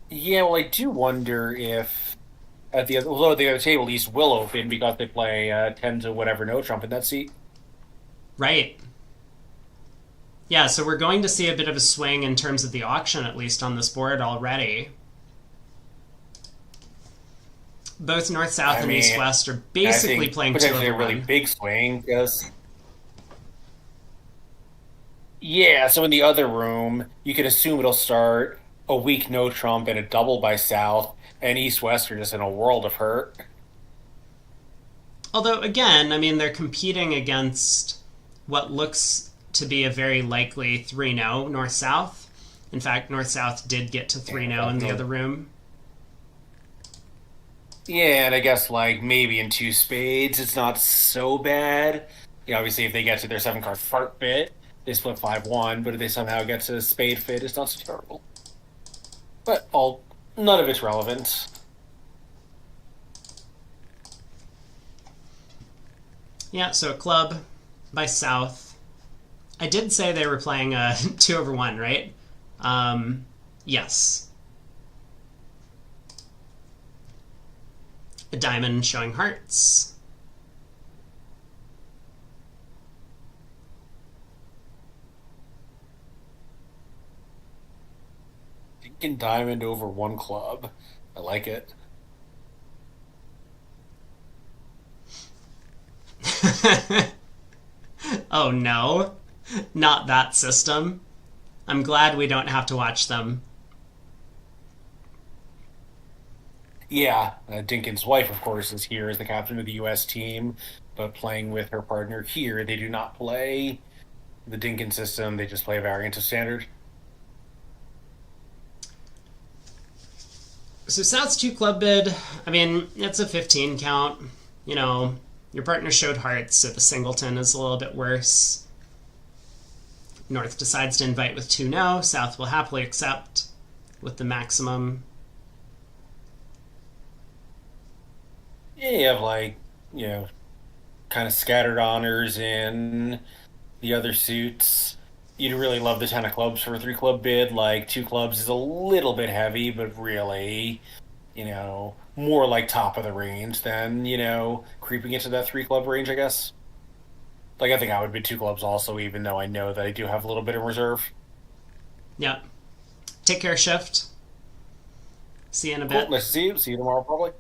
Yeah, well, I do wonder if at the other table, East will open because they play 10 to whatever no trump in that seat.
Right. Yeah, so we're going to see a bit of a swing in terms of the auction, at least on this board already. both North South
I
and East
mean,
West are
I
basically
think
playing 2
potentially a
over
really
1.
big swing because yeah. So in the other room, you could assume it'll start a weak no Trump and a double by South, and East West are just in a world of hurt.
Although, again, I mean, they're competing against what looks to be a very likely 3-0 North South. In fact, North South did get to 3-0 in the other room.
Yeah, and I guess like maybe in two spades, it's not so bad. Obviously, if they get to their 7 card fart bit, they split 5-1. But if they somehow get to spade fit, it's not so terrible. But none of it's relevant.
Yeah, so a club by South. I did say they were playing a 2 over 1, right? Yes. A diamond showing hearts.
Thinking diamond over one club. I like it.
Oh no, not that system. I'm glad we don't have to watch them.
Yeah, Dinkin's wife, of course, is here as the captain of the U.S. team, but playing with her partner here, they do not play the Dinkin system. They just play a variant of standard.
So South's 2 club bid, I mean, it's a 15 count. You know, your partner showed hearts, so the singleton is a little bit worse. North decides to invite with 2 no. South will happily accept with the maximum.
Yeah, you have kind of scattered honors in the other suits. You'd really love the 10 of clubs for a 3 club bid. Like 2 clubs is a little bit heavy, but really, more like top of the range than, creeping into that 3 club range, I guess. Like I think I would bid 2 clubs also, even though I know that I do have a little bit in reserve.
Yep. Take care, Shift. See you in a
Cool,
bit.
nice to see you. See you tomorrow, probably.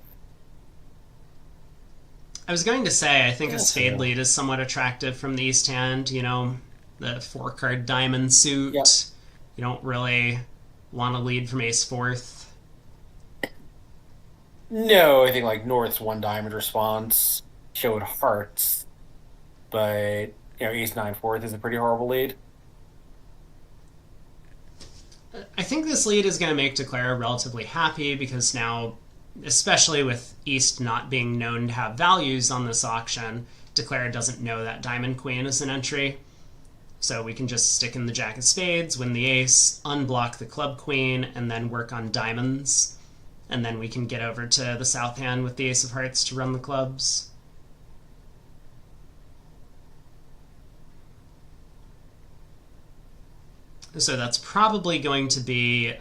I was going to say, I think a
Yes,
spade
yeah.
lead is somewhat attractive from the East Hand. The 4-card diamond suit.
Yep.
You don't really want to lead from ace fourth.
No, I think like North's 1 diamond response showed hearts, but ace 9 4 is a pretty horrible lead.
I think this lead is going to make Declara relatively happy because now, especially with East not being known to have values on this auction, Declara doesn't know that Diamond Queen is an entry. So we can just stick in the Jack of Spades, win the ace, unblock the Club Queen, and then work on diamonds. And then we can get over to the South Hand with the Ace of Hearts to run the clubs. So that's probably going to be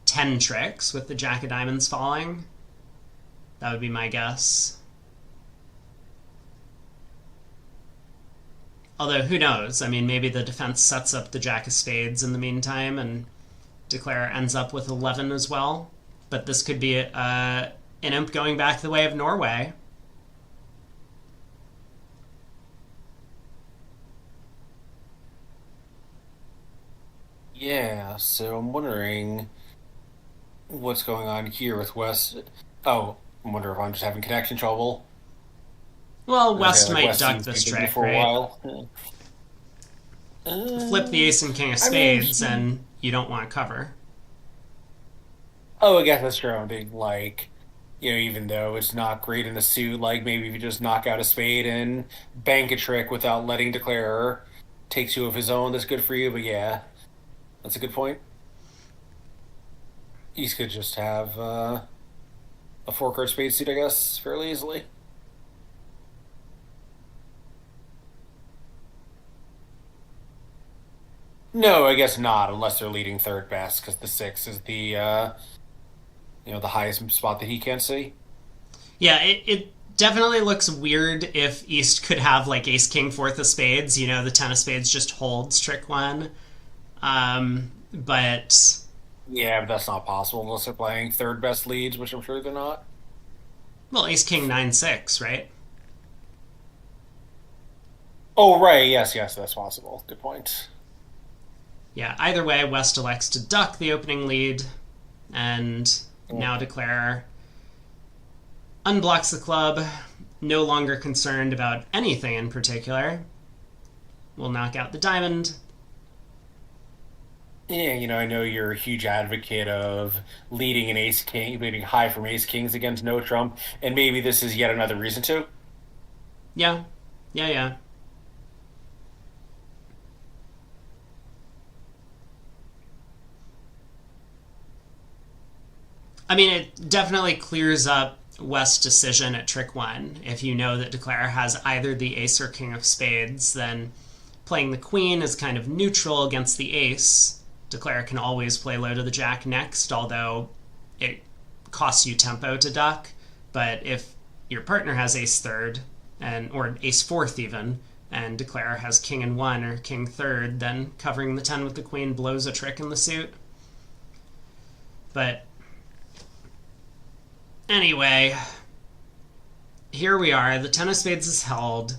10 tricks with the Jack of Diamonds falling. That would be my guess. Although, who knows? I mean, maybe the defense sets up the Jack of Spades in the meantime, and Declara ends up with 11 as well. But this could be an imp going back the way of Norway.
Yeah, so I'm wondering what's going on here with West. Oh, I wonder if I'm just having connection trouble.
Well,
Okay,
West
like
might
West
duck
seems to
this
be thinking
trick,
for a
right?
while.
Flip the ace and king of
I mean,
spades, and you don't want to cover.
I guess that's true. I think even though it's not great in the suit, like maybe if you just knock out a spade and bank a trick without letting Declarer take 2 of his own, that's good for you. But yeah, that's a good point. East could just have a 4-card spade suit, I guess, fairly easily. No, I guess not, unless they're leading third best, because the 6 is the highest spot that he can't see.
Yeah, it definitely looks weird if East could have like ace king fourth of spades. The 10 of spades just holds trick one. But
Yeah, but that's not possible unless they're playing third best leads, which I'm sure they're not.
Well, ace king 9-6, right?
Oh, right. Yes, yes, that's possible. Good point.
Yeah, either way, West elects to duck the opening lead and now declare unblocks the club, no longer concerned about anything in particular. We'll knock out the diamond.
Yeah, I know you're a huge advocate of leading an ace king, leading high from ace kings against no trump, and maybe this is yet another reason to.
Yeah, yeah. I mean, it definitely clears up West's decision at trick one. If you know that Declare has either the ace or king of spades, then playing the queen is kind of neutral against the ace. Declare can always play low to the jack next, although it costs you tempo to duck. But if your partner has ace third, or ace fourth even, and Declare has king and one or king third, then covering the 10 with the queen blows a trick in the suit. But anyway, here we are. The 10 of spades is held.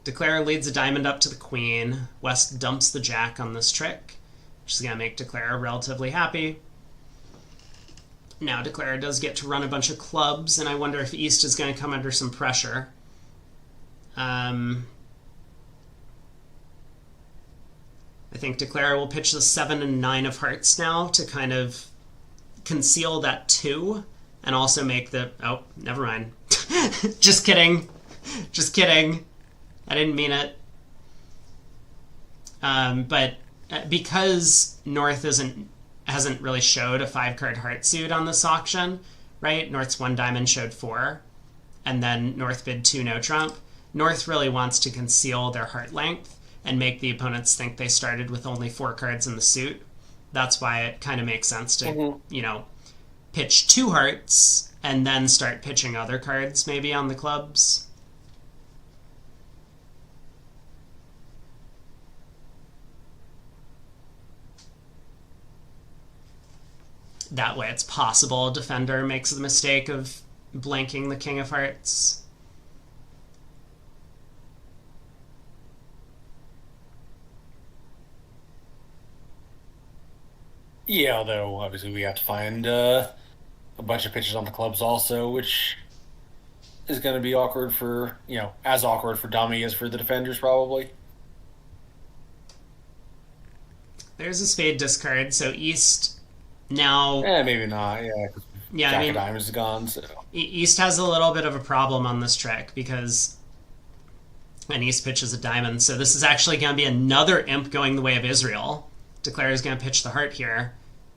Declare leads a diamond up to the queen. West dumps the jack on this trick, which is going to make Declare relatively happy. Now Declare does get to run a bunch of clubs, and I wonder if East is going to come under some pressure. I think Declare will pitch the 7 and 9 of hearts now to kind of conceal that 2 and also make the... Oh, never mind. Just kidding. Just kidding. I didn't mean it. But because North hasn't really showed a 5-card heart suit on this auction, right? North's 1 diamond showed 4, and then North bid 2 no trump. North really wants to conceal their heart length and make the opponents think they started with only 4 cards in the suit. That's why it kind of makes sense to, pitch 2 hearts and then start pitching other cards maybe on the clubs. That way it's possible a defender makes the mistake of blanking the king of hearts.
Yeah, although obviously we have to find a bunch of pitches on the clubs also, which is going to be awkward for, as awkward for dummy as for the defenders probably.
There's a spade discard, so East now...
Maybe not, yeah. Jack of diamonds is gone, so...
East has a little bit of a problem on this trick because... And East pitches a diamond, so this is actually going to be another imp going the way of Israel. Declare is going to pitch the heart here,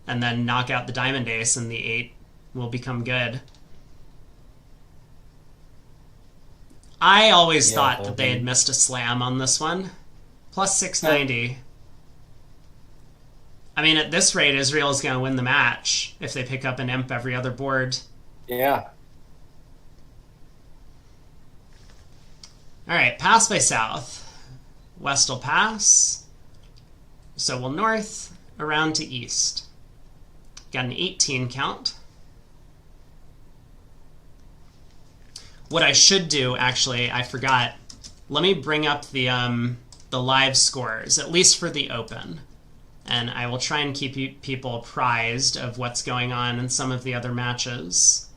and then knock out the diamond ace, and the 8 will become good. I always thought that they had missed a slam on this one. Plus 690. I mean, at this rate, Israel is going to win the match if they pick up an imp every other board.
Yeah.
All right, pass by South. West will pass. So we'll North, around to East. Got an 18 count. What I should do, actually, I forgot. Let me bring up the live scores, at least for the Open. And I will try and keep people apprised of what's going on in some of the other matches.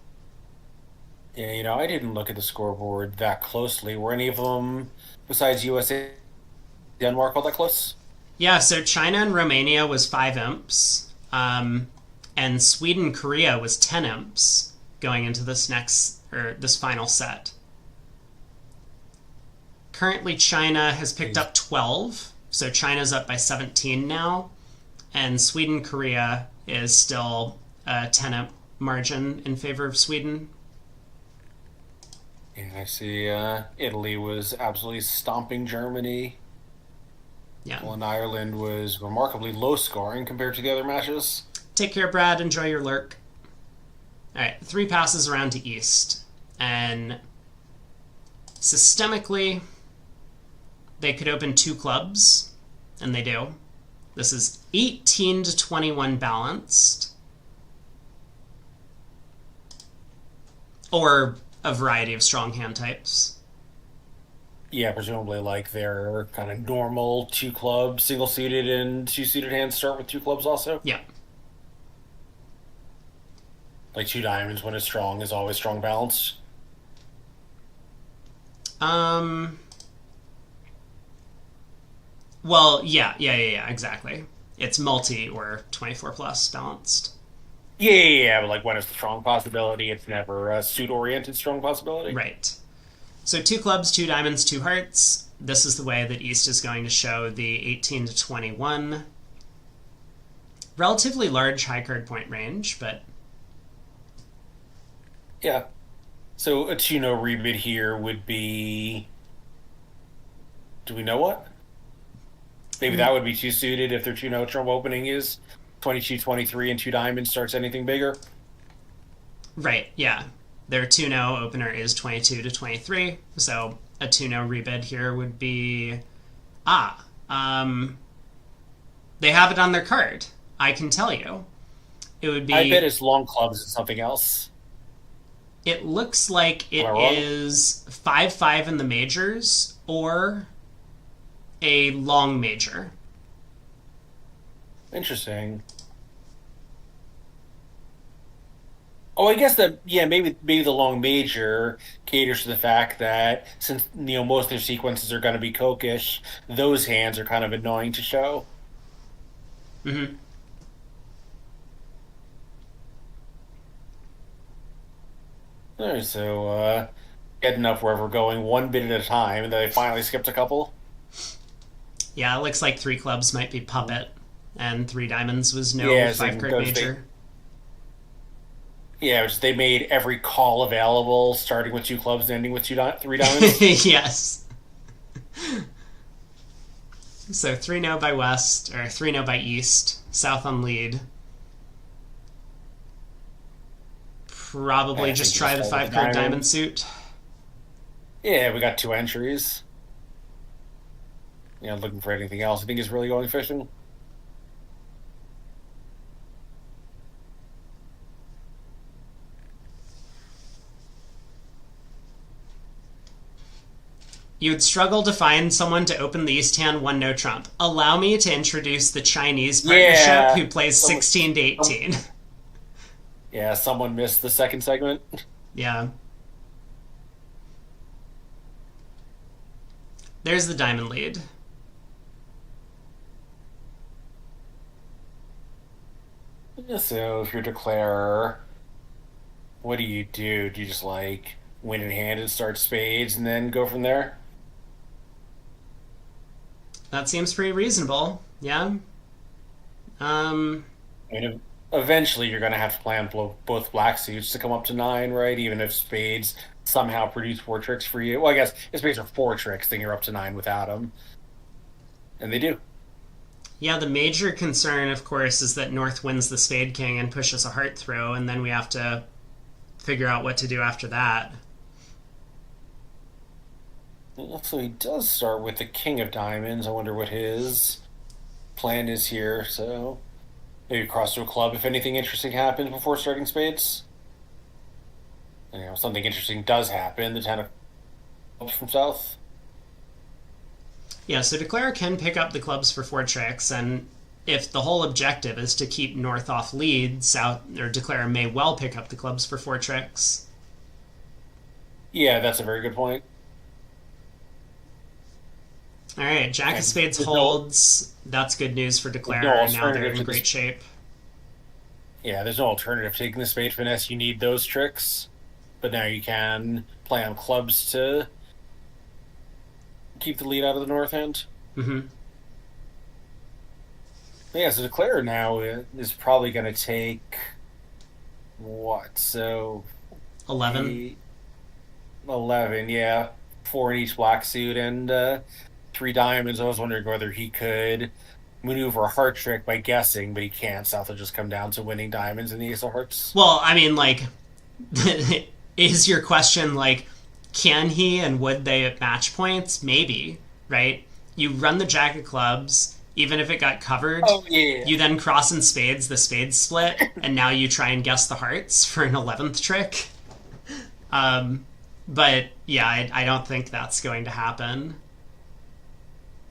Yeah, I didn't look at the scoreboard that closely. Were any of them, besides USA, Denmark, all that close?
Yeah, so China and Romania was 5 imps. And Sweden, Korea was 10 imps going into this final set. Currently, China has picked up 12, so China's up by 17 now, and Sweden, Korea is still a 10 imp margin in favor of Sweden.
Yeah, I see Italy was absolutely stomping Germany.
Yeah.
Well, and Ireland was remarkably low scoring compared to the other matches.
Take care, Brad. Enjoy your lurk. All right, 3 passes around to East. And systemically, they could open 2 clubs, and they do. This is 18 to 21 balanced. Or a variety of strong hand types.
Yeah, presumably like their kind of normal two club, single seated and two seated hands start with two clubs also.
Yeah.
Like two diamonds when it's strong is always strong balance.
Well, yeah, exactly. It's multi or 24 plus balanced.
Yeah, but like when it's a strong possibility, it's never a suit oriented strong possibility.
Right. So 2 clubs, 2 diamonds, 2 hearts. This is the way that East is going to show the 18 to 21. Relatively large high card point range, but
Yeah. So a 2-no rebid here would be. Do we know what? Maybe that would be two suited if their 2-no trump opening is 22, 23, and two diamonds starts anything bigger.
right, yeah. Their 2-no opener is 22 to 23, so a 2-no rebid here would be... they have it on their card. I can tell you. It would be...
I bet it's long clubs and something else.
It looks like it
Am I wrong?
is 5-5 in the majors or a long major.
Interesting. Oh, I guess that maybe the long major caters to the fact that since most of their sequences are going to be cokish, those hands are kind of annoying to show.
Mm-hmm.
All right, so getting up wherever we're going one bit at a time, and then I finally skipped a couple.
Yeah, it looks like 3 clubs might be puppet, and 3 diamonds was no
Yeah, so
5 card
those
major.
Yeah, which they made every call available, starting with two clubs and ending with three diamonds.
Yes. So 3 no by west, or 3 no by east, south on lead. Probably
I
just
think
try the
just start
5
with
card
diamond.
diamond suit.
Yeah, we got 2 entries. Looking for anything else. I think is really going fishing.
You would struggle to find someone to open the East hand 1 no trump. Allow me to introduce the Chinese partnership
Yeah.
who plays 16 to 18.
Yeah, someone missed the second segment.
Yeah. There's the diamond lead.
Yeah, so if you're declarer, what do you do? Do you just like win in hand and start spades and then go from there?
That seems pretty reasonable. Yeah.
I mean, eventually you're going to have to plan both black suits to come up to 9, right? Even if spades somehow produce 4 tricks for you. Well, I guess if spades are 4 tricks, then you're up to 9 without them. And they do.
Yeah, the major concern, of course, is that North wins the Spade King and pushes a heart throw, and then we have to figure out what to do after that.
So he does start with the King of Diamonds. I wonder what his plan is here. So maybe cross to a club if anything interesting happens before starting spades. And, something interesting does happen. The 10 of clubs from south.
Yeah, so Declare can pick up the clubs for 4 tricks, and if the whole objective is to keep North off lead, South or Declare may well pick up the clubs for 4 tricks.
Yeah, that's a very good point.
All right, Jack of
And
Spades
there's
holds. That's good news for Declare.
no
Now they're
alternative
in
to
great
this-
shape.
Yeah, there's no alternative. Taking the spade finesse, you need those tricks. But now you can play on clubs to keep the lead out of the north end.
Mm-hmm.
Yeah, so Declare now is probably going to take what? So
11.
11, yeah. 4 in each black suit and 3 diamonds. I was wondering whether he could maneuver a heart trick by guessing, but he can't. South will just come down to winning diamonds in the ace of hearts.
Well, I mean, like, is your question, like, can he and would they at match points? Maybe, right? You run the Jack of Clubs, even if it got covered.
Oh, yeah.
You then cross in spades, the spades split, and now you try and guess the hearts for an 11th trick. But yeah, I don't think that's going to happen.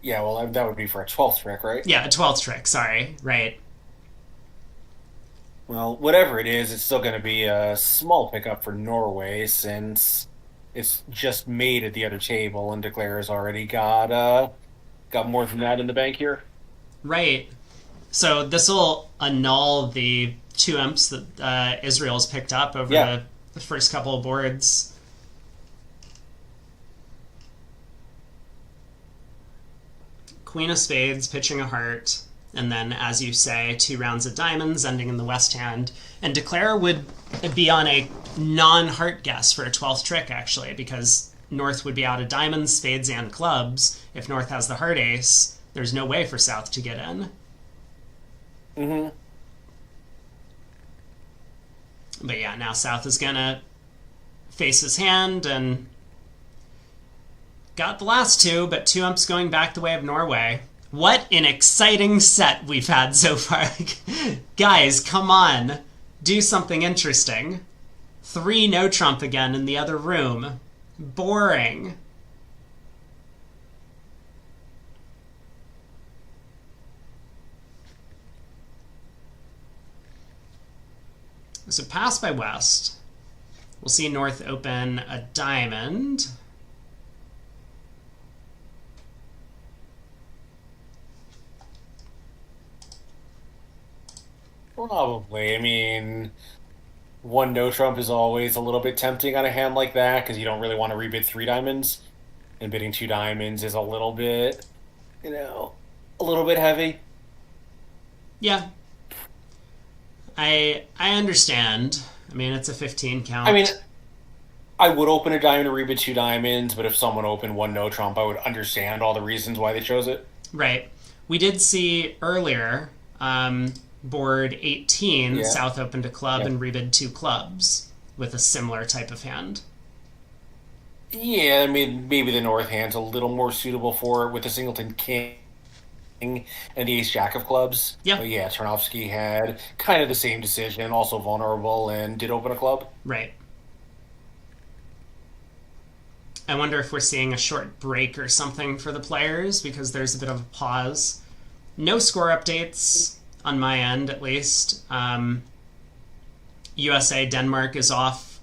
Yeah, well, that would be for a 12th trick, right?
Yeah, a 12th trick, sorry. Right.
Well, whatever it is, it's still going to be a small pickup for Norway since it's just made at the other table and Declare has already got more than that in the bank here.
Right. So this will annul the 2 imps that Israel's picked up over the first couple of boards. Queen of spades, pitching a heart, and then, as you say, 2 rounds of diamonds ending in the west hand. And Declare would be on a non-heart guess for a 12th trick, actually, because North would be out of diamonds, spades, and clubs. If North has the heart ace, there's no way for South to get in.
Mm-hmm.
But yeah, now South is going to face his hand and got the last 2, but 2 umps going back the way of Norway. What an exciting set we've had so far. Guys, come on. Do something interesting. 3 no trump again in the other room. Boring. So pass by West. We'll see North open a diamond.
Probably. I mean, 1 no trump is always a little bit tempting on a hand like that because you don't really want to rebid 3 diamonds. And bidding 2 diamonds is a little bit, a little bit heavy.
Yeah. I understand. I mean, it's a 15 count.
I mean, I would open a diamond to rebid 2 diamonds, but if someone opened 1 no trump, I would understand all the reasons why they chose it.
Right. We did see earlier, board 18, South opened a club and rebid 2 clubs with a similar type of hand.
Yeah, I mean, maybe the North hand's a little more suitable for it with the Singleton King and the Ace Jack of clubs.
Yeah.
But yeah, Tarnowski had kind of the same decision, also vulnerable, and did open a club.
Right. I wonder if we're seeing a short break or something for the players because there's a bit of a pause. No score updates on my end, at least. USA Denmark is off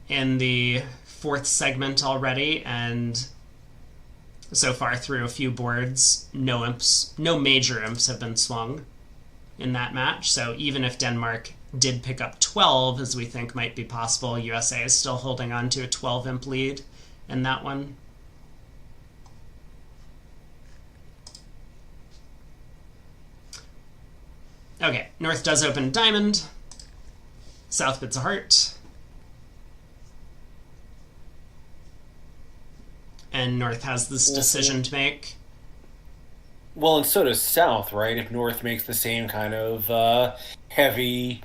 in the 4th segment already, and so far through a few boards, no major imps have been swung in that match. So even if Denmark did pick up 12, as we think might be possible, USA is still holding on to a 12 imp lead in that one. Okay, North does open diamond. South bids a heart. And North has this decision to make.
Well, and so does South, right? If North makes the same kind of heavy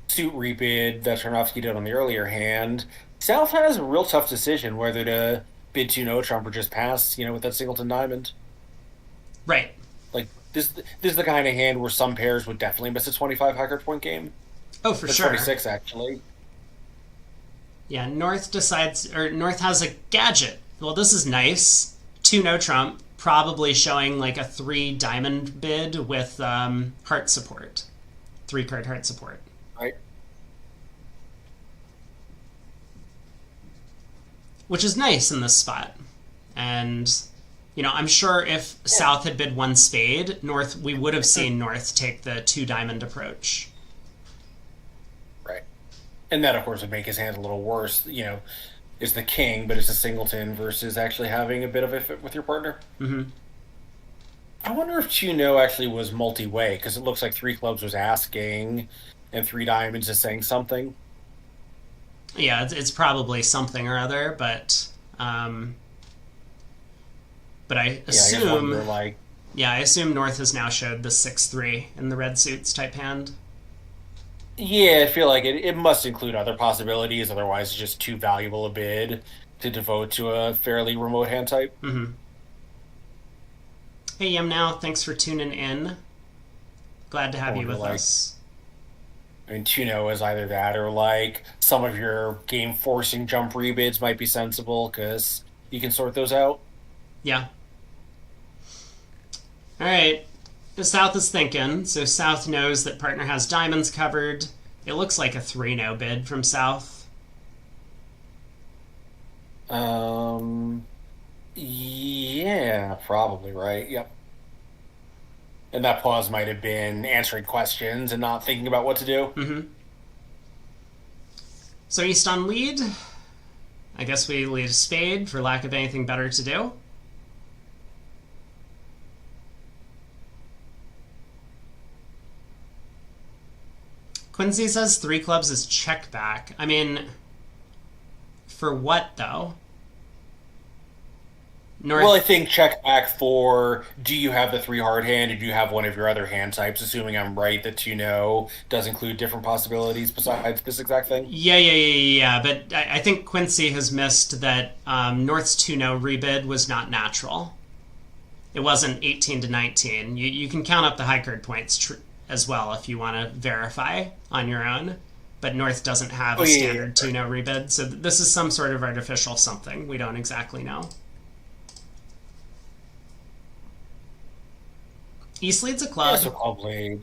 suit rebid that Tarnowski did on the earlier hand, South has a real tough decision whether to bid 2 no trump or just pass, with that Singleton diamond.
Right.
Like, this is the kind of hand where some pairs would definitely miss a 25 high card point game.
Oh, for sure.
26, actually.
Yeah, North has a gadget. Well, this is nice. 2 no trump, probably showing like a 3 diamond bid with heart support. 3 card heart support.
Right.
Which is nice in this spot. And, I'm sure if South had bid 1 spade, we would have seen North take the 2 diamond approach.
Right. And that, of course, would make his hand a little worse, is the king, but it's a singleton versus actually having a bit of a fit with your partner.
Mm-hmm.
I wonder if 2 no actually was multi-way, because it looks like 3 clubs was asking, and 3 diamonds is saying something.
Yeah, it's probably something or other, but I assume... I assume North has now showed the 6-3 in the red suits type hand.
Yeah, I feel like it must include other possibilities, otherwise it's just too valuable a bid to devote to a fairly remote hand type.
Mm-hmm. Hey, Yem Now, thanks for tuning in. Glad to have you with us.
I mean, 2-0 is either that or like some of your game forcing jump rebids might be sensible because you can sort those out.
Yeah. All right. The South is thinking, so South knows that partner has diamonds covered. It looks like a 3-0 bid from South.
Yeah, probably right. Yep. And that pause might have been answering questions and not thinking about what to do.
Mm-hmm. So East on lead. I guess we lead a spade for lack of anything better to do. Quincy says 3 clubs is check back. I mean, for what though? North.
Well, I think check back for do you have the 3 hard hand or do you have one of your other hand types, assuming I'm right that does include different possibilities besides this exact thing?
Yeah. But I think Quincy has missed that North's 2-0 rebid was not natural. It wasn't 18 to 19. You can count up the high card points as well if you want to verify on your own. But North doesn't have a standard 2-0 rebid, so this is some sort of artificial something. We don't exactly know. East leads a club.
Yeah, so probably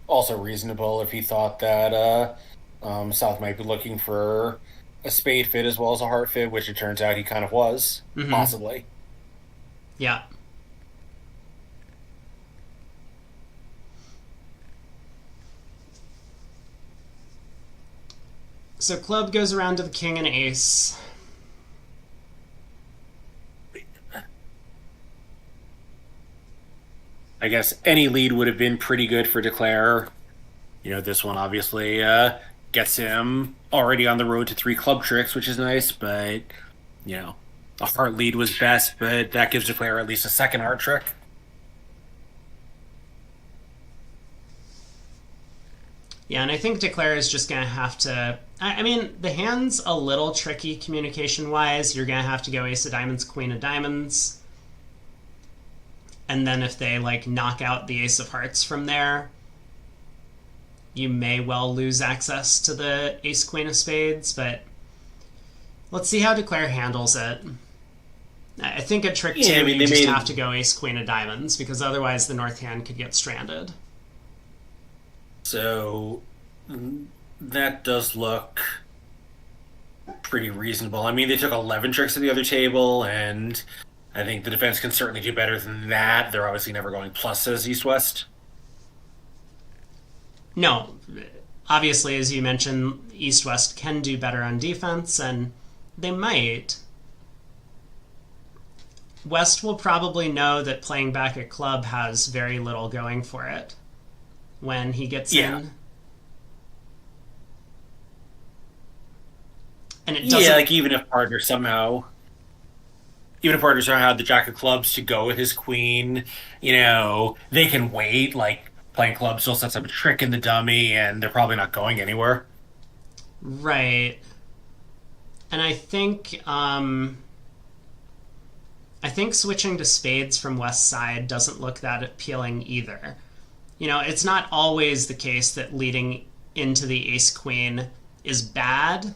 also reasonable if he thought that South might be looking for a spade fit as well as a heart fit, which it turns out he kind of was, possibly.
Yeah. So club goes around to the king and ace.
I guess any lead would have been pretty good for Declare. This one obviously gets him already on the road to 3 club tricks, which is nice, but, a heart lead was best, but that gives Declare at least a second heart trick.
Yeah, and I think Declare is just going to have to... I mean, the hand's a little tricky communication-wise. You're going to have to go ace of diamonds, queen of diamonds. And then if they, knock out the ace of hearts from there, you may well lose access to the ace, queen of spades, but let's see how Declare handles it. I think a trick, too, you just have to go ace, queen of diamonds, because otherwise the north hand could get stranded.
So that does look pretty reasonable. I mean, they took 11 tricks at the other table, and I think the defense can certainly do better than that. They're obviously never going pluses east-west.
No. Obviously, as you mentioned, east-west can do better on defense, and they might. West will probably know that playing back at club has very little going for it when he gets in. And it doesn't...
even if partner somehow had the jack of clubs to go with his queen, they can wait. Playing club still sets up a trick in the dummy, and they're probably not going anywhere.
Right. And I think switching to spades from West side doesn't look that appealing either. It's not always the case that leading into the ace-queen is bad.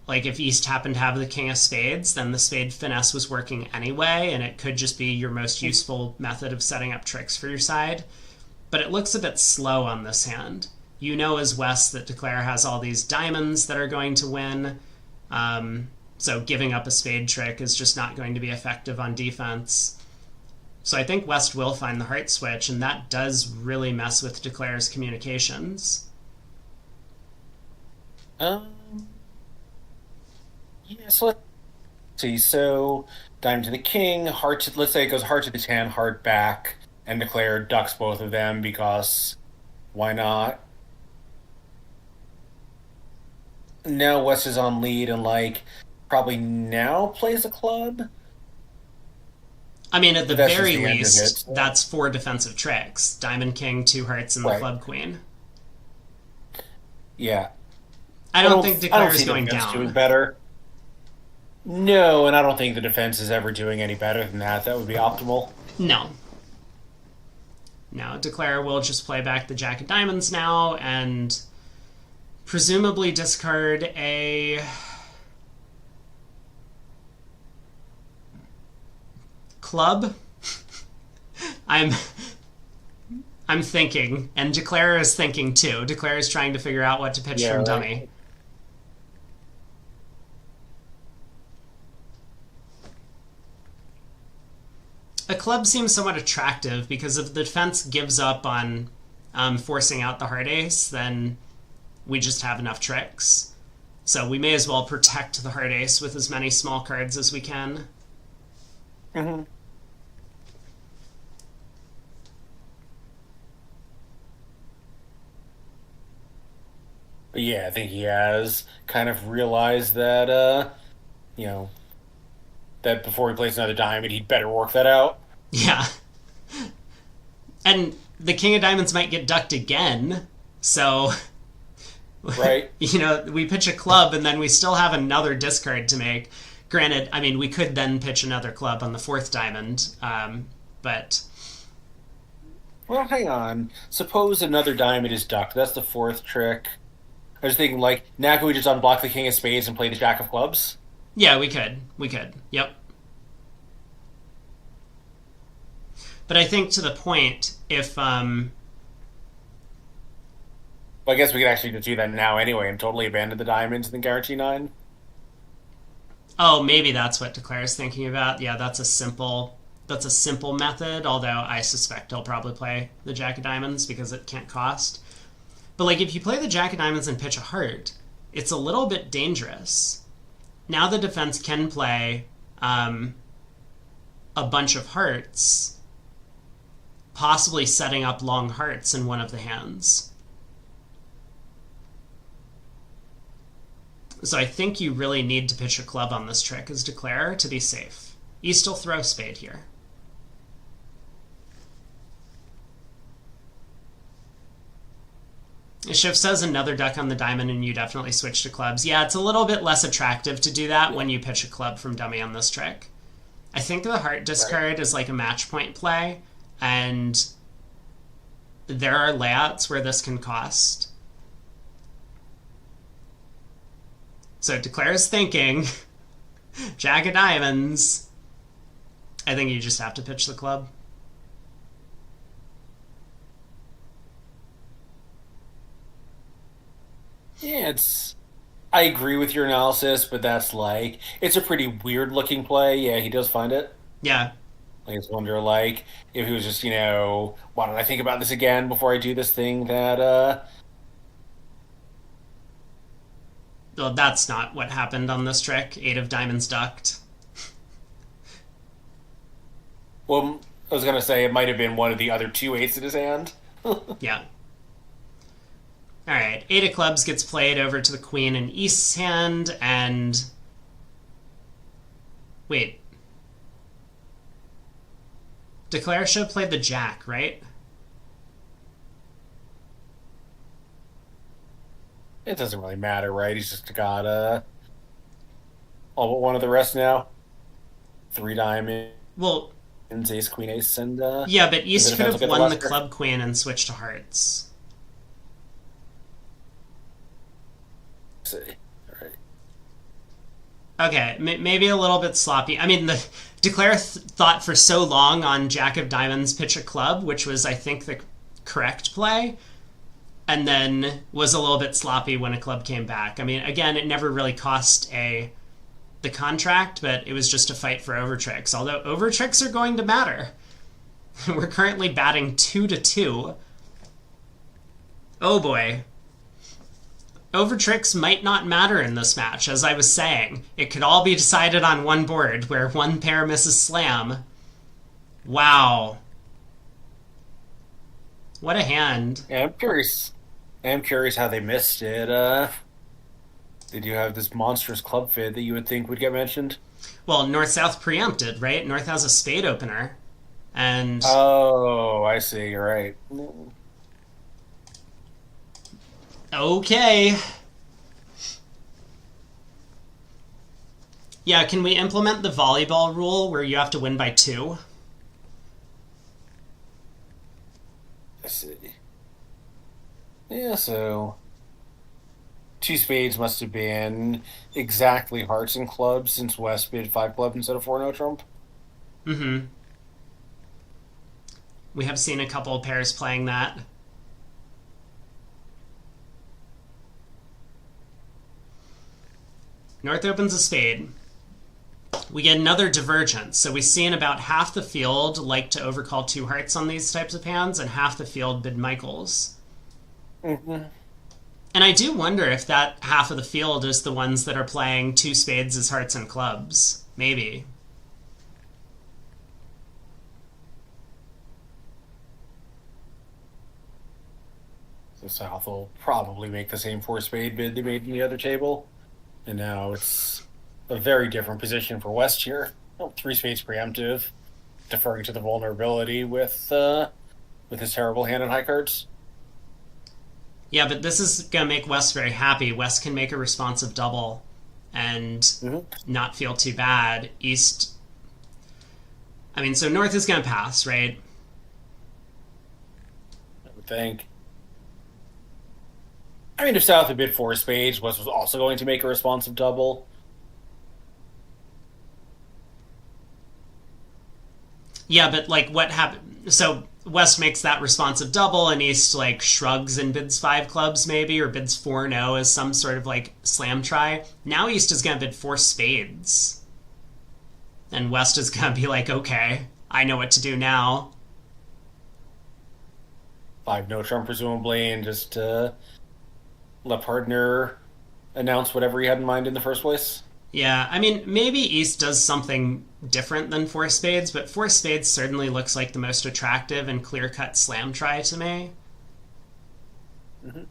If East happened to have the king of spades, then the spade finesse was working anyway, and it could just be your most useful method of setting up tricks for your side. But it looks a bit slow on this hand. As West that Declare has all these diamonds that are going to win, so giving up a spade trick is just not going to be effective on defense. So I think West will find the heart switch, and that does really mess with Declare's communications.
So let's see. So diamond to the king, heart to, let's say it goes heart to the 10, heart back, and Declare ducks both of them because why not? Now West is on lead and probably now plays a club.
I mean, at the very least, that's 4 defensive tricks. Diamond, king, 2 hearts, and the club queen.
Yeah.
I don't think Declare is going down.
Doing better. No, and I don't think the defense is ever doing any better than that. That would be optimal.
No. No, Declare will just play back the Jack of Diamonds now and presumably discard a club. I'm thinking, and Declare is thinking too. Declare is trying to figure out what to pitch from dummy. A club seems somewhat attractive because if the defense gives up on forcing out the hard ace, then we just have enough tricks. So we may as well protect the hard ace with as many small cards as we can.
Mm-hmm. But yeah, I think he has kind of realized that, that before he plays another diamond, he'd better work that out.
Yeah. And the King of Diamonds might get ducked again, so...
Right.
We pitch a club and then we still have another discard to make. Granted, I mean, we could then pitch another club on the fourth diamond, but...
Well, hang on. Suppose another diamond is ducked. That's the fourth trick. I was thinking, now can we just unblock the King of Spades and play the Jack of Clubs?
Yeah, we could. Yep. But I think to the point, if...
Well, I guess we could actually just do that now anyway and totally abandon the diamonds and then guarantee 9.
Oh, maybe that's what Declare's thinking about. Yeah, that's a simple method, although I suspect he'll probably play the Jack of Diamonds because it can't cost. But, if you play the Jack of Diamonds and pitch a heart, it's a little bit dangerous. Now the defense can play a bunch of hearts, possibly setting up long hearts in one of the hands. So I think you really need to pitch a club on this trick as Declare to be safe. You still throw spade here. Shiv says another duck on the diamond and you definitely switch to clubs. Yeah, it's a little bit less attractive to do that when you pitch a club from dummy on this trick. I think the heart discard is like a match point play, and there are layouts where this can cost. So Declare's thinking, Jack of Diamonds. I think you just have to pitch the club.
Yeah, I agree with your analysis, but that's it's a pretty weird looking play. Yeah, he does find it.
Yeah.
I just wonder, if he was just, why don't I think about this again before I do this thing that,
Well, that's not what happened on this trick. 8 of diamonds ducked.
Well, I was going to say it might have been one of the other 2 8s in his hand.
Yeah. Alright, 8 of clubs gets played over to the queen in East's hand, and... Wait. Declare should have played the jack, right?
It doesn't really matter, right? He's just got all but one of the rest now. 3 diamonds,
Well,
ace, queen, ace, and
yeah, but East could have won the
club.
club queen and switched to hearts.
See. All right.
Okay, maybe a little bit sloppy. I mean, the Declare thought for so long on Jack of Diamonds pitch a club, which was, I think, the correct play, and then was a little bit sloppy when a club came back. I mean, again, it never really cost the contract, but it was just a fight for overtricks. Although overtricks are going to matter. We're currently batting 2-2. Oh boy. Overtricks might not matter in this match, as I was saying. It could all be decided on one board, where one pair misses slam. Wow. What a hand.
Yeah, I'm curious how they missed it. They do have this monstrous club fit that you would think would get mentioned.
Well, North-South preempted, right? North has a spade opener. And...
Oh, I see. You're right.
Okay. Yeah, can we implement the volleyball rule where you have to win by 2?
Yeah, so two spades must have been exactly hearts and clubs since West bid five clubs instead of four no trump.
Mm-hmm. We have seen a couple of pairs playing that. North opens a spade. We get another divergence. So we see in about half the field like to overcall two hearts on these types of hands, and half the field bid Michaels.
Mm-hmm.
And I do wonder if that half of the field is the ones that are playing two spades as hearts and clubs. Maybe.
So South will probably make the same four spade bid they made in the other table. And now it's a very different position for West here. Oh, three spades preemptive, deferring to the vulnerability with his terrible hand and high cards.
Yeah, but this is going to make West very happy. West can make a responsive double and not feel too bad. East... I mean, so North is going to pass, right?
I would think. I mean, if South had bid four spades, West was also going to make a responsive double.
Yeah, but, like, what happened... So West makes that responsive double, and East, like, shrugs and bids five clubs, maybe, or bids 4-0 as some sort of, like, slam try. Now East is going to bid four spades. And West is going to be like, okay, I know what to do now.
Five no trump, presumably, and just let partner announce whatever he had in mind in the first place.
Yeah, I mean, maybe East does something different than four spades, but four spades certainly looks like the most attractive and clear-cut slam try to me.
Mm-hmm.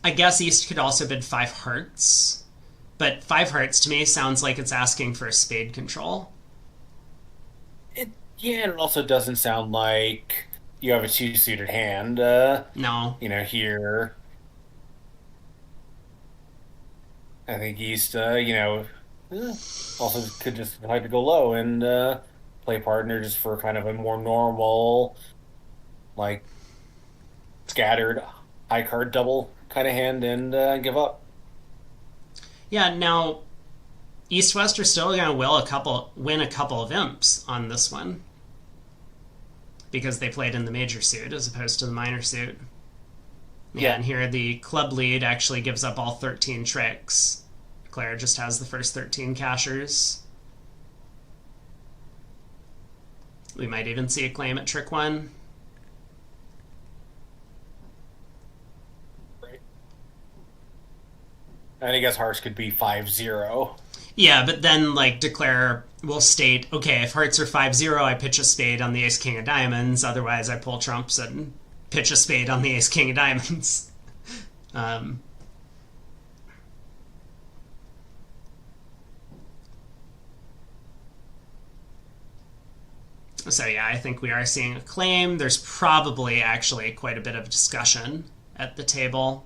I guess East could also bid five hearts, but five hearts to me sounds like it's asking for a spade control.
Yeah, and it also doesn't sound like you have a two-suited hand.
No.
Here, I think East, also could just like to go low and play partner just for kind of a more normal, like, scattered high card double kind of hand and give up.
Yeah, now East-West are still going to win a couple of imps on this one because they played in the major suit as opposed to the minor suit. Yeah, and here the club lead actually gives up all 13 tricks. Claire just has the first 13 cashers. We might even see a claim at trick one.
Right. And I guess hearts could be 5-0.
Yeah, but then, like, declare will state, okay, if hearts are 5-0, I pitch a spade on the ace-king of diamonds. Otherwise, I pull trumps and pitch a spade on the ace-king of diamonds. So, yeah, I think we are seeing a claim. There's probably actually quite a bit of discussion at the table.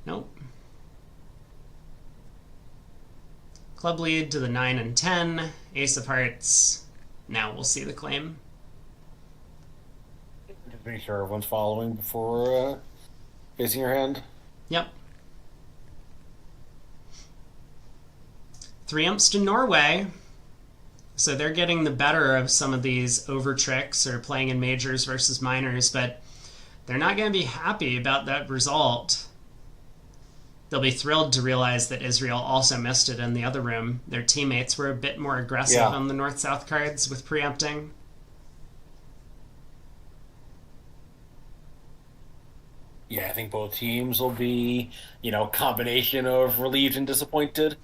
Nope. Club lead to the 9 and 10. Ace of hearts. Now we'll see the claim.
Just make sure everyone's following before facing your hand.
Yep. 3 imps to Norway. So they're getting the better of some of these over tricks or playing in majors versus minors, but they're not going to be happy about that result. They'll be thrilled to realize that Israel also missed it in the other room. Their teammates were a bit more aggressive on the north-south cards with preempting.
Yeah, I think both teams will be, combination of relieved and disappointed.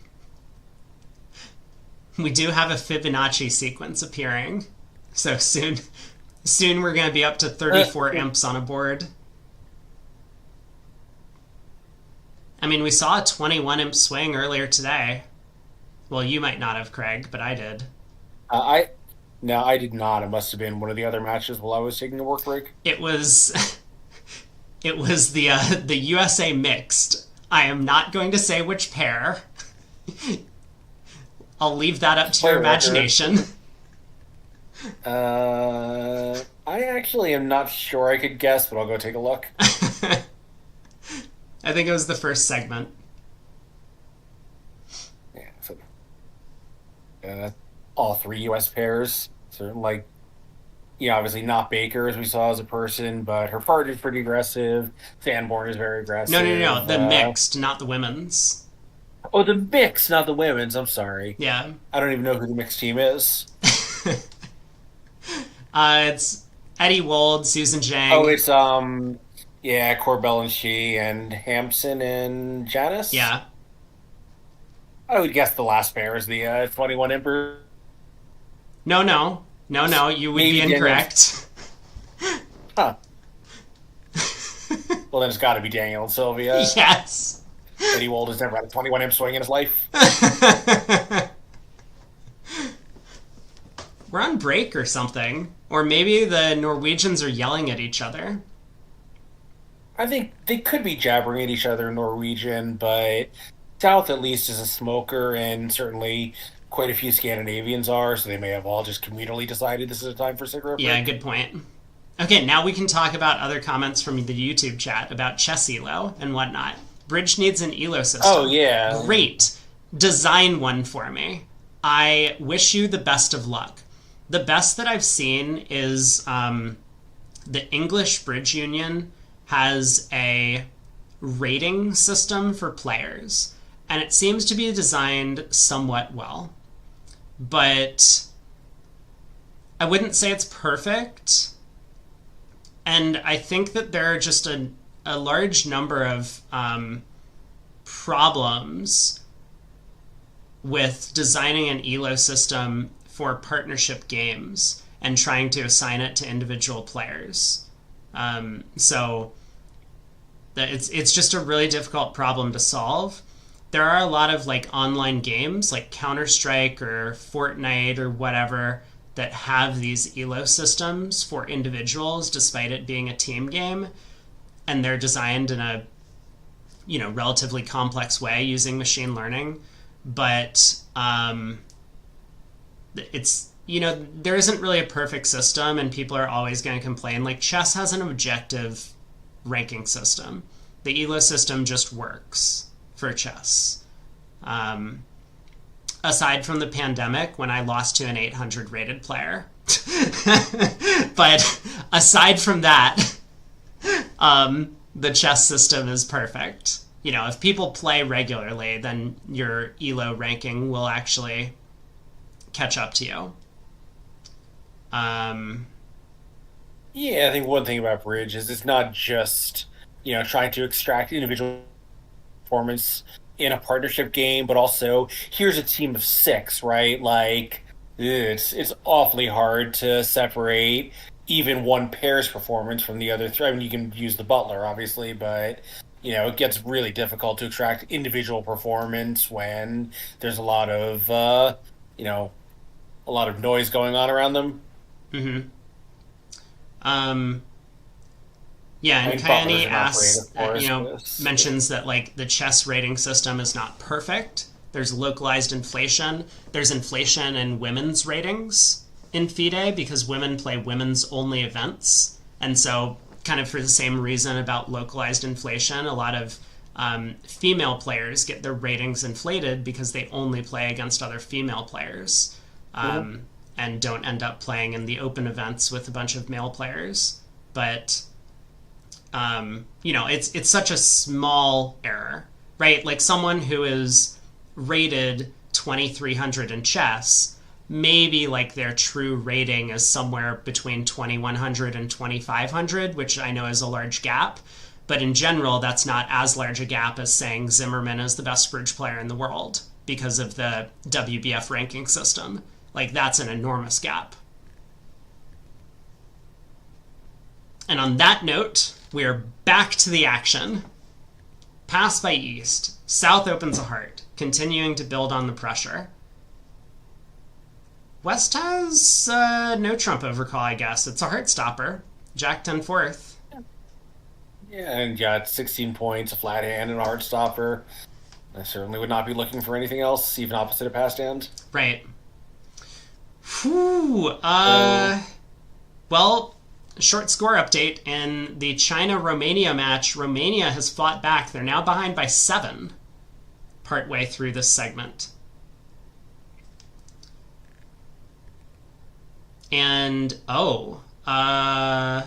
We do have a Fibonacci sequence appearing. So soon we're going to be up to 34 imps on a board. I mean, we saw a 21 imp swing earlier today. Well, you might not have, Craig, but I did.
I did not. It must have been one of the other matches while I was taking a work break.
It was the USA mixed. I am not going to say which pair. I'll leave that up to your imagination.
I actually am not sure I could guess, but I'll go take a look.
I think it was the first segment.
Yeah, so all three U.S. pairs. So, like, obviously not Baker as we saw as a person, but her partner's pretty aggressive. Sanborn is very aggressive.
No. The mixed, not the women's.
Oh, the mixed, not the women's. I'm sorry.
Yeah.
I don't even know who the mixed team is.
It's Eddie Wold, Susan Zhang.
Oh, it's Corbell and She and Hampson and Janice.
Yeah.
I would guess the last pair is the 21 Emperor.
No, you would be incorrect.
Huh. Well, then it's got to be Daniel and Sylvia.
Yes.
Eddie Wold has never had a 21 imp swing in his life.
We're on break or something. Or maybe the Norwegians are yelling at each other.
I think they could be jabbering at each other in Norwegian, but South at least is a smoker, and certainly quite a few Scandinavians are, so they may have all just communally decided this is a time for cigarette break.
Yeah, good point. Okay, now we can talk about other comments from the YouTube chat about chess elo and whatnot. Bridge needs an elo system.
Oh, yeah.
Great. Design one for me. I wish you the best of luck. The best that I've seen is the English Bridge Union has a rating system for players, and it seems to be designed somewhat well. But I wouldn't say it's perfect, and I think that there are just a large number of problems with designing an elo system for partnership games and trying to assign it to individual players. So it's just a really difficult problem to solve. There are a lot of like online games like Counter-Strike or Fortnite or whatever that have these elo systems for individuals despite it being a team game, and they're designed in a relatively complex way using machine learning. But it's there isn't really a perfect system, and people are always going to complain. Like, chess has an objective ranking system. The elo system just works for chess. Aside from the pandemic when I lost to an 800 rated player. But aside from that, the chess system is perfect. If people play regularly, then your elo ranking will actually catch up to you.
Yeah, I think one thing about Bridge is it's not just, trying to extract individual performance in a partnership game, but also here's a team of 6, right? Like, it's awfully hard to separate even one pair's performance from the other 3. I mean, you can use the Butler, obviously, but it gets really difficult to extract individual performance when there's a lot of noise going on around them.
Mm-hmm. Yeah, and Kayani asks, mentions that like the chess rating system is not perfect. There's localized inflation. There's inflation in women's ratings in FIDE because women play women's only events. And so kind of for the same reason about localized inflation, a lot of female players get their ratings inflated because they only play against other female players and don't end up playing in the open events with a bunch of male players. But it's such a small error, right? Like someone who is rated 2300 in chess, maybe like their true rating is somewhere between 2100 and 2500, which I know is a large gap. But in general, that's not as large a gap as saying Zimmerman is the best bridge player in the world because of the WBF ranking system. Like, that's an enormous gap. And on that note, we are back to the action. Pass by East. South opens a heart, continuing to build on the pressure. West has no trump overcall, I guess. It's a heart stopper. Jack 10 fourth.
Yeah, and got 16 points, a flat hand, and a heart stopper. I certainly would not be looking for anything else, even opposite a passed hand.
Right. Whew. Well, short score update. In the China-Romania match, Romania has fought back. They're now behind by 7 partway through this segment. And, I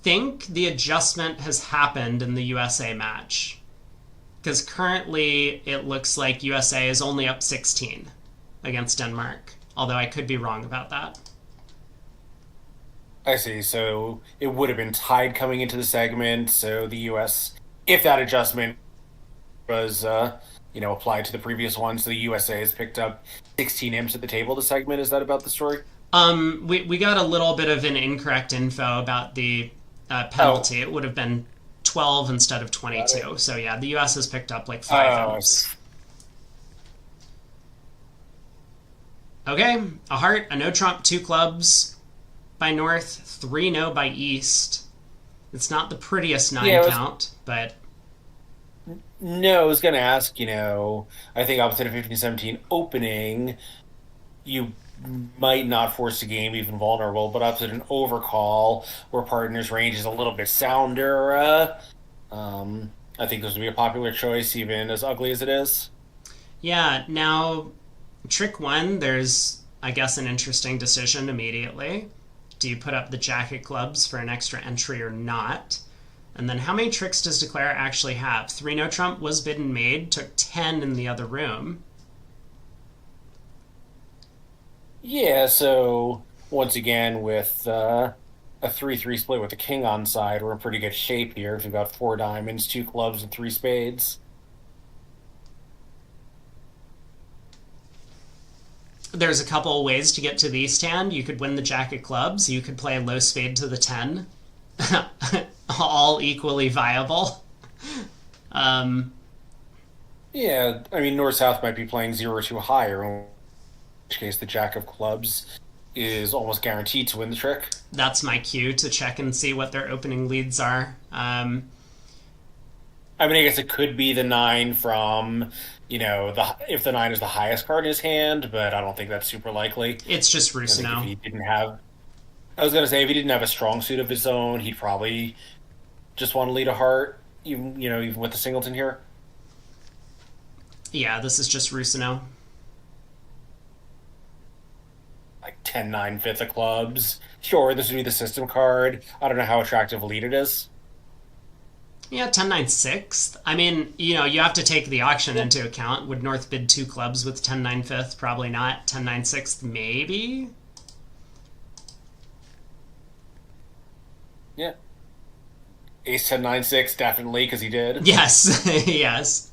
think the adjustment has happened in the USA match. Because currently it looks like USA is only up 16 against Denmark. Although I could be wrong about that.
I see. So it would have been tied coming into the segment. So the U.S., if that adjustment was, applied to the previous one, so the USA has picked up 16 imps at the table. The segment, is that about the story?
We got a little bit of an incorrect info about the penalty. It would have been 12 instead of 22. So yeah, the U.S. has picked up like 5 imps. Okay, a heart, a no trump, 2 clubs by North, 3 no by East. It's not the prettiest 9 count, but...
No, I was going to ask, I think opposite of 15-17 opening, you might not force the game even vulnerable, but opposite an overcall where partner's range is a little bit sounder, I think this would be a popular choice, even as ugly as it is.
Yeah, now, trick 1, there's, I guess, an interesting decision immediately. Do you put up the jack of clubs for an extra entry or not? And then how many tricks does Declare actually have? 3 no trump was bidden made, took 10 in the other room.
Yeah, so once again with a 3-3 split with the king on side, we're in pretty good shape here. If we've got 4 diamonds, 2 clubs, and 3 spades.
There's a couple of ways to get to the East hand. You could win the jack of clubs. You could play a low spade to the 10. All equally viable.
Yeah, I mean, North-South might be playing 0-2 higher, in which case the jack of clubs is almost guaranteed to win the trick.
That's my cue to check and see what their opening leads are.
I mean, I guess it could be the 9 from, if the 9 is the highest card in his hand, but I don't think that's super likely.
It's just Rusino.
If he didn't have... I was going to say, if he didn't have a strong suit of his own, he'd probably just want to lead a heart, even with the singleton here.
Yeah, this is just Rusino.
Like 10-9 fifth of clubs. Sure, this would be the system card. I don't know how attractive a lead it is.
Yeah, 10-9 sixth. I mean, you have to take the auction into account. Would North bid 2 clubs with 10-9 fifth? Probably not. 10-9 sixth, maybe?
Yeah. Ace 10-9 6, definitely, because he did.
Yes, yes.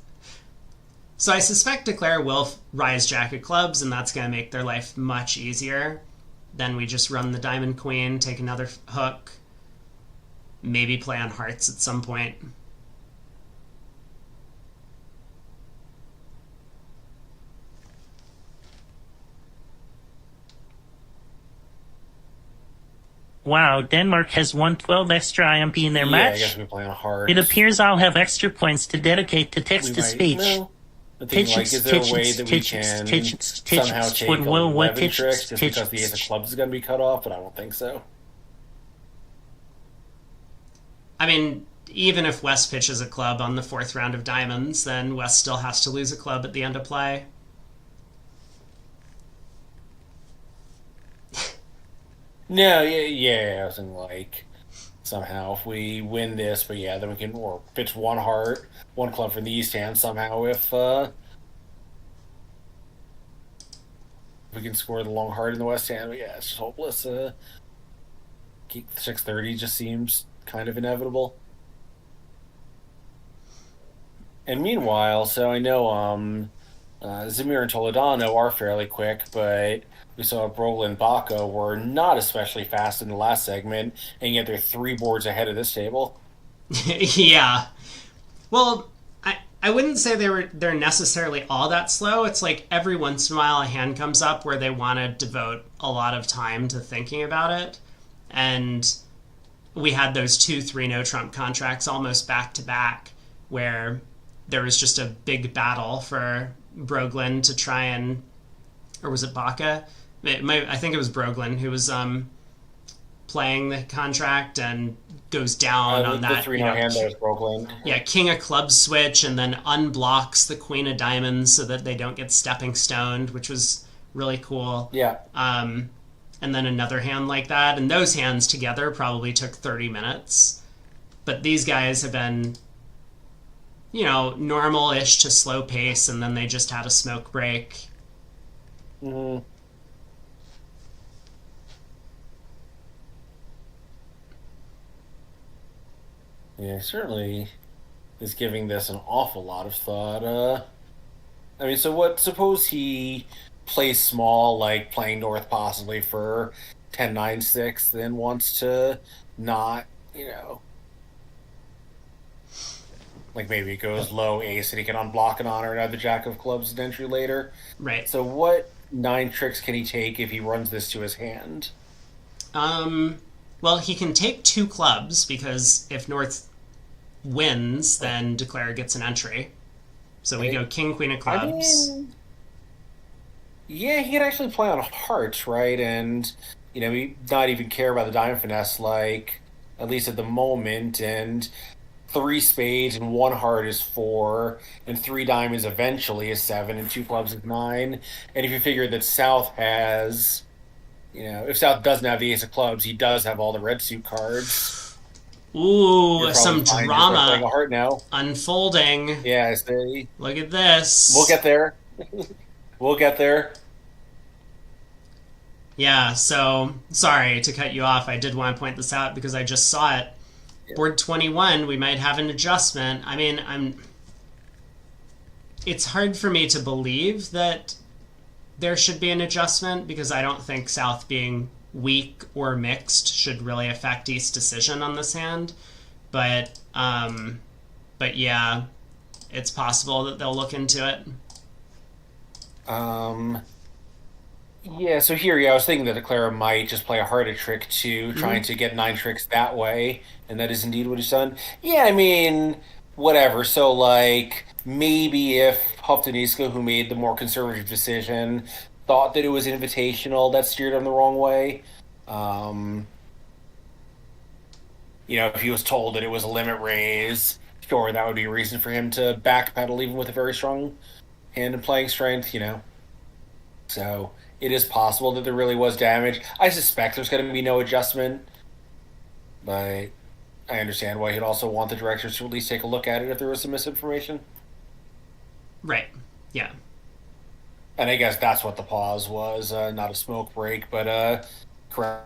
So I suspect Declare will rise jack of clubs, and that's going to make their life much easier. Then we just run the diamond queen, take another hook, maybe play on hearts at some point.
Wow, Denmark has won 12 extra IMP in their match.
I guess we play on hearts.
It appears I'll have extra points to dedicate to text-to-speech.
No. Is there a way that we can somehow take 11 tricks just because the ace of clubs is going to be cut off? But I don't think so.
I mean, even if West pitches a club on the 4th round of diamonds, then West still has to lose a club at the end of play.
No, yeah, I was thinking somehow if we win this, but yeah, then we can or pitch 1 heart, 1 club from the East hand somehow if we can score the long heart in the West hand. But yeah, it's just hopeless. 630 just seems kind of inevitable. And meanwhile, so I know Zamir and Toledano are fairly quick, but we saw Brogla and Baco were not especially fast in the last segment, and yet they're 3 boards ahead of this table.
Yeah. Well, I wouldn't say they're necessarily all that slow. It's like every once in a while a hand comes up where they want to devote a lot of time to thinking about it. And we had those 2-3 no trump contracts almost back to back where there was just a big battle for Broglen to try and or was it Baca? I think it was Broglin who was playing the contract and goes down on
the
that.
3 no hand that was Brooklyn.
Yeah, King of Clubs switch and then unblocks the Queen of Diamonds so that they don't get stepping stoned, which was really cool.
Yeah.
And then another hand like that, and those hands together probably took 30 minutes. But these guys have been, normal-ish to slow pace, and then they just had a smoke break.
Mm-hmm. Yeah, certainly is giving this an awful lot of thought. Suppose he plays small, like playing North possibly for 10-9-6, then wants to not, like maybe it goes low ace and he can unblock and honor another Jack of Clubs and entry later.
Right.
So what 9 tricks can he take if he runs this to his hand?
Well, he can take 2 clubs, because if North wins, then Declare gets an entry. So we go King, Queen of Clubs.
Yeah, he can actually play on hearts, right? And, he not even care about the diamond finesse, like, at least at the moment. And 3 spades and 1 heart is 4, and 3 diamonds eventually is 7, and 2 clubs is 9. And if you figure that South has, if South doesn't have the ace of clubs, he does have all the red suit cards.
Ooh, some drama
playing a heart now.
Unfolding.
Yeah, I see.
Look at this.
We'll get there. We'll get there.
Yeah, so, sorry to cut you off. I did want to point this out because I just saw it. Yeah. Board 21, we might have an adjustment. I mean, it's hard for me to believe that there should be an adjustment, because I don't think South being weak or mixed should really affect East's decision on this hand. But yeah, it's possible that they'll look into it.
Yeah, so here, I was thinking that Declara might just play a harder trick too, trying to get 9 tricks that way, and that is indeed what he's done. Yeah, I mean, whatever. So, like, maybe if Hofdeniska, who made the more conservative decision, thought that it was invitational, that steered him the wrong way. If he was told that it was a limit raise, sure, that would be a reason for him to backpedal even with a very strong hand and playing strength, So it is possible that there really was damage. I suspect there's going to be no adjustment, but I understand why he'd also want the directors to at least take a look at it if there was some misinformation.
Right, yeah.
And I guess that's what the pause was, not a smoke break, but correct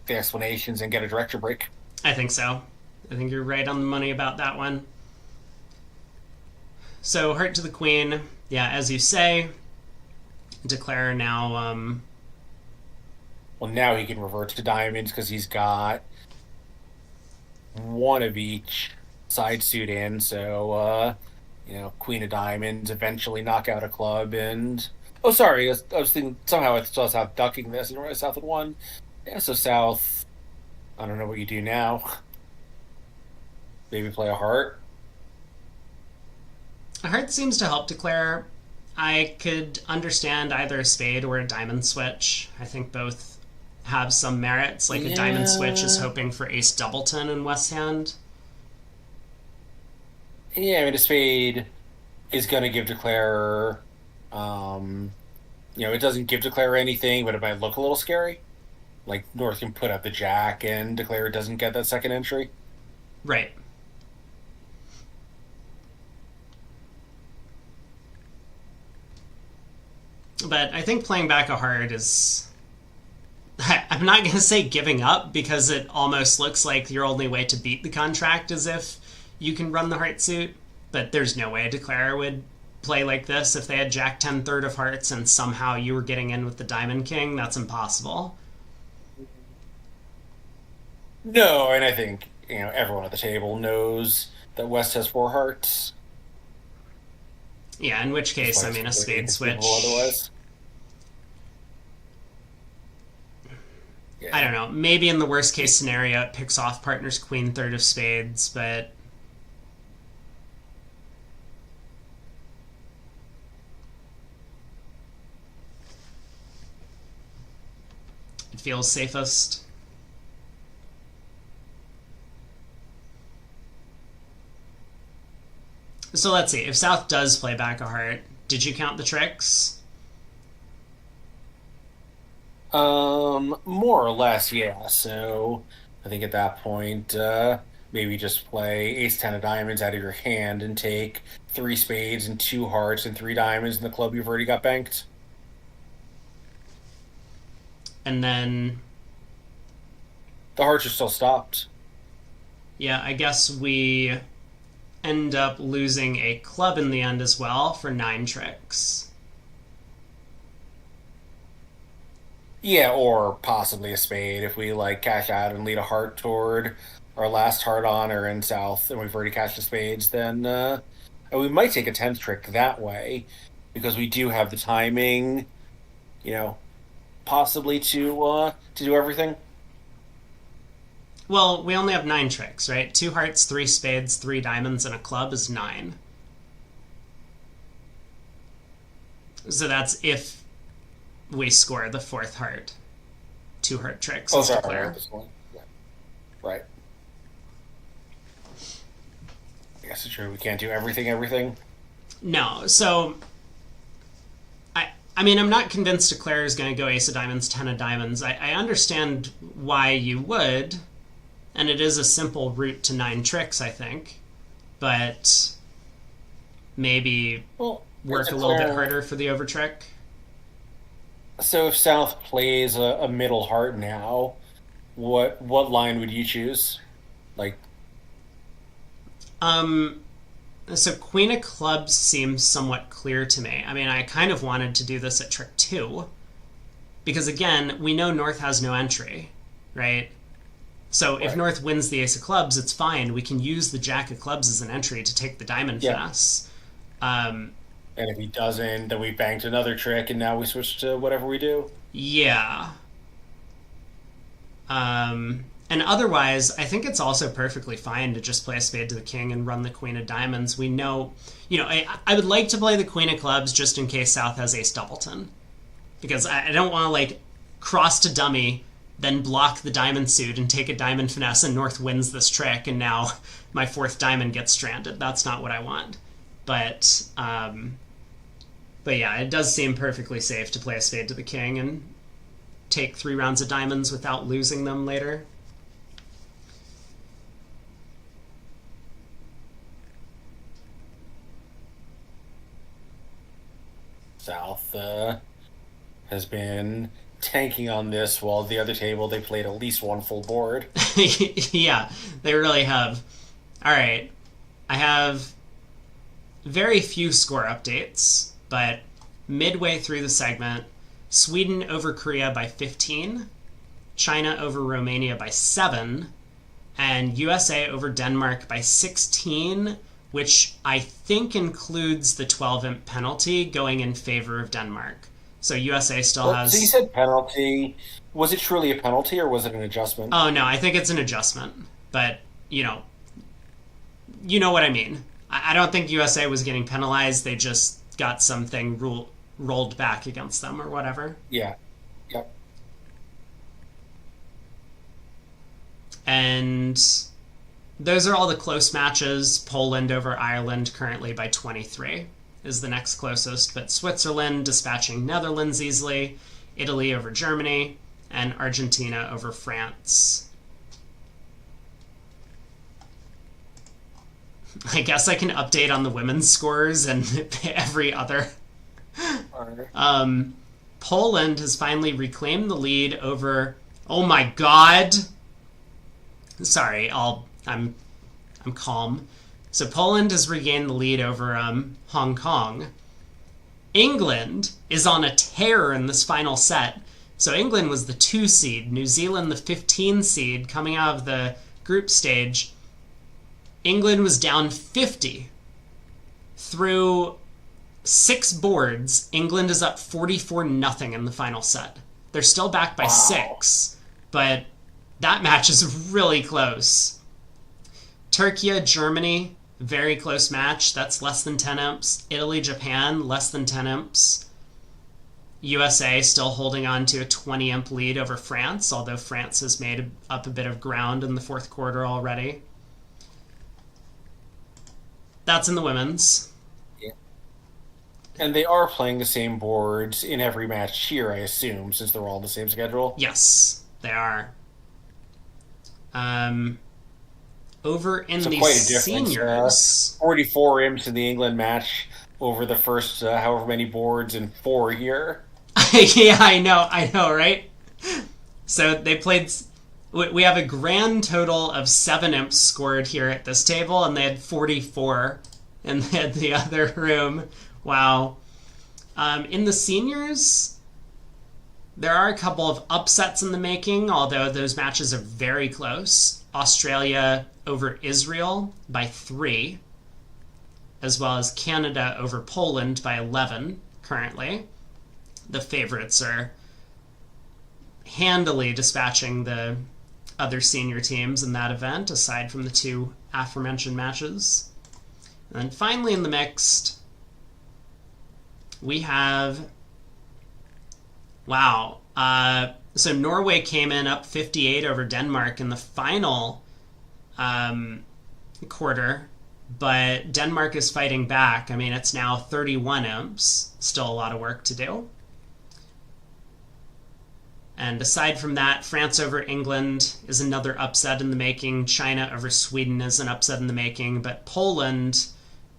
the explanations and get a director break.
I think so. I think you're right on the money about that one. So, heart to the queen. Yeah, as you say, Declare now...
Well, now he can revert to diamonds because he's got one of each side suit in, so... Queen of Diamonds, eventually knock out a club, and... Oh, sorry, I was thinking, somehow I saw South ducking this, and I South had won. Yeah, so South, I don't know what you do now. Maybe play a heart?
A heart seems to help Declare. I could understand either a spade or a diamond switch. I think both have some merits, like a diamond switch is hoping for ace doubleton in West Hand.
Yeah, I mean, a spade is going to give Declare, it doesn't give Declare anything, but it might look a little scary. Like, North can put up the jack and Declare doesn't get that second entry.
Right. But I think playing back a heart is... I'm not going to say giving up, because it almost looks like your only way to beat the contract is if you can run the heart suit, but there's no way a Declare would play like this if they had Jack 10 third of hearts and somehow you were getting in with the Diamond King. That's impossible.
No, and I think, everyone at the table knows that West has 4 hearts.
Yeah, in which case, I mean, a spade switch.
Otherwise. Yeah.
I don't know. Maybe in the worst case scenario, it picks off partner's queen third of spades, but... feels safest. So let's see. If South does play back a heart, did you count the tricks?
More or less, yeah. So I think at that point, maybe just play ace ten of diamonds out of your hand and take three spades and two hearts and three diamonds in the club you've already got banked.
And then,
The hearts are still stopped.
yeah, I guess we end up losing a club in the end as well for 9 tricks.
Yeah, or possibly a spade if we like cash out and lead a heart toward our last heart on or in south and we've already cashed the spades, then and we might take a 10th trick that way because we do have the timing, you know, possibly to do everything.
Well, we only have 9 tricks, right? 2 hearts, 3 spades, 3 diamonds, and a club is 9. So that's if we score the 4th heart. 2 heart tricks.
Oh,
is
sorry.
declare.
Yeah. Right. I guess it's true. We can't do everything.
No, so I mean, I'm not convinced Declare is going to go ace of diamonds, 10 of diamonds. I understand why you would, and it is a simple route to 9 tricks, I think. But maybe work a little bit harder for the over trick.
So if South plays a middle heart now, what line would you choose? Like,
So Queen of Clubs seems somewhat clear to me. I mean, I kind of wanted to do this at trick 2. Because again, we know North has no entry, right? So if North wins the ace of clubs, it's fine. We can use the jack of clubs as an entry to take the diamond finesse.
and if he doesn't, then we banked another trick, and now we switch to whatever we do.
Yeah. And otherwise, I think it's also perfectly fine to just play a spade to the king and run the queen of diamonds. We know, I would like to play the queen of clubs just in case South has ace doubleton. Because I don't want to, like, cross to dummy, then block the diamond suit and take a diamond finesse, and North wins this trick, and now my 4th diamond gets stranded. That's not what I want. But yeah, it does seem perfectly safe to play a spade to the king and take 3 rounds of diamonds without losing them later.
South has been tanking on this, while the other table they played at least one full board.
Yeah, they really have. All right, I have very few score updates, but midway through the segment, Sweden over Korea by 15, China over Romania by 7, and USA over Denmark by 16, which I think includes the 12-imp penalty going in favor of Denmark. So USA still has...
So you said penalty. Was it truly a penalty, or was it an adjustment?
Oh, no, I think it's an adjustment. But, you know what I mean. I don't think USA was getting penalized. They just got something rolled back against them or whatever.
Yeah. Yep.
And those are all the close matches. Poland over Ireland currently by 23 is the next closest, but Switzerland dispatching Netherlands easily, Italy over Germany, and Argentina over France. I guess I can update on the women's scores and every other. Poland has finally reclaimed the lead over... Oh my god! Sorry, I'm calm. So Poland has regained the lead over Hong Kong. England is on a tear in this final set. So England was the 2 seed, New Zealand the 15 seed coming out of the group stage. England was down 50 through 6 boards. England is up 44-0 in the final set. They're still back by 6, but that match is really close. Turkey, Germany, very close match. That's less than 10 imps. Italy, Japan, less than 10 imps. USA still holding on to a 20 imp lead over France, although France has made up a bit of ground in the fourth quarter already. That's in the women's.
Yeah. And they are playing the same boards in every match here, I assume, since they're all on the same schedule.
Yes, they are. Over in
So
the
quite a difference.
seniors,
44 imps in the England match over the first however many boards and 4 here.
Yeah, I know, right? So they played. We have a grand total of 7 imps scored here at this table, and they had 44 in the other room. Wow. In the seniors, there are a couple of upsets in the making, although those matches are very close. Australia over Israel by 3, as well as Canada over Poland by 11 currently. The favorites are handily dispatching the other senior teams in that event, aside from the 2 aforementioned matches. And then finally in the mixed, we have... Wow. So Norway came in up 58 over Denmark in the final quarter, but Denmark is fighting back. I mean, it's now 31 imps. Still a lot of work to do. And aside from that, France over England is another upset in the making. China over Sweden is an upset in the making. But Poland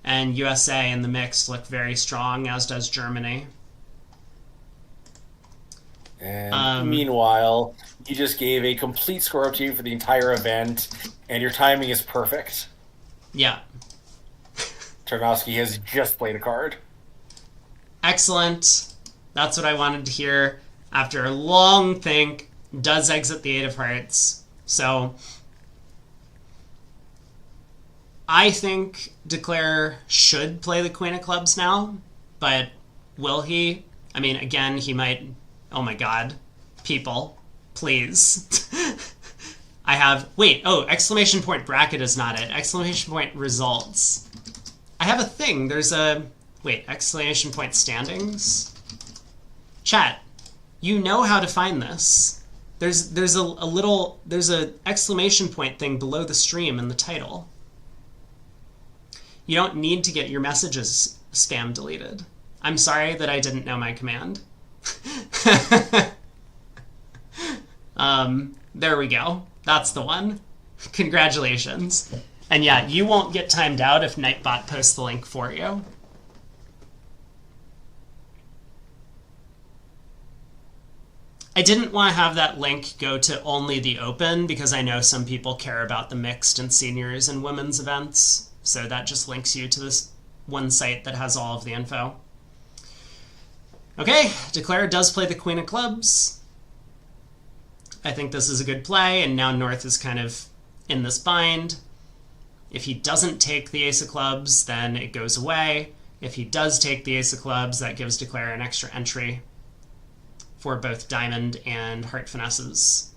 and USA in the mixed look very strong, as does Germany.
And meanwhile, you just gave a complete score-up to you for the entire event, and your timing is perfect.
Yeah.
Tarnowski has just played a card.
Excellent. That's what I wanted to hear. After a long think, does exit the 8 of hearts. So I think Declare should play the Queen of Clubs now, but will he? I mean, again, he might... Oh my god. People. Please. I have... Wait, exclamation point bracket is not it. Exclamation point results. I have a thing. There's a... Wait, exclamation point standings? Chat. You know how to find this. There's a exclamation point thing below the stream in the title. You don't need to get your messages spam deleted. I'm sorry that I didn't know my command. There we go. That's the one. Congratulations. And yeah, you won't get timed out if Nightbot posts the link for you. I didn't want to have that link go to only the open because I know some people care about the mixed and seniors and women's events. So that just links you to this one site that has all of the info. Okay, Declare does play the Queen of Clubs. I think this is a good play, and now North is kind of in this bind. If he doesn't take the Ace of Clubs, then it goes away. If he does take the Ace of Clubs, that gives Declare an extra entry for both Diamond and Heart Finesses.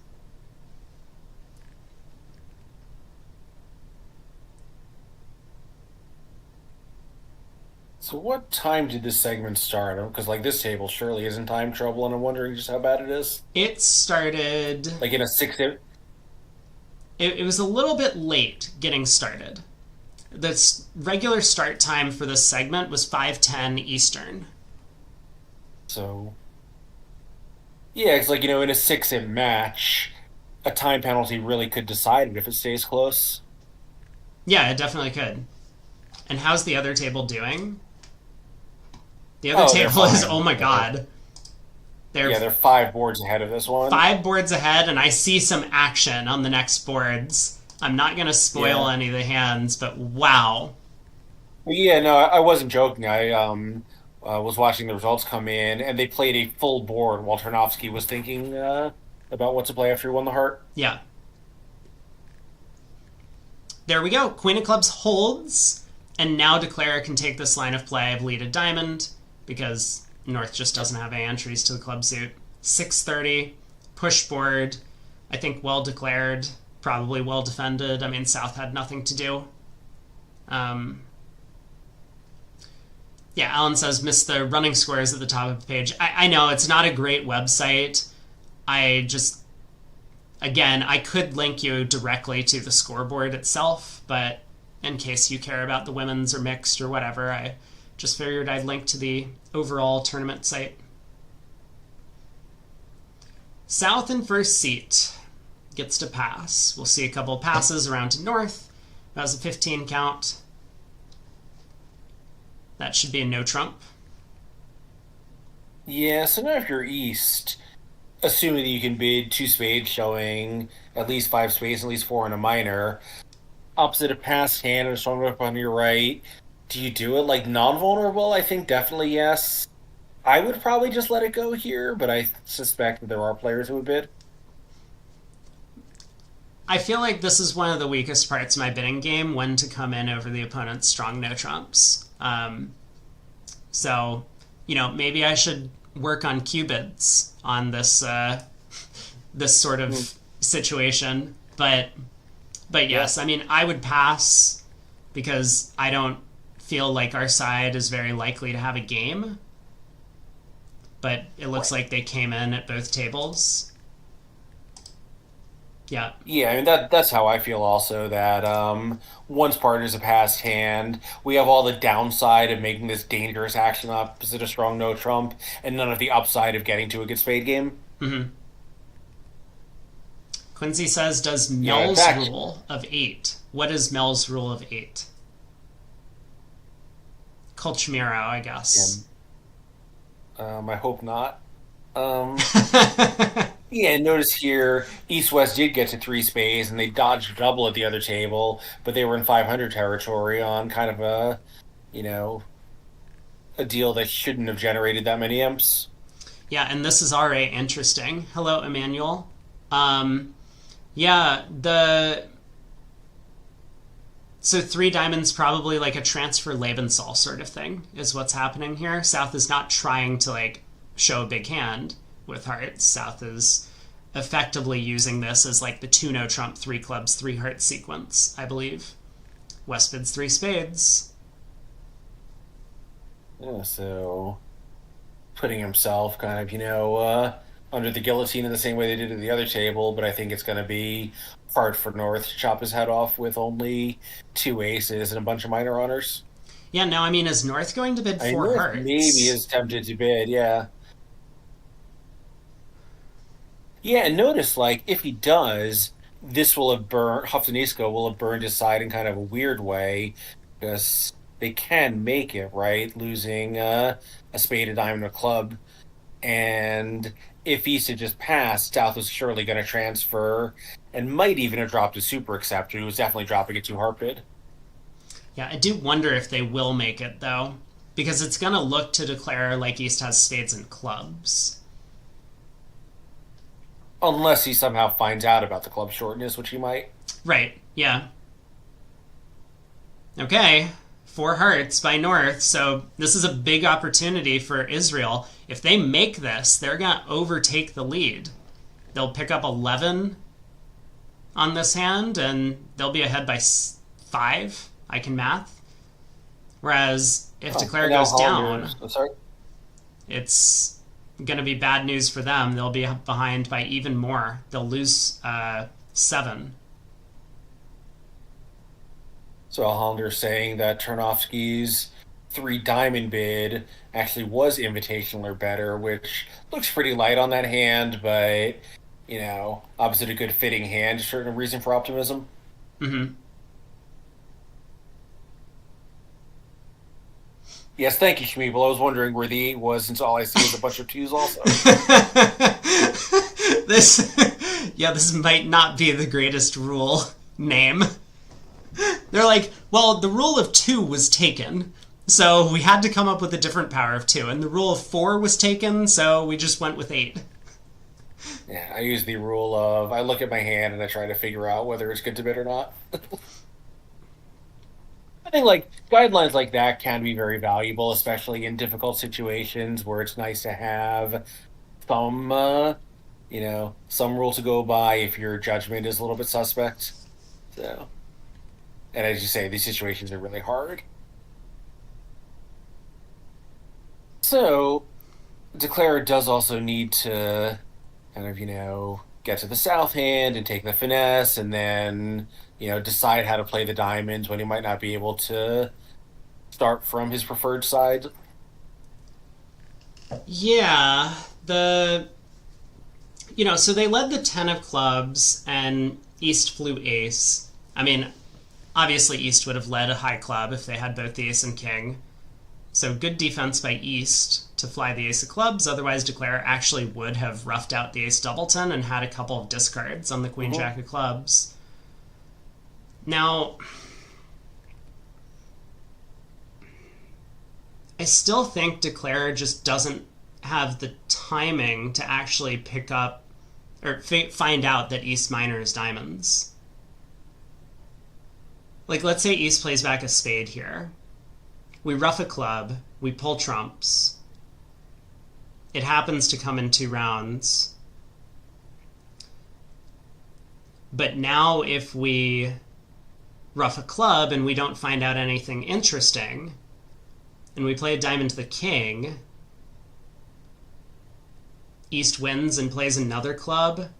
So what time did this segment start? Because this table surely is in time trouble, and I'm wondering just how bad it is.
It started...
in a 6...
It was a little bit late getting started. The regular start time for this segment was 5:10 Eastern.
So... Yeah, it's in a 6-imp match, a time penalty really could decide it if it stays close.
Yeah, it definitely could. And how's the other table doing? The other table is, oh my god.
They're 5 boards ahead of this one.
5 boards ahead, and I see some action on the next boards. I'm not going to spoil any of the hands, but wow.
Yeah, no, I wasn't joking. I was watching the results come in, and they played a full board while Tarnowski was thinking about what to play after he won the heart.
Yeah. There we go. Queen of Clubs holds, and now Declare can take this line of play of lead a diamond, because North just doesn't have any entries to the club suit. 6:30, push board. I think well declared, probably well defended. I mean, South had nothing to do. Yeah, Alan says, missed the running squares at the top of the page. I know, it's not a great website. I just, again, I could link you directly to the scoreboard itself, but in case you care about the women's or mixed or whatever, I just figured I'd link to the overall tournament site. South in first seat gets to pass. We'll see a couple passes around to North. That was a 15 count. That should be a no trump.
Yeah, so now if you're East, assuming that you can bid 2 spades showing at least 5 spades, at least 4 in a minor, opposite a passed hand and a strong up on your right, do you do it like non-vulnerable? I think definitely yes. I would probably just let it go here, but I suspect that there are players who would bid.
I feel like this is one of the weakest parts of my bidding game, when to come in over the opponent's strong no trumps. So, maybe I should work on qubits on this this sort of situation. But yes, I mean, I would pass because I don't feel like our side is very likely to have a game. But it looks like they came in at both tables. Yeah.
Yeah, I mean that's how I feel also, that once partner's a passed hand, we have all the downside of making this dangerous action opposite a strong no trump, and none of the upside of getting to a good spade game.
Mm-hmm. Quincy says, does Mel's rule of 8? What is Mel's rule of 8? Colchimero, I guess.
I hope not. Yeah, notice here, East-West did get to 3 spades, and they dodged a double at the other table, but they were in 500 territory on kind of a deal that shouldn't have generated that many imps.
Yeah, and this is already interesting. Hello, Emmanuel. So 3 diamonds, probably like a transfer Lebensal sort of thing, is what's happening here. South is not trying to show a big hand with hearts. South is effectively using this as the 2 no trump, 3 clubs, 3 hearts sequence, I believe. West bids 3 spades.
Yeah, so putting himself kind of, under the guillotine in the same way they did at the other table, but I think it's going to be hard for North to chop his head off with only 2 aces and a bunch of minor honors.
Yeah, no, I mean, is North going to bid 4 hearts?
Maybe is tempted to bid, yeah. Yeah, and notice, if he does, this will have burned, Hoftanisco will have burned his side in kind of a weird way, because they can make it, right? Losing a spade, a diamond, a club. And if East had just passed, South was surely going to transfer, and might even have dropped a super acceptor. He was definitely dropping a 2 heart bid.
Yeah, I do wonder if they will make it, though, because it's going to look to declare like East has spades and clubs.
Unless he somehow finds out about the club shortness, which he might.
Right, yeah. Okay, 4 hearts by North, so this is a big opportunity for Israel. If they make this, they're going to overtake the lead. They'll pick up 11 on this hand, and they'll be ahead by 5. I can math. Whereas if Declare goes down, it's going to be bad news for them. They'll be behind by even more. They'll lose 7.
So Hollander's saying that Tarnowski's 3 diamond bid actually was invitational or better, which looks pretty light on that hand, but, opposite a good fitting hand, a certain reason for optimism.
Mm-hmm.
Yes, thank you, Shmeeble. I was wondering where the 8 was, since all I see is a bunch of 2s also.
This might not be the greatest rule name. They're like, well, the rule of 2 was taken, so we had to come up with a different power of 2, and the rule of 4 was taken, so we just went with 8.
Yeah, I use the rule of, I look at my hand and I try to figure out whether it's good to bid or not. I think guidelines like that can be very valuable, especially in difficult situations where it's nice to have some rule to go by if your judgment is a little bit suspect. So, and as you say, these situations are really hard. So, Declare does also need to kind of, get to the south hand and take the finesse and then, decide how to play the diamonds when he might not be able to start from his preferred side.
Yeah, so they led the 10 of clubs and East flew ace. I mean, obviously East would have led a high club if they had both the ace and king. So good defense by East to fly the ace of clubs. Otherwise, Declare actually would have roughed out the ace doubleton and had a couple of discards on the queen jack of clubs. Now, I still think Declare just doesn't have the timing to actually pick up or find out that East minor is diamonds. Like, let's say East plays back a spade here. We rough a club, we pull trumps. It happens to come in 2 rounds. But now if we rough a club and we don't find out anything interesting, and we play a diamond to the king, East wins and plays another club,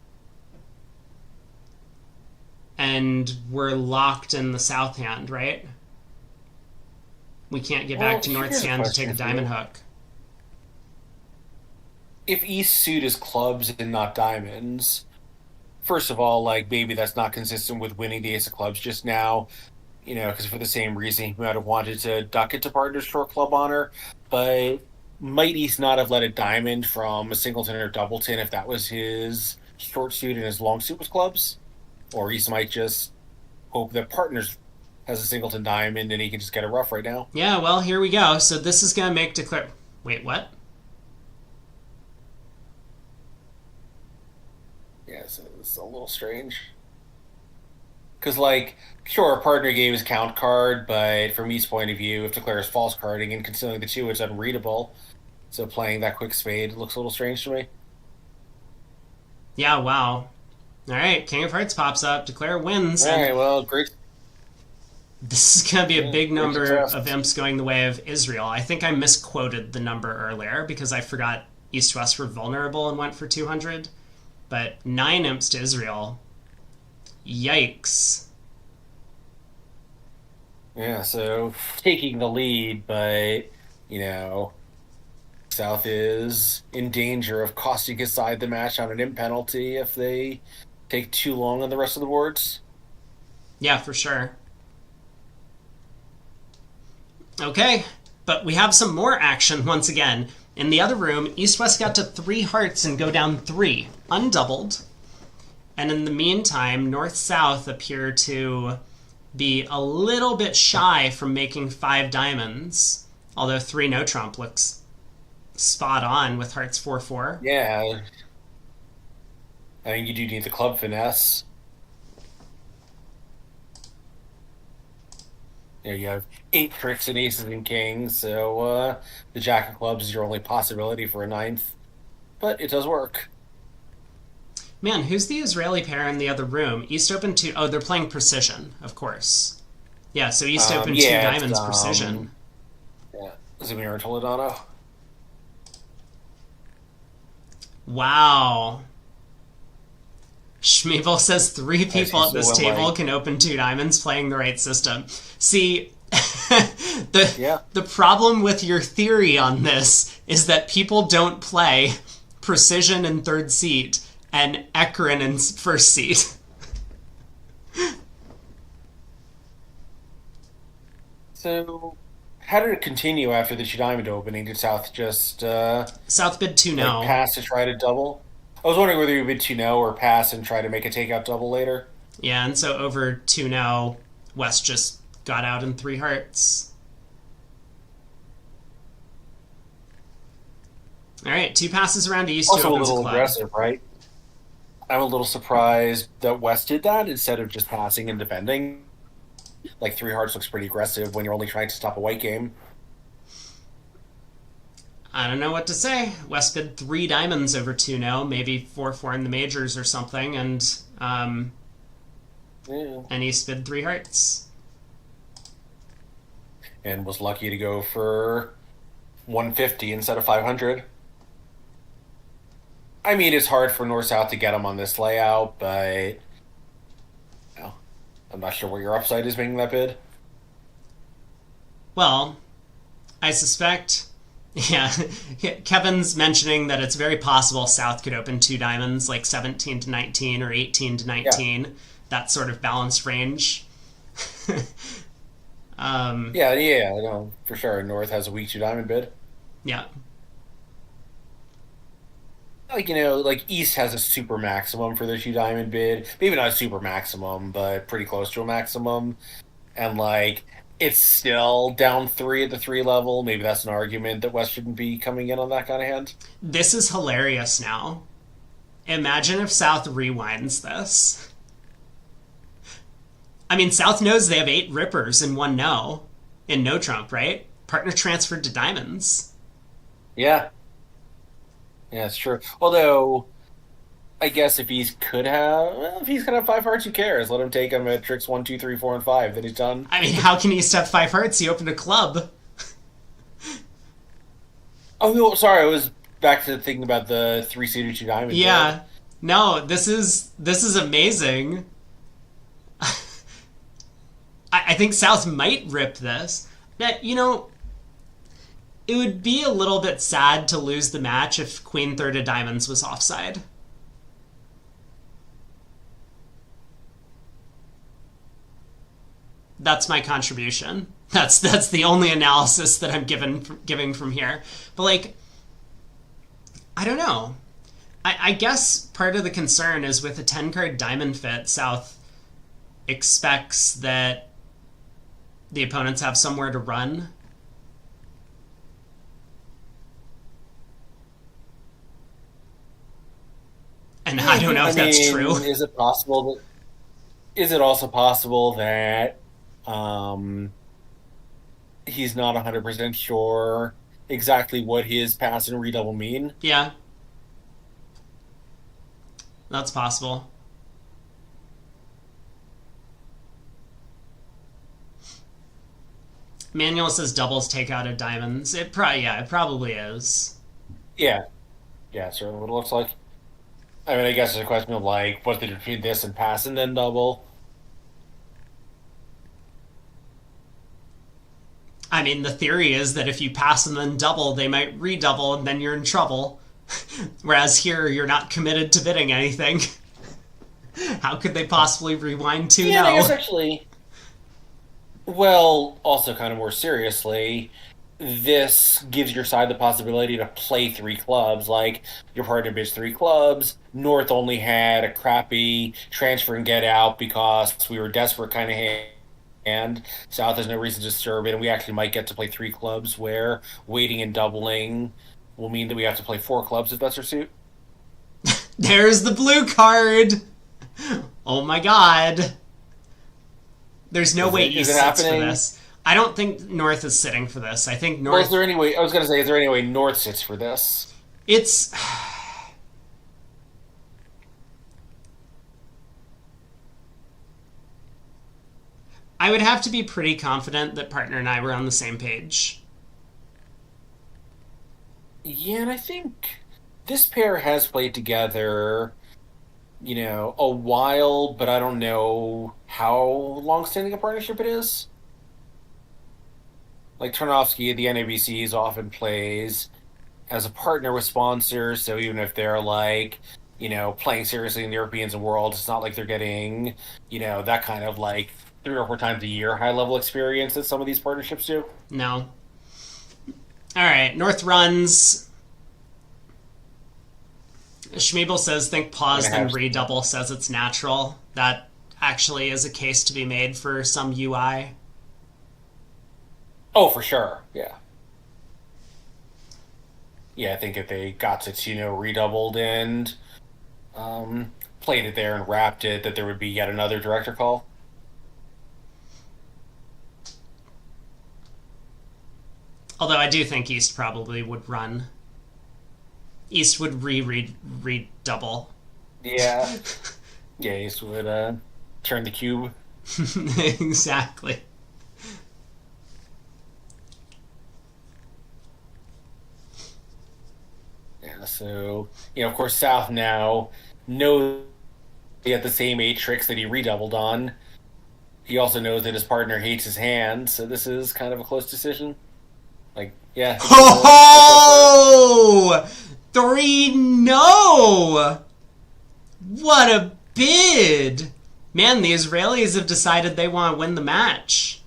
and we're locked in the south hand, right? We can't get back to North's hand to take a diamond hook.
If East suit is clubs and not diamonds, first of all, like, maybe that's not consistent with winning the ace of clubs just now, because for the same reason he might have wanted to duck it to partner's short club honor, but might East not have let a diamond from a singleton or doubleton if that was his short suit and his long suit was clubs? Or East might just hope that partners has a singleton diamond and he can just get a rough right now.
Yeah, well, here we go. So this is going to make Declare... Wait, what?
Yeah, so it's a little strange. Because, sure, partner gave his count card, but from East's point of view, if Declare is false carding and concealing the 2, it's unreadable. So playing that quick spade looks a little strange to me.
Yeah, wow. All right, King of Hearts pops up. Declare wins.
All right, well, great.
This is going to be a big number of imps going the way of Israel. I think I misquoted the number earlier because I forgot East-West were vulnerable and went for 200. But 9 imps to Israel. Yikes.
Yeah, so taking the lead, but, South is in danger of costing his side the match on an imp penalty if they take too long on the rest of the boards.
Yeah, for sure. Okay, but we have some more action once again. In the other room, East-West got to 3 hearts and go down 3, undoubled. And in the meantime, North-South appear to be a little bit shy from making 5 diamonds, although 3 no trump looks spot on with hearts 4-4.
Yeah. I think you do need the club finesse. You have 8 tricks and aces and kings, so the jack of clubs is your only possibility for a 9th. But it does work.
Man, who's the Israeli pair in the other room? East open 2... Oh, they're playing precision, of course. Yeah, so East open 2 diamonds, precision.
Yeah, Zamir and Toledano.
Wow. Schmeevel says 3 people at this table can open 2 diamonds playing the right system. See, the problem with your theory on this is that people don't play precision in 3rd seat and Ekron in 1st seat.
So, how did it continue after the 2 diamond opening? Did South just
South bid 2-0.
Pass to try to double? I was wondering whether you bid 2-0 or pass and try to make a takeout double later.
Yeah, and so over 2-0, West just got out in 3 hearts. All right, 2 passes around to East.
Also a little aggressive, right? I'm a little surprised that West did that instead of just passing and defending. 3 hearts looks pretty aggressive when you're only trying to stop a white game.
I don't know what to say. West bid 3 diamonds over 2-0, maybe 4-4 in the majors or something, and East bid 3 hearts.
And was lucky to go for 150 instead of 500. I mean, it's hard for North South to get them on this layout, but I'm not sure what your upside is making that bid.
Well, I suspect, yeah, Kevin's mentioning that it's very possible South could open 2 diamonds, like 17 to 19 or 18 to 19, that sort of balanced range.
Yeah, no, for sure. North has a weak 2 diamond bid.
Yeah.
Like, like East has a super maximum for their 2 diamond bid. Maybe not a super maximum, but pretty close to a maximum. And, like, it's still down 3 at the 3 level. Maybe that's an argument that West shouldn't be coming in on that kind of hand.
This is hilarious now. Imagine if South rewinds this. I mean, South knows they have 8 rippers and 1 no in no trump, right? Partner transferred to diamonds.
Yeah. Yeah, it's true. Although, I guess if he's could have, well, if he's gonna have 5 hearts, who cares? Let him take him at tricks 1, 2, 3, 4, and 5. Then he's done.
I mean, how can he have 5 hearts? He opened a club.
Oh no, sorry. I was back to thinking about the 3-seater 2 diamond.
Yeah. No, this is amazing. I think South might rip this. That, it would be a little bit sad to lose the match if Queen Third of Diamonds was offside. That's my contribution. That's the only analysis that I'm giving from here. But, like, I don't know. I guess part of the concern is with a 10-card diamond fit, South expects that the opponents have somewhere to run. And I don't know if that's true.
Is it possible is it also possible that he's not 100% sure exactly what his pass and redouble mean?
Yeah. That's possible. Manuel says doubles take out of diamonds. It probably is.
Yeah. Yeah, certainly what it looks like. I mean, I guess it's a question of, like, what's the difference between this and pass and then double?
I mean, the theory is that if you pass and then double, they might redouble and then you're in trouble. Whereas here, you're not committed to bidding anything. How could they possibly rewind 2?
Yeah,
No.
I guess actually... Well, also kind of more seriously, this gives your side the possibility to play 3 clubs. Like, your partner bids 3 clubs, North only had a crappy transfer and get out because we were desperate kind of hand. South has no reason to disturb it, and we actually might get to play 3 clubs where waiting and doubling will mean that we have to play 4 clubs if that's our suit.
There's the blue card! Oh my god. There's no way East sits for this. I don't think North is sitting for this. I think North...
Well, is there any way... I was going to say, is there any way North sits for this?
It's... I would have to be pretty confident that partner and I were on the same page.
Yeah, and I think this pair has played together, a while, but I don't know how long-standing a partnership it is. Like, Tarnowski at the NABCs often plays as a partner with sponsors, so even if they're, like, playing seriously in the Europeans and Worlds, it's not like they're getting, that kind of, like, 3 or 4 times a year high-level experience that some of these partnerships do.
No. Alright, North runs. Schmeebel says, think pause, then redouble, says it's natural. That actually is a case to be made for some UI.
Oh, for sure, yeah. Yeah, I think if they got to redoubled and played it there and wrapped it, that there would be yet another director call.
Although I do think East probably would run. East would redouble.
Yeah. Yeah, East would turn the cube.
Exactly.
So, of course, South now knows he had the same 8 tricks that he redoubled on. He also knows that his partner hates his hand, so this is kind of a close decision. Like, yeah.
Ho ho! 3 no! What a bid! Man, the Israelis have decided they want to win the match.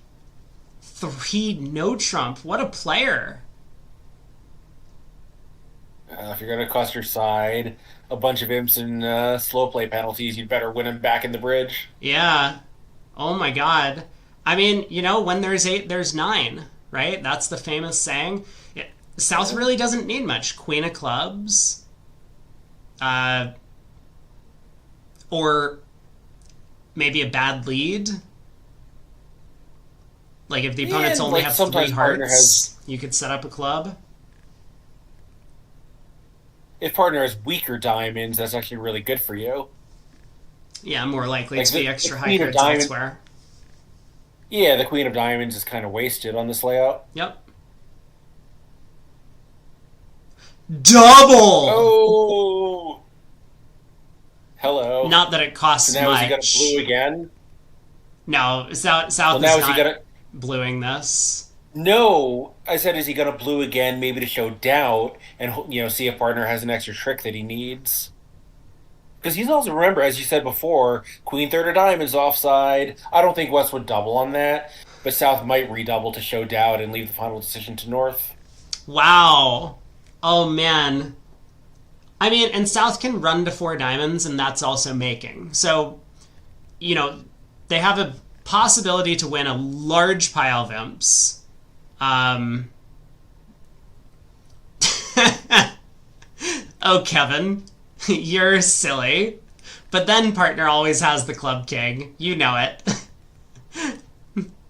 3 no Trump. What a player.
If you're going to cost your side a bunch of imps and slow play penalties, you'd better win him back in the bridge.
Yeah. Oh my god. I mean, when there's 8, there's 9, right? That's the famous saying. South really doesn't need much. Queen of clubs. Or maybe a bad lead. Like if the opponents only have 3 hearts, you could set up a club.
If partner has weaker diamonds, that's actually really good for you.
Yeah, more likely to be extra high
Queen of
cards
Diamonds-
elsewhere.
Yeah, the Queen of Diamonds is kind of wasted on this layout.
Yep. Double!
Oh! Hello.
Not that it costs
So now
much.
is he going to blue again?
No, South
Well,
is
now is
not
he going to...
bluing this.
No, I said, is he going to blue again, maybe to show doubt, and see if partner has an extra trick that he needs? Because he's also, remember, as you said before, Queen third of diamonds offside. I don't think West would double on that, but South might redouble to show doubt and leave the final decision to North.
Wow. Oh man. I mean, and South can run to 4 diamonds, and that's also making. So, they have a possibility to win a large pile of imps. Oh, Kevin, you're silly. But then partner always has the club king. You know it.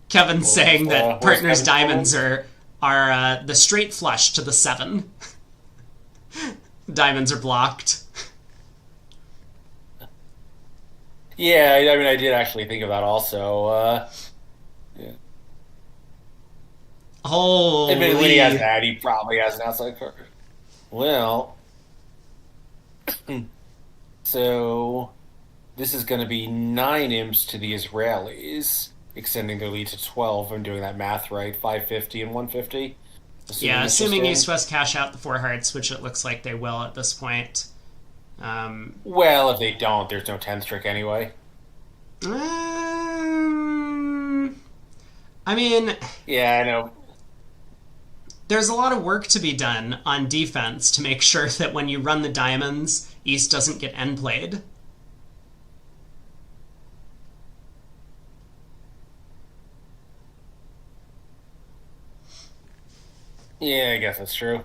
Kevin's saying that partner's diamonds are the straight flush to the 7. Diamonds are blocked.
Yeah, I mean, I did actually think of that also. Yeah.
Holy.
Admittedly, when he has that, he probably has an outside card. Well, so this is going to be 9 imps to the Israelis, extending their lead to 12. I'm doing that math right. 550 and 150.
Assuming East-West cash out the 4 hearts, which it looks like they will at this point.
Well, if they don't, there's no 10th trick anyway.
I mean...
Yeah, I know.
There's a lot of work to be done on defense to make sure that when you run the diamonds, East doesn't get end played.
Yeah, I guess that's true.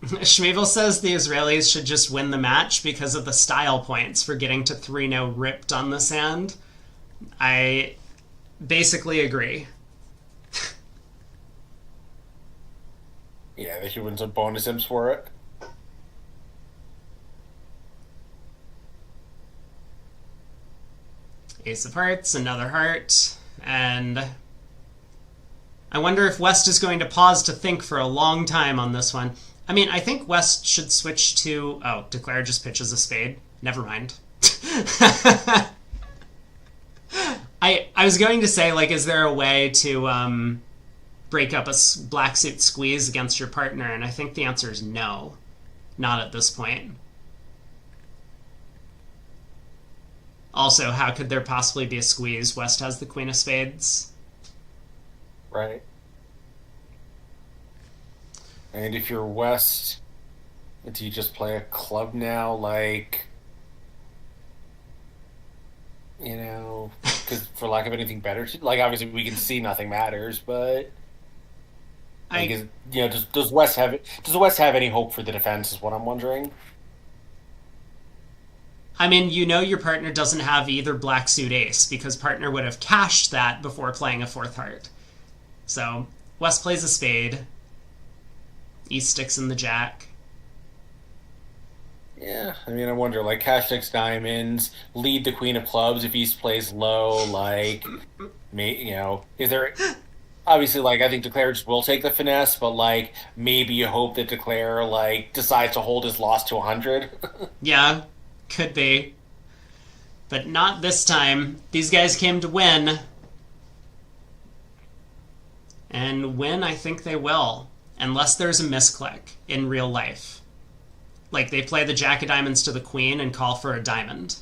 Shmevel says the Israelis should just win the match because of the style points for getting to 3-0 ripped on the sand. I basically agree.
Yeah, they should win some bonus imps for it.
Ace of Hearts, another heart, and I wonder if West is going to pause to think for a long time on this one. I mean, I think West should switch to... Oh, Declare just pitches a spade. Never mind. I was going to say, is there a way to break up a black suit squeeze against your partner? And I think the answer is no. Not at this point. Also, how could there possibly be a squeeze? West has the Queen of Spades.
Right. And if you're West, do you just play a club now? Because for lack of anything better, obviously we can see nothing matters, but does West have it? Does West have any hope for the defense? Is what I'm wondering.
I mean, your partner doesn't have either black suit ace because partner would have cashed that before playing a 4th heart. So West plays a spade. East sticks in the jack.
Yeah, I mean, I wonder, cash sticks diamonds, lead the Queen of clubs if East plays low, is there... obviously, like, I think Declare just will take the finesse, but, like, maybe you hope that Declare, like, decides to hold his loss to 100.
Yeah, could be. But not this time. These guys came to win. And win, I think they will. Unless there's a misclick in real life. Like, they play the Jack of Diamonds to the Queen and call for a diamond.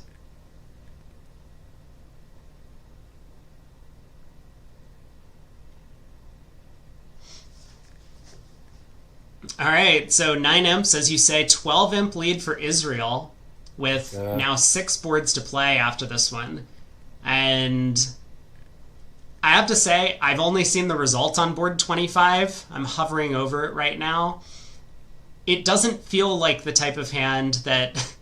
Alright, so 9 imps, as you say, 12 imp lead for Israel, with now 6 boards to play after this one. And I have to say, I've only seen the result on board 25. I'm hovering over it right now. It doesn't feel like the type of hand that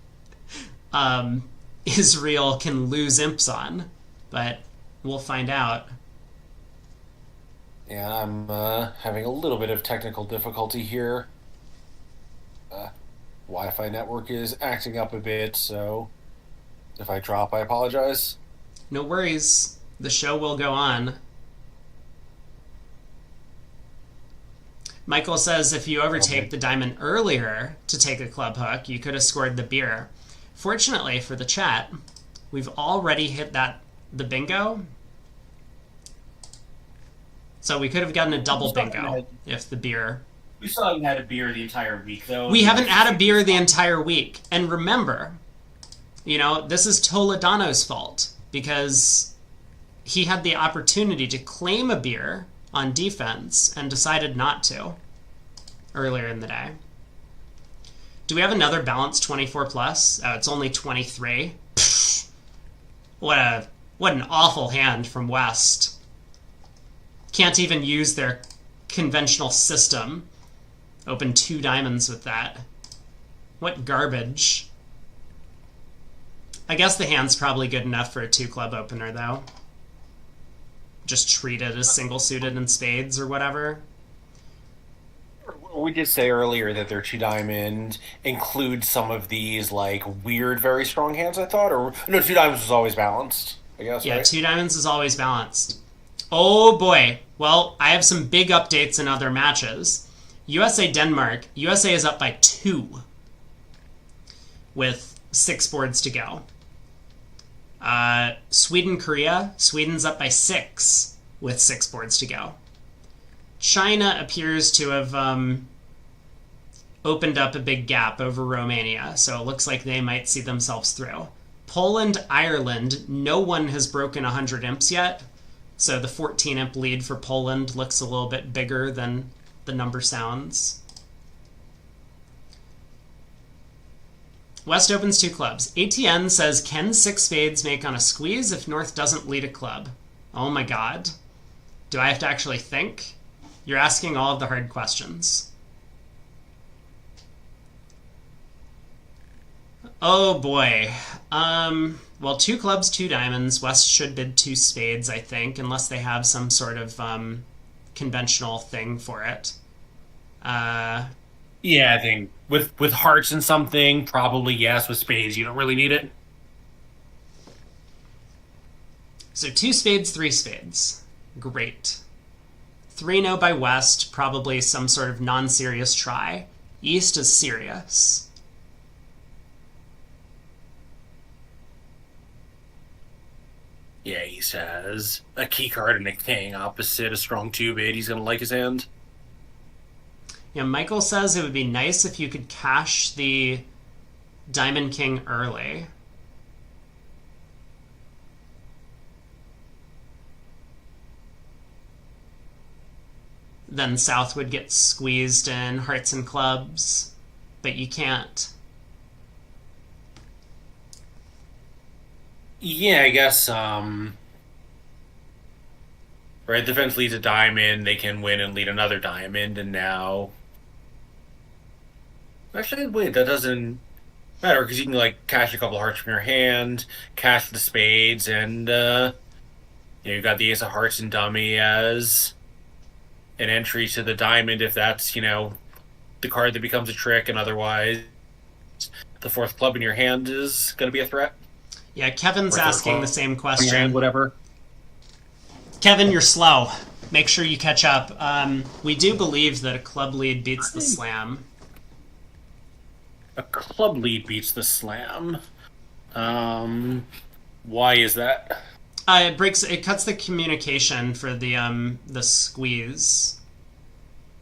Israel can lose imps on, but we'll find out.
Yeah, I'm having a little bit of technical difficulty here. Wi-Fi network is acting up a bit, so if I drop, I apologize.
No worries. The show will go on. Michael says if you overtake the diamond earlier to take a club hook, you could have scored the beer. Fortunately for the chat, we've already hit the bingo. So we could have gotten a double bingo if the beer...
We still haven't had a beer the entire week, though.
We haven't had a beer the entire week. And remember, this is Toledano's fault, because he had the opportunity to claim a beer on defense and decided not to earlier in the day. Do we have another balanced 24 plus? Oh, it's only 23. Pfft. What an awful hand from West. Can't even use their conventional system. Open 2 diamonds with that. What garbage. I guess the hand's probably good enough for a 2-club opener, though. Just treat it as single-suited in spades or whatever.
We did say earlier that their 2-diamond includes some of these, like, weird, very strong hands, I thought? Or, no, 2 diamonds was always balanced, I guess,
Yeah,
right?
2 diamonds is always balanced. Oh, boy. Well, I have some big updates in other matches. USA-Denmark. USA is up by 2 with 6 boards to go. Sweden-Korea. Sweden's up by 6 with 6 boards to go. China appears to have opened up a big gap over Romania, so it looks like they might see themselves through. Poland, Ireland, no one has broken 100 imps yet, so the 14 imp lead for Poland looks a little bit bigger than the number sounds. West opens 2 clubs. ATN says, can 6 spades make on a squeeze if North doesn't lead a club? Oh my god. Do I have to actually think? You're asking all of the hard questions. Oh boy. Well, 2 clubs, 2 diamonds. West should bid 2 spades, I think, unless they have some sort of conventional thing for it.
Yeah, I think with hearts and something, probably yes. With spades, you don't really need it.
So 2 spades, 3 spades. Great. 3-0 by West, probably some sort of non-serious try. East is serious.
Yeah, East has a key card and a king opposite a strong 2-bid. He's going to like his hand.
Yeah, Michael says it would be nice if you could cash the Diamond King early. Then South would get squeezed in hearts and clubs, but you can't.
Yeah, I guess, right, defense leads a diamond, they can win and lead another diamond, and now... Actually, wait, that doesn't matter, because you can, like, cash a couple hearts from your hand, cash the spades, and, you've got the ace of hearts and dummy as an entry to the diamond if that's, the card that becomes a trick, and otherwise the 4th club in your hand is going to be a threat.
Yeah, Kevin's asking the same
Hand,
question.
whatever.
Kevin, you're slow. make sure you catch up. We do believe that a club lead beats the slam.
A club lead beats the slam. Why is that?
It cuts the communication for the squeeze.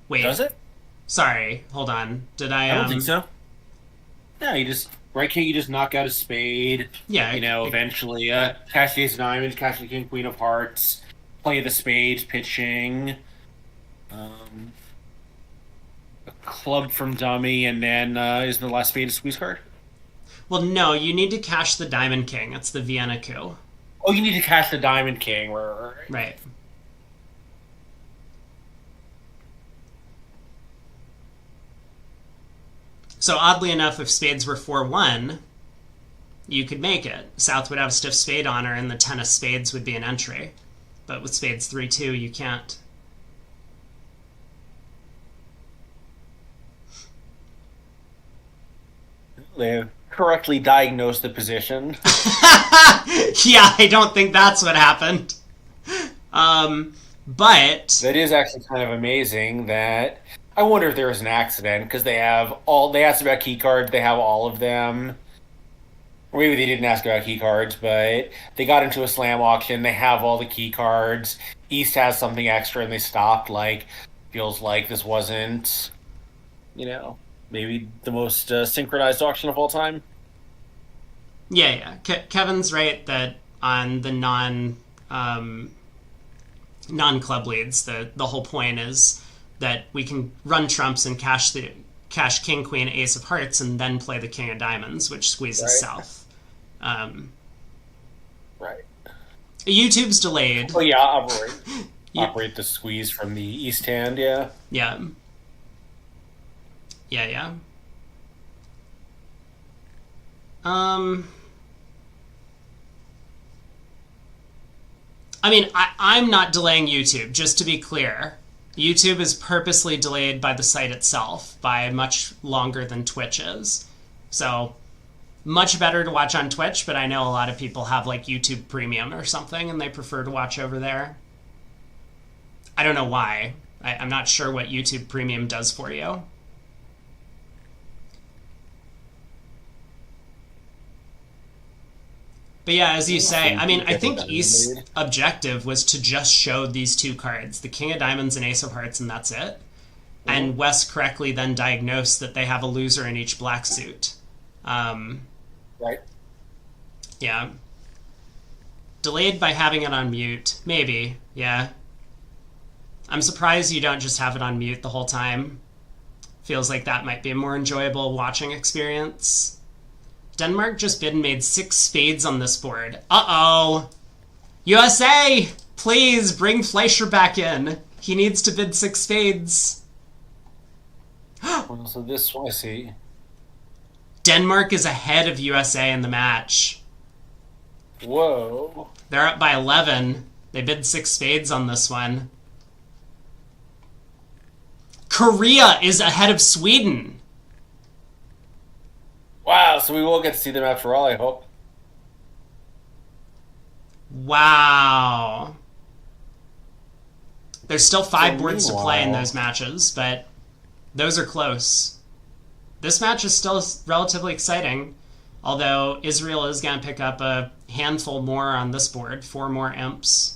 Wait.
Does it?
Sorry, hold on. Did I?
I don't think so. Yeah, you just can't you just knock out a spade?
Yeah,
Eventually, cash the ace of diamonds, cash the king queen of hearts, play the spades, pitching, a club from dummy, and then is the last spade a squeeze card?
Well, no, you need to cash the diamond king. It's the Vienna coup.
Oh, you need to cash the diamond king.
Right. So oddly enough, if spades were 4-1, you could make it. South would have a stiff spade on her, and the 10 of spades would be an entry. But with spades 3-2, you can't.
They correctly diagnosed the position.
Yeah, I don't think that's what happened. But
that is actually kind of amazing. That I wonder if there was an accident because they asked about key cards. They have all of them. Or maybe they didn't ask about key cards, but they got into a slam auction. They have all the key cards. East has something extra, and they stopped. Feels like this wasn't, maybe the most synchronized auction of all time.
Yeah. Kevin's right that on the non-club leads, the whole point is that we can run trumps and cash king, queen, ace of hearts, and then play the king of diamonds, which squeezes south.
Right.
YouTube's delayed.
Oh yeah, operate the squeeze from the east hand. Yeah.
Yeah. I mean, I'm not delaying YouTube, just to be clear. YouTube is purposely delayed by the site itself by much longer than Twitch is. So, much better to watch on Twitch, but I know a lot of people have YouTube Premium or something and they prefer to watch over there. I don't know why. I'm not sure what YouTube Premium does for you. But yeah, as you say, I mean, I think East's objective was to just show these two cards, the King of Diamonds and Ace of Hearts, and that's it. And West correctly then diagnosed that they have a loser in each black suit.
Right.
Yeah. Delayed by having it on mute. Maybe, yeah. I'm surprised you don't just have it on mute the whole time. Feels like that might be a more enjoyable watching experience. Denmark just bid and made 6 spades on this board. Uh-oh! USA! Please, bring Fleischer back in. He needs to bid 6 spades.
So this one, I see.
Denmark is ahead of USA in the match.
Whoa.
They're up by 11. They bid 6 spades on this one. Korea is ahead of Sweden.
Wow, so we will get to see them after all, I hope.
Wow. There's still 5 boards to play in those matches, but those are close. This match is still relatively exciting, although Israel is going to pick up a handful more on this board, 4 more imps.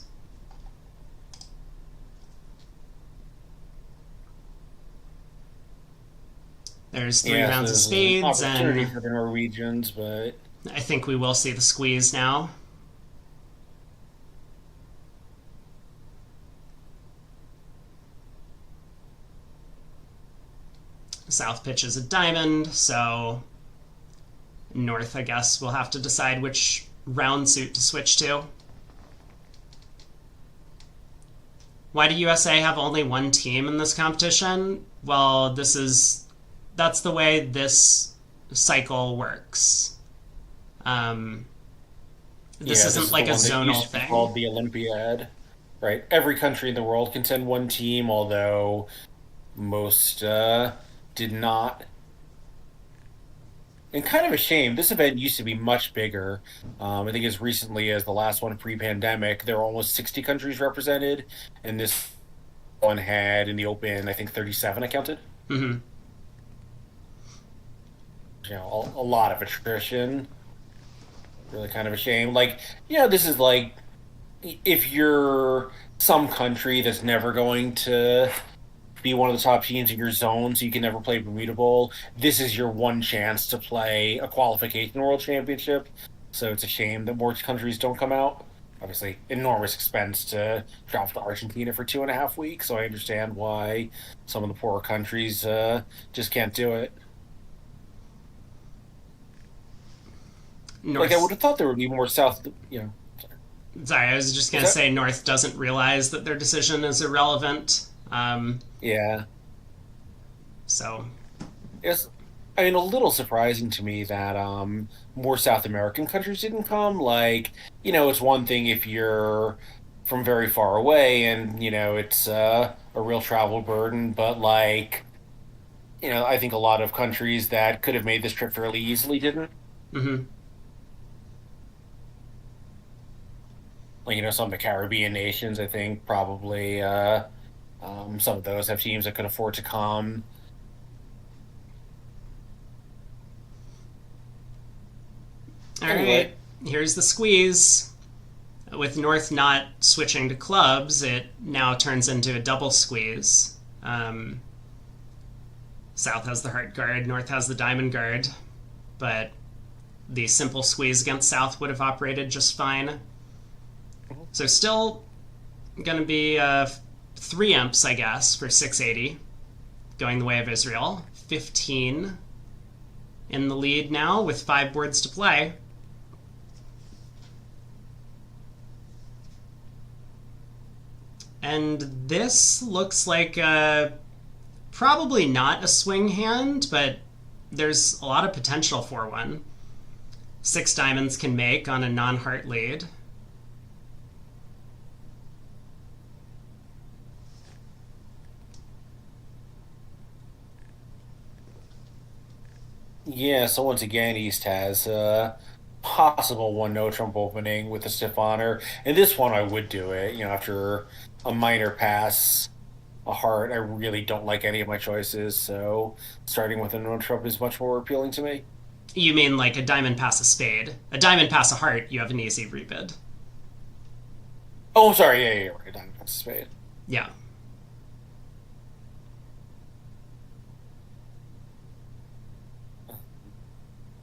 There's 3 rounds of spades,
opportunity
and
for the Norwegians, but
I think we will see the squeeze now. South pitches a diamond, so North, I guess, will have to decide which round suit to switch to. Why do USA have only 1 team in this competition? Well, that's the way this cycle works. This isn't like a zonal thing.
Called the Olympiad, right? Every country in the world can send 1 team, although most did not. And kind of a shame. This event used to be much bigger. I think as recently as the last one pre-pandemic, there were almost 60 countries represented, and this one had in the Open, I think 37 I counted.
Mm-hmm.
A lot of attrition. Really kind of a shame. Like, this is like if you're some country that's never going to be one of the top teams in your zone, so you can never play Bermuda Bowl, this is your one chance to play a qualification World Championship. So it's a shame that more countries don't come out. Obviously, enormous expense to travel to Argentina for 2.5 weeks, so I understand why some of the poorer countries just can't do it.
North.
Like, I would have thought there would be more South,
Sorry, I was just going to say North doesn't realize that their decision is irrelevant.
Yeah.
So.
It's, I mean, a little surprising to me that more South American countries didn't come. Like, it's one thing if you're from very far away and, it's a real travel burden, but, like, I think a lot of countries that could have made this trip fairly easily didn't.
Mm-hmm.
Like, some of the Caribbean nations, I think, probably some of those have teams that could afford to come.
All right, here's the squeeze. With North not switching to clubs, it now turns into a double squeeze. South has the heart guard, North has the diamond guard, but the simple squeeze against South would have operated just fine. So still going to be 3 imps, I guess, for 680, going the way of Israel. 15 in the lead now with 5 boards to play. And this looks like probably not a swing hand, but there's a lot of potential for one. 6 diamonds can make on a non-heart lead.
Yeah, so once again, East has possible one no trump opening with the stiff honor. And this one, I would do it. After a minor pass, a heart, I really don't like any of my choices. So starting with a no trump is much more appealing to me.
You mean like a diamond pass a spade? A diamond pass a heart, you have an easy rebid.
Oh, sorry. Yeah, right. A diamond pass a spade.
Yeah.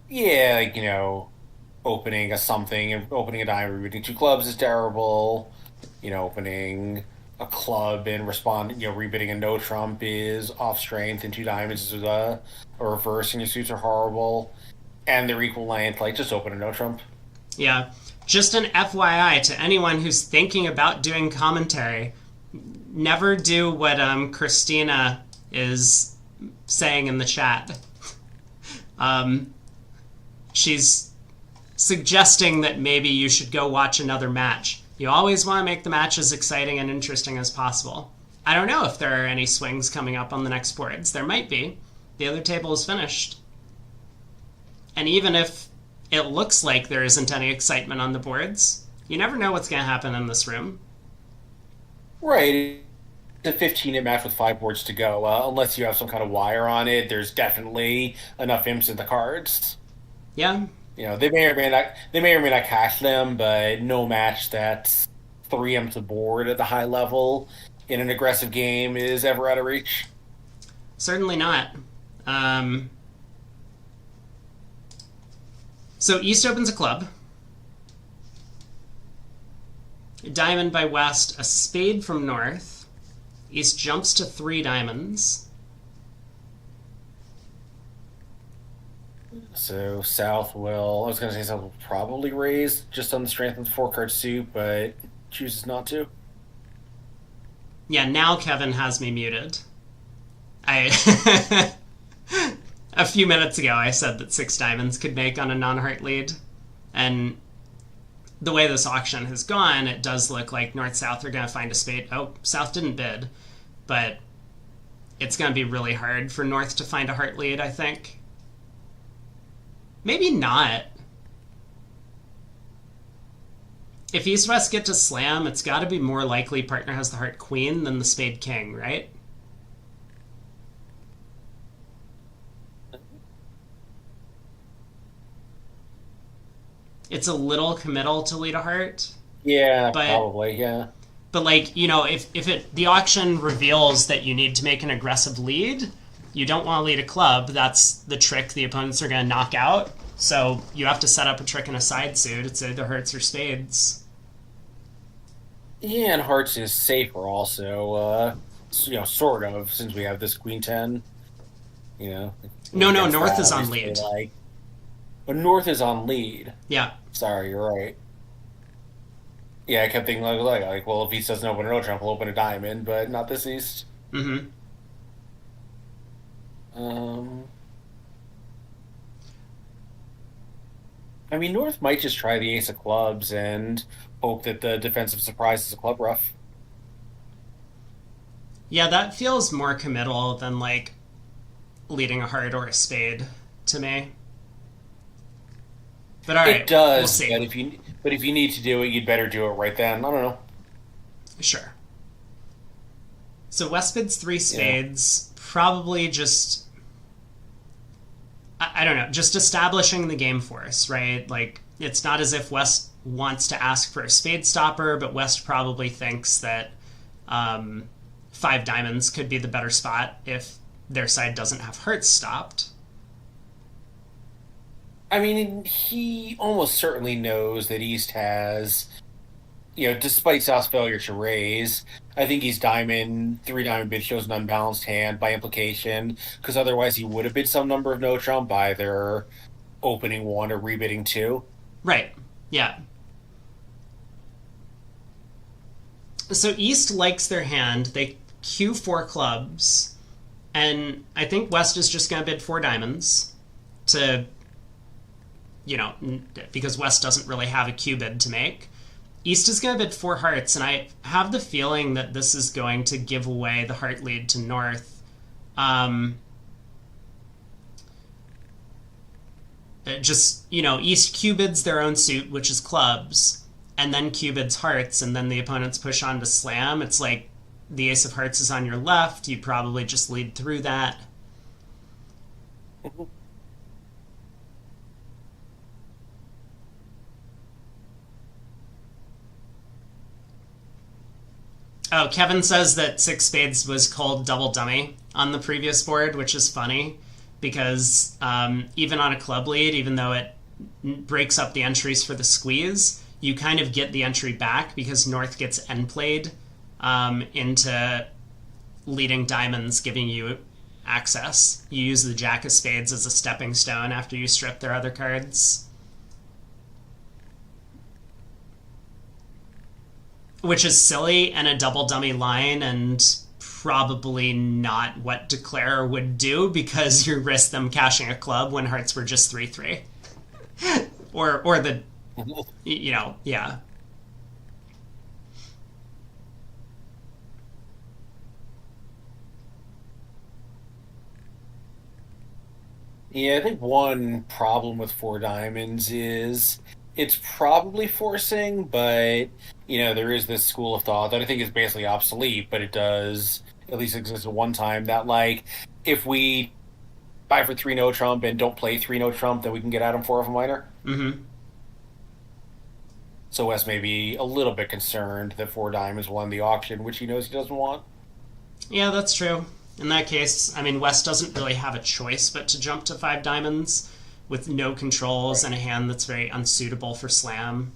Yeah, like, opening a something and opening a diamond, reading 2 clubs is terrible. Opening a club and rebidding a no trump is off strength, and 2 diamonds is a reverse, and your suits are horrible. And they're equal length, like, just open a no trump.
Yeah. Just an FYI to anyone who's thinking about doing commentary, never do what Christina is saying in the chat. She's suggesting that maybe you should go watch another match. You always want to make the match as exciting and interesting as possible. I don't know if there are any swings coming up on the next boards. There might be. The other table is finished. And even if it looks like there isn't any excitement on the boards, you never know what's going to happen in this room.
Right. It's a 15-imp match with 5 boards to go. Unless you have some kind of wire on it, there's definitely enough imps in the cards.
Yeah.
They may or may not cash them, but no match that's 3 imps aboard at the high level in an aggressive game is ever out of reach.
Certainly not. So East opens a club. Diamond by West, a spade from North. East jumps to 3 diamonds.
So South will probably raise just on the strength of the 4-card suit, but chooses not to.
Yeah, now Kevin has me muted. A few minutes ago I said that 6 diamonds could make on a non-heart lead, and the way this auction has gone, it does look like North-South are going to find a spade. Oh, South didn't bid, but it's going to be really hard for North to find a heart lead, I think. Maybe not. if East West get to slam, it's got to be more likely partner has the heart queen than the spade king, right? It's a little committal to lead a heart,
Yeah,
but
probably. Yeah.
but like, if the auction reveals that you need to make an aggressive lead, you don't want to lead a club. That's the trick the opponents are going to knock out. So you have to set up a trick in a side suit. It's either hearts or spades.
Yeah, and hearts is safer also. Sort of, since we have this queen 10. You know.
No,
Against
North
that,
is on
obviously,
lead.
But North is on lead.
Yeah.
Sorry, you're right. Yeah, I kept thinking well, if East doesn't open a no trump, we'll open a diamond, but not this East.
Mm-hmm.
I mean, North might just try the ace of clubs and hope that the defensive surprise is a club rough.
Yeah, that feels more committal than like leading a heart or a spade to me. But all right,
It does,
we'll see.
but if you need to do it, you'd better do it right then. I don't know.
Sure. So West bids 3 spades, probably just I don't know, just establishing the game for us, right? Like, it's not as if West wants to ask for a spade stopper, but West probably thinks that 5 diamonds could be the better spot if their side doesn't have hearts stopped.
I mean, he almost certainly knows that East has, despite South's failure to raise, I think he's 3 diamond bid shows an unbalanced hand by implication, because otherwise he would have bid some number of no trump, either opening 1 or rebidding 2.
Right, yeah. So East likes their hand. They cue 4 clubs, and I think West is just going to bid 4 diamonds to, because West doesn't really have a cue bid to make. East is going to bid 4 hearts, and I have the feeling that this is going to give away the heart lead to North. East cue bids their own suit, which is clubs, and then cue bids hearts, and then the opponents push on to slam. It's like the ace of hearts is on your left. You probably just lead through that. Oh, Kevin says that 6 spades was called double dummy on the previous board, which is funny because even on a club lead, even though it breaks up the entries for the squeeze, you kind of get the entry back because North gets end played into leading diamonds, giving you access. You use the jack of spades as a stepping stone after you strip their other cards. Which is silly and a double dummy line and probably not what Declare would do because you risk them cashing a club when hearts were just 3-3. or the, yeah.
Yeah, I think one problem with 4 diamonds is it's probably forcing, but there is this school of thought that I think is basically obsolete, but it does at least exist at one time that if we buy for 3 no trump and don't play 3 no trump, then we can get at him 4 of a minor.
Mm-hmm.
So Wes may be a little bit concerned that 4 diamonds will end the auction, which he knows he doesn't want.
Yeah, that's true. In that case, I mean, West doesn't really have a choice but to jump to 5 diamonds with no controls and a hand that's very unsuitable for slam.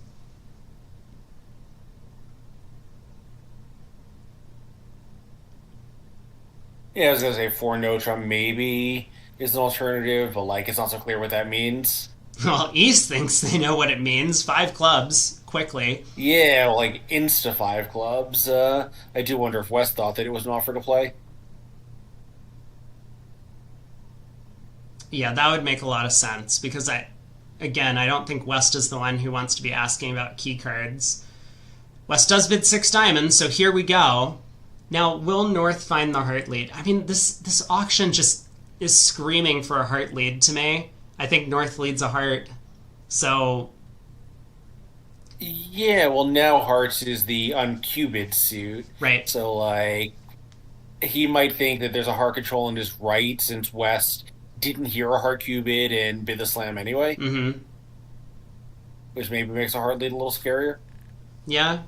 Yeah, I was going to say 4 no trump maybe is an alternative, but it's not so clear what that means.
Well, East thinks they know what it means. 5 clubs, quickly.
Yeah, insta 5 clubs. I do wonder if West thought that it was an offer to play.
Yeah, that would make a lot of sense because I don't think West is the one who wants to be asking about key cards. West does bid 6 diamonds, so here we go. Now, will North find the heart lead? I mean, this auction just is screaming for a heart lead to me. I think North leads a heart. So
Yeah, well, now Hearts is the uncubed suit.
Right.
So, like, he might think that there's a heart control in his right since West didn't hear a heart cubed and bid the slam anyway,
Mm-hmm.
which maybe makes a heart lead a little scarier.
Yeah.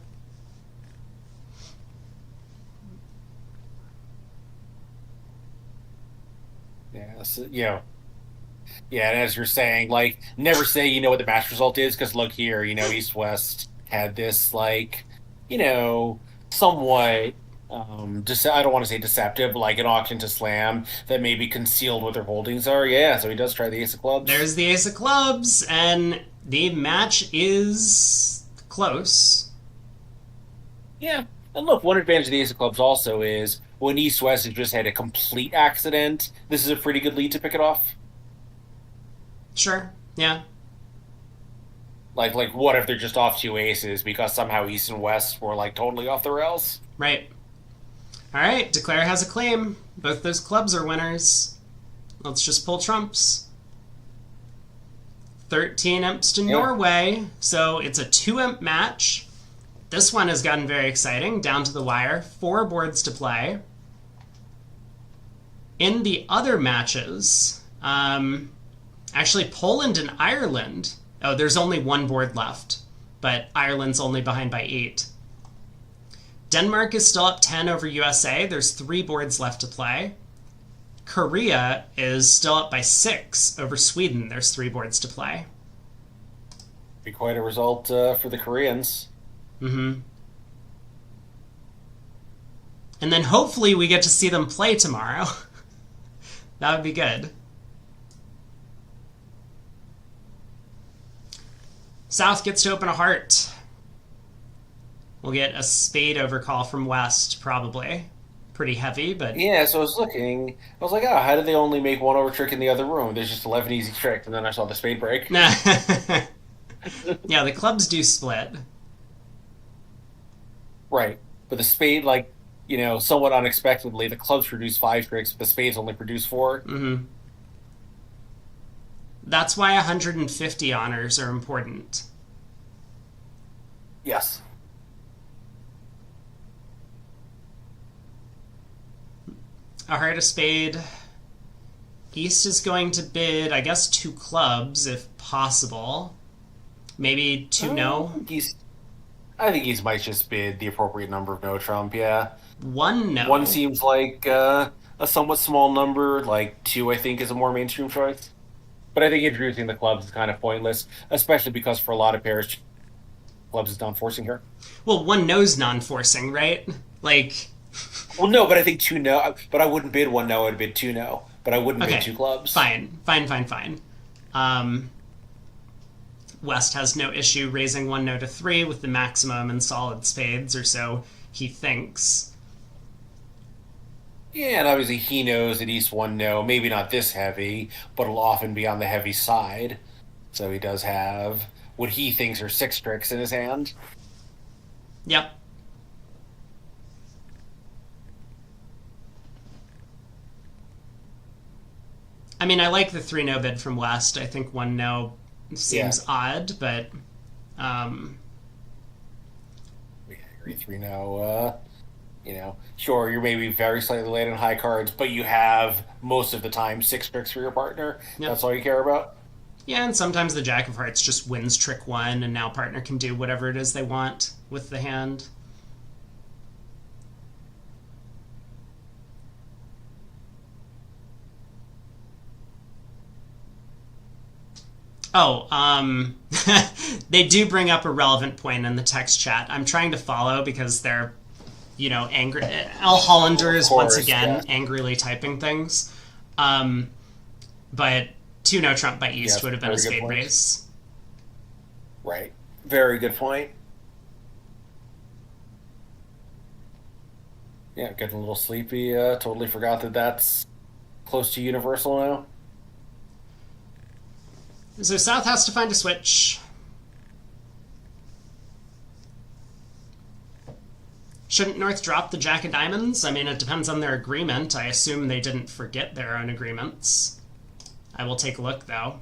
Yeah, so, yeah, and as you're saying, like, never say you know what the match result is, because look here, East West had this, like, somewhat, I don't want to say deceptive, but like an auction to slam that maybe concealed what their holdings are. Yeah, so he does try the ace of clubs.
There's the ace of clubs, and the match is close.
Yeah, and look, one advantage of the ace of clubs also is when East West has just had a complete accident, this is a pretty good lead to pick it off.
Sure. Yeah.
Like what if they're just off two aces because somehow East and West were like totally off the rails?
Right. All right. Declare has a claim. Both those clubs are winners. Let's just pull trumps. 13 imps to Norway. So it's a 2-imp match. This one has gotten very exciting. Down to the wire. 4 boards to play. In the other matches, actually Poland and Ireland. Oh, there's only 1 board left, but Ireland's only behind by 8. Denmark is still up 10 over USA. There's 3 boards left to play. Korea is still up by 6 over Sweden. There's 3 boards to play.
Be quite a result for the Koreans.
Mm-hmm. And then hopefully we get to see them play tomorrow. That would be good. South gets to open a heart. We'll get a spade overcall from West, probably. Pretty heavy, but...
Yeah, so I was looking. I was like, how did they only make 1 over trick in the other room? There's just 11 easy tricks, and then I saw the spade break.
Yeah, the clubs do split.
Right. But the spade, somewhat unexpectedly, the clubs produce 5 tricks, but the spades only produce 4.
Mm-hmm. That's why 150 honors are important.
Yes.
A heart, a spade. East is going to bid, I guess, 2 clubs, if possible. Maybe 2 no?
I think East might just bid the appropriate number of no trump, yeah.
1 no.
1 seems like a somewhat small number, 2 I think is a more mainstream choice. But I think introducing the clubs is kind of pointless, especially because for a lot of pairs, clubs is non-forcing here.
Well, 1 no's non-forcing, right?
Well, no, but I think 2 no. But I wouldn't bid 1 no, I'd bid 2 no. But I wouldn't bid 2 clubs.
Fine. West has no issue raising 1 no to 3 with the maximum in solid spades, or so he thinks.
Yeah, and obviously he knows that East 1 no, maybe not this heavy, but it'll often be on the heavy side. So he does have what he thinks are 6 tricks in his hand.
Yep. I mean, I like the 3 no bid from West. I think 1 no seems odd, but...
I agree, 3 no, sure, you're maybe very slightly late on high cards, but you have, most of the time, 6 tricks for your partner. Yep. That's all you care about?
Yeah, and sometimes the Jack of Hearts just wins trick 1, and now partner can do whatever it is they want with the hand. Oh, they do bring up a relevant point in the text chat. I'm trying to follow because they're, angry. L. Hollander is once again angrily typing things. But 2 no trump by East would have been a spade race.
Right. Very good point. Yeah, getting a little sleepy. Totally forgot that that's close to universal now.
So South has to find a switch. Shouldn't North drop the Jack of Diamonds? I mean, it depends on their agreement. I assume they didn't forget their own agreements. I will take a look, though.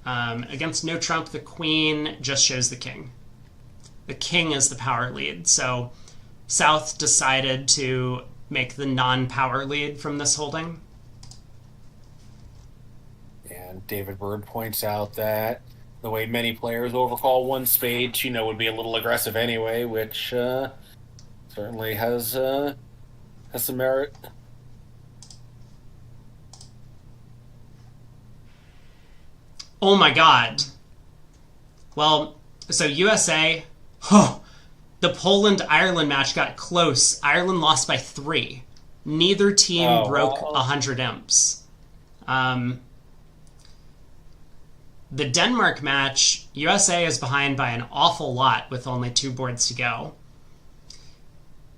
Against no trump, the Queen just shows the King. The king is the power lead. So South decided to make the non-power lead from this holding.
And David Bird points out that the way many players overcall one spade, would be a little aggressive anyway, which certainly has some merit.
Oh my god. Well, so USA, the Poland-Ireland match got close. Ireland lost by 3. Neither team broke 100 imps. The Denmark match, USA is behind by an awful lot with only 2 boards to go.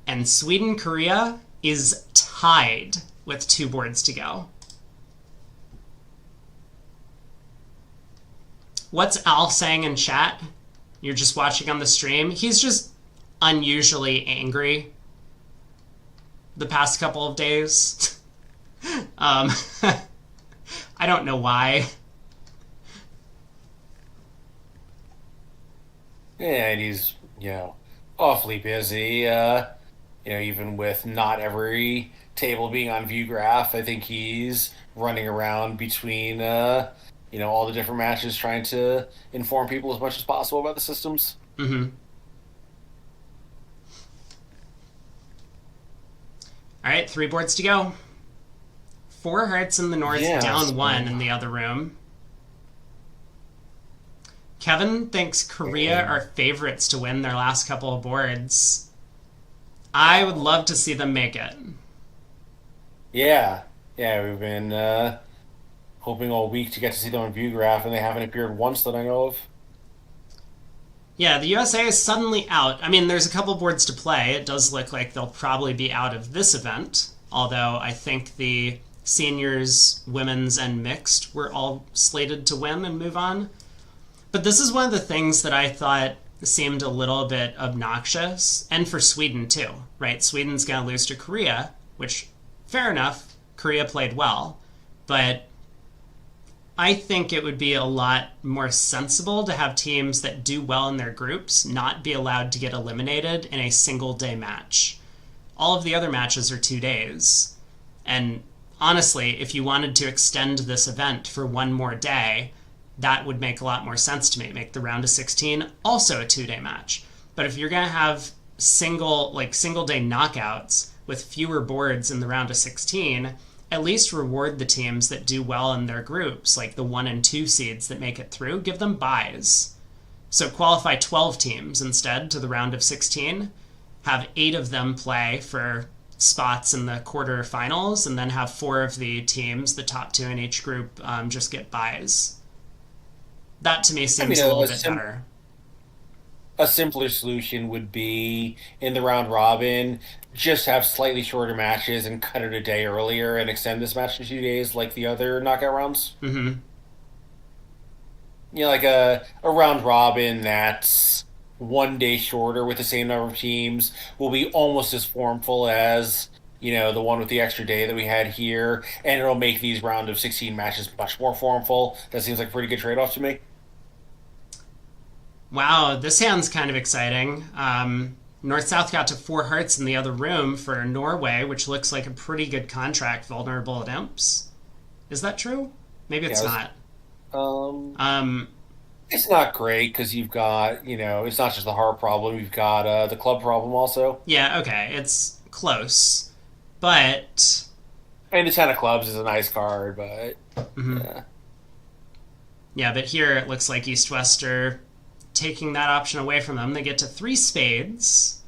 And Sweden-Korea is tied with 2 boards to go. What's Al saying in chat? You're just watching on the stream. He's just unusually angry the past couple of days. I don't know why.
Yeah, and he's, awfully busy. Even with not every table being on view graph, I think he's running around between all the different matches, trying to inform people as much as possible about the systems.
Mm-hmm. All right, 3 boards to go. 4 hearts in the north, down 1 in the other room. Kevin thinks Korea are favorites to win their last couple of boards. I would love to see them make it.
Yeah, we've been hoping all week to get to see them on view graph, and they haven't appeared once that I know of.
Yeah, the USA is suddenly out. I mean, there's a couple boards to play. It does look like they'll probably be out of this event, although I think the seniors, women's, and mixed were all slated to win and move on. But this is one of the things that I thought seemed a little bit obnoxious, and for Sweden too, right? Sweden's going to lose to Korea, which, fair enough, Korea played well, but I think it would be a lot more sensible to have teams that do well in their groups not be allowed to get eliminated in a single day match. All of the other matches are 2 days. And honestly, if you wanted to extend this event for 1 more day, that would make a lot more sense to me. Make the round of 16 also a 2-day match. But if you're going to have single day knockouts with fewer boards in the round of 16, at least reward the teams that do well in their groups, like the 1 and 2 seeds that make it through. Give them buys. So qualify 12 teams instead to the round of 16. Have 8 of them play for spots in the quarterfinals, and then have 4 of the teams, the top 2 in each group, just get buys. That to me seems a little bit better.
A simpler solution would be, in the round robin, just have slightly shorter matches and cut it a day earlier and extend this match to 2 days like the other knockout rounds.
Mm-hmm.
Like a round robin that's 1 day shorter with the same number of teams will be almost as formful as, the one with the extra day that we had here, and it'll make these round of 16 matches much more formful. That seems like a pretty good trade-off to me.
Wow, this hand's kind of exciting. North-South got to 4 hearts in the other room for Norway, which looks like a pretty good contract, vulnerable at imps. Is that true? Maybe it's not.
It's not great because you've got, it's not just the heart problem. You've got the club problem also.
Yeah, okay, it's close. But...
And the 10 of clubs is a nice card, but...
Mm-hmm. Yeah, but here it looks like East-West are taking that option away from them. They get to 3 spades.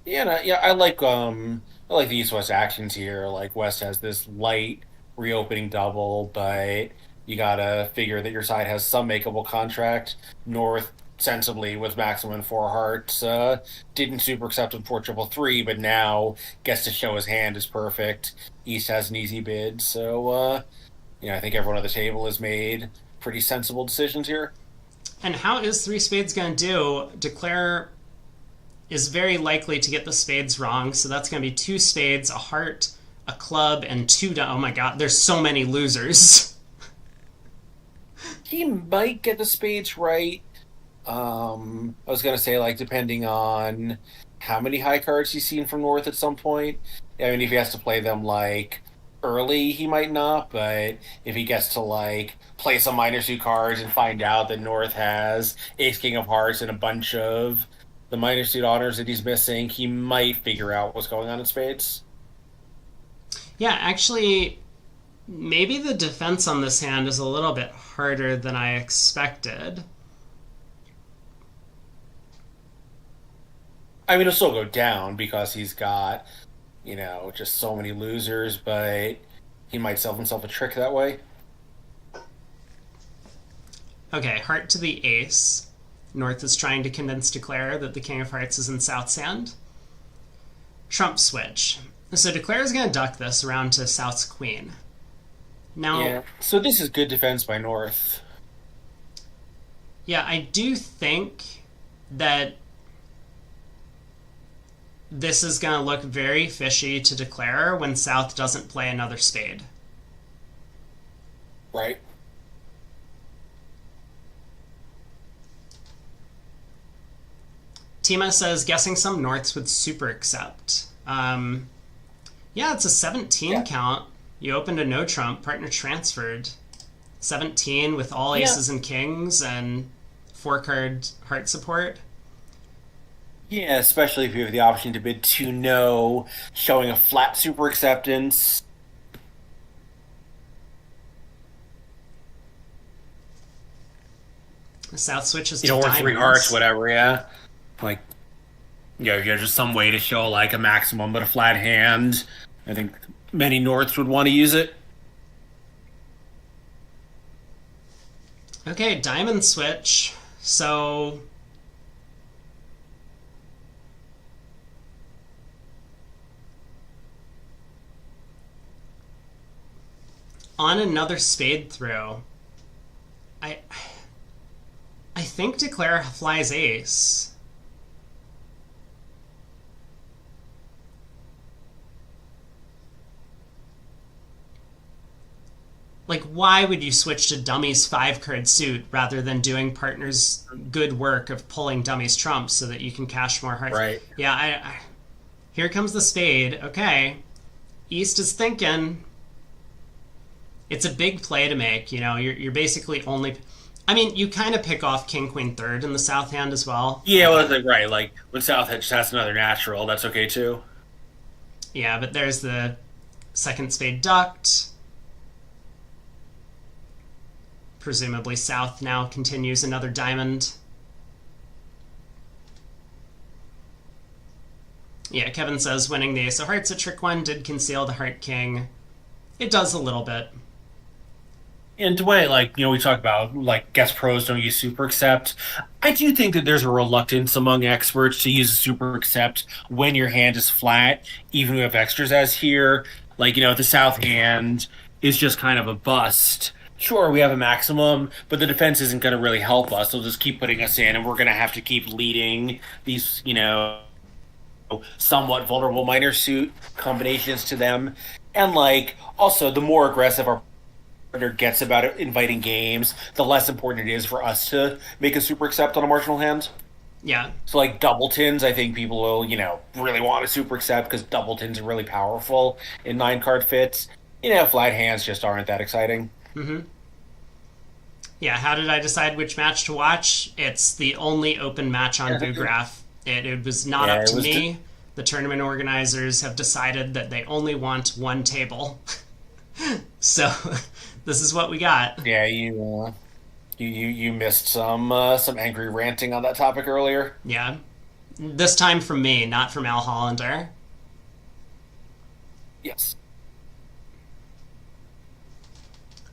I like the East-West actions here. Like, West has this light reopening double, but you gotta figure that your side has some makeable contract. North, sensibly, with maximum 4 hearts, didn't super accept him for 333, but now gets to show his hand is perfect. East has an easy bid, so I think everyone at the table has made pretty sensible decisions here.
And how is 3 spades going to do? Declare is very likely to get the spades wrong, so that's going to be 2 spades, a heart, a club, and 2 oh my god, there's so many losers.
he might get the spades right. I was gonna say, like, depending on how many high cards he's seen from North at some point. I mean, if he has to play them like early, he might not. But if he gets to like play some minor suit cards and find out that North has Ace King of Hearts and a bunch of the minor suit honors that he's missing, he might figure out what's going on in spades.
Yeah, actually, maybe the defense on this hand is a little bit harder than I expected.
I mean, it'll still go down because he's got, just so many losers, but he might sell himself a trick that way.
Okay, heart to the ace. North is trying to convince Declare that the King of Hearts is in South Sand. Trump switch. So Declare is going to duck this around to South's queen. Now,
Yeah, so this is good defense by North.
yeah, I do think that this is going to look very fishy to Declare when South doesn't play another spade.
Right.
Tima says, guessing some Norths would super accept. Yeah, it's a 17 count. You opened a no trump, partner transferred. 17 with all aces and kings and 4-card heart support.
Yeah, especially if you have the option to bid 2 no, showing a flat super acceptance.
South switches to
Or
diamonds.
3 hearts, whatever, yeah. Like, just some way to show, like, a maximum but a flat hand. I think many Norths would want to use it.
Okay, diamond switch. So on another spade throw, I think Declare flies ace. Like, why would you switch to Dummy's 5-card suit rather than doing partner's good work of pulling Dummy's trumps so that you can cash more hearts?
Right.
Yeah, I here comes the spade. Okay. East is thinking. It's a big play to make, You're basically only... I mean, you kind of pick off King, Queen, third in the South hand as well.
Yeah, well, right. Like, when South just has another natural, that's okay, too.
Yeah, but there's the second spade ducked. Presumably South now continues another diamond. Yeah, Kevin says winning the ace of hearts at trick 1 did conceal the heart king. It does a little bit.
And the way, we talk about, guest pros don't use super accept. I do think that there's a reluctance among experts to use a super accept when your hand is flat, even if you have extras as here. The South hand is just kind of a bust. Sure, we have a maximum, but the defense isn't going to really help us. They'll just keep putting us in, and we're going to have to keep leading these, somewhat vulnerable minor suit combinations to them. And, also, the more aggressive our partner gets about it, inviting games, the less important it is for us to make a super accept on a marginal hand.
Yeah.
So, doubletons, I think people will, really want a super accept because doubletons are really powerful in 9-card fits. Flat hands just aren't that exciting.
Mm-hmm. Yeah, how did I decide which match to watch? It's the only open match on VooGraph. It was not up to me. The tournament organizers have decided that they only want one table. So, this is what we got.
Yeah, you missed some angry ranting on that topic earlier.
Yeah. This time from me, not from Al Hollander.
Yes.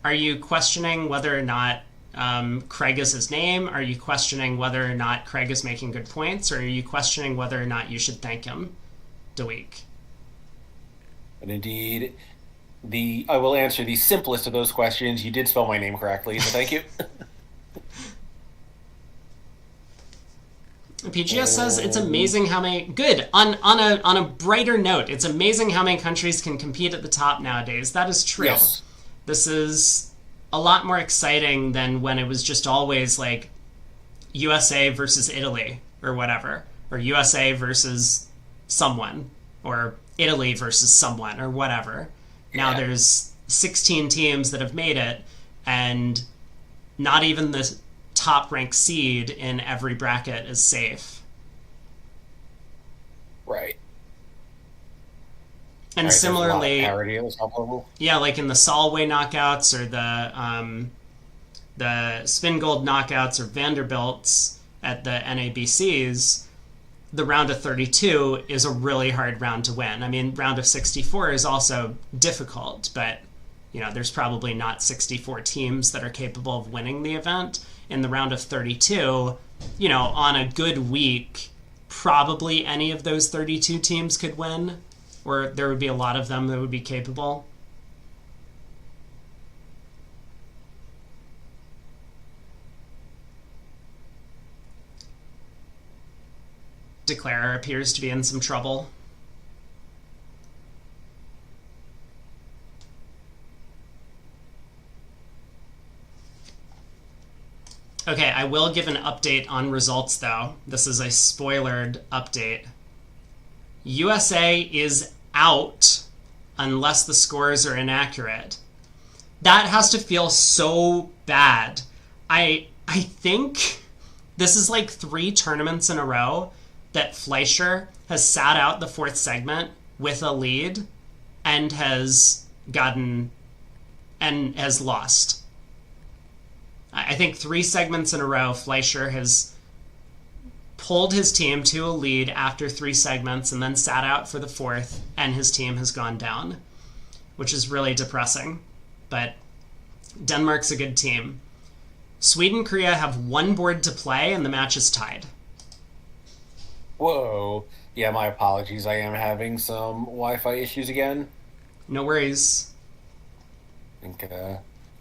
Are you questioning whether or not Craig is his name? Are you questioning whether or not Craig is making good points? Or are you questioning whether or not you should thank him, DeWeek?
And indeed, I will answer the simplest of those questions. You did spell my name correctly, so thank you.
PGS says it's amazing how many... Good. On a brighter note, it's amazing how many countries can compete at the top nowadays. That is true.
Yes.
This is a lot more exciting than when it was just always like USA versus Italy or whatever, or USA versus someone, or Italy versus someone, or whatever. Now there's 16 teams that have made it, and not even the top ranked seed in every bracket is safe.
Right.
And
Right,
similarly,
there's a lot of parity at the top level.
yeah, like in the Solway knockouts or the Spin Gold knockouts or Vanderbilts at the NABCs, the round of 32 is a really hard round to win. I mean, round of 64 is also difficult, but there's probably not 64 teams that are capable of winning the event. In the round of 32, on a good week, probably any of those 32 teams could win, or there would be a lot of them that would be capable. Declare appears to be in some trouble. Okay, I will give an update on results, though. This is a spoilered update. USA is out unless the scores are inaccurate. That has to feel so bad. I think this is like 3 tournaments in a row that Fleischer has sat out the 4th segment with a lead and has lost. I think 3 segments in a row, Fleischer has pulled his team to a lead after 3 segments and then sat out for the 4th, and his team has gone down, which is really depressing. But Denmark's a good team. Sweden, Korea have 1 board to play, and the match is tied.
Whoa. Yeah, my apologies. I am having some Wi-Fi issues again.
No worries.
I think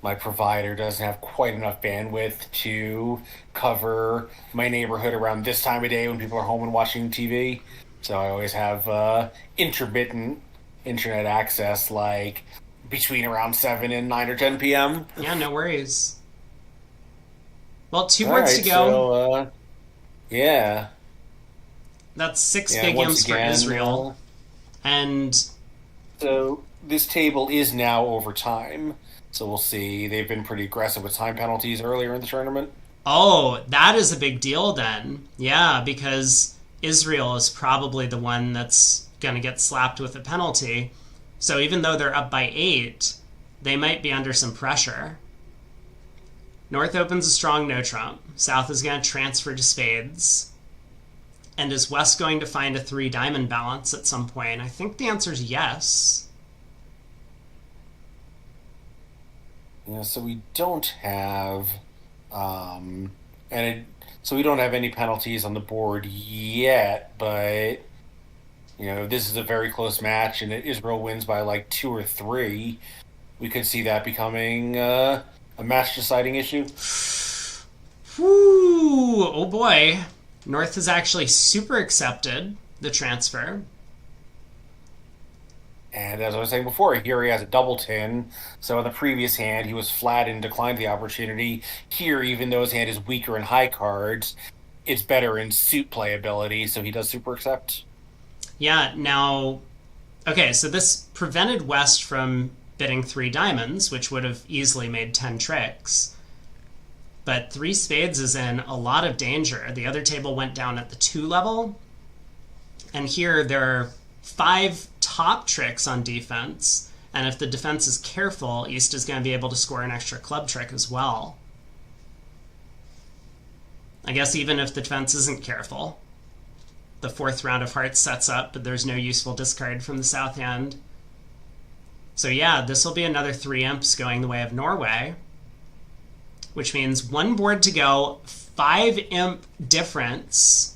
my provider doesn't have quite enough bandwidth to cover my neighborhood around this time of day when people are home and watching TV. So I always have intermittent internet access, like between around 7 and 9 or 10 p.m.
Yeah, no worries. Well, 2
All
boards
right,
to go.
So, yeah.
That's 6
Yeah,
big
once
imps for
again,
Israel. And
So this table is now over time. So we'll see. They've been pretty aggressive with time penalties earlier in the tournament.
oh, that is a big deal then. Yeah, because Israel is probably the one that's going to get slapped with a penalty. So even though they're up by 8, they might be under some pressure. North opens a strong no trump. South is going to transfer to spades. And is West going to find a 3 diamond balance at some point? I think the answer is yes.
Yeah, so we don't have, so we don't have any penalties on the board yet. But this is a very close match, and if Israel wins by like 2 or 3, we could see that becoming a match-deciding issue.
Whew, oh boy. North has actually super accepted the transfer.
And as I was saying before, here he has a double tin. So in the previous hand, he was flat and declined the opportunity. Here, even though his hand is weaker in high cards, it's better in suit playability, so he does super accept.
Yeah, now... Okay, so this prevented West from bidding 3 diamonds, which would have easily made 10 tricks. But 3 spades is in a lot of danger. The other table went down at the 2 level. And here there are 5 top tricks on defense. And if the defense is careful, East is going to be able to score an extra club trick as well. I guess even if the defense isn't careful, the 4th round of hearts sets up, but there's no useful discard from the south hand. So yeah, this will be another 3 imps going the way of Norway, which means 1 board to go, 5 imp difference.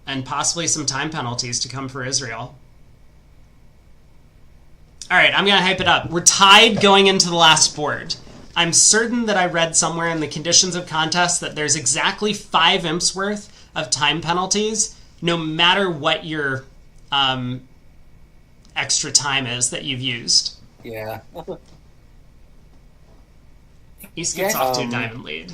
And possibly some time penalties to come for Israel. All right, I'm going to hype it up. We're tied going into the last board. I'm certain that I read somewhere in the conditions of contest that there's exactly 5 imps worth of time penalties, no matter what your extra time is that you've used.
Yeah.
East gets
Yeah,
off to a diamond lead.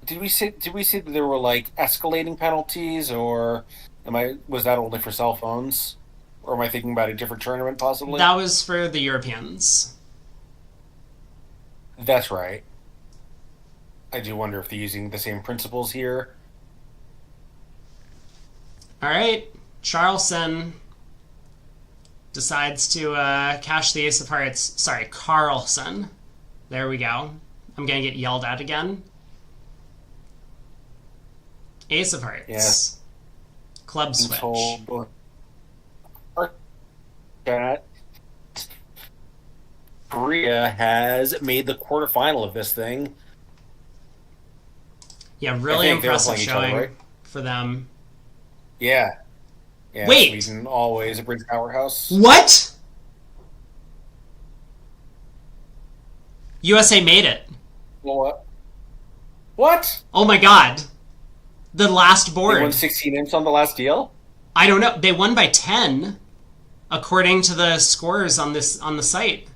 Did we say that there were like escalating penalties, or was that only for cell phones, or am I thinking about a different tournament possibly?
That was for the Europeans.
That's right. I do wonder if they're using the same principles here.
All right, Charleston decides to cash the ace of hearts. Sorry, Carlson. There we go. I'm gonna get yelled at again. Ace of hearts.
Yeah.
Club switch.
That Korea has made the quarterfinal of this thing.
Yeah, really impressive
playing each other,
showing
right?
for them.
Yeah. Yeah,
Wait!
Sweden, always a big powerhouse.
What? USA made it.
Well, what? What?
Oh my god. The last
They
board.
won 16 imps on the last deal?
I don't know. They won by 10 according to the scores on the site.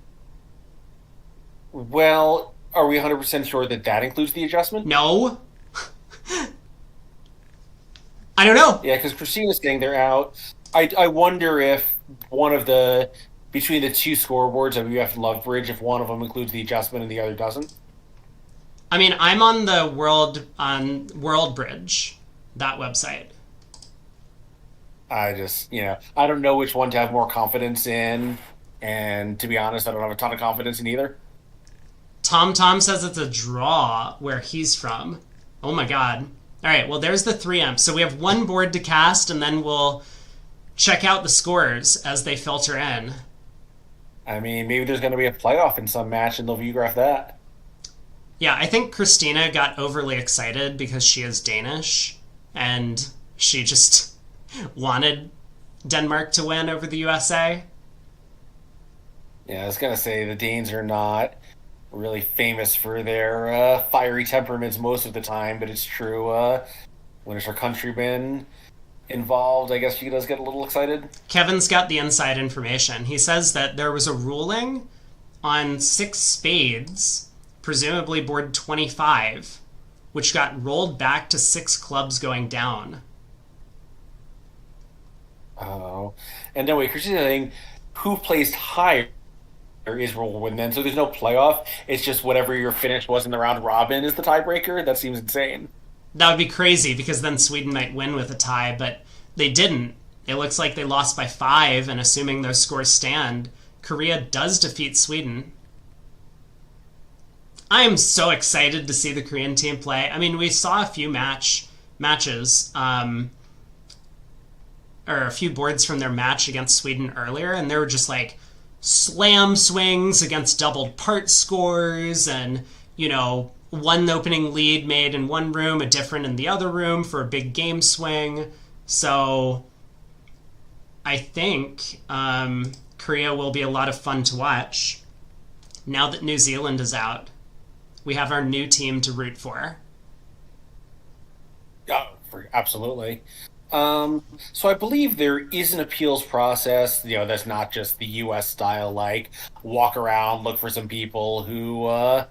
Well, are we 100% sure that that includes the adjustment?
No. I don't know.
Yeah, because Christina's saying they're out. I wonder if between the two scoreboards, WF and Lovebridge, if one of them includes the adjustment and the other doesn't.
I mean, I'm on the World Bridge, that website.
I don't know which one to have more confidence in, and to be honest, I don't have a ton of confidence in either.
Tom says it's a draw where he's from. Oh my god. All right, well, there's the 3 amps. So we have one board to cast, and then we'll check out the scores as they filter in.
I mean, maybe there's going to be a playoff in some match, and they'll view-graph that.
Yeah, I think Christina got overly excited because she is Danish, and she just wanted Denmark to win over the USA.
Yeah, I was going to say the Danes are not really famous for their fiery temperaments most of the time, but it's true. When it's her countrymen involved, I guess she does get a little excited.
Kevin's got the inside information. He says that there was a ruling on 6 spades, presumably board 25, which got rolled back to 6 clubs going down.
Oh. And then wait, Christina's saying who placed higher is will win then. So there's no playoff. It's just whatever your finish was in the round robin is the tiebreaker. That seems insane.
That would be crazy because then Sweden might win with a tie, but they didn't. It looks like they lost by 5, and assuming those scores stand, Korea does defeat Sweden. I am so excited to see the Korean team play. I mean, we saw a few matches, or a few boards from their match against Sweden earlier, and they were just like slam swings against doubled part scores, and, you know, one opening lead made in one room, a different in the other room for a big game swing. So I think Korea will be a lot of fun to watch. Now that New Zealand is out, we have our new team to root for.
Absolutely. So I believe there is an appeals process, that's not just the U.S. style, like walk around, look for some people who are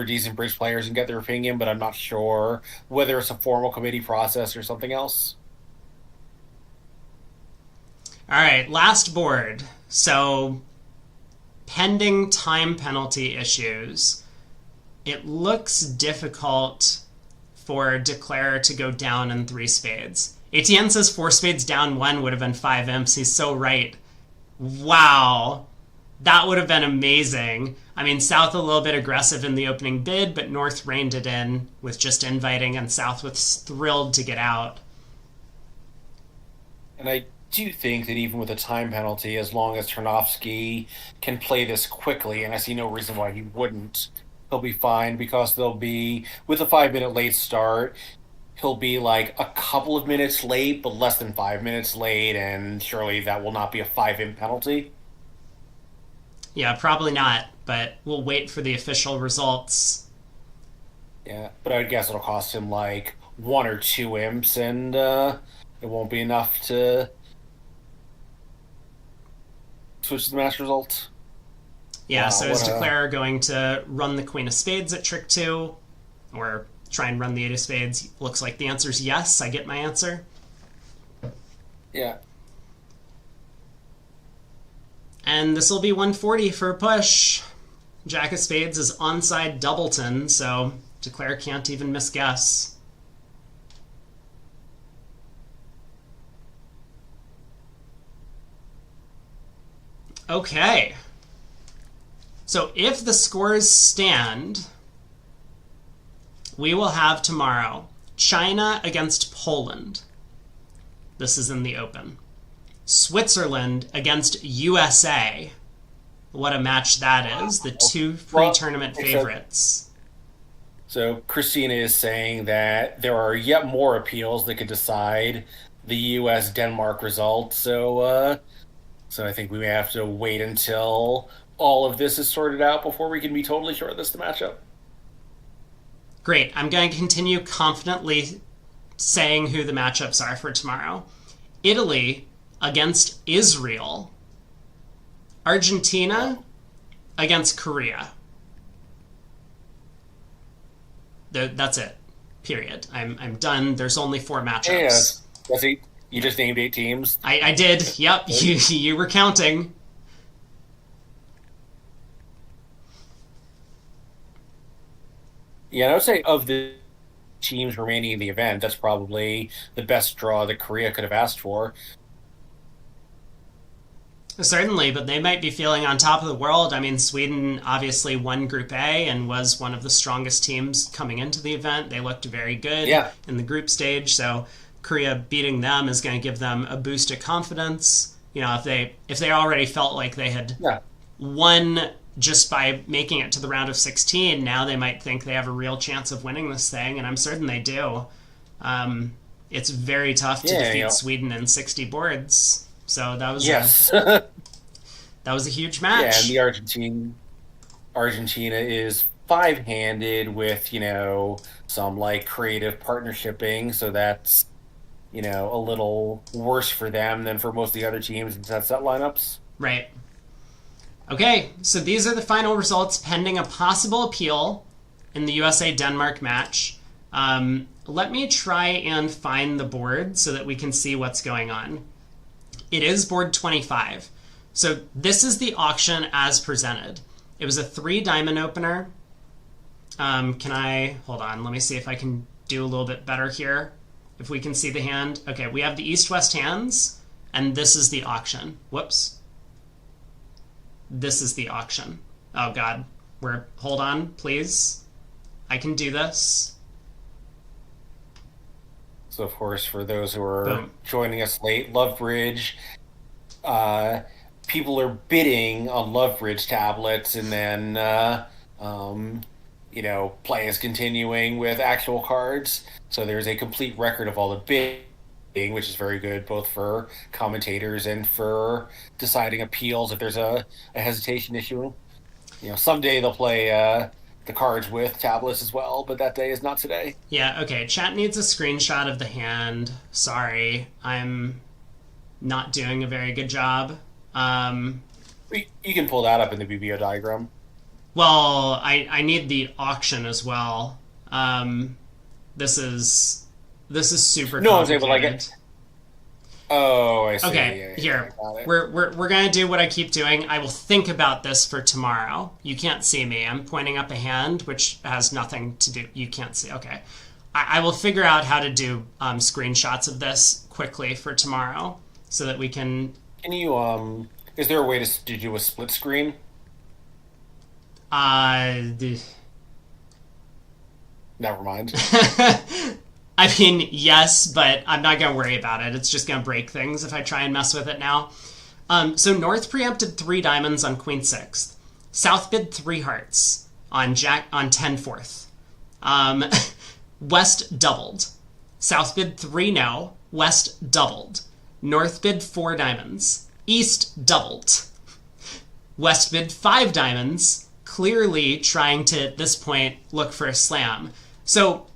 decent bridge players and get their opinion, but I'm not sure whether it's a formal committee process or something else.
All right, last board. So, pending time penalty issues, it looks difficult for Declare to go down in 3 spades. ATN says 4 spades down 1 would have been 5 imps. He's so right. Wow. That would have been amazing. I mean, South a little bit aggressive in the opening bid, but North reined it in with just inviting, and South was thrilled to get out.
And I do think that even with a time penalty, as long as Tarnowski can play this quickly, and I see no reason why he wouldn't, he'll be fine, because they'll be, with a 5-minute late start, he'll be like a couple of minutes late, but less than 5 minutes late, and surely that will not be a 5-imp penalty.
Yeah, probably not, but we'll wait for the official results.
Yeah, but I would guess it'll cost him like
one or two imps, and it won't be enough to switch to the match result.
Yeah,
Wow,
so is
what a-
Declare going to run the Queen of Spades at trick 2? Or try and run the 8 of Spades? Looks like the answer's yes. I get my answer.
Yeah.
And this will be 140 for a push. Jack of Spades is onside doubleton, so Declare can't even misguess. Okay. So if the scores stand, we will have tomorrow China against Poland. This is in the open. Switzerland against USA. What a match that is. The two pre-tournament favorites.
So Christina is saying that there are yet more appeals that could decide the U.S.-Denmark result. So I think we may have to wait until all of this is sorted out before we can be totally sure this is the matchup.
Great. I'm going to continue confidently saying who the matchups are for tomorrow. Italy against Israel. Argentina against Korea. That's it. Period. I'm done. There's only 4 matchups.
Yeah, that's it. You just named 8 teams.
I did. Yep. You were counting.
Yeah, and I would say of the teams remaining in the event, that's probably the best draw that Korea could have asked for.
Certainly, but they might be feeling on top of the world. I mean, Sweden obviously won Group A and was one of the strongest teams coming into the event. They looked very good in the group stage, so Korea beating them is going to give them a boost of confidence. You know, if they already felt like they had won just by making it to the round of 16, now they might think they have a real chance of winning this thing, and I'm certain they do. It's very tough to defeat Sweden in 60 boards. So that was that was a huge match.
Yeah, and the Argentina is 5-handed with, some like creative partnershiping, so that's a little worse for them than for most of the other teams in set lineups.
Right. Okay, so these are the final results pending a possible appeal in the USA-Denmark match. Let me try and find the board so that we can see what's going on. It is board 25. So this is the auction as presented. It was a 3-diamond opener. Hold on, let me see if I can do a little bit better here. If we can see the hand. Okay, we have the east-west hands, and this is the auction. Whoops. This is the auction. Oh, God. Hold on, please. I can do this.
So, of course, for those who are joining us late, Lovebridge, people are bidding on Lovebridge tablets, and then, play is continuing with actual cards. So there's a complete record of all the bidding, which is very good, both for commentators and for deciding appeals if there's a hesitation issue. Someday they'll play the cards with tablets as well, but that day is not today.
Yeah, okay. Chat needs a screenshot of the hand. Sorry, I'm not doing a very good job.
You can pull that up in the BBO diagram.
Well, I need the auction as well. This is super complicated.
No, I'm able to get. Oh, I see.
Okay,
yeah,
here. We're gonna do what I keep doing. I will think about this for tomorrow. You can't see me. I'm pointing up a hand, which has nothing to do. You can't see. Okay. I will figure out how to do screenshots of this quickly for tomorrow, so that we can.
Can you Is there a way to do a split screen? Never mind.
I mean, yes, but I'm not going to worry about it. It's just going to break things if I try and mess with it now. So North preempted 3 diamonds on Queen 6th. South bid 3 hearts on 10-4th. West doubled. South bid 3 no. West doubled. North bid 4 diamonds. East doubled. West bid 5 diamonds, clearly trying to, at this point, look for a slam. So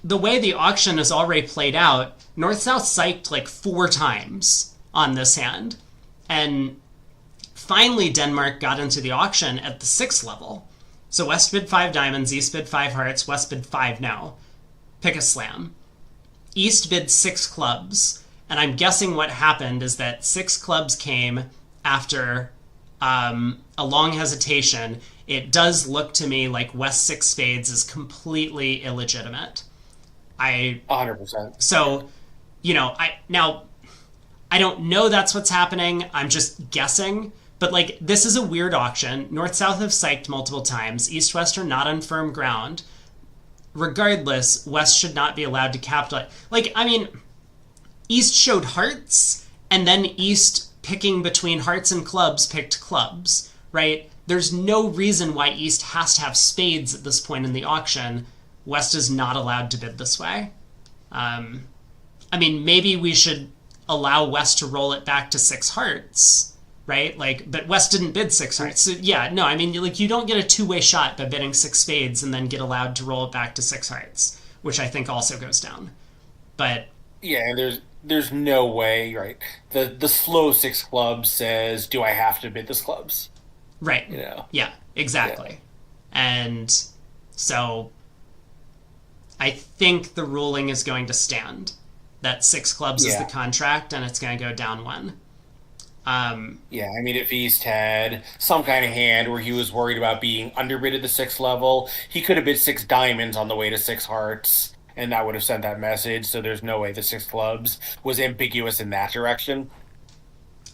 the way the auction is already played out, North-South psyched like 4 times on this hand. And finally, Denmark got into the auction at the 6th level. So West bid 5 diamonds, East bid 5 hearts, West bid 5 now. Pick a slam. East bid 6 clubs. And I'm guessing what happened is that 6 clubs came after a long hesitation. It does look to me like West 6 spades is completely illegitimate.
100%.
So, I don't know that's what's happening. I'm just guessing. But, like, this is a weird auction. North-South have psyched multiple times. East-West are not on firm ground. Regardless, West should not be allowed to capitalize. Like, I mean, East showed hearts, and then East, picking between hearts and clubs, picked clubs, right? There's no reason why East has to have spades at this point in the auction. West is not allowed to bid this way. I mean, maybe we should allow West to roll it back to 6 hearts, right? Like, but West didn't bid 6 hearts. So yeah, no, I mean, like, you don't get a 2-way shot by bidding 6 spades and then get allowed to roll it back to 6 hearts, which I think also goes down. But
yeah, and there's no way, right? The slow 6 clubs says, do I have to bid this clubs?
Right. Yeah, exactly. Yeah. And so I think the ruling is going to stand. That 6 clubs is the contract, and it's going to go down 1.
Yeah, I mean, if East had some kind of hand where he was worried about being underbid at the 6th level, he could have bid 6 diamonds on the way to 6 hearts, and that would have sent that message. So there's no way the 6 clubs was ambiguous in that direction.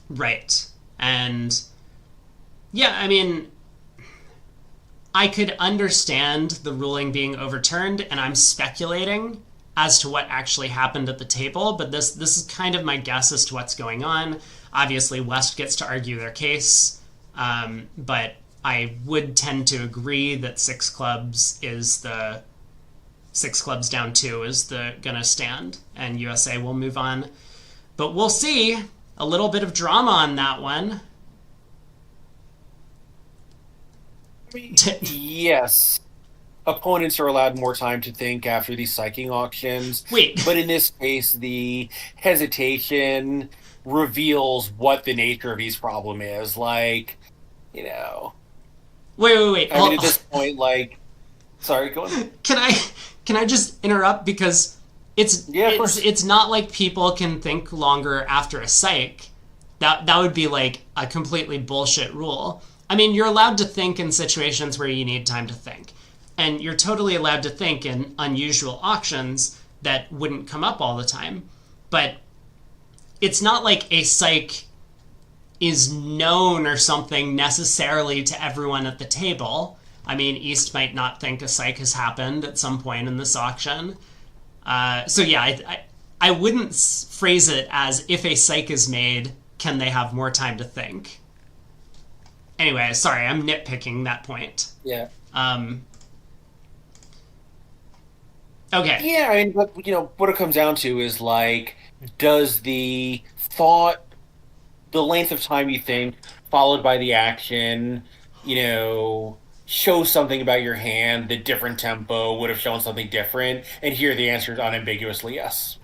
Right. And yeah, I mean, I could understand the ruling being overturned, and I'm speculating as to what actually happened at the table, but this is kind of my guess as to what's going on. Obviously, West gets to argue their case, but I would tend to agree that 6 clubs down 2 is gonna stand, and USA will move on. But we'll see. A little bit of drama on that one.
Yes. Opponents are allowed more time to think after these psyching auctions.
Wait.
But in this case, the hesitation reveals what the nature of his problem is. Like,
Wait.
I mean, at this point, like... Sorry, go on.
Can I just interrupt? Because it's not like people can think longer after a psych. That would be like a completely bullshit rule. I mean, you're allowed to think in situations where you need time to think. And you're totally allowed to think in unusual auctions that wouldn't come up all the time. But it's not like a psych is known or something necessarily to everyone at the table. I mean, East might not think a psych has happened at some point in this auction. So yeah, I wouldn't phrase it as if a psych is made, can they have more time to think? Anyway, sorry, I'm nitpicking that point.
Yeah.
Okay.
Yeah, I mean, but, what it comes down to is, like, does the thought, the length of time you think, followed by the action, show something about your hand, the different tempo would have shown something different? And here the answer is unambiguously yes.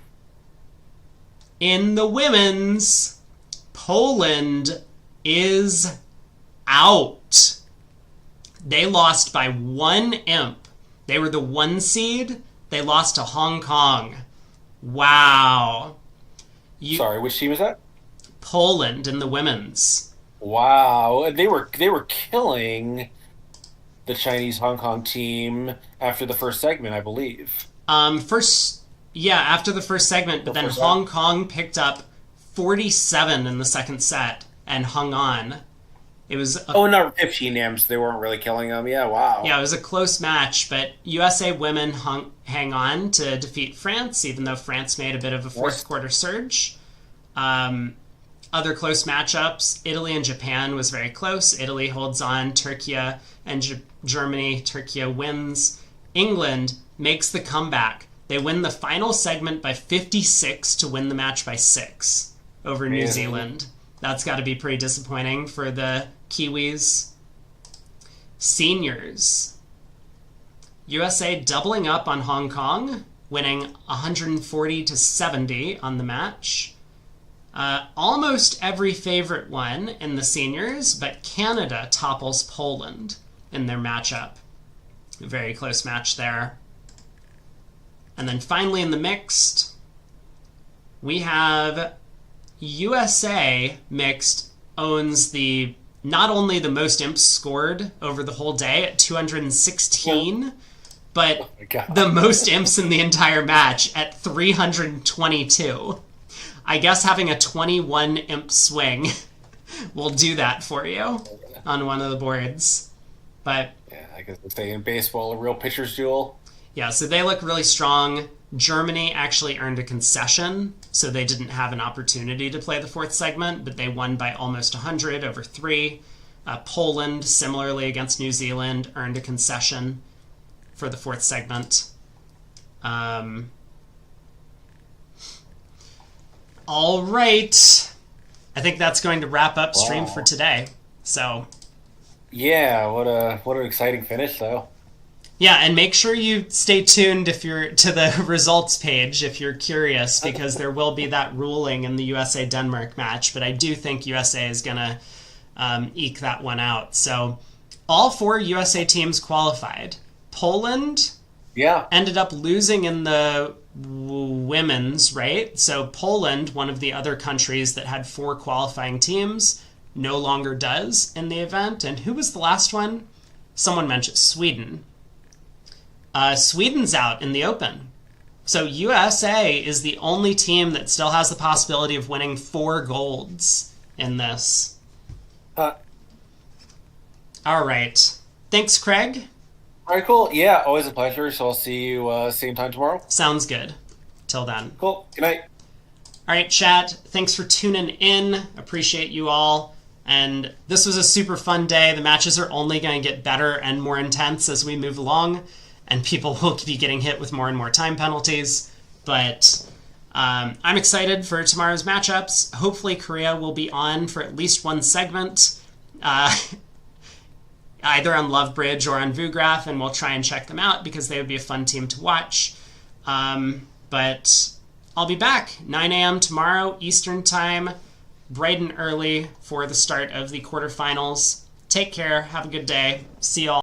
In the women's, Poland is out. They lost by 1 imp. They were the 1 seed. They lost to Hong Kong. Wow.
Sorry, which team is that?
Poland in the women's.
Wow. They were killing the Chinese Hong Kong team after the first segment, I believe.
After the first segment, but then Hong Kong picked up 47 in the second set and hung on. It was
not 15 imps. They weren't really killing them. Yeah, wow.
Yeah, it was a close match, but USA women hang on to defeat France, even though France made a bit of a fourth quarter surge. Other close matchups, Italy and Japan was very close. Italy holds on. Turkey and Germany. Turkey wins. England makes the comeback. They win the final segment by 56 to win the match by 6 over New Zealand. That's got to be pretty disappointing for the Kiwis. Seniors. USA doubling up on Hong Kong winning 140-70 on the match. Almost every favorite won in the seniors, but Canada topples Poland in their matchup. A very close match there. And then finally in the mixed, we have USA mixed owns not only the most imps scored over the whole day at 216, but the most imps in the entire match at 322. I guess having a 21 imp swing will do that for you on one of the boards. But
Yeah, I guess they say in baseball, a real pitcher's duel.
yeah, so they look really strong. Germany actually earned a concession, so they didn't have an opportunity to play the fourth segment, but they won by almost 100 over 3. Poland, similarly against New Zealand, earned a concession for the fourth segment. All right. I think that's going to wrap up stream for today. So
Yeah, what an exciting finish, though.
yeah, and make sure you stay tuned if you're to the results page if you're curious, because there will be that ruling in the USA-Denmark match, but I do think USA is going to eke that one out. So all 4 USA teams qualified. Poland ended up losing in the women's, right? So Poland, one of the other countries that had 4 qualifying teams, no longer does in the event. And who was the last one? Someone mentioned Sweden. Sweden's out in the Open. So USA is the only team that still has the possibility of winning 4 golds in this. All right. Thanks, Craig.
All right, cool. Yeah, always a pleasure. So I'll see you same time tomorrow.
Sounds good. Till then.
Cool. Good night.
All right, chat. Thanks for tuning in. Appreciate you all. And this was a super fun day. The matches are only going to get better and more intense as we move along, and people will be getting hit with more and more time penalties. But I'm excited for tomorrow's matchups. Hopefully Korea will be on for at least one segment, either on Love Bridge or on Vugraph, and we'll try and check them out because they would be a fun team to watch. But I'll be back 9 a.m. tomorrow Eastern Time, bright and early for the start of the quarterfinals. Take care. Have a good day. See y'all.